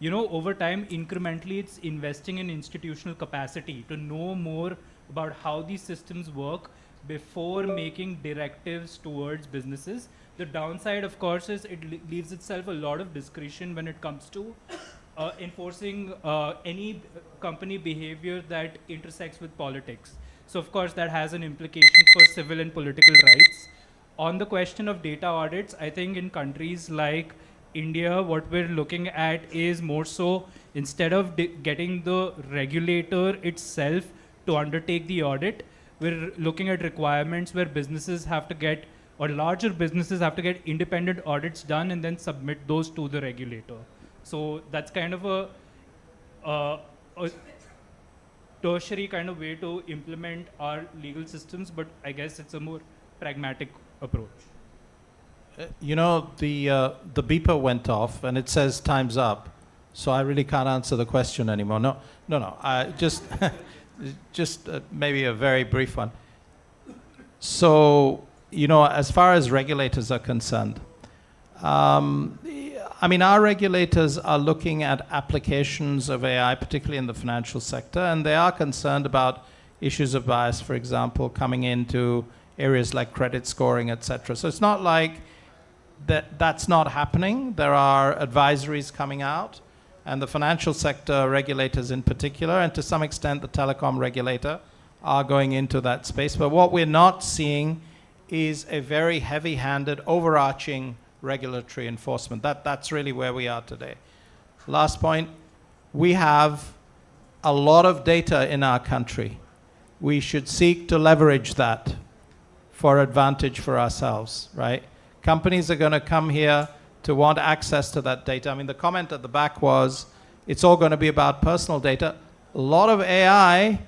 over time, incrementally, it's investing in institutional capacity to know more about how these systems work before making directives towards businesses. The downside, of course, is it leaves itself a lot of discretion when it comes to enforcing any company behavior that intersects with politics. So of course that has an implication for civil and political rights. On the question of data audits, I think in countries like India, what we're looking at is more so, instead of getting the regulator itself to undertake the audit. We're looking at requirements where businesses have to get, or larger businesses have to get independent audits done and then submit those to the regulator. So that's kind of a tertiary kind of way to implement our legal systems, but I guess it's a more pragmatic approach. You know, the beeper went off and it says time's up, so I really can't answer the question anymore. No. I just maybe a very brief one. So, you know, as far as regulators are concerned, I mean, our regulators are looking at applications of AI, particularly in the financial sector, and they are concerned about issues of bias, for example, coming into areas like credit scoring, etc. So it's not like that's not happening. There are advisories coming out, and the financial sector regulators in particular, and to some extent the telecom regulator, are going into that space. But what we're not seeing is a very heavy-handed, overarching regulatory enforcement. That's really where we are today. Last point, we have a lot of data in our country. We should seek to leverage that for advantage for ourselves, right? Companies are going to come here to want access to that data. I mean, the comment at the back was, it's all going to be about personal data. A lot of AI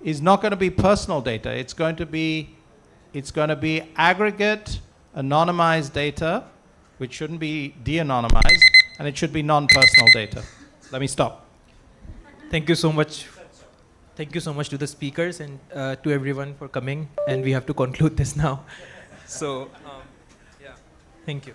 is not going to be personal data. It's going to be aggregate, anonymized data, which shouldn't be de-anonymized, and it should be non-personal data. Let me stop. Thank you so much. Thank you so much to the speakers and to everyone for coming. And we have to conclude this now. So, yeah, thank you.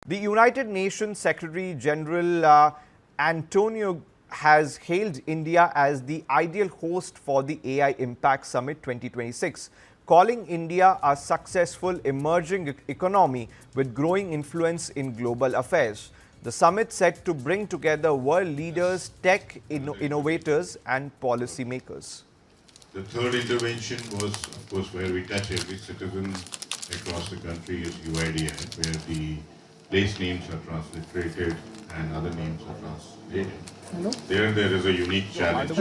The United Nations Secretary General Antonio has hailed India as the ideal host for the AI Impact Summit 2026, calling India a successful emerging economy with growing influence in global affairs. The summit set to bring together world leaders, tech innovators and policymakers. The third intervention was, of course, where we touch every citizen across the country is YUVAi, where the place names are transliterated and other names are translated. There is a unique challenge of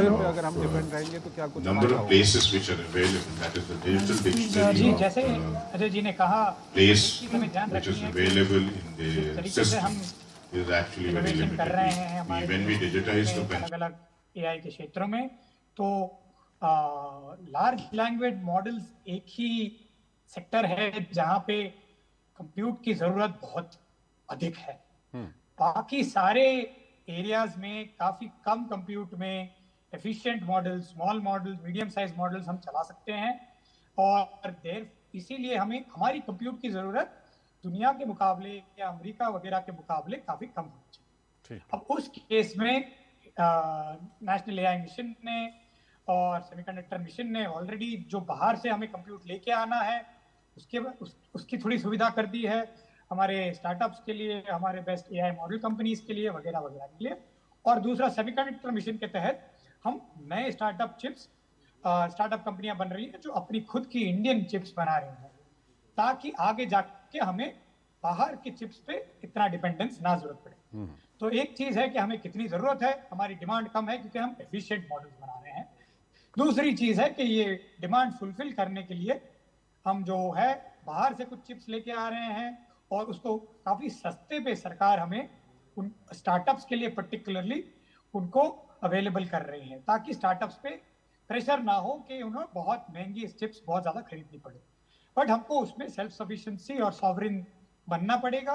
number of places which are available. That is the digital dictionary of place which is available in the system is actually very limited. When we digitize the pension, AI के क्षेत्रों में तो large language models एक ही sector है जहां पे compute की जरूरत बहुत अधिक है। बाकी सारे एरियाज में काफी कम कंप्यूट में efficient models, small models, medium size models हम चला सकते हैं और इसीलिए हमें हमारी कंप्यूट की जरूरत दुनिया के मुकाबले या अमेरिका वगैरह के मुकाबले काफी कम होनी चाहिए। अब उस केस में नेशनल एआई मिशन ने और सेमीकंडक्टर मिशन ने ऑलरेडी जो बाहर से हमें कंप्यूट लेके आना है उसकी थोड़ी सुविधा कर दी है हमारे स्टार्टअप्स के लिए, हमारे बेस्ट एआई मॉडल कंपनीज के लिए वगैरह वगैरह के लिए। और दूसरा सेमीकंडक्टर मिशन के तहत हम नए स्टार्टअप चिप्स स्टार्टअप कंपनियां बन रही हैं जो अपनी खुद की इंडियन चिप्स बना रही हैं, ताकि आगे जाके हमें बाहर के चिप्स पे इतना डिपेंडेंस ना जरूरत पड़े। तो एक चीज है कि हमें कितनी जरूरत है, हमारी डिमांड कम है क्योंकि हम एफिशिएंट मॉडल्स बना रहे हैं। दूसरी चीज है कि ये डिमांड फुलफिल करने के लिए हम जो है बाहर से कुछ चिप्स लेके आ रहे हैं और उसको काफी सस्ते पे सरकार हमें उन स्टार्टअप्स के लिए पर्टिकुलरली उनको अवेलेबल कर रही है, ताकि स्टार्टअप्स पे प्रेशर ना हो कि उन्हें बहुत महंगी चिप्स बहुत ज्यादा खरीदनी पड़े। बट हमको उसमें सेल्फ सफिशिएंसी और सॉवरिन बनना पड़ेगा।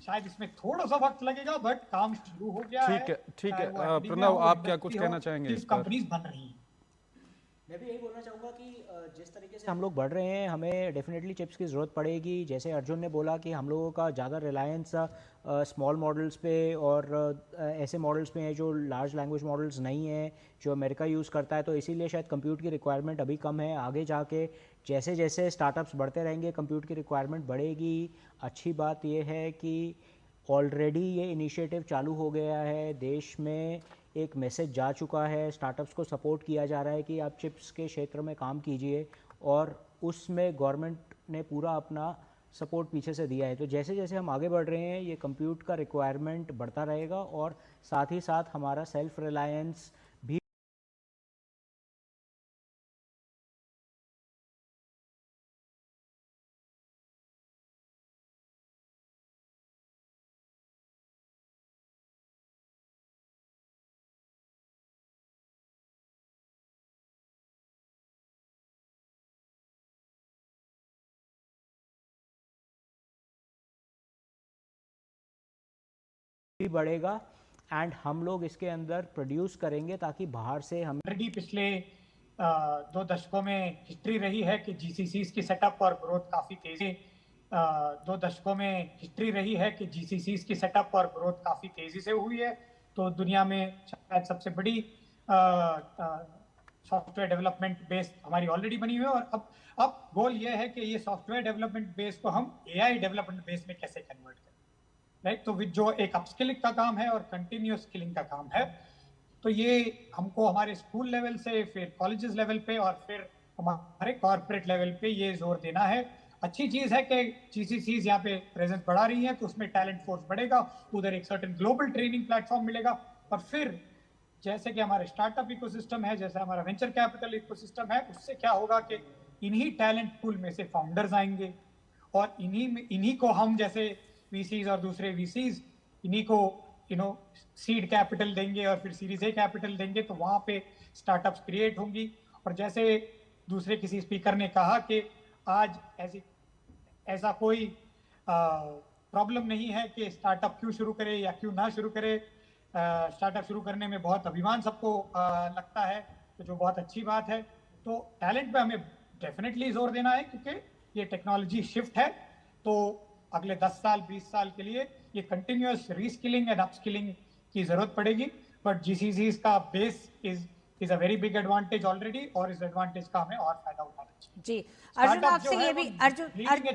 शायद इसमें थोड़ा सा वक्त लगेगा, बट काम शुरू हो गया है। ठीक है प्रणव, आप क्या कुछ कहना चाहेंगे इस पर? कंपनीज बन रही हैं। मैं भी यही बोलना चाहूँगा कि जिस तरीके से हम लोग बढ़ रहे हैं, हमें डेफिनेटली चिप्स की ज़रूरत पड़ेगी। जैसे अर्जुन ने बोला कि हम लोगों का ज़्यादा रिलायंस स्मॉल मॉडल्स पे और ऐसे मॉडल्स पे हैं जो लार्ज लैंग्वेज मॉडल्स नहीं हैं, जो अमेरिका यूज़ करता है, तो इसीलिए शायद कंप्यूट की रिक्वायरमेंट अभी कम है। आगे जाके जैसे जैसे स्टार्टअप्स बढ़ते रहेंगे, कंप्यूट की रिक्वायरमेंट बढ़ेगी। अच्छी बात यह है कि ऑलरेडी ये इनिशिएटिव चालू हो गया है, देश में एक मैसेज जा चुका है, स्टार्टअप्स को सपोर्ट किया जा रहा है कि आप चिप्स के क्षेत्र में काम कीजिए, और उसमें गवर्नमेंट ने पूरा अपना सपोर्ट पीछे से दिया है। तो जैसे जैसे हम आगे बढ़ रहे हैं, ये कंप्यूट का रिक्वायरमेंट बढ़ता रहेगा और साथ ही साथ हमारा सेल्फ रिलायंस भी बढ़ेगा एंड हम लोग इसके अंदर प्रोड्यूस करेंगे ताकि बाहर से हम ऑलरेडी पिछले 2 दशकों में हिस्ट्री रही है कि जीसीसीज की सेटअप और ग्रोथ काफी तेजी 2 दशकों में हिस्ट्री रही है कि जीसीसीज की सेटअप और ग्रोथ काफी तेजी से हुई है। तो दुनिया में शायद सबसे बड़ी सॉफ्टवेयर डेवलपमेंट बेस हमारी ऑलरेडी बनी हुई है, और अब गोल ये है कि ये सॉफ्टवेयर डेवलपमेंट बेस को हम एआई डेवलपमेंट बेस में कैसे कन्वर्ट करें, राइट। तो विद जो एक अपस्किलिंग का काम है और कंटिन्यूअस स्किलिंग का काम है, तो ये हमको हमारे स्कूल लेवल से फिर कॉलेजेस लेवल पे और फिर हमारे कॉर्पोरेट लेवल पे ये जोर देना है। अच्छी चीज है कि जीसीसीज यहाँ पे प्रेजेंस बढ़ा रही है, तो उसमें टैलेंट फोर्स बढ़ेगा, उधर एक सर्टेन ग्लोबल ट्रेनिंग प्लेटफॉर्म मिलेगा, और फिर जैसे कि हमारे स्टार्टअप इकोसिस्टम है, जैसे हमारा वेंचर कैपिटल इकोसिस्टम है, उससे क्या होगा कि इन्हीं टैलेंट पूल में से फाउंडर्स आएंगे, और इन्हीं को हम जैसे वीसीज और दूसरे वीसीज इन्हीं को सीड कैपिटल देंगे और फिर सीरीज ए कैपिटल देंगे, तो वहाँ पे स्टार्टअप्स क्रिएट होंगी। और जैसे दूसरे किसी स्पीकर ने कहा कि आज ऐसा कोई प्रॉब्लम नहीं है कि स्टार्टअप क्यों शुरू करे या क्यों ना शुरू करे। स्टार्टअप शुरू करने में बहुत अभिमान सबको लगता है, तो जो बहुत अच्छी बात है। तो टैलेंट पे हमें डेफिनेटली जोर देना है, क्योंकि ये टेक्नोलॉजी शिफ्ट है, तो अगले 10 साल 20 साल के लिए ये कंटिन्यूअस रीस्किलिंग एंड अपस्किलिंग की जरूरत पड़ेगी। बट जीसीसीज का base is a very big advantage already, और इस एडवांटेज का हमें और फायदा उठाना चाहिए। जी अर्जुन, आपसे ये भी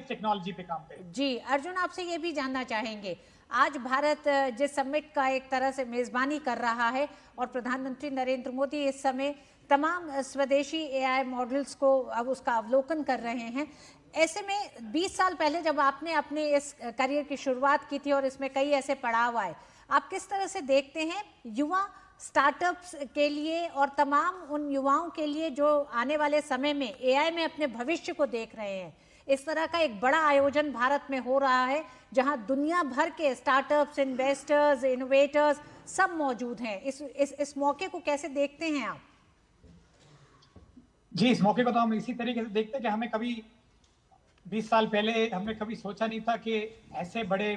टेक्नोलॉजी पे काम करें। जी अर्जुन, आपसे ये भी जानना चाहेंगे, आज भारत जिस समिट का एक तरह से मेजबानी कर रहा है और प्रधानमंत्री नरेंद्र मोदी इस समय तमाम स्वदेशी एआई मॉडल्स को अब उसका अवलोकन कर रहे हैं, ऐसे में 20 साल पहले जब आपने अपने इस करियर की शुरुआत की थी और इसमें कई ऐसे पड़ाव आए, आप किस तरह से देखते हैं युवा स्टार्टअप्स के लिए और तमाम उन युवाओं के लिए जो आने वाले समय में एआई में अपने भविष्य को देख रहे हैं? इस तरह का एक बड़ा आयोजन भारत में हो रहा है जहां दुनिया भर के स्टार्टअप्स, इन्वेस्टर्स, इनोवेटर्स सब मौजूद हैं। इस मौके को कैसे देखते हैं आप? जी, इस मौके को तो हम इसी तरीके से देखते हैं कि हमें कभी 20 साल पहले हमने कभी सोचा नहीं था कि ऐसे बड़े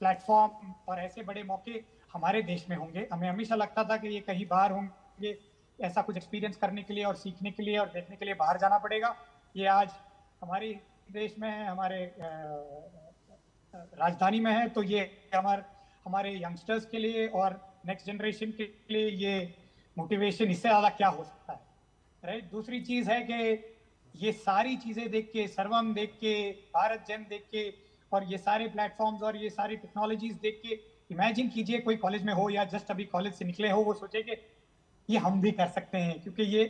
प्लेटफॉर्म और ऐसे बड़े मौके हमारे देश में होंगे। हमें हमेशा लगता था कि ये कहीं बाहर होंगे, ऐसा कुछ एक्सपीरियंस करने के लिए और सीखने के लिए और देखने के लिए बाहर जाना पड़ेगा। ये आज हमारे देश में है, हमारे राजधानी में है, तो ये हमारे यंगस्टर्स के लिए और नेक्स्ट जनरेशन के लिए ये मोटिवेशन इससे ज़्यादा क्या हो सकता है, राइट। दूसरी चीज़ है कि ये सारी चीज़ें देख के, सर्वम देख के, भारत जन देख के और ये सारे प्लेटफॉर्म्स और ये सारी टेक्नोलॉजीज देख के इमेजिन कीजिए कोई कॉलेज में हो या जस्ट अभी कॉलेज से निकले हो, वो सोचे कि ये हम भी कर सकते हैं, क्योंकि ये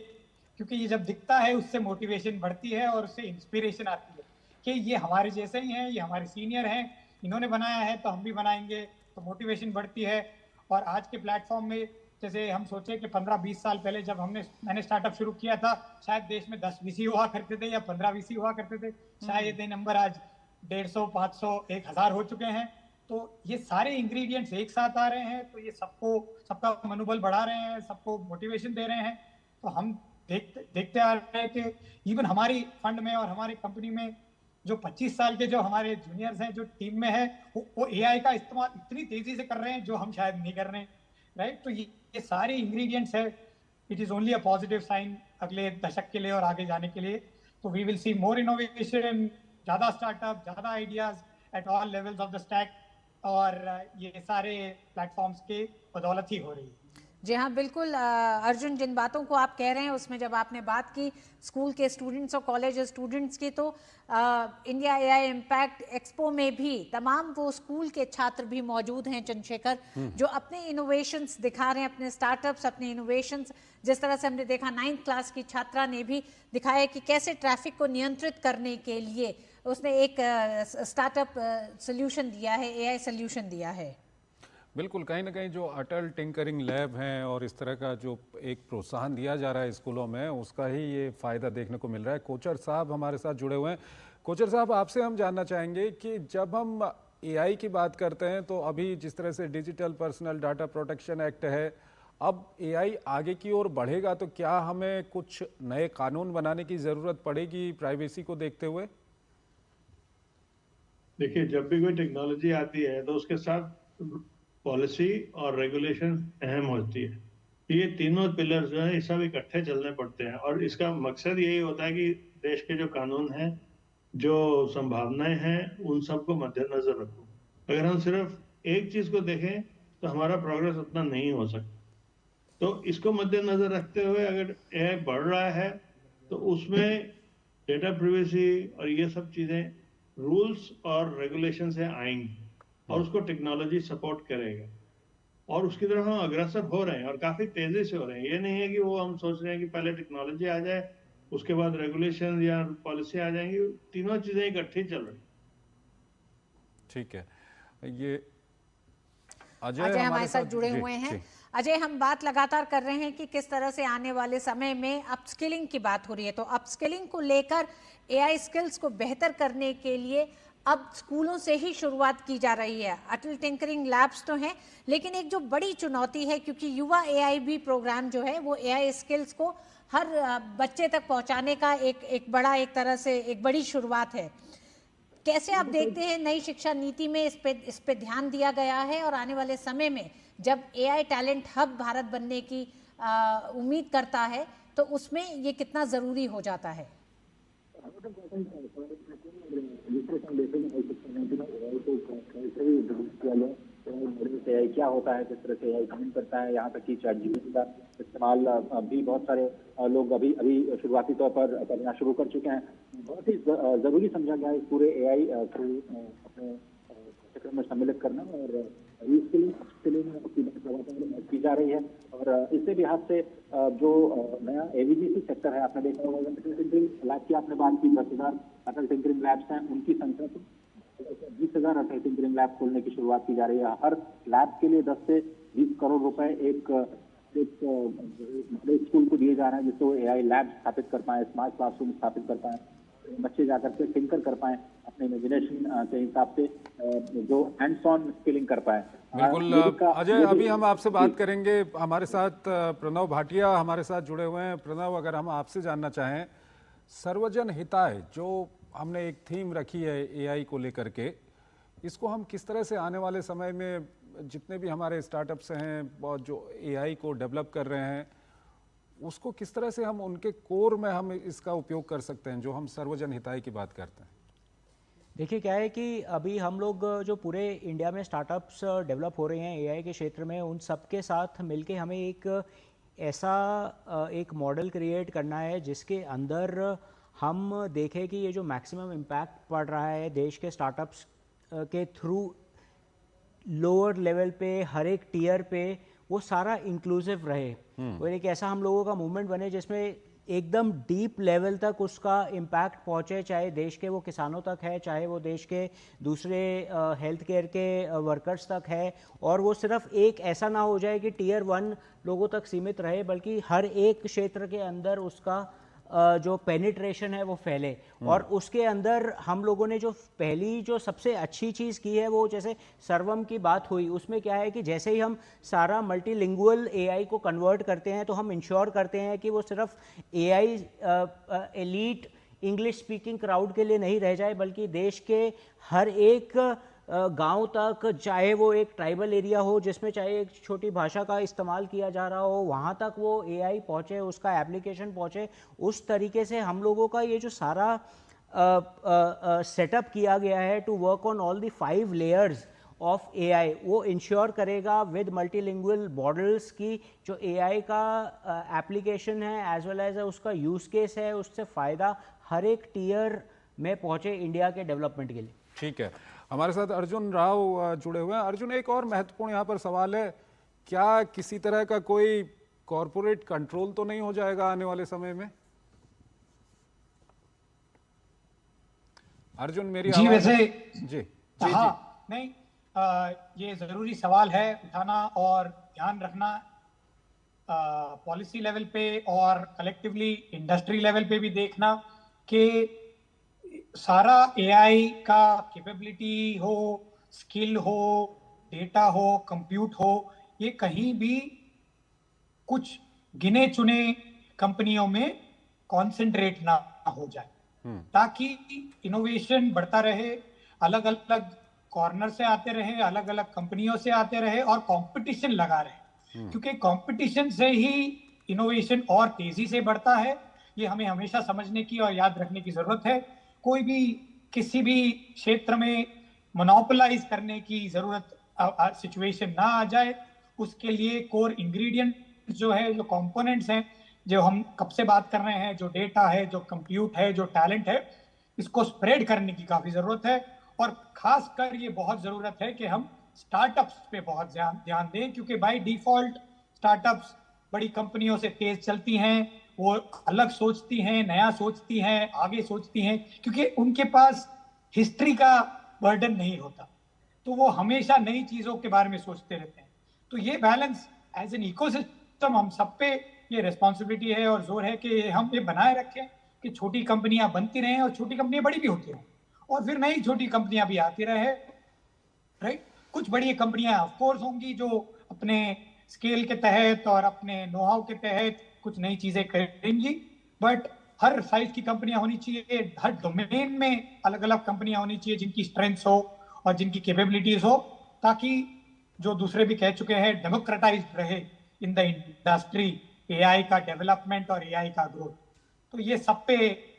क्योंकि ये जब दिखता है उससे मोटिवेशन बढ़ती है और उससे इंस्पिरेशन आती है कि ये हमारे जैसे ही हैं, ये हमारे सीनियर हैं, इन्होंने बनाया है तो हम भी बनाएंगे, तो मोटिवेशन बढ़ती है। और आज के प्लेटफॉर्म में जैसे हम सोचे कि 15-20 साल पहले जब मैंने स्टार्टअप शुरू किया था, शायद देश में 10 वीसी हुआ करते थे या 15 वीसी हुआ करते थे, शायद ये नंबर आज 150, 500, 1000 हो चुके हैं। तो ये सारे इंग्रेडिएंट्स एक साथ आ रहे हैं, तो ये सबका मनोबल बढ़ा रहे हैं, सबको मोटिवेशन दे रहे हैं। तो हम देखते आ रहे हैं कि इवन हमारी फंड में और हमारी कंपनी में जो 25 साल के जो हमारे जूनियर्स हैं, जो टीम में है, वो एआई का इस्तेमाल इतनी तेजी से कर रहे हैं जो हम शायद नहीं कर रहे हैं, राइट। तो ये सारे इंग्रेडिएंट्स है, it is only a positive sign अगले दशक के लिए और आगे जाने के लिए। तो we will see more innovation, ज़्यादा स्टार्टअप, ज़्यादा ideas at all levels of the stack, और ये सारे प्लेटफॉर्म्स के बदौलत ही हो रही है। जी हाँ, बिल्कुल अर्जुन, जिन बातों को आप कह रहे हैं उसमें जब आपने बात की स्कूल के स्टूडेंट्स और कॉलेज स्टूडेंट्स की, तो इंडिया एआई इम्पैक्ट एक्सपो में भी तमाम वो स्कूल के छात्र भी मौजूद हैं चंद्रशेखर, जो अपने इनोवेशंस दिखा रहे हैं, अपने स्टार्टअप्स, अपने इनोवेशंस। जिस तरह से हमने देखा 9th क्लास की छात्रा ने भी दिखाया कि कैसे ट्रैफिक को नियंत्रित करने के लिए उसने एक स्टार्टअप सोल्यूशन दिया है, एआई सोल्यूशन दिया है। बिल्कुल, कहीं ना कहीं जो अटल टिंकरिंग लैब हैं और इस तरह का जो एक प्रोत्साहन दिया जा रहा है स्कूलों में, उसका ही ये फ़ायदा देखने को मिल रहा है। कोचर साहब हमारे साथ जुड़े हुए हैं। कोचर साहब, आपसे हम जानना चाहेंगे कि जब हम एआई की बात करते हैं तो अभी जिस तरह से digital personal data protection act है, अब एआई आगे की ओर बढ़ेगा तो क्या हमें कुछ नए कानून बनाने की ज़रूरत पड़ेगी प्राइवेसी को देखते हुए? देखिए, जब भी कोई टेक्नोलॉजी आती है तो उसके साथ पॉलिसी और रेगुलेशन अहम होती है। ये तीनों पिलर्स जो है ये सब इकट्ठे चलने पड़ते हैं, और इसका मकसद यही होता है कि देश के जो कानून हैं, जो संभावनाएं हैं, उन सबको मद्देनजर रखो। अगर हम सिर्फ एक चीज को देखें तो हमारा प्रोग्रेस उतना नहीं हो सकता। तो इसको मद्देनजर रखते हुए अगर एआई बढ़ रहा है तो उसमें डेटा प्रिवेसी और ये सब चीजें रूल्स और रेगुलेशन से आएंगी, और उसको टेक्नोलॉजी सपोर्ट करेगा, और उसकी तरफ हम अग्रसर हो रहे हैं और काफी तेजी से हो रहे हैं। ये नहीं है कि वो हम सोच रहे हैं कि पहले टेक्नोलॉजी आ जाए उसके बाद रेगुलेशन या पॉलिसी आ जाएंगी, तीनों चीजें इकट्ठी चल रही। ठीक है, ये अजय हमारे साथ जुड़े हुए हैं। अजय, हम बात लगातार कर रहे हैं कि किस तरह से आने वाले समय में अपस्किलिंग की बात हो रही है, तो अपस्किलिंग को लेकर एआई स्किल्स को बेहतर करने के लिए अब स्कूलों से ही शुरुआत की जा रही है। अटल टिंकरिंग लैब्स तो हैं, लेकिन एक जो बड़ी चुनौती है, क्योंकि युवा एआई भी प्रोग्राम जो है वो एआई स्किल्स को हर बच्चे तक पहुंचाने का एक तरह से एक बड़ी शुरुआत है। कैसे आप देखते हैं नई शिक्षा नीति में इस पे ध्यान दिया गया है, और आने वाले समय में जब एआई टैलेंट हब भारत बनने की उम्मीद करता है तो उसमें ये कितना ज़रूरी हो जाता है? एआई क्या होता है, किस तरह से एआई काम करता है, यहाँ तक कि चैट जीपीटी का इस्तेमाल भी बहुत सारे लोग अभी शुरुआती तौर पर करना शुरू कर चुके हैं। बहुत ही जरूरी समझा गया है पूरे एआई को अपने कार्यक्रम में सम्मिलित करना, और रीस्किलिंग की जा रही है। और इससे भी हाथ से जो नया एवीजीसी सेक्टर है, आपने देखा होगा अटल टिंकरिंग लैब की आपने बात की, 10,000 अटल टिंकरिंग लैब्स हैं, उनकी संख्या को 20,000 अटल टिंकरिंग लैब खोलने की शुरुआत की जा रही है। हर लैब के लिए 10 से 20 करोड़ रुपए एक स्कूल को दिए जा रहे हैं, जिससे वो एआई लैब स्थापित कर पाए, स्मार्ट क्लासरूम स्थापित कर पाए, बच्चे जाकर के टिंकर कर पाए, अपने इमेजिनेशन के हिसाब से जो हैंड्स ऑन स्किलिंग कर पाए। बिल्कुल अजय, अभी हम आपसे बात करेंगे। हमारे साथ प्रणव भाटिया हमारे साथ जुड़े हुए हैं। प्रणव, अगर हम आपसे जानना चाहें, सर्वजन हिताय जो हमने एक थीम रखी है एआई को लेकर के, इसको हम किस तरह से आने वाले समय में जितने भी हमारे स्टार्टअप्स हैं और जो एआई को डेवलप कर रहे हैं, उसको किस तरह से हम उनके कोर में हम इसका उपयोग कर सकते हैं, जो हम सर्वजन हिताय की बात करते हैं? देखिए, क्या है कि अभी हम लोग जो पूरे इंडिया में स्टार्टअप्स डेवलप हो रहे हैं एआई के क्षेत्र में, उन सब के साथ मिलके हमें एक ऐसा एक मॉडल क्रिएट करना है जिसके अंदर हम देखें कि ये जो मैक्सिमम इम्पैक्ट पड़ रहा है देश के स्टार्टअप्स के थ्रू लोअर लेवल पे, हर एक टीयर पे, वो सारा इंक्लूसिव रहे। और एक ऐसा हम लोगों का मूवमेंट बने जिसमें एकदम डीप लेवल तक उसका इम्पैक्ट पहुँचे, चाहे देश के वो किसानों तक है, चाहे वो देश के दूसरे हेल्थ केयर के वर्कर्स तक है, और वो सिर्फ एक ऐसा ना हो जाए कि टीयर 1 लोगों तक सीमित रहे, बल्कि हर एक क्षेत्र के अंदर उसका जो पेनिट्रेशन है वो फैले। और उसके अंदर हम लोगों ने जो पहली जो सबसे अच्छी चीज़ की है वो जैसे सर्वम की बात हुई, उसमें क्या है कि जैसे ही हम सारा मल्टीलिंगुअल एआई को कन्वर्ट करते हैं तो हम इंश्योर करते हैं कि वो सिर्फ AI elite English speaking crowd के लिए नहीं रह जाए, बल्कि देश के हर एक गांव तक, चाहे वो एक ट्राइबल एरिया हो जिसमें चाहे एक छोटी भाषा का इस्तेमाल किया जा रहा हो, वहाँ तक वो एआई पहुँचे, उसका एप्लीकेशन पहुँचे। उस तरीके से हम लोगों का ये जो सारा सेटअप किया गया है to work on all the 5 layers of AI, वो इंश्योर करेगा विद मल्टीलिंगुअल मॉडल्स की जो एआई का एप्लीकेशन है एज वेल एज उसका यूज़ केस है, उससे फ़ायदा हर एक टीयर में पहुँचे इंडिया के डेवलपमेंट के लिए। ठीक है, हमारे साथ अर्जुन राव जुड़े हुए हैं। अर्जुन, एक और महत्वपूर्ण यहाँ पर सवाल है, क्या किसी तरह का कोई कॉरपोरेट कंट्रोल तो नहीं हो जाएगा आने वाले समय में? अर्जुन मेरी जी आवाज वैसे जी हाँ नहीं ये जरूरी सवाल है उठाना और ध्यान रखना पॉलिसी लेवल पे और कलेक्टिवली इंडस्ट्री लेवल पे भी देखना कि सारा एआई का कैपेबिलिटी हो, स्किल हो, डेटा हो, कंप्यूट हो, ये कहीं भी कुछ गिने चुने कंपनियों में कॉन्सेंट्रेट ना हो जाए, ताकि इनोवेशन बढ़ता रहे, अलग अलग कॉर्नर से आते रहे, अलग अलग कंपनियों से आते रहे और कंपटीशन लगा रहे, क्योंकि कंपटीशन से ही इनोवेशन और तेजी से बढ़ता है। ये हमें हमेशा समझने की और याद रखने की जरूरत है। कोई भी किसी भी क्षेत्र में मोनोपोलाइज करने की जरूरत सिचुएशन ना आ जाए, उसके लिए कोर इंग्रेडिएंट जो है, जो कंपोनेंट्स हैं, जो हम कब से बात कर रहे हैं, जो डेटा है, जो कंप्यूट है, जो टैलेंट है, इसको स्प्रेड करने की काफी जरूरत है। और खासकर ये बहुत जरूरत है कि हम स्टार्टअप्स पे बहुत ध्यान दें, क्योंकि बाय डिफॉल्ट स्टार्टअप्स बड़ी कंपनियों से तेज चलती हैं, वो अलग सोचती हैं, नया सोचती हैं, आगे सोचती हैं, क्योंकि उनके पास हिस्ट्री का बर्डन नहीं होता, तो वो हमेशा नई चीजों के बारे में सोचते रहते हैं। तो ये बैलेंस एज एन इकोसिस्टम हम सब पे ये रिस्पॉन्सिबिलिटी है और जोर है कि हम ये बनाए रखें कि छोटी कंपनियां बनती रहें और छोटी कंपनियां बड़ी भी होती रहें और फिर नई छोटी कंपनियां भी आती रहे, राइट। कुछ बड़ी कंपनियां ऑफ कोर्स होंगी जो अपने स्केल के तहत और अपने नो हाउ के तहत कुछ नई चीजें करेंगी, बट हर साइज की कंपनियां होनी चाहिए, हर डोमेन में अलग अलग कंपनियां होनी चाहिए जिनकी स्ट्रेंथ्स हो और जिनकी कैपेबिलिटीज हो, ताकि जो दूसरे भी कह चुके हैं डेमोक्रेटाइज्ड रहे इन द इंडस्ट्री एआई का डेवलपमेंट और एआई का ग्रोथ। तो ये सब पे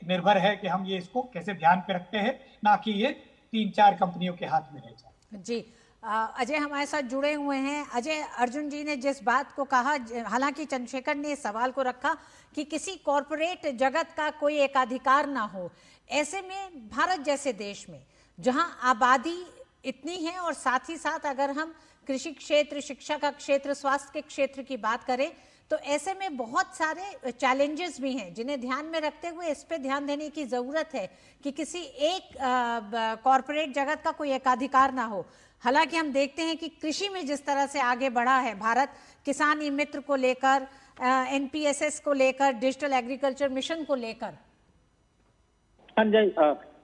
निर्भर है कि हम ये इसको कैसे ध्यान पे रखते हैं, ना कि ये 3-4 कंपनियों के हाथ में रह जाए। जी अजय हमारे साथ जुड़े हुए हैं। अजय, अर्जुन जी ने जिस बात को कहा, हालांकि चंद्रशेखर ने इस सवाल को रखा कि किसी कॉरपोरेट जगत का कोई एकाधिकार ना हो, ऐसे में भारत जैसे देश में जहां आबादी इतनी है और साथ ही साथ अगर हम कृषि क्षेत्र, शिक्षा का क्षेत्र, स्वास्थ्य के क्षेत्र की बात करें, तो ऐसे में बहुत सारे चैलेंजेस भी हैं जिन्हें ध्यान में रखते हुए इस पे ध्यान देने की ज़रूरत है कि किसी एक कॉरपोरेट जगत का कोई एकाधिकार ना हो। हालांकि हम देखते हैं कि कृषि में जिस तरह से आगे बढ़ा है भारत, किसान ई मित्र को लेकर, एनपीएसएस को लेकर, डिजिटल एग्रीकल्चर मिशन को लेकर। संजय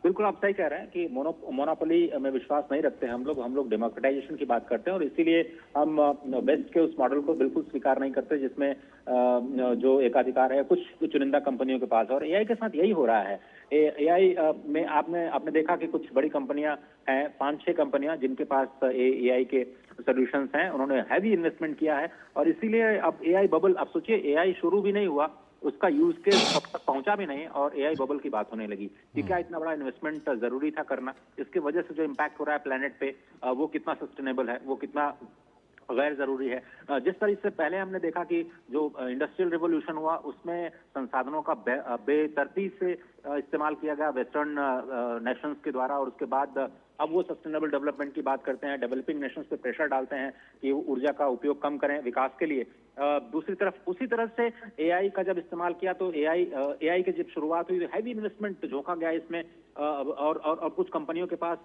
बिल्कुल आप सही कह रहे हैं कि मोनोपोली में विश्वास नहीं रखते हैं हम लोग डेमोक्रेटाइजेशन की बात करते हैं, और इसीलिए हम वेस्ट के उस मॉडल को बिल्कुल स्वीकार नहीं करते जिसमें जो एकाधिकार है कुछ चुनिंदा कंपनियों के पास है। और एआई के साथ यही हो रहा है। एआई में आपने देखा कि कुछ बड़ी कंपनियां हैं, 5-6 कंपनियां जिनके पास एआई के सोल्यूशंस हैं, उन्होंने हैवी इन्वेस्टमेंट किया है, और इसीलिए अब एआई बबल, आप सोचिए एआई शुरू भी नहीं हुआ, उसका यूज केस अब तक पहुंचा भी नहीं और एआई बबल की बात होने लगी कि क्या इतना बड़ा इन्वेस्टमेंट जरूरी था करना, इसकी वजह से जो इम्पैक्ट हो रहा है प्लेनेट पे वो कितना सस्टेनेबल है, वो कितना गैर जरूरी है। जिस तरह से पहले हमने देखा कि जो इंडस्ट्रियल रिवोल्यूशन हुआ उसमें संसाधनों का बेतरतीब से इस्तेमाल किया गया वेस्टर्न नेशंस के द्वारा, और उसके बाद अब वो सस्टेनेबल डेवलपमेंट की बात करते हैं, डेवलपिंग नेशंस पे प्रेशर डालते हैं कि ऊर्जा का उपयोग कम करें विकास के लिए। दूसरी तरफ उसी तरह से एआई का जब इस्तेमाल किया तो एआई की जब शुरुआत हुई तो हैवी इन्वेस्टमेंट झोंका गया इसमें, और कुछ कंपनियों के पास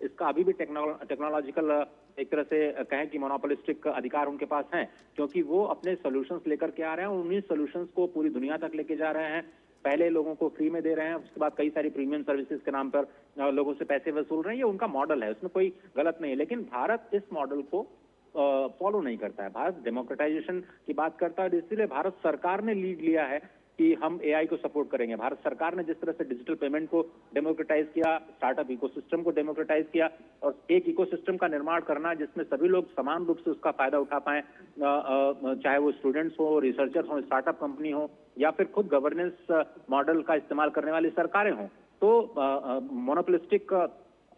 इसका अभी भी टेक्नोलॉजिकल एक तरह से कहें कि मोनोपोलिस्टिक अधिकार उनके पास हैं, क्योंकि वो अपने सॉल्यूशंस लेकर के आ रहे हैं और उन्हीं सॉल्यूशंस को पूरी दुनिया तक लेके जा रहे हैं। पहले लोगों को फ्री में दे रहे हैं, उसके बाद कई सारी प्रीमियम सर्विसेज के नाम पर लोगों से पैसे वसूल रहे हैं। ये उनका मॉडल है, उसमें कोई गलत नहीं है, लेकिन भारत इस मॉडल को फॉलो नहीं करता है। भारत डेमोक्रेटाइजेशन की बात करता है और इसीलिए भारत सरकार ने लीड लिया है कि हम एआई को सपोर्ट करेंगे। भारत सरकार ने जिस तरह से डिजिटल पेमेंट को डेमोक्रेटाइज किया, स्टार्टअप इकोसिस्टम को डेमोक्रेटाइज किया और एक इकोसिस्टम का निर्माण करना जिसमें सभी लोग समान रूप से उसका फायदा उठा पाए, चाहे वो स्टूडेंट्स हो, रिसर्चर्स हो, स्टार्टअप कंपनी हो या फिर खुद गवर्नेंस मॉडल का इस्तेमाल करने वाली सरकारें हों, तो मोनोपोलिस्टिक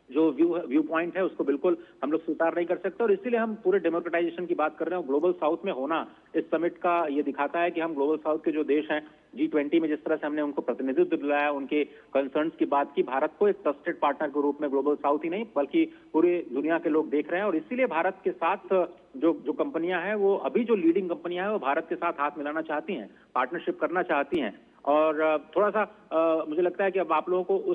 जो व्यू पॉइंट है उसको बिल्कुल हम लोग स्वीकार नहीं कर सकते और इसीलिए हम पूरे डेमोक्रेटाइजेशन की बात कर रहे हैं। ग्लोबल साउथ में होना इस समिट का ये दिखाता है कि हम ग्लोबल साउथ के जो देश हैं, G20 में जिस तरह से हमने उनको प्रतिनिधित्व दिलाया, उनके कंसर्न्स की बात की, भारत को एक ट्रस्टेड पार्टनर के रूप में ग्लोबल साउथ ही नहीं बल्कि पूरी दुनिया के लोग देख रहे हैं और इसीलिए भारत के साथ जो कंपनियां हैं वो अभी जो लीडिंग कंपनियां हैं वो भारत के साथ हाथ मिलाना चाहती हैं, पार्टनरशिप करना चाहती हैं। और थोड़ा सा मुझे लगता है कि अब आप लोगों को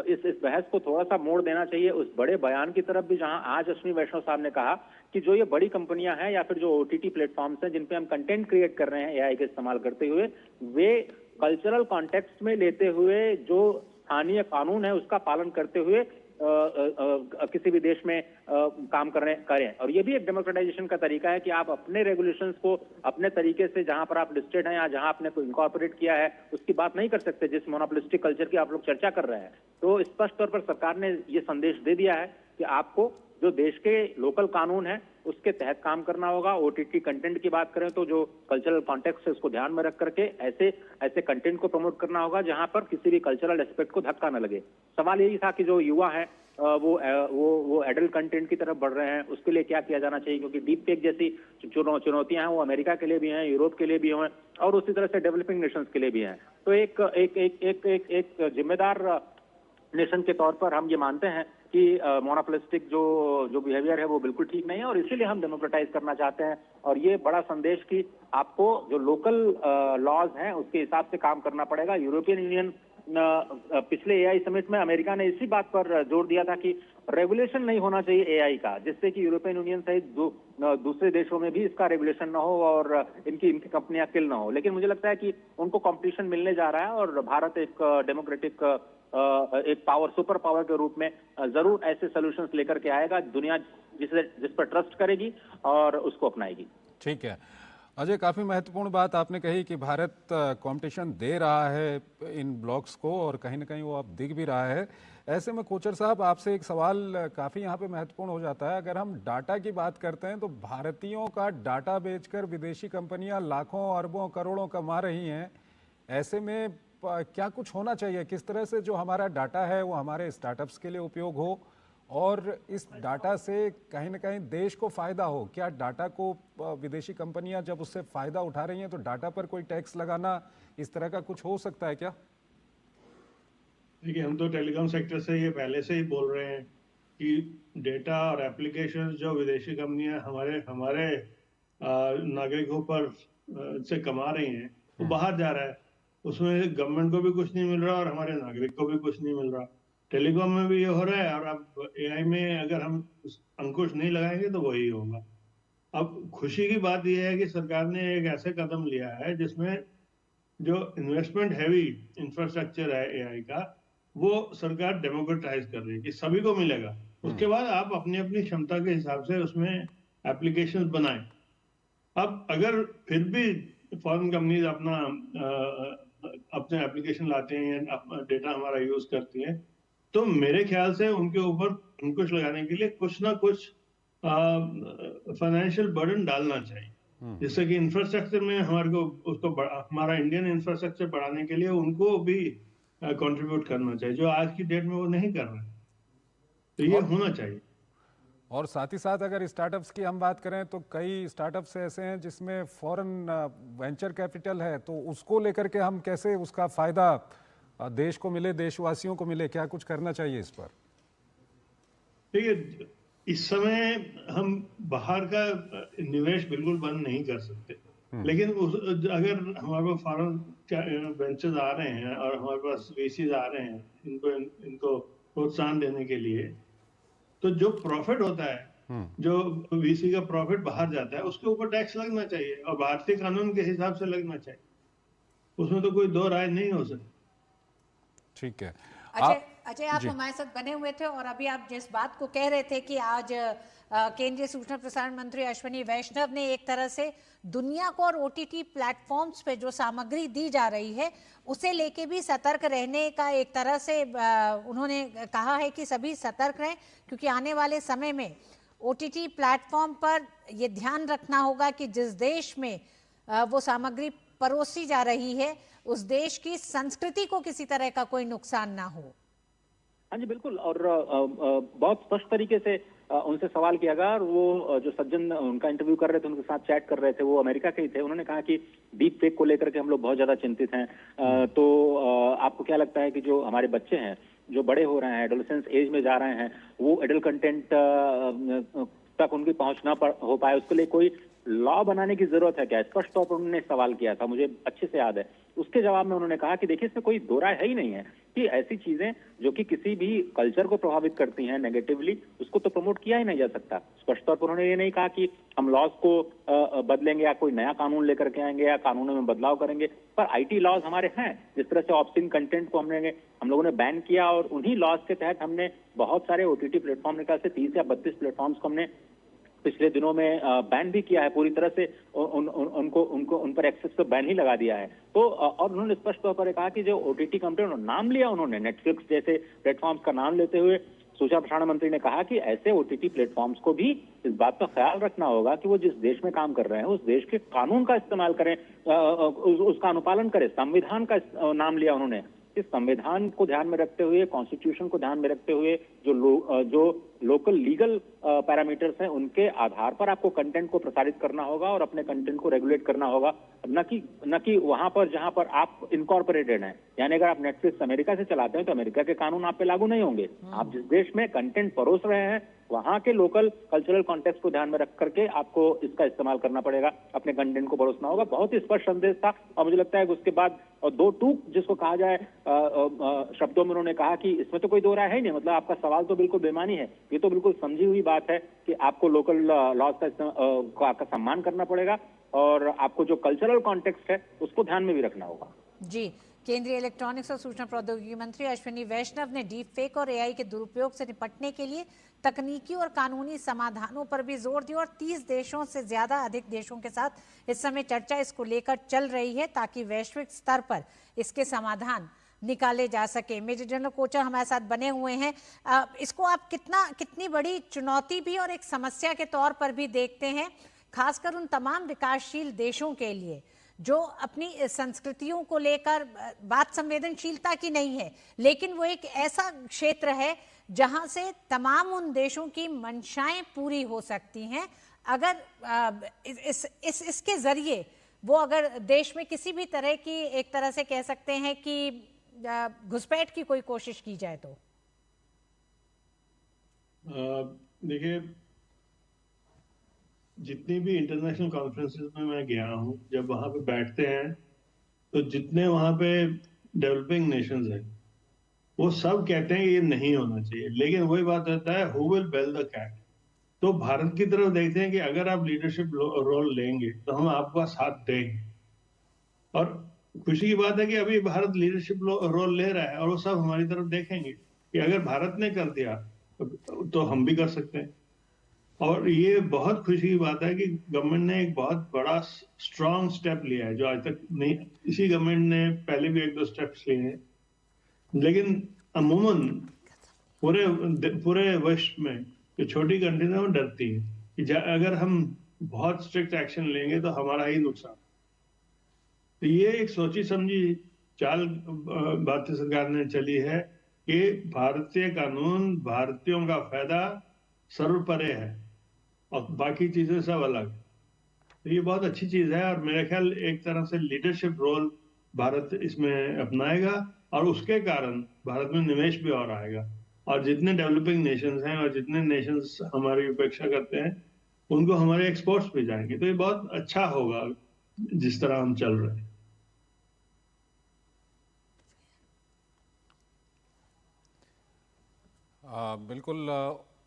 इस बहस को थोड़ा सा मोड़ देना चाहिए उस बड़े बयान की तरफ भी, जहां आज अश्विनी वैष्णव साहब ने कहा कि जो ये बड़ी कंपनियां हैं या फिर जो OTT प्लेटफॉर्म्स हैं जिन पे हम कंटेंट क्रिएट कर रहे हैं एआई का इस्तेमाल करते हुए, वे कल्चरल कॉन्टेक्स्ट में लेते हुए जो स्थानीय कानून है उसका पालन करते हुए किसी भी देश में काम करें। और ये भी एक डेमोक्रेटाइजेशन का तरीका है कि आप अपने रेगुलेशंस को अपने तरीके से, जहां पर आप लिस्टेड हैं या जहां आपने कोई इनकॉर्पोरेट किया है, उसकी बात नहीं कर सकते जिस मोनोपोलिस्टिक कल्चर की आप लोग चर्चा कर रहे हैं। तो स्पष्ट तौर पर सरकार ने ये संदेश दे दिया है कि आपको जो देश के लोकल कानून है उसके तहत काम करना होगा। OTT कंटेंट की बात करें तो जो कल्चरल कॉन्टेक्स्ट है उसको ध्यान में रख करके ऐसे कंटेंट को प्रमोट करना होगा जहां पर किसी भी कल्चरल एस्पेक्ट को धक्का न लगे। सवाल यही था कि जो युवा है वो एडल्ट कंटेंट की तरफ बढ़ रहे हैं, उसके लिए क्या किया जाना चाहिए, क्योंकि डीप फेक जैसी चुनौतियां हैं वो अमेरिका के लिए भी हैं, यूरोप के लिए भी हैं और उसी तरह से डेवलपिंग नेशंस के लिए भी हैं। तो एक जिम्मेदार नेशन के तौर पर हम ये मानते हैं कि मोनोपोलिस्टिक जो बिहेवियर है वो बिल्कुल ठीक नहीं है और इसीलिए हम डेमोक्रेटाइज करना चाहते हैं। और ये बड़ा संदेश कि आपको जो लोकल लॉज हैं उसके हिसाब से काम करना पड़ेगा। यूरोपियन यूनियन पिछले एआई समिट में अमेरिका ने इसी बात पर जोर दिया था कि रेगुलेशन नहीं होना चाहिए एआई का, जिससे कि यूरोपियन यूनियन सहित दूसरे देशों में भी इसका रेगुलेशन ना हो और इनकी कंपनियां किल ना हो। लेकिन मुझे लगता है कि उनको कंपटीशन मिलने जा रहा है और भारत एक डेमोक्रेटिक एक सुपर पावर के रूप में जरूर ऐसे सॉल्यूशंस लेकर के आएगा, दुनिया जिस पर ट्रस्ट करेगी और उसको अपनाएगी। ठीक है अजय, काफ़ी महत्वपूर्ण बात आपने कही कि भारत कंपटीशन दे रहा है इन ब्लॉक्स को और कहीं ना कहीं वो अब दिख भी रहा है। ऐसे में कोचर साहब आपसे एक सवाल काफ़ी यहाँ पे महत्वपूर्ण हो जाता है। अगर हम डाटा की बात करते हैं तो भारतीयों का डाटा बेचकर विदेशी कंपनियां लाखों अरबों करोड़ों कमा रही हैं। ऐसे में क्या कुछ होना चाहिए, किस तरह से जो हमारा डाटा है वो हमारे स्टार्टअप्स के लिए उपयोग हो और इस डाटा से कहीं ना कहीं देश को फायदा हो। क्या डाटा को विदेशी कंपनियां जब उससे फायदा उठा रही हैं तो डाटा पर कोई टैक्स लगाना, इस तरह का कुछ हो सकता है क्या? देखिए, हम तो टेलीकॉम सेक्टर से ये पहले से ही बोल रहे हैं कि डेटा और एप्लीकेशन जो विदेशी कंपनियां हमारे नागरिकों पर से कमा रही हैं वो बाहर जा रहा है, उसमें गवर्नमेंट को भी कुछ नहीं मिल रहा और हमारे नागरिक को भी कुछ नहीं मिल रहा। टेलीकॉम में भी ये हो रहा है और अब एआई में अगर हम अंकुश नहीं लगाएंगे तो वही होगा। अब खुशी की बात यह है कि सरकार ने एक ऐसे कदम लिया है जिसमें जो इन्वेस्टमेंट हैवी इंफ्रास्ट्रक्चर है एआई का वो सरकार डेमोक्रेटाइज कर रही है कि सभी को मिलेगा। उसके बाद आप अपनी अपनी क्षमता के हिसाब से उसमें एप्लीकेशन बनाएं। अब अगर फिर भी फॉरेन कंपनीज अपने एप्लीकेशन लाते हैं या डेटा हमारा यूज करती हैं तो मेरे ख्याल से उनके ऊपर अंकुश लगाने के लिए कुछ ना कुछ फाइनेंशियल बर्डन डालना चाहिए, जिससे कि इंफ्रास्ट्रक्चर में हमारा इंडियन इंफ्रास्ट्रक्चर बढ़ाने के लिए उनको भी कंट्रीब्यूट करना चाहिए, जो आज की डेट में वो नहीं कर रहे हैं। तो ये होना चाहिए। और साथ ही साथ अगर स्टार्टअप्स की हम बात करें तो कई स्टार्टअप्स ऐसे हैं जिसमें फॉरेन वेंचर कैपिटल है, तो उसको लेकर के हम कैसे उसका फायदा देश को मिले, देशवासियों को मिले, क्या कुछ करना चाहिए इस पर? देखिए, इस समय हम बाहर का निवेश बिल्कुल बंद नहीं कर सकते। लेकिन अगर हमारे पास फॉरेन वेंचर्स आ रहे हैं और हमारे पास वीसीज आ रहे हैं इनको प्रोत्साहन देने के लिए, तो जो प्रॉफिट होता है, जो वीसी का प्रॉफिट बाहर जाता है, उसके ऊपर टैक्स लगना चाहिए और भारतीय कानून के हिसाब से लगना चाहिए। उसमें तो कोई दो राय नहीं हो सकती। ठीक है। अजय, आप हमारे साथ बने हुए थे और अभी आप जिस बात को कह रहे थे कि आज केंद्रीय सूचना प्रसारण मंत्री अश्विनी वैष्णव ने एक तरह से दुनिया को और ओटीटी प्लेटफॉर्म्स पे जो सामग्री दी जा रही है उसे लेके भी सतर्क रहने का एक तरह से उन्होंने कहा है कि सभी सतर्क रहें, क्योंकि आने वाले समय में ओटीटी प्लेटफॉर्म पर ये ध्यान रखना होगा कि जिस देश में वो सामग्री परोसी जा रही है उस देश की संस्कृति को किसी तरह का कोई नुकसान ना हो। हाँ जी बिल्कुल, और बहुत स्पष्ट तरीके से उनसे सवाल किया गया और वो जो सज्जन उनका इंटरव्यू कर रहे थे, उनके साथ चैट कर रहे थे, वो अमेरिका के ही थे। उन्होंने कहा कि डीप फेक को लेकर के हम लोग बहुत ज्यादा चिंतित हैं। तो आपको क्या लगता है कि जो हमारे बच्चे हैं जो बड़े हो रहे हैं, एडोलेसेंस एज में जा रहे हैं, वो एडल्ट कंटेंट तक उनकी पहुंच ना हो पाए, उसके लिए कोई लॉ बनाने की जरूरत है क्या? स्पष्ट तौर पर उन्होंने सवाल किया था, मुझे अच्छे से याद है। उसके जवाब में उन्होंने कहा कि देखिए इसमें कोई दो राय है ही नहीं है कि ऐसी चीजें जो कि किसी भी कल्चर को प्रभावित करती हैं नेगेटिवली, उसको तो प्रमोट किया ही नहीं जा सकता। स्पष्ट तौर पर उन्होंने ये नहीं कहा कि हम लॉज को बदलेंगे या कोई नया कानून लेकर के आएंगे या कानूनों में बदलाव करेंगे, पर आईटी लॉज हमारे हैं। जिस तरह से ऑब्ससीन कंटेंट को हम लोगों ने बैन किया और उन्हीं लॉज के तहत हमने बहुत सारे ओटीटी प्लेटफॉर्म निकाल से 30 या 32 प्लेटफॉर्म्स को हमने पिछले दिनों में बैन भी किया है, पूरी तरह से उन पर एक्सेस तो बैन ही लगा दिया है। तो और उन्होंने स्पष्ट तौर पर कहा कि जो ओटीटी कंपनी नाम लिया, उन्होंने नेटफ्लिक्स जैसे प्लेटफॉर्म्स का नाम लेते हुए सूचना प्रसारण मंत्री ने कहा कि ऐसे ओटीटी प्लेटफॉर्म्स को भी इस बात का ख्याल रखना होगा कि वो जिस देश में काम कर रहे हैं उस देश के कानून का इस्तेमाल करें, उसका अनुपालन करें। संविधान का नाम लिया उन्होंने, इस संविधान को ध्यान में रखते हुए, कॉन्स्टिट्यूशन को ध्यान में रखते हुए जो लोकल लीगल पैरामीटर्स हैं उनके आधार पर आपको कंटेंट को प्रसारित करना होगा और अपने कंटेंट को रेगुलेट करना होगा, न कि वहां पर जहां पर आप इनकॉर्पोरेटेड हैं। यानी अगर आप नेटफ्लिक्स अमेरिका से चलाते हैं तो अमेरिका के कानून आप पे लागू नहीं होंगे। आप जिस देश में कंटेंट परोस रहे हैं वहां के लोकल कल्चरल कॉन्टेक्स्ट को ध्यान में रख करके आपको इसका इस्तेमाल करना पड़ेगा, अपने कंटेंट को परोसना होगा। बहुत ही स्पष्ट संदेश था और मुझे लगता है कि उसके बाद और दो टूक जिसको कहा जाए शब्दों में उन्होंने कहा कि इसमें तो कोई दो राय है ही नहीं। मतलब आपका सवाल तो बिल्कुल बेमानी है, ये तो बिल्कुल समझी हुई बात है कि आपको लोकल लॉज का सम्मान करना पड़ेगा और आपको जो कल्चरल कॉन्टेक्स्ट है उसको ध्यान में भी रखना होगा। जी, केंद्रीय इलेक्ट्रॉनिक्स और सूचना प्रौद्योगिकी मंत्री अश्विनी वैष्णव ने डीप फेक और एआई के दुरुपयोग से निपटने के लिए तकनीकी और कानूनी समाधानों पर भी जोर दिया और 30 देशों से ज्यादा अधिक देशों के साथ इस समय चर्चा इसको लेकर चल रही है ताकि वैश्विक स्तर पर इसके समाधान निकाले जा सके। मेजर जनरल कोचर हमारे साथ बने हुए हैं, इसको आप कितनी बड़ी चुनौती भी और एक समस्या के तौर पर भी देखते हैं, खासकर उन तमाम विकासशील देशों के लिए जो अपनी संस्कृतियों को लेकर बात संवेदनशीलता की नहीं है, लेकिन वो एक ऐसा क्षेत्र है जहां से तमाम उन देशों की मंशाएं पूरी हो सकती हैं अगर इसके जरिए वो अगर देश में किसी भी तरह की एक तरह से कह सकते हैं कि घुसपैठ की कोई कोशिश की जाए तो। देखिए, जितनी भी इंटरनेशनल कॉन्फ्रेंसेस में मैं गया हूं, जब वहां पे बैठते हैं तो जितने वहां पे डेवलपिंग नेशंस हैं वो सब कहते हैं ये नहीं होना चाहिए, लेकिन वही बात होता है who will bell the cat. तो भारत की तरफ देखते हैं कि अगर आप लीडरशिप रोल लेंगे तो हम आपका साथ देंगे। और खुशी की बात है कि अभी भारत लीडरशिप रोल ले रहा है और वो सब हमारी तरफ देखेंगे कि अगर भारत ने कर दिया तो हम भी कर सकते हैं। और ये बहुत खुशी की बात है कि गवर्नमेंट ने एक बहुत बड़ा स्ट्रॉन्ग स्टेप लिया है जो आज तक नहीं, इसी गवर्नमेंट ने पहले भी 1-2 स्टेप्स लिए हैं, लेकिन अमूमन पूरे विश्व में जो छोटी कंट्रीज है वो डरती है कि अगर हम बहुत स्ट्रिक्ट एक्शन लेंगे तो हमारा ही नुकसान। तो ये एक सोची समझी चाल भारतीय सरकार ने चली है कि भारतीय कानून भारतीयों का फायदा सर्वोपरि है और बाकी चीजें सब अलग। तो ये बहुत अच्छी चीज है और मेरे ख्याल एक तरह से लीडरशिप रोल भारत इसमें अपनाएगा और उसके कारण भारत में निवेश भी और आएगा और जितने डेवलपिंग नेशंस हैं और जितने नेशंस हमारी उपेक्षा करते हैं उनको हमारे एक्सपोर्ट्स भी जाएंगे। तो ये बहुत अच्छा होगा जिस तरह हम चल रहे हैं। बिल्कुल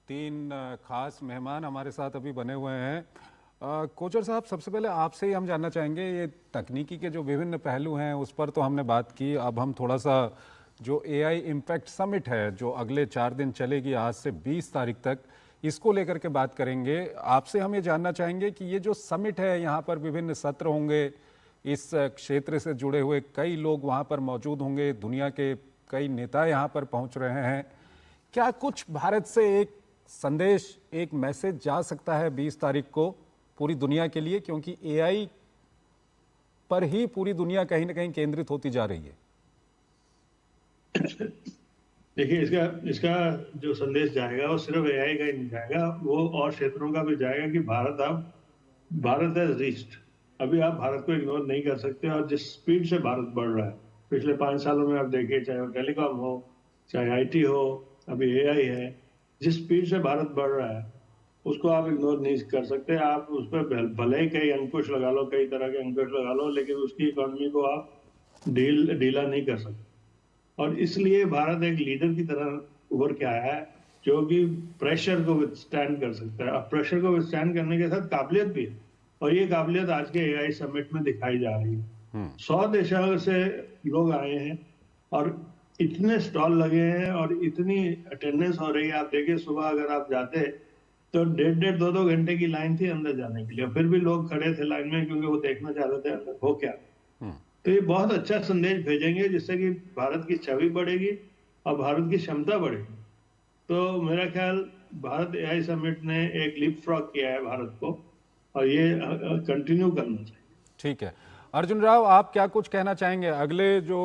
तीन खास मेहमान हमारे साथ अभी बने हुए हैं। कोचर साहब, सबसे पहले आपसे ही हम जानना चाहेंगे, ये तकनीकी के जो विभिन्न पहलू हैं उस पर तो हमने बात की। अब हम थोड़ा सा जो एआई इम्पैक्ट समिट है जो अगले 4 दिन चलेगी आज से 20 तारीख तक, इसको लेकर के बात करेंगे। आपसे हम ये जानना चाहेंगे कि ये जो समिट है यहाँ पर विभिन्न सत्र होंगे, इस क्षेत्र से जुड़े हुए कई लोग वहाँ पर मौजूद होंगे, दुनिया के कई नेता यहाँ पर पहुँच रहे हैं। क्या कुछ भारत से एक संदेश, एक मैसेज जा सकता है 20 तारीख को पूरी दुनिया के लिए, क्योंकि एआई पर ही पूरी दुनिया कहीं ना कहीं केंद्रित होती जा रही है? देखिए, इसका जो संदेश जाएगा वो सिर्फ एआई का ही नहीं जाएगा, वो और क्षेत्रों का भी जाएगा कि भारत हैज रीच्ड। अभी आप भारत को इग्नोर नहीं कर सकते। और जिस स्पीड से भारत बढ़ रहा है पिछले 5 सालों में, आप देखिए, चाहे वो टेलीकॉम हो, चाहे आईटी हो, अभी एआई है, जिस स्पीड से भारत बढ़ रहा है उसको आप इग्नोर नहीं कर सकते। आप उस पर भले ही कई अंकुश लगा लो, कई तरह के अंकुश लगा लो, लेकिन उसकी इकोनॉमी को आप ढीला नहीं कर सकते। और इसलिए भारत एक लीडर की तरह उभर के आया है जो कि प्रेशर को विथस्टैंड कर सकता है। अब प्रेशर को विथस्टैंड करने के साथ काबिलियत भी है, और ये काबिलियत आज के एआई समिट में दिखाई जा रही है। 100 देशों से लोग आए हैं और इतने स्टॉल लगे हैं और इतनी अटेंडेंस हो रही है। आप देखिए, सुबह अगर आप जाते तो 1.5 2 घंटे की लाइन थी अंदर जाने के लिए, फिर भी लोग खड़े थे लाइन में क्योंकि वो देखना चाहते थे अंदर हो क्या। तो ये बहुत अच्छा संदेश भेजेंगे जिससे कि भारत की छवि बढ़ेगी और भारत की क्षमता बढ़ेगी। तो मेरा ख्याल भारत एआई समिट ने एक लीप फ्रॉग किया है भारत को, और ये कंटिन्यू करना चाहिए। ठीक है, अर्जुन राव, आप क्या कुछ कहना चाहेंगे? अगले जो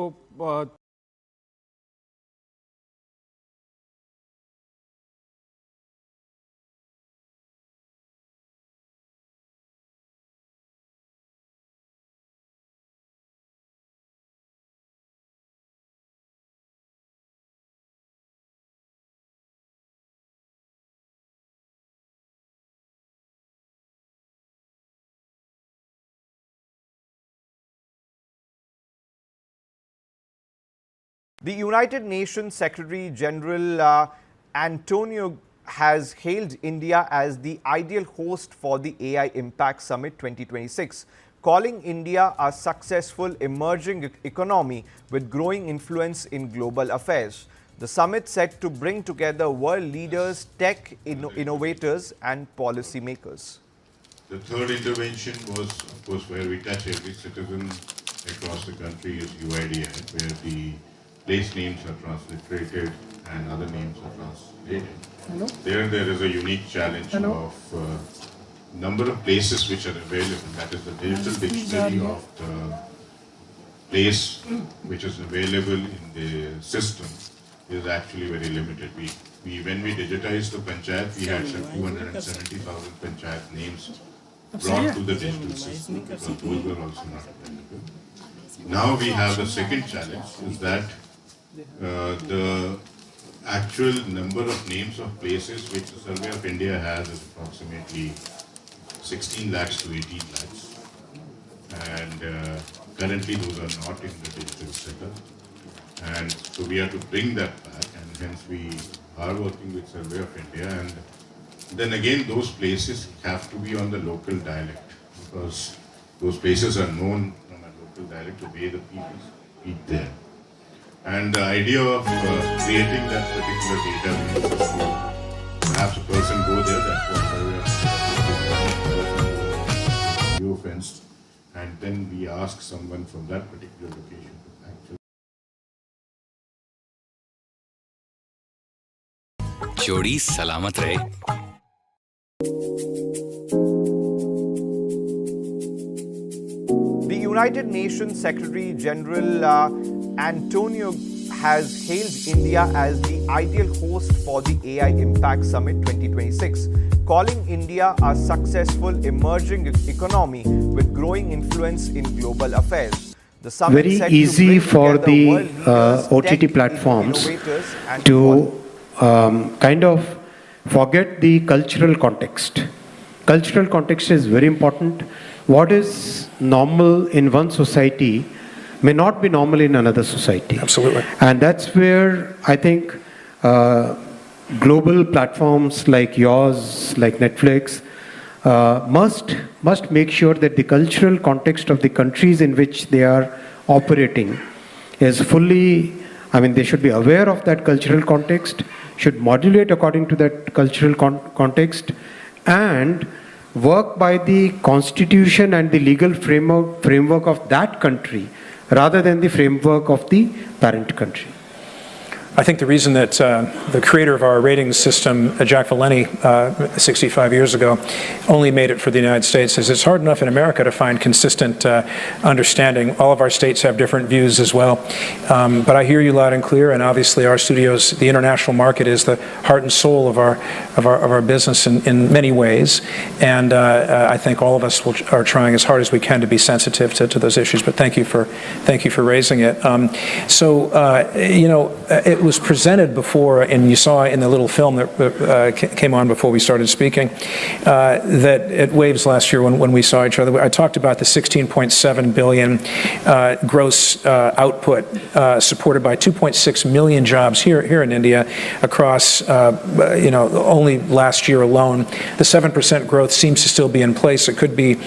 The United Nations Secretary General Antonio has hailed India as the ideal host for the AI Impact Summit 2026, calling India a successful emerging economy with growing influence in global affairs. The summit set to bring together world leaders, tech innovators and policymakers. The third intervention was, of course, where we touch every citizen across the country is YUVAi, where the place names are transliterated and other names are translated. Hello? There is a unique challenge Hello? of number of places which are available. That is the digital dictionary of the place which is available in the system is actually very limited. When we digitized the panchayat, we had 270,000 panchayat names brought to the digital system because those were also not available. Now we have the second challenge is that the actual number of names of places which the Survey of India has is approximately 16 lakhs to 18 lakhs. And currently those are not in the digital setup. And so we have to bring that back, and hence we are working with Survey of India. And then again, those places have to be on the local dialect, because those places are known from a local dialect, the way the people speak there. And the idea of creating that particular database is to perhaps a person go there, that's what Survey of India fenced, and then we ask someone from that particular location to actually. जोड़ी सलामत रहे। The United Nations Secretary General Antonio has hailed India as the ideal host for the AI Impact Summit 2026, calling India a successful emerging economy with growing influence in global affairs. The summit very set easy to for the OTT platforms to kind of forget the cultural context. Cultural context is very important. What is normal in one society may not be normal in another society. Absolutely. And that's where I think global platforms like yours, like Netflix, must make sure that the cultural context of the countries in which they are operating is fully, I mean, they should be aware of that cultural context, should modulate according to that cultural context, and work by the constitution and the legal framework of that country rather than the framework of the parent country. I think the reason that the creator of our ratings system, Jack Valenti, 65 years ago, only made it for the United States is it's hard enough in America to find consistent understanding. All of our states have different views as well. But I hear you loud and clear, and obviously our studios, the international market is the heart and soul of our business in many ways. And I think all of us are trying as hard as we can to be sensitive to those issues. But thank you for raising it. You know, it was presented before, and you saw in the little film that came on before we started speaking, that at Waves last year when we saw each other, I talked about the 16.7 billion gross output supported by 2.6 million jobs here in India across, you know, only last year alone. The 7% growth seems to still be in place. It could be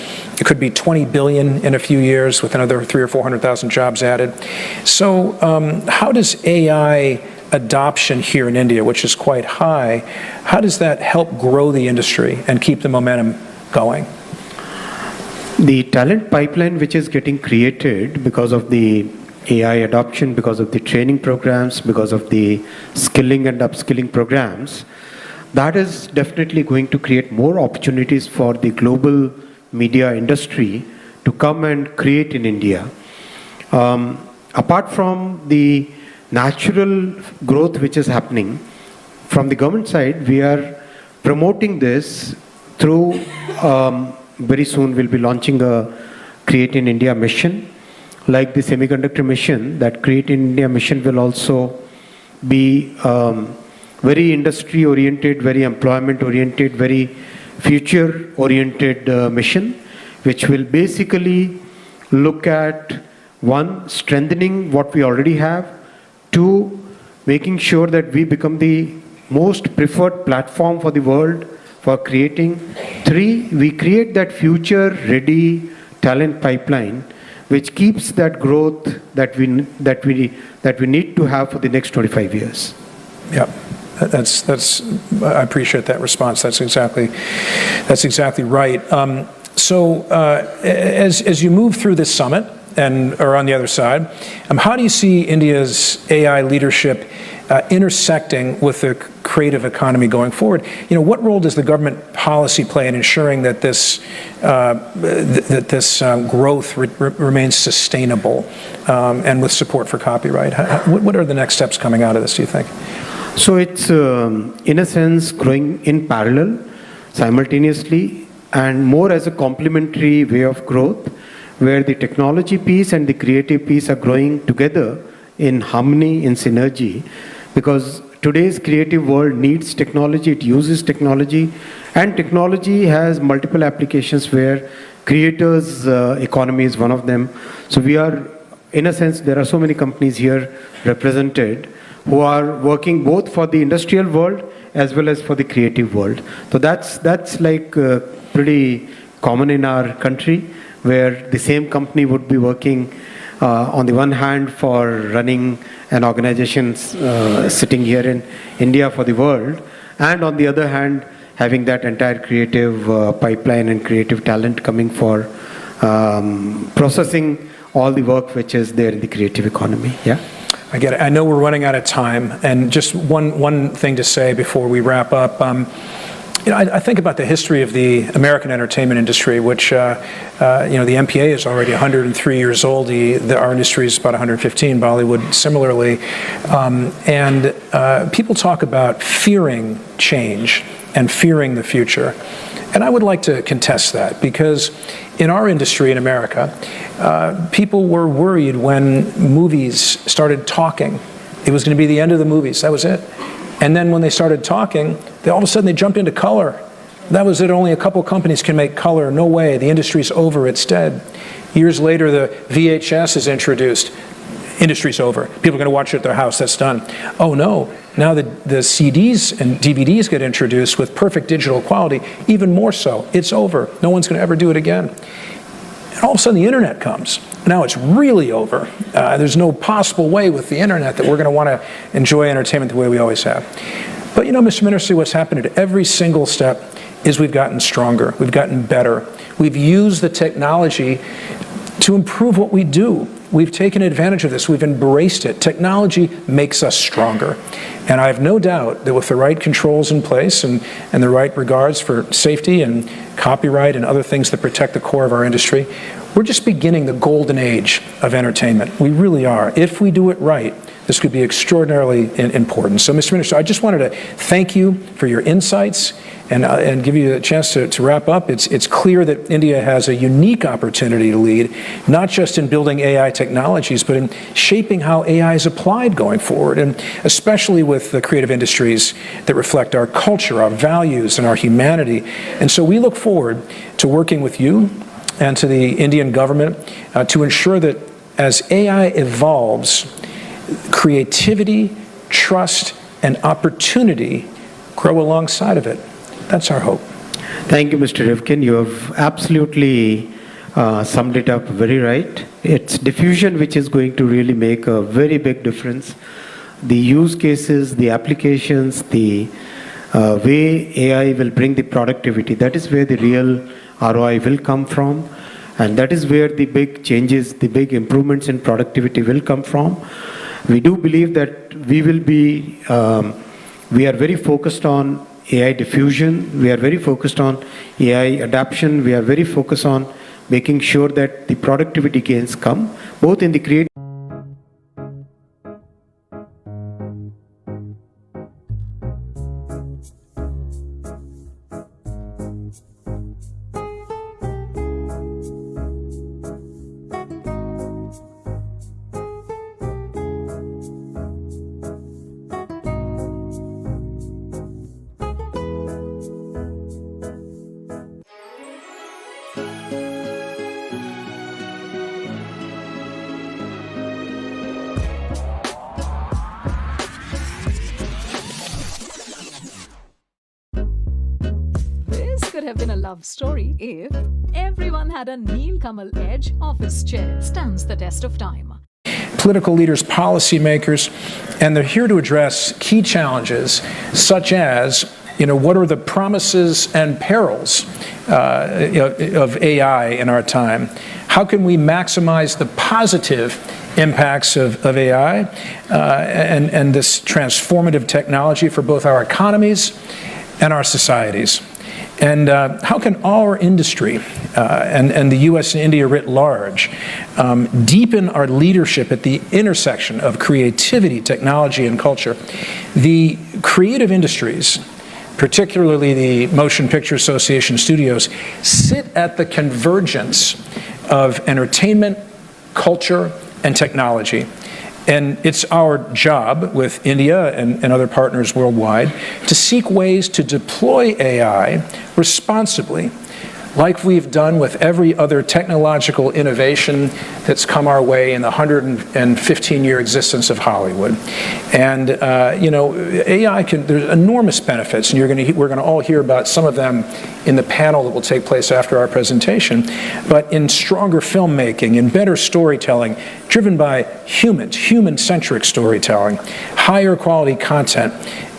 20 billion in a few years with another 300,000 or 400,000 jobs added. So how does AI adoption here in India, which is quite high, how does that help grow the industry and keep the momentum going? The talent pipeline which is getting created because of the AI adoption, because of the training programs, because of the skilling and upskilling programs, that is definitely going to create more opportunities for the global media industry to come and create in India. Apart from the natural growth which is happening, from the government side, we are promoting this through, very soon we'll be launching a Create in India mission, like the semiconductor mission. That Create in India mission will also be very industry oriented, very employment oriented, very future oriented mission, which will basically look at, one, strengthening what we already have, two, making sure that we become the most preferred platform for the world for creating, three, we create that future ready talent pipeline which keeps that growth that we need to have for the next 25 years. Yeah. That's I appreciate that response. That's exactly right. So as you move through this summit or on the other side, how do you see India's AI leadership intersecting with the creative economy going forward? You know, what role does the government policy play in ensuring that this growth remains sustainable and with support for copyright? What are the next steps coming out of this, do you think? So it's, in a sense, growing in parallel, simultaneously, and more as a complementary way of growth, where the technology piece and the creative piece are growing together in harmony, in synergy, because today's creative world needs technology, it uses technology, and technology has multiple applications where creators' economy is one of them. So we are, in a sense, there are so many companies here represented who are working both for the industrial world as well as for the creative world. So that's like pretty common in our country, where the same company would be working on the one hand for running an organization sitting here in India for the world, and on the other hand having that entire creative pipeline and creative talent coming for processing all the work which is there in the creative economy. Yeah. I get it. I know we're running out of time, and just one thing to say before we wrap up. You know, I think about the history of the American entertainment industry, which, you know, the MPA is already 103 years old. Our industry is about 115, Bollywood similarly. And people talk about fearing change and fearing the future. And I would like to contest that, because in our industry in America, people were worried when movies started talking. It was going to be the end of the movies. That was it. And then when they started talking, all of a sudden they jumped into color. that was it. Only a couple companies can make color. No way. The industry's over. It's dead. Years later, the VHS is introduced. Industry's over. People are going to watch it at their house. That's done. Oh no. Now the CDs and DVDs get introduced with perfect digital quality, even more so. It's over. No one's going to ever do it again. And all of a sudden the internet comes. Now it's really over. There's no possible way with the internet that we're going to want to enjoy entertainment the way we always have. But you know, Mr. Minister, what's happened at every single step is we've gotten stronger. We've gotten better. We've used the technology to improve what we do. We've taken advantage of this. We've embraced it. Technology makes us stronger. And I have no doubt that with the right controls in place and the right regards for safety and copyright and other things that protect the core of our industry, we're just beginning the golden age of entertainment. We really are. If we do it right, this could be extraordinarily important. So, Mr. Minister, I just wanted to thank you for your insights and give you a chance to wrap up. It's clear that India has a unique opportunity to lead, not just in building AI technologies, but in shaping how AI is applied going forward, and especially with the creative industries that reflect our culture, our values, and our humanity. And so we look forward to working with you and to the Indian government to ensure that as AI evolves, creativity, trust, and opportunity grow alongside of it. That's our hope. Thank you, Mr. Rivkin. You have absolutely summed it up very right. It's diffusion which is going to really make a very big difference. The use cases, the applications, the way AI will bring the productivity, that is where the real ROI will come from. And that is where the big changes, the big improvements in productivity will come from. We do believe that we will be, we are very focused on AI diffusion, we are very focused on AI adoption, we are very focused on making sure that the productivity gains come, both in the creative. Could have been a love story if everyone had a Neil Kamal edge. Office chair stands the test of time. Political leaders, policymakers, and they're here to address key challenges such as, what are the promises and perils of AI in our time? How can we maximize the positive impacts of AI and this transformative technology for both our economies and our societies? And how can our industry and the U.S. and India writ large deepen our leadership at the intersection of creativity, technology, and culture? The creative industries, particularly the Motion Picture Association studios, sit at the convergence of entertainment, culture, and technology. And it's our job with India and other partners worldwide to seek ways to deploy AI responsibly, like we've done with every other technological innovation that's come our way in the 115-year existence of Hollywood. And AI there's enormous benefits, and we're going to all hear about some of them in the panel that will take place after our presentation. But in stronger filmmaking, in better storytelling, driven by humans, human-centric storytelling, higher quality content,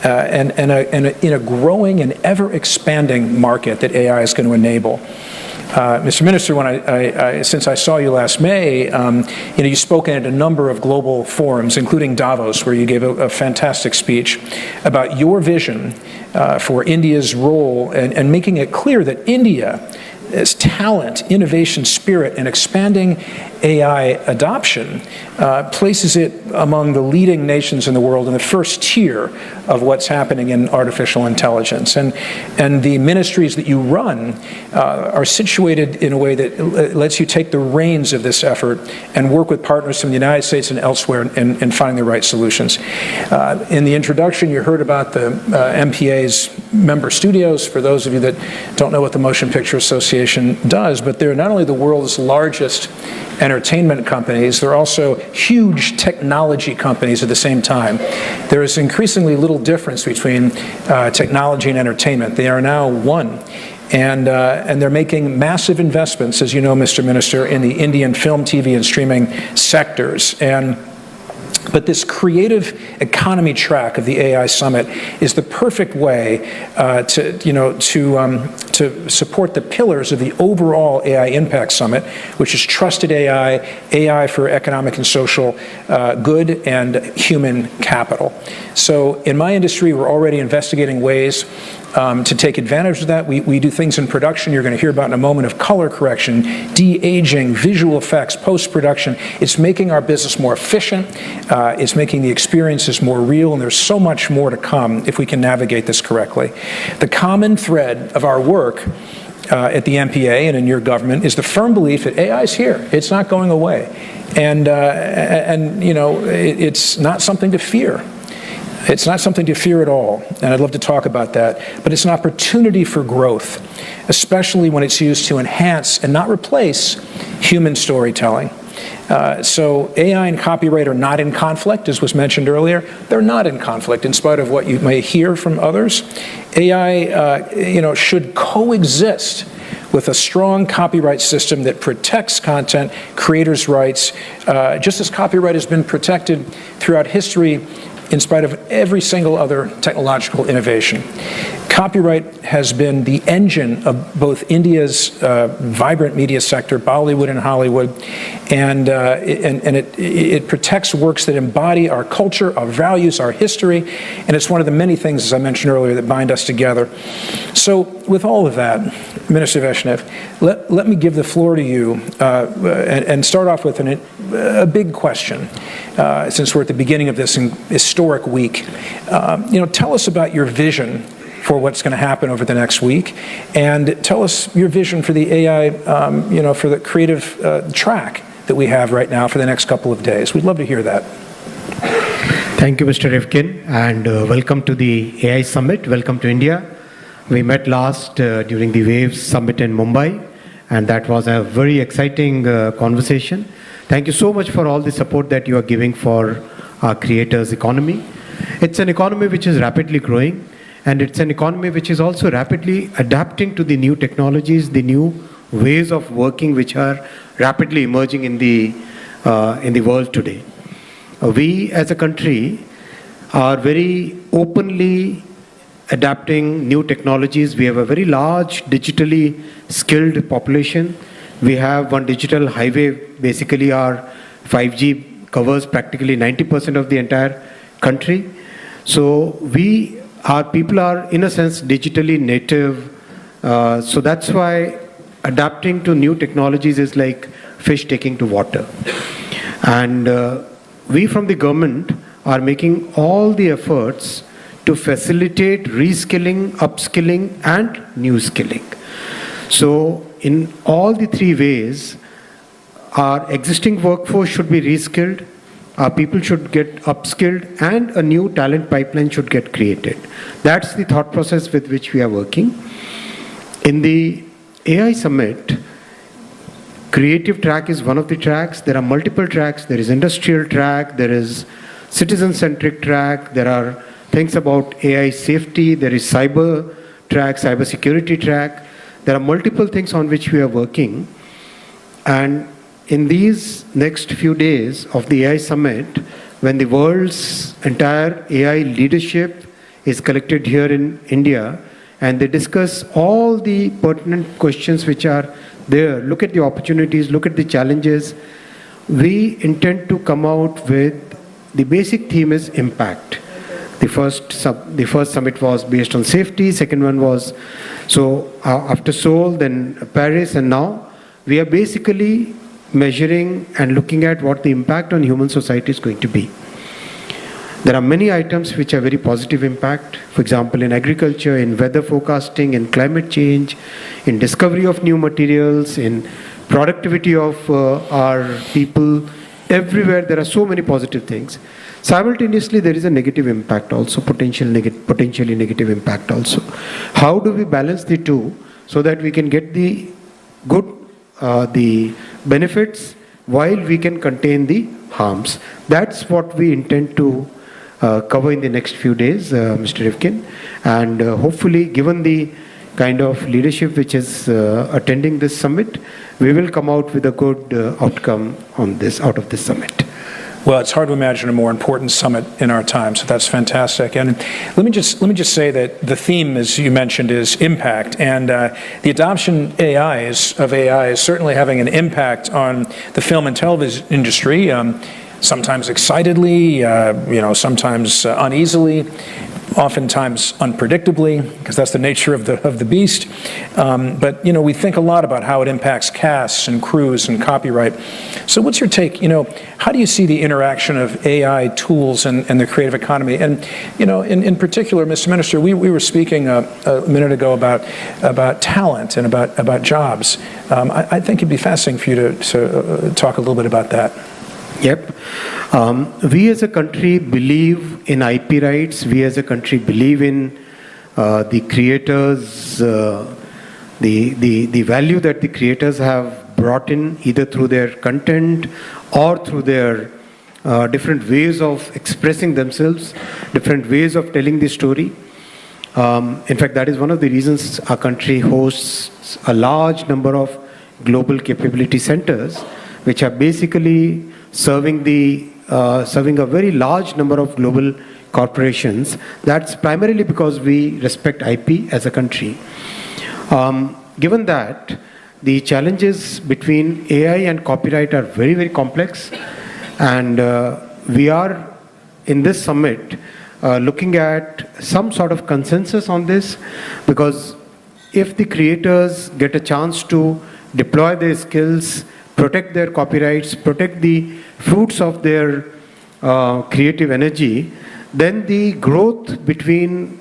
and in a growing and ever-expanding market that AI is going to enable. Mr. Minister, when since I saw you last May, you've spoken at a number of global forums, including Davos, where you gave a fantastic speech about your vision for India's role and making it clear that India's talent, innovation, spirit, and expanding AI adoption places it among the leading nations in the world in the first tier of what's happening in artificial intelligence. And the ministries that you run are situated in a way that lets you take the reins of this effort and work with partners from the United States and elsewhere in finding the right solutions. In the introduction, you heard about the MPA's member studios, for those of you that don't know what the Motion Picture Association does, but they're not only the world's largest entertainment companies, they're also huge technology companies at the same time. There is increasingly little difference between technology and entertainment. They are now one. And they're making massive investments, as you know, Mr. Minister, in the Indian film, TV, and streaming sectors. But this creative economy track of the AI Summit is the perfect way to support the pillars of the overall AI Impact Summit, which is trusted AI, AI for economic and social good, and human capital. So in my industry, we're already investigating ways to take advantage of that. We do things in production you're going to hear about in a moment of color correction, de-aging, visual effects, post-production. It's making our business more efficient. It's making the experiences more real, and there's so much more to come if we can navigate this correctly. The common thread of our work at the MPA and in your government is the firm belief that AI is here. It's not going away. And it's not something to fear. It's not something to fear at all, and I'd love to talk about that, but it's an opportunity for growth, especially when it's used to enhance and not replace human storytelling. So AI and copyright are not in conflict, as was mentioned earlier. They're not in conflict, in spite of what you may hear from others. AI, should coexist with a strong copyright system that protects content, creators' rights, just as copyright has been protected throughout history in spite of every single other technological innovation. Copyright has been the engine of both India's vibrant media sector, Bollywood and Hollywood, and it protects works that embody our culture, our values, our history, and it's one of the many things, as I mentioned earlier, that bind us together. So with all of that, Minister Vaishnav, let me give the floor to you and start off with a big question, since we're at the beginning of this historic week. Tell us about your vision for what's going to happen over the next week, and tell us your vision for the AI, for the creative track that we have right now for the next couple of days. We'd love to hear that. Thank you, Mr. Rifkin, and welcome to the AI Summit. Welcome to India. We met last during the Waves Summit in Mumbai, and that was a very exciting conversation. Thank you so much for all the support that you are giving for our creators' economy. It's an economy which is rapidly growing, and it's an economy which is also rapidly adapting to the new technologies, the new ways of working which are rapidly emerging in the world today. We as a country are very openly adapting new technologies. We have a very large digitally skilled population. We have one digital highway. Basically our 5G covers practically 90% of the entire country. So our people are, in a sense, digitally native. So that's why adapting to new technologies is like fish taking to water. And we from the government are making all the efforts to facilitate reskilling, upskilling, and new skilling. So in all the three ways, our existing workforce should be reskilled, our people should get upskilled, and a new talent pipeline should get created. That's the thought process with which we are working. In the AI Summit, creative track is one of the tracks. There are multiple tracks. There is industrial track, there is citizen-centric track, there are things about AI safety, there is cyber track, cyber security track. There are multiple things on which we are working. And in these next few days of the AI Summit, when the world's entire AI leadership is collected here in India, and they discuss all the pertinent questions which are there, look at the opportunities, look at the challenges, we intend to come out with the basic theme is impact. The first summit was based on safety, second one was, after Seoul, then Paris, and now we are basically measuring and looking at what the impact on human society is going to be. There are many items which are very positive impact. For example, in agriculture, in weather forecasting, in climate change, in discovery of new materials, in productivity of our people. Everywhere there are so many positive things. Simultaneously, there is a negative impact also, potentially negative impact also. How do we balance the two so that we can get the good, the benefits while we can contain the harms? That's what we intend to cover in the next few days, Mr. Rifkin. And hopefully, given the kind of leadership which is attending this summit, we will come out with a good outcome on this, out of this summit. Well, it's hard to imagine a more important summit in our time, so that's fantastic. And let me just say that the theme, as you mentioned, is impact, and the adoption of AI is certainly having an impact on the film and television industry. Sometimes excitedly, sometimes uneasily, oftentimes unpredictably, because that's the nature of the beast. But we think a lot about how it impacts casts and crews and copyright. So what's your take? How do you see the interaction of AI tools and the creative economy? And in particular, Mr. Minister, we were speaking a minute ago about talent and about jobs. I think it'd be fascinating for you to talk a little bit about that. Yep. We as a country believe in IP rights. We as a country believe in the creators, the value that the creators have brought in, either through their content or through their different ways of expressing themselves, different ways of telling the story. In fact, that is one of the reasons our country hosts a large number of global capability centers, which are basically serving a very large number of global corporations. That's primarily because we respect IP as a country. Given that, the challenges between AI and copyright are very, very complex, and we are in this summit looking at some sort of consensus on this, because if the creators get a chance to deploy their skills, protect their copyrights, protect the fruits of their creative energy, then the growth between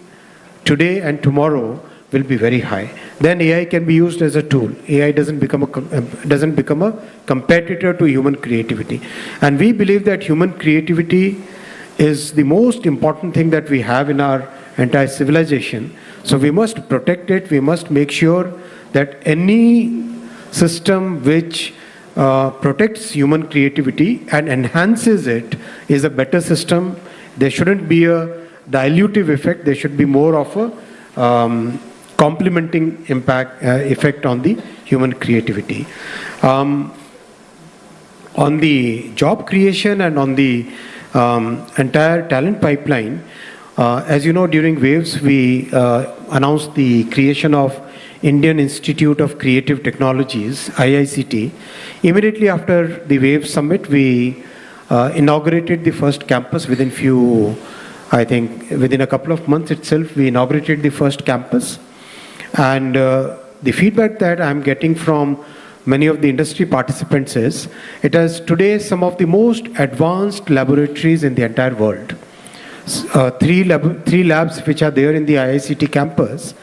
today and tomorrow will be very high. Then AI can be used as a tool. AI doesn't become a competitor to human creativity. And we believe that human creativity is the most important thing that we have in our entire civilization. So we must protect it. We must make sure that any system which protects human creativity and enhances it is a better system. There shouldn't be a dilutive effect. There should be more of a complementing effect on the human creativity. On the job creation and on the entire talent pipeline, as you know, during Waves, we announced the creation of Indian Institute of Creative Technologies, IICT. Immediately after the Wave Summit, we inaugurated the first campus within a couple of months itself, we inaugurated the first campus. And the feedback that I'm getting from many of the industry participants is, it has today some of the most advanced laboratories in the entire world. Three labs which are there in the IICT campus.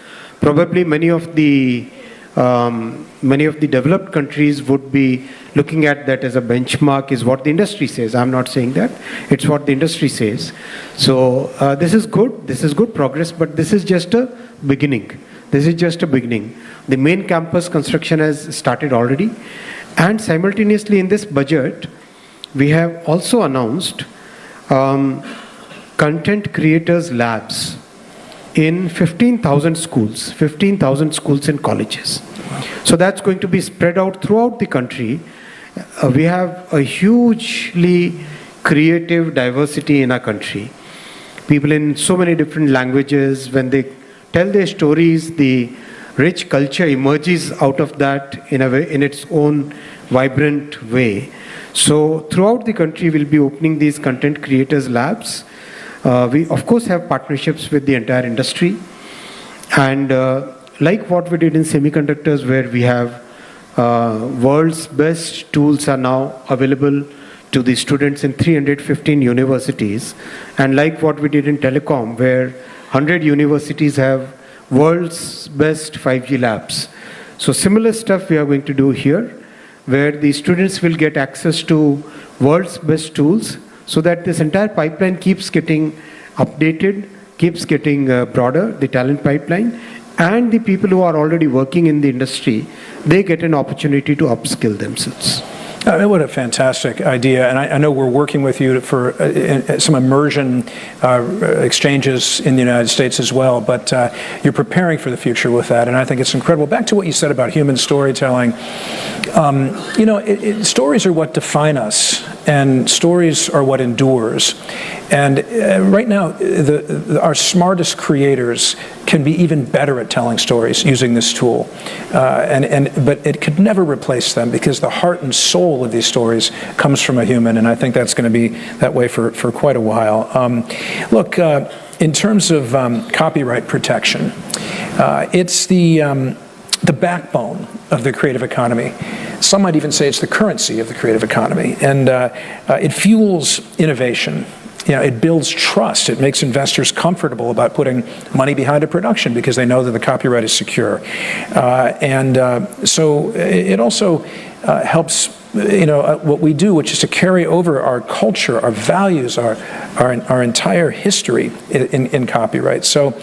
Probably many of the developed countries would be looking at that as a benchmark, is what the industry says. I'm not saying that. It's what the industry says. So this is good progress, but this is just a beginning. The main campus construction has started already. And simultaneously in this budget, we have also announced content creators labs in 15,000 schools and colleges. So that's going to be spread out throughout the country. We have a hugely creative diversity in our country. People in so many different languages, when they tell their stories, the rich culture emerges out of that in its own vibrant way. So throughout the country, we'll be opening these content creators labs. We, of course, have partnerships with the entire industry. And like what we did in semiconductors, where we have world's best tools are now available to the students in 315 universities. And like what we did in telecom, where 100 universities have world's best 5G labs. So similar stuff we are going to do here, where the students will get access to world's best tools so that this entire pipeline keeps getting updated, keeps getting broader, the talent pipeline, and the people who are already working in the industry, they get an opportunity to upskill themselves. What a fantastic idea. And I know we're working with you for some immersion exchanges in the United States as well, but you're preparing for the future with that, and I think it's incredible. Back to what you said about human storytelling. Stories are what define us, and stories are what endures. And right now, our smartest creators can be even better at telling stories using this tool. But it could never replace them, because the heart and soul of these stories comes from a human, and I think that's going to be that way for quite a while. Look, in terms of copyright protection, it's the backbone of the creative economy. Some might even say it's the currency of the creative economy, and it fuels innovation. It builds trust. It makes investors comfortable about putting money behind a production because they know that the copyright is secure. So it also helps what we do, which is to carry over our culture, our values, our entire history in copyright. So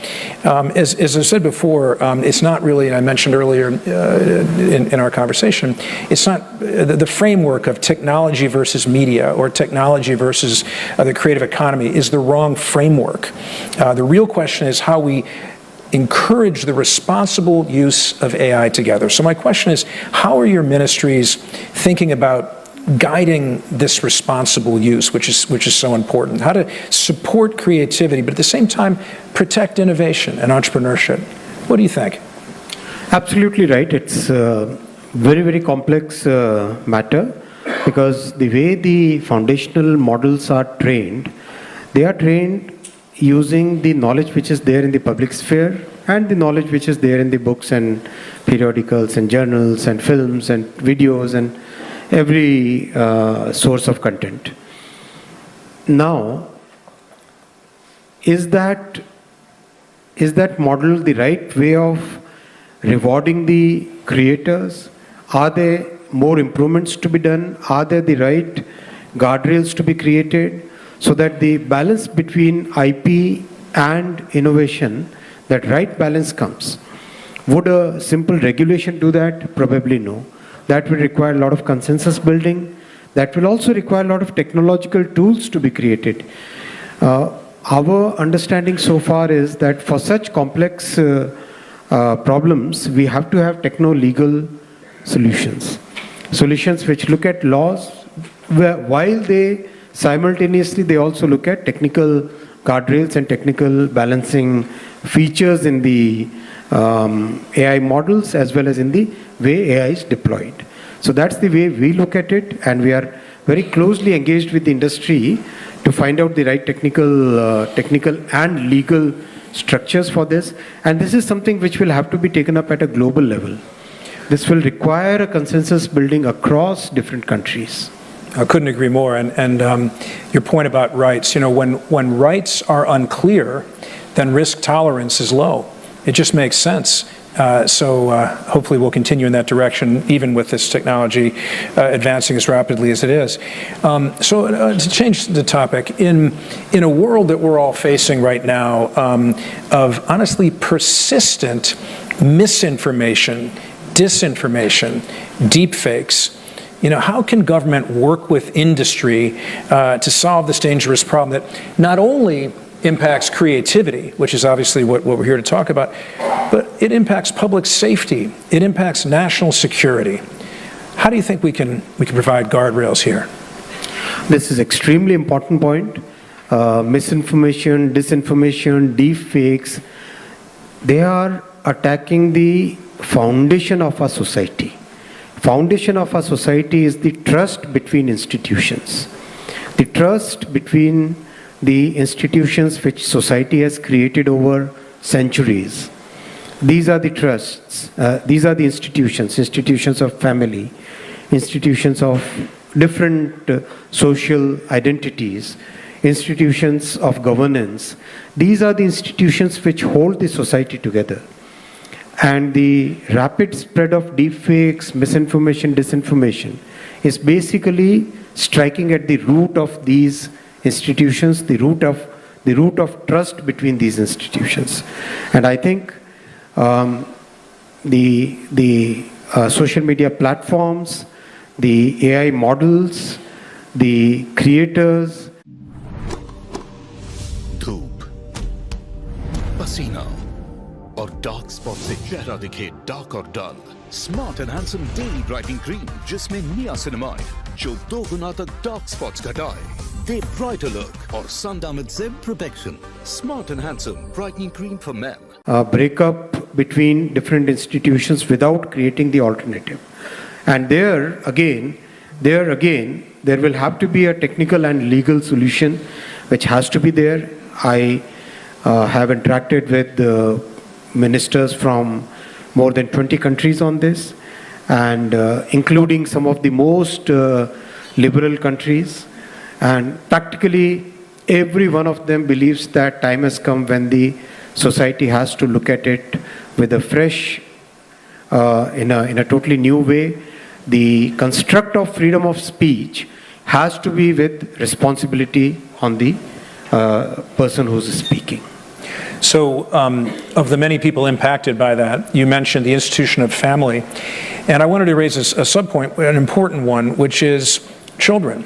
as I said before, it's not really, and I mentioned earlier in our conversation, it's not the framework of technology versus media or technology versus the creative economy is the wrong framework. The real question is how we encourage the responsible use of AI together. So my question is, how are your ministries thinking about guiding this responsible use, which is so important? How to support creativity, but at the same time, protect innovation and entrepreneurship? What do you think? Absolutely right. It's a very, very complex matter, because the way the foundational models are trained, they are trained using the knowledge which is there in the public sphere and the knowledge which is there in the books and periodicals and journals and films and videos and every source of content. Now, is that model the right way of rewarding the creators? Are there more improvements to be done? Are there the right guardrails to be created so that the balance between IP and innovation, that right balance comes? Would a simple regulation do that? Probably no. That will require a lot of consensus building. That will also require a lot of technological tools to be created. Our understanding so far is that for such complex problems, we have to have techno-legal solutions. Solutions which look at laws, while they simultaneously they also look at technical guardrails and technical balancing features in the AI models as well as in the way AI is deployed. So that's the way we look at it, and we are very closely engaged with the industry to find out the right technical and legal structures for this. And this is something which will have to be taken up at a global level. This will require a consensus building across different countries. I couldn't agree more. And your point about rights, when rights are unclear, then risk tolerance is low. It just makes sense. So hopefully we'll continue in that direction, even with this technology advancing as rapidly as it is. So to change the topic, in a world that we're all facing right now of honestly persistent misinformation, disinformation, deepfakes, how can government work with industry to solve this dangerous problem that not only impacts creativity, which is obviously what we're here to talk about, but it impacts public safety, it impacts national security? How do you think we can provide guardrails here? This is extremely important point. Misinformation, disinformation, deepfakes, they are attacking the foundation of our society. Foundation of our society is the trust between institutions. The trust between the institutions which society has created over centuries. These are the trusts, these are the institutions of family, institutions of different social identities, institutions of governance. These are the institutions which hold the society together. And the rapid spread of deepfakes, misinformation, disinformation is basically striking at the root of these institutions, the root of trust between these institutions. And I think the social media platforms, the AI models, the creators. धूप, पसीना और dark spot से चेहरा दिखे dark और dull. Smart and handsome daily brightening cream जिसमें niacinamide जो 2 गुना तक डार्क स्पॉट्स घटाए, दे ब्राइटर लुक और सन डैमेज से protection. Smart and handsome brightening cream for main. Break up between different institutions without creating the alternative. And there again, there will have to be a technical and legal solution which has to be there. I have interacted with the ministers from more than 20 countries on this, and including some of the most liberal countries. And practically every one of them believes that time has come when the society has to look at it with a fresh, in a totally new way. The construct of freedom of speech has to be with responsibility on the person who's speaking. So, of the many people impacted by that, you mentioned the institution of family. And I wanted to raise a sub-point, an important one, which is children.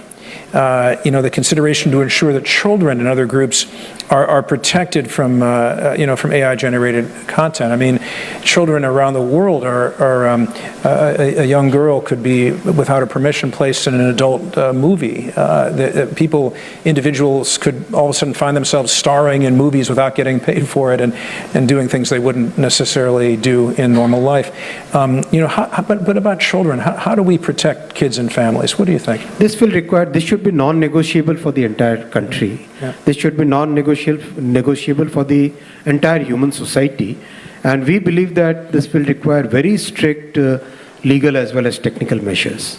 The consideration to ensure that children and other groups are protected from from AI-generated content. I mean, children around the world a young girl could be without a permission placed in an adult movie. Individuals could all of a sudden find themselves starring in movies without getting paid for it and doing things they wouldn't necessarily do in normal life. But about children, how do we protect kids and families? What do you think? This should be non-negotiable for the entire country. Yeah. This should be non-negotiable for the entire human society. And we believe that this will require very strict legal as well as technical measures.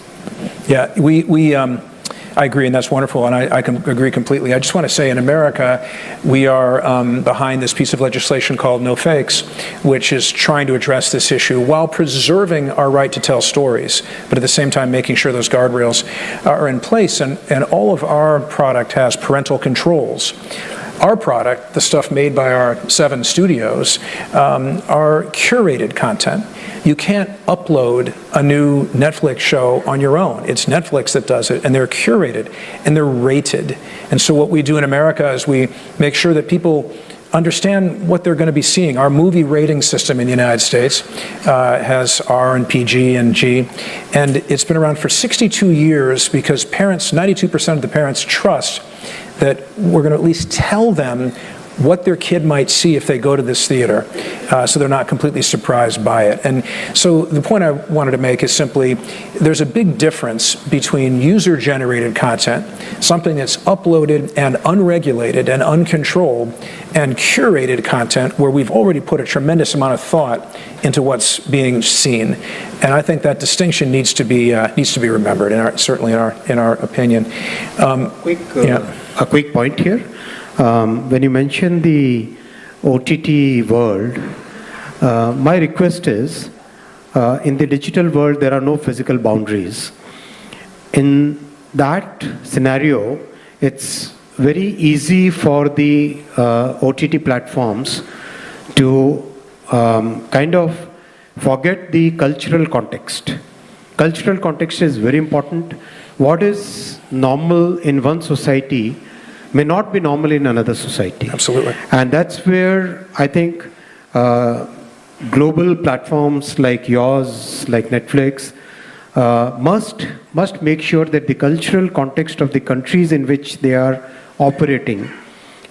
Yeah, I agree, and that's wonderful, and I can agree completely. I just want to say, in America, we are behind this piece of legislation called No Fakes, which is trying to address this issue while preserving our right to tell stories, but at the same time making sure those guardrails are in place. And all of our product has parental controls. Our product, the stuff made by our 7 studios, are curated content. You can't upload a new Netflix show on your own. It's Netflix that does it, and they're curated, and they're rated. And so what we do in America is we make sure that people understand what they're going to be seeing. Our movie rating system in the United States has R and PG and G, and it's been around for 62 years because 92% of the parents trust that we're going to at least tell them what their kid might see if they go to this theater, so they're not completely surprised by it. And so the point I wanted to make is simply, there's a big difference between user-generated content, something that's uploaded and unregulated and uncontrolled, and curated content where we've already put a tremendous amount of thought into what's being seen. And I think that distinction needs to be remembered, certainly in our opinion. A quick point here. When you mention the OTT world, my request is, in the digital world, there are no physical boundaries. In that scenario, it's very easy for the OTT platforms to kind of forget the cultural context. Cultural context is very important. What is normal in one society may not be normal in another society. Absolutely. And that's where I think global platforms like yours, like Netflix, must make sure that the cultural context of the countries in which they are operating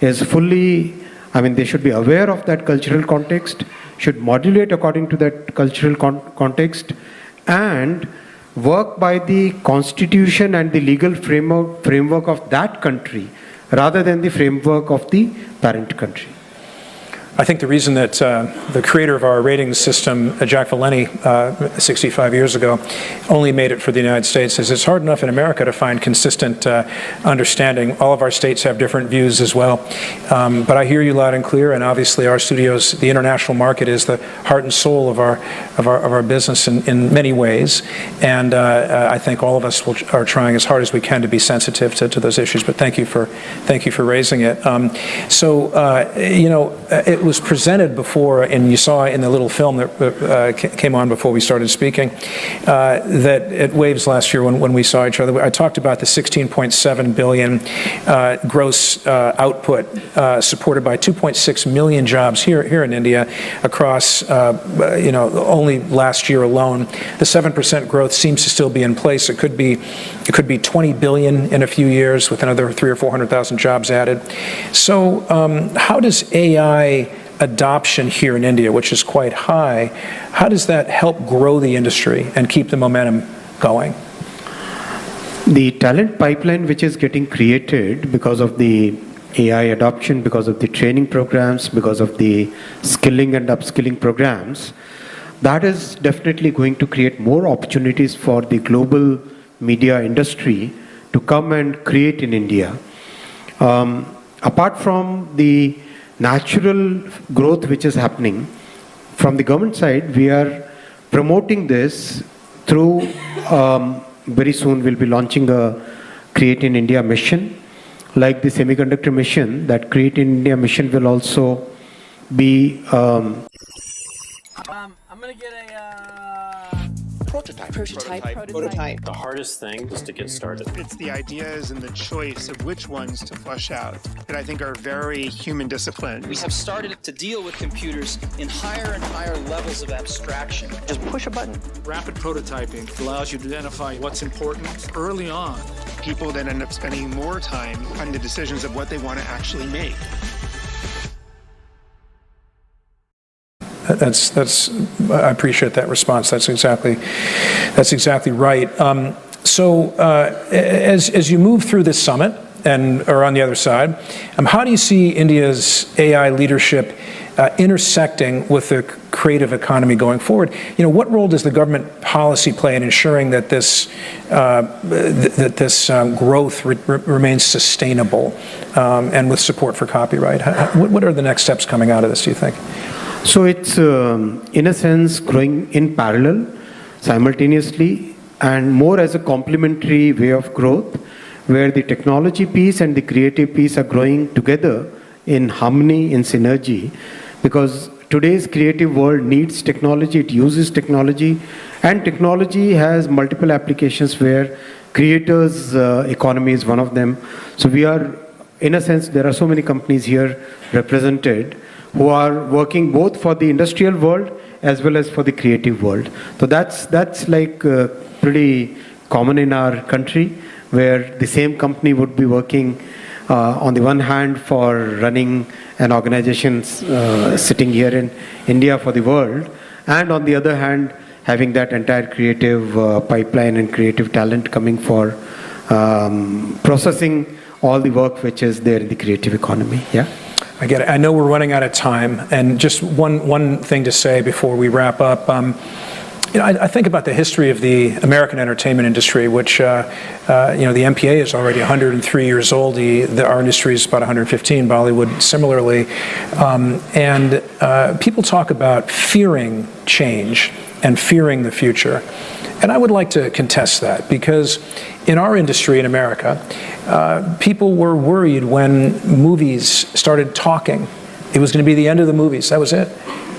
is fully, they should be aware of that cultural context, should modulate according to that cultural context, and work by the constitution and the legal framework of that country, rather than the framework of the parent country. I think the reason that the creator of our ratings system, Jack Valenti, 65 years ago, only made it for the United States is it's hard enough in America to find consistent understanding. All of our states have different views as well. But I hear you loud and clear, and obviously our studios, the international market is the heart and soul of our business in many ways. And I think all of us are trying as hard as we can to be sensitive to those issues. But thank you for raising it. It was presented before, and you saw in the little film that came on before we started speaking, that at Waves last year when we saw each other, I talked about the 16.7 billion gross output supported by 2.6 million jobs here in India across, only last year alone. The 7% growth seems to still be in place. It could be 20 billion in a few years with another 300,000 or 400,000 jobs added. So how does AI adoption here in India, which is quite high, how does that help grow the industry and keep the momentum going? The talent pipeline which is getting created because of the AI adoption, because of the training programs, because of the skilling and upskilling programs, that is definitely going to create more opportunities for the global media industry to come and create in India. Apart from the natural growth which is happening, from the government side, we are promoting this through, very soon we'll be launching a Create in India mission, like the semiconductor mission. That Create in India mission will also be I'm gonna get a prototype. The hardest thing is to get started. It's the ideas and the choice of which ones to flesh out that I think are very human discipline. We have started to deal with computers in higher and higher levels of abstraction. Just push a button. Rapid prototyping allows you to identify what's important early on. People then end up spending more time on the decisions of what they want to actually make. I appreciate that response. That's exactly right. As you move through this summit or on the other side, how do you see India's AI leadership intersecting with the creative economy going forward? What role does the government policy play in ensuring that this growth remains sustainable and with support for copyright? What are the next steps coming out of this, do you think? So it's, in a sense, growing in parallel, simultaneously, and more as a complementary way of growth, where the technology piece and the creative piece are growing together in harmony, in synergy, because today's creative world needs technology, it uses technology, and technology has multiple applications where creators' economy is one of them. So we are, in a sense, there are so many companies here represented who are working both for the industrial world as well as for the creative world. So that's like pretty common in our country, where the same company would be working on the one hand for running an organization sitting here in India for the world, and on the other hand having that entire creative pipeline and creative talent coming for processing all the work which is there in the creative economy. Yeah. I get it. I know we're running out of time, and just one thing to say before we wrap up. I think about the history of the American entertainment industry, which the MPA is already 103 years old. Our industry is about 115. Bollywood similarly, and people talk about fearing change and fearing the future. And I would like to contest that, because in our industry in America, people were worried when movies started talking. It was going to be the end of the movies. That was it.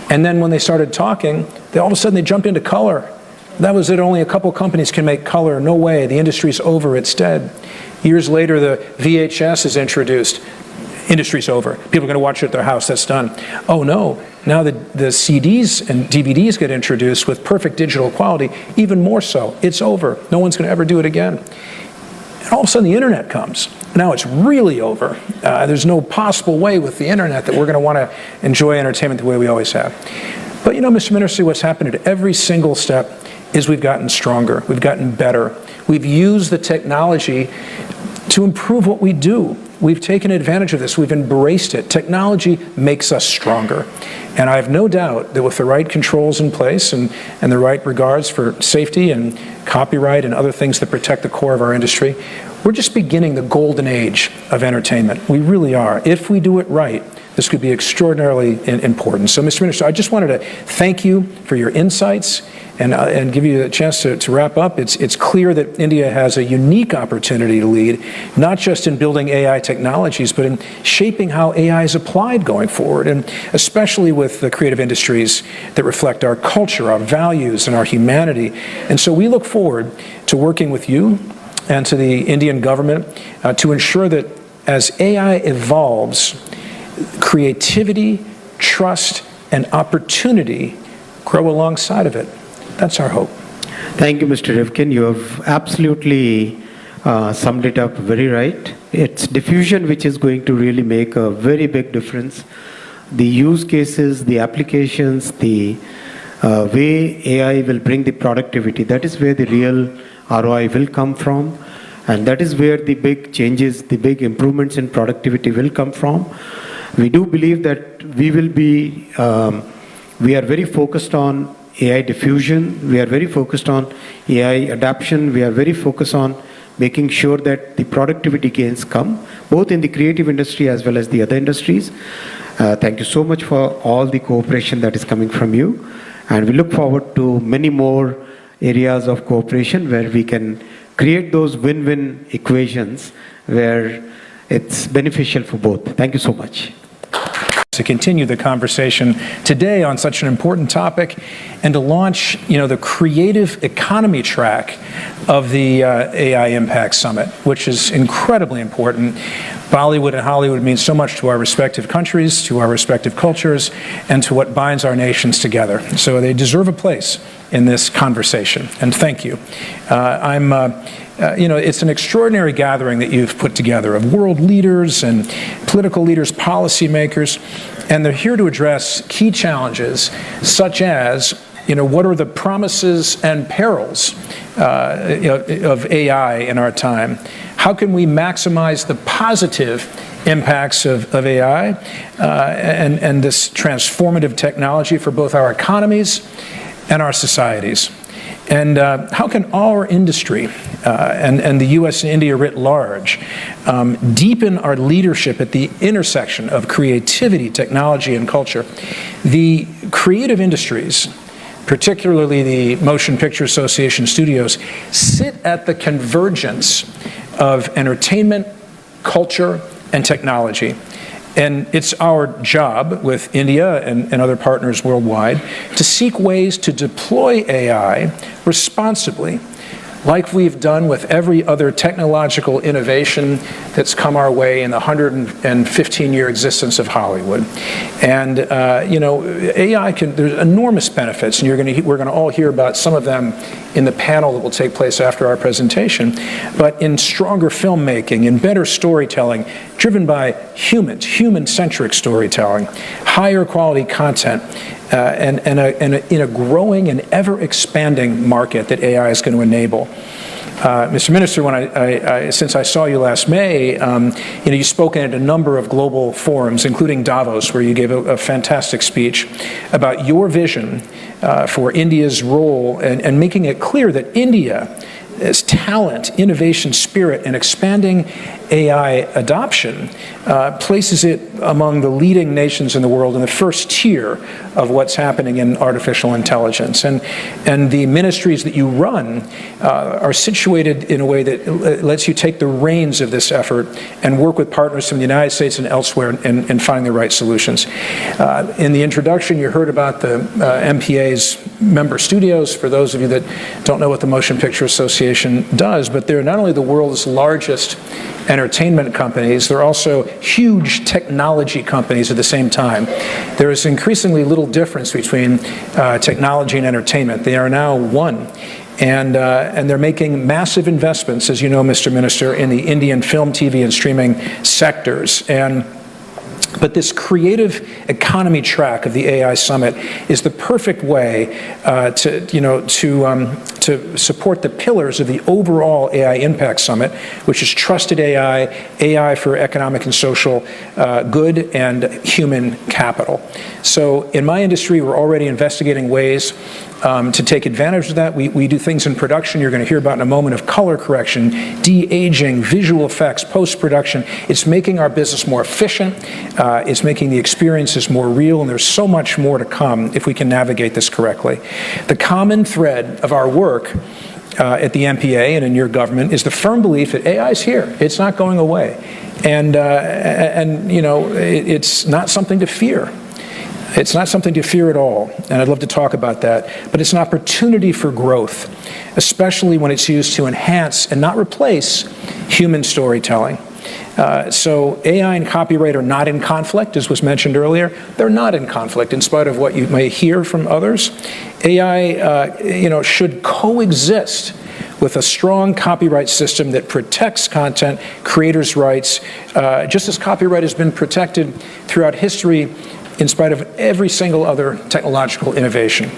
And then when they started talking, all of a sudden they jumped into color. That was it. Only a couple companies can make color. No way. The industry's over. It's dead. Years later, the VHS is introduced. Industry's over. People are going to watch it at their house. That's done. Oh no. Now the CDs and DVDs get introduced with perfect digital quality, even more so. It's over. No one's going to ever do it again. And all of a sudden the internet comes. Now it's really over. There's no possible way with the internet that we're going to want to enjoy entertainment the way we always have. But Mr. Minister, what's happened at every single step is we've gotten stronger. We've gotten better. We've used the technology to improve what we do. we've taken advantage of this. We've embraced it. Technology makes us stronger. And I have no doubt that with the right controls in place and the right regards for safety and copyright and other things that protect the core of our industry, we're just beginning the golden age of entertainment. We really are. If we do it right, this could be extraordinarily important. So, Mr. Minister, I just wanted to thank you for your insights and give you a chance to wrap up. It's clear that India has a unique opportunity to lead, not just in building AI technologies, but in shaping how AI is applied going forward, and especially with the creative industries that reflect our culture, our values, and our humanity. And so we look forward to working with you and to the Indian government to ensure that as AI evolves, creativity, trust, and opportunity grow alongside of it. That's our hope. Thank you, Mr. Rivkin. You have absolutely summed it up very right. It's diffusion which is going to really make a very big difference. The use cases, the applications, the way AI will bring the productivity, that is where the real ROI will come from. And that is where the big changes, the big improvements in productivity will come from. We do believe that we will be, we are very focused on AI diffusion, we are very focused on AI adoption, we are very focused on making sure that the productivity gains come, both in the creative industry as well as the other industries. Thank you so much for all the cooperation that is coming from you. And we look forward to many more areas of cooperation where we can create those win-win equations where it's beneficial for both. Thank you so much. To continue the conversation today on such an important topic and to launch, the creative economy track of the AI Impact Summit, which is incredibly important. Bollywood and Hollywood mean so much to our respective countries, to our respective cultures, and to what binds our nations together. So they deserve a place in this conversation, and thank you. It's an extraordinary gathering that you've put together of world leaders and political leaders, policymakers, and they're here to address key challenges such as, what are the promises and perils of AI in our time? How can we maximize the positive impacts of AI and this transformative technology for both our economies and our societies? And how can our industry and the U.S. and India writ large deepen our leadership at the intersection of creativity, technology, and culture? The creative industries, particularly the Motion Picture Association studios, sit at the convergence of entertainment, culture, and technology. And it's our job with India and other partners worldwide to seek ways to deploy AI responsibly, like we've done with every other technological innovation that's come our way in the 115-year existence of Hollywood. And AI there's enormous benefits, and we're going to all hear about some of them in the panel that will take place after our presentation. But in stronger filmmaking, in better storytelling, driven by humans, human-centric storytelling, higher quality content, and in a growing and ever-expanding market that AI is going to enable. Mr. Minister, when since I saw you last May, you've spoken at a number of global forums, including Davos, where you gave a fantastic speech about your vision for India's role and making it clear that India's talent, innovation, spirit, and expanding AI adoption places it among the leading nations in the world in the first tier of what's happening in artificial intelligence. And the ministries that you run are situated in a way that lets you take the reins of this effort and work with partners from the United States and elsewhere and find the right solutions. In the introduction, you heard about the MPA's member studios. For those of you that don't know what the Motion Picture Association does, but they're not only the world's largest entertainment companies, they're also huge technology companies at the same time. There is increasingly little difference between technology and entertainment. They are now one. And they're making massive investments, as you know, Mr. Minister, in the Indian film, TV, and streaming sectors. And But this creative economy track of the AI Summit is the perfect way to support the pillars of the overall AI Impact Summit, which is trusted AI, AI for economic and social good, and human capital. So in my industry, we're already investigating ways to take advantage of that. We do things in production you're going to hear about in a moment of color correction, de-aging, visual effects, post-production. It's making our business more efficient. It's making the experiences more real, and there's so much more to come if we can navigate this correctly. The common thread of our work at the MPA and in your government is the firm belief that AI is here. It's not going away. And it's not something to fear. It's not something to fear at all, and I'd love to talk about that, but it's an opportunity for growth, especially when it's used to enhance and not replace human storytelling. So AI and copyright are not in conflict, as was mentioned earlier. They're not in conflict, in spite of what you may hear from others. AI, should coexist with a strong copyright system that protects content, creators' rights, just as copyright has been protected throughout history in spite of every single other technological innovation.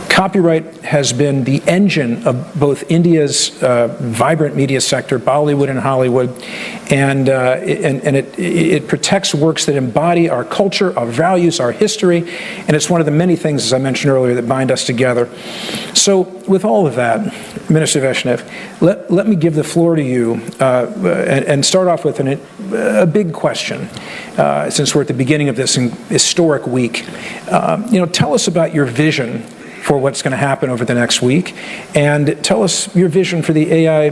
Copyright has been the engine of both India's vibrant media sector, Bollywood and Hollywood, and it protects works that embody our culture, our values, our history, and it's one of the many things, as I mentioned earlier, that bind us together. So with all of that, Minister Vaishnav, let me give the floor to you and start off with a big question, since we're at the beginning of this historic week. Tell us about your vision for what's going to happen over the next week, and tell us your vision for the AI,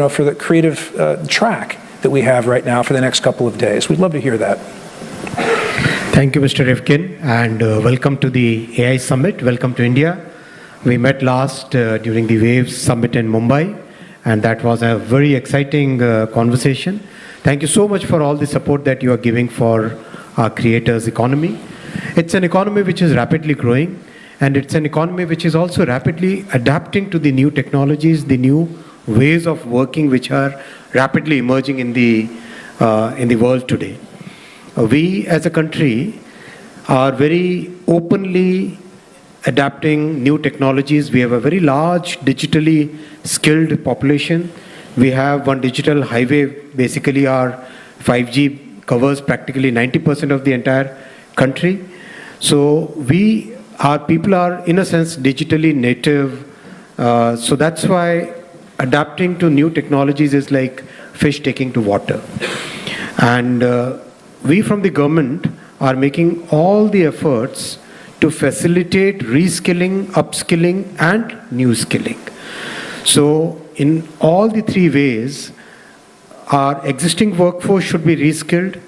for the creative track that we have right now for the next couple of days. We'd love to hear that. Thank you, Mr. Rifkin, and welcome to the AI Summit. Welcome to India. We met last during the Waves Summit in Mumbai, and that was a very exciting conversation. Thank you so much for all the support that you are giving for our creators' economy. It's an economy which is rapidly growing, and it's an economy which is also rapidly adapting to the new technologies, the new ways of working which are rapidly emerging in the world today. We as a country are very openly adapting new technologies. We have a very large digitally skilled population. We have one digital highway. Basically, our 5G covers practically 90% of the entire country. So our people are, in a sense, digitally native. So that's why adapting to new technologies is like fish taking to water. And we from the government are making all the efforts to facilitate reskilling, upskilling, and new skilling. So in all the three ways, our existing workforce should be reskilled,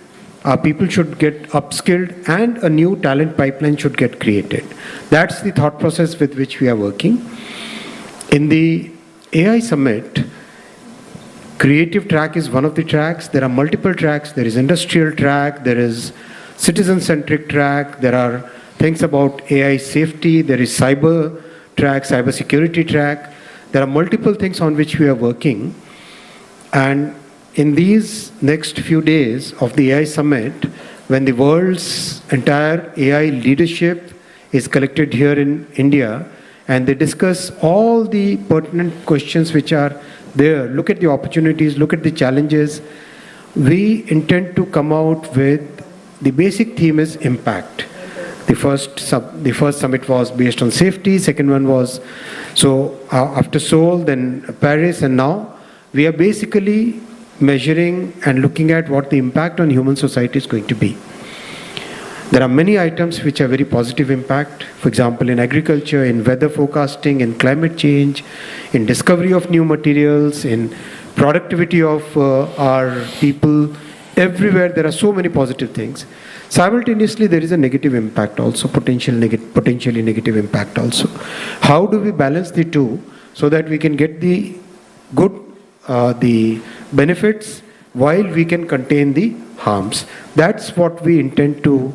our people should get upskilled, and a new talent pipeline should get created. That's the thought process with which we are working. In the AI Summit, creative track is one of the tracks. There are multiple tracks. There is industrial track, there is citizen-centric track, there are things about AI safety, there is cyber track, cyber security track. There are multiple things on which we are working. And in these next few days of the AI Summit, when the world's entire AI leadership is collected here in India, and they discuss all the pertinent questions which are there, look at the opportunities, look at the challenges, we intend to come out with the basic theme is impact. The first summit was based on safety, second one was, after Seoul, then Paris, and now we are basically measuring and looking at what the impact on human society is going to be. There are many items which are very positive impact. For example, in agriculture, in weather forecasting, in climate change, in discovery of new materials, in productivity of our people. Everywhere there are so many positive things. Simultaneously, there is a negative impact also, potentially negative impact also. How do we balance the two so that we can get the good, the benefits while we can contain the harms? That's what we intend to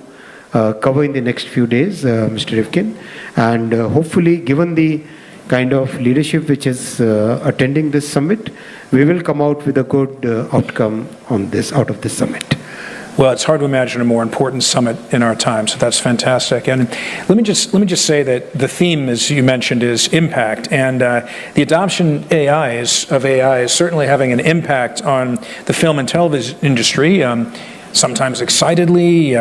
cover in the next few days, Mr. Rifkin. And hopefully, given the kind of leadership which is attending this summit, we will come out with a good outcome on this, out of this summit. Well, it's hard to imagine a more important summit in our time, so that's fantastic. And let me just say that the theme, as you mentioned, is impact, and the adoption of AI is certainly having an impact on the film and television industry. Sometimes excitedly,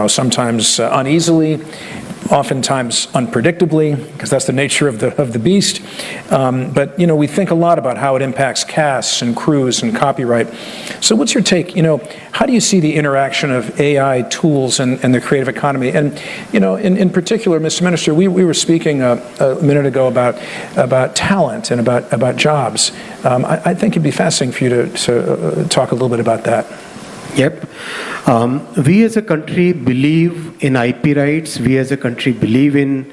sometimes uneasily, oftentimes unpredictably, because that's the nature of the beast. But we think a lot about how it impacts casts and crews and copyright. So what's your take? How do you see the interaction of AI tools and the creative economy? And in particular, Mr. Minister, we were speaking a minute ago about talent and about jobs. I think it'd be fascinating for you to talk a little bit about that. Yep. We as a country believe in IP rights. We as a country believe in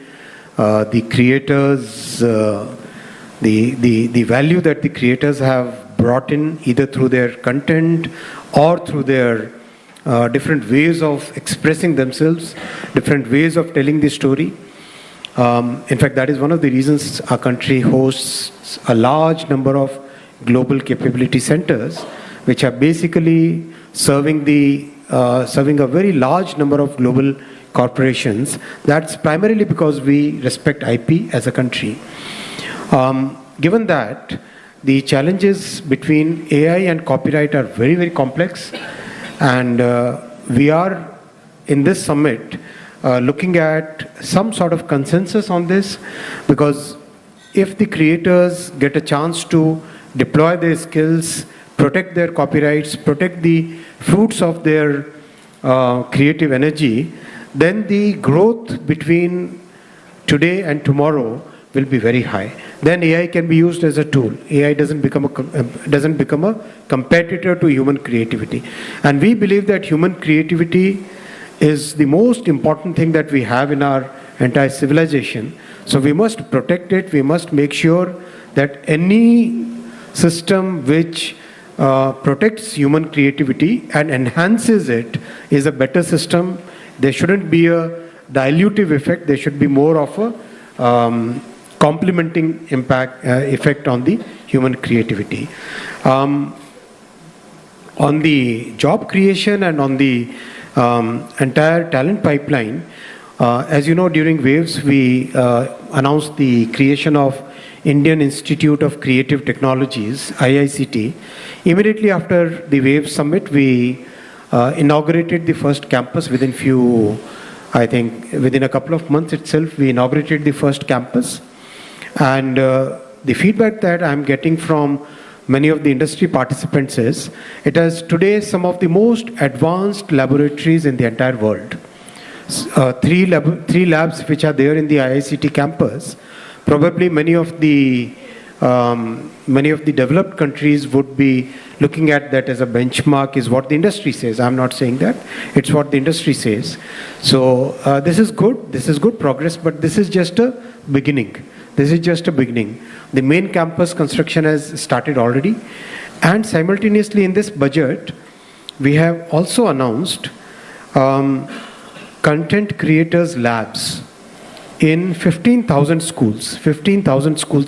the creators, the value that the creators have brought in, either through their content or through their different ways of expressing themselves, different ways of telling the story. In fact, that is one of the reasons our country hosts a large number of global capability centers, which are basically serving a very large number of global corporations. That's primarily because we respect IP as a country. Given that, the challenges between AI and copyright are very, very complex, and we are in this summit looking at some sort of consensus on this, because if the creators get a chance to deploy their skills, protect their copyrights, protect the fruits of their creative energy, then the growth between today and tomorrow will be very high. Then AI can be used as a tool. AI doesn't become a competitor to human creativity. And we believe that human creativity is the most important thing that we have in our entire civilization. So we must protect it. We must make sure that any system which protects human creativity and enhances it is a better system. There shouldn't be a dilutive effect. There should be more of a complementing effect on the human creativity. On the job creation and on the entire talent pipeline, as you know, during Waves, we announced the creation of Indian Institute of Creative Technologies, IICT. Immediately after the Wave Summit, we inaugurated the first campus within a couple of months itself, we inaugurated the first campus. And the feedback that I'm getting from many of the industry participants is, it has today some of the most advanced laboratories in the entire world. Three labs which are there in the IICT campus. Probably many of the developed countries would be looking at that as a benchmark, is what the industry says. I'm not saying that. It's what the industry says. So this is good. This is good progress, but this is just a beginning. This is just a beginning. The main campus construction has started already. And simultaneously in this budget, we have also announced content creators labs in 15,000 schools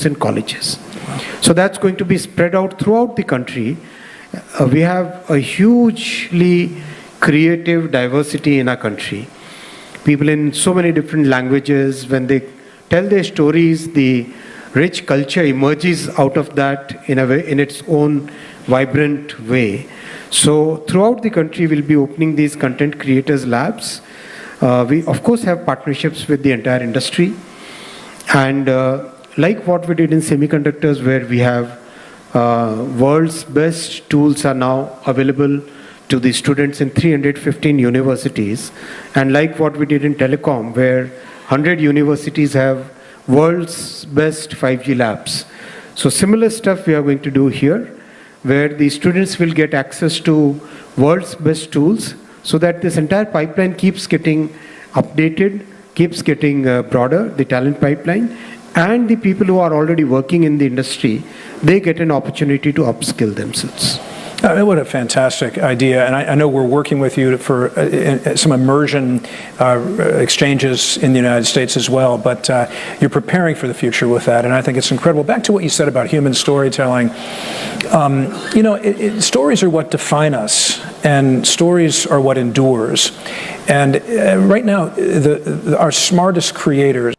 and colleges. So that's going to be spread out throughout the country. We have a hugely creative diversity in our country. People in so many different languages, when they tell their stories, the rich culture emerges out of that in its own vibrant way. So throughout the country, we'll be opening these content creators labs. We, of course, have partnerships with the entire industry. And like what we did in semiconductors, where we have world's best tools are now available to the students in 315 universities. And like what we did in telecom, where 100 universities have world's best 5G labs. So similar stuff we are going to do here, where the students will get access to world's best tools, so that this entire pipeline keeps getting updated, keeps getting broader, the talent pipeline, and the people who are already working in the industry, they get an opportunity to upskill themselves. What a fantastic idea. And I know we're working with you for some immersion exchanges in the United States as well, but you're preparing for the future with that, and I think it's incredible. Back to what you said about human storytelling. Stories are what define us, and stories are what endures. And right now, our smartest creators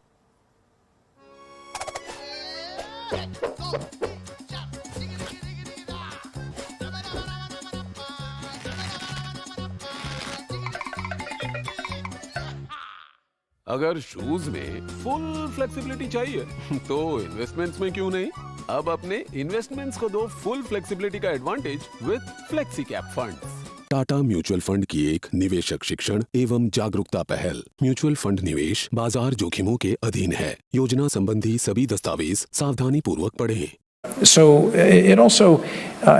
अगर shoes में full flexibility चाहिए तो investments में क्यों नहीं? अब अपने investments को दो फुल फ्लेक्सिबिलिटी का advantage with flexi cap funds. Tata mutual fund की एक निवेशक शिक्षण एवं जागरूकता पहल। म्यूचुअल फंड निवेश बाजार जोखिमों के अधीन है। योजना संबंधी सभी दस्तावेज सावधानी पूर्वक पढ़ें। So it also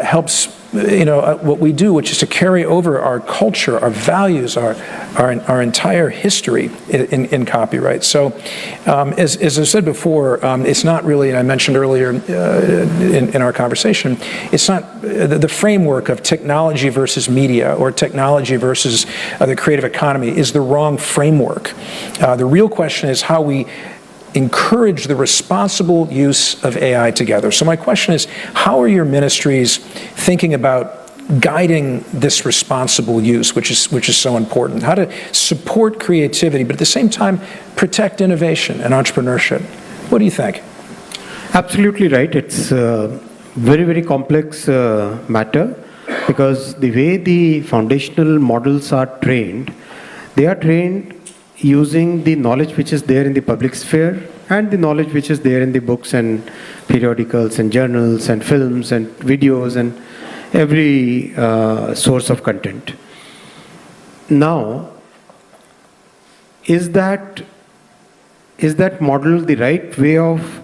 helps, what we do, which is to carry over our culture, our values, our entire history in copyright. So as I said before, it's not really, and I mentioned earlier in our conversation, it's not the framework of technology versus media or technology versus the creative economy is the wrong framework. The real question is how we encourage the responsible use of AI together. So my question is, how are your ministries thinking about guiding this responsible use, which is so important? How to support creativity, but at the same time protect innovation and entrepreneurship? What do you think? Absolutely right. It's a very, very complex matter, because the way the foundational models are trained, they are trained using the knowledge which is there in the public sphere and the knowledge which is there in the books and periodicals and journals and films and videos and every source of content. Now, is that model the right way of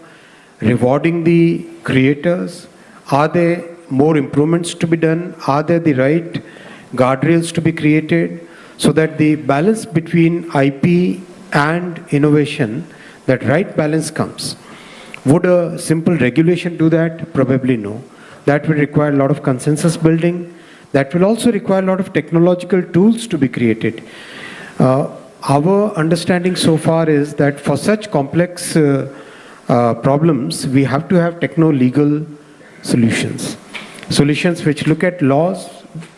rewarding the creators? Are there more improvements to be done? Are there the right guardrails to be created so that the balance between IP and innovation, that right balance comes? Would a simple regulation do that? Probably no. That will require a lot of consensus building. That will also require a lot of technological tools to be created. Our understanding so far is that for such complex problems, we have to have techno-legal solutions. Solutions which look at laws,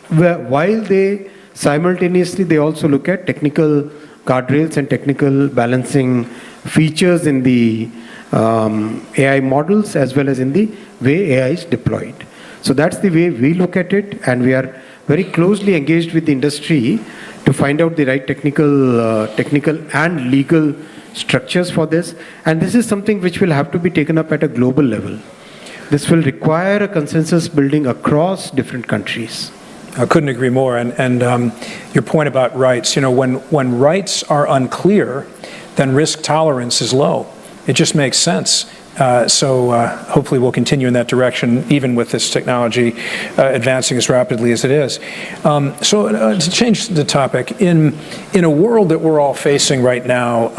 while they simultaneously they also look at technical guardrails and technical balancing features in the AI models as well as in the way AI is deployed. So that's the way we look at it, and we are very closely engaged with the industry to find out the right technical and legal structures for this. And this is something which will have to be taken up at a global level. This will require a consensus building across different countries. I couldn't agree more. And your point about rights, when rights are unclear, then risk tolerance is low. It just makes sense. So hopefully we'll continue in that direction, even with this technology advancing as rapidly as it is. So to change the topic, in a world that we're all facing right now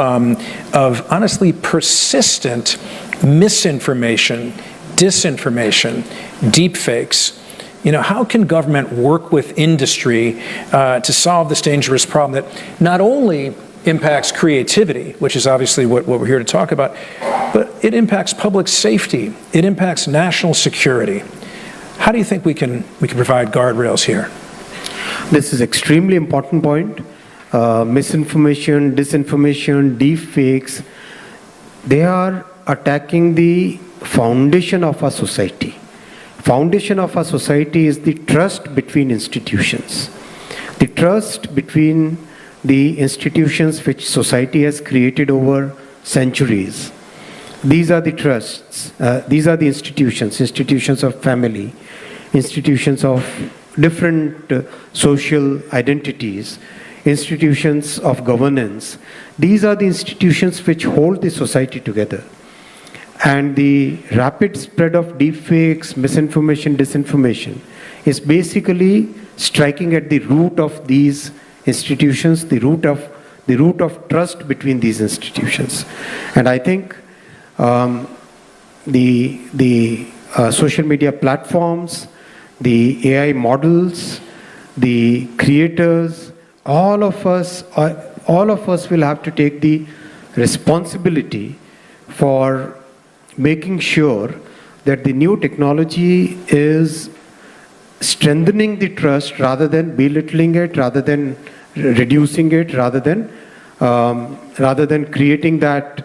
of honestly persistent misinformation, disinformation, deepfakes, how can government work with industry to solve this dangerous problem that not only impacts creativity, which is obviously what we're here to talk about, but it impacts public safety, it impacts national security? How do you think we can provide guardrails here? This is extremely important point. Misinformation, disinformation, deepfakes, they are attacking the foundation of our society. Foundation of our society is the trust between institutions. The trust between the institutions which society has created over centuries. These are the trusts, these are the institutions of family, institutions of different social identities, institutions of governance. These are the institutions which hold the society together. And the rapid spread of deepfakes, misinformation, disinformation is basically striking at the root of these institutions, the root of trust between these institutions. And I think the social media platforms, the AI models, the creators, all of us will have to take the responsibility for making sure that the new technology is strengthening the trust rather than belittling it, rather than reducing it, rather than creating that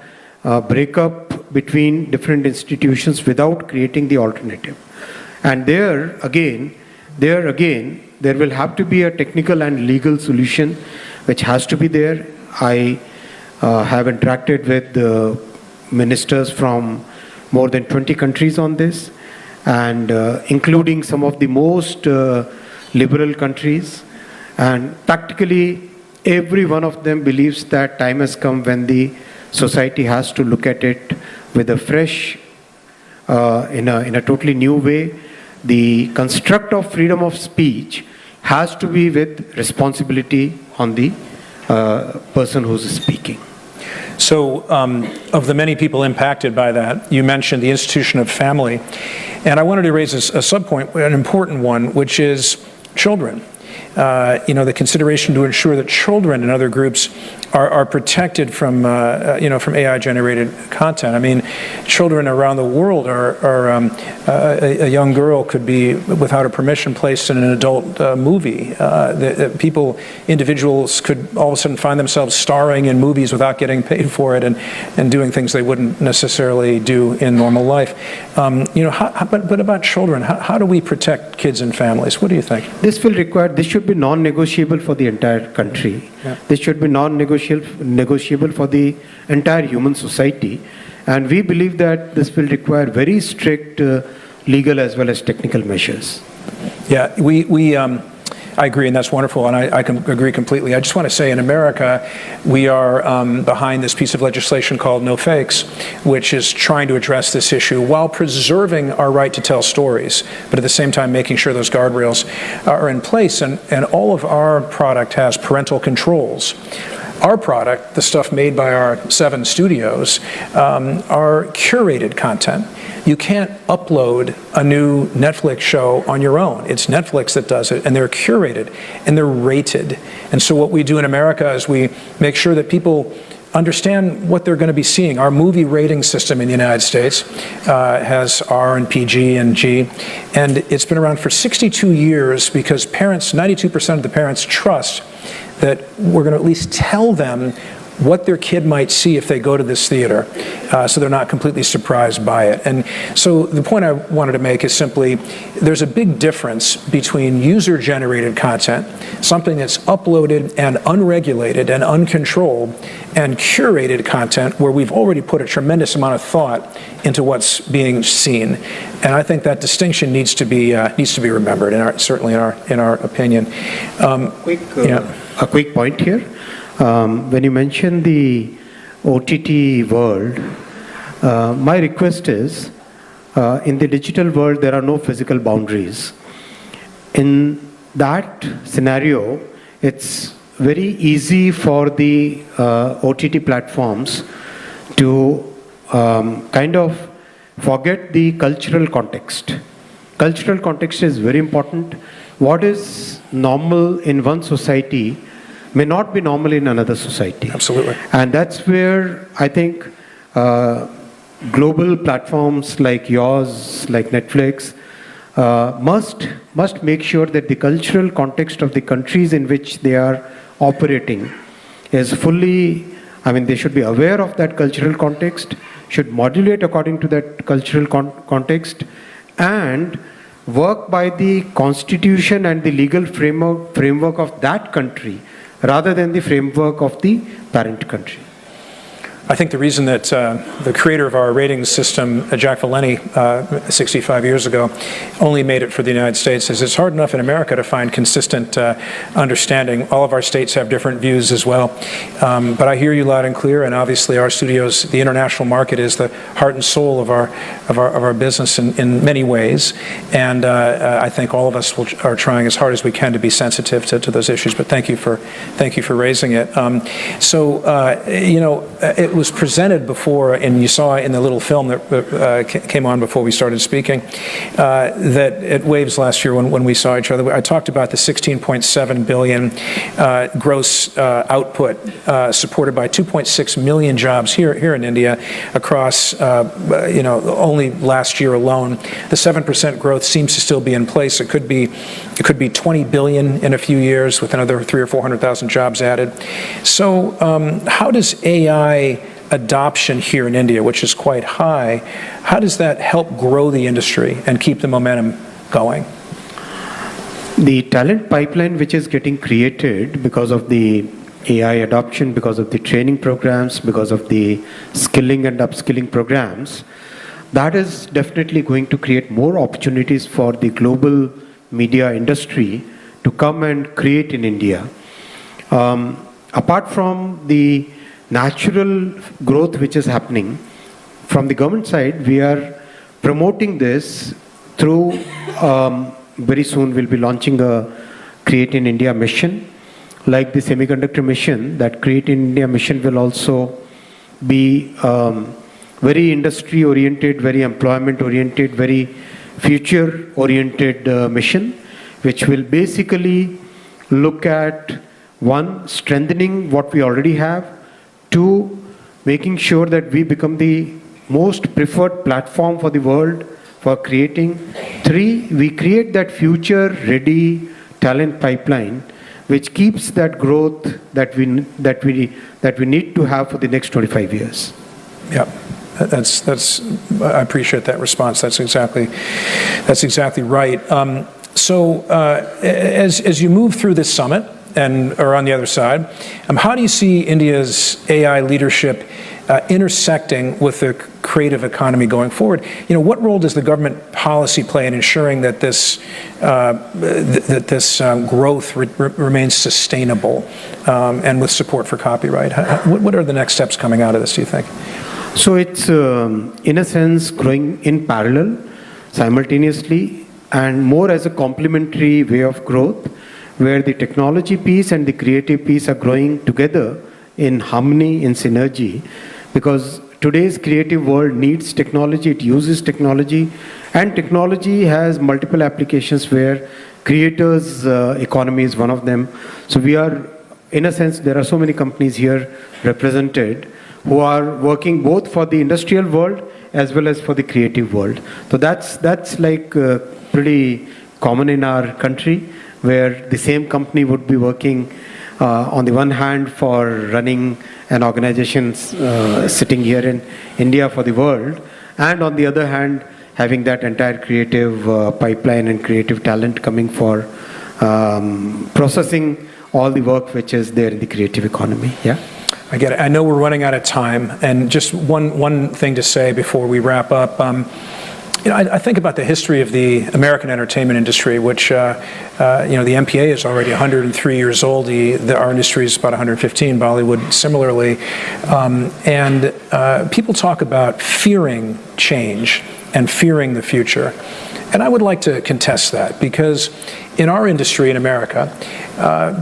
breakup between different institutions without creating the alternative. And there again, there will have to be a technical and legal solution which has to be there. I have interacted with the ministers from more than 20 countries on this, and including some of the most liberal countries. And practically every one of them believes that time has come when the society has to look at it with a fresh, in a totally new way. The construct of freedom of speech has to be with responsibility on the person who's speaking. So, of the many people impacted by that, you mentioned the institution of family. And I wanted to raise a subpoint, an important one, which is children. The consideration to ensure that children and other groups are protected from from AI-generated content. I mean, children around the world a young girl could be without a permission placed in an adult movie. Individuals could all of a sudden find themselves starring in movies without getting paid for it and doing things they wouldn't necessarily do in normal life. But about children, how do we protect kids and families? What do you think? This should be non-negotiable for the entire country. Yeah. This should be non-negotiable for the entire human society. And we believe that this will require very strict legal as well as technical measures. Yeah, I agree, and that's wonderful, and I can agree completely. I just want to say in America, we are behind this piece of legislation called No Fakes, which is trying to address this issue while preserving our right to tell stories, but at the same time making sure those guardrails are in place. And all of our product has parental controls. Our product, the stuff made by our 7 studios, are curated content. You can't upload a new Netflix show on your own. It's Netflix that does it, and they're curated, and they're rated. And so what we do in America is we make sure that people understand what they're going to be seeing. Our movie rating system in the United States has R and PG and G, and it's been around for 62 years because 92% of the parents trust that we're going to at least tell them what their kid might see if they go to this theater, so they're not completely surprised by it. And so the point I wanted to make is simply, there's a big difference between user-generated content, something that's uploaded and unregulated and uncontrolled, and curated content where we've already put a tremendous amount of thought into what's being seen. And I think that distinction needs to be remembered, certainly in our opinion. A quick point here. When you mention the OTT world, my request is, in the digital world, there are no physical boundaries. In that scenario, it's very easy for the OTT platforms to kind of forget the cultural context. Cultural context is very important. What is normal in one society may not be normal in another society. Absolutely. And that's where I think global platforms like yours, like Netflix, must make sure that the cultural context of the countries in which they are operating is fully, they should be aware of that cultural context, should modulate according to that cultural context, and work by the constitution and the legal framework of that country, rather than the framework of the parent country. I think the reason that the creator of our ratings system, Jack Valenti, 65 years ago, only made it for the United States is it's hard enough in America to find consistent understanding. All of our states have different views as well. But I hear you loud and clear, and obviously our studios, the international market is the heart and soul of our business in many ways. And I think all of us are trying as hard as we can to be sensitive to those issues. But thank you for raising it. It was presented before, and you saw in the little film that came on before we started speaking, that at Waves last year when we saw each other, I talked about the 16.7 billion gross output supported by 2.6 million jobs here in India across, only last year alone. The 7% growth seems to still be in place. It could be 20 billion in a few years with another 300,000 or 400,000 jobs added. So how does AI adoption here in India, which is quite high, how does that help grow the industry and keep the momentum going? The talent pipeline which is getting created because of the AI adoption, because of the training programs, because of the skilling and upskilling programs, that is definitely going to create more opportunities for the global media industry to come and create in India. Apart from the natural growth which is happening, from the government side, we are promoting this through, very soon we'll be launching a Create in India mission, like the semiconductor mission. That Create in India mission will also be very industry oriented, very employment oriented, very future oriented mission, which will basically look at, one, strengthening what we already have, two, making sure that we become the most preferred platform for the world for creating, three, we create that future ready talent pipeline which keeps that growth that we need to have for the next 25 years. Yeah. I appreciate that response. That's exactly right. So as you move through this summit or on the other side, how do you see India's AI leadership intersecting with the creative economy going forward? What role does the government policy play in ensuring that this growth remains sustainable and with support for copyright? What are the next steps coming out of this, do you think? So it's, in a sense, growing in parallel, simultaneously, and more as a complementary way of growth, where the technology piece and the creative piece are growing together in harmony, in synergy, because today's creative world needs technology, it uses technology, and technology has multiple applications where creators' economy is one of them. So we are, in a sense, there are so many companies here represented who are working both for the industrial world as well as for the creative world. So that's like pretty common in our country, where the same company would be working on the one hand for running an organization sitting here in India for the world, and on the other hand having that entire creative pipeline and creative talent coming for processing all the work which is there in the creative economy. Yeah. I get it. I know we're running out of time, and just one thing to say before we wrap up. I think about the history of the American entertainment industry, which, the MPA is already 103 years old. Our industry is about 115, Bollywood similarly. And people talk about fearing change and fearing the future. And I would like to contest that, because in our industry in America,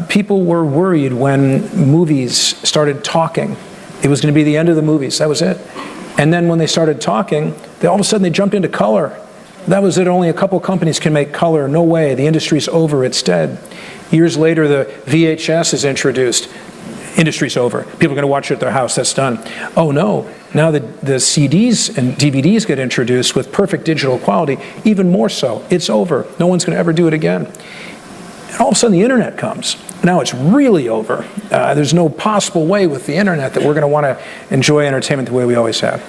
people were worried when movies started talking. It was going to be the end of the movies. That was it. And then when they started talking, all of a sudden they jumped into color. That was it. Only a couple companies can make color. No way. The industry's over. It's dead. Years later, the VHS is introduced. Industry's over. People are going to watch it at their house. That's done. Oh no. Now the CDs and DVDs get introduced with perfect digital quality, even more so. It's over. No one's going to ever do it again. And all of a sudden the internet comes. Now it's really over. There's no possible way with the internet that we're going to want to enjoy entertainment the way we always have.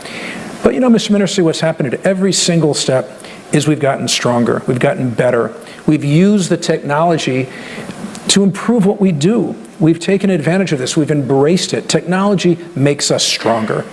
But Mr. Minister, what's happened at every single step is we've gotten stronger. We've gotten better. We've used the technology to improve what we do. We've taken advantage of this. We've embraced it. Technology makes us stronger.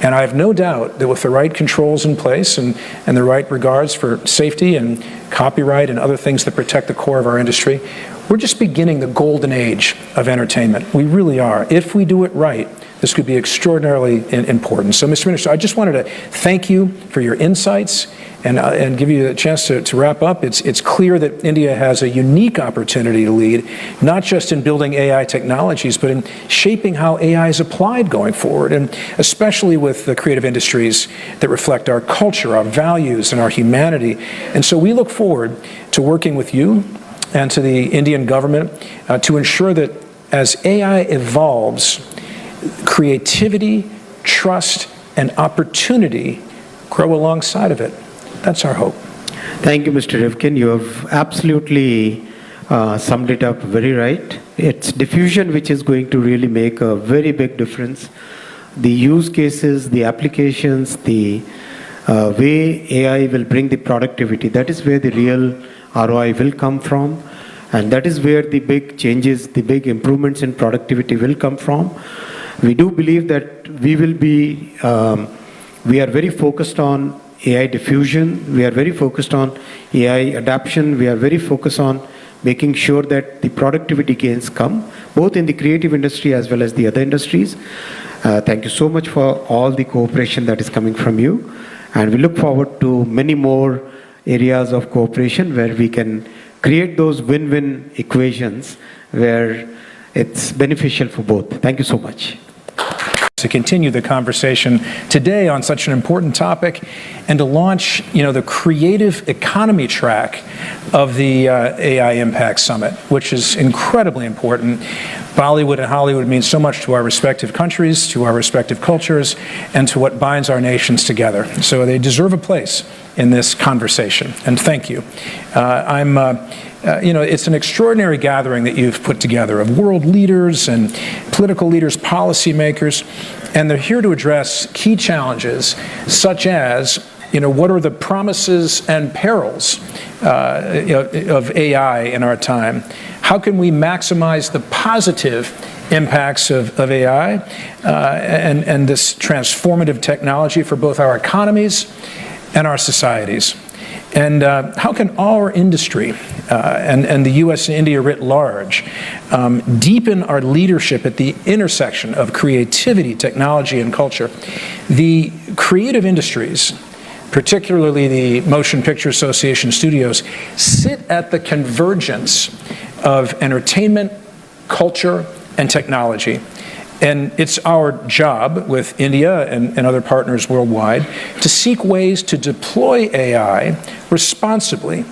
And I have no doubt that with the right controls in place and the right regards for safety and copyright and other things that protect the core of our industry, we're just beginning the golden age of entertainment. We really are. If we do it right, this could be extraordinarily important. So, Mr. Minister, I just wanted to thank you for your insights and give you a chance to wrap up. It's clear that India has a unique opportunity to lead, not just in building AI technologies, but in shaping how AI is applied going forward, and especially with the creative industries that reflect our culture, our values, and our humanity. And so we look forward to working with you and to the Indian government to ensure that as AI evolves, creativity, trust, and opportunity grow alongside of it. That's our hope. Thank you, Mr. Rivkin. You have absolutely summed it up very right. It's diffusion which is going to really make a very big difference. The use cases, the applications, the way AI will bring the productivity, that is where the real ROI will come from. And that is where the big changes, the big improvements in productivity will come from. We do believe that we will be, we are very focused on AI diffusion, we are very focused on AI adoption, we are very focused on making sure that the productivity gains come, both in the creative industry as well as the other industries. Thank you so much for all the cooperation that is coming from you. And we look forward to many more areas of cooperation where we can create those win-win equations where it's beneficial for both. Thank you so much. To continue the conversation today on such an important topic and to launch, the creative economy track of the AI Impact Summit, which is incredibly important. Bollywood and Hollywood mean so much to our respective countries, to our respective cultures, and to what binds our nations together. So they deserve a place in this conversation, and thank you. It's an extraordinary gathering that you've put together of world leaders and political leaders, policymakers, and they're here to address key challenges such as, what are the promises and perils of AI in our time? How can we maximize the positive impacts of AI and this transformative technology for both our economies and our societies? And how can our industry and the U.S. and India writ large deepen our leadership at the intersection of creativity, technology, and culture? The creative industries, particularly the Motion Picture Association studios, sit at the convergence of entertainment, culture, and technology. And it's our job with India and other partners worldwide to seek ways to deploy AI responsibly,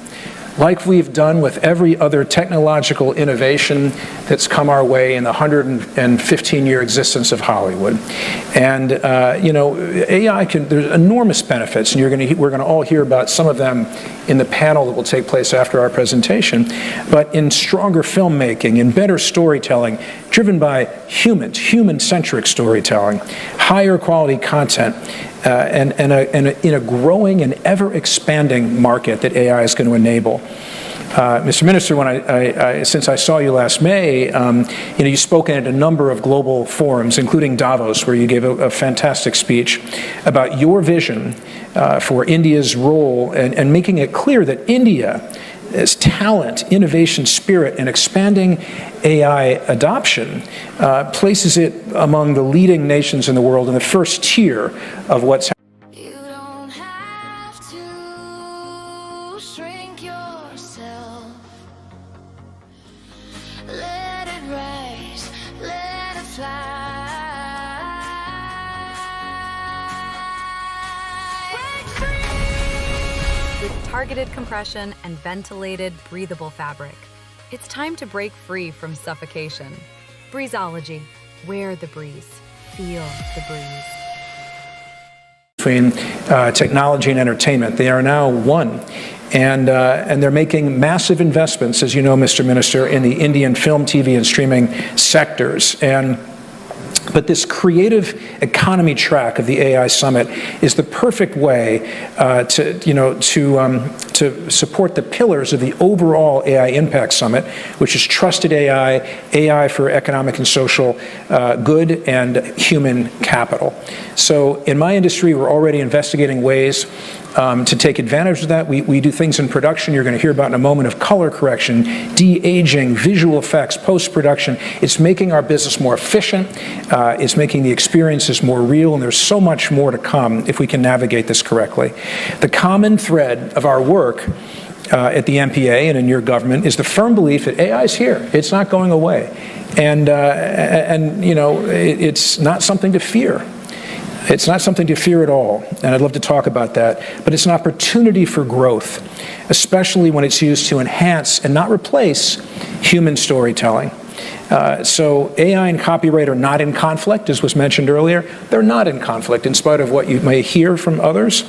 like we've done with every other technological innovation that's come our way in the 115-year existence of Hollywood. And AI there's enormous benefits, and we're going to all hear about some of them in the panel that will take place after our presentation. But in stronger filmmaking, in better storytelling, driven by humans, human-centric storytelling, higher quality content, and in a growing and ever-expanding market that AI is going to enable. Mr. Minister, since I saw you last May, you've spoken at a number of global forums, including Davos, where you gave a fantastic speech about your vision for India's role and making it clear that India's talent, innovation, spirit, and expanding AI adoption places it among the leading nations in the world in the first tier of what's happening. Targeted compression and ventilated, breathable fabric. It's time to break free from suffocation. Breezology. Wear the breeze. Feel the breeze. Between technology and entertainment, they are now one. And they're making massive investments, as you know, Mr. Minister, in the Indian film, TV, and streaming sectors. But this creative economy track of the AI Summit is the perfect way to support the pillars of the overall AI Impact Summit, which is trusted AI, AI for economic and social good, and human capital. So in my industry, we're already investigating ways to take advantage of that. We do things in production you're going to hear about in a moment of color correction, de-aging, visual effects, post-production. It's making our business more efficient. It's making the experiences more real, and there's so much more to come if we can navigate this correctly. The common thread of our work at the MPA and in your government is the firm belief that AI is here. It's not going away. And you know, it's not something to fear. It's not something to fear at all, and I'd love to talk about that, but it's an opportunity for growth, especially when it's used to enhance and not replace human storytelling. So AI and copyright are not in conflict, as was mentioned earlier. They're not in conflict, in spite of what you may hear from others.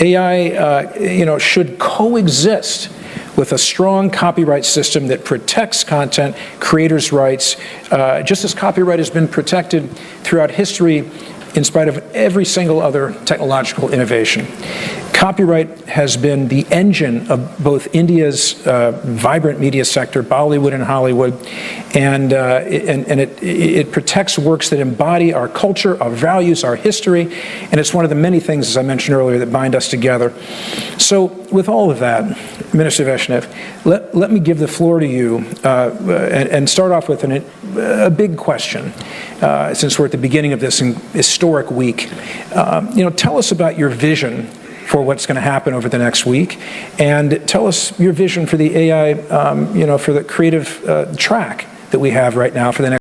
AI, you know, should coexist with a strong copyright system that protects content, creators' rights, just as copyright has been protected throughout history in spite of every single other technological innovation. Copyright has been the engine of both India's vibrant media sector, Bollywood and Hollywood, and it protects works that embody our culture, our values, our history, and it's one of the many things, as I mentioned earlier, that bind us together. So with all of that, Minister Vaishnav, let me give the floor to you and start off with a big question, since we're at the beginning of this historic week. You know, tell us about your vision for what's going to happen over the next week, and tell us your vision for the AI, you know, for the creative track that we have right now for the next